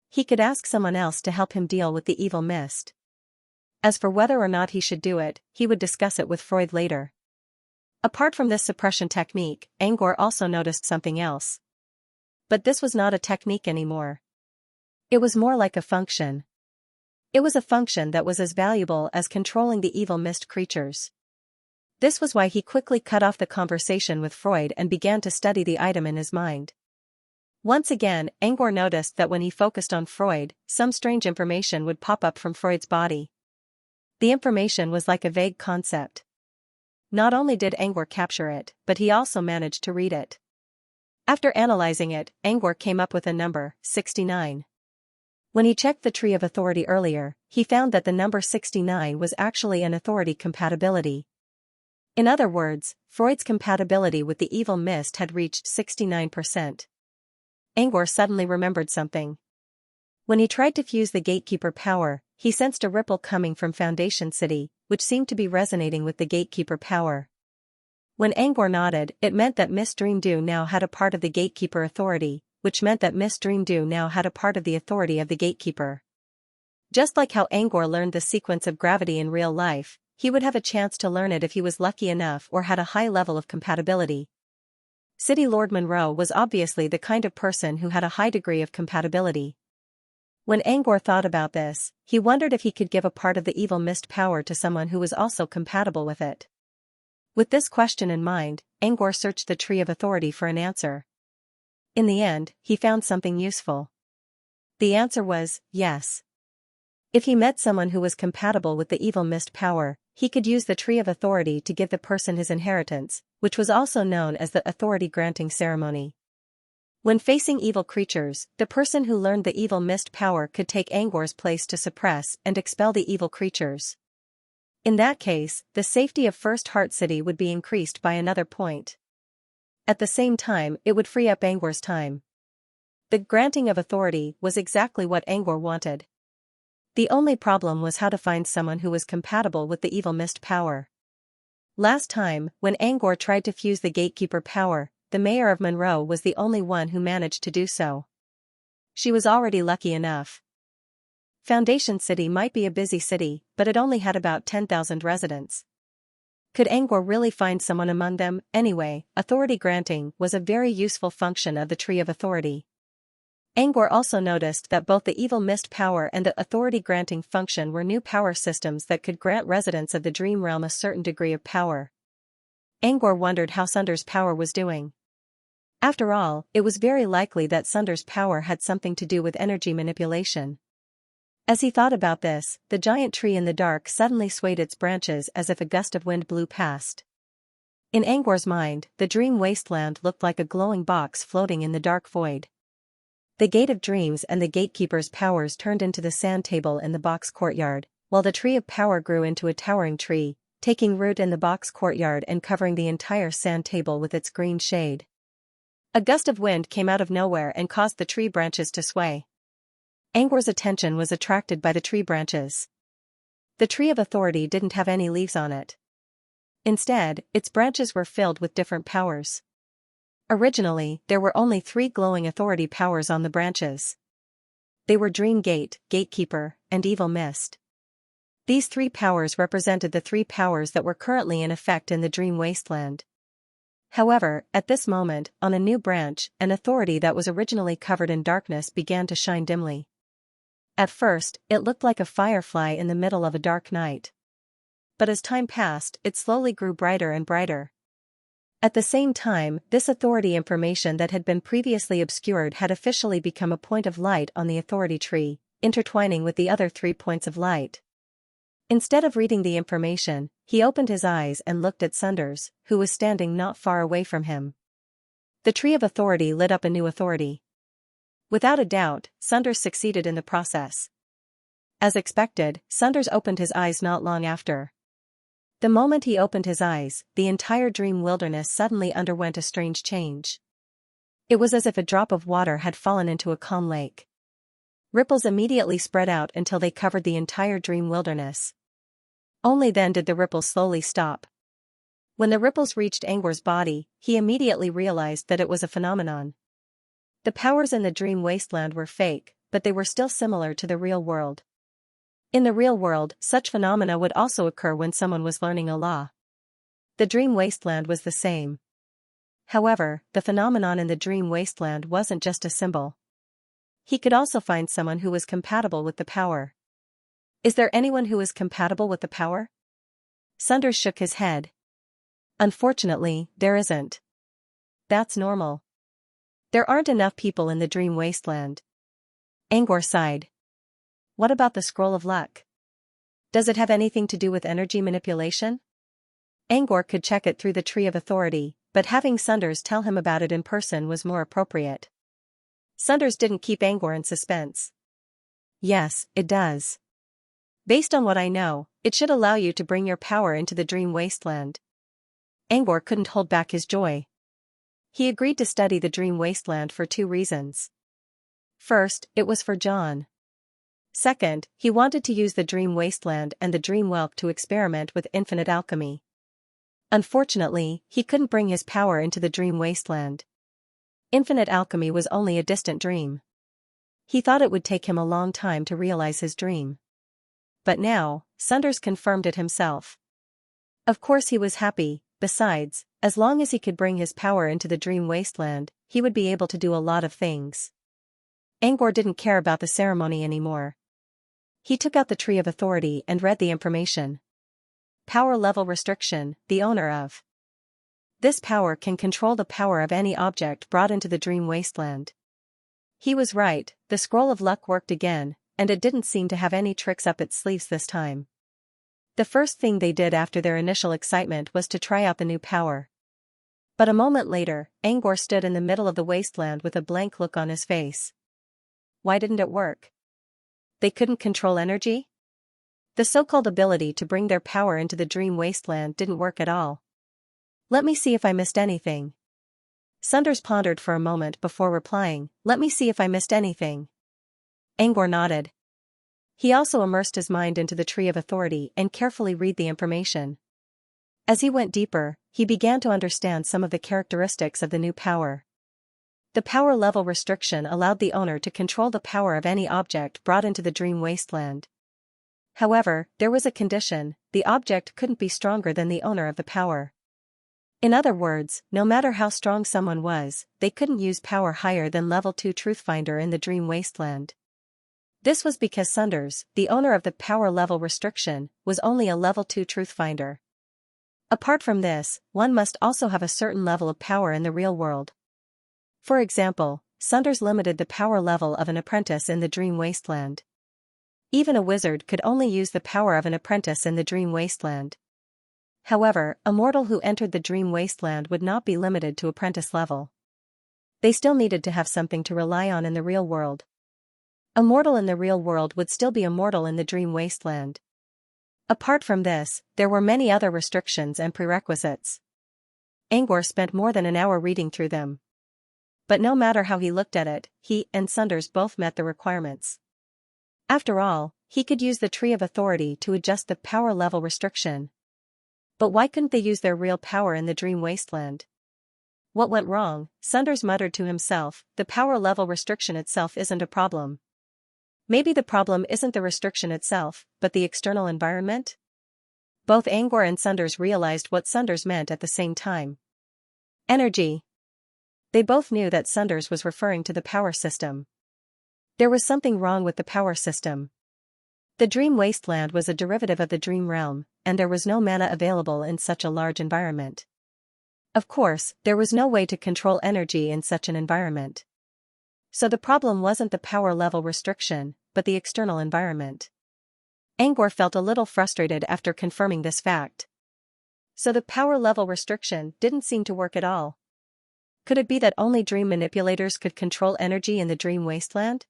He could ask someone else to help him deal with the evil mist. As for whether or not he should do it, he would discuss it with Freud later. Apart from this suppression technique, Angor also noticed something else. But this was not a technique anymore. It was more like a function. It was a function that was as valuable as controlling the evil mist creatures. This was why he quickly cut off the conversation with Freud and began to study the item in his mind. Once again, Angor noticed that when he focused on Freud, some strange information would pop up from Freud's body. The information was like a vague concept. Not only did Angor capture it, but he also managed to read it. After analyzing it, Angor came up with a number, 69. When he checked the Tree of Authority earlier, he found that the number 69 was actually an authority compatibility. In other words, Freud's compatibility with the evil mist had reached 69%. Angor suddenly remembered something. When he tried to fuse the gatekeeper power, he sensed a ripple coming from Foundation City, which seemed to be resonating with the gatekeeper power. When Angor nodded, it meant that Miss Dreamdew now had a part of the gatekeeper authority, which meant that Miss Dreamdew now had a part of the authority of the gatekeeper. Just like how Angor learned the sequence of gravity in real life, he would have a chance to learn it if he was lucky enough or had a high level of compatibility. City Lord Monroe was obviously the kind of person who had a high degree of compatibility. When Angor thought about this, he wondered if he could give a part of the evil mist power to someone who was also compatible with it. With this question in mind, Angor searched the Tree of Authority for an answer. In the end, he found something useful. The answer was, yes. If he met someone who was compatible with the evil mist power, he could use the Tree of Authority to give the person his inheritance, which was also known as the authority-granting ceremony. When facing evil creatures, the person who learned the evil mist power could take Angor's place to suppress and expel the evil creatures. In that case, the safety of First Heart City would be increased by another point. At the same time, it would free up Angor's time. The granting of authority was exactly what Angor wanted. The only problem was how to find someone who was compatible with the evil mist power. Last time, when Angor tried to fuse the gatekeeper power, the mayor of Monroe was the only one who managed to do so. She was already lucky enough. Foundation City might be a busy city, but it only had about 10,000 residents. Could Angor really find someone among them? Anyway, authority granting was a very useful function of the Tree of Authority. Angor also noticed that both the evil mist power and the authority-granting function were new power systems that could grant residents of the dream realm a certain degree of power. Angor wondered how Sunder's power was doing. After all, it was very likely that Sunder's power had something to do with energy manipulation. As he thought about this, the giant tree in the dark suddenly swayed its branches as if a gust of wind blew past. In Angor's mind, the dream wasteland looked like a glowing box floating in the dark void. The Gate of Dreams and the Gatekeeper's powers turned into the sand table in the box courtyard, while the Tree of Power grew into a towering tree, taking root in the box courtyard and covering the entire sand table with its green shade. A gust of wind came out of nowhere and caused the tree branches to sway. Angor's attention was attracted by the tree branches. The Tree of Authority didn't have any leaves on it. Instead, its branches were filled with different powers. Originally, there were only 3 glowing authority powers on the branches. They were Dream Gate, Gatekeeper, and Evil Mist. These 3 powers represented the 3 powers that were currently in effect in the Dream Wasteland. However, at this moment, on a new branch, an authority that was originally covered in darkness began to shine dimly. At first, it looked like a firefly in the middle of a dark night. But as time passed, it slowly grew brighter and brighter. At the same time, this authority information that had been previously obscured had officially become a point of light on the authority tree, intertwining with the other 3 points of light. Instead of reading the information, he opened his eyes and looked at Sunders, who was standing not far away from him. The Tree of Authority lit up a new authority. Without a doubt, Sunders succeeded in the process. As expected, Sunders opened his eyes not long after. The moment he opened his eyes, the entire dream wilderness suddenly underwent a strange change. It was as if a drop of water had fallen into a calm lake. Ripples immediately spread out until they covered the entire dream wilderness. Only then did the ripples slowly stop. When the ripples reached Angor's body, he immediately realized that it was a phenomenon. The powers in the dream wasteland were fake, but they were still similar to the real world. In the real world, such phenomena would also occur when someone was learning a law. The dream wasteland was the same. However, the phenomenon in the dream wasteland wasn't just a symbol. He could also find someone who was compatible with the power. Is there anyone who is compatible with the power? Sunders shook his head. Unfortunately, there isn't. That's normal. There aren't enough people in the dream wasteland. Angor sighed. What about the Scroll of Luck? Does it have anything to do with energy manipulation? Angor could check it through the Tree of Authority, but having Sunders tell him about it in person was more appropriate. Sunders didn't keep Angor in suspense. Yes, it does. Based on what I know, it should allow you to bring your power into the dream wasteland. Angor couldn't hold back his joy. He agreed to study the dream wasteland for 2 reasons. First, it was for John. Second, he wanted to use the dream wasteland and the dream whelp to experiment with infinite alchemy. Unfortunately, he couldn't bring his power into the dream wasteland. Infinite alchemy was only a distant dream. He thought it would take him a long time to realize his dream. But now, Sunders confirmed it himself. Of course he was happy. Besides, as long as he could bring his power into the dream wasteland, he would be able to do a lot of things. Angor didn't care about the ceremony anymore. He took out the Tree of Authority and read the information. Power level restriction, the owner of. This power can control the power of any object brought into the dream wasteland. He was right, the scroll of luck worked again, and it didn't seem to have any tricks up its sleeves this time. The first thing they did after their initial excitement was to try out the new power. But a moment later, Angor stood in the middle of the wasteland with a blank look on his face. Why didn't it work? They couldn't control energy? The so-called ability to bring their power into the dream wasteland didn't work at all. Let me see if I missed anything. Sunders pondered for a moment before replying, let me see if I missed anything. Angor nodded. He also immersed his mind into the Tree of Authority and carefully read the information. As he went deeper, he began to understand some of the characteristics of the new power. The power level restriction allowed the owner to control the power of any object brought into the dream wasteland. However, there was a condition: the object couldn't be stronger than the owner of the power. In other words, no matter how strong someone was, they couldn't use power higher than level 2 Truthfinder in the dream wasteland. This was because Sunders, the owner of the power level restriction, was only a level 2 Truthfinder. Apart from this, one must also have a certain level of power in the real world. For example, Sunders limited the power level of an apprentice in the dream wasteland. Even a wizard could only use the power of an apprentice in the dream wasteland. However, a mortal who entered the dream wasteland would not be limited to apprentice level. They still needed to have something to rely on in the real world. A mortal in the real world would still be a mortal in the dream wasteland. Apart from this, there were many other restrictions and prerequisites. Angor spent more than an hour reading through them. But no matter how he looked at it, he and Sunders both met the requirements. After all, he could use the Tree of Authority to adjust the power level restriction. But why couldn't they use their real power in the dream wasteland? What went wrong? Sunders muttered to himself, the power level restriction itself isn't a problem. Maybe the problem isn't the restriction itself, but the external environment? Both Angor and Sunders realized what Sunders meant at the same time. Energy. They both knew that Sunders was referring to the power system. There was something wrong with the power system. The dream wasteland was a derivative of the dream realm, and there was no mana available in such a large environment. Of course, there was no way to control energy in such an environment. So the problem wasn't the power level restriction, but the external environment. Angor felt a little frustrated after confirming this fact. So the power level restriction didn't seem to work at all. Could it be that only dream manipulators could control energy in the dream wasteland?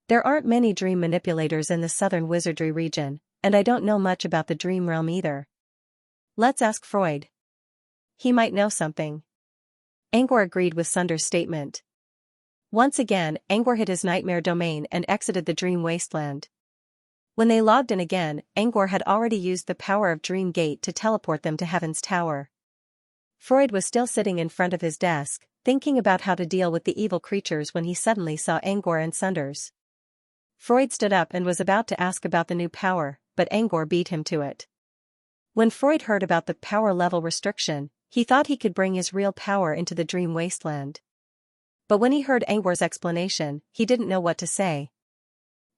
There aren't many dream manipulators in the southern wizardry region, and I don't know much about the dream realm either. Let's ask Freud. He might know something. Angor agreed with Sunders' statement. Once again, Angor hit his nightmare domain and exited the dream wasteland. When they logged in again, Angor had already used the power of Dream Gate to teleport them to Heaven's Tower. Freud was still sitting in front of his desk, thinking about how to deal with the evil creatures when he suddenly saw Angor and Sunders. Freud stood up and was about to ask about the new power, but Angor beat him to it. When Freud heard about the power level restriction, he thought he could bring his real power into the dream wasteland. But when he heard Angor's explanation, he didn't know what to say.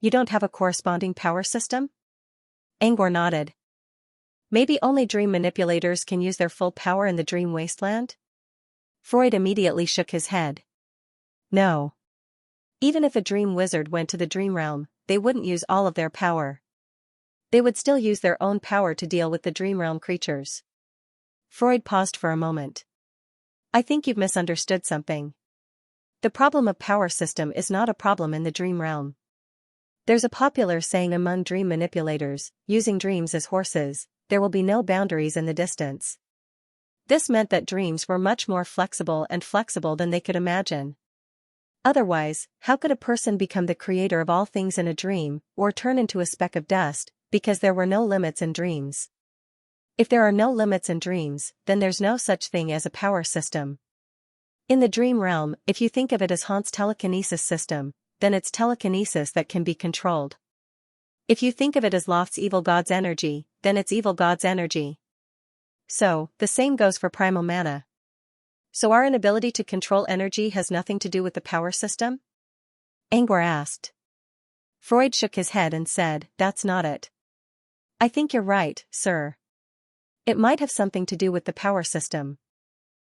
You don't have a corresponding power system? Angor nodded. Maybe only dream manipulators can use their full power in the dream wasteland? Freud immediately shook his head. No. Even if a dream wizard went to the dream realm, they wouldn't use all of their power. They would still use their own power to deal with the dream realm creatures. Freud paused for a moment. I think you've misunderstood something. The problem of power system is not a problem in the dream realm. There's a popular saying among dream manipulators, using dreams as horses, there will be no boundaries in the distance. This meant that dreams were much more flexible than they could imagine. Otherwise, how could a person become the creator of all things in a dream, or turn into a speck of dust, because there were no limits in dreams? If there are no limits in dreams, then there's no such thing as a power system. In the dream realm, if you think of it as Han's telekinesis system, then it's telekinesis that can be controlled. If you think of it as Loft's evil god's energy, then it's evil god's energy. So, the same goes for primal mana. So our inability to control energy has nothing to do with the power system? Angor asked. Freud shook his head and said, "That's not it. I think you're right, sir. It might have something to do with the power system."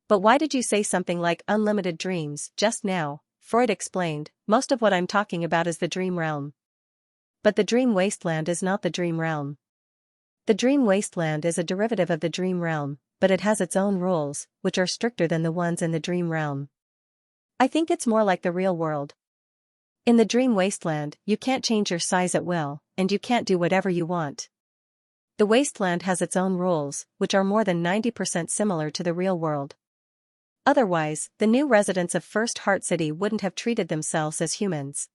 "But why did you say something like unlimited dreams just now?" Freud explained. "Most of what I'm talking about is the dream realm. But the dream wasteland is not the dream realm. The dream wasteland is a derivative of the dream realm, but it has its own rules, which are stricter than the ones in the dream realm. I think it's more like the real world. In the dream wasteland, you can't change your size at will, and you can't do whatever you want. The wasteland has its own rules, which are more than 90% similar to the real world. Otherwise, the new residents of First Heart City wouldn't have treated themselves as humans.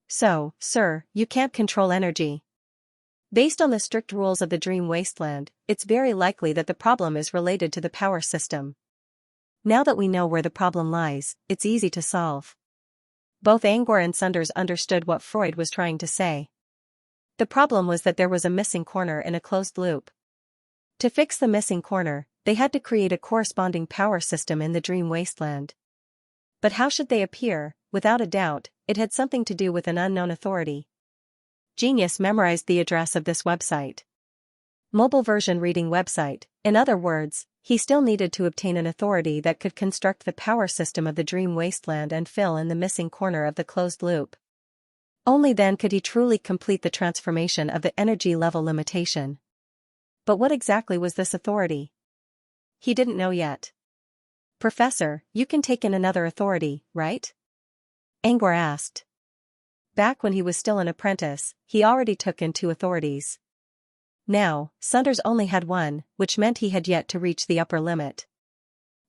So, sir, you can't control energy. Based on the strict rules of the dream wasteland, it's very likely that the problem is related to the power system. Now that we know where the problem lies, it's easy to solve." Both Angor and Sunders understood what Freud was trying to say. The problem was that there was a missing corner in a closed loop. To fix the missing corner, they had to create a corresponding power system in the dream wasteland. But how should they appear? Without a doubt, it had something to do with an unknown authority. Genius memorized the address of this website. Mobile version reading website. In other words, he still needed to obtain an authority that could construct the power system of the dream wasteland and fill in the missing corner of the closed loop. Only then could he truly complete the transformation of the energy level limitation. But what exactly was this authority? He didn't know yet. "Professor, you can take in another authority, right?" Angor asked. Back when he was still an apprentice, he already took in 2 authorities. Now, Sunders only had 1, which meant he had yet to reach the upper limit.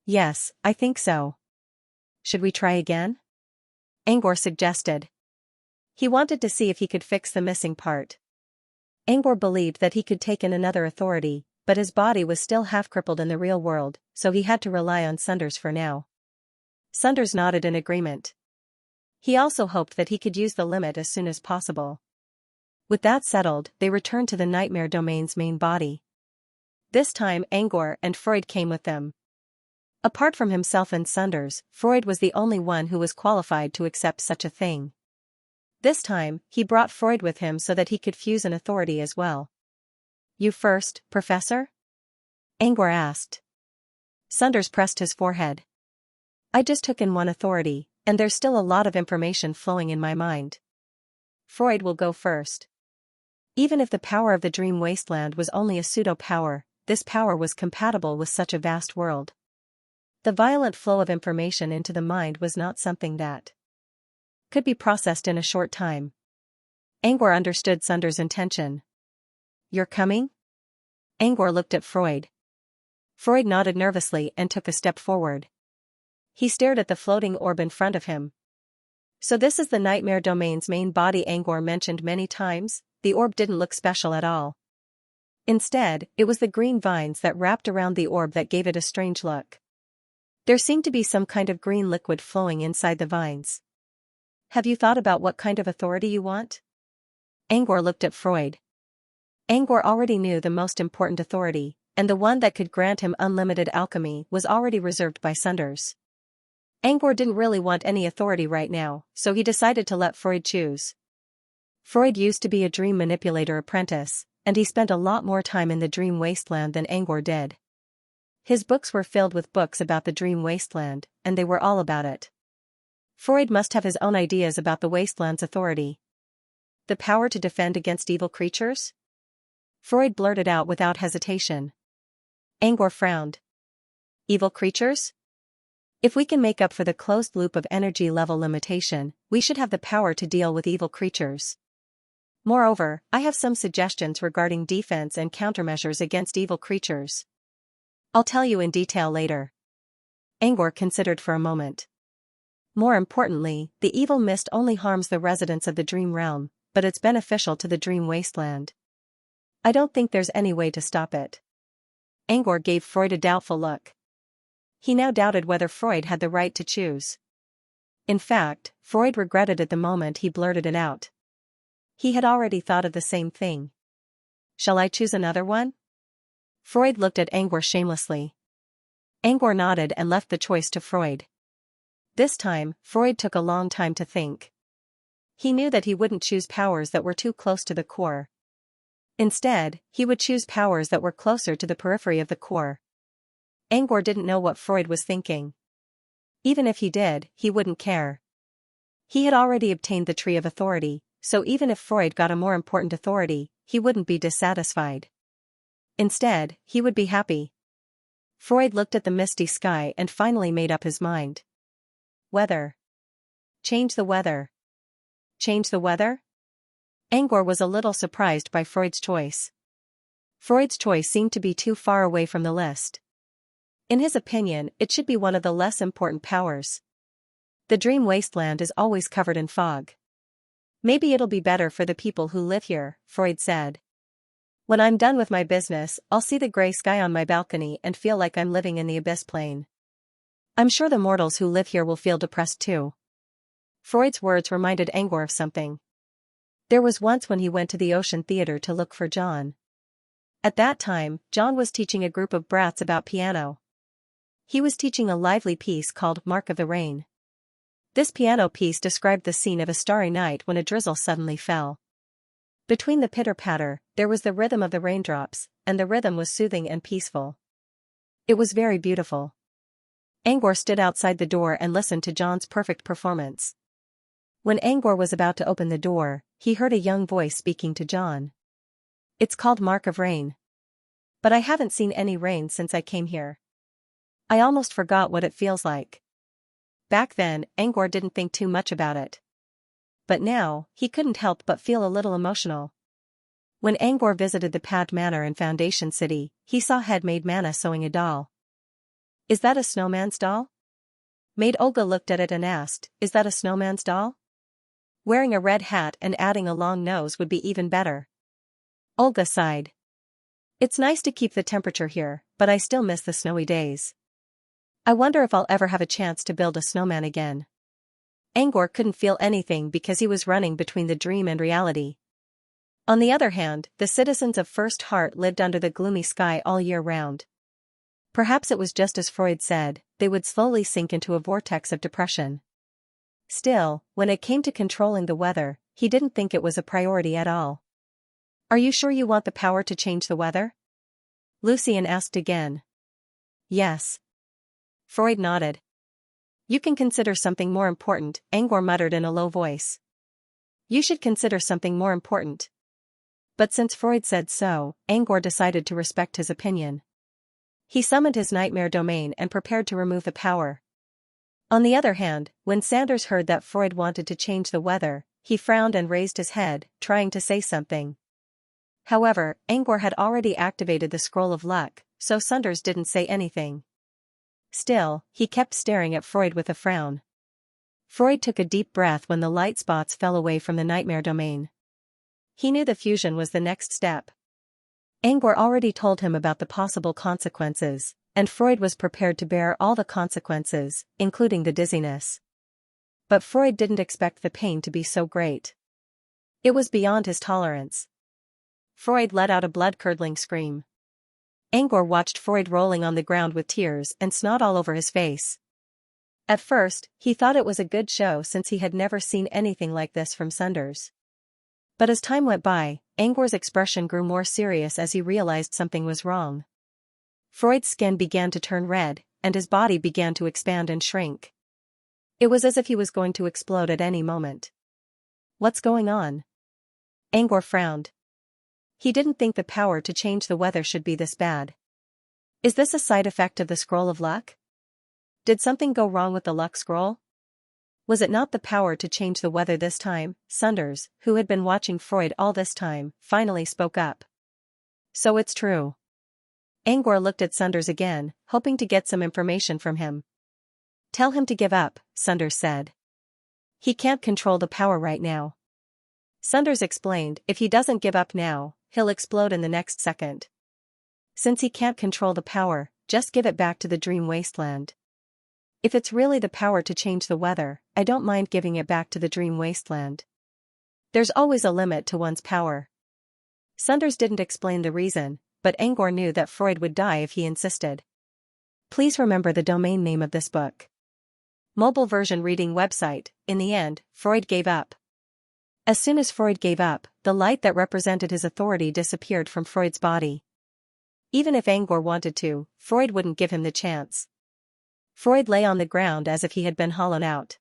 "Yes, I think so. Should we try again?" Angor suggested. He wanted to see if he could fix the missing part. Angor believed that he could take in another authority, but his body was still half-crippled in the real world, so he had to rely on Sunders for now. Sunders nodded in agreement. He also hoped that he could use the limit as soon as possible. With that settled, they returned to the nightmare domain's main body. This time Angor and Freud came with them. Apart from himself and Sunders, Freud was the only one who was qualified to accept such a thing. This time, he brought Freud with him so that he could fuse an authority as well. "You first, Professor?" Angor asked. Sunders pressed his forehead. "I just took in 1 authority, and there's still a lot of information flowing in my mind. Freud will go first." Even if the power of the dream wasteland was only a pseudo-power, this power was compatible with such a vast world. The violent flow of information into the mind was not something that could be processed in a short time. Angor understood Sunders' intention. "You're coming?" Angor looked at Freud. Freud nodded nervously and took a step forward. He stared at the floating orb in front of him. "So this is the nightmare domain's main body," Angor mentioned many times. The orb didn't look special at all. Instead, it was the green vines that wrapped around the orb that gave it a strange look. There seemed to be some kind of green liquid flowing inside the vines. "Have you thought about what kind of authority you want?" Angor looked at Freud. Angor already knew the most important authority, and the one that could grant him unlimited alchemy was already reserved by Sunders. Angor didn't really want any authority right now, so he decided to let Freud choose. Freud used to be a dream manipulator apprentice, and he spent a lot more time in the dream wasteland than Angor did. His books were filled with books about the dream wasteland, and they were all about it. Freud must have his own ideas about the wasteland's authority. "The power to defend against evil creatures?" Freud blurted out without hesitation. Angor frowned. "Evil creatures? If we can make up for the closed loop of energy level limitation, we should have the power to deal with evil creatures. Moreover, I have some suggestions regarding defense and countermeasures against evil creatures. I'll tell you in detail later." Angor considered for a moment. More importantly, the evil mist only harms the residents of the dream realm, but it's beneficial to the dream wasteland. I don't think there's any way to stop it. Angor gave Freud a doubtful look. He now doubted whether Freud had the right to choose. In fact, Freud regretted it the moment he blurted it out. He had already thought of the same thing. Shall I choose another one? Freud looked at Angor shamelessly. Angor nodded and left the choice to Freud. This time, Freud took a long time to think. He knew that he wouldn't choose powers that were too close to the core. Instead, he would choose powers that were closer to the periphery of the core. Angor didn't know what Freud was thinking. Even if he did, he wouldn't care. He had already obtained the Tree of Authority, so even if Freud got a more important authority, he wouldn't be dissatisfied. Instead, he would be happy. Freud looked at the misty sky and finally made up his mind. Weather. Change the weather. Change the weather? Angor was a little surprised by Freud's choice. Freud's choice seemed to be too far away from the list. In his opinion, it should be one of the less important powers. The dream wasteland is always covered in fog. Maybe it'll be better for the people who live here, Freud said. When I'm done with my business, I'll see the gray sky on my balcony and feel like I'm living in the abyss plane. I'm sure the mortals who live here will feel depressed too. Freud's words reminded Angor of something. There was once when he went to the Ocean Theater to look for John. At that time, John was teaching a group of brats about piano. He was teaching a lively piece called Mark of the Rain. This piano piece described the scene of a starry night when a drizzle suddenly fell. Between the pitter-patter, there was the rhythm of the raindrops, and the rhythm was soothing and peaceful. It was very beautiful. Angor stood outside the door and listened to John's perfect performance. When Angor was about to open the door, he heard a young voice speaking to John. It's called Mark of Rain. But I haven't seen any rain since I came here. I almost forgot what it feels like. Back then, Angor didn't think too much about it. But now, he couldn't help but feel a little emotional. When Angor visited the Pad Manor in Foundation City, he saw head-maid Mana sewing a doll. Is that a snowman's doll? Maid Olga looked at it and asked, is that a snowman's doll? Wearing a red hat and adding a long nose would be even better. Olga sighed. It's nice to keep the temperature here, but I still miss the snowy days. I wonder if I'll ever have a chance to build a snowman again. Angor couldn't feel anything because he was running between the dream and reality. On the other hand, the citizens of First Heart lived under the gloomy sky all year round. Perhaps it was just as Freud said, they would slowly sink into a vortex of depression. Still, when it came to controlling the weather, he didn't think it was a priority at all. Are you sure you want the power to change the weather? Lucien asked again. Yes. Freud nodded. You can consider something more important, Angor muttered in a low voice. You should consider something more important. But since Freud said so, Angor decided to respect his opinion. He summoned his nightmare domain and prepared to remove the power. On the other hand, when Sanders heard that Freud wanted to change the weather, he frowned and raised his head, trying to say something. However, Angor had already activated the Scroll of Luck, so Sanders didn't say anything. Still, he kept staring at Freud with a frown. Freud took a deep breath when the light spots fell away from the nightmare domain. He knew the fusion was the next step. Angor already told him about the possible consequences, and Freud was prepared to bear all the consequences, including the dizziness. But Freud didn't expect the pain to be so great. It was beyond his tolerance. Freud let out a blood-curdling scream. Angor watched Freud rolling on the ground with tears and snot all over his face. At first, he thought it was a good show since he had never seen anything like this from Sanders. But as time went by, Angor's expression grew more serious as he realized something was wrong. Freud's skin began to turn red, and his body began to expand and shrink. It was as if he was going to explode at any moment. What's going on? Angor frowned. He didn't think the power to change the weather should be this bad. Is this a side effect of the Scroll of Luck? Did something go wrong with the Luck Scroll? Was it not the power to change the weather this time? Sanders, who had been watching Freud all this time, finally spoke up. So it's true. Angor looked at Sanders again, hoping to get some information from him. Tell him to give up, Sunders said. He can't control the power right now. Sunders explained, if he doesn't give up now, he'll explode in the next second. Since he can't control the power, just give it back to the dream wasteland. If it's really the power to change the weather, I don't mind giving it back to the dream wasteland. There's always a limit to one's power. Sunders didn't explain the reason, but Angor knew that Freud would die if he insisted. Please remember the domain name of this book. Mobile version reading website. In the end, Freud gave up. As soon as Freud gave up, the light that represented his authority disappeared from Freud's body. Even if Angor wanted to, Freud wouldn't give him the chance. Freud lay on the ground as if he had been hollowed out.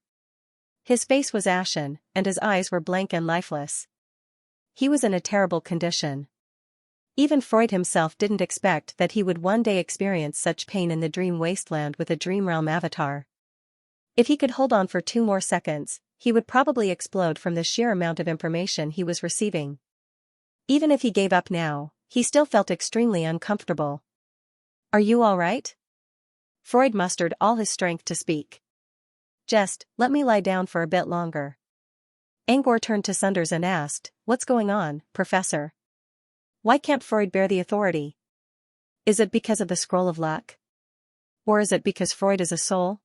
His face was ashen, and his eyes were blank and lifeless. He was in a terrible condition. Even Freud himself didn't expect that he would one day experience such pain in the dream wasteland with a dream realm avatar. If he could hold on for 2 more seconds, he would probably explode from the sheer amount of information he was receiving. Even if he gave up now, he still felt extremely uncomfortable. Are you all right? Freud mustered all his strength to speak. Just, let me lie down for a bit longer. Angor turned to Sunders and asked, what's going on, Professor? Why can't Freud bear the authority? Is it because of the scroll of luck? Or is it because Freud is a soul?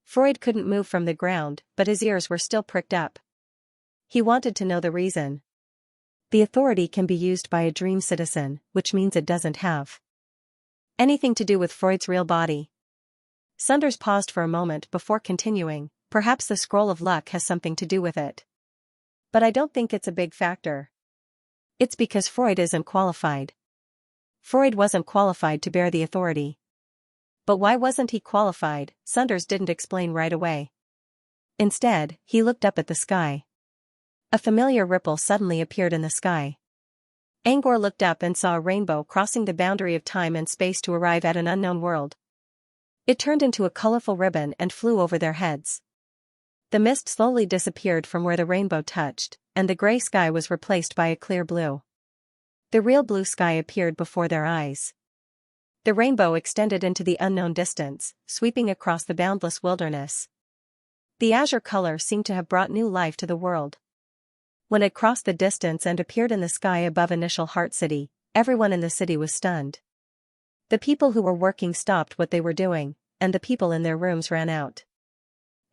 Freud couldn't move from the ground, but his ears were still pricked up. He wanted to know the reason. The authority can be used by a dream citizen, which means it doesn't have anything to do with Freud's real body. Sunders paused for a moment before continuing, perhaps the scroll of luck has something to do with it. But I don't think it's a big factor. It's because Freud isn't qualified. Freud wasn't qualified to bear the authority. But why wasn't he qualified? Sunders didn't explain right away. Instead, he looked up at the sky. A familiar ripple suddenly appeared in the sky. Angor looked up and saw a rainbow crossing the boundary of time and space to arrive at an unknown world. It turned into a colorful ribbon and flew over their heads. The mist slowly disappeared from where the rainbow touched, and the gray sky was replaced by a clear blue. The real blue sky appeared before their eyes. The rainbow extended into the unknown distance, sweeping across the boundless wilderness. The azure color seemed to have brought new life to the world. When it crossed the distance and appeared in the sky above Initial Heart City, everyone in the city was stunned. The people who were working stopped what they were doing, and the people in their rooms ran out.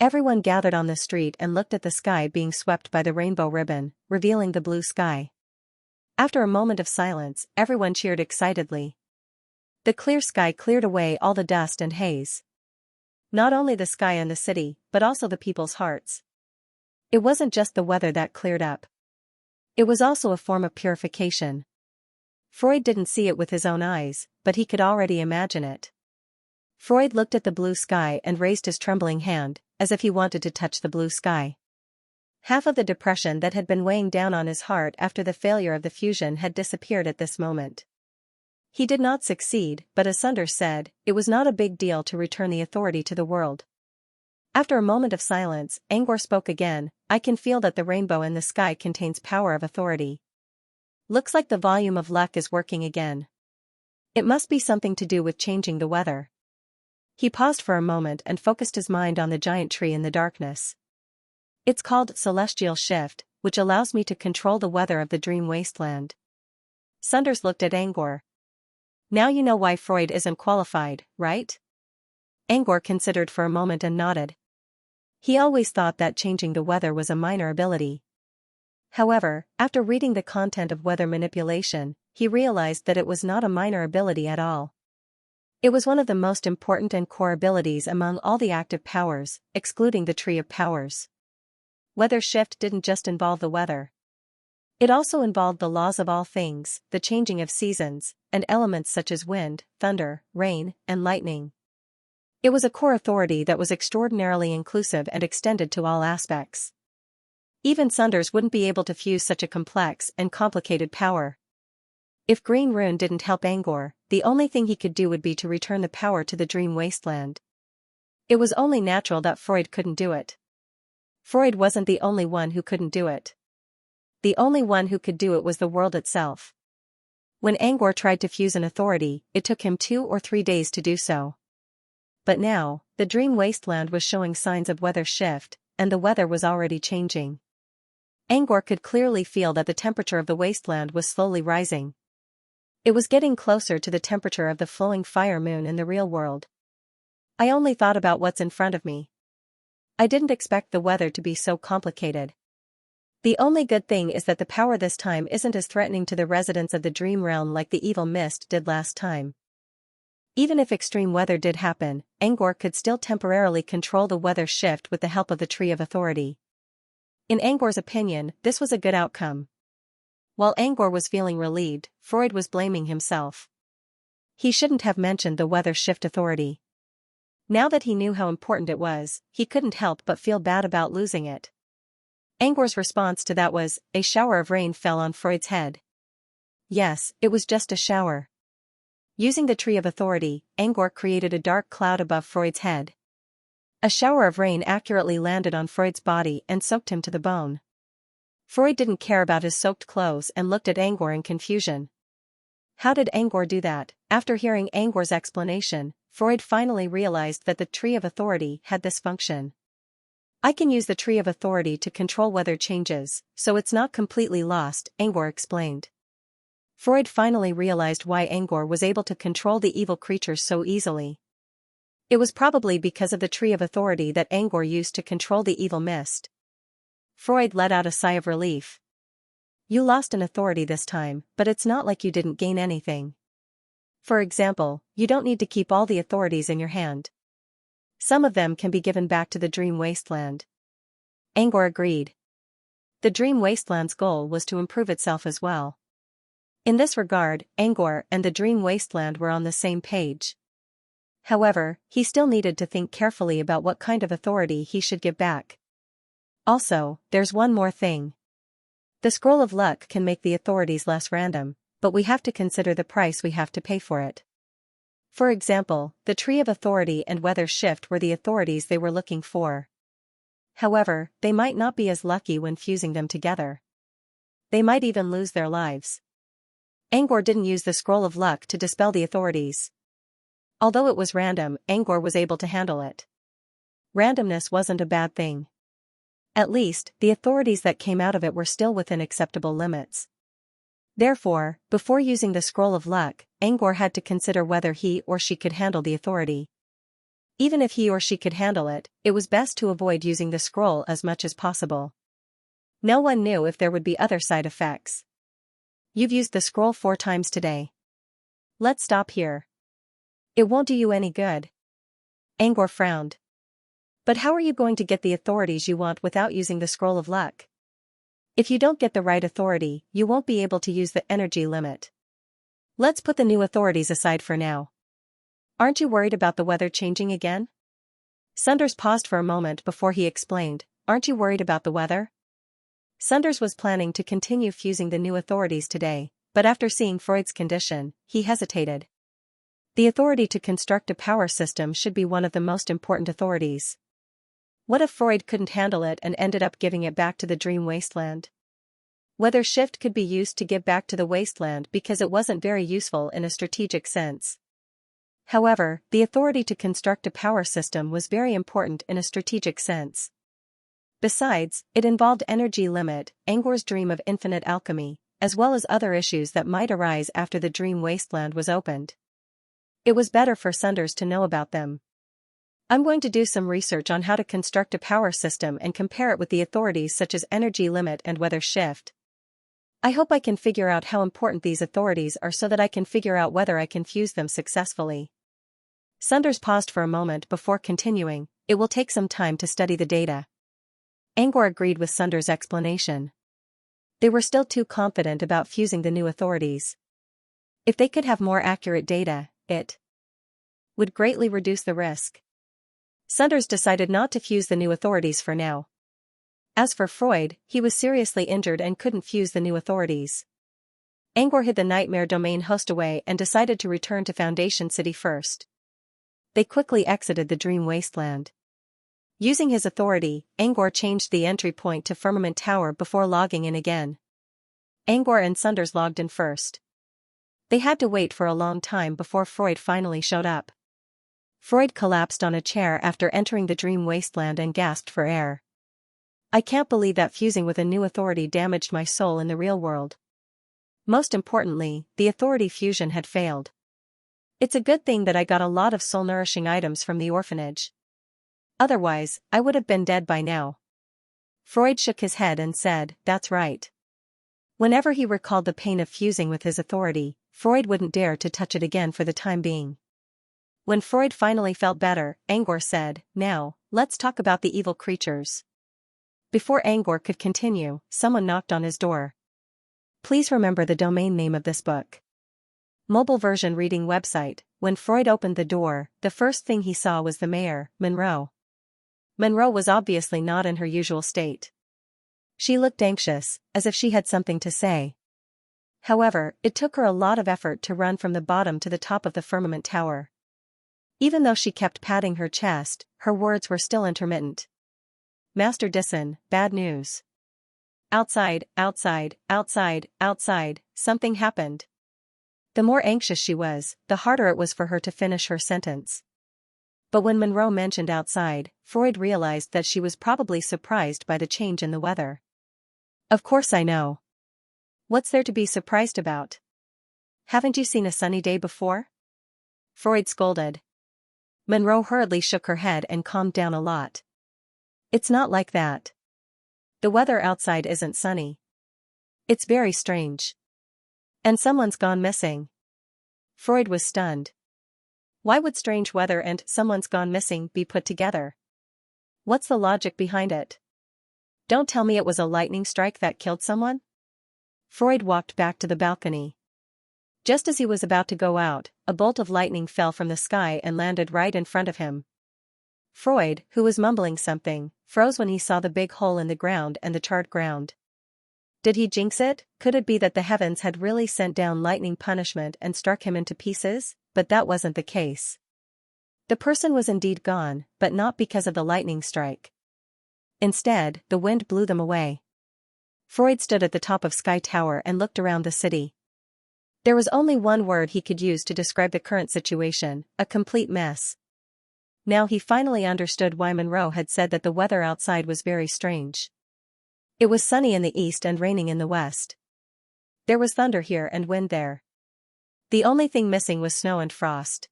Everyone gathered on the street and looked at the sky being swept by the rainbow ribbon, revealing the blue sky. After a moment of silence, everyone cheered excitedly. The clear sky cleared away all the dust and haze. Not only the sky and the city, but also the people's hearts. It wasn't just the weather that cleared up. It was also a form of purification. Freud didn't see it with his own eyes, but he could already imagine it. Freud looked at the blue sky and raised his trembling hand, as if he wanted to touch the blue sky. Half of the depression that had been weighing down on his heart after the failure of the fusion had disappeared at this moment. He did not succeed, but as Sunders said, it was not a big deal to return the authority to the world. After a moment of silence, Angor spoke again, I can feel that the rainbow in the sky contains power of authority. Looks like the volume of luck is working again. It must be something to do with changing the weather. He paused for a moment and focused his mind on the giant tree in the darkness. It's called Celestial Shift, which allows me to control the weather of the dream wasteland. Sunders looked at Angor. Now you know why Freud isn't qualified, right? Angor considered for a moment and nodded. He always thought that changing the weather was a minor ability. However, after reading the content of weather manipulation, he realized that it was not a minor ability at all. It was one of the most important and core abilities among all the active powers, excluding the Tree of Powers. Weather shift didn't just involve the weather. It also involved the laws of all things, the changing of seasons, and elements such as wind, thunder, rain, and lightning. It was a core authority that was extraordinarily inclusive and extended to all aspects. Even Sunders wouldn't be able to fuse such a complex and complicated power. If Green Rune didn't help Angor, the only thing he could do would be to return the power to the dream wasteland. It was only natural that Freud couldn't do it. Freud wasn't the only one who couldn't do it. The only one who could do it was the world itself. When Angor tried to fuse an authority, it took him 2 or 3 days to do so. But now, The dream wasteland was showing signs of weather shift, and the weather was already changing. Angor could clearly feel that the temperature of the wasteland was slowly rising. It was getting closer to the temperature of the flowing fire moon in the real world. I only thought about what's in front of me. I didn't expect the weather to be so complicated. The only good thing is that the power this time isn't as threatening to the residents of the dream realm like the evil mist did last time. Even if extreme weather did happen, Angor could still temporarily control the weather shift with the help of the Tree of Authority. In Angor's opinion, this was a good outcome. While Angor was feeling relieved, Freud was blaming himself. He shouldn't have mentioned the weather shift authority. Now that he knew how important it was, he couldn't help but feel bad about losing it. Angor's response to that was, a shower of rain fell on Freud's head. Yes, it was just a shower. Using the Tree of Authority, Angor created a dark cloud above Freud's head. A shower of rain accurately landed on Freud's body and soaked him to the bone. Freud didn't care about his soaked clothes and looked at Angor in confusion. How did Angor do that? After hearing Angor's explanation, Freud finally realized that the Tree of Authority had this function. I can use the Tree of Authority to control weather changes, so it's not completely lost, Angor explained. Freud finally realized why Angor was able to control the evil creatures so easily. It was probably because of the Tree of Authority that Angor used to control the evil mist. Freud let out a sigh of relief. You lost an authority this time, but it's not like you didn't gain anything. For example, you don't need to keep all the authorities in your hand. Some of them can be given back to the Dream Wasteland. Angor agreed. The Dream Wasteland's goal was to improve itself as well. In this regard, Angor and the Dream Wasteland were on the same page. However, he still needed to think carefully about what kind of authority he should give back. Also, there's one more thing. The Scroll of Luck can make the authorities less random, but we have to consider the price we have to pay for it. For example, the Tree of Authority and Weather Shift were the authorities they were looking for. However, they might not be as lucky when fusing them together. They might even lose their lives. Angor didn't use the Scroll of Luck to dispel the authorities. Although it was random, Angor was able to handle it. Randomness wasn't a bad thing. At least, the authorities that came out of it were still within acceptable limits. Therefore, before using the Scroll of Luck, Angor had to consider whether he or she could handle the authority. Even if he or she could handle it, it was best to avoid using the scroll as much as possible. No one knew if there would be other side effects. You've used the scroll 4 times today. Let's stop here. It won't do you any good. Angor frowned. But how are you going to get the authorities you want without using the Scroll of Luck? If you don't get the right authority, you won't be able to use the energy limit. Let's put the new authorities aside for now. Aren't you worried about the weather changing again? Sunders paused for a moment before he explained, aren't you worried about the weather? Sunders was planning to continue fusing the new authorities today, but after seeing Freud's condition, he hesitated. The authority to construct a power system should be one of the most important authorities. What if Freud couldn't handle it and ended up giving it back to the Dream Wasteland? Weather Shift could be used to give back to the Wasteland because it wasn't very useful in a strategic sense. However, the authority to construct a power system was very important in a strategic sense. Besides, it involved energy limit, Angor's dream of infinite alchemy, as well as other issues that might arise after the Dream Wasteland was opened. It was better for Sunders to know about them. I'm going to do some research on how to construct a power system and compare it with the authorities such as energy limit and weather shift. I hope I can figure out how important these authorities are so that I can figure out whether I can fuse them successfully. Sunders paused for a moment before continuing, it will take some time to study the data. Angor agreed with Sunders' explanation. They were still too confident about fusing the new authorities. If they could have more accurate data, it would greatly reduce the risk. Sunders decided not to fuse the new authorities for now. As for Freud, he was seriously injured and couldn't fuse the new authorities. Angor hid the Nightmare Domain host away and decided to return to Foundation City first. They quickly exited the Dream Wasteland. Using his authority, Angor changed the entry point to Firmament Tower before logging in again. Angor and Sunders logged in first. They had to wait for a long time before Freud finally showed up. Freud collapsed on a chair after entering the dream wasteland and gasped for air. I can't believe that fusing with a new authority damaged my soul in the real world. Most importantly, the authority fusion had failed. It's a good thing that I got a lot of soul-nourishing items from the orphanage. Otherwise, I would have been dead by now. Freud shook his head and said, "That's right." Whenever he recalled the pain of fusing with his authority, Freud wouldn't dare to touch it again for the time being. When Freud finally felt better, Angor said, "Now, let's talk about the evil creatures." Before Angor could continue, someone knocked on his door. Please remember the domain name of this book. Mobile version reading website. When Freud opened the door, the first thing he saw was the mayor, Monroe. Monroe was obviously not in her usual state. She looked anxious, as if she had something to say. However, it took her a lot of effort to run from the bottom to the top of the firmament tower. Even though she kept patting her chest, her words were still intermittent. "Master Disson, bad news. Outside, outside, outside, outside, something happened." The more anxious she was, the harder it was for her to finish her sentence. But when Monroe mentioned outside, Freud realized that she was probably surprised by the change in the weather. "Of course I know. What's there to be surprised about? Haven't you seen a sunny day before?" Freud scolded. Monroe hurriedly shook her head and calmed down a lot. "It's not like that. The weather outside isn't sunny. It's very strange. And someone's gone missing." Freud was stunned. Why would strange weather and "someone's gone missing" be put together? What's the logic behind it? Don't tell me it was a lightning strike that killed someone? Freud walked back to the balcony. Just as he was about to go out, a bolt of lightning fell from the sky and landed right in front of him. Freud, who was mumbling something, froze when he saw the big hole in the ground and the charred ground. Did he jinx it? Could it be that the heavens had really sent down lightning punishment and struck him into pieces? But that wasn't the case. The person was indeed gone, but not because of the lightning strike. Instead, the wind blew them away. Freud stood at the top of Sky Tower and looked around the city. There was only one word he could use to describe the current situation: a complete mess. Now he finally understood why Monroe had said that the weather outside was very strange. It was sunny in the east and raining in the west. There was thunder here and wind there. The only thing missing was snow and frost.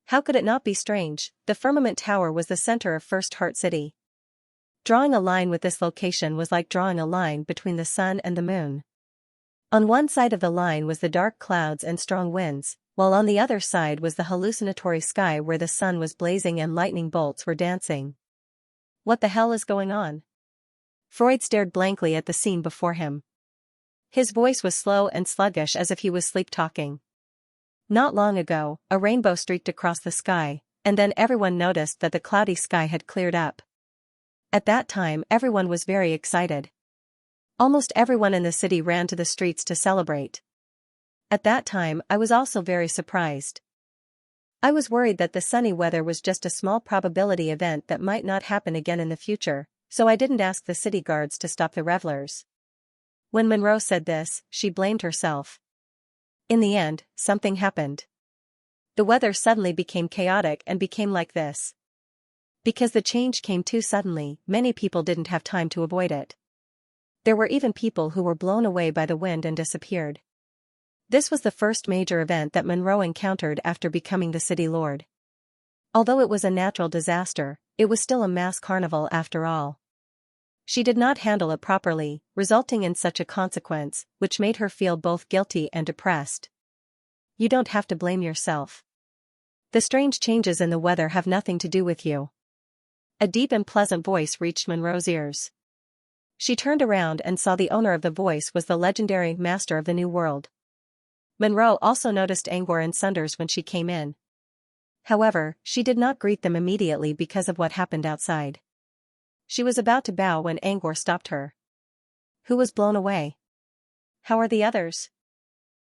How could it not be strange? The firmament tower was the center of First Heart City. Drawing a line with this location was like drawing a line between the sun and the moon. On one side of the line was the dark clouds and strong winds, while on the other side was the hallucinatory sky where the sun was blazing and lightning bolts were dancing. What the hell is going on? Freud stared blankly at the scene before him. His voice was slow and sluggish as if he was sleep-talking. Not long ago, a rainbow streaked across the sky, and then everyone noticed that the cloudy sky had cleared up. At that time, everyone was very excited. Almost everyone in the city ran to the streets to celebrate. At that time, I was also very surprised. I was worried that the sunny weather was just a small probability event that might not happen again in the future, so I didn't ask the city guards to stop the revelers. When Monroe said this, she blamed herself. In the end, something happened. The weather suddenly became chaotic and became like this. Because the change came too suddenly, many people didn't have time to avoid it. There were even people who were blown away by the wind and disappeared. This was the first major event that Monroe encountered after becoming the city lord. Although it was a natural disaster, it was still a mass carnival after all. She did not handle it properly, resulting in such a consequence, which made her feel both guilty and depressed. You don't have to blame yourself. The strange changes in the weather have nothing to do with you. A deep and pleasant voice reached Monroe's ears. She turned around and saw the owner of the voice was the legendary Master of the New World. Monroe also noticed Angor and Sunders when she came in. However, she did not greet them immediately because of what happened outside. She was about to bow when Angor stopped her. Who was blown away? How are the others?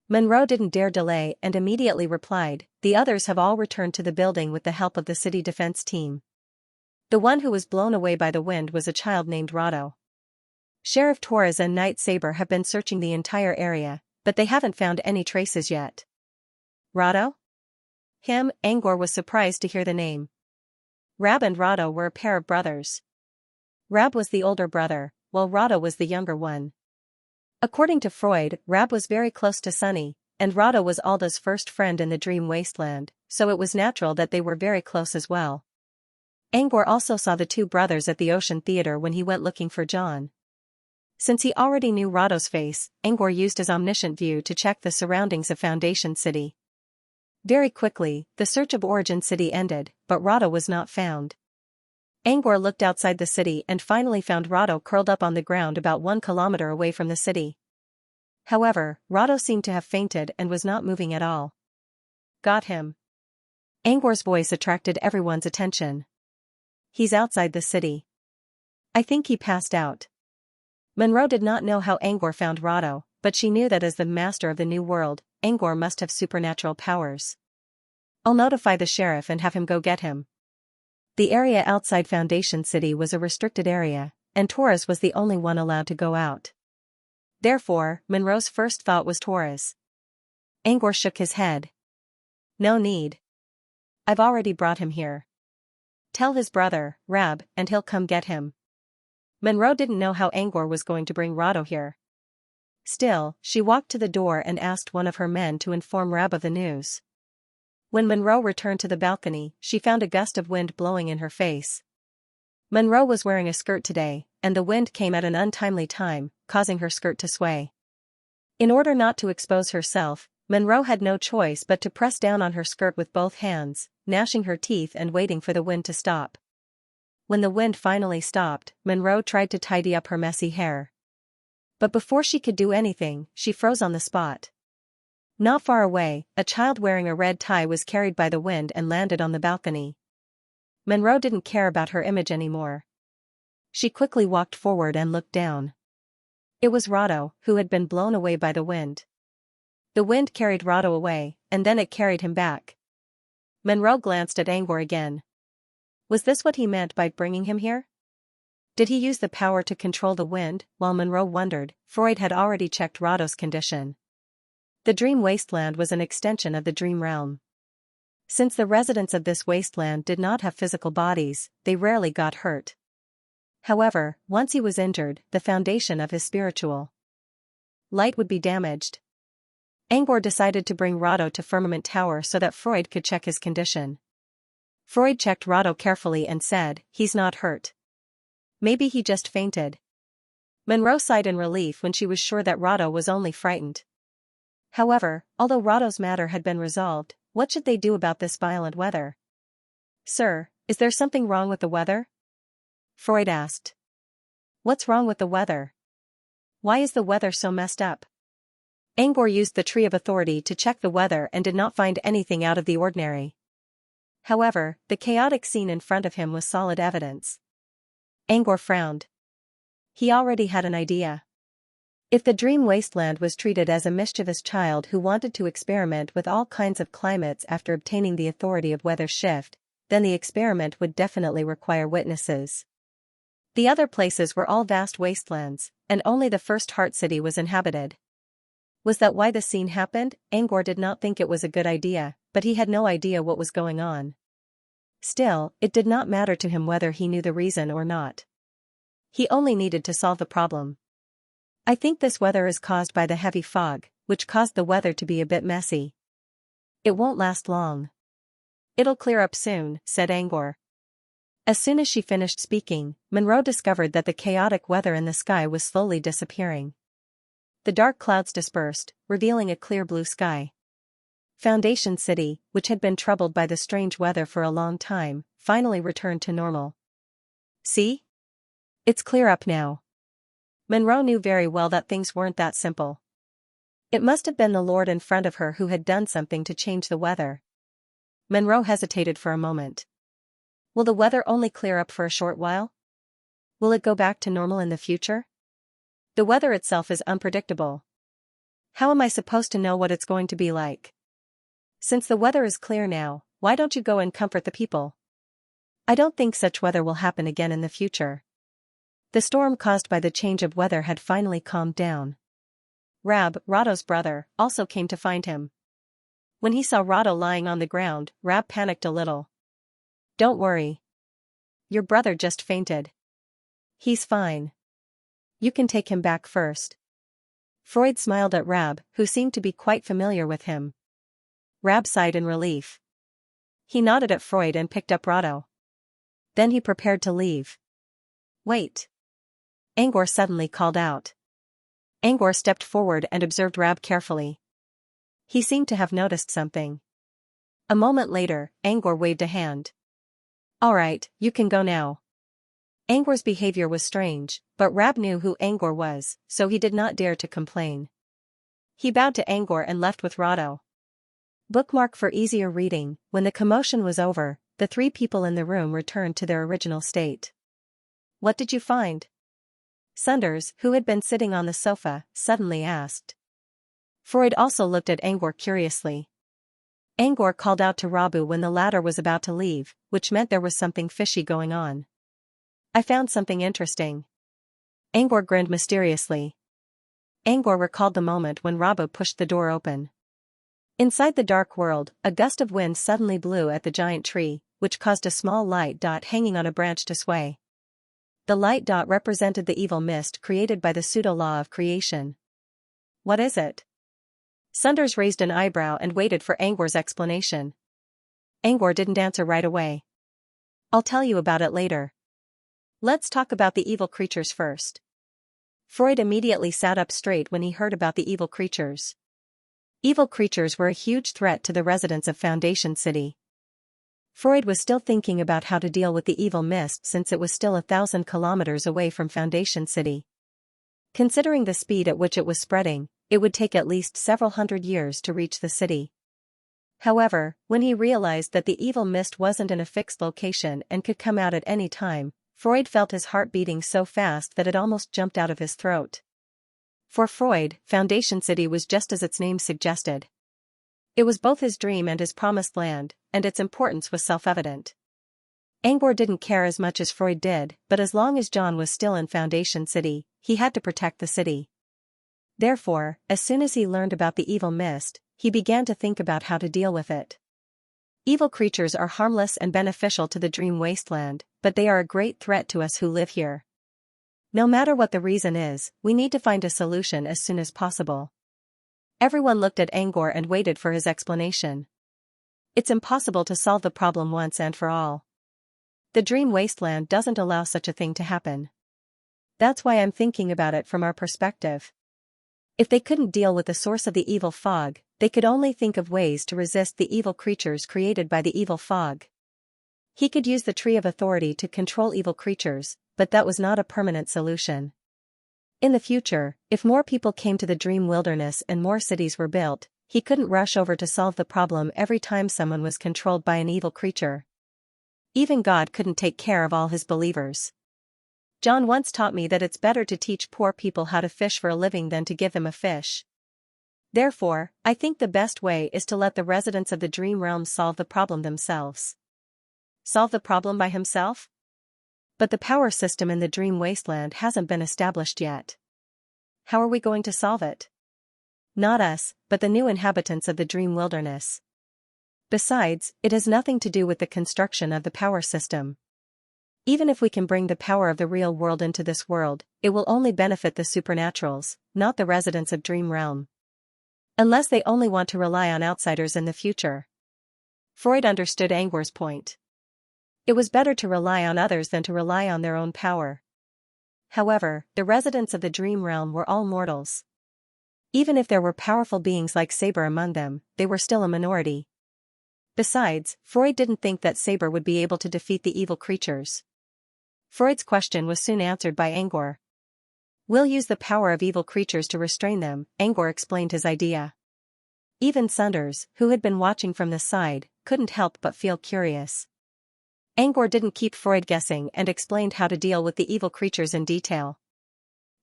Monroe didn't dare delay and immediately replied, the others have all returned to the building with the help of the city defense team. The one who was blown away by the wind was a child named Rado. Sheriff Torres and Knight Saber have been searching the entire area, but they haven't found any traces yet. Rado? Angor was surprised to hear the name. Rab and Rado were a pair of brothers. Rab was the older brother, while Rado was the younger one. According to Freud, Rab was very close to Sunny, and Rado was Alda's first friend in the dream wasteland, so it was natural that they were very close as well. Angor also saw the two brothers at the Ocean Theater when he went looking for John. Since he already knew Rado's face, Angor used his omniscient view to check the surroundings of Foundation City. Very quickly, the search of Origin City ended, but Rado was not found. Angor looked outside the city and finally found Rado curled up on the ground about 1 kilometer away from the city. However, Rado seemed to have fainted and was not moving at all. Got him. Angor's voice attracted everyone's attention. He's outside the city. I think he passed out. Monroe did not know how Angor found Rado, but she knew that as the master of the new world, Angor must have supernatural powers. I'll notify the sheriff and have him go get him. The area outside Foundation City was a restricted area, and Torres was the only one allowed to go out. Therefore, Monroe's first thought was Torres. Angor shook his head. No need. I've already brought him here. Tell his brother, Rab, and he'll come get him. Monroe didn't know how Angor was going to bring Rado here. Still, she walked to the door and asked one of her men to inform Rab of the news. When Monroe returned to the balcony, she found a gust of wind blowing in her face. Monroe was wearing a skirt today, and the wind came at an untimely time, causing her skirt to sway. In order not to expose herself, Monroe had no choice but to press down on her skirt with both hands, gnashing her teeth and waiting for the wind to stop. When the wind finally stopped, Monroe tried to tidy up her messy hair. But before she could do anything, she froze on the spot. Not far away, a child wearing a red tie was carried by the wind and landed on the balcony. Monroe didn't care about her image anymore. She quickly walked forward and looked down. It was Rado, who had been blown away by the wind. The wind carried Rado away, and then it carried him back. Monroe glanced at Angor again. Was this what he meant by bringing him here? Did he use the power to control the wind? While Monroe wondered, Freud had already checked Rado's condition. The dream wasteland was an extension of the dream realm. Since the residents of this wasteland did not have physical bodies, they rarely got hurt. However, once he was injured, the foundation of his spiritual light would be damaged. Angor decided to bring Rado to Firmament Tower so that Freud could check his condition. Freud checked Rado carefully and said, "He's not hurt. Maybe he just fainted." Monroe sighed in relief when she was sure that Rado was only frightened. However, although Rado's matter had been resolved, what should they do about this violent weather? "Sir, is there something wrong with the weather?" Freud asked. "What's wrong with the weather? Why is the weather so messed up?" Angor used the Tree of Authority to check the weather and did not find anything out of the ordinary. However, the chaotic scene in front of him was solid evidence. Angor frowned. He already had an idea. If the dream wasteland was treated as a mischievous child who wanted to experiment with all kinds of climates after obtaining the authority of weather shift, then the experiment would definitely require witnesses. The other places were all vast wastelands, and only the first Heart City was inhabited. Was that why the scene happened? Angor did not think it was a good idea, but he had no idea what was going on. Still, it did not matter to him whether he knew the reason or not. He only needed to solve the problem. "I think this weather is caused by the heavy fog, which caused the weather to be a bit messy. It won't last long. It'll clear up soon," said Angor. As soon as she finished speaking, Monroe discovered that the chaotic weather in the sky was slowly disappearing. The dark clouds dispersed, revealing a clear blue sky. Foundation City, which had been troubled by the strange weather for a long time, finally returned to normal. "See? It's clear up now." Monroe knew very well that things weren't that simple. It must have been the Lord in front of her who had done something to change the weather. Monroe hesitated for a moment. Will the weather only clear up for a short while? Will it go back to normal in the future? The weather itself is unpredictable. How am I supposed to know what it's going to be like? Since the weather is clear now, why don't you go and comfort the people? I don't think such weather will happen again in the future. The storm caused by the change of weather had finally calmed down. Rab, Rado's brother, also came to find him. When he saw Rado lying on the ground, Rab panicked a little. "Don't worry. Your brother just fainted. He's fine. You can take him back first." Freud smiled at Rab, who seemed to be quite familiar with him. Rab sighed in relief. He nodded at Freud and picked up Rado. Then he prepared to leave. "Wait." Angor suddenly called out. Angor stepped forward and observed Rab carefully. He seemed to have noticed something. A moment later, Angor waved a hand. "All right, you can go now." Angor's behavior was strange, but Rab knew who Angor was, so he did not dare to complain. He bowed to Angor and left with Rado. Bookmark for easier reading. When the commotion was over, the three people in the room returned to their original state. "What did you find?" Sunders, who had been sitting on the sofa, suddenly asked. Freud also looked at Angor curiously. Angor called out to Rabu when the latter was about to leave, which meant there was something fishy going on. "I found something interesting." Angor grinned mysteriously. Angor recalled the moment when Rabu pushed the door open. Inside the dark world, a gust of wind suddenly blew at the giant tree, which caused a small light dot hanging on a branch to sway. The light dot represented the evil mist created by the pseudo-law of creation. "What is it?" Sunders raised an eyebrow and waited for Angor's explanation. Angor didn't answer right away. "I'll tell you about it later. Let's talk about the evil creatures first." Freud immediately sat up straight when he heard about the evil creatures. Evil creatures were a huge threat to the residents of Foundation City. Freud was still thinking about how to deal with the evil mist since it was still 1,000 kilometers away from Foundation City. Considering the speed at which it was spreading, it would take at least several hundred years to reach the city. However, when he realized that the evil mist wasn't in a fixed location and could come out at any time, Freud felt his heart beating so fast that it almost jumped out of his throat. For Freud, Foundation City was just as its name suggested. It was both his dream and his promised land, and its importance was self-evident. Angor didn't care as much as Freud did, but as long as John was still in Foundation City, he had to protect the city. Therefore, as soon as he learned about the evil mist, he began to think about how to deal with it. Evil creatures are harmless and beneficial to the dream wasteland, but they are a great threat to us who live here. No matter what the reason is, we need to find a solution as soon as possible. Everyone looked at Angor and waited for his explanation. It's impossible to solve the problem once and for all. The dream wasteland doesn't allow such a thing to happen. That's why I'm thinking about it from our perspective. If they couldn't deal with the source of the evil fog, they could only think of ways to resist the evil creatures created by the evil fog. He could use the Tree of Authority to control evil creatures, but that was not a permanent solution. In the future, if more people came to the dream wilderness and more cities were built, he couldn't rush over to solve the problem every time someone was controlled by an evil creature. Even God couldn't take care of all his believers. John once taught me that it's better to teach poor people how to fish for a living than to give them a fish. Therefore, I think the best way is to let the residents of the dream realm solve the problem themselves. Solve the problem by himself? But the power system in the dream wasteland hasn't been established yet. How are we going to solve it? Not us, but the new inhabitants of the dream wilderness. Besides, it has nothing to do with the construction of the power system. Even if we can bring the power of the real world into this world, it will only benefit the supernaturals, not the residents of Dream Realm. Unless they only want to rely on outsiders in the future. Freud understood Angor's point. It was better to rely on others than to rely on their own power. However, the residents of the Dream Realm were all mortals. Even if there were powerful beings like Saber among them, they were still a minority. Besides, Freud didn't think that Saber would be able to defeat the evil creatures. Freud's question was soon answered by Angor. "We'll use the power of evil creatures to restrain them," Angor explained his idea. Even Sunders, who had been watching from the side, couldn't help but feel curious. Angor didn't keep Freud guessing and explained how to deal with the evil creatures in detail.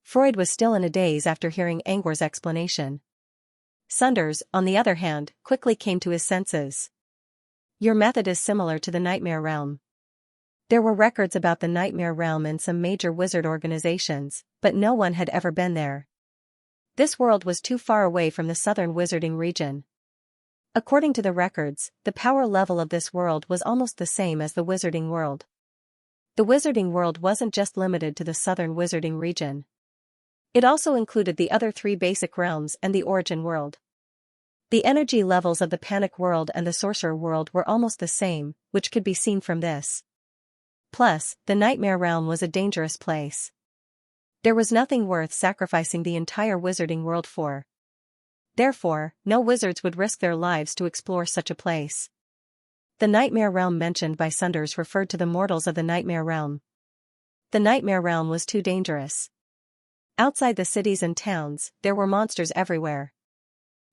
Freud was still in a daze after hearing Angor's explanation. Sunders, on the other hand, quickly came to his senses. "Your method is similar to the Nightmare Realm." There were records about the Nightmare Realm in some major wizard organizations, but no one had ever been there. This world was too far away from the southern wizarding region. According to the records, the power level of this world was almost the same as the Wizarding World. The Wizarding World wasn't just limited to the southern Wizarding region. It also included the other 3 basic realms and the Origin World. The energy levels of the Panic World and the Sorcerer World were almost the same, which could be seen from this. Plus, the Nightmare Realm was a dangerous place. There was nothing worth sacrificing the entire Wizarding World for. Therefore, no wizards would risk their lives to explore such a place. The Nightmare Realm mentioned by Sunders referred to the mortals of the Nightmare Realm. The Nightmare Realm was too dangerous. Outside the cities and towns, there were monsters everywhere.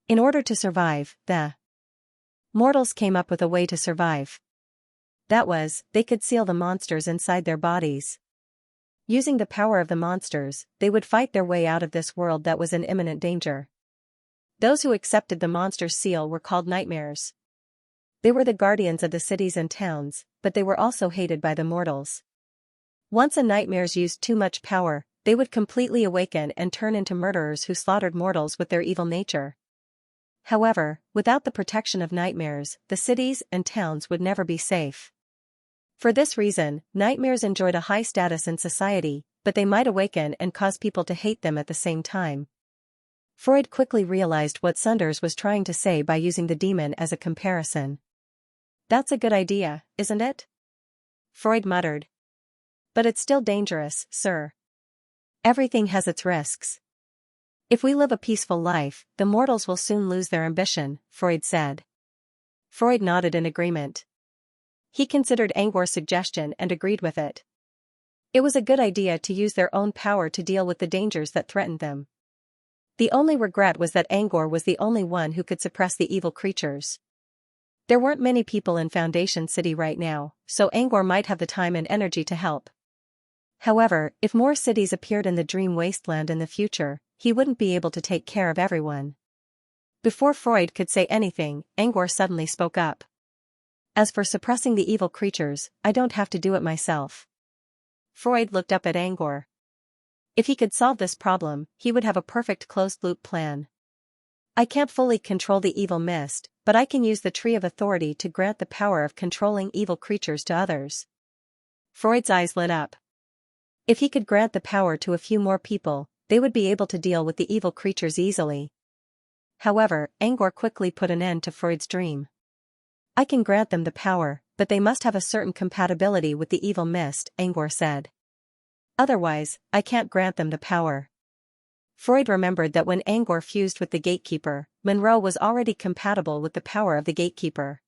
In order to survive, the mortals came up with a way to survive. That was, they could seal the monsters inside their bodies. Using the power of the monsters, they would fight their way out of this world that was in imminent danger. Those who accepted the monster's seal were called nightmares. They were the guardians of the cities and towns, but they were also hated by the mortals. Once a nightmares used too much power, they would completely awaken and turn into murderers who slaughtered mortals with their evil nature. However, without the protection of nightmares, the cities and towns would never be safe. For this reason, nightmares enjoyed a high status in society, but they might awaken and cause people to hate them at the same time. Freud quickly realized what Sunders was trying to say by using the demon as a comparison. That's a good idea, isn't it? Freud muttered. But it's still dangerous, sir. Everything has its risks. If we live a peaceful life, the mortals will soon lose their ambition, Freud said. Freud nodded in agreement. He considered Angor's suggestion and agreed with it. It was a good idea to use their own power to deal with the dangers that threatened them. The only regret was that Angor was the only one who could suppress the evil creatures. There weren't many people in Foundation City right now, so Angor might have the time and energy to help. However, if more cities appeared in the Dream Wasteland in the future, he wouldn't be able to take care of everyone. Before Freud could say anything, Angor suddenly spoke up. As for suppressing the evil creatures, I don't have to do it myself. Freud looked up at Angor. If he could solve this problem, he would have a perfect closed-loop plan. I can't fully control the evil mist, but I can use the Tree of Authority to grant the power of controlling evil creatures to others. Freud's eyes lit up. If he could grant the power to a few more people, they would be able to deal with the evil creatures easily. However, Angor quickly put an end to Freud's dream. I can grant them the power, but they must have a certain compatibility with the evil mist, Angor said. Otherwise, I can't grant them the power. Freud remembered that when Angor fused with the Gatekeeper, Monroe was already compatible with the power of the Gatekeeper.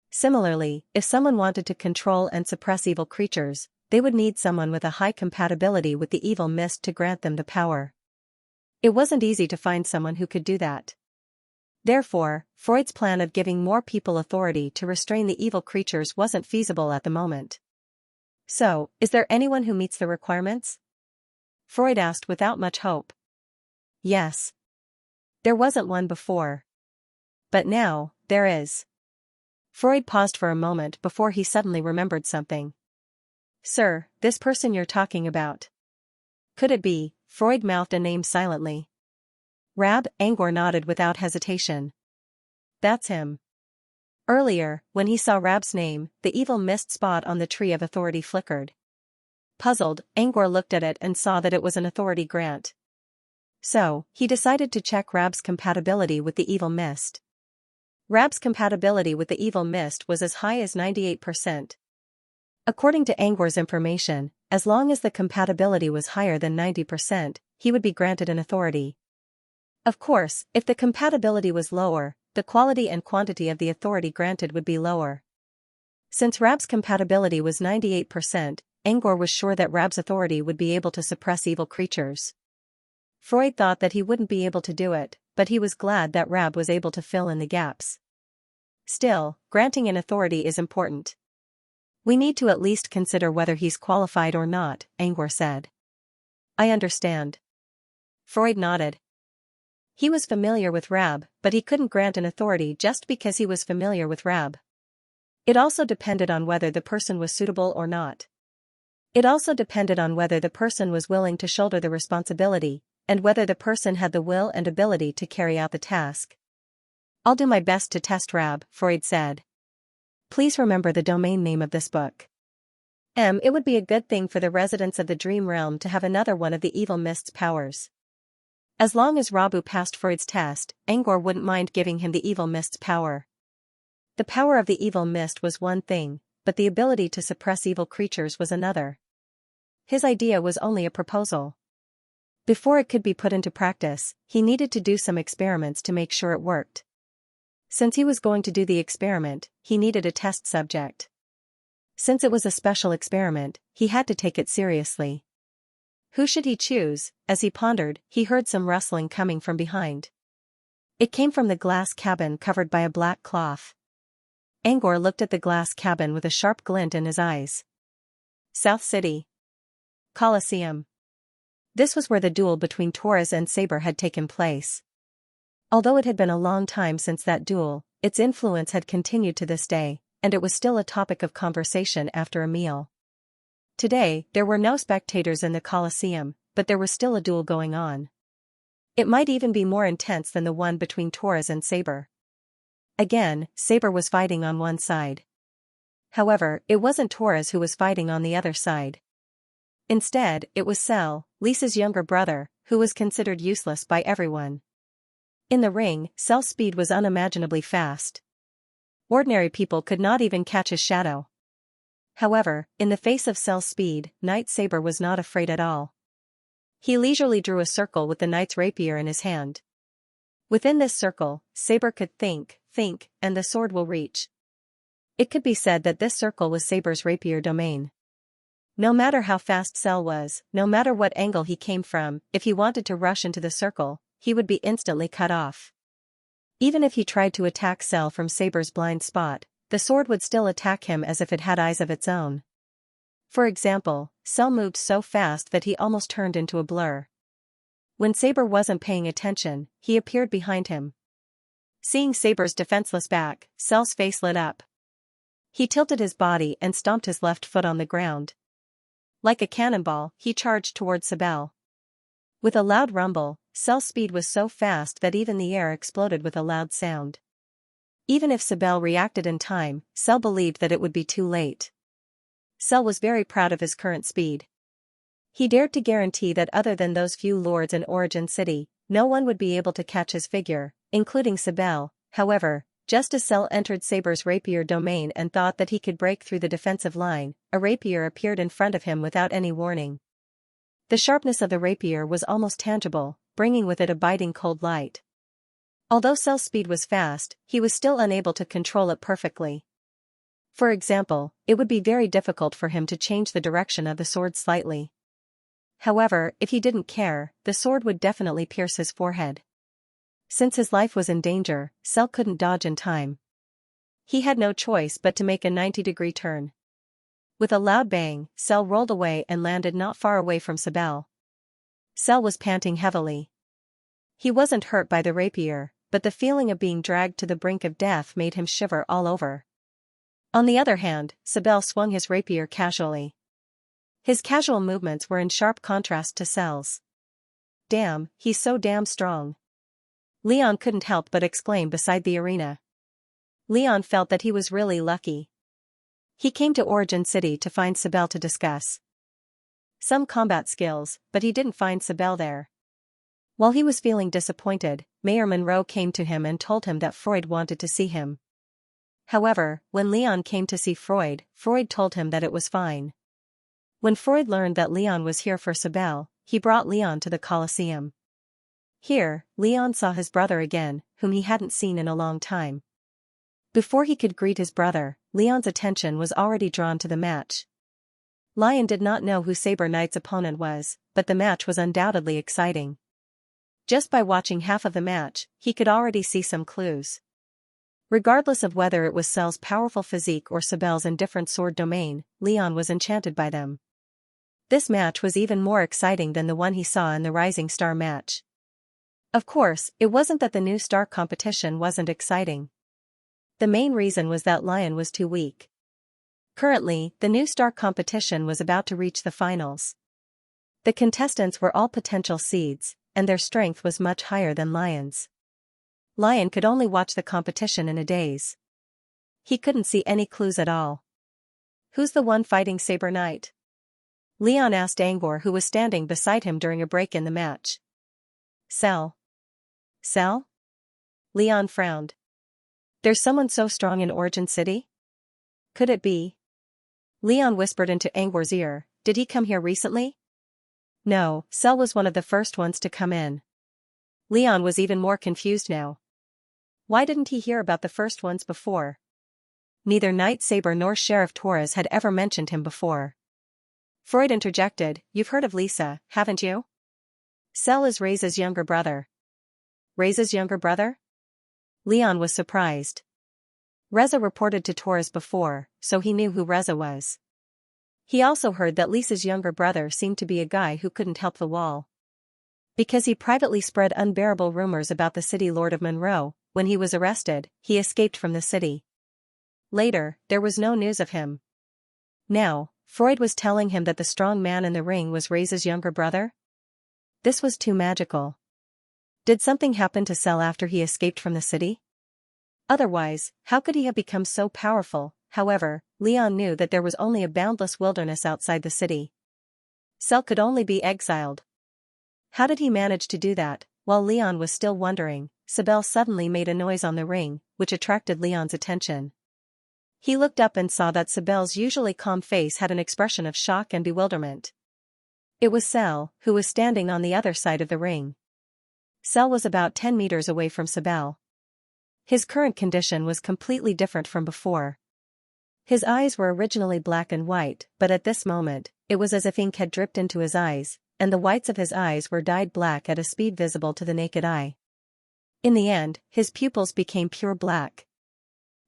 Similarly, if someone wanted to control and suppress evil creatures, they would need someone with a high compatibility with the evil mist to grant them the power. It wasn't easy to find someone who could do that. Therefore, Freud's plan of giving more people authority to restrain the evil creatures wasn't feasible at the moment. So, is there anyone who meets the requirements? Freud asked without much hope. Yes. There wasn't one before. But now, there is. Freud paused for a moment before he suddenly remembered something. Sir, this person you're talking about. Could it be? Freud mouthed a name silently. Rab, Angor nodded without hesitation. That's him. Earlier, when he saw Rab's name, the evil mist spot on the Tree of Authority flickered. Puzzled, Angor looked at it and saw that it was an authority grant. So, he decided to check Rab's compatibility with the evil mist. Rab's compatibility with the evil mist was as high as 98%. According to Angor's information, as long as the compatibility was higher than 90%, he would be granted an authority. Of course, if the compatibility was lower, the quality and quantity of the authority granted would be lower. Since Rab's compatibility was 98%, Angor was sure that Rab's authority would be able to suppress evil creatures. Freud thought that he wouldn't be able to do it, but he was glad that Rab was able to fill in the gaps. Still, granting an authority is important. We need to at least consider whether he's qualified or not, Angor said. I understand. Freud nodded. He was familiar with Rab, but he couldn't grant an authority just because he was familiar with Rab. It also depended on whether the person was suitable or not. It also depended on whether the person was willing to shoulder the responsibility, and whether the person had the will and ability to carry out the task. I'll do my best to test Rab, Freud said. Please remember the domain name of this book. It would be a good thing for the residents of the dream realm to have another one of the evil mist's powers. As long as Rabu passed Freud's test, Angor wouldn't mind giving him the evil mist's power. The power of the evil mist was one thing, but the ability to suppress evil creatures was another. His idea was only a proposal. Before it could be put into practice, he needed to do some experiments to make sure it worked. Since he was going to do the experiment, he needed a test subject. Since it was a special experiment, he had to take it seriously. Who should he choose? As he pondered, he heard some rustling coming from behind. It came from the glass cabin covered by a black cloth. Angor looked at the glass cabin with a sharp glint in his eyes. South City. Colosseum. This was where the duel between Taurus and Saber had taken place. Although it had been a long time since that duel, its influence had continued to this day, and it was still a topic of conversation after a meal. Today, there were no spectators in the Colosseum, but there was still a duel going on. It might even be more intense than the one between Taurus and Saber. Again, Saber was fighting on one side. However, it wasn't Taurus who was fighting on the other side. Instead, it was Cell, Lisa's younger brother, who was considered useless by everyone. In the ring, Cell's speed was unimaginably fast. Ordinary people could not even catch his shadow. However, in the face of Cell's speed, Knight Saber was not afraid at all. He leisurely drew a circle with the knight's rapier in his hand. Within this circle, Saber could think, and the sword will reach. It could be said that this circle was Saber's rapier domain. No matter how fast Cell was, no matter what angle he came from, if he wanted to rush into the circle, he would be instantly cut off. Even if he tried to attack Cell from Saber's blind spot, the sword would still attack him as if it had eyes of its own. For example, Cell moved so fast that he almost turned into a blur. When Saber wasn't paying attention, he appeared behind him. Seeing Saber's defenseless back, Cell's face lit up. He tilted his body and stomped his left foot on the ground. Like a cannonball, he charged towards Sibel. With a loud rumble, Cell's speed was so fast that even the air exploded with a loud sound. Even if Sibel reacted in time, Cell believed that it would be too late. Cell was very proud of his current speed. He dared to guarantee that other than those few lords in Origin City, no one would be able to catch his figure, including Sibel. However, just as Cell entered Saber's rapier domain and thought that he could break through the defensive line, a rapier appeared in front of him without any warning. The sharpness of the rapier was almost tangible, bringing with it a biting cold light. Although Cell's speed was fast, he was still unable to control it perfectly. For example, it would be very difficult for him to change the direction of the sword slightly. However, if he didn't care, the sword would definitely pierce his forehead. Since his life was in danger, Cell couldn't dodge in time. He had no choice but to make a 90-degree turn. With a loud bang, Cell rolled away and landed not far away from Sibel. Cell was panting heavily. He wasn't hurt by the rapier, but the feeling of being dragged to the brink of death made him shiver all over. On the other hand, Sibel swung his rapier casually. His casual movements were in sharp contrast to Cell's. Damn, he's so damn strong. Leon couldn't help but exclaim beside the arena. Leon felt that he was really lucky. He came to Origin City to find Sibel to discuss some combat skills, but he didn't find Sibel there. While he was feeling disappointed, Mayor Monroe came to him and told him that Freud wanted to see him. However, when Leon came to see Freud, Freud told him that it was fine. When Freud learned that Leon was here for Sibel, he brought Leon to the Colosseum. Here, Leon saw his brother again, whom he hadn't seen in a long time. Before he could greet his brother, Leon's attention was already drawn to the match. Lion did not know who Saber Knight's opponent was, but the match was undoubtedly exciting. Just by watching half of the match, he could already see some clues. Regardless of whether it was Cell's powerful physique or Sibel's indifferent sword domain, Leon was enchanted by them. This match was even more exciting than the one he saw in the Rising Star match. Of course, it wasn't that the new star competition wasn't exciting. The main reason was that Lion was too weak. Currently, the new star competition was about to reach the finals. The contestants were all potential seeds, and their strength was much higher than Lion's. Lion could only watch the competition in a daze. He couldn't see any clues at all. "Who's the one fighting Saber Knight?" Leon asked Angor, who was standing beside him during a break in the match. "Cell." "Cell?" Leon frowned. "There's someone so strong in Origin City? Could it be?" Leon whispered into Angor's ear, "Did he come here recently?" "No, Cell was one of the first ones to come in." Leon was even more confused now. Why didn't he hear about the first ones before? Neither Knight Saber nor Sheriff Torres had ever mentioned him before. Freud interjected, "You've heard of Lisa, haven't you? Cell is Reza's younger brother." "Reza's younger brother?" Leon was surprised. Reza reported to Torres before, so he knew who Reza was. He also heard that Lisa's younger brother seemed to be a guy who couldn't help the wall. Because he privately spread unbearable rumors about the city lord of Monroe, when he was arrested, he escaped from the city. Later, there was no news of him. Now, Freud was telling him that the strong man in the ring was Reza's younger brother? This was too magical. Did something happen to Cell after he escaped from the city? Otherwise, how could he have become so powerful? However, Leon knew that there was only a boundless wilderness outside the city. Cell could only be exiled. How did he manage to do that? While Leon was still wondering, Sibel suddenly made a noise on the ring, which attracted Leon's attention. He looked up and saw that Sibel's usually calm face had an expression of shock and bewilderment. It was Cell, who was standing on the other side of the ring. Cell was about 10 meters away from Sibel. His current condition was completely different from before. His eyes were originally black and white, but at this moment, it was as if ink had dripped into his eyes, and the whites of his eyes were dyed black at a speed visible to the naked eye. In the end, his pupils became pure black.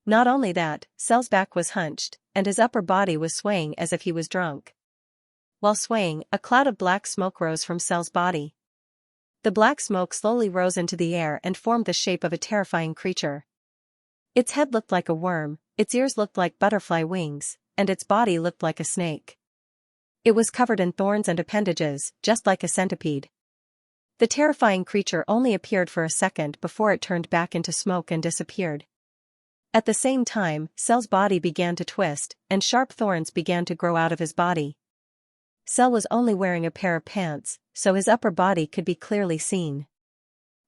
Not only that, Cell's back was hunched, and his upper body was swaying as if he was drunk. While swaying, a cloud of black smoke rose from Cell's body. The black smoke slowly rose into the air and formed the shape of a terrifying creature. Its head looked like a worm, its ears looked like butterfly wings, and its body looked like a snake. It was covered in thorns and appendages, just like a centipede. The terrifying creature only appeared for a second before it turned back into smoke and disappeared. At the same time, Cell's body began to twist, and sharp thorns began to grow out of his body. Cell was only wearing a pair of pants, so his upper body could be clearly seen.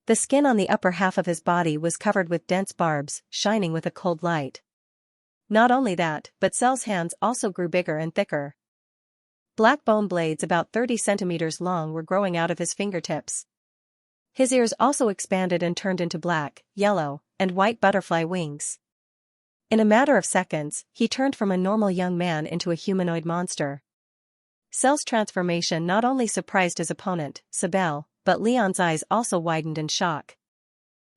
The skin on the upper half of his body was covered with dense barbs, shining with a cold light. Not only that, but Cell's hands also grew bigger and thicker. Black bone blades about 30 centimeters long were growing out of his fingertips. His ears also expanded and turned into black, yellow, and white butterfly wings. In a matter of seconds, he turned from a normal young man into a humanoid monster. Cell's transformation not only surprised his opponent, Sibel, but Leon's eyes also widened in shock.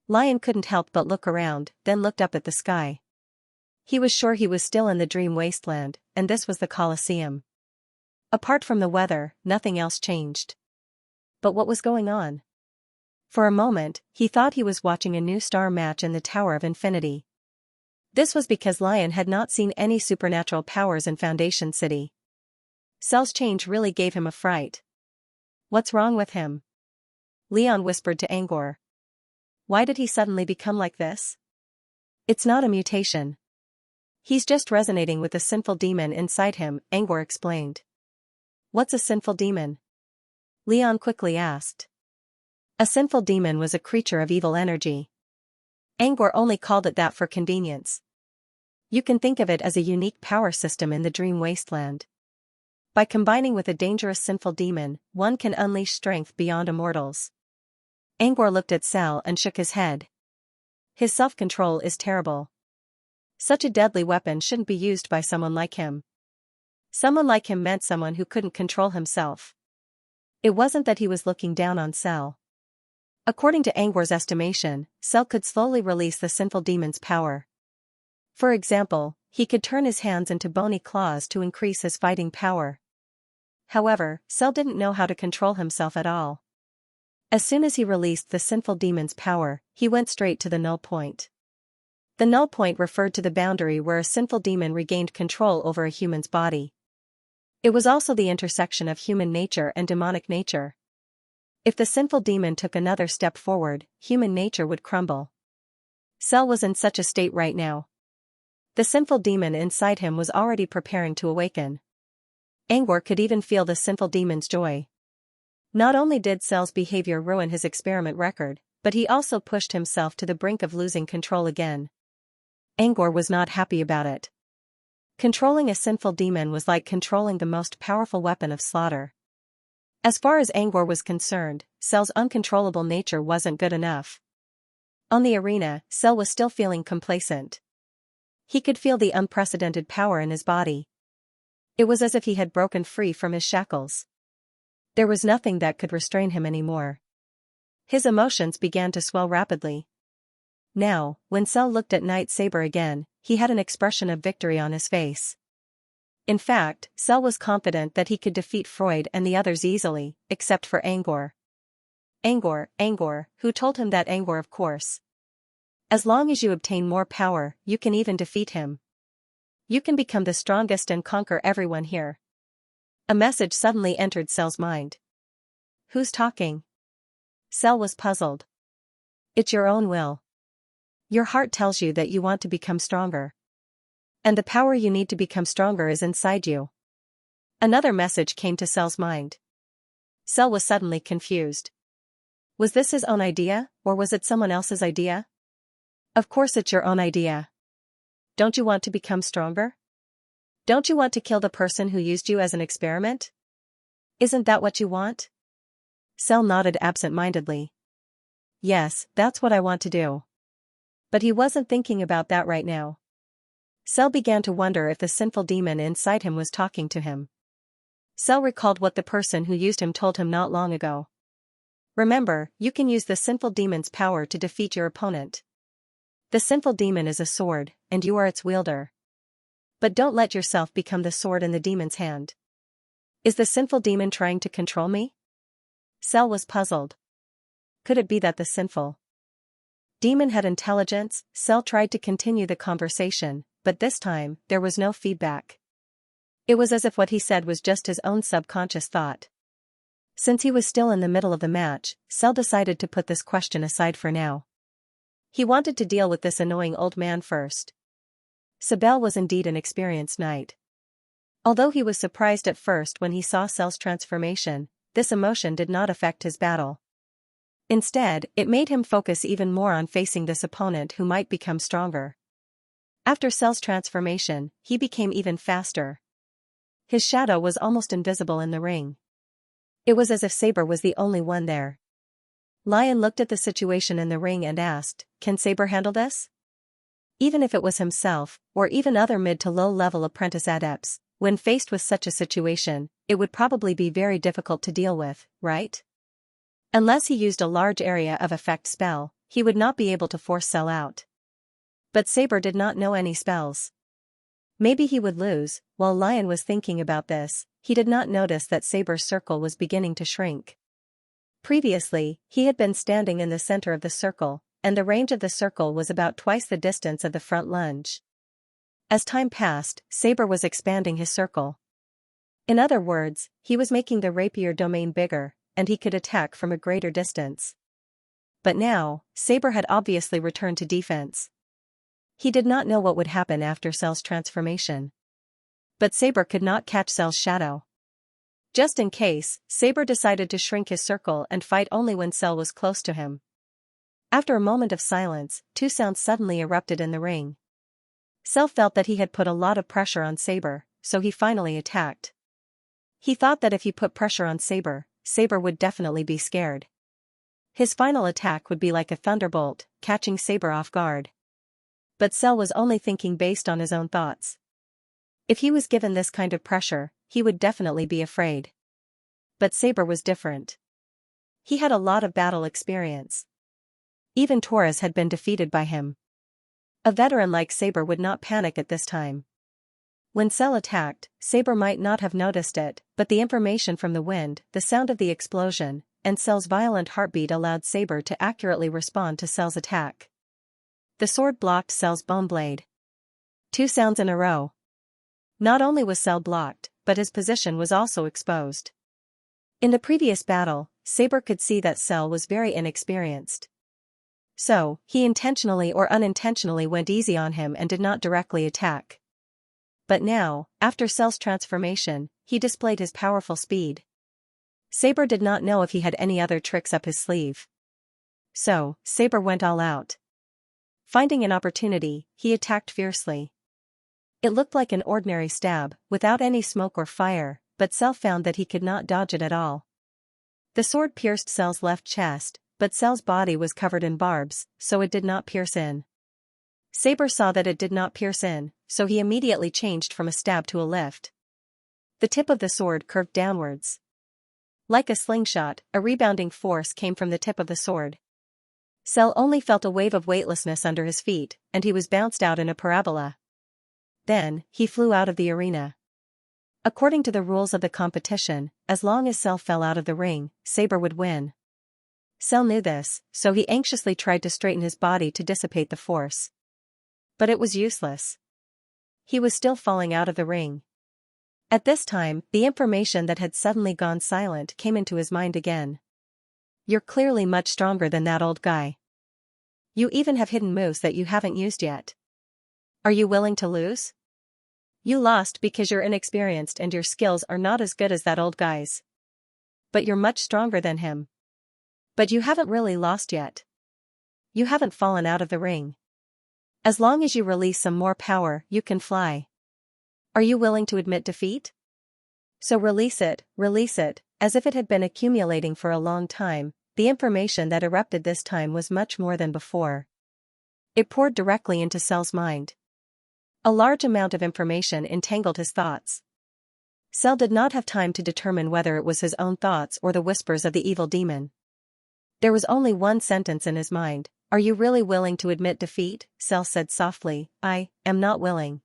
Lion couldn't help but look around, then looked up at the sky. He was sure he was still in the dream wasteland, and this was the Colosseum. Apart from the weather, nothing else changed. But what was going on? For a moment, he thought he was watching a new star match in the Tower of Infinity. This was because Lion had not seen any supernatural powers in Foundation City. Cell's change really gave him a fright. "What's wrong with him?" Leon whispered to Angor. "Why did he suddenly become like this?" "It's not a mutation. He's just resonating with the sinful demon inside him," Angor explained. "What's a sinful demon?" Leon quickly asked. A sinful demon was a creature of evil energy. Angor only called it that for convenience. You can think of it as a unique power system in the dream wasteland. By combining with a dangerous sinful demon, one can unleash strength beyond a mortal's. Angor looked at Cell and shook his head. His self-control is terrible. Such a deadly weapon shouldn't be used by someone like him. Someone like him meant someone who couldn't control himself. It wasn't that he was looking down on Cell. According to Angor's estimation, Cell could slowly release the sinful demon's power. For example, he could turn his hands into bony claws to increase his fighting power. However, Cell didn't know how to control himself at all. As soon as he released the sinful demon's power, he went straight to the null point. The null point referred to the boundary where a sinful demon regained control over a human's body. It was also the intersection of human nature and demonic nature. If the sinful demon took another step forward, human nature would crumble. Cell was in such a state right now. The sinful demon inside him was already preparing to awaken. Angor could even feel the sinful demon's joy. Not only did Cell's behavior ruin his experiment record, but he also pushed himself to the brink of losing control again. Angor was not happy about it. Controlling a sinful demon was like controlling the most powerful weapon of slaughter. As far as Angor was concerned, Cell's uncontrollable nature wasn't good enough. On the arena, Cell was still feeling complacent. He could feel the unprecedented power in his body. It was as if he had broken free from his shackles. There was nothing that could restrain him anymore. His emotions began to swell rapidly. Now, when Cell looked at Night Saber again, he had an expression of victory on his face. In fact, Cell was confident that he could defeat Freud and the others easily, except for Angor. Angor, who told him that? Angor, of course. As long as you obtain more power, you can even defeat him. You can become the strongest and conquer everyone here. A message suddenly entered Cell's mind. Who's talking? Cell was puzzled. It's your own will. Your heart tells you that you want to become stronger. And the power you need to become stronger is inside you. Another message came to Cell's mind. Cell was suddenly confused. Was this his own idea, or was it someone else's idea? Of course it's your own idea. Don't you want to become stronger? Don't you want to kill the person who used you as an experiment? Isn't that what you want? Cell nodded absent-mindedly. Yes, that's what I want to do. But he wasn't thinking about that right now. Cell began to wonder if the sinful demon inside him was talking to him. Cell recalled what the person who used him told him not long ago. Remember, you can use the sinful demon's power to defeat your opponent. The sinful demon is a sword, and you are its wielder. But don't let yourself become the sword in the demon's hand. Is the sinful demon trying to control me? Cell was puzzled. Could it be that the sinful demon had intelligence? Cell tried to continue the conversation, but this time, there was no feedback. It was as if what he said was just his own subconscious thought. Since he was still in the middle of the match, Cell decided to put this question aside for now. He wanted to deal with this annoying old man first. Sibel was indeed an experienced knight. Although he was surprised at first when he saw Cell's transformation, this emotion did not affect his battle. Instead, it made him focus even more on facing this opponent who might become stronger. After Cell's transformation, he became even faster. His shadow was almost invisible in the ring. It was as if Saber was the only one there. Lion looked at the situation in the ring and asked, "Can Saber handle this?" Even if it was himself, or even other mid to low-level apprentice adepts, when faced with such a situation, it would probably be very difficult to deal with, right? Unless he used a large area of effect spell, he would not be able to force Cell out. But Saber did not know any spells. Maybe he would lose. While Lion was thinking about this, he did not notice that Saber's circle was beginning to shrink. Previously, he had been standing in the center of the circle, and the range of the circle was about twice the distance of the front lunge. As time passed, Saber was expanding his circle. In other words, he was making the rapier domain bigger, and he could attack from a greater distance. But now, Saber had obviously returned to defense. He did not know what would happen after Cell's transformation. But Saber could not catch Cell's shadow. Just in case, Saber decided to shrink his circle and fight only when Cell was close to him. After a moment of silence, two sounds suddenly erupted in the ring. Cell felt that he had put a lot of pressure on Saber, so he finally attacked. He thought that if he put pressure on Saber, Saber would definitely be scared. His final attack would be like a thunderbolt, catching Saber off guard. But Cell was only thinking based on his own thoughts. If he was given this kind of pressure, he would definitely be afraid. But Saber was different. He had a lot of battle experience. Even Torres had been defeated by him. A veteran like Saber would not panic at this time. When Cell attacked, Saber might not have noticed it, but the information from the wind, the sound of the explosion, and Cell's violent heartbeat allowed Saber to accurately respond to Cell's attack. The sword blocked Cell's bone blade. Two sounds in a row. Not only was Cell blocked, but his position was also exposed. In the previous battle, Saber could see that Cell was very inexperienced. So, he intentionally or unintentionally went easy on him and did not directly attack. But now, after Cell's transformation, he displayed his powerful speed. Saber did not know if he had any other tricks up his sleeve. So, Saber went all out. Finding an opportunity, he attacked fiercely. It looked like an ordinary stab, without any smoke or fire, but Cell found that he could not dodge it at all. The sword pierced Cell's left chest, but Cell's body was covered in barbs, so it did not pierce in. Saber saw that it did not pierce in, so he immediately changed from a stab to a lift. The tip of the sword curved downwards. Like a slingshot, a rebounding force came from the tip of the sword. Cell only felt a wave of weightlessness under his feet, and he was bounced out in a parabola. Then, he flew out of the arena. According to the rules of the competition, as long as Cell fell out of the ring, Saber would win. Cell knew this, so he anxiously tried to straighten his body to dissipate the force. But it was useless. He was still falling out of the ring. At this time, the information that had suddenly gone silent came into his mind again. You're clearly much stronger than that old guy. You even have hidden moves that you haven't used yet. Are you willing to lose? You lost because you're inexperienced and your skills are not as good as that old guy's. But you're much stronger than him. But you haven't really lost yet. You haven't fallen out of the ring. As long as you release some more power, you can fly. Are you willing to admit defeat? So release it, as if it had been accumulating for a long time. The information that erupted this time was much more than before. It poured directly into Cell's mind. A large amount of information entangled his thoughts. Cell did not have time to determine whether it was his own thoughts or the whispers of the evil demon. There was only one sentence in his mind. Are you really willing to admit defeat? Cell said softly, I am not willing.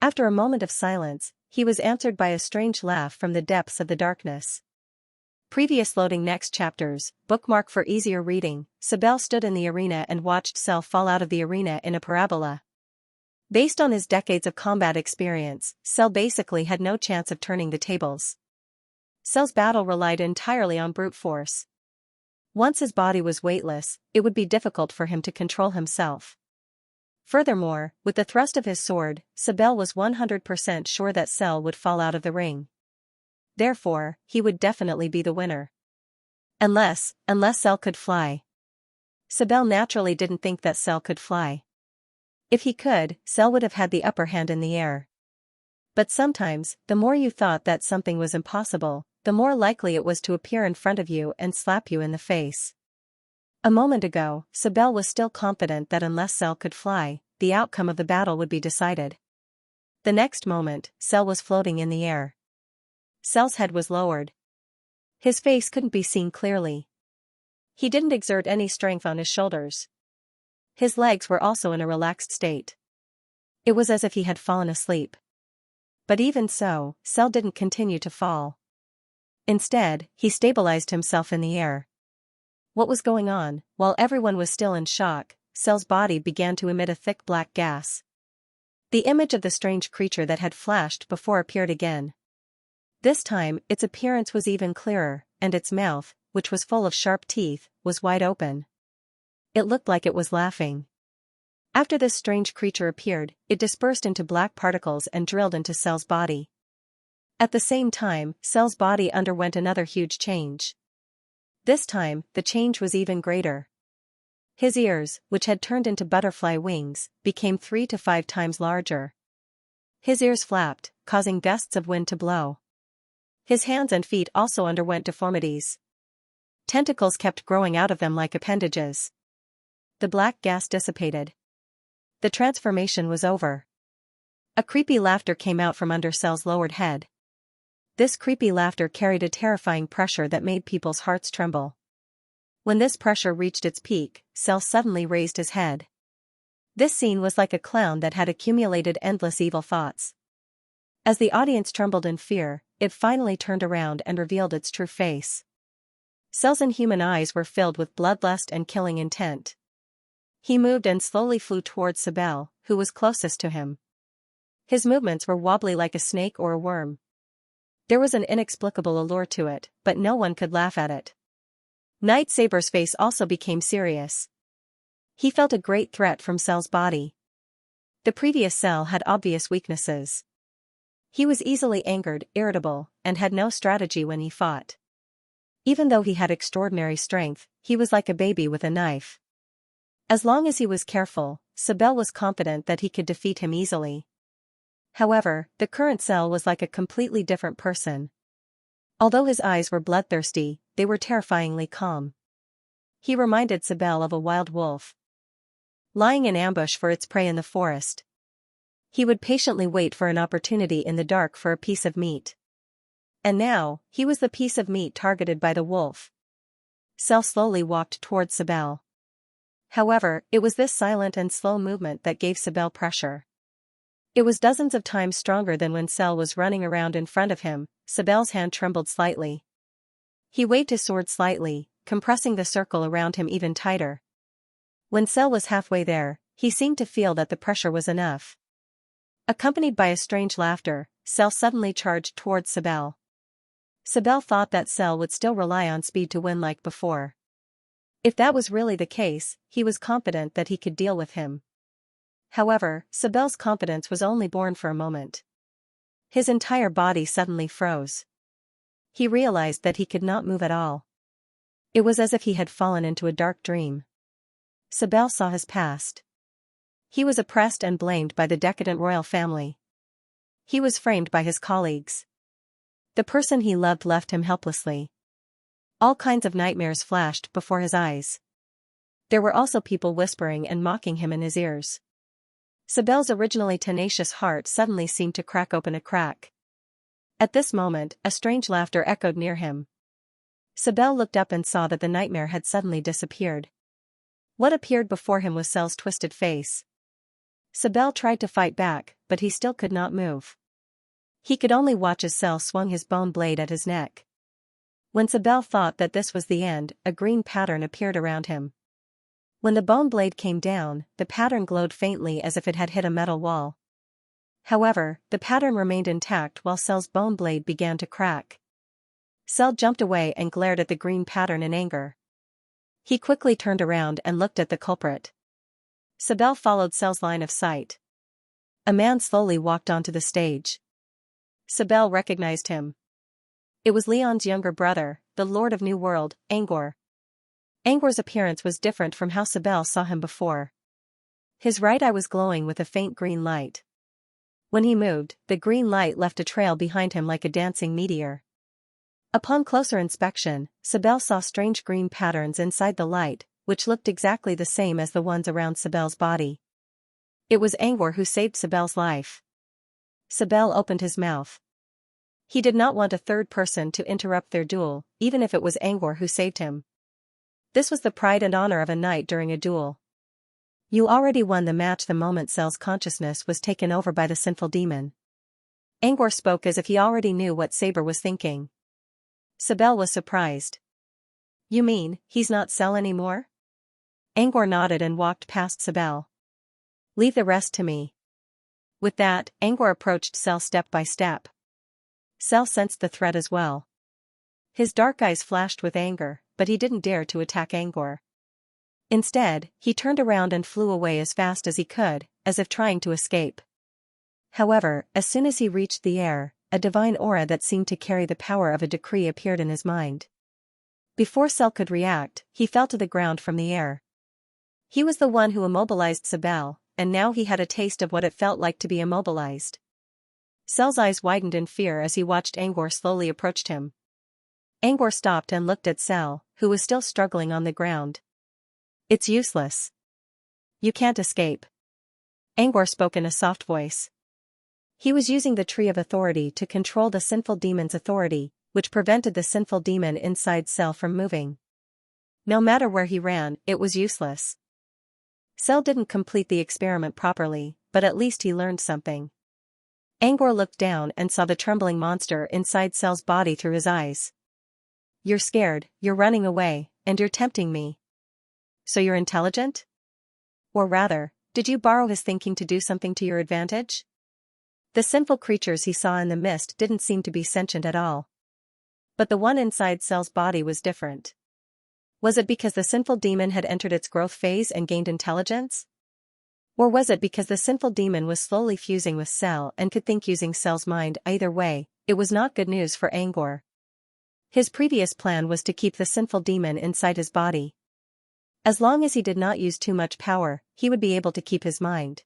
After a moment of silence, he was answered by a strange laugh from the depths of the darkness. Previous loading next chapters, bookmark for easier reading. Sabel stood in the arena and watched Cell fall out of the arena in a parabola. Based on his decades of combat experience, Cell basically had no chance of turning the tables. Cell's battle relied entirely on brute force. Once his body was weightless, it would be difficult for him to control himself. Furthermore, with the thrust of his sword, Sabel was 100% sure that Cell would fall out of the ring. Therefore, he would definitely be the winner. Unless Cell could fly. Sabel naturally didn't think that Cell could fly. If he could, Cell would have had the upper hand in the air. But sometimes, the more you thought that something was impossible, the more likely it was to appear in front of you and slap you in the face. A moment ago, Sabel was still confident that unless Cell could fly, the outcome of the battle would be decided. The next moment, Cell was floating in the air. Cell's head was lowered. His face couldn't be seen clearly. He didn't exert any strength on his shoulders. His legs were also in a relaxed state. It was as if he had fallen asleep. But even so, Cell didn't continue to fall. Instead, he stabilized himself in the air. What was going on? While everyone was still in shock, Cell's body began to emit a thick black gas. The image of the strange creature that had flashed before appeared again. This time, its appearance was even clearer, and its mouth, which was full of sharp teeth, was wide open. It looked like it was laughing. After this strange creature appeared, it dispersed into black particles and drilled into Cell's body. At the same time, Cell's body underwent another huge change. This time, the change was even greater. His ears, which had turned into butterfly wings, became 3 to 5 times larger. His ears flapped, causing gusts of wind to blow. His hands and feet also underwent deformities. Tentacles kept growing out of them like appendages. The black gas dissipated. The transformation was over. A creepy laughter came out from under Cell's lowered head. This creepy laughter carried a terrifying pressure that made people's hearts tremble. When this pressure reached its peak, Cell suddenly raised his head. This scene was like a clown that had accumulated endless evil thoughts. As the audience trembled in fear, it finally turned around and revealed its true face. Cell's inhuman eyes were filled with bloodlust and killing intent. He moved and slowly flew towards Sabel, who was closest to him. His movements were wobbly like a snake or a worm. There was an inexplicable allure to it, but no one could laugh at it. Night Saber's face also became serious. He felt a great threat from Cell's body. The previous Cell had obvious weaknesses. He was easily angered, irritable, and had no strategy when he fought. Even though he had extraordinary strength, he was like a baby with a knife. As long as he was careful, Sibel was confident that he could defeat him easily. However, the current Cell was like a completely different person. Although his eyes were bloodthirsty, they were terrifyingly calm. He reminded Sibel of a wild wolf, lying in ambush for its prey in the forest. He would patiently wait for an opportunity in the dark for a piece of meat. And now, he was the piece of meat targeted by the wolf. Cell slowly walked towards Sibel. However, it was this silent and slow movement that gave Sibel pressure. It was dozens of times stronger than when Cell was running around in front of him. Sibel's hand trembled slightly. He waved his sword slightly, compressing the circle around him even tighter. When Cell was halfway there, he seemed to feel that the pressure was enough. Accompanied by a strange laughter, Cell suddenly charged towards Sibel. Sibel thought that Cell would still rely on speed to win like before. If that was really the case, he was confident that he could deal with him. However, Sibel's confidence was only born for a moment. His entire body suddenly froze. He realized that he could not move at all. It was as if he had fallen into a dark dream. Sibel saw his past. He was oppressed and blamed by the decadent royal family. He was framed by his colleagues. The person he loved left him helplessly. All kinds of nightmares flashed before his eyes. There were also people whispering and mocking him in his ears. Sibel's originally tenacious heart suddenly seemed to crack open a crack. At this moment, a strange laughter echoed near him. Sibel looked up and saw that the nightmare had suddenly disappeared. What appeared before him was Cell's twisted face. Sibel tried to fight back, but he still could not move. He could only watch as Cell swung his bone blade at his neck. When Sibel thought that this was the end, a green pattern appeared around him. When the bone blade came down, the pattern glowed faintly as if it had hit a metal wall. However, the pattern remained intact while Cell's bone blade began to crack. Cell jumped away and glared at the green pattern in anger. He quickly turned around and looked at the culprit. Sibel followed Cell's line of sight. A man slowly walked onto the stage. Sibel recognized him. It was Leon's younger brother, the Lord of New World, Angor. Angor's appearance was different from how Sibel saw him before. His right eye was glowing with a faint green light. When he moved, the green light left a trail behind him like a dancing meteor. Upon closer inspection, Sibel saw strange green patterns inside the light, which looked exactly the same as the ones around Sibel's body. It was Angor who saved Sibel's life. Sibel opened his mouth. He did not want a third person to interrupt their duel, even if it was Angor who saved him. This was the pride and honor of a knight during a duel. You already won the match the moment Cell's consciousness was taken over by the sinful demon. Angor spoke as if he already knew what Saber was thinking. Sibel was surprised. You mean, he's not Cell anymore? Angor nodded and walked past Sibel. Leave the rest to me. With that, Angor approached Cell step by step. Cell sensed the threat as well. His dark eyes flashed with anger, but he didn't dare to attack Angor. Instead, he turned around and flew away as fast as he could, as if trying to escape. However, as soon as he reached the air, a divine aura that seemed to carry the power of a decree appeared in his mind. Before Cell could react, he fell to the ground from the air. He was the one who immobilized Sibel, and now he had a taste of what it felt like to be immobilized. Cell's eyes widened in fear as he watched Angor slowly approach him. Angor stopped and looked at Cell, who was still struggling on the ground. It's useless. You can't escape. Angor spoke in a soft voice. He was using the Tree of Authority to control the sinful demon's authority, which prevented the sinful demon inside Cell from moving. No matter where he ran, it was useless. Cell didn't complete the experiment properly, but at least he learned something. Angor looked down and saw the trembling monster inside Cell's body through his eyes. You're scared, you're running away, and you're tempting me. So you're intelligent? Or rather, did you borrow his thinking to do something to your advantage? The sinful creatures he saw in the mist didn't seem to be sentient at all. But the one inside Cell's body was different. Was it because the sinful demon had entered its growth phase and gained intelligence? Or was it because the sinful demon was slowly fusing with Cell and could think using Cell's mind? Either way, it was not good news for Angor. His previous plan was to keep the sinful demon inside his body. As long as he did not use too much power, he would be able to keep his mind.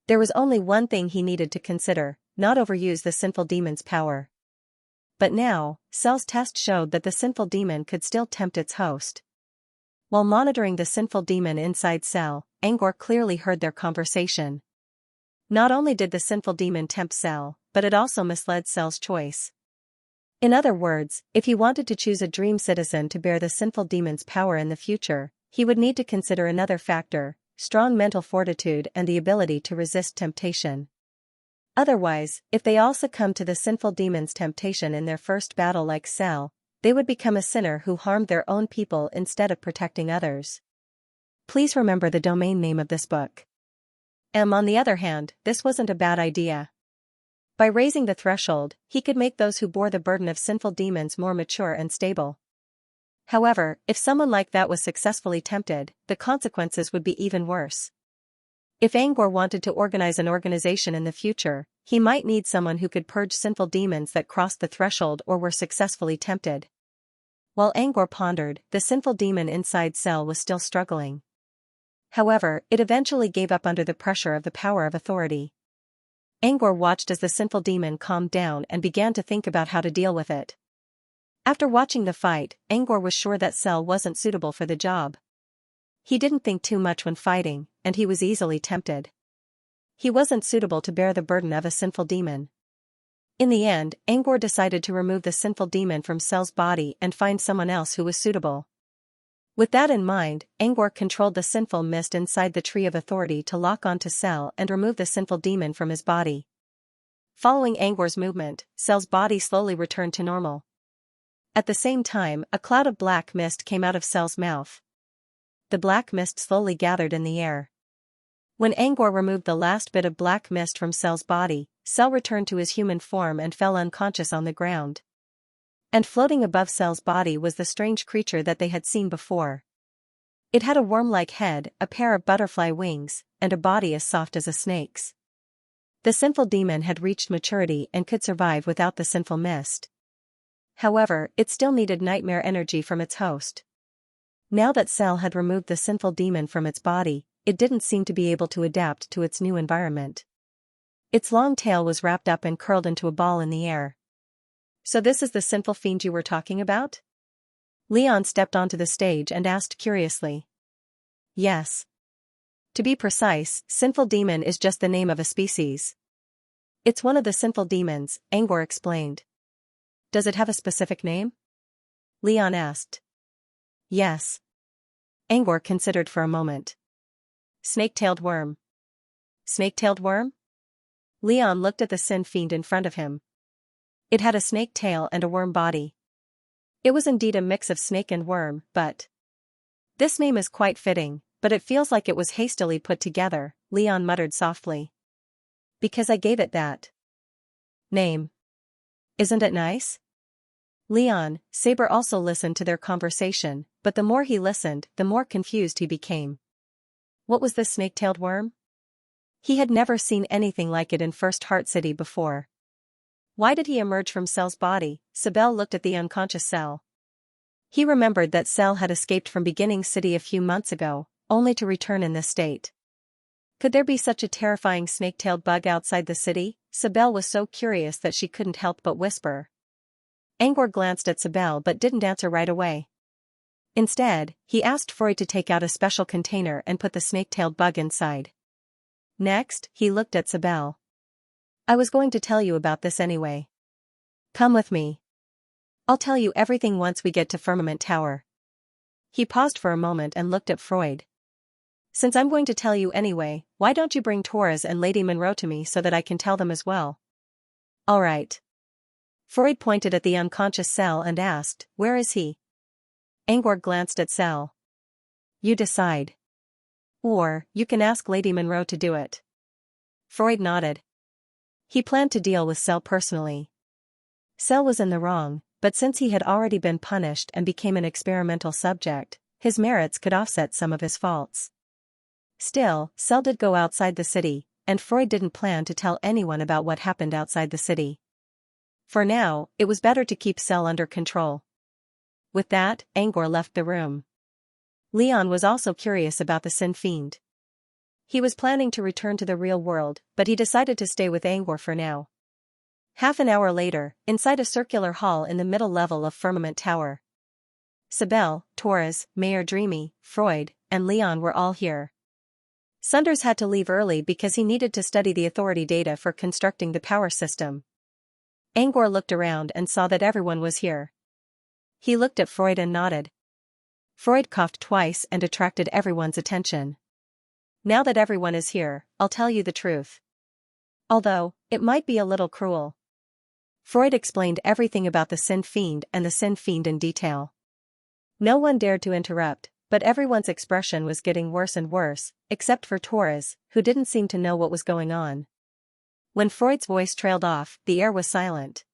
There was only one thing he needed to consider: not overuse the sinful demon's power. But now, Cell's test showed that the sinful demon could still tempt its host. While monitoring the sinful demon inside Cell, Angor clearly heard their conversation. Not only did the sinful demon tempt Cell, but it also misled Cell's choice. In other words, if he wanted to choose a dream citizen to bear the sinful demon's power in the future, he would need to consider another factor: strong mental fortitude and the ability to resist temptation. Otherwise, if they all succumbed to the sinful demon's temptation in their first battle like Cell, they would become a sinner who harmed their own people instead of protecting others. Please remember the domain name of this book. On the other hand, this wasn't a bad idea. By raising the threshold, he could make those who bore the burden of sinful demons more mature and stable. However, if someone like that was successfully tempted, the consequences would be even worse. If Angor wanted to organize an organization in the future, he might need someone who could purge sinful demons that crossed the threshold or were successfully tempted. While Angor pondered, the sinful demon inside Cell was still struggling. However, it eventually gave up under the pressure of the power of authority. Angor watched as the sinful demon calmed down and began to think about how to deal with it. After watching the fight, Angor was sure that Cell wasn't suitable for the job. He didn't think too much when fighting, and he was easily tempted. He wasn't suitable to bear the burden of a sinful demon. In the end, Angor decided to remove the sinful demon from Cell's body and find someone else who was suitable. With that in mind, Angor controlled the sinful mist inside the Tree of Authority to lock onto Cell and remove the sinful demon from his body. Following Angor's movement, Cell's body slowly returned to normal. At the same time, a cloud of black mist came out of Cell's mouth. The black mist slowly gathered in the air. When Angor removed the last bit of black mist from Cell's body, Cell returned to his human form and fell unconscious on the ground. And floating above Cell's body was the strange creature that they had seen before. It had a worm-like head, a pair of butterfly wings, and a body as soft as a snake's. The sinful demon had reached maturity and could survive without the sinful mist. However, it still needed nightmare energy from its host. Now that Cell had removed the sinful demon from its body, it didn't seem to be able to adapt to its new environment. Its long tail was wrapped up and curled into a ball in the air. "So this is the sinful fiend you were talking about?" Leon stepped onto the stage and asked curiously. "Yes. To be precise, sinful demon is just the name of a species. It's one of the sinful demons," Angor explained. "Does it have a specific name?" Leon asked. "Yes." Angor considered for a moment. "Snake-tailed worm." "Snake-tailed worm?" Leon looked at the sin fiend in front of him. It had a snake tail and a worm body. It was indeed a mix of snake and worm, but... "This name is quite fitting, but it feels like it was hastily put together," Leon muttered softly. "Because I gave it that name. Isn't it nice?" Leon, Saber also listened to their conversation, but the more he listened, the more confused he became. What was this snake-tailed worm? He had never seen anything like it in First Heart City before. Why did he emerge from Cell's body? Sibel looked at the unconscious Cell. He remembered that Cell had escaped from Beginning City a few months ago, only to return in this state. Could there be such a terrifying snake-tailed bug outside the city? Sibel was so curious that she couldn't help but whisper. Angor glanced at Sibel but didn't answer right away. Instead, he asked Freud to take out a special container and put the snake-tailed bug inside. Next, he looked at Sibel. "I was going to tell you about this anyway. Come with me. I'll tell you everything once we get to Firmament Tower." He paused for a moment and looked at Freud. "Since I'm going to tell you anyway, why don't you bring Torres and Lady Monroe to me so that I can tell them as well?" "All right." Freud pointed at the unconscious Cell and asked, "Where is he?" Angor glanced at Cell. "You decide. Or, you can ask Lady Monroe to do it." Freud nodded. He planned to deal with Cell personally. Cell was in the wrong, but since he had already been punished and became an experimental subject, his merits could offset some of his faults. Still, Cell did go outside the city, and Freud didn't plan to tell anyone about what happened outside the city. For now, it was better to keep Cell under control. With that, Angor left the room. Leon was also curious about the Sin Fiend. He was planning to return to the real world, but he decided to stay with Angor for now. Half an hour later, inside a circular hall in the middle level of Firmament Tower. Sibel, Torres, Mayor Dreamy, Freud, and Leon were all here. Sunders had to leave early because he needed to study the authority data for constructing the power system. Angor looked around and saw that everyone was here. He looked at Freud and nodded. Freud coughed twice and attracted everyone's attention. Now that everyone is here, I'll tell you the truth. Although, it might be a little cruel. Freud explained everything about the Sin Fiend and the Sin Fiend in detail. No one dared to interrupt, but everyone's expression was getting worse and worse, except for Torres, who didn't seem to know what was going on. When Freud's voice trailed off, the air was silent.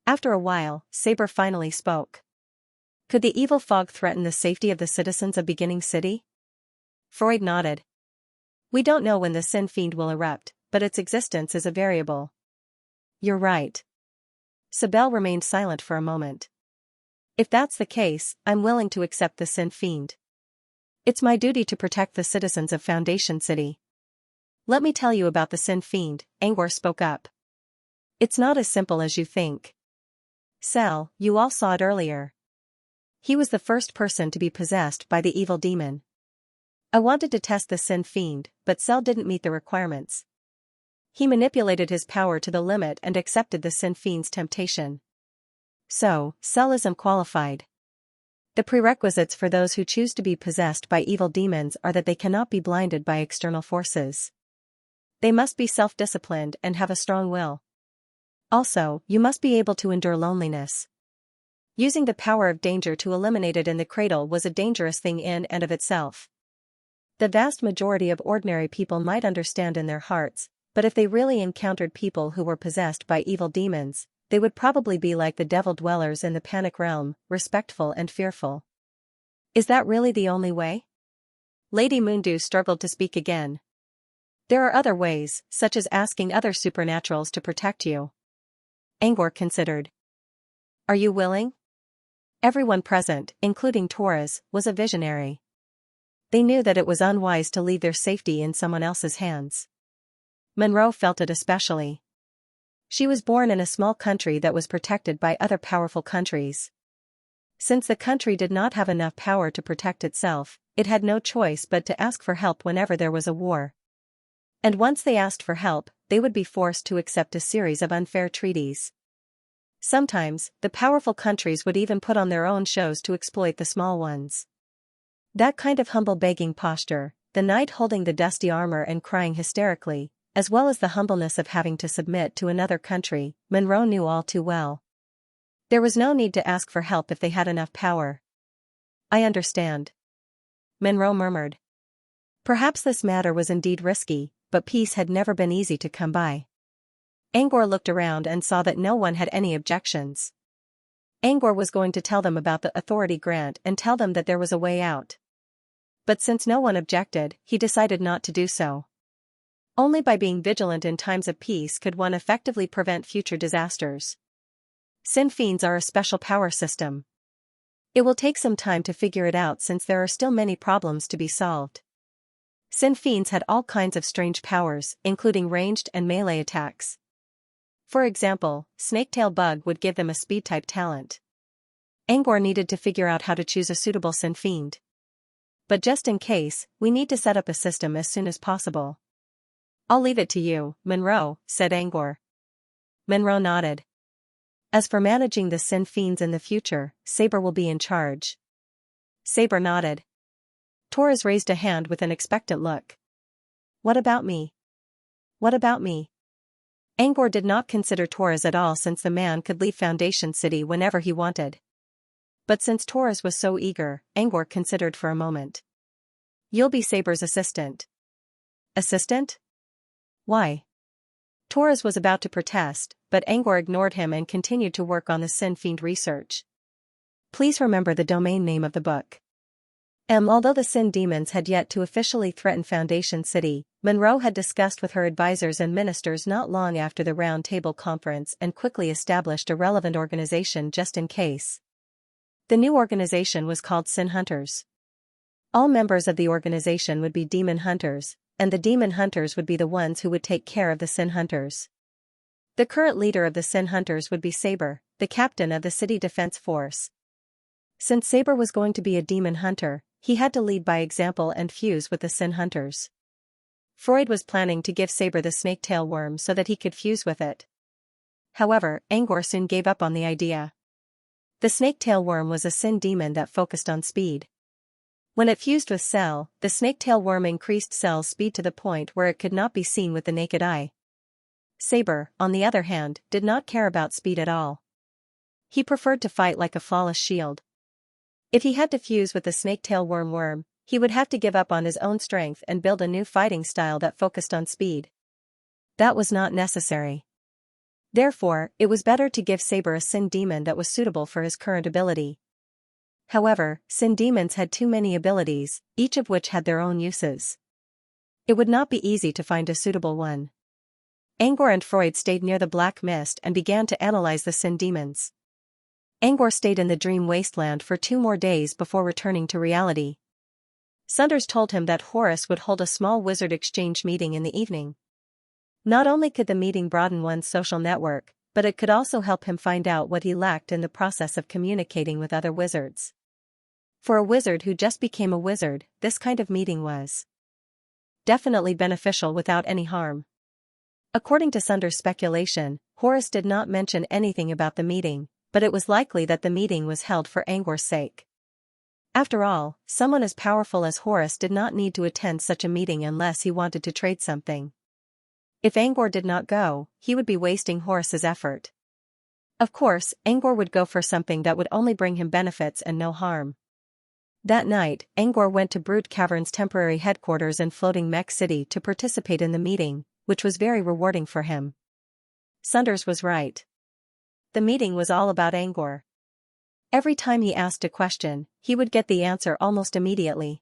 After a while, Saber finally spoke. Could the evil fog threaten the safety of the citizens of Beginning City? Freud nodded. We don't know when the Sin Fiend will erupt, but its existence is a variable. You're right. Sibel remained silent for a moment. If that's the case, I'm willing to accept the Sin Fiend. It's my duty to protect the citizens of Foundation City. Let me tell you about the Sin Fiend, Angor spoke up. It's not as simple as you think. Cell, you all saw it earlier. He was the first person to be possessed by the evil demon. I wanted to test the Sin Fiend, but Cell didn't meet the requirements. He manipulated his power to the limit and accepted the Sin Fiend's temptation. So, Cell isn't qualified. The prerequisites for those who choose to be possessed by evil demons are that they cannot be blinded by external forces. They must be self-disciplined and have a strong will. Also, you must be able to endure loneliness. Using the power of danger to eliminate it in the cradle was a dangerous thing in and of itself. The vast majority of ordinary people might understand in their hearts, but if they really encountered people who were possessed by evil demons, they would probably be like the devil dwellers in the Panic Realm, respectful and fearful. Is that really the only way? Lady Moondew struggled to speak again. There are other ways, such as asking other supernaturals to protect you. Angor considered. Are you willing? Everyone present, including Torres, was a visionary. They knew that it was unwise to leave their safety in someone else's hands. Monroe felt it especially. She was born in a small country that was protected by other powerful countries. Since the country did not have enough power to protect itself, it had no choice but to ask for help whenever there was a war. And once they asked for help, they would be forced to accept a series of unfair treaties. Sometimes, the powerful countries would even put on their own shows to exploit the small ones. That kind of humble begging posture, the knight holding the dusty armor and crying hysterically, as well as the humbleness of having to submit to another country, Monroe knew all too well. There was no need to ask for help if they had enough power. I understand. Monroe murmured. Perhaps this matter was indeed risky, but peace had never been easy to come by. Angor looked around and saw that no one had any objections. Angor was going to tell them about the authority grant and tell them that there was a way out. But since no one objected, he decided not to do so. Only by being vigilant in times of peace could one effectively prevent future disasters. Sin Fiends are a special power system. It will take some time to figure it out since there are still many problems to be solved. Sin Fiends had all kinds of strange powers, including ranged and melee attacks. For example, Snaketail Bug would give them a speed-type talent. Angor needed to figure out how to choose a suitable Sin Fiend. But just in case, we need to set up a system as soon as possible. I'll leave it to you, Monroe, said Angor. Monroe nodded. As for managing the Sin Fiends in the future, Saber will be in charge. Saber nodded. Torres raised a hand with an expectant look. What about me? What about me? Angor did not consider Torres at all since the man could leave Foundation City whenever he wanted. But since Torres was so eager, Angor considered for a moment. You'll be Saber's assistant. Assistant? Why? Torres was about to protest, but Angor ignored him and continued to work on the Sin Fiend research. Please remember the domain name of the book. Although the Sin Demons had yet to officially threaten Foundation City, Monroe had discussed with her advisors and ministers not long after the Round Table Conference and quickly established a relevant organization just in case. The new organization was called Sin Hunters. All members of the organization would be demon hunters, and the demon hunters would be the ones who would take care of the Sin Hunters. The current leader of the Sin Hunters would be Saber, the captain of the City Defense Force. Since Saber was going to be a demon hunter, he had to lead by example and fuse with the Sin Hunters. Freud was planning to give Saber the snake-tail worm so that he could fuse with it. However, Angor soon gave up on the idea. The snake-tail worm was a Sin demon that focused on speed. When it fused with Cell, the snake-tail worm increased Cell's speed to the point where it could not be seen with the naked eye. Saber, on the other hand, did not care about speed at all. He preferred to fight like a flawless shield. If he had to fuse with the snake-tail worm, he would have to give up on his own strength and build a new fighting style that focused on speed. That was not necessary. Therefore, it was better to give Saber a Sin demon that was suitable for his current ability. However, Sin demons had too many abilities, each of which had their own uses. It would not be easy to find a suitable one. Angor and Freud stayed near the Black Mist and began to analyze the Sin demons. Angor stayed in the dream wasteland for 2 more days before returning to reality. Sunders told him that Horus would hold a small wizard exchange meeting in the evening. Not only could the meeting broaden one's social network, but it could also help him find out what he lacked in the process of communicating with other wizards. For a wizard who just became a wizard, this kind of meeting was definitely beneficial without any harm. According to Sunders' speculation, Horus did not mention anything about the meeting, but it was likely that the meeting was held for Angor's sake. After all, someone as powerful as Horus did not need to attend such a meeting unless he wanted to trade something. If Angor did not go, he would be wasting Horus's effort. Of course, Angor would go for something that would only bring him benefits and no harm. That night, Angor went to Brute Cavern's temporary headquarters in Floating Mech City to participate in the meeting, which was very rewarding for him. Sunders was right. The meeting was all about Angor. Every time he asked a question, he would get the answer almost immediately.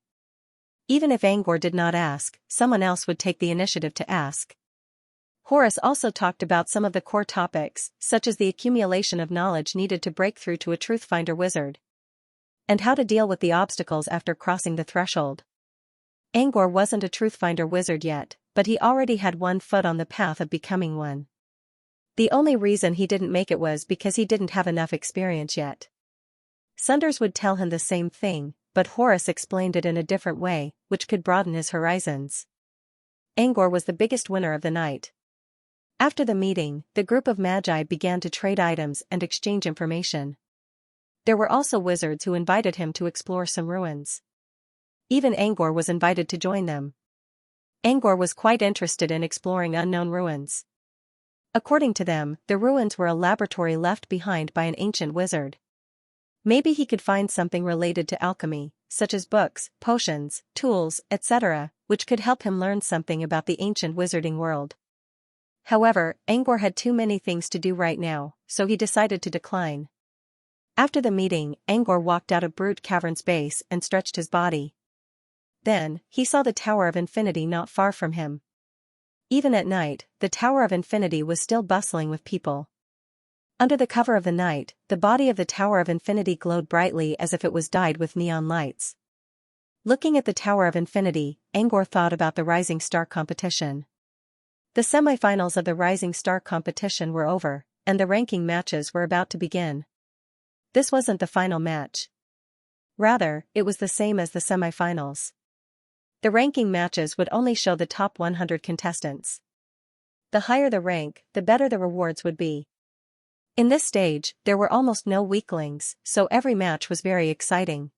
Even if Angor did not ask, someone else would take the initiative to ask. Horus also talked about some of the core topics, such as the accumulation of knowledge needed to break through to a Truthfinder wizard, and how to deal with the obstacles after crossing the threshold. Angor wasn't a Truthfinder wizard yet, but he already had one foot on the path of becoming one. The only reason he didn't make it was because he didn't have enough experience yet. Sunders would tell him the same thing, but Horus explained it in a different way, which could broaden his horizons. Angor was the biggest winner of the night. After the meeting, the group of magi began to trade items and exchange information. There were also wizards who invited him to explore some ruins. Even Angor was invited to join them. Angor was quite interested in exploring unknown ruins. According to them, the ruins were a laboratory left behind by an ancient wizard. Maybe he could find something related to alchemy, such as books, potions, tools, etc., which could help him learn something about the ancient wizarding world. However, Angor had too many things to do right now, so he decided to decline. After the meeting, Angor walked out of Brute Cavern's base and stretched his body. Then, he saw the Tower of Infinity not far from him. Even at night, the Tower of Infinity was still bustling with people. Under the cover of the night, the body of the Tower of Infinity glowed brightly as if it was dyed with neon lights. Looking at the Tower of Infinity, Angor thought about the Rising Star competition. The semifinals of the Rising Star competition were over, and the ranking matches were about to begin. This wasn't the final match. Rather, it was the same as the semifinals. The ranking matches would only show the top 100 contestants. The higher the rank, the better the rewards would be. In this stage, there were almost no weaklings, so every match was very exciting.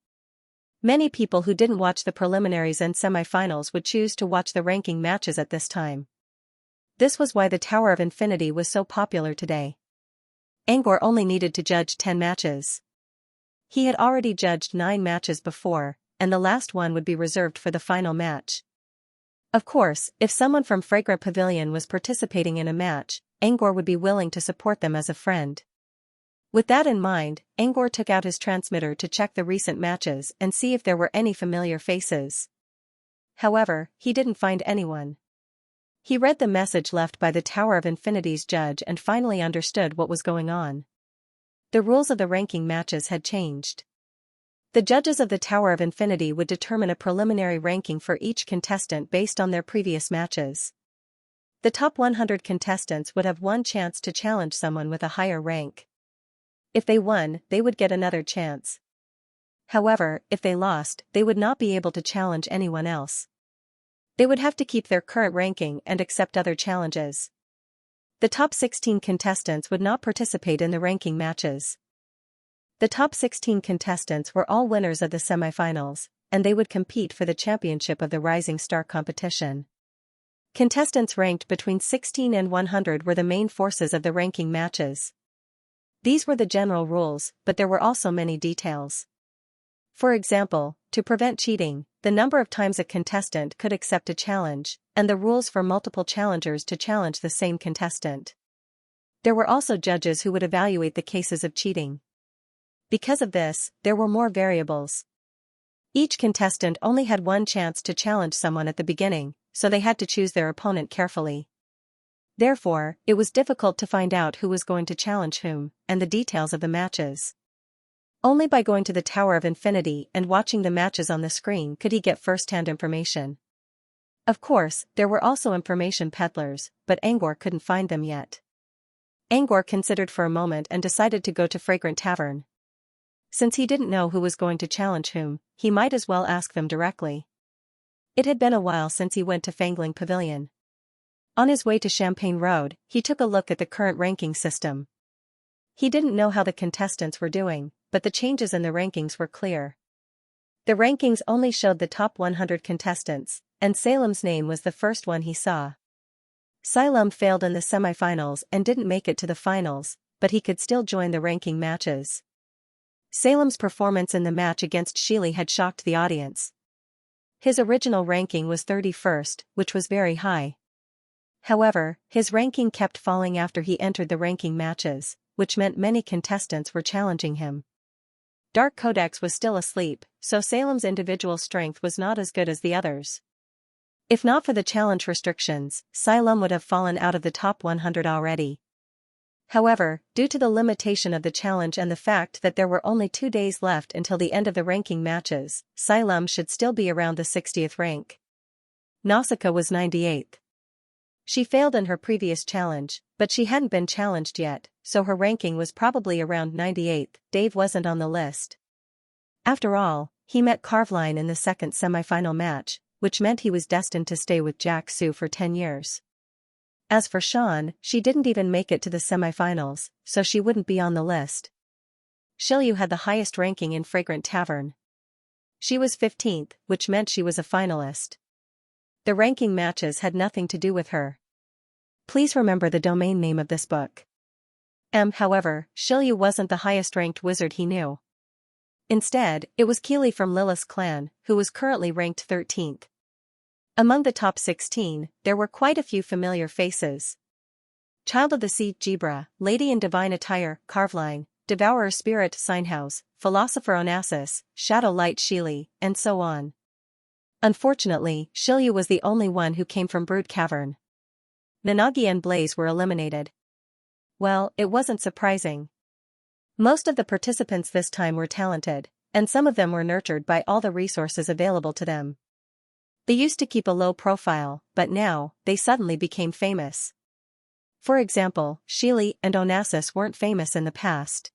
Many people who didn't watch the preliminaries and semifinals would choose to watch the ranking matches at this time. This was why the Tower of Infinity was so popular today. Angor only needed to judge 10 matches. He had already judged 9 matches before, and the last one would be reserved for the final match. Of course, if someone from Fragrant Pavilion was participating in a match, Angor would be willing to support them as a friend. With that in mind, Angor took out his transmitter to check the recent matches and see if there were any familiar faces. However, he didn't find anyone. He read the message left by the Tower of Infinity's judge and finally understood what was going on. The rules of the ranking matches had changed. The judges of the Tower of Infinity would determine a preliminary ranking for each contestant based on their previous matches. The top 100 contestants would have one chance to challenge someone with a higher rank. If they won, they would get another chance. However, if they lost, they would not be able to challenge anyone else. They would have to keep their current ranking and accept other challenges. The top 16 contestants would not participate in the ranking matches. The top 16 contestants were all winners of the semifinals, and they would compete for the championship of the Rising Star competition. Contestants ranked between 16 and 100 were the main forces of the ranking matches. These were the general rules, but there were also many details. For example, to prevent cheating, the number of times a contestant could accept a challenge, and the rules for multiple challengers to challenge the same contestant. There were also judges who would evaluate the cases of cheating. Because of this, there were more variables. Each contestant only had one chance to challenge someone at the beginning, so they had to choose their opponent carefully. Therefore, it was difficult to find out who was going to challenge whom, and the details of the matches. Only by going to the Tower of Infinity and watching the matches on the screen could he get first-hand information. Of course, there were also information peddlers, but Angor couldn't find them yet. Angor considered for a moment and decided to go to Fragrant Tavern. Since he didn't know who was going to challenge whom, he might as well ask them directly. It had been a while since he went to Fangling Pavilion. On his way to Champagne Road, he took a look at the current ranking system. He didn't know how the contestants were doing, but the changes in the rankings were clear. The rankings only showed the top 100 contestants, and Salem's name was the first one he saw. Salem failed in the semifinals and didn't make it to the finals, but he could still join the ranking matches. Salem's performance in the match against Sheely had shocked the audience. His original ranking was 31st, which was very high. However, his ranking kept falling after he entered the ranking matches, which meant many contestants were challenging him. Dark Codex was still asleep, so Salem's individual strength was not as good as the others. If not for the challenge restrictions, Salem would have fallen out of the top 100 already. However, due to the limitation of the challenge and the fact that there were only 2 days left until the end of the ranking matches, Salem should still be around the 60th rank. Nausicaa was 98th. She failed in her previous challenge, but she hadn't been challenged yet, so her ranking was probably around 98th. Dave wasn't on the list. After all, he met Carveline in the second semifinal match, which meant he was destined to stay with Jack Sue for 10 years. As for Sean, she didn't even make it to the semifinals, so she wouldn't be on the list. Shilyu had the highest ranking in Fragrant Tavern. She was 15th, which meant she was a finalist. The ranking matches had nothing to do with her. Please remember the domain name of this book. However, Shilyu wasn't the highest-ranked wizard he knew. Instead, it was Keely from Lilith's clan, who was currently ranked 13th. Among the top 16, there were quite a few familiar faces. Child of the Sea, Gebra, Lady in Divine Attire, Carveline, Devourer Spirit, Signhouse, Philosopher Onassis, Shadow Light Sheely, and so on. Unfortunately, Shilyu was the only one who came from Brood Cavern. Nanagi and Blaze were eliminated. Well, it wasn't surprising. Most of the participants this time were talented, and some of them were nurtured by all the resources available to them. They used to keep a low profile, but now, they suddenly became famous. For example, Sheely and Onassis weren't famous in the past.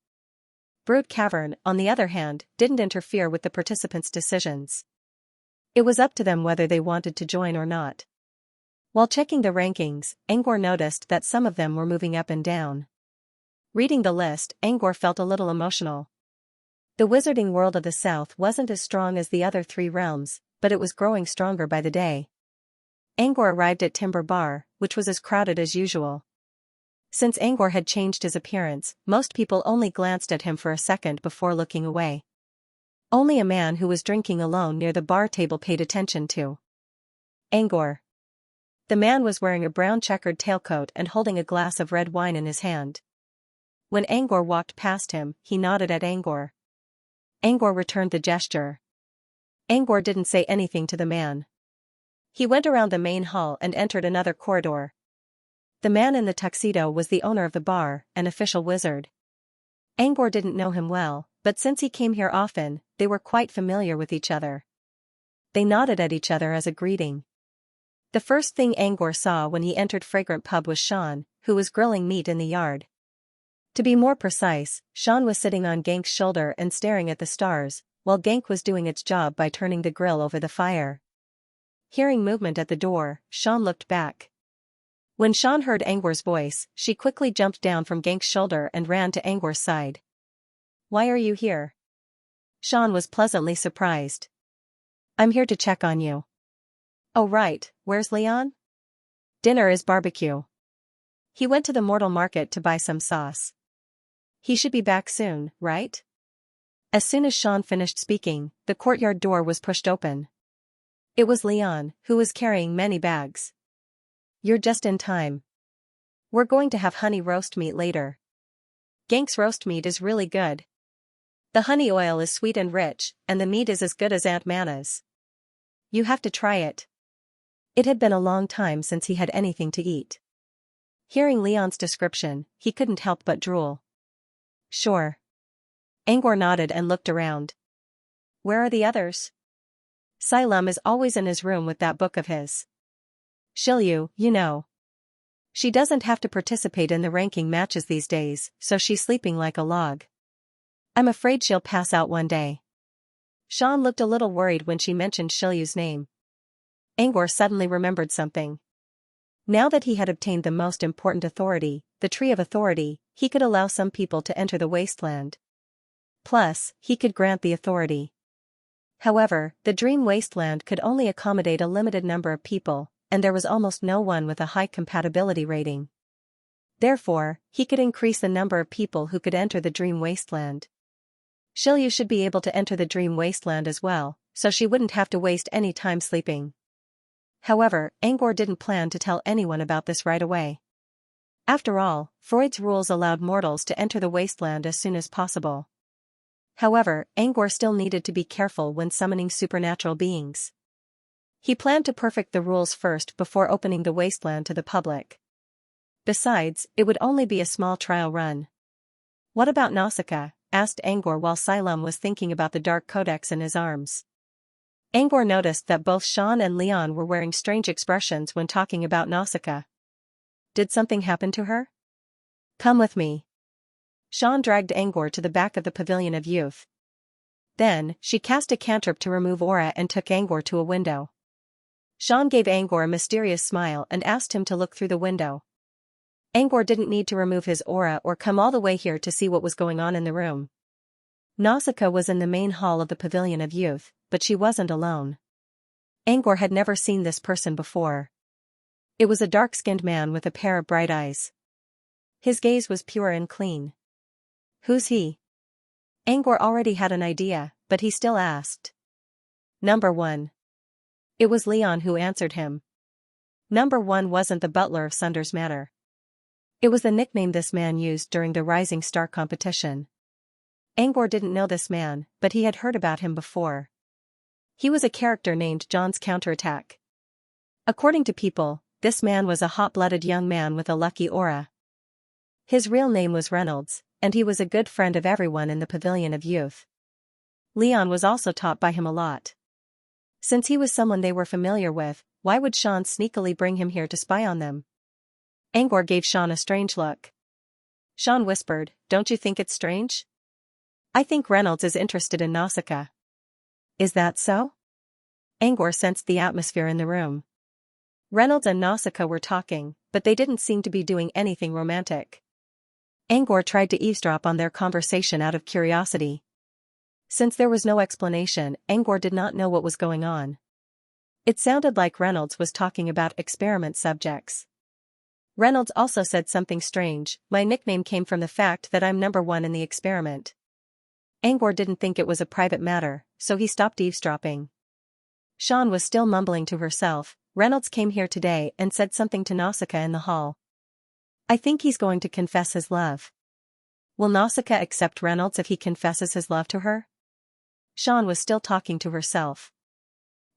Brood Cavern, on the other hand, didn't interfere with the participants' decisions. It was up to them whether they wanted to join or not. While checking the rankings, Angor noticed that some of them were moving up and down. Reading the list, Angor felt a little emotional. The wizarding world of the South wasn't as strong as the other 3 realms, but it was growing stronger by the day. Angor arrived at Timber Bar, which was as crowded as usual. Since Angor had changed his appearance, most people only glanced at him for a second before looking away. Only a man who was drinking alone near the bar table paid attention to Angor. The man was wearing a brown checkered tailcoat and holding a glass of red wine in his hand. When Angor walked past him, he nodded at Angor. Angor returned the gesture. Angor didn't say anything to the man. He went around the main hall and entered another corridor. The man in the tuxedo was the owner of the bar, an official wizard. Angor didn't know him well, but since he came here often, they were quite familiar with each other. They nodded at each other as a greeting. The first thing Angor saw when he entered Fragrant Pub was Sean, who was grilling meat in the yard. To be more precise, Sean was sitting on Gank's shoulder and staring at the stars, while Gank was doing its job by turning the grill over the fire. Hearing movement at the door, Sean looked back. When Sean heard Angor's voice, she quickly jumped down from Gank's shoulder and ran to Angor's side. "Why are you here?" Sean was pleasantly surprised. "I'm here to check on you." "Oh right, where's Leon?" "Dinner is barbecue. He went to the Mortal Market to buy some sauce. He should be back soon, right?" As soon as Sean finished speaking, the courtyard door was pushed open. It was Leon, who was carrying many bags. "You're just in time. We're going to have honey roast meat later. Gank's roast meat is really good. The honey oil is sweet and rich, and the meat is as good as Aunt Manna's. You have to try it." It had been a long time since he had anything to eat. Hearing Leon's description, he couldn't help but drool. "Sure." Angor nodded and looked around. "Where are the others?" "Silam is always in his room with that book of his. Shilyu, you know. She doesn't have to participate in the ranking matches these days, so she's sleeping like a log. I'm afraid she'll pass out one day." Sean looked a little worried when she mentioned Shilyu's name. Angor suddenly remembered something. Now that he had obtained the most important authority, the Tree of Authority, he could allow some people to enter the wasteland. Plus, he could grant the authority. However, the Dream Wasteland could only accommodate a limited number of people, and there was almost no one with a high compatibility rating. Therefore, he could increase the number of people who could enter the Dream Wasteland. Shilyu should be able to enter the Dream Wasteland as well, so she wouldn't have to waste any time sleeping. However, Angor didn't plan to tell anyone about this right away. After all, Freud's rules allowed mortals to enter the wasteland as soon as possible. However, Angor still needed to be careful when summoning supernatural beings. He planned to perfect the rules first before opening the wasteland to the public. Besides, it would only be a small trial run. "What about Nausicaa?" asked Angor while Silam was thinking about the dark codex in his arms. Angor noticed that both Sean and Leon were wearing strange expressions when talking about Nausicaa. "Did something happen to her?" "Come with me." Sean dragged Angor to the back of the Pavilion of Youth. Then, she cast a cantrip to remove aura and took Angor to a window. Sean gave Angor a mysterious smile and asked him to look through the window. Angor didn't need to remove his aura or come all the way here to see what was going on in the room. Nausicaa was in the main hall of the Pavilion of Youth, but she wasn't alone. Angor had never seen this person before. It was a dark-skinned man with a pair of bright eyes. His gaze was pure and clean. "Who's he?" Angor already had an idea, but he still asked. "Number 1. It was Leon who answered him. Number 1 wasn't the butler of Sunder's Manor. It was the nickname this man used during the Rising Star competition. Angor didn't know this man, but he had heard about him before. He was a character named John's Counterattack. According to people, this man was a hot-blooded young man with a lucky aura. His real name was Reynolds, and he was a good friend of everyone in the Pavilion of Youth. Leon was also taught by him a lot. Since he was someone they were familiar with, why would Sean sneakily bring him here to spy on them? Angor gave Sean a strange look. Sean whispered, "Don't you think it's strange? I think Reynolds is interested in Nausicaa." "Is that so?" Angor sensed the atmosphere in the room. Reynolds and Nausicaa were talking, but they didn't seem to be doing anything romantic. Angor tried to eavesdrop on their conversation out of curiosity. Since there was no explanation, Angor did not know what was going on. It sounded like Reynolds was talking about experiment subjects. Reynolds also said something strange, "My nickname came from the fact that I'm number 1 in the experiment." Angor didn't think it was a private matter, so he stopped eavesdropping. Sean was still mumbling to herself, Reynolds came here today and said something to Nausicaa in the hall. I think he's going to confess his love. Will Nausicaa accept Reynolds if he confesses his love to her? Xian was still talking to herself.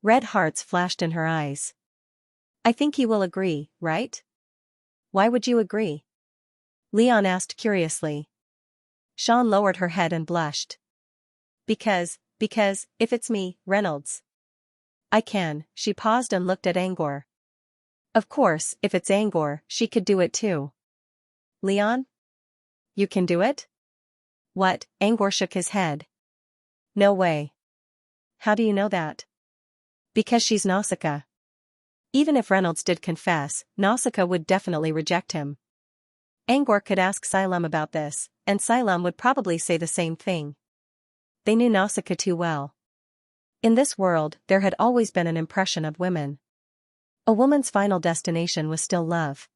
Red hearts flashed in her eyes. I think he will agree, right? Why would you agree? Leon asked curiously. Xian lowered her head and blushed. Because, if it's me, Reynolds. I can. She paused and looked at Angor. Of course, if it's Angor, she could do it too. Leon? You can do it? What? Angor shook his head. No way. How do you know that? Because she's Nausicaa. Even if Reynolds did confess, Nausicaa would definitely reject him. Angor could ask Xylem about this, and Xylem would probably say the same thing. They knew Nausicaa too well. In this world, there had always been an impression of women. A woman's final destination was still love.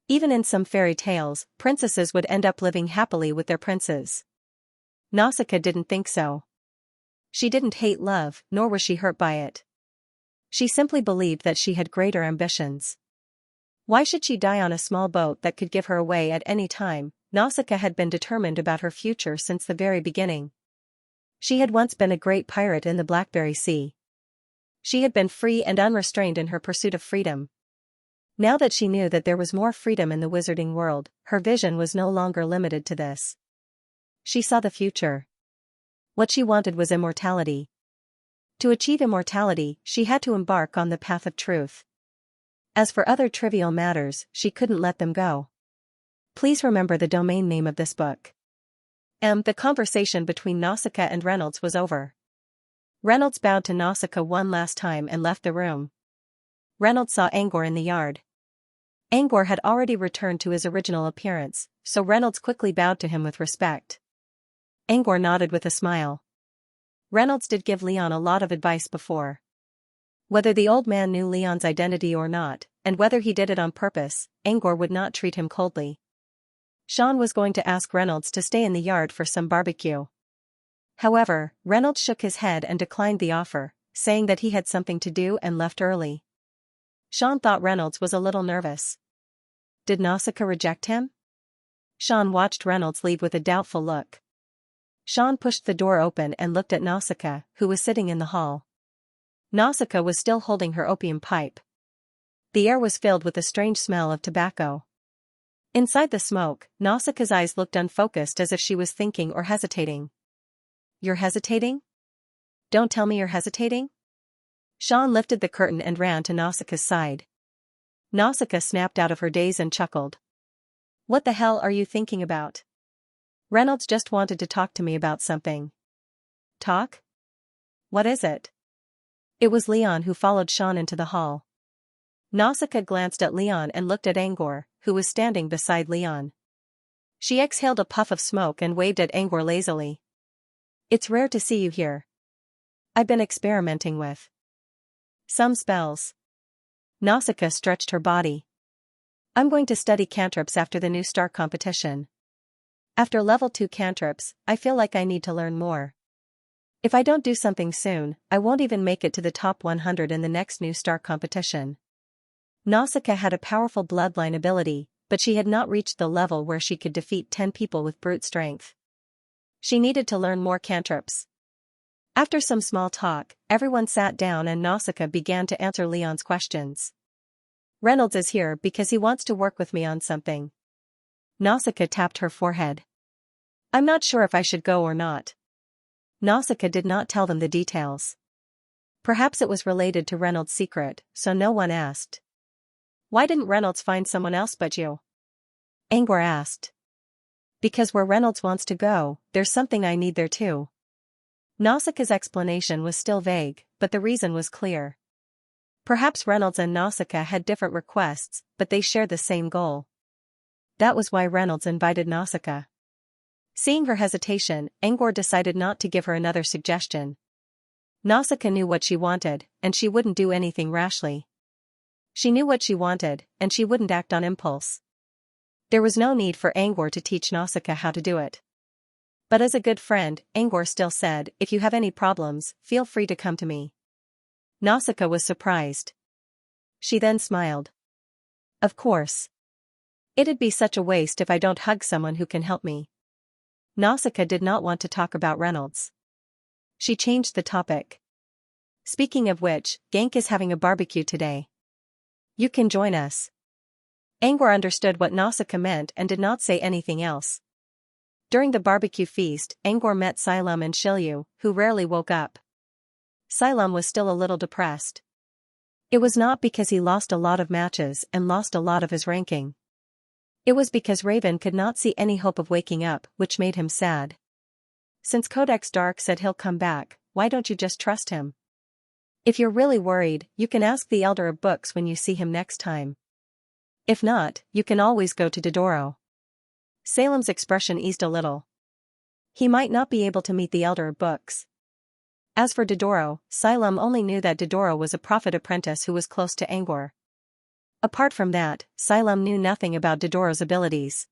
Even in some fairy tales, princesses would end up living happily with their princes. Nausicaa didn't think so. She didn't hate love, nor was she hurt by it. She simply believed that she had greater ambitions. Why should she die on a small boat that could give her away at any time? Nausicaa had been determined about her future since the very beginning. She had once been a great pirate in the Blackberry Sea. She had been free and unrestrained in her pursuit of freedom. Now that she knew that there was more freedom in the wizarding world, her vision was no longer limited to this. She saw the future. What she wanted was immortality. To achieve immortality, she had to embark on the path of truth. As for other trivial matters, she couldn't let them go. Please remember the domain name of this book. The conversation between Nausicaa and Reynolds was over. Reynolds bowed to Nausicaa one last time and left the room. Reynolds saw Angor in the yard. Angor had already returned to his original appearance, so Reynolds quickly bowed to him with respect. Angor nodded with a smile. Reynolds did give Leon a lot of advice before. Whether the old man knew Leon's identity or not, and whether he did it on purpose, Angor would not treat him coldly. Xian was going to ask Reynolds to stay in the yard for some barbecue. However, Reynolds shook his head and declined the offer, saying that he had something to do and left early. Xian thought Reynolds was a little nervous. Did Nausicaa reject him? Xian watched Reynolds leave with a doubtful look. Xian pushed the door open and looked at Nausicaa, who was sitting in the hall. Nausicaa was still holding her opium pipe. The air was filled with the strange smell of tobacco. Inside the smoke, Nausicaa's eyes looked unfocused as if she was thinking or hesitating. You're hesitating? Don't tell me you're hesitating? Xian lifted the curtain and ran to Nausicaa's side. Nausicaa snapped out of her daze and chuckled. What the hell are you thinking about? Reynolds just wanted to talk to me about something. Talk? What is it? It was Leon who followed Xian into the hall. Nausicaa glanced at Leon and looked at Angor, who was standing beside Leon. She exhaled a puff of smoke and waved at Angor lazily. It's rare to see you here. I've been experimenting with some spells. Nausicaa stretched her body. I'm going to study cantrips after the new star competition. After level 2 cantrips, I feel like I need to learn more. If I don't do something soon, I won't even make it to the top 100 in the next new star competition. Nausicaa had a powerful bloodline ability, but she had not reached the level where she could defeat 10 people with brute strength. She needed to learn more cantrips. After some small talk, everyone sat down and Nausicaa began to answer Leon's questions. Reynolds is here because he wants to work with me on something. Nausicaa tapped her forehead. I'm not sure if I should go or not. Nausicaa did not tell them the details. Perhaps it was related to Reynolds' secret, so no one asked. Why didn't Reynolds find someone else but you? Angor asked. Because where Reynolds wants to go, there's something I need there too. Nausicaa's explanation was still vague, but the reason was clear. Perhaps Reynolds and Nausicaa had different requests, but they shared the same goal. That was why Reynolds invited Nausicaa. Seeing her hesitation, Angor decided not to give her another suggestion. Nausicaa knew what she wanted, and she wouldn't do anything rashly. She knew what she wanted, and she wouldn't act on impulse. There was no need for Angor to teach Nausicaa how to do it. But as a good friend, Angor still said, if you have any problems, feel free to come to me. Nausicaa was surprised. She then smiled. Of course. It'd be such a waste if I don't hug someone who can help me. Nausicaa did not want to talk about Reynolds. She changed the topic. Speaking of which, Genk is having a barbecue today. You can join us. Angor understood what Nausicaa meant and did not say anything else. During the barbecue feast, Angor met Xylem and Shilyu, who rarely woke up. Xylem was still a little depressed. It was not because he lost a lot of matches and lost a lot of his ranking. It was because Raven could not see any hope of waking up, which made him sad. Since Codex Dark said he'll come back, why don't you just trust him? If you're really worried, you can ask the Elder of Books when you see him next time. If not, you can always go to Dodoro. Salem's expression eased a little. He might not be able to meet the Elder of Books. As for Dodoro, Xylem only knew that Dodoro was a prophet apprentice who was close to Angor. Apart from that, Xylem knew nothing about Dodoro's abilities.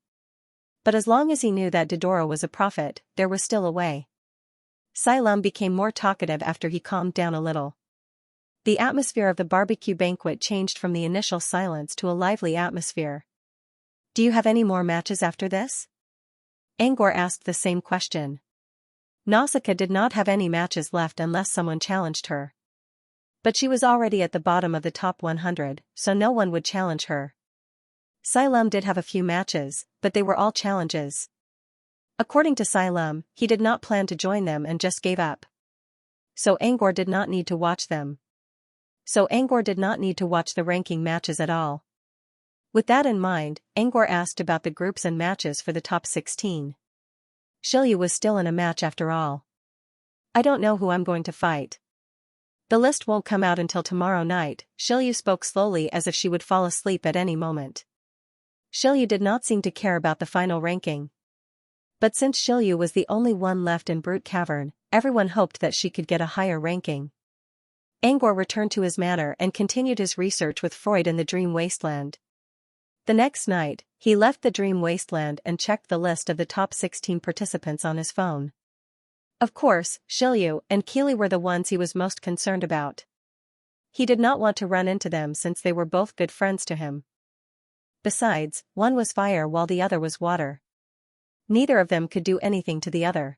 But as long as he knew that Dodoro was a prophet, there was still a way. Xylem became more talkative after he calmed down a little. The atmosphere of the barbecue banquet changed from the initial silence to a lively atmosphere. Do you have any more matches after this? Angor asked the same question. Nausicaa did not have any matches left unless someone challenged her. But she was already at the bottom of the top 100, so no one would challenge her. Xylem did have a few matches, but they were all challenges. According to Xylem, he did not plan to join them and just gave up. So Angor did not need to watch them. So Angor did not need to watch the ranking matches at all. With that in mind, Angor asked about the groups and matches for the top 16. Shilyu was still in a match after all. I don't know who I'm going to fight. The list won't come out until tomorrow night. Shilyu spoke slowly as if she would fall asleep at any moment. Shilyu did not seem to care about the final ranking. But since Shilyu was the only one left in Brute Cavern, everyone hoped that she could get a higher ranking. Angor returned to his manor and continued his research with Freud in the Dream Wasteland. The next night, he left the Dream Wasteland and checked the list of the top 16 participants on his phone. Of course, Shilyu and Keely were the ones he was most concerned about. He did not want to run into them since they were both good friends to him. Besides, one was fire while the other was water. Neither of them could do anything to the other.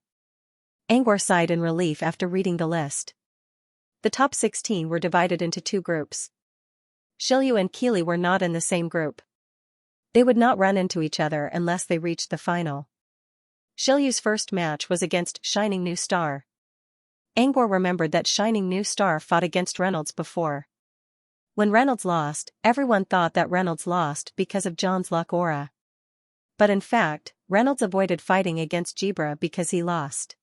Angor sighed in relief after reading the list. The top 16 were divided into two groups. Shilyu and Keely were not in the same group. They would not run into each other unless they reached the final. Shilyu's first match was against Shining New Star. Angor remembered that Shining New Star fought against Reynolds before. When Reynolds lost, everyone thought that Reynolds lost because of John's luck aura. But in fact, Reynolds avoided fighting against Jibra because he lost.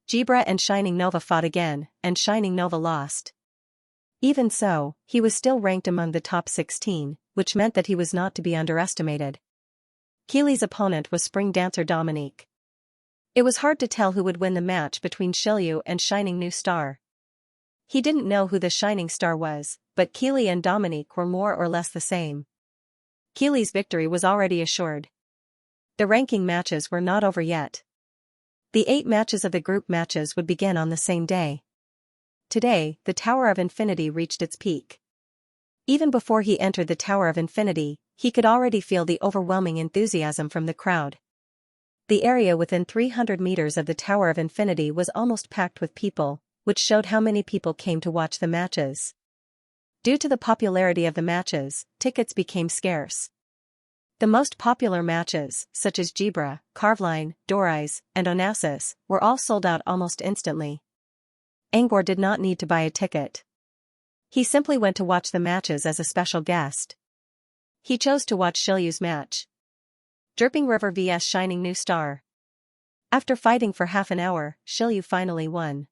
Jibra and Shining Nova fought again, and Shining Nova lost. Even so, he was still ranked among the top 16, which meant that he was not to be underestimated. Keely's opponent was spring dancer Dominique. It was hard to tell who would win the match between Shilyu and Shining New Star. He didn't know who the Shining Star was, but Keely and Dominique were more or less the same. Keely's victory was already assured. The ranking matches were not over yet. The 8 matches of the group matches would begin on the same day. Today, the Tower of Infinity reached its peak. Even before he entered the Tower of Infinity, he could already feel the overwhelming enthusiasm from the crowd. The area within 300 meters of the Tower of Infinity was almost packed with people, which showed how many people came to watch the matches. Due to the popularity of the matches, tickets became scarce. The most popular matches, such as Jibra, Carveline, Dorais, and Onassis, were all sold out almost instantly. Angor did not need to buy a ticket. He simply went to watch the matches as a special guest. He chose to watch Shilyu's match. Dripping River vs Shining New Star. After fighting for half an hour, Shilyu finally won.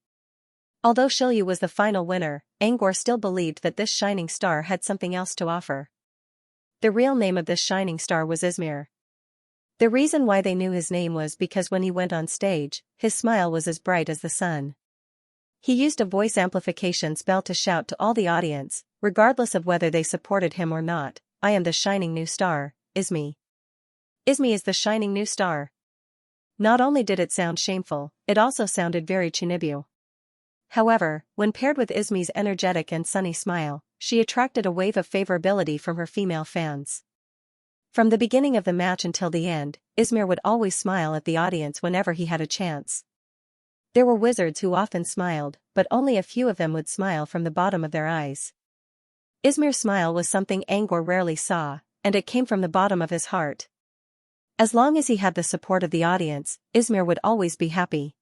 Although Shilyu was the final winner, Angor still believed that this Shining Star had something else to offer. The real name of this Shining Star was Izmir. The reason why they knew his name was because when he went on stage, his smile was as bright as the sun. He used a voice amplification spell to shout to all the audience, regardless of whether they supported him or not, "I am the Shining New Star, Izmi. Izmi is the Shining New Star." Not only did it sound shameful, it also sounded very Chinibu. However, when paired with Izmi's energetic and sunny smile, she attracted a wave of favorability from her female fans. From the beginning of the match until the end, Izmir would always smile at the audience whenever he had a chance. There were wizards who often smiled, but only a few of them would smile from the bottom of their eyes. Izmir's smile was something Angor rarely saw, and it came from the bottom of his heart. As long as he had the support of the audience, Izmir would always be happy.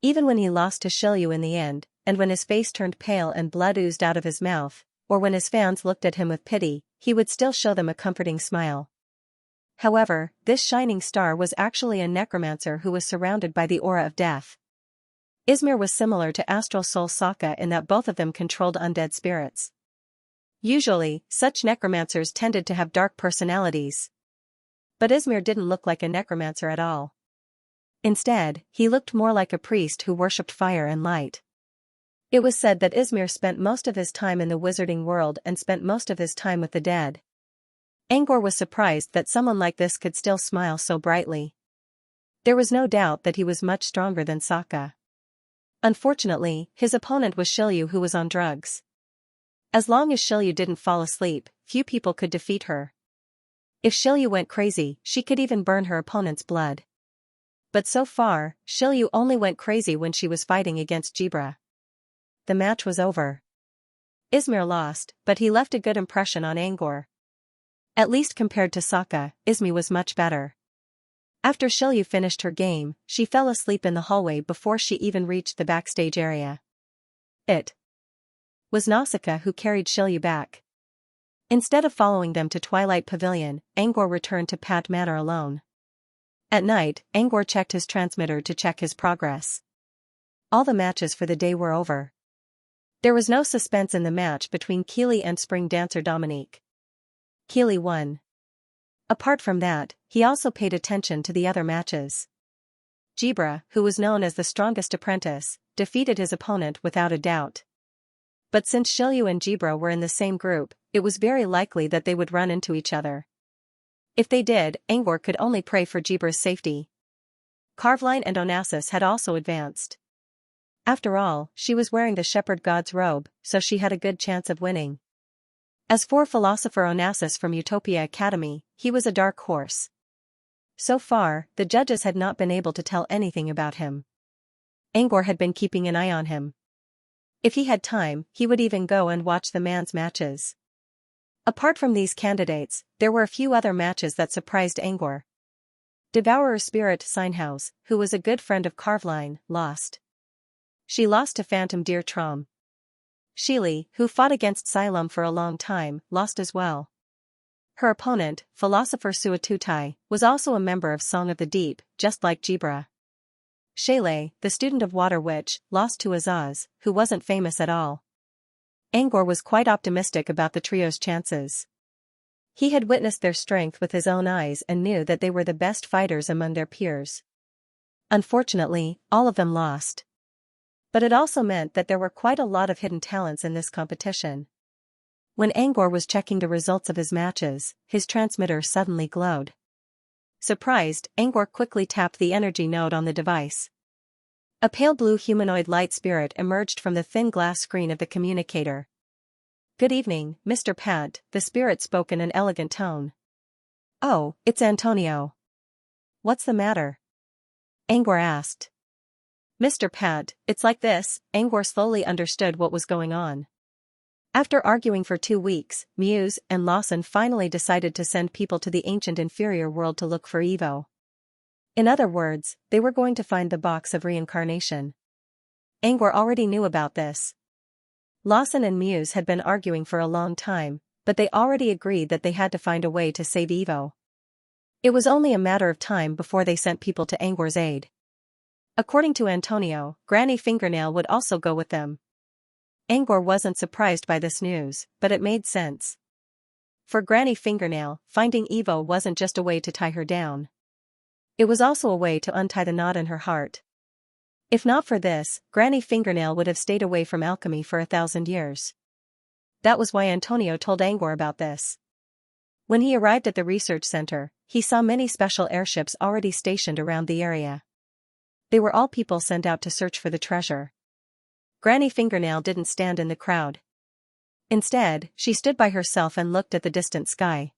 Even when he lost to Shilyu in the end, and when his face turned pale and blood oozed out of his mouth, or when his fans looked at him with pity, he would still show them a comforting smile. However, this shining star was actually a necromancer who was surrounded by the aura of death. Izmir was similar to Astral Soul Sokka in that both of them controlled undead spirits. Usually, such necromancers tended to have dark personalities. But Izmir didn't look like a necromancer at all. Instead, he looked more like a priest who worshipped fire and light. It was said that Izmir spent most of his time in the wizarding world and spent most of his time with the dead. Angor was surprised that someone like this could still smile so brightly. There was no doubt that he was much stronger than Sokka. Unfortunately, his opponent was Shilyu, who was on drugs. As long as Shilyu didn't fall asleep, few people could defeat her. If Shilyu went crazy, she could even burn her opponent's blood. But so far, Shilyu only went crazy when she was fighting against Jibra. The match was over. Izmir lost, but he left a good impression on Angor. At least compared to Sokka, Izmi was much better. After Shilyu finished her game, she fell asleep in the hallway before she even reached the backstage area. It was Nausicaa who carried Shilyu back. Instead of following them to Twilight Pavilion, Angor returned to Pat Manor alone. At night, Angor checked his transmitter to check his progress. All the matches for the day were over. There was no suspense in the match between Keely and spring dancer Dominique. Keely won. Apart from that, he also paid attention to the other matches. Jibra, who was known as the strongest apprentice, defeated his opponent without a doubt. But since Shilyu and Jibra were in the same group, it was very likely that they would run into each other. If they did, Angor could only pray for Jibra's safety. Carveline and Onassis had also advanced. After all, she was wearing the shepherd god's robe, so she had a good chance of winning. As for philosopher Onassis from Utopia Academy, he was a dark horse. So far, the judges had not been able to tell anything about him. Angor had been keeping an eye on him. If he had time, he would even go and watch the man's matches. Apart from these candidates, there were a few other matches that surprised Angor. Devourer Spirit Signhouse, who was a good friend of Carveline, lost. She lost to Phantom Deer Trom. Sheely, who fought against Xylem for a long time, lost as well. Her opponent, Philosopher Suatutai, was also a member of Song of the Deep, just like Jibra. Shele, the student of Water Witch, lost to Azaz, who wasn't famous at all. Angor was quite optimistic about the trio's chances. He had witnessed their strength with his own eyes and knew that they were the best fighters among their peers. Unfortunately, all of them lost. But it also meant that there were quite a lot of hidden talents in this competition. When Angor was checking the results of his matches, his transmitter suddenly glowed. Surprised, Angor quickly tapped the energy node on the device. A pale blue humanoid light spirit emerged from the thin glass screen of the communicator. "Good evening, Mr. Pat," the spirit spoke in an elegant tone. "Oh, it's Antonio. What's the matter?" Angor asked. "Mr. Pat, it's like this." Angor slowly understood what was going on. After arguing for 2 weeks, Muse and Lawson finally decided to send people to the ancient inferior world to look for Evo. In other words, they were going to find the box of reincarnation. Angor already knew about this. Lawson and Muse had been arguing for a long time, but they already agreed that they had to find a way to save Evo. It was only a matter of time before they sent people to Angor's aid. According to Antonio, Granny Fingernail would also go with them. Angor wasn't surprised by this news, but it made sense. For Granny Fingernail, finding Evo wasn't just a way to tie her down. It was also a way to untie the knot in her heart. If not for this, Granny Fingernail would have stayed away from alchemy for 1,000 years. That was why Antonio told Angor about this. When he arrived at the research center, he saw many special airships already stationed around the area. They were all people sent out to search for the treasure. Granny Fingernail didn't stand in the crowd. Instead, she stood by herself and looked at the distant sky.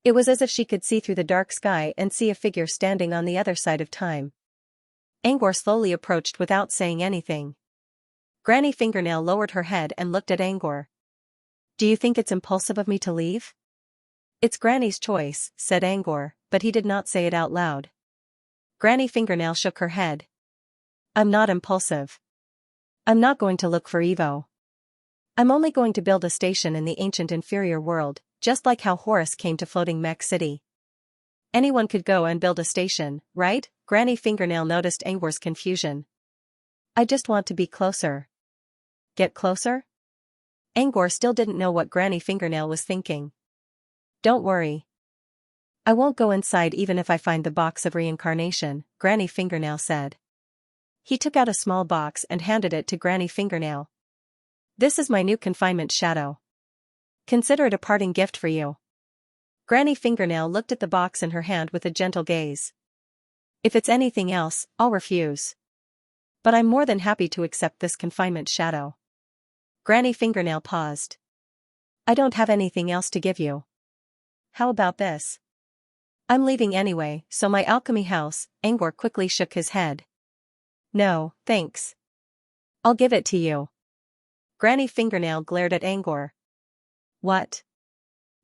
It was as if she could see through the dark sky and see a figure standing on the other side of time. Angor slowly approached without saying anything. Granny Fingernail lowered her head and looked at Angor. "Do you think it's impulsive of me to leave?" "It's Granny's choice," said Angor, but he did not say it out loud. Granny Fingernail shook her head. "I'm not impulsive. I'm not going to look for Evo. I'm only going to build a station in the ancient inferior world, just like how Horus came to floating Mech City. Anyone could go and build a station, right?" Granny Fingernail noticed Angor's confusion. "I just want to be closer." "Get closer?" Angor still didn't know what Granny Fingernail was thinking. "Don't worry. I won't go inside even if I find the box of reincarnation," Granny Fingernail said. He took out a small box and handed it to Granny Fingernail. "This is my new confinement shadow. Consider it a parting gift for you." Granny Fingernail looked at the box in her hand with a gentle gaze. "If it's anything else, I'll refuse. But I'm more than happy to accept this confinement shadow." Granny Fingernail paused. "I don't have anything else to give you. How about this? I'm leaving anyway, so my alchemy house." Angor quickly shook his head. "No, thanks. I'll give it to you." Granny Fingernail glared at Angor. "What?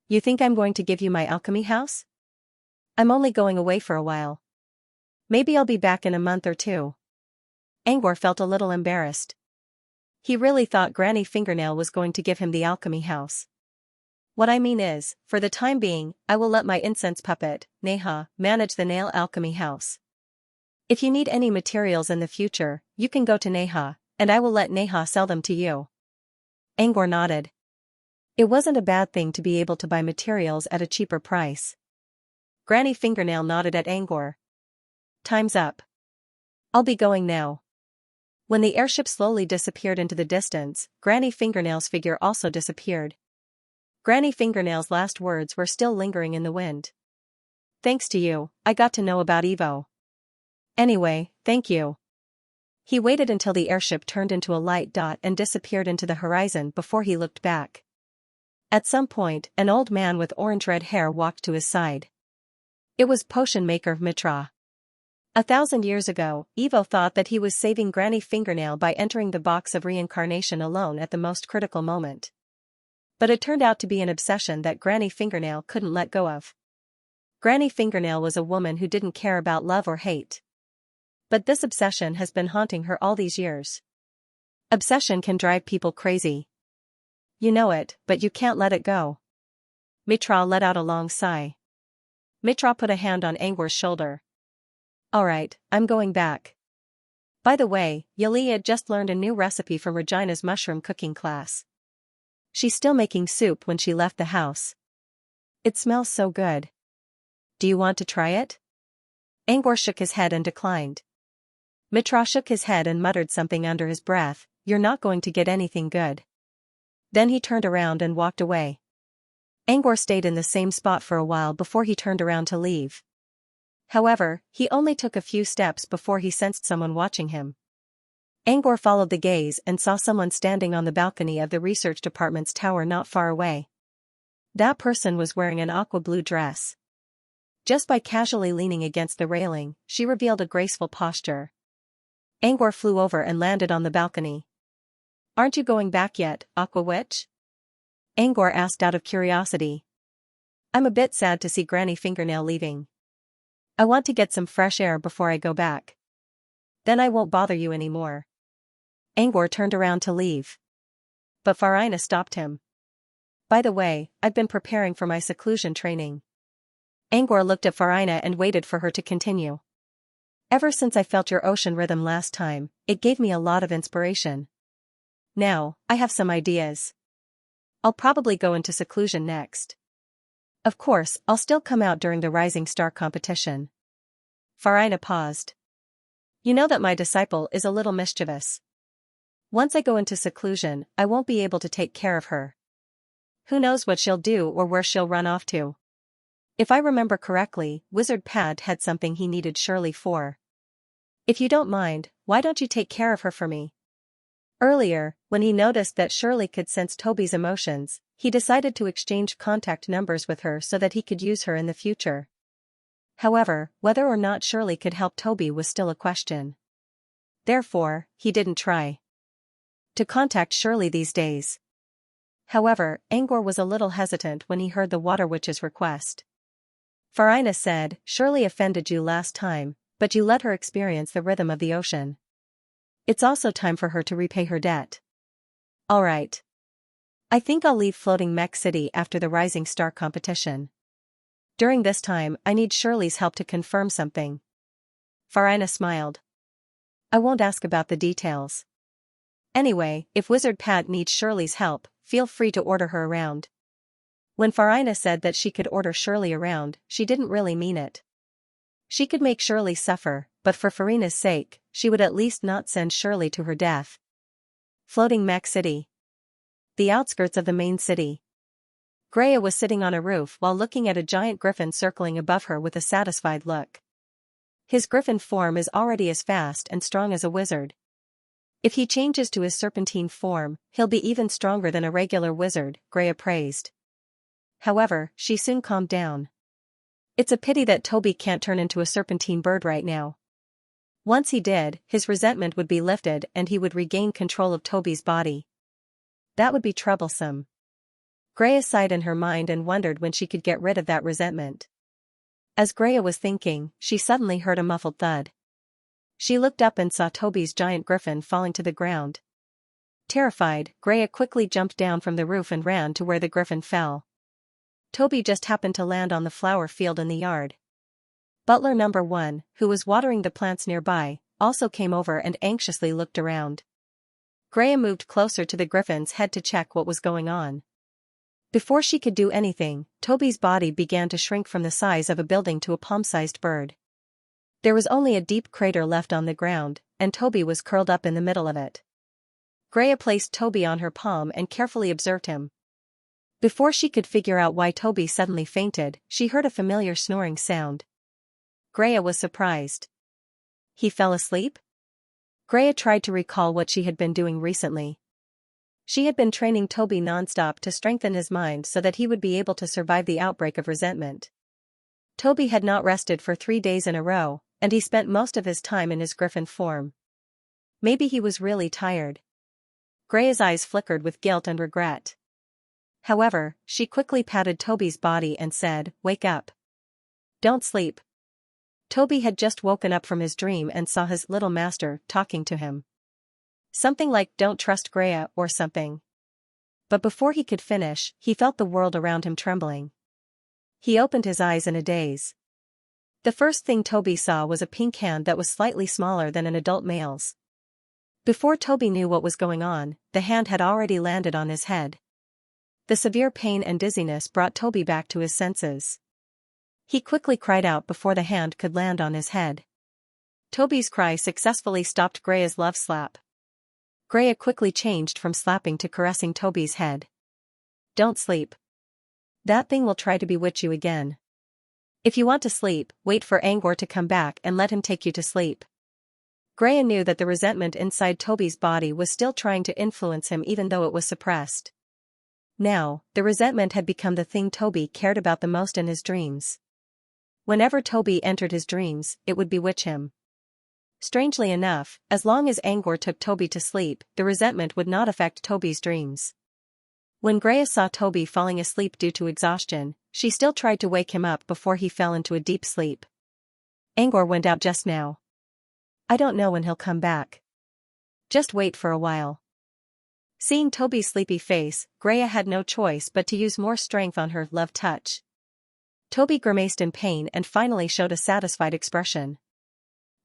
You think I'm going to give you my alchemy house? I'm only going away for a while. Maybe I'll be back in a month or two." Angor felt a little embarrassed. He really thought Granny Fingernail was going to give him the alchemy house. "What I mean is, for the time being, I will let my incense puppet, Neha, manage the nail alchemy house. If you need any materials in the future, you can go to Neha, and I will let Neha sell them to you." Angor nodded. It wasn't a bad thing to be able to buy materials at a cheaper price. Granny Fingernail nodded at Angor. "Time's up. I'll be going now." When the airship slowly disappeared into the distance, Granny Fingernail's figure also disappeared. Granny Fingernail's last words were still lingering in the wind. "Thanks to you, I got to know about Evo. Anyway, thank you." He waited until the airship turned into a light dot and disappeared into the horizon before he looked back. At some point, an old man with orange-red hair walked to his side. It was potion maker Mitra. 1,000 years ago, Evo thought that he was saving Granny Fingernail by entering the box of reincarnation alone at the most critical moment. But it turned out to be an obsession that Granny Fingernail couldn't let go of. Granny Fingernail was a woman who didn't care about love or hate. But this obsession has been haunting her all these years. Obsession can drive people crazy. You know it, but you can't let it go. Mitra let out a long sigh. Mitra put a hand on Angor's shoulder. "Alright, I'm going back. By the way, Yalia just learned a new recipe from Regina's mushroom cooking class. She's still making soup when she left the house. It smells so good. Do you want to try it?" Angor shook his head and declined. Mitra shook his head and muttered something under his breath. "You're not going to get anything good." Then he turned around and walked away. Angor stayed in the same spot for a while before he turned around to leave. However, he only took a few steps before he sensed someone watching him. Angor followed the gaze and saw someone standing on the balcony of the research department's tower not far away. That person was wearing an aqua blue dress. Just by casually leaning against the railing, she revealed a graceful posture. Angor flew over and landed on the balcony. "Aren't you going back yet, Aqua Witch?" Angor asked out of curiosity. "I'm a bit sad to see Granny Fingernail leaving. I want to get some fresh air before I go back. Then I won't bother you anymore." Angor turned around to leave. But Farina stopped him. "By the way, I've been preparing for my seclusion training." Angor looked at Farina and waited for her to continue. "Ever since I felt your ocean rhythm last time, it gave me a lot of inspiration. Now, I have some ideas. I'll probably go into seclusion next. Of course, I'll still come out during the Rising Star competition." Farina paused. "You know that my disciple is a little mischievous. Once I go into seclusion, I won't be able to take care of her. Who knows what she'll do or where she'll run off to. If I remember correctly, Wizard Pad had something he needed Shirley for. If you don't mind, why don't you take care of her for me?" Earlier, when he noticed that Shirley could sense Toby's emotions, he decided to exchange contact numbers with her so that he could use her in the future. However, whether or not Shirley could help Toby was still a question. Therefore, he didn't try to contact Shirley these days. However, Angor was a little hesitant when he heard the Water Witch's request. Farina said, "Shirley offended you last time, but you let her experience the rhythm of the ocean. It's also time for her to repay her debt." "Alright. I think I'll leave Floating Mech City after the Rising Star competition. During this time, I need Shirley's help to confirm something." Farina smiled. "I won't ask about the details. Anyway, if Wizard Pat needs Shirley's help, feel free to order her around." When Farina said that she could order Shirley around, she didn't really mean it. She could make Shirley suffer, but for Farina's sake, she would at least not send Shirley to her death. Floating Mech City. The outskirts of the main city. Greya was sitting on a roof while looking at a giant griffin circling above her with a satisfied look. His griffin form is already as fast and strong as a wizard. If he changes to his serpentine form, he'll be even stronger than a regular wizard, Greya praised. However, she soon calmed down. It's a pity that Toby can't turn into a serpentine bird right now. Once he did, his resentment would be lifted and he would regain control of Toby's body. That would be troublesome. Greya sighed in her mind and wondered when she could get rid of that resentment. As Greya was thinking, she suddenly heard a muffled thud. She looked up and saw Toby's giant griffin falling to the ground. Terrified, Greya quickly jumped down from the roof and ran to where the griffin fell. Toby just happened to land on the flower field in the yard. Butler number 1, who was watering the plants nearby, also came over and anxiously looked around. Greya moved closer to the griffin's head to check what was going on. Before she could do anything, Toby's body began to shrink from the size of a building to a palm-sized bird. There was only a deep crater left on the ground, and Toby was curled up in the middle of it. Greya placed Toby on her palm and carefully observed him. Before she could figure out why Toby suddenly fainted, she heard a familiar snoring sound. Greya was surprised. He fell asleep? Greya tried to recall what she had been doing recently. She had been training Toby non-stop to strengthen his mind so that he would be able to survive the outbreak of resentment. Toby had not rested for 3 days in a row, and he spent most of his time in his griffin form. Maybe he was really tired. Greya's eyes flickered with guilt and regret. However, she quickly patted Toby's body and said, "Wake up. Don't sleep." Toby had just woken up from his dream and saw his little master talking to him. Something like "Don't trust Greya" or something. But before he could finish, he felt the world around him trembling. He opened his eyes in a daze. The first thing Toby saw was a pink hand that was slightly smaller than an adult male's. Before Toby knew what was going on, the hand had already landed on his head. The severe pain and dizziness brought Toby back to his senses. He quickly cried out before the hand could land on his head. Toby's cry successfully stopped Greya's love slap. Greya quickly changed from slapping to caressing Toby's head. "Don't sleep. That thing will try to bewitch you again. If you want to sleep, wait for Angor to come back and let him take you to sleep." Greya knew that the resentment inside Toby's body was still trying to influence him even though it was suppressed. Now, the resentment had become the thing Toby cared about the most in his dreams. Whenever Toby entered his dreams, it would bewitch him. Strangely enough, as long as Angor took Toby to sleep, the resentment would not affect Toby's dreams. When Greya saw Toby falling asleep due to exhaustion, she still tried to wake him up before he fell into a deep sleep. "Angor went out just now. I don't know when he'll come back. Just wait for a while." Seeing Toby's sleepy face, Greya had no choice but to use more strength on her love touch. Toby grimaced in pain and finally showed a satisfied expression.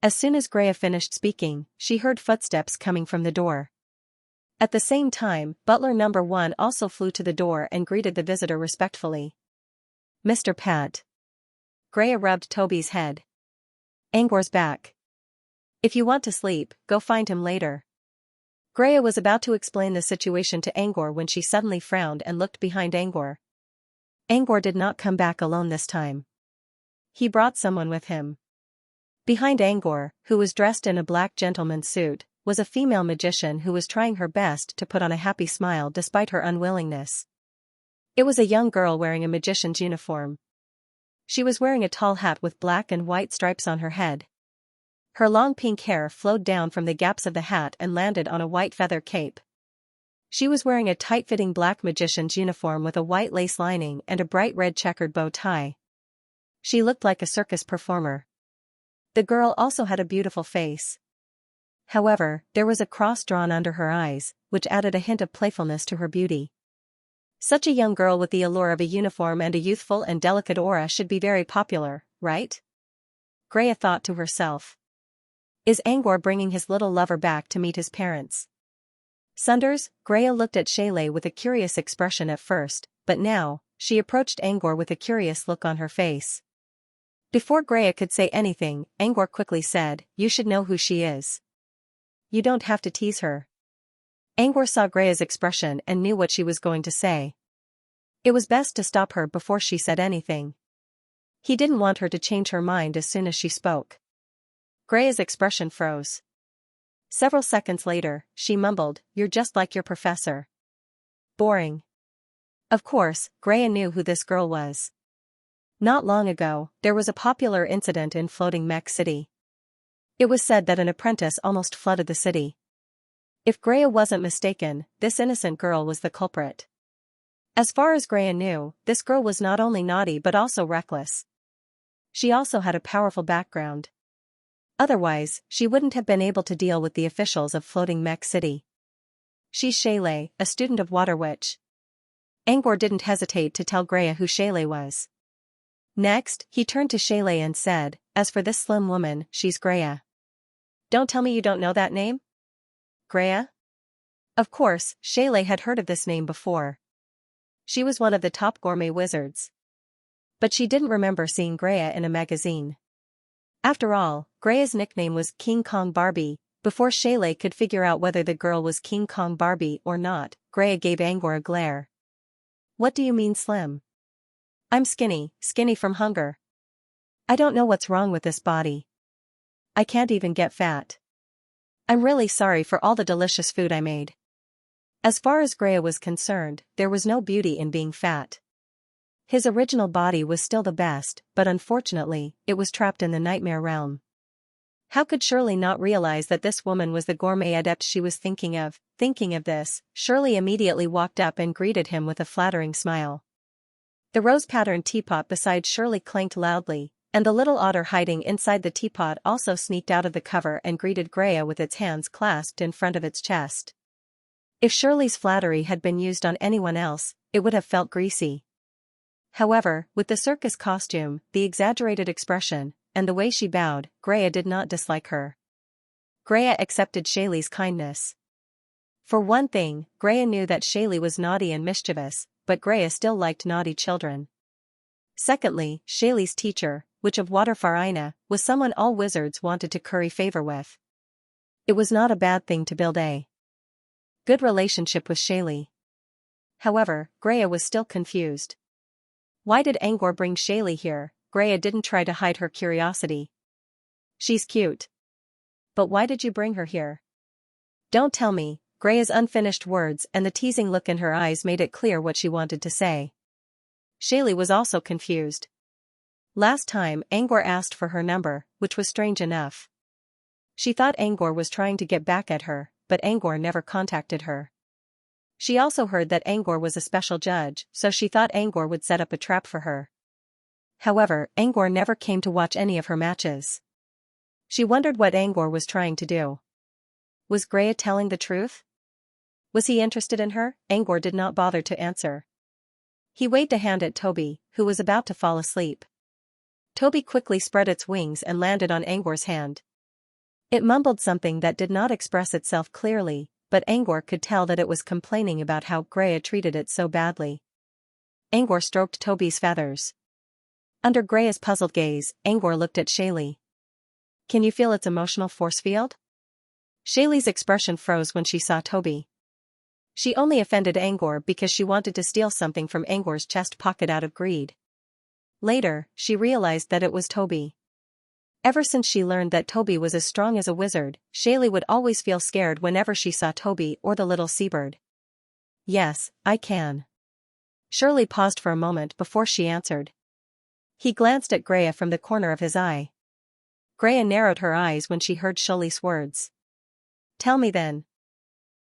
As soon as Greya finished speaking, she heard footsteps coming from the door. At the same time, butler number 1 also flew to the door and greeted the visitor respectfully. "Mr. Pat." Greya rubbed Toby's head. "Angor's back. If you want to sleep, go find him later." Greya was about to explain the situation to Angor when she suddenly frowned and looked behind Angor. Angor did not come back alone this time. He brought someone with him. Behind Angor, who was dressed in a black gentleman's suit, was a female magician who was trying her best to put on a happy smile despite her unwillingness. It was a young girl wearing a magician's uniform. She was wearing a tall hat with black and white stripes on her head. Her long pink hair flowed down from the gaps of the hat and landed on a white feather cape. She was wearing a tight-fitting black magician's uniform with a white lace lining and a bright red checkered bow tie. She looked like a circus performer. The girl also had a beautiful face. However, there was a cross drawn under her eyes, which added a hint of playfulness to her beauty. Such a young girl with the allure of a uniform and a youthful and delicate aura should be very popular, right? Greya thought to herself. Is Angor bringing his little lover back to meet his parents? Sunders, Greya looked at Shaylay with a curious expression at first, but now, she approached Angor with a curious look on her face. Before Greya could say anything, Angor quickly said, "You should know who she is. You don't have to tease her." Angor saw Greya's expression and knew what she was going to say. It was best to stop her before she said anything. He didn't want her to change her mind as soon as she spoke. Greya's expression froze. Several seconds later, she mumbled, "You're just like your professor." Boring. Of course, Greya knew who this girl was. Not long ago, there was a popular incident in Floating Mech City. It was said that an apprentice almost flooded the city. If Greya wasn't mistaken, this innocent girl was the culprit. As far as Greya knew, this girl was not only naughty but also reckless. She also had a powerful background. Otherwise, she wouldn't have been able to deal with the officials of Floating Mech City. She's Shaylay, a student of Water Witch. Angor didn't hesitate to tell Greya who Shaylay was. Next, he turned to Shaylay and said, "As for this slim woman, she's Greya." "Don't tell me you don't know that name?" Greya? Of course, Shaylay had heard of this name before. She was one of the top gourmet wizards. But she didn't remember seeing Greya in a magazine. After all, Greya's nickname was King Kong Barbie. Before Shaylay could figure out whether the girl was King Kong Barbie or not, Greya gave Angor a glare. "What do you mean slim?" "I'm skinny from hunger. I don't know what's wrong with this body. I can't even get fat. I'm really sorry for all the delicious food I made." As far as Greya was concerned, there was no beauty in being fat. His original body was still the best, but unfortunately, it was trapped in the nightmare realm. How could Shirley not realize that this woman was the gourmet adept she was thinking of? Thinking of this, Shirley immediately walked up and greeted him with a flattering smile. The rose-patterned teapot beside Shirley clanked loudly, and the little otter hiding inside the teapot also sneaked out of the cover and greeted Greya with its hands clasped in front of its chest. If Shirley's flattery had been used on anyone else, it would have felt greasy. However, with the circus costume, the exaggerated expression, and the way she bowed, Greya did not dislike her. Greya accepted Shayley's kindness. For one thing, Greya knew that Shayley was naughty and mischievous, but Greya still liked naughty children. Secondly, Shayley's teacher, Witch of Water Farina, was someone all wizards wanted to curry favor with. It was not a bad thing to build a good relationship with Shayley. However, Greya was still confused. Why did Angor bring Shayley here? Greya didn't try to hide her curiosity. "She's cute. But why did you bring her here?" "Don't tell me." Greya's unfinished words and the teasing look in her eyes made it clear what she wanted to say. Shayley was also confused. Last time, Angor asked for her number, which was strange enough. She thought Angor was trying to get back at her, but Angor never contacted her. She also heard that Angor was a special judge, so she thought Angor would set up a trap for her. However, Angor never came to watch any of her matches. She wondered what Angor was trying to do. Was Greya telling the truth? Was he interested in her? Angor did not bother to answer. He waved a hand at Toby, who was about to fall asleep. Toby quickly spread its wings and landed on Angor's hand. It mumbled something that did not express itself clearly, but Angor could tell that it was complaining about how Greya treated it so badly. Angor stroked Toby's feathers. Under Greya's puzzled gaze, Angor looked at Shayley. "Can you feel its emotional force field?" Shayley's expression froze when she saw Toby. She only offended Angor because she wanted to steal something from Angor's chest pocket out of greed. Later, she realized that it was Toby. Ever since she learned that Toby was as strong as a wizard, Shaylee would always feel scared whenever she saw Toby or the little seabird. Yes, I can. Shirley paused for a moment before she answered. He glanced at Greya from the corner of his eye. Greya narrowed her eyes when she heard Shirley's words. Tell me then.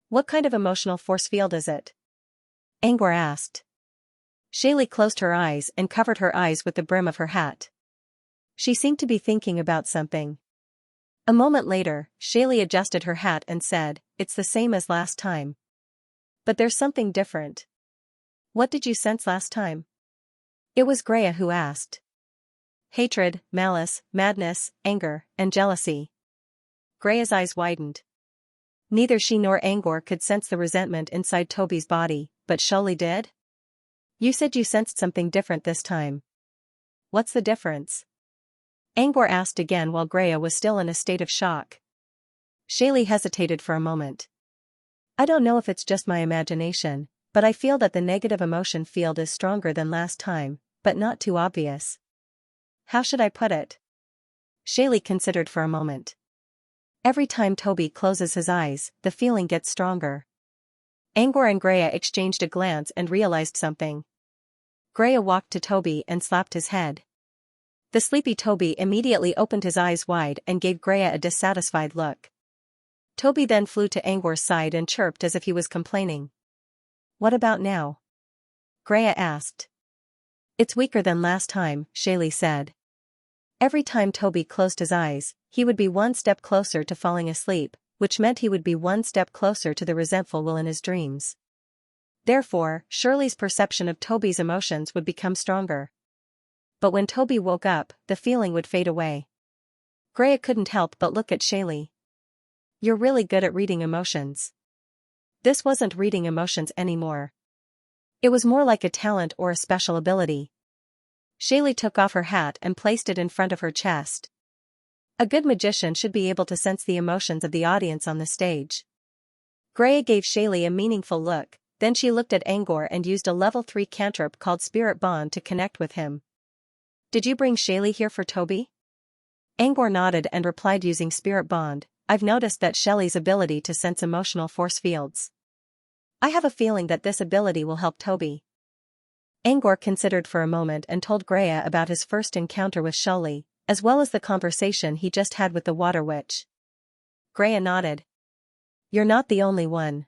What kind of emotional force field is it? Angor asked. Shaylee closed her eyes and covered her eyes with the brim of her hat. She seemed to be thinking about something. A moment later, Shaylee adjusted her hat and said, It's the same as last time. But there's something different. What did you sense last time? It was Greya who asked. Hatred, malice, madness, anger, and jealousy. Greya's eyes widened. Neither she nor Angor could sense the resentment inside Toby's body, but Shaylee did? You said you sensed something different this time. What's the difference? Angor asked again while Greya was still in a state of shock. Shaylee hesitated for a moment. I don't know if it's just my imagination, but I feel that the negative emotion field is stronger than last time, but not too obvious. How should I put it? Shaylee considered for a moment. Every time Toby closes his eyes, the feeling gets stronger. Angor and Greya exchanged a glance and realized something. Greya walked to Toby and slapped his head. The sleepy Toby immediately opened his eyes wide and gave Greya a dissatisfied look. Toby then flew to Angor's side and chirped as if he was complaining. What about now? Greya asked. It's weaker than last time, Shaylee said. Every time Toby closed his eyes, he would be one step closer to falling asleep, which meant he would be one step closer to the resentful Will in his dreams. Therefore, Shirley's perception of Toby's emotions would become stronger. But when Toby woke up, the feeling would fade away. Greya couldn't help but look at Shaylee. You're really good at reading emotions. This wasn't reading emotions anymore. It was more like a talent or a special ability. Shaylee took off her hat and placed it in front of her chest. A good magician should be able to sense the emotions of the audience on the stage. Greya gave Shaylee a meaningful look, then she looked at Angor and used a level 3 cantrip called Spirit Bond to connect with him. Did you bring Shaylee here for Toby? Angor nodded and replied using Spirit Bond, I've noticed that Shelley's ability to sense emotional force fields. I have a feeling that this ability will help Toby. Angor considered for a moment and told Greya about his first encounter with Shelley, as well as the conversation he just had with the Water Witch. Greya nodded. You're not the only one.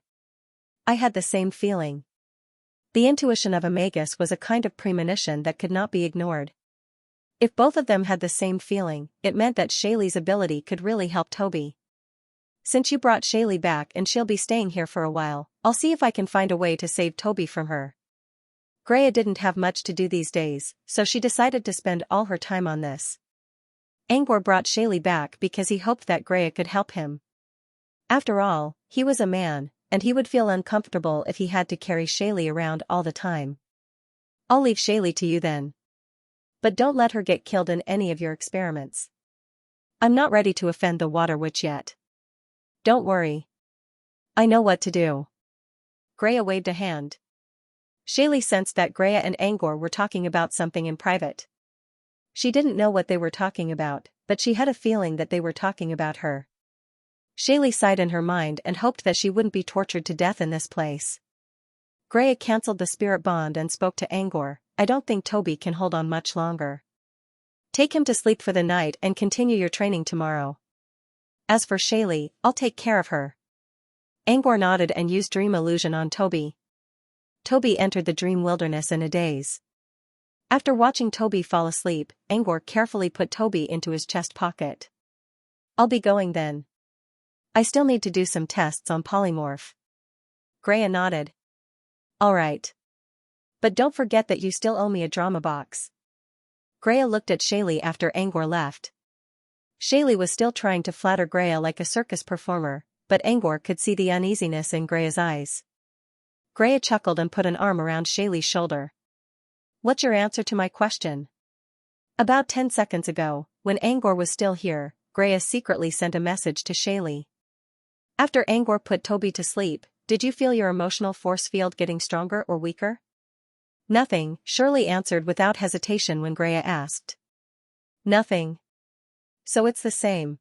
I had the same feeling. The intuition of a magus was a kind of premonition that could not be ignored. If both of them had the same feeling, it meant that Shaylee's ability could really help Toby. Since you brought Shaylee back and she'll be staying here for a while, I'll see if I can find a way to save Toby from her. Greya didn't have much to do these days, so she decided to spend all her time on this. Angor brought Shaylee back because he hoped that Greya could help him. After all, he was a man, and he would feel uncomfortable if he had to carry Shaylee around all the time. I'll leave Shaylee to you then. But don't let her get killed in any of your experiments. I'm not ready to offend the Water Witch yet. Don't worry. I know what to do. Greya waved a hand. Shaylee sensed that Greya and Angor were talking about something in private. She didn't know what they were talking about, but she had a feeling that they were talking about her. Shaylee sighed in her mind and hoped that she wouldn't be tortured to death in this place. Greya cancelled the spirit bond and spoke to Angor, I don't think Toby can hold on much longer. Take him to sleep for the night and continue your training tomorrow. As for Shaylee, I'll take care of her. Angor nodded and used dream illusion on Toby. Toby entered the dream wilderness in a daze. After watching Toby fall asleep, Angor carefully put Toby into his chest pocket. I'll be going then. I still need to do some tests on polymorph. Greya nodded. All right. But don't forget that you still owe me a drama box. Greya looked at Shaylee after Angor left. Shaylee was still trying to flatter Greya like a circus performer, but Angor could see the uneasiness in Greya's eyes. Greya chuckled and put an arm around Shaylee's shoulder. What's your answer to my question? About 10 seconds ago, when Angor was still here, Greya secretly sent a message to Shaylee. After Angor put Toby to sleep, did you feel your emotional force field getting stronger or weaker? Nothing, Shirley answered without hesitation when Greya asked. Nothing. So it's the same.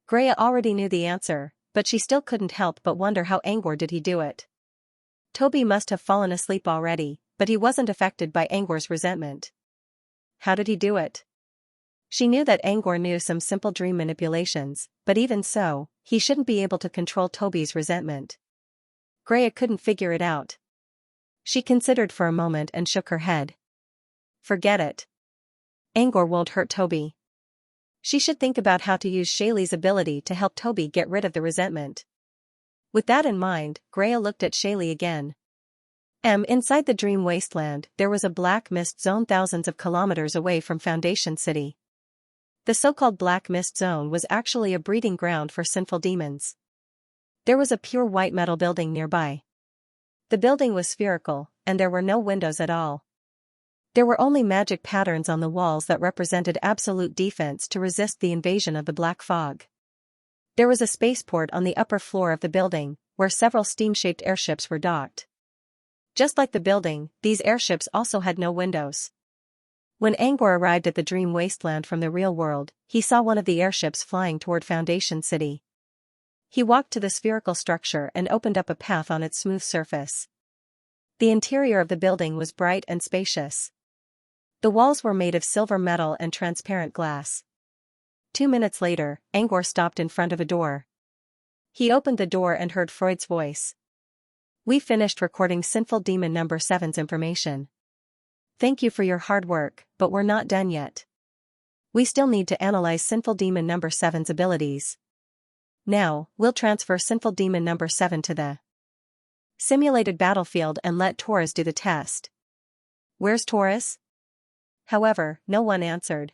Greya already knew the answer, but she still couldn't help but wonder how Angor did he do it. Toby must have fallen asleep already, but he wasn't affected by Angor's resentment. How did he do it? She knew that Angor knew some simple dream manipulations, but even so, he shouldn't be able to control Toby's resentment. Greya couldn't figure it out. She considered for a moment and shook her head. Forget it. Angor won't hurt Toby. She should think about how to use Shaylee's ability to help Toby get rid of the resentment. With that in mind, Greya looked at Shaylee again. Inside the dream wasteland, there was a black mist zone thousands of kilometers away from Foundation City. The so-called Black Mist Zone was actually a breeding ground for sinful demons. There was a pure white metal building nearby. The building was spherical, and there were no windows at all. There were only magic patterns on the walls that represented absolute defense to resist the invasion of the black fog. There was a spaceport on the upper floor of the building, where several steam-shaped airships were docked. Just like the building, these airships also had no windows. When Angor arrived at the dream wasteland from the real world, he saw one of the airships flying toward Foundation City. He walked to the spherical structure and opened up a path on its smooth surface. The interior of the building was bright and spacious. The walls were made of silver metal and transparent glass. 2 minutes later, Angor stopped in front of a door. He opened the door and heard Freud's voice. "We finished recording Sinful Demon number 7's information. Thank you for your hard work, but we're not done yet. We still need to analyze Sinful Demon number 7's abilities. Now, we'll transfer Sinful Demon number 7 to the simulated battlefield and let Taurus do the test." "Where's Taurus?" However, no one answered.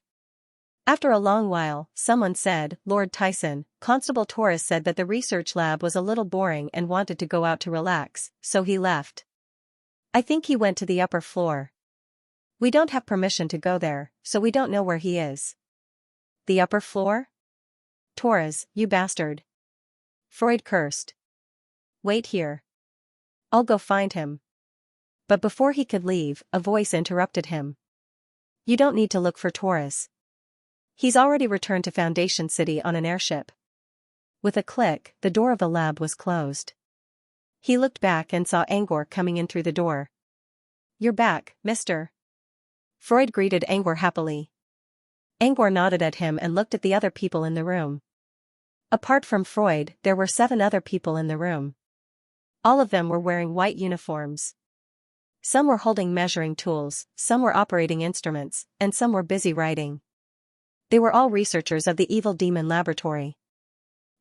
After a long while, someone said, "Lord Tyson, Constable Taurus said that the research lab was a little boring and wanted to go out to relax, so he left. I think he went to the upper floor. We don't have permission to go there, so we don't know where he is." "The upper floor? Taurus, you bastard." Freud cursed. "Wait here. I'll go find him." But before he could leave, a voice interrupted him. "You don't need to look for Taurus. He's already returned to Foundation City on an airship." With a click, the door of the lab was closed. He looked back and saw Angor coming in through the door. "You're back, mister." Freud greeted Angor happily. Angor nodded at him and looked at the other people in the room. Apart from Freud, there were 7 other people in the room. All of them were wearing white uniforms. Some were holding measuring tools, some were operating instruments, and some were busy writing. They were all researchers of the Evil Demon Laboratory.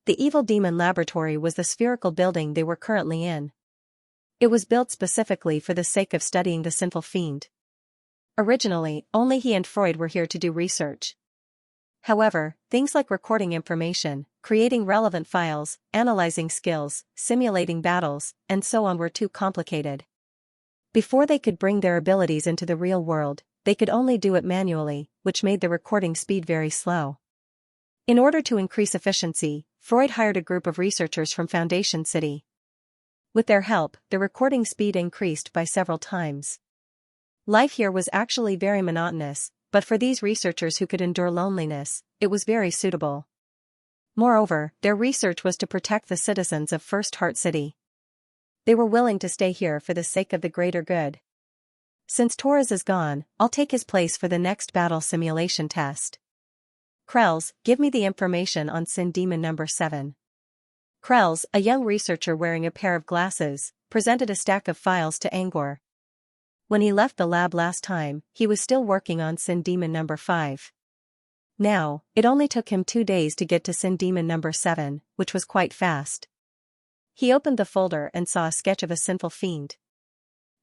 The Evil Demon Laboratory was the spherical building they were currently in. It was built specifically for the sake of studying the sinful fiend. Originally, only he and Freud were here to do research. However, things like recording information, creating relevant files, analyzing skills, simulating battles, and so on were too complicated. Before they could bring their abilities into the real world, they could only do it manually, which made the recording speed very slow. In order to increase efficiency, Freud hired a group of researchers from Foundation City. With their help, the recording speed increased by several times. Life here was actually very monotonous, but for these researchers who could endure loneliness, it was very suitable. Moreover, their research was to protect the citizens of First Heart City. They were willing to stay here for the sake of the greater good. "Since Taurus is gone, I'll take his place for the next battle simulation test. Krells, give me the information on Sin Demon number 7. Krells, a young researcher wearing a pair of glasses, presented a stack of files to Angor. When he left the lab last time, he was still working on Sin Demon number 5. Now, it only took him 2 days to get to Sin Demon number 7, which was quite fast. He opened the folder and saw a sketch of a sinful fiend.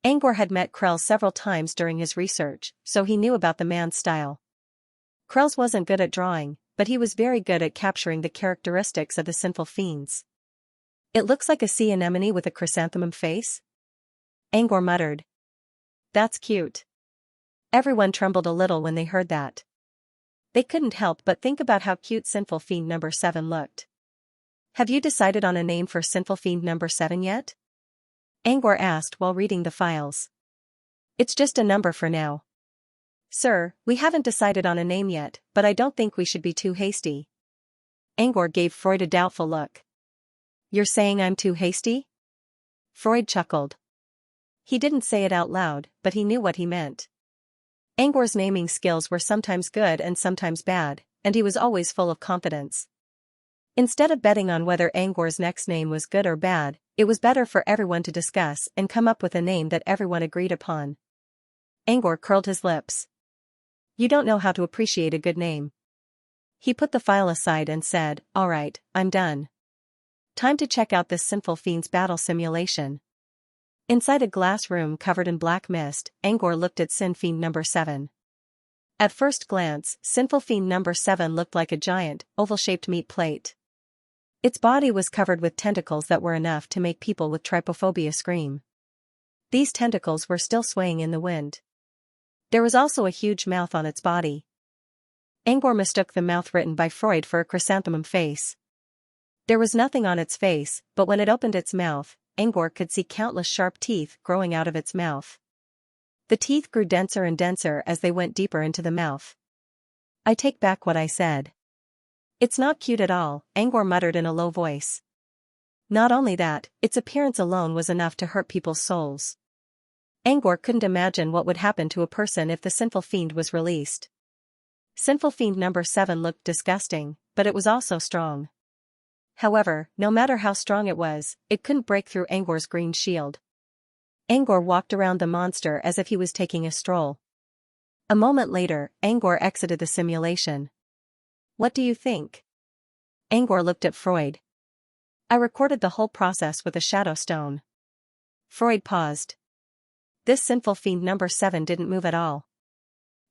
Angor had met Krells several times during his research, so he knew about the man's style. Krells wasn't good at drawing, but he was very good at capturing the characteristics of the sinful fiends. "It looks like a sea anemone with a chrysanthemum face?" Angor muttered. "That's cute." Everyone trembled a little when they heard that. They couldn't help but think about how cute Sinful Fiend number 7 looked. "Have you decided on a name for Sinful Fiend number 7 yet?" Angor asked while reading the files. "It's just a number for now. Sir, we haven't decided on a name yet, but I don't think we should be too hasty. Angor gave Freud a doubtful look. You're saying I'm too hasty? Freud chuckled. He didn't say it out loud, but he knew what he meant. Angor's naming skills were sometimes good and sometimes bad, and he was always full of confidence. Instead of betting on whether Angor's next name was good or bad, it was better for everyone to discuss and come up with a name that everyone agreed upon. Angor curled his lips. You don't know how to appreciate a good name. He put the file aside and said, All right, I'm done. Time to check out this sinful fiend's battle simulation. Inside a glass room covered in black mist, Angor looked at Sin Fiend number 7. At first glance, Sinful Fiend number 7 looked like a giant, oval-shaped meat plate. Its body was covered with tentacles that were enough to make people with trypophobia scream. These tentacles were still swaying in the wind. There was also a huge mouth on its body. Angor mistook the mouth written by Freud for a chrysanthemum face. There was nothing on its face, but when it opened its mouth, Angor could see countless sharp teeth growing out of its mouth. The teeth grew denser and denser as they went deeper into the mouth. I take back what I said. It's not cute at all, Angor muttered in a low voice. Not only that, its appearance alone was enough to hurt people's souls. Angor couldn't imagine what would happen to a person if the sinful fiend was released. Sinful Fiend number 7 looked disgusting, but it was also strong. However, no matter how strong it was, it couldn't break through Angor's green shield. Angor walked around the monster as if he was taking a stroll. A moment later, Angor exited the simulation. What do you think? Angor looked at Freud. I recorded the whole process with a shadow stone. Freud paused. This sinful fiend number 7 didn't move at all.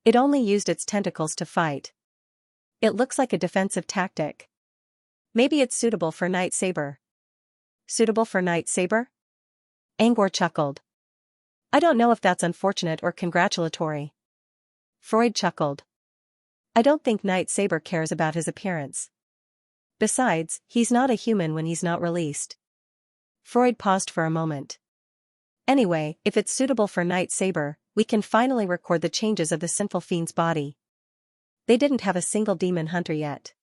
It only used its tentacles to fight. It looks like a defensive tactic. Maybe it's suitable for Night Saber. Suitable for Night Saber? Angor chuckled. I don't know if that's unfortunate or congratulatory. Freud chuckled. I don't think Night Saber cares about his appearance. Besides, he's not a human when he's not released. Freud paused for a moment. Anyway, if it's suitable for Night Saber, we can finally record the changes of the sinful fiend's body. They didn't have a single demon hunter yet.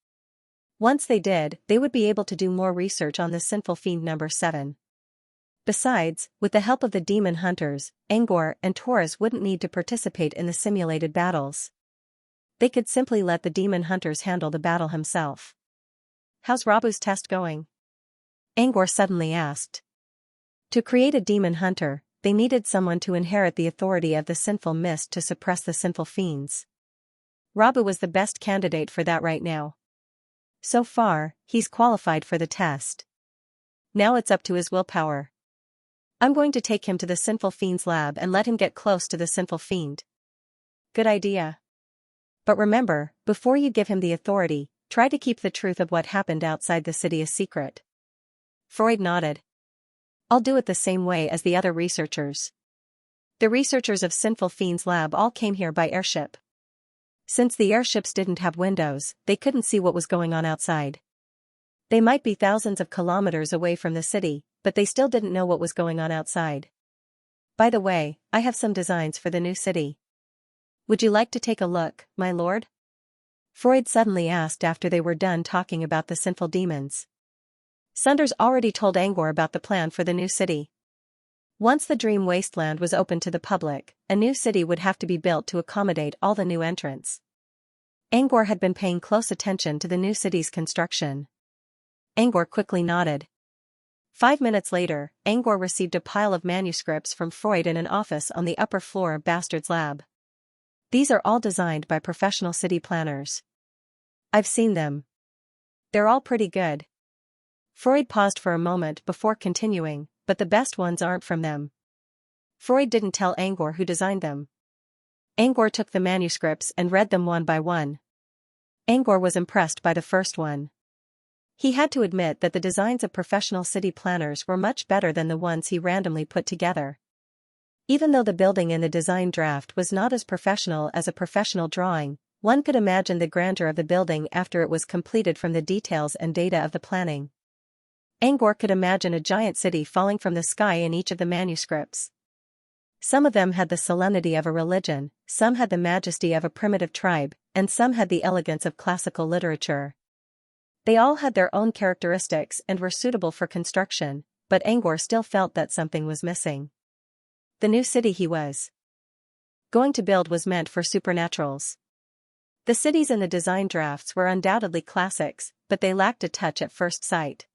Once they did, they would be able to do more research on the sinful fiend number 7. Besides, with the help of the demon hunters, Angor and Taurus wouldn't need to participate in the simulated battles. They could simply let the demon hunters handle the battle himself. How's Rabu's test going? Angor suddenly asked. To create a demon hunter, they needed someone to inherit the authority of the sinful mist to suppress the sinful fiends. Rabu was the best candidate for that right now. So far, he's qualified for the test. Now it's up to his willpower. I'm going to take him to the sinful fiend's lab and let him get close to the sinful fiend. Good idea. But remember, before you give him the authority, try to keep the truth of what happened outside the city a secret. Freud nodded. I'll do it the same way as the other researchers. The researchers of Sinful Fiend's lab all came here by airship. Since the airships didn't have windows, they couldn't see what was going on outside. They might be thousands of kilometers away from the city, but they still didn't know what was going on outside. By the way, I have some designs for the new city. Would you like to take a look, my lord? Freud suddenly asked after they were done talking about the sinful demons. Sunders already told Angor about the plan for the new city. Once the Dream Wasteland was open to the public, a new city would have to be built to accommodate all the new entrants. Angor had been paying close attention to the new city's construction. Angor quickly nodded. 5 minutes later, Angor received a pile of manuscripts from Freud in an office on the upper floor of Bastard's lab. These are all designed by professional city planners. I've seen them. They're all pretty good. Freud paused for a moment before continuing, but the best ones aren't from them. Freud didn't tell Angor who designed them. Angor took the manuscripts and read them one by one. Angor was impressed by the first one. He had to admit that the designs of professional city planners were much better than the ones he randomly put together. Even though the building in the design draft was not as professional as a professional drawing, one could imagine the grandeur of the building after it was completed from the details and data of the planning. Angor could imagine a giant city falling from the sky in each of the manuscripts. Some of them had the solemnity of a religion, some had the majesty of a primitive tribe, and some had the elegance of classical literature. They all had their own characteristics and were suitable for construction, but Angkor still felt that something was missing. The new city he was going to build was meant for supernaturals. The cities in the design drafts were undoubtedly classics, but they lacked a touch at first sight.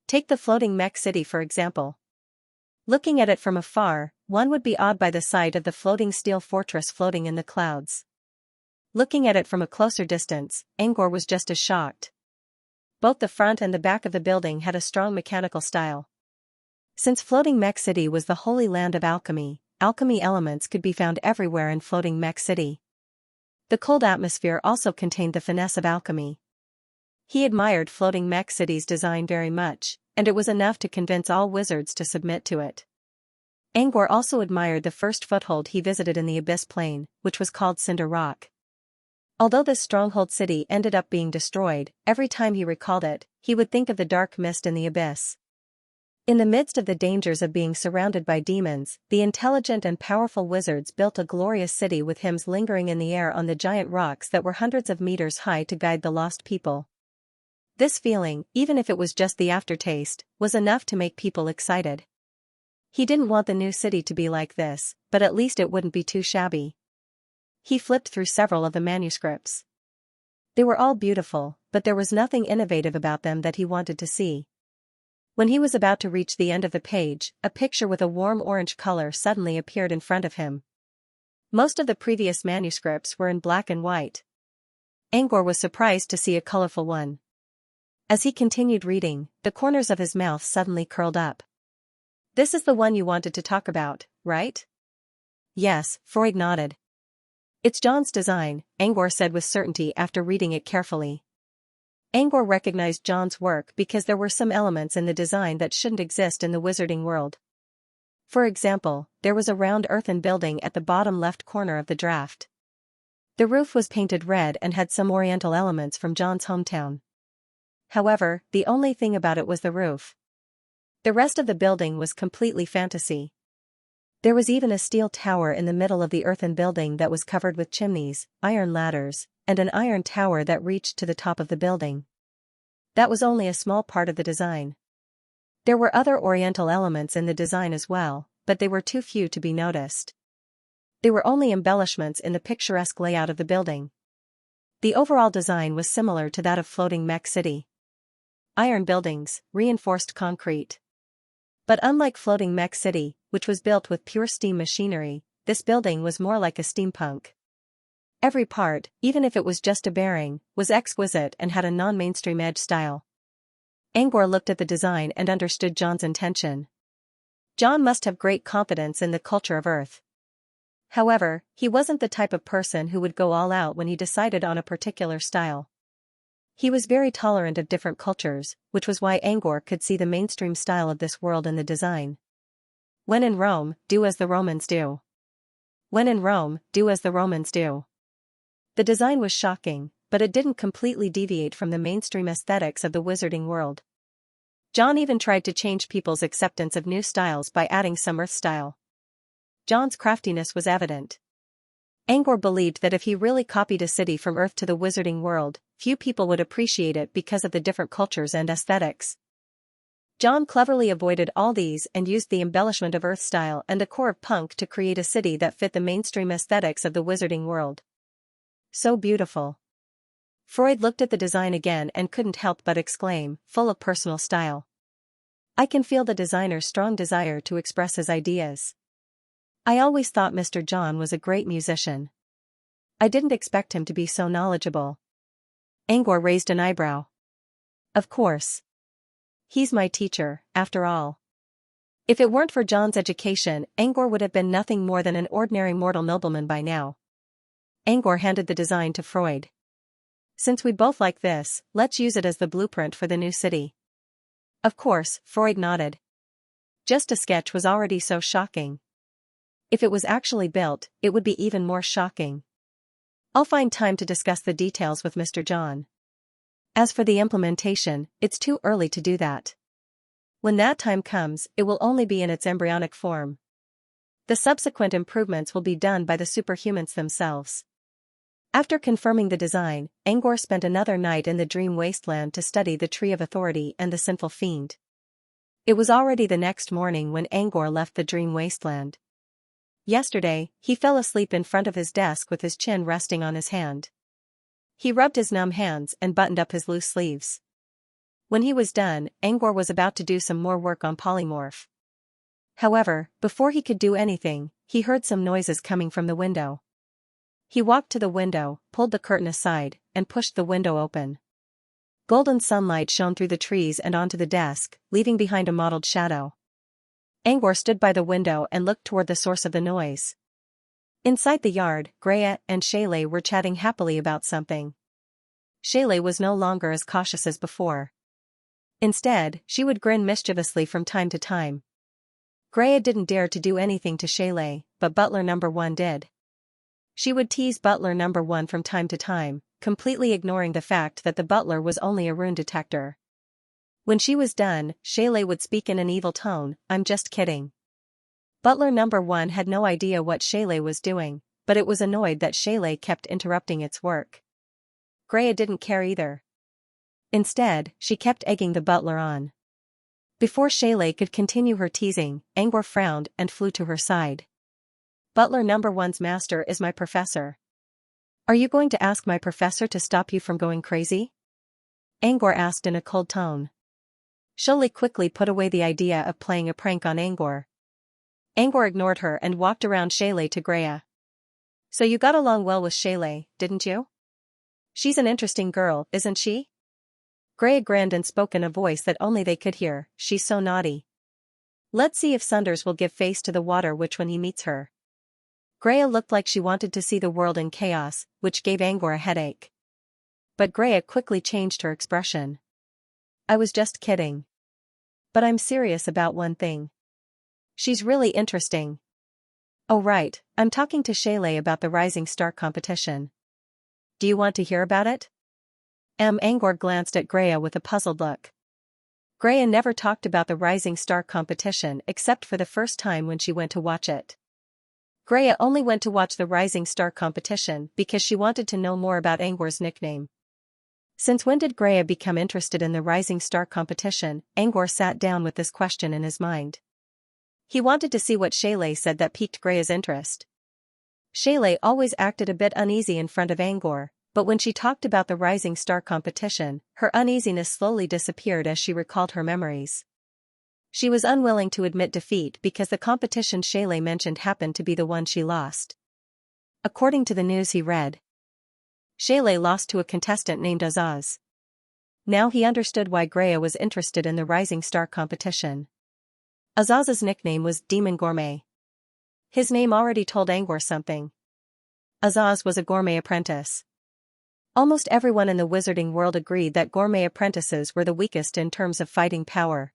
Take the floating mech city for example. Looking at it from afar, one would be awed by the sight of the floating steel fortress floating in the clouds. Looking at it from a closer distance, Angkor was just as shocked. Both the front and the back of the building had a strong mechanical style. Since Floating Mech City was the holy land of alchemy, alchemy elements could be found everywhere in Floating Mech City. The cold atmosphere also contained the finesse of alchemy. He admired Floating Mech City's design very much, and it was enough to convince all wizards to submit to it. Angkor also admired the first foothold he visited in the Abyss Plain, which was called Cinder Rock. Although this stronghold city ended up being destroyed, every time he recalled it, he would think of the dark mist in the abyss. In the midst of the dangers of being surrounded by demons, the intelligent and powerful wizards built a glorious city with hymns lingering in the air on the giant rocks that were hundreds of meters high to guide the lost people. This feeling, even if it was just the aftertaste, was enough to make people excited. He didn't want the new city to be like this, but at least it wouldn't be too shabby. He flipped through several of the manuscripts. They were all beautiful, but there was nothing innovative about them that he wanted to see. When he was about to reach the end of the page, a picture with a warm orange color suddenly appeared in front of him. Most of the previous manuscripts were in black and white. Angkor was surprised to see a colorful one. As he continued reading, the corners of his mouth suddenly curled up. "This is the one you wanted to talk about, right?" "Yes," Freud nodded. "It's John's design," Angkor said with certainty after reading it carefully. Angkor recognized John's work because there were some elements in the design that shouldn't exist in the wizarding world. For example, there was a round earthen building at the bottom left corner of the draft. The roof was painted red and had some oriental elements from John's hometown. However, the only thing about it was the roof. The rest of the building was completely fantasy. There was even a steel tower in the middle of the earthen building that was covered with chimneys, iron ladders, and an iron tower that reached to the top of the building. That was only a small part of the design. There were other oriental elements in the design as well, but they were too few to be noticed. They were only embellishments in the picturesque layout of the building. The overall design was similar to that of Floating Mech City. Iron buildings, reinforced concrete. But unlike Floating Mech City, which was built with pure steam machinery, this building was more like a steampunk. Every part, even if it was just a bearing, was exquisite and had a non-mainstream edge style. Angkor looked at the design and understood John's intention. John must have great confidence in the culture of Earth. However, he wasn't the type of person who would go all out when he decided on a particular style. He was very tolerant of different cultures, which was why Angkor could see the mainstream style of this world in the design. When in Rome, do as the Romans do. When in Rome, do as the Romans do. The design was shocking, but it didn't completely deviate from the mainstream aesthetics of the wizarding world. John even tried to change people's acceptance of new styles by adding some Earth style. John's craftiness was evident. Angkor believed that if he really copied a city from Earth to the wizarding world, few people would appreciate it because of the different cultures and aesthetics. John cleverly avoided all these and used the embellishment of Earth style and the core of punk to create a city that fit the mainstream aesthetics of the wizarding world. So beautiful. Freud looked at the design again and couldn't help but exclaim, full of personal style. I can feel the designer's strong desire to express his ideas. I always thought Mr. John was a great musician. I didn't expect him to be so knowledgeable. Angkor raised an eyebrow. Of course. He's my teacher, after all. If it weren't for John's education, Angkor would have been nothing more than an ordinary mortal nobleman by now. Angkor handed the design to Freud. Since we both like this, let's use it as the blueprint for the new city. Of course, Freud nodded. Just a sketch was already so shocking. If it was actually built, it would be even more shocking. I'll find time to discuss the details with Mr. John. As for the implementation, it's too early to do that. When that time comes, it will only be in its embryonic form. The subsequent improvements will be done by the superhumans themselves. After confirming the design, Angor spent another night in the dream wasteland to study the Tree of Authority and the Sinful Fiend. It was already the next morning when Angor left the dream wasteland. Yesterday, he fell asleep in front of his desk with his chin resting on his hand. He rubbed his numb hands and buttoned up his loose sleeves. When he was done, Angor was about to do some more work on polymorph. However, before he could do anything, he heard some noises coming from the window. He walked to the window, pulled the curtain aside, and pushed the window open. Golden sunlight shone through the trees and onto the desk, leaving behind a mottled shadow. Angor stood by the window and looked toward the source of the noise. Inside the yard, Greya and Shaylay were chatting happily about something. Shaylay was no longer as cautious as before. Instead, she would grin mischievously from time to time. Greya didn't dare to do anything to Shaylay, but Butler Number 1 did. She would tease Butler Number 1 from time to time, completely ignoring the fact that the butler was only a rune detector. When she was done, Shaylay would speak in an evil tone, "I'm just kidding." Butler Number 1 had no idea what Shaylay was doing, but it was annoyed that Shaylay kept interrupting its work. Greya didn't care either. Instead, she kept egging the butler on. Before Shaylay could continue her teasing, Angor frowned and flew to her side. "Butler Number 1's master is my professor. Are you going to ask my professor to stop you from going crazy?" Angor asked in a cold tone. Shaylay quickly put away the idea of playing a prank on Angor. Angor ignored her and walked around Shaylay to Greya. "So you got along well with Shaylay, didn't you? She's an interesting girl, isn't she?" Greya grinned and spoke in a voice that only they could hear, "She's so naughty. Let's see if Sunders will give face to the water witch when he meets her." Greya looked like she wanted to see the world in chaos, which gave Angor a headache. But Greya quickly changed her expression. "I was just kidding. But I'm serious about one thing. She's really interesting." "Oh right, I'm talking to Shaylay about the Rising Star competition. Do you want to hear about it?" Angor glanced at Greya with a puzzled look. Greya never talked about the Rising Star competition except for the first time when she went to watch it. Greya only went to watch the Rising Star competition because she wanted to know more about Angor's nickname. Since when did Greya become interested in the Rising Star competition? Angor sat down with this question in his mind. He wanted to see what Shaylay said that piqued Greya's interest. Shaylay always acted a bit uneasy in front of Angor, but when she talked about the Rising Star competition, her uneasiness slowly disappeared as she recalled her memories. She was unwilling to admit defeat because the competition Shaylay mentioned happened to be the one she lost. According to the news he read, Shaylay lost to a contestant named Azaz. Now he understood why Greya was interested in the Rising Star competition. Azaz's nickname was Demon Gourmet. His name already told Angor something. Azaz was a gourmet apprentice. Almost everyone in the wizarding world agreed that gourmet apprentices were the weakest in terms of fighting power.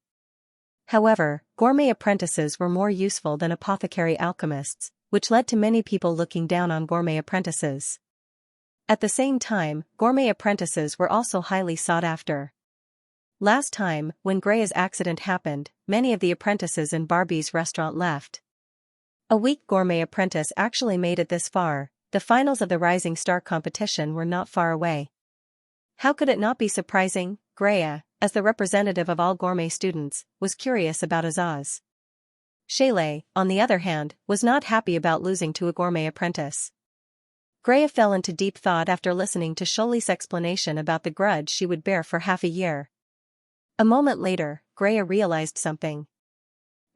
However, gourmet apprentices were more useful than apothecary alchemists, which led to many people looking down on gourmet apprentices. At the same time, gourmet apprentices were also highly sought after. Last time, when Greya's accident happened, many of the apprentices in Barbie's restaurant left. A weak gourmet apprentice actually made it this far. The finals of the Rising Star competition were not far away. How could it not be surprising? Greya, as the representative of all gourmet students, was curious about Azaz. Shaylay, on the other hand, was not happy about losing to a gourmet apprentice. Greya fell into deep thought after listening to Shaylay's explanation about the grudge she would bear for half a year. A moment later, Greya realized something.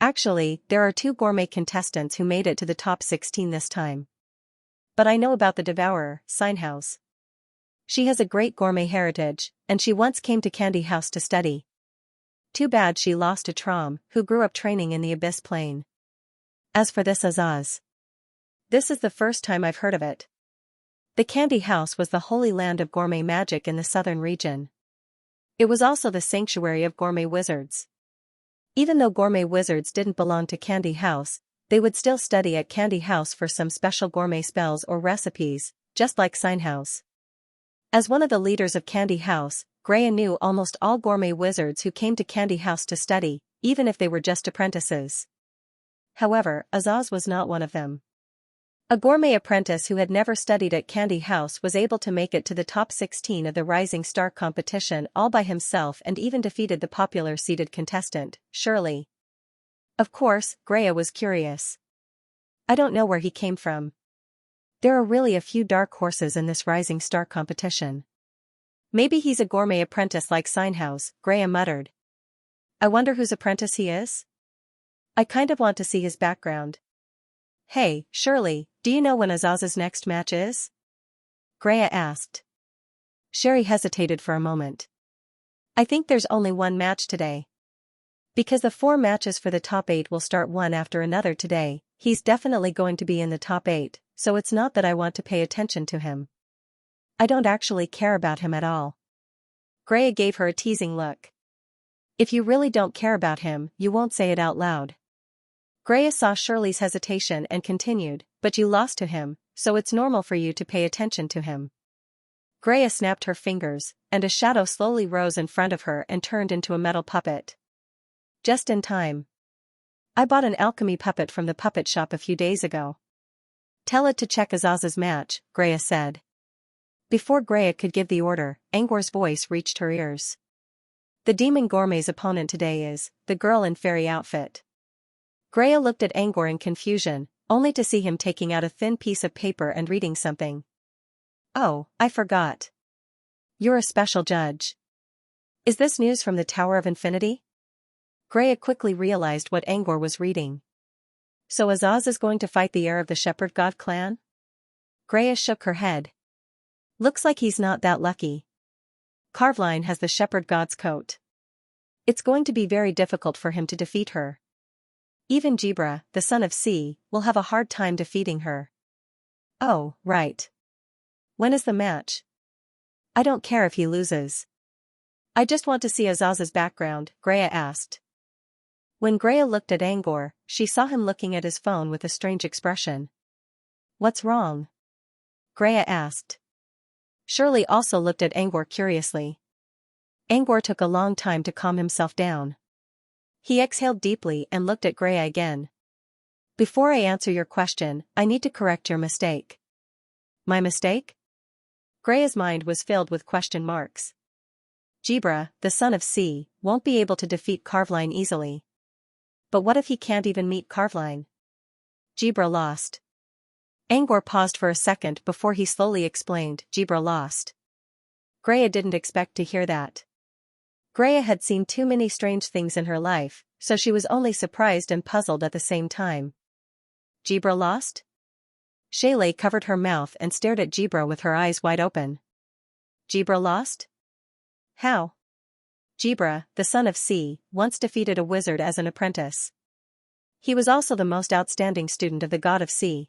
Actually, there are 2 gourmet contestants who made it to the top 16 this time. But I know about the Devourer, Xianxia. She has a great gourmet heritage, and she once came to Candy House to study. Too bad she lost to Trom, who grew up training in the Abyss Plane. As for this Azaz, this is the first time I've heard of it. The Candy House was the holy land of gourmet magic in the southern region. It was also the sanctuary of gourmet wizards. Even though gourmet wizards didn't belong to Candy House, they would still study at Candy House for some special gourmet spells or recipes, just like Xianxia. As one of the leaders of Candy House, Greya knew almost all gourmet wizards who came to Candy House to study, even if they were just apprentices. However, Azaz was not one of them. A gourmet apprentice who had never studied at Candy House was able to make it to the top 16 of the Rising Star competition all by himself and even defeated the popular seeded contestant, Shirley. Of course, Greya was curious. I don't know where he came from. There are really a few dark horses in this Rising Star competition. Maybe he's a gourmet apprentice like Xianxia, Greya muttered. I wonder whose apprentice he is? I kind of want to see his background. Hey, Shirley, do you know when Azaz's next match is? Greya asked. Sherry hesitated for a moment. I think there's only one match today. Because the 4 matches for the top 8 will start one after another today, he's definitely going to be in the top 8, so it's not that I want to pay attention to him. I don't actually care about him at all. Greya gave her a teasing look. If you really don't care about him, you won't say it out loud. Greya saw Shirley's hesitation and continued, but you lost to him, so it's normal for you to pay attention to him. Greya snapped her fingers, and a shadow slowly rose in front of her and turned into a metal puppet. Just in time. I bought an alchemy puppet from the puppet shop a few days ago. Tell it to check Azaz's match, Greya said. Before Greya could give the order, Angor's voice reached her ears. The demon gourmet's opponent today is the girl in fairy outfit. Greya looked at Angor in confusion, only to see him taking out a thin piece of paper and reading something. Oh, I forgot. You're a special judge. Is this news from the Tower of Infinity? Greya quickly realized what Angor was reading. So Azaz is going to fight the heir of the Shepherd God clan? Greya shook her head. Looks like he's not that lucky. Carveline has the Shepherd God's coat. It's going to be very difficult for him to defeat her. Even Jibra, the son of Sea, will have a hard time defeating her. Oh, right. When is the match? I don't care if he loses. I just want to see Azaz's background, Greya asked. When Greya looked at Angor, she saw him looking at his phone with a strange expression. What's wrong? Greya asked. Shirley also looked at Angor curiously. Angor took a long time to calm himself down. He exhaled deeply and looked at Greya again. Before I answer your question, I need to correct your mistake. My mistake? Greya's mind was filled with question marks. Jibra, the son of Sea, won't be able to defeat Carveline easily. But what if he can't even meet Carveline? Jibra lost. Angor paused for a second before he slowly explained, Jibra lost. Greya didn't expect to hear that. Greya had seen too many strange things in her life, so she was only surprised and puzzled at the same time. Jibra lost? Shaylay covered her mouth and stared at Jibra with her eyes wide open. Jibra lost? How? Jibra, the son of Sea, once defeated a wizard as an apprentice. He was also the most outstanding student of the God of Sea.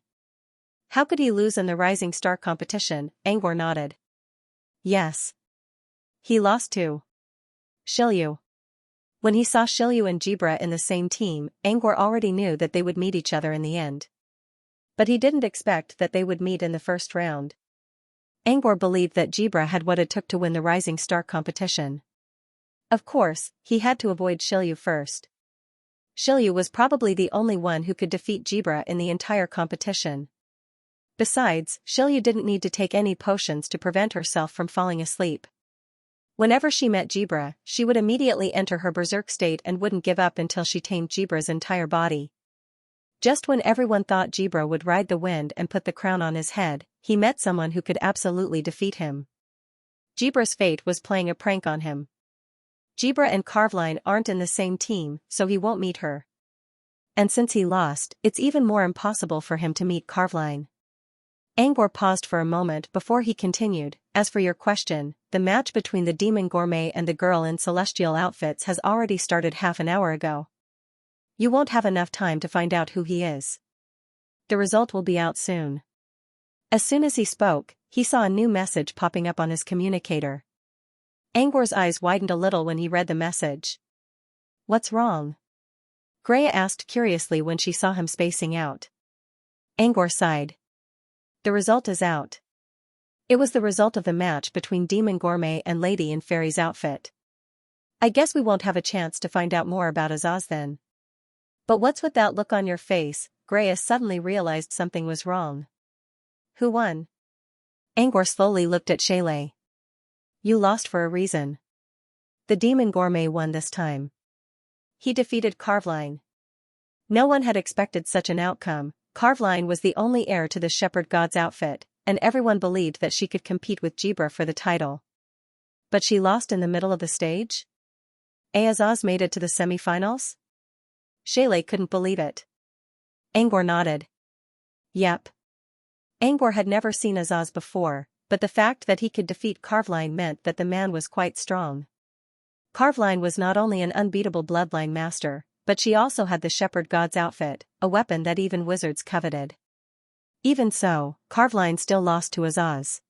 How could he lose in the Rising Star competition? Angor nodded. Yes. He lost to Shilyu. When he saw Shilyu and Jibra in the same team, Angor already knew that they would meet each other in the end. But he didn't expect that they would meet in the first round. Angor believed that Jibra had what it took to win the Rising Star competition. Of course, he had to avoid Shilyu first. Shilyu was probably the only one who could defeat Jibra in the entire competition. Besides, Shilyu didn't need to take any potions to prevent herself from falling asleep. Whenever she met Jibra, she would immediately enter her berserk state and wouldn't give up until she tamed Jibra's entire body. Just when everyone thought Jibra would ride the wind and put the crown on his head, he met someone who could absolutely defeat him. Jibra's fate was playing a prank on him. Jibra and Carveline aren't in the same team, so he won't meet her. And since he lost, it's even more impossible for him to meet Carveline. Angor paused for a moment before he continued, as for your question, the match between the demon gourmet and the girl in celestial outfits has already started half an hour ago. You won't have enough time to find out who he is. The result will be out soon. As soon as he spoke, he saw a new message popping up on his communicator. Angor's eyes widened a little when he read the message. What's wrong? Greya asked curiously when she saw him spacing out. Angor sighed. The result is out. It was the result of the match between Demon Gourmet and Lady in Fairy's outfit. I guess we won't have a chance to find out more about Azaz then. But what's with that look on your face? Greya suddenly realized something was wrong. Who won? Angor slowly looked at Shaylay. You lost for a reason. The demon gourmet won this time. He defeated Carveline. No one had expected such an outcome. Carveline was the only heir to the shepherd god's outfit, and everyone believed that she could compete with Jibra for the title. But she lost in the middle of the stage? Azaz made it to the semi-finals? Shaylay couldn't believe it. Angor nodded. Yep. Angor had never seen Azaz before, but the fact that he could defeat Carveline meant that the man was quite strong. Carveline was not only an unbeatable bloodline master, but she also had the shepherd god's outfit, a weapon that even wizards coveted. Even so, Carveline still lost to Azaz.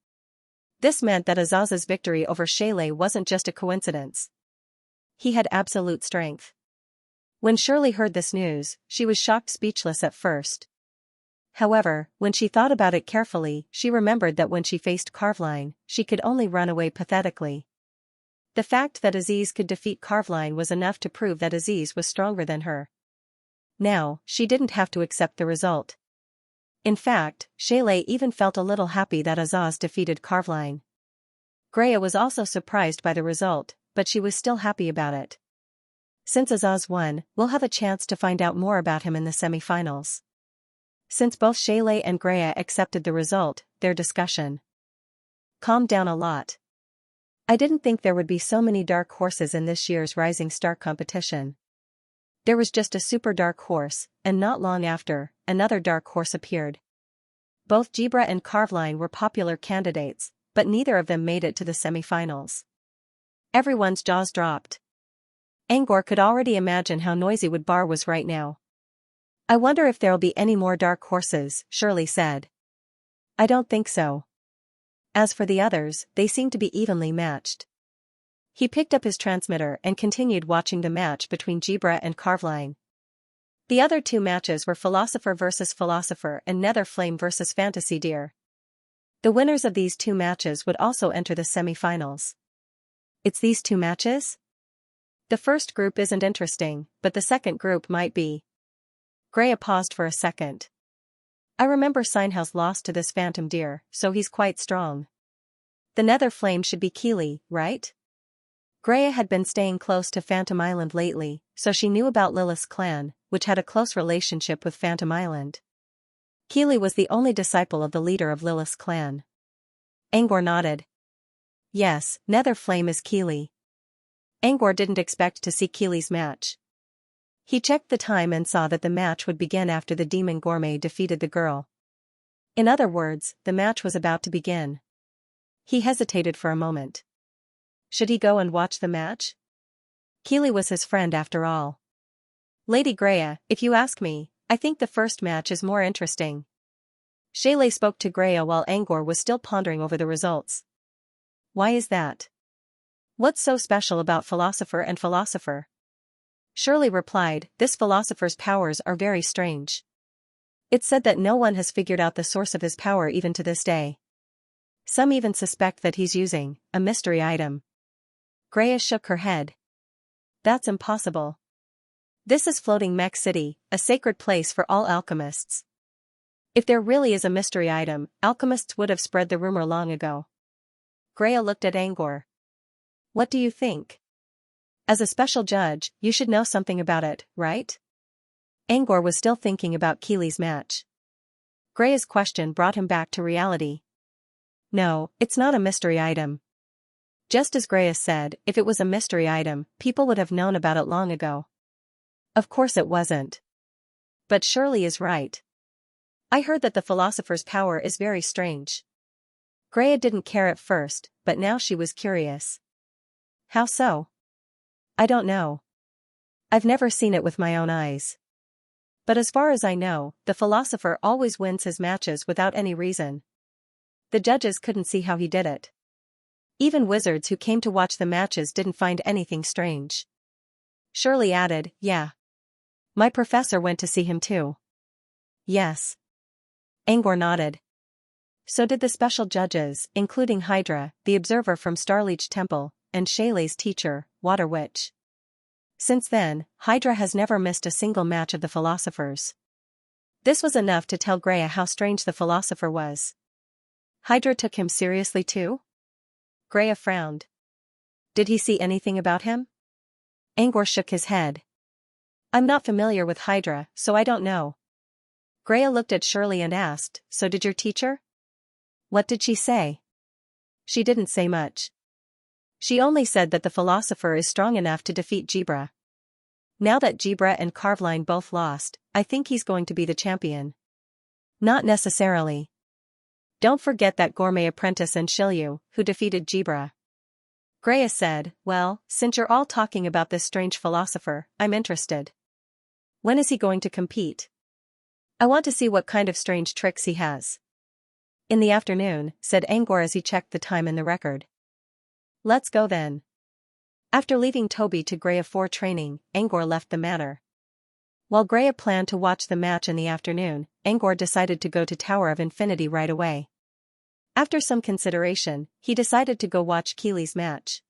This meant that Azaz's victory over Shaylay wasn't just a coincidence. He had absolute strength. When Shirley heard this news, she was shocked speechless at first. However, when she thought about it carefully, she remembered that when she faced Carveline, she could only run away pathetically. The fact that Aziz could defeat Carveline was enough to prove that Aziz was stronger than her. Now, she didn't have to accept the result. In fact, Shaylay even felt a little happy that Azaz defeated Carveline. Greya was also surprised by the result, but she was still happy about it. Since Azaz won, we'll have a chance to find out more about him in the semi-finals. Since both Shaylay and Greya accepted the result, their discussion calmed down a lot. I didn't think there would be so many dark horses in this year's Rising Star competition. There was just a super dark horse, and not long after, another dark horse appeared. Both Jibra and Carveline were popular candidates, but neither of them made it to the semi-finals. Everyone's jaws dropped. Angor could already imagine how noisy Woodbar was right now. I wonder if there'll be any more dark horses, Shirley said. I don't think so. As for the others, they seem to be evenly matched. He picked up his transmitter and continued watching the match between Jibra and Carveline. The other two matches were Philosopher versus Philosopher and Nether Flame versus Fantasy Deer. The winners of these two matches would also enter the semi-finals. It's these two matches? The first group isn't interesting, but the second group might be. Greya paused for a second. I remember Signhouse lost to this Phantom Deer, so he's quite strong. The Nether Flame should be Keeley, right? Greya had been staying close to Phantom Island lately, so she knew about Lilith's clan, which had a close relationship with Phantom Island. Keeley was the only disciple of the leader of Lilith's clan. Angor nodded. Yes, Nether Flame is Keeley. Angor didn't expect to see Keeley's match. He checked the time and saw that the match would begin after the demon gourmet defeated the girl. In other words, the match was about to begin. He hesitated for a moment. Should he go and watch the match? Keeley was his friend after all. Lady Greya, if you ask me, I think the first match is more interesting. Shaylay spoke to Greya while Angor was still pondering over the results. Why is that? What's so special about Philosopher and Philosopher? Shirley replied, this philosopher's powers are very strange. It's said that no one has figured out the source of his power even to this day. Some even suspect that he's using a mystery item. Greya shook her head. That's impossible. This is Floating Mech City, a sacred place for all alchemists. If there really is a mystery item, alchemists would have spread the rumor long ago. Greya looked at Angor. What do you think? As a special judge, you should know something about it, right? Angor was still thinking about Keeley's match. Greya's question brought him back to reality. No, it's not a mystery item. Just as Greya said, if it was a mystery item, people would have known about it long ago. Of course it wasn't. But Shirley is right. I heard that the philosopher's power is very strange. Greya didn't care at first, but now she was curious. How so? I don't know. I've never seen it with my own eyes. But as far as I know, the philosopher always wins his matches without any reason. The judges couldn't see how he did it. Even wizards who came to watch the matches didn't find anything strange. Shirley added, yeah. My professor went to see him too. Yes. Angor nodded. So did the special judges, including Hydra, the observer from Starleech Temple, and Shaylay's teacher, Water Witch. Since then, Hydra has never missed a single match of the philosophers. This was enough to tell Greya how strange the philosopher was. Hydra took him seriously too? Greya frowned. Did he see anything about him? Angor shook his head. I'm not familiar with Hydra, so I don't know. Greya looked at Shirley and asked, so did your teacher? What did she say? She didn't say much. She only said that the philosopher is strong enough to defeat Jibra. Now that Jibra and Carveline both lost, I think he's going to be the champion. Not necessarily. Don't forget that gourmet apprentice and Shilyu, who defeated Jibra. Greya said, well, since you're all talking about this strange philosopher, I'm interested. When is he going to compete? I want to see what kind of strange tricks he has. In the afternoon, said Angor as he checked the time in the record. Let's go then. After leaving Toby to Greya for training, Angor left the manor. While Greya planned to watch the match in the afternoon, Angor decided to go to Tower of Infinity right away. After some consideration, he decided to go watch Keely's match.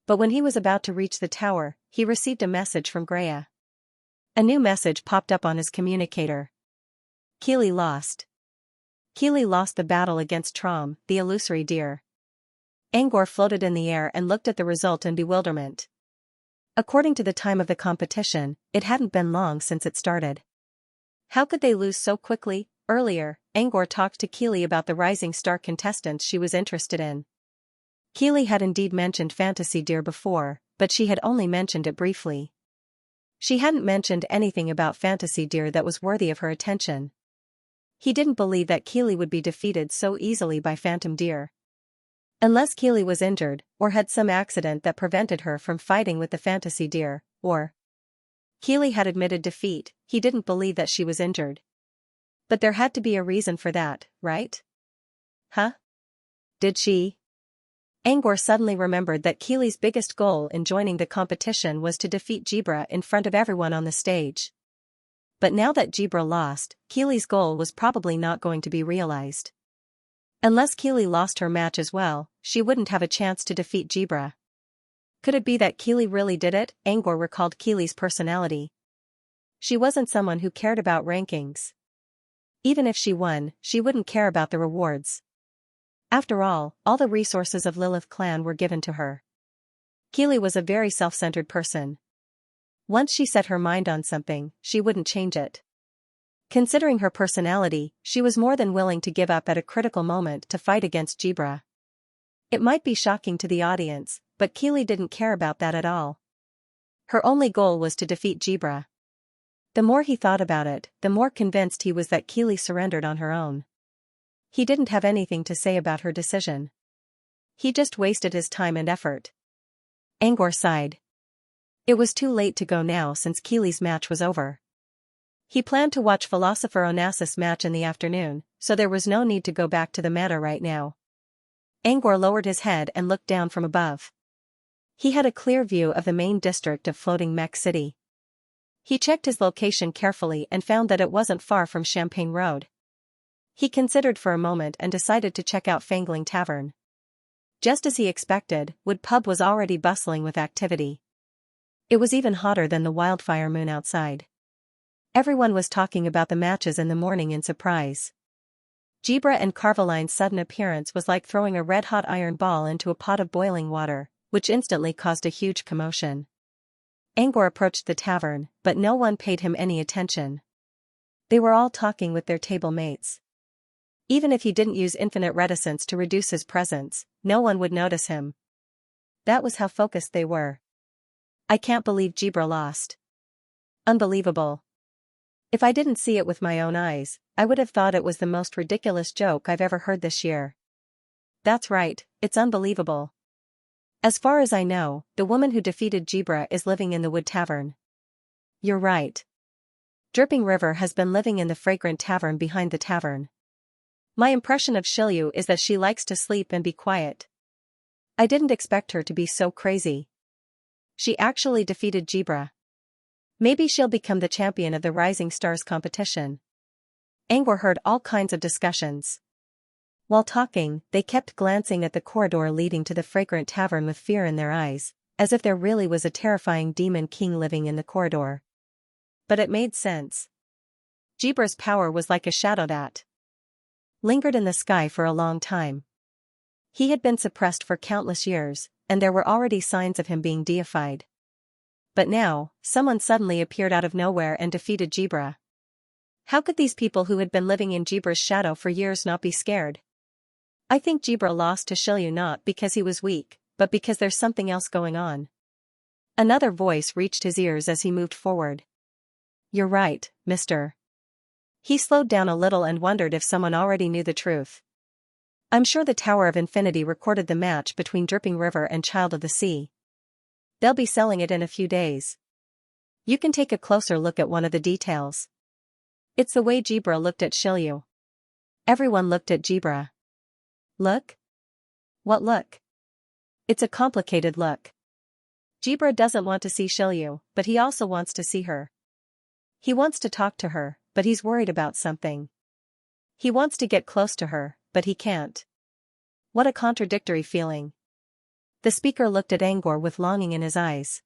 But when he was about to reach the tower, he received a message from Greya. A new message popped up on his communicator. Keely lost. Keely lost the battle against Trom, the illusory deer. Angor floated in the air and looked at the result in bewilderment. According to the time of the competition, it hadn't been long since it started. How could they lose so quickly? Earlier, Angor talked to Keely about the rising star contestants she was interested in. Keely had indeed mentioned Fantasy Deer before, but she had only mentioned it briefly. She hadn't mentioned anything about Fantasy Deer that was worthy of her attention. He didn't believe that Keely would be defeated so easily by Phantom Deer. Unless Keely was injured, or had some accident that prevented her from fighting with the Fantasy Deer, or Keely had admitted defeat, he didn't believe that she was injured. But there had to be a reason for that, right? Huh? Did she? Angor suddenly remembered that Keely's biggest goal in joining the competition was to defeat Jibra in front of everyone on the stage. But now that Jibra lost, Keely's goal was probably not going to be realized. Unless Keely lost her match as well, she wouldn't have a chance to defeat Jibra. Could it be that Keely really did it? Angor recalled Keely's personality. She wasn't someone who cared about rankings. Even if she won, she wouldn't care about the rewards. After all the resources of Lilith clan were given to her. Keely was a very self-centered person. Once she set her mind on something, she wouldn't change it. Considering her personality, she was more than willing to give up at a critical moment to fight against Jibra. It might be shocking to the audience, but Keely didn't care about that at all. Her only goal was to defeat Jibra. The more he thought about it, the more convinced he was that Keely surrendered on her own. He didn't have anything to say about her decision. He just wasted his time and effort. Angor sighed. It was too late to go now since Keely's match was over. He planned to watch Philosopher Onassis' match in the afternoon, so there was no need to go back to the manor right now. Angor lowered his head and looked down from above. He had a clear view of the main district of Floating Mech City. He checked his location carefully and found that it wasn't far from Champagne Road. He considered for a moment and decided to check out Fangling Tavern. Just as he expected, Wood Pub was already bustling with activity. It was even hotter than the wildfire moon outside. Everyone was talking about the matches in the morning in surprise. Jibra and Carveline's sudden appearance was like throwing a red-hot iron ball into a pot of boiling water, which instantly caused a huge commotion. Angor approached the tavern, but no one paid him any attention. They were all talking with their table mates. Even if he didn't use infinite reticence to reduce his presence, no one would notice him. That was how focused they were. I can't believe Jibra lost. Unbelievable. If I didn't see it with my own eyes, I would have thought it was the most ridiculous joke I've ever heard this year. That's right, it's unbelievable. As far as I know, the woman who defeated Jibra is living in the Wood Tavern. You're right. Dripping River has been living in the Fragrant Tavern behind the tavern. My impression of Shilyu is that she likes to sleep and be quiet. I didn't expect her to be so crazy. She actually defeated Jibra. Maybe she'll become the champion of the Rising Stars competition. Angor heard all kinds of discussions. While talking, they kept glancing at the corridor leading to the Fragrant Tavern with fear in their eyes, as if there really was a terrifying demon king living in the corridor. But it made sense. Jibra's power was like a shadow that lingered in the sky for a long time. He had been suppressed for countless years, and there were already signs of him being deified. But now, someone suddenly appeared out of nowhere and defeated Jibra. How could these people who had been living in Jibra's shadow for years not be scared? I think Jibra lost to Shilyu not because he was weak, but because there's something else going on. Another voice reached his ears as he moved forward. You're right, mister. He slowed down a little and wondered if someone already knew the truth. I'm sure the Tower of Infinity recorded the match between Dripping River and Child of the Sea. They'll be selling it in a few days. You can take a closer look at one of the details. It's the way Jibra looked at Shilyu. Everyone looked at Jibra. Look? What look? It's a complicated look. Jibra doesn't want to see Shilyu, but he also wants to see her. He wants to talk to her, but he's worried about something. He wants to get close to her, but he can't. What a contradictory feeling. The speaker looked at Angor with longing in his eyes.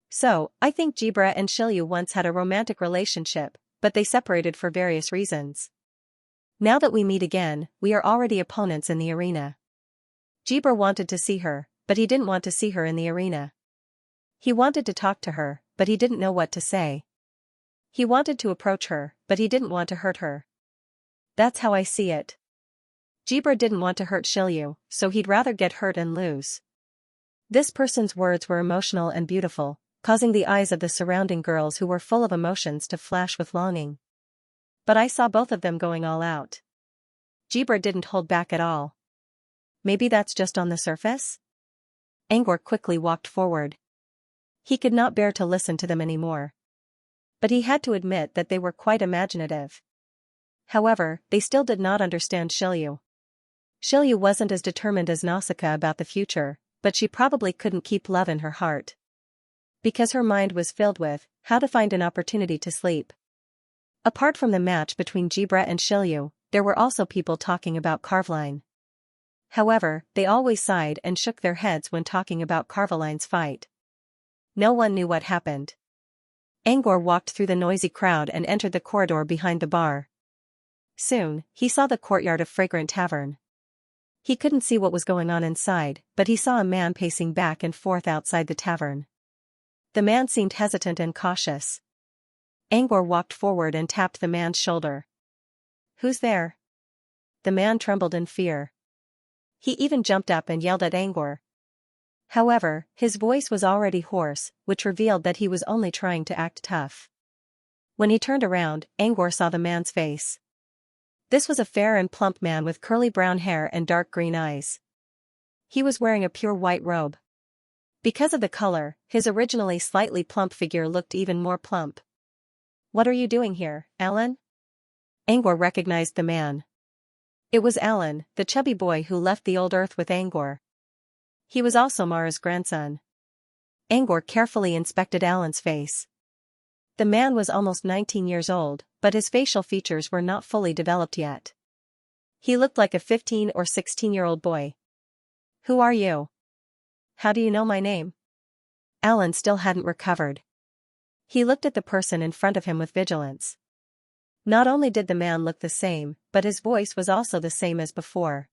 So, I think Jibra and Shilyu once had a romantic relationship, but they separated for various reasons. Now that we meet again, we are already opponents in the arena. Jibra wanted to see her, but he didn't want to see her in the arena. He wanted to talk to her, but he didn't know what to say. He wanted to approach her, but he didn't want to hurt her. That's how I see it. Jibra didn't want to hurt Shilyu, so he'd rather get hurt and lose. This person's words were emotional and beautiful, causing the eyes of the surrounding girls who were full of emotions to flash with longing. But I saw both of them going all out. Jibra didn't hold back at all. Maybe that's just on the surface? Angor quickly walked forward. He could not bear to listen to them anymore. But he had to admit that they were quite imaginative. However, they still did not understand Shilyu. Shilyu wasn't as determined as Nausicaa about the future, but she probably couldn't keep love in her heart. Because her mind was filled with how to find an opportunity to sleep. Apart from the match between Jibra and Shilyu, there were also people talking about Carveline. However, they always sighed and shook their heads when talking about Carveline's fight. No one knew what happened. Angor walked through the noisy crowd and entered the corridor behind the bar. Soon, he saw the courtyard of Fragrant Tavern. He couldn't see what was going on inside, but he saw a man pacing back and forth outside the tavern. The man seemed hesitant and cautious. Angor walked forward and tapped the man's shoulder. Who's there? The man trembled in fear. He even jumped up and yelled at Angor. However, his voice was already hoarse, which revealed that he was only trying to act tough. When he turned around, Angor saw the man's face. This was a fair and plump man with curly brown hair and dark green eyes. He was wearing a pure white robe. Because of the color, his originally slightly plump figure looked even more plump. What are you doing here, Alan? Angor recognized the man. It was Alan, the chubby boy who left the old Earth with Angor. He was also Mara's grandson. Angor carefully inspected Alan's face. The man was almost 19 years old, but his facial features were not fully developed yet. He looked like a 15 or 16-year-old boy. Who are you? How do you know my name? Alan still hadn't recovered. He looked at the person in front of him with vigilance. Not only did the man look the same, but his voice was also the same as before.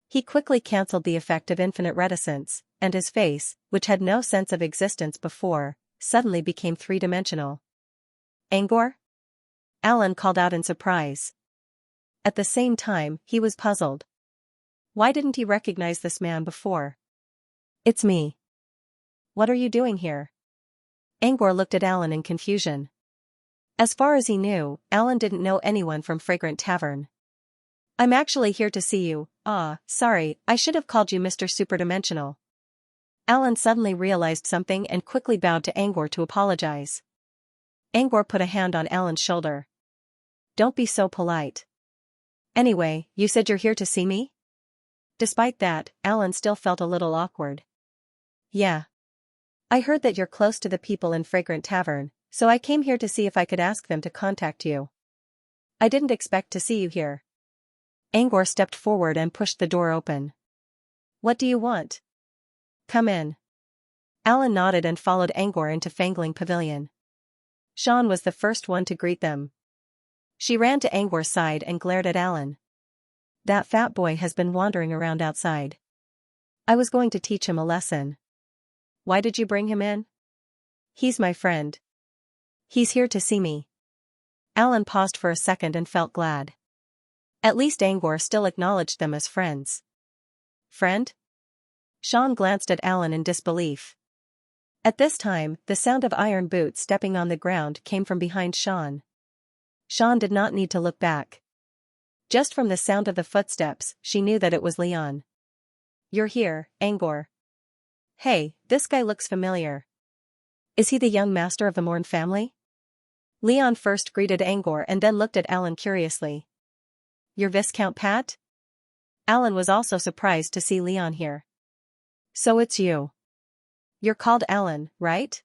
He quickly cancelled the effect of infinite reticence, and his face, which had no sense of existence before, suddenly became three-dimensional. Angor? Alan called out in surprise. At the same time, he was puzzled. Why didn't he recognize this man before? It's me. What are you doing here? Angor looked at Alan in confusion. As far as he knew, Alan didn't know anyone from Fragrant Tavern. I'm actually here to see you. Sorry, I should have called you Mr. Superdimensional. Alan suddenly realized something and quickly bowed to Angor to apologize. Angor put a hand on Alan's shoulder. Don't be so polite. Anyway, you said you're here to see me? Despite that, Alan still felt a little awkward. Yeah. I heard that you're close to the people in Fragrant Tavern, so I came here to see if I could ask them to contact you. I didn't expect to see you here. Angor stepped forward and pushed the door open. What do you want? Come in. Alan nodded and followed Angor into Fangling Pavilion. Xian was the first one to greet them. She ran to Angor's side and glared at Alan. That fat boy has been wandering around outside. I was going to teach him a lesson. Why did you bring him in? He's my friend. He's here to see me. Alan paused for a second and felt glad. At least Angor still acknowledged them as friends. Friend? Xian glanced at Alan in disbelief. At this time, the sound of iron boots stepping on the ground came from behind Xian. Xian did not need to look back. Just from the sound of the footsteps, she knew that it was Leon. You're here, Angor. Hey, this guy looks familiar. Is he the young master of the Morn family? Leon first greeted Angor and then looked at Alan curiously. You're Viscount Pat? Alan was also surprised to see Leon here. So it's you. You're called Alan, right?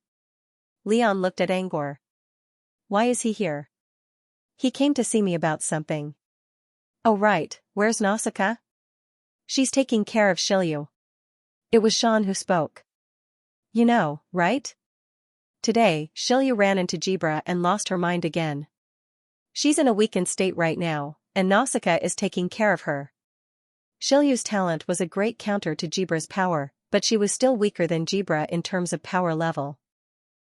Leon looked at Angor. Why is he here? He came to see me about something. Oh right, where's Nausicaa? She's taking care of Shilyu. It was Xian who spoke. You know, right? Today, Shilyu ran into Jibra and lost her mind again. She's in a weakened state right now, and Nausicaa is taking care of her. Shilyu's talent was a great counter to Jibra's power, but she was still weaker than Jibra in terms of power level.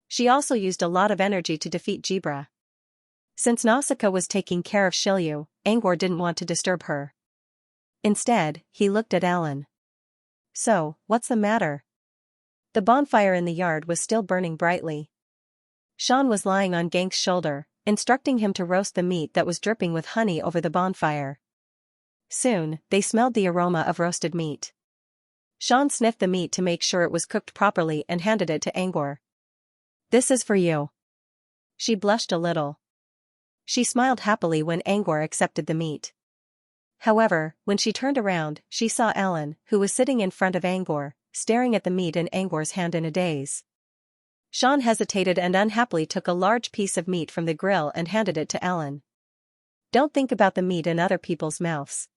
She also used a lot of energy to defeat Jibra. Since Nausicaa was taking care of Shilyu, Angor didn't want to disturb her. Instead, he looked at Alan. So, what's the matter? The bonfire in the yard was still burning brightly. Xian was lying on Gang's shoulder, instructing him to roast the meat that was dripping with honey over the bonfire. Soon, they smelled the aroma of roasted meat. Xian sniffed the meat to make sure it was cooked properly and handed it to Angor. This is for you. She blushed a little. She smiled happily when Angor accepted the meat. However, when she turned around, she saw Alan, who was sitting in front of Angor, staring at the meat in Angor's hand in a daze. Xian hesitated and unhappily took a large piece of meat from the grill and handed it to Alan. Don't think about the meat in other people's mouths.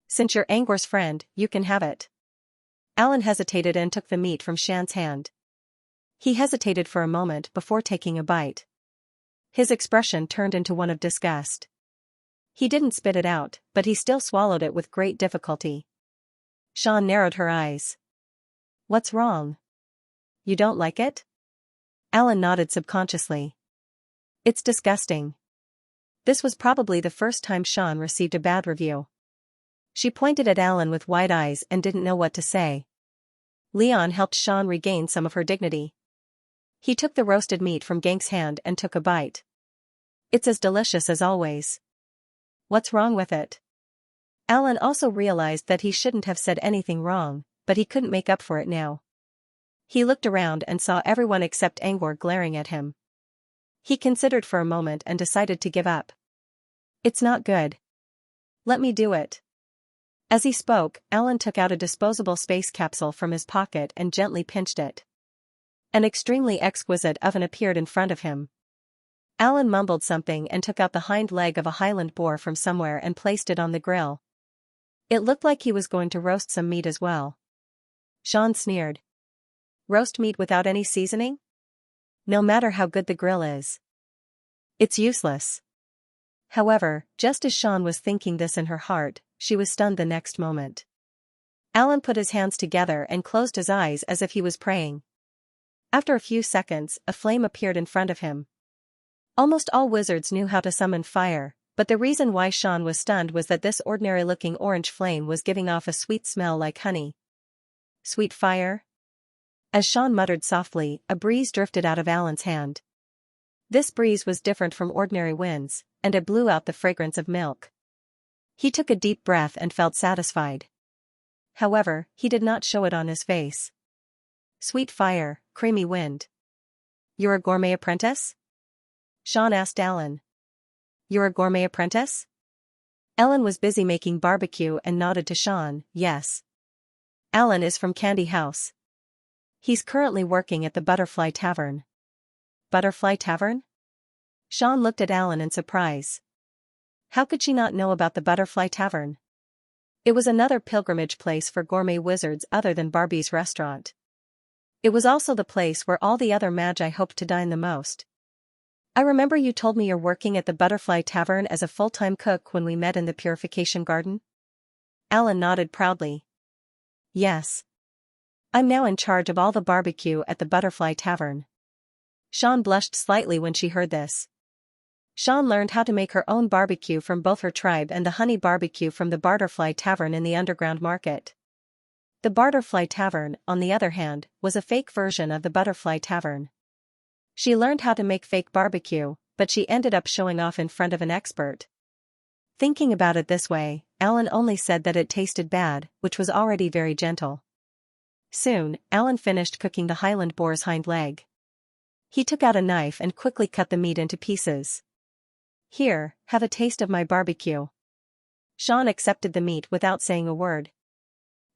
Since you're Angor's friend, you can have it. Alan hesitated and took the meat from Xian's hand. He hesitated for a moment before taking a bite. His expression turned into one of disgust. He didn't spit it out, but he still swallowed it with great difficulty. Xian narrowed her eyes. What's wrong? You don't like it? Alan nodded subconsciously. It's disgusting. This was probably the first time Xian received a bad review. She pointed at Alan with wide eyes and didn't know what to say. Leon helped Xian regain some of her dignity. He took the roasted meat from Gang's hand and took a bite. It's as delicious as always. What's wrong with it? Alan also realized that he shouldn't have said anything wrong, but he couldn't make up for it now. He looked around and saw everyone except Angor glaring at him. He considered for a moment and decided to give up. It's not good. Let me do it. As he spoke, Alan took out a disposable space capsule from his pocket and gently pinched it. An extremely exquisite oven appeared in front of him. Alan mumbled something and took out the hind leg of a Highland boar from somewhere and placed it on the grill. It looked like he was going to roast some meat as well. Xian sneered. Roast meat without any seasoning? No matter how good the grill is. It's useless. However, just as Xian was thinking this in her heart, she was stunned the next moment. Alan put his hands together and closed his eyes as if he was praying. After a few seconds, a flame appeared in front of him. Almost all wizards knew how to summon fire, but the reason why Xian was stunned was that this ordinary-looking orange flame was giving off a sweet smell like honey. Sweet fire? As Xian muttered softly, a breeze drifted out of Alan's hand. This breeze was different from ordinary winds, and it blew out the fragrance of milk. He took a deep breath and felt satisfied. However, he did not show it on his face. Sweet fire, creamy wind. You're a gourmet apprentice? Xian asked Alan. You're a gourmet apprentice? Alan was busy making barbecue and nodded to Xian, yes. Alan is from Candy House. He's currently working at the Butterfly Tavern. Butterfly Tavern? Xian looked at Alan in surprise. How could she not know about the Butterfly Tavern? It was another pilgrimage place for gourmet wizards other than Barbie's restaurant. It was also the place where all the other magi hoped to dine the most. I remember you told me you're working at the Butterfly Tavern as a full-time cook when we met in the Purification Garden? Alan nodded proudly. Yes. I'm now in charge of all the barbecue at the Butterfly Tavern. Sean blushed slightly when she heard this. Sean learned how to make her own barbecue from both her tribe and the honey barbecue from the Butterfly Tavern in the underground market. The Butterfly Tavern, on the other hand, was a fake version of the Butterfly Tavern. She learned how to make fake barbecue, but she ended up showing off in front of an expert. Thinking about it this way, Alan only said that it tasted bad, which was already very gentle. Soon, Alan finished cooking the Highland boar's hind leg. He took out a knife and quickly cut the meat into pieces. Here, have a taste of my barbecue. Sean accepted the meat without saying a word.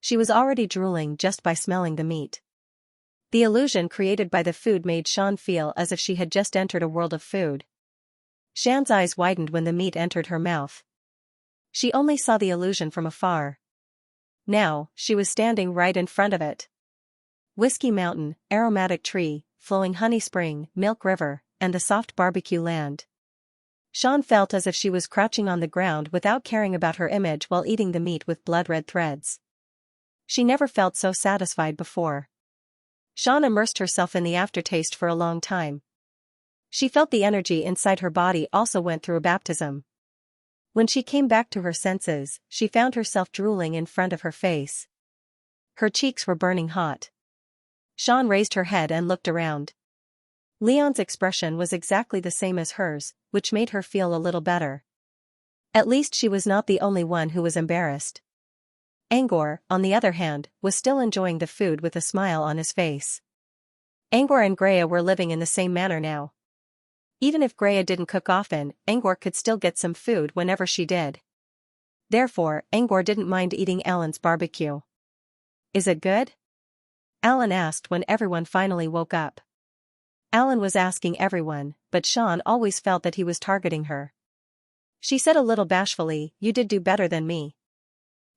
She was already drooling just by smelling the meat. The illusion created by the food made Sean feel as if she had just entered a world of food. Shan's eyes widened when the meat entered her mouth. She only saw the illusion from afar. Now, she was standing right in front of it. Whiskey Mountain, aromatic tree, flowing honey spring, milk river, and the soft barbecue land. Sean felt as if she was crouching on the ground without caring about her image while eating the meat with blood-red threads. She never felt so satisfied before. Sean immersed herself in the aftertaste for a long time. She felt the energy inside her body also went through a baptism. When she came back to her senses, she found herself drooling in front of her face. Her cheeks were burning hot. Sean raised her head and looked around. Leon's expression was exactly the same as hers, which made her feel a little better. At least she was not the only one who was embarrassed. Angor, on the other hand, was still enjoying the food with a smile on his face. Angor and Greya were living in the same manner now. Even if Greya didn't cook often, Angor could still get some food whenever she did. Therefore, Angor didn't mind eating Alan's barbecue. Is it good? Alan asked when everyone finally woke up. Alan was asking everyone, but Sean always felt that he was targeting her. She said a little bashfully, "You did do better than me.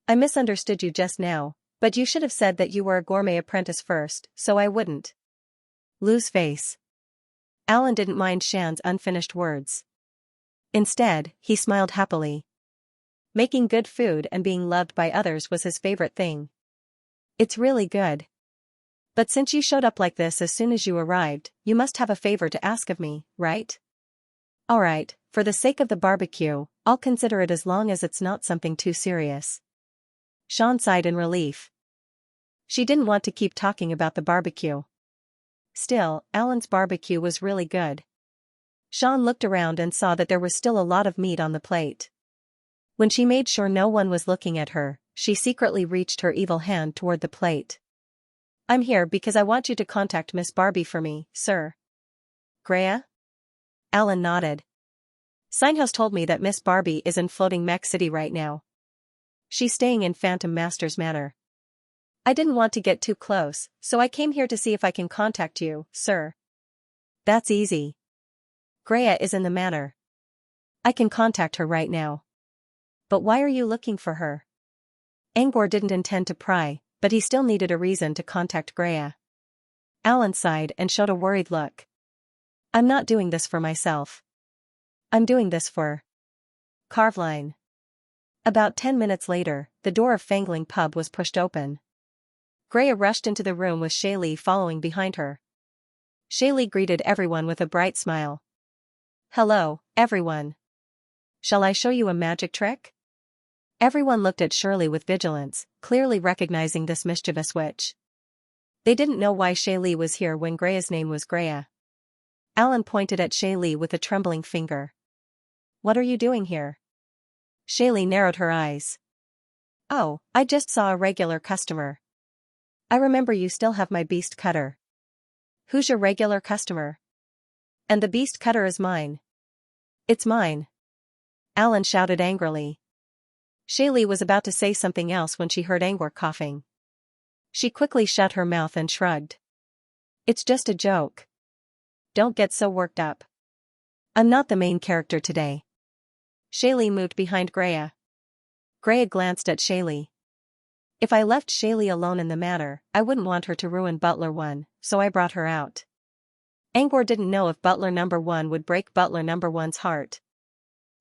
I misunderstood you just now, but you should have said that you were a gourmet apprentice first, so I wouldn't lose face." Alan didn't mind Shan's unfinished words. Instead, he smiled happily. Making good food and being loved by others was his favorite thing. It's really good. But since you showed up like this as soon as you arrived, you must have a favor to ask of me, right? Alright, for the sake of the barbecue, I'll consider it as long as it's not something too serious. Sean sighed in relief. She didn't want to keep talking about the barbecue. Still, Alan's barbecue was really good. Sean looked around and saw that there was still a lot of meat on the plate. When she made sure no one was looking at her, she secretly reached her evil hand toward the plate. I'm here because I want you to contact Miss Barbie for me, sir. Greya? Alan nodded. Signhouse told me that Miss Barbie is in Floating Mech City right now. She's staying in Phantom Master's Manor. I didn't want to get too close, so I came here to see if I can contact you, sir. That's easy. Greya is in the manor. I can contact her right now. But why are you looking for her? Angor didn't intend to pry, but he still needed a reason to contact Greya. Alan sighed and showed a worried look. I'm not doing this for myself. I'm doing this for Carveline. About 10 minutes later, the door of Fangling Pub was pushed open. Greya rushed into the room with Shaylee following behind her. Shaylee greeted everyone with a bright smile. Hello, everyone. Shall I show you a magic trick? Everyone looked at Shirley with vigilance, clearly recognizing this mischievous witch. They didn't know why Shaylee was here when Greya's name was Greya. Alan pointed at Shaylee with a trembling finger. What are you doing here? Shaylee narrowed her eyes. Oh, I just saw a regular customer. I remember you still have my beast cutter. Who's your regular customer? And the beast cutter is mine. It's mine. Alan shouted angrily. Shaylee was about to say something else when she heard Angor coughing. She quickly shut her mouth and shrugged. It's just a joke. Don't get so worked up. I'm not the main character today. Shaylee moved behind Greya. Greya glanced at Shaylee. If I left Shaylee alone in the manor, I wouldn't want her to ruin Butler 1, so I brought her out. Angor didn't know if Butler number 1 would break Butler number 1's heart.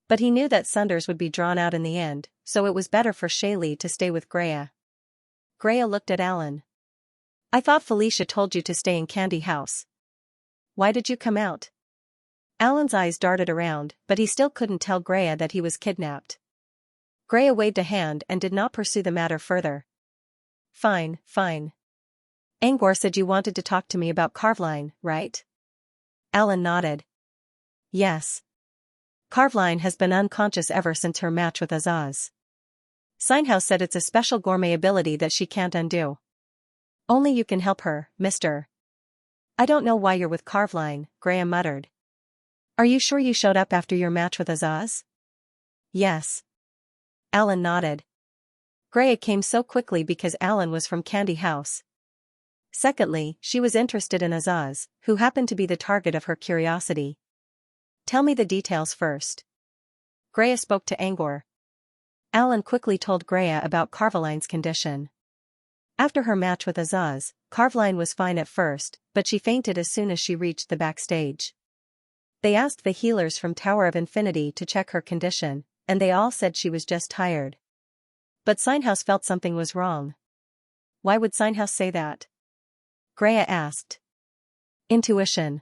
But he knew that Sunders would be drawn out in the end, so it was better for Shaylee to stay with Greya. Greya looked at Alan. I thought Felicia told you to stay in Candy House. Why did you come out? Alan's eyes darted around, but he still couldn't tell Greya that he was kidnapped. Greya waved a hand and did not pursue the matter further. Fine, fine. Angor said you wanted to talk to me about Carveline, right? Alan nodded. Yes. Carveline has been unconscious ever since her match with Azaz. Signhouse said it's a special gourmet ability that she can't undo. Only you can help her, mister. I don't know why you're with Carveline, Greya muttered. Are you sure you showed up after your match with Azaz? Yes. Alan nodded. Greya came so quickly because Alan was from Candy House. Secondly, she was interested in Azaz, who happened to be the target of her curiosity. Tell me the details first. Greya spoke to Angor. Alan quickly told Greya about Carveline's condition. After her match with Azaz, Carveline was fine at first, but she fainted as soon as she reached the backstage. They asked the healers from Tower of Infinity to check her condition, and they all said she was just tired. But Signhouse felt something was wrong. Why would Signhouse say that? Greya asked. Intuition.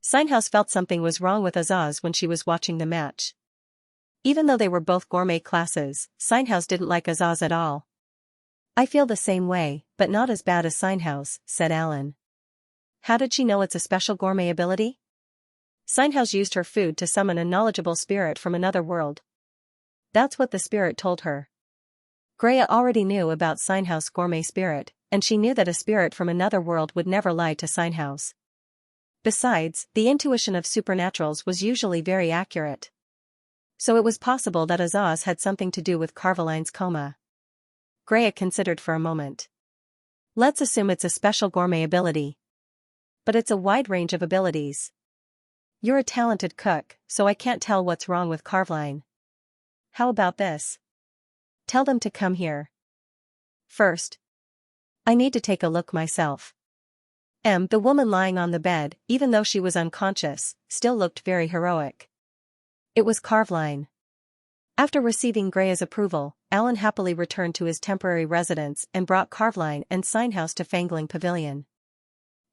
Signhouse felt something was wrong with Azaz when she was watching the match. Even though they were both gourmet classes, Signhouse didn't like Azaz at all. I feel the same way, but not as bad as Signhouse, said Alan. How did she know it's a special gourmet ability? Signhouse used her food to summon a knowledgeable spirit from another world. That's what the spirit told her. Greya already knew about Signhouse gourmet spirit, and she knew that a spirit from another world would never lie to Signhouse. Besides, the intuition of supernaturals was usually very accurate. So it was possible that Azaz had something to do with Carveline's coma. Greya considered for a moment. Let's assume it's a special gourmet ability. But it's a wide range of abilities. You're a talented cook, so I can't tell what's wrong with Carveline. How about this? Tell them to come here. First. I need to take a look myself. The woman lying on the bed, even though she was unconscious, still looked very heroic. It was Carveline. After receiving Greya's approval, Alan happily returned to his temporary residence and brought Carveline and Signhouse to Fangling Pavilion.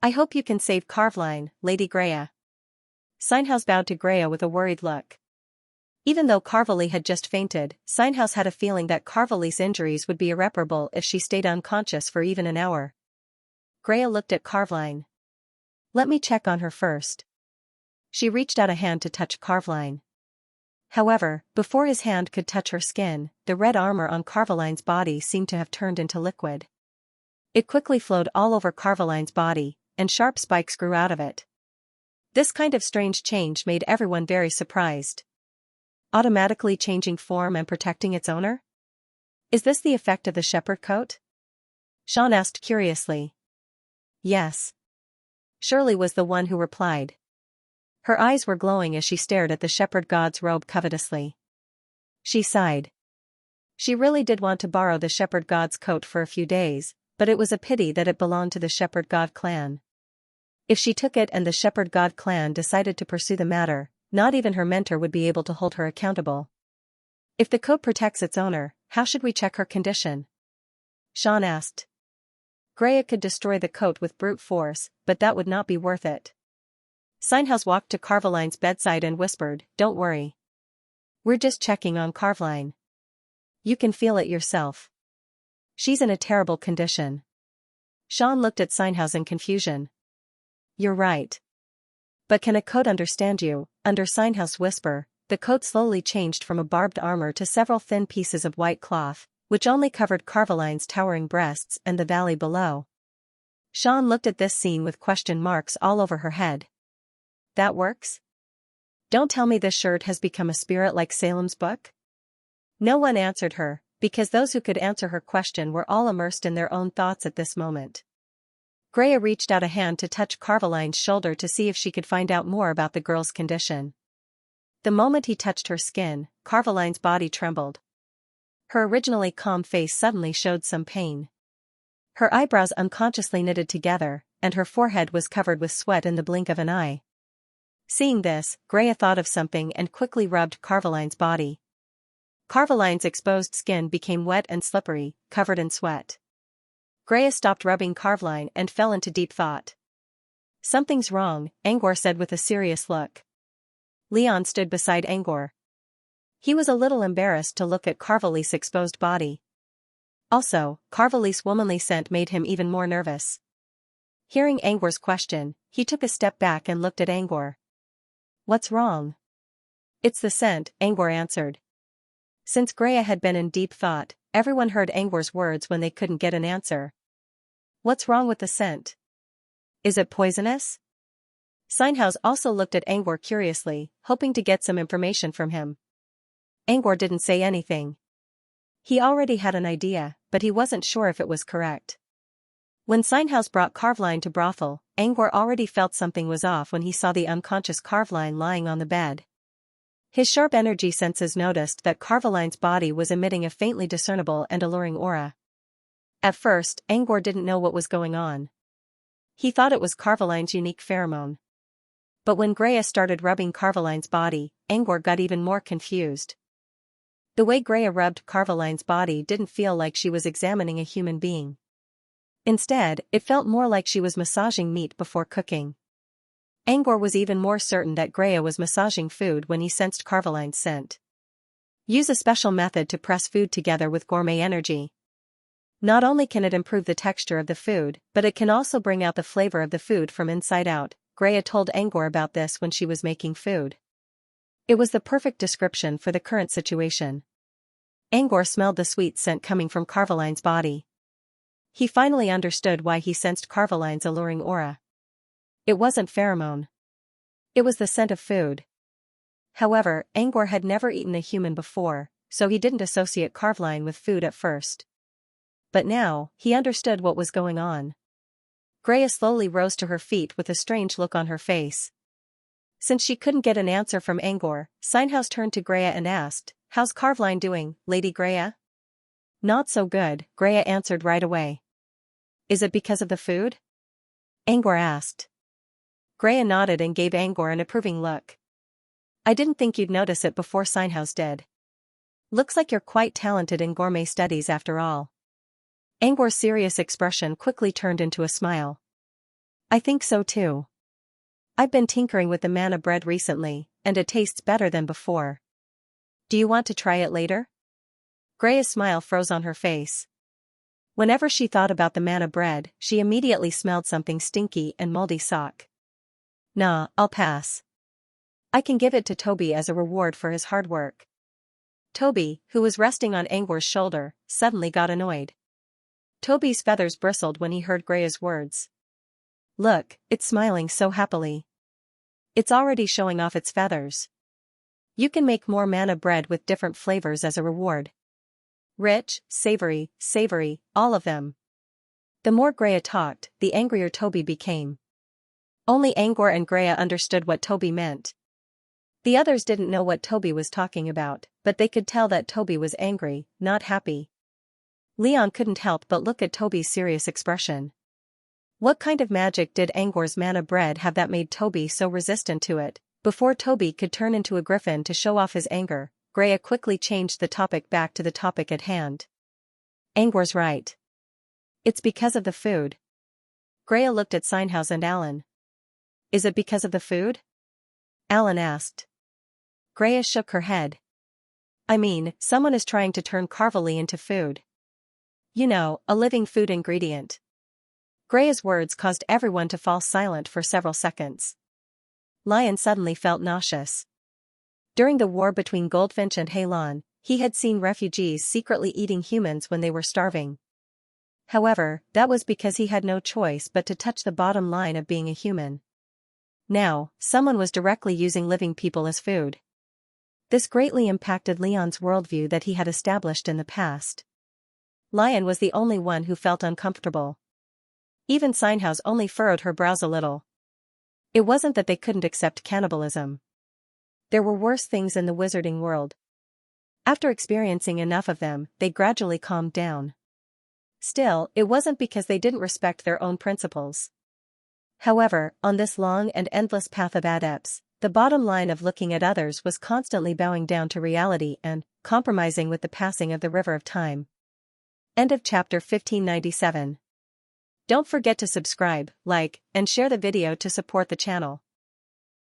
I hope you can save Carveline, Lady Greya. Signhouse bowed to Greya with a worried look. Even though Carvely had just fainted, Signhouse had a feeling that Carvely's injuries would be irreparable if she stayed unconscious for even an hour. Greya looked at Carveline. Let me check on her first. She reached out a hand to touch Carveline. However, before his hand could touch her skin, the red armor on Carveline's body seemed to have turned into liquid. It quickly flowed all over Carveline's body, and sharp spikes grew out of it. This kind of strange change made everyone very surprised. Automatically changing form and protecting its owner? Is this the effect of the shepherd coat? Sean asked curiously. Yes. Shirley was the one who replied. Her eyes were glowing as she stared at the shepherd god's robe covetously. She sighed. She really did want to borrow the shepherd god's coat for a few days, but it was a pity that it belonged to the shepherd god clan. If she took it and the shepherd god clan decided to pursue the matter, not even her mentor would be able to hold her accountable. If the coat protects its owner, how should we check her condition? Sean asked. Greya could destroy the coat with brute force, but that would not be worth it. Signhouse walked to Carveline's bedside and whispered, Don't worry. We're just checking on Carveline. You can feel it yourself. She's in a terrible condition. Sean looked at Signhouse in confusion. You're right. But can a coat understand you? Under Signhouse's whisper, the coat slowly changed from a barbed armor to several thin pieces of white cloth, which only covered Carveline's towering breasts and the valley below. Sean looked at this scene with question marks all over her head. That works? Don't tell me this shirt has become a spirit like Salem's book? No one answered her, because those who could answer her question were all immersed in their own thoughts at this moment. Greya reached out a hand to touch Carveline's shoulder to see if she could find out more about the girl's condition. The moment he touched her skin, Carveline's body trembled. Her originally calm face suddenly showed some pain. Her eyebrows unconsciously knitted together, and her forehead was covered with sweat in the blink of an eye. Seeing this, Greya thought of something and quickly rubbed Carvaline's body. Carvaline's exposed skin became wet and slippery, covered in sweat. Greya stopped rubbing Carvaline and fell into deep thought. Something's wrong, Angor said with a serious look. Leon stood beside Angor. He was a little embarrassed to look at Carvali's exposed body. Also, Carvali's womanly scent made him even more nervous. Hearing Angor's question, he took a step back and looked at Angor. What's wrong? It's the scent, Angor answered. Since Greya had been in deep thought, everyone heard Angor's words when they couldn't get an answer. What's wrong with the scent? Is it poisonous? Steinhaus also looked at Angor curiously, hoping to get some information from him. Angor didn't say anything. He already had an idea, but he wasn't sure if it was correct. When Steinhaus brought Carvaline to brothel, Angor already felt something was off when he saw the unconscious Carvaline lying on the bed. His sharp energy senses noticed that Carvaline's body was emitting a faintly discernible and alluring aura. At first, Angor didn't know what was going on. He thought it was Carvaline's unique pheromone. But when Greya started rubbing Carvaline's body, Angor got even more confused. The way Greya rubbed Carvaline's body didn't feel like she was examining a human being. Instead, it felt more like she was massaging meat before cooking. Angor was even more certain that Greya was massaging food when he sensed Carvaline's scent. Use a special method to press food together with gourmet energy. Not only can it improve the texture of the food, but it can also bring out the flavor of the food from inside out. Greya told Angor about this when she was making food. It was the perfect description for the current situation. Angor smelled the sweet scent coming from Carvaline's body. He finally understood why he sensed Carvaline's alluring aura. It wasn't pheromone. It was the scent of food. However, Angor had never eaten a human before, so he didn't associate Carvaline with food at first. But now, he understood what was going on. Greya slowly rose to her feet with a strange look on her face. Since she couldn't get an answer from Angor, Steinhaus turned to Greya and asked, "How's Carvaline doing, Lady Greya?" "Not so good," Greya answered right away. "Is it because of the food?" Angor asked. Greya nodded and gave Angor an approving look. "I didn't think you'd notice it before Steinhaus did. Looks like you're quite talented in gourmet studies after all." Angor's serious expression quickly turned into a smile. "I think so too. I've been tinkering with the manna bread recently, and it tastes better than before. Do you want to try it later?" Greya's smile froze on her face. Whenever she thought about the manna bread, she immediately smelled something stinky and moldy sock. "Nah, I'll pass. I can give it to Toby as a reward for his hard work." Toby, who was resting on Angor's shoulder, suddenly got annoyed. Toby's feathers bristled when he heard Greya's words. "Look, it's smiling so happily. It's already showing off its feathers. You can make more manna bread with different flavors as a reward. Rich, savory, all of them." The more Greya talked, the angrier Toby became. Only Angor and Greya understood what Toby meant. The others didn't know what Toby was talking about, but they could tell that Toby was angry, not happy. Leon couldn't help but look at Toby's serious expression. What kind of magic did Angor's manna bread have that made Toby so resistant to it? Before Toby could turn into a griffin to show off his anger, Greya quickly changed the topic back to the topic at hand. "Angor's right. It's because of the food." Greya looked at Steinhaus and Alan. "Is it because of the food?" Alan asked. Greya shook her head. "I mean, someone is trying to turn Carvali into food. You know, a living food ingredient." Greya's words caused everyone to fall silent for several seconds. Lion suddenly felt nauseous. During the war between Goldfinch and Heilon, he had seen refugees secretly eating humans when they were starving. However, that was because he had no choice but to touch the bottom line of being a human. Now, someone was directly using living people as food. This greatly impacted Leon's worldview that he had established in the past. Lion was the only one who felt uncomfortable. Even Steinhaus only furrowed her brows a little. It wasn't that they couldn't accept cannibalism. There were worse things in the wizarding world. After experiencing enough of them, they gradually calmed down. Still, it wasn't because they didn't respect their own principles. However, on this long and endless path of adepts, the bottom line of looking at others was constantly bowing down to reality and compromising with the passing of the river of time. End of chapter 1597. Don't forget to subscribe, like, and share the video to support the channel.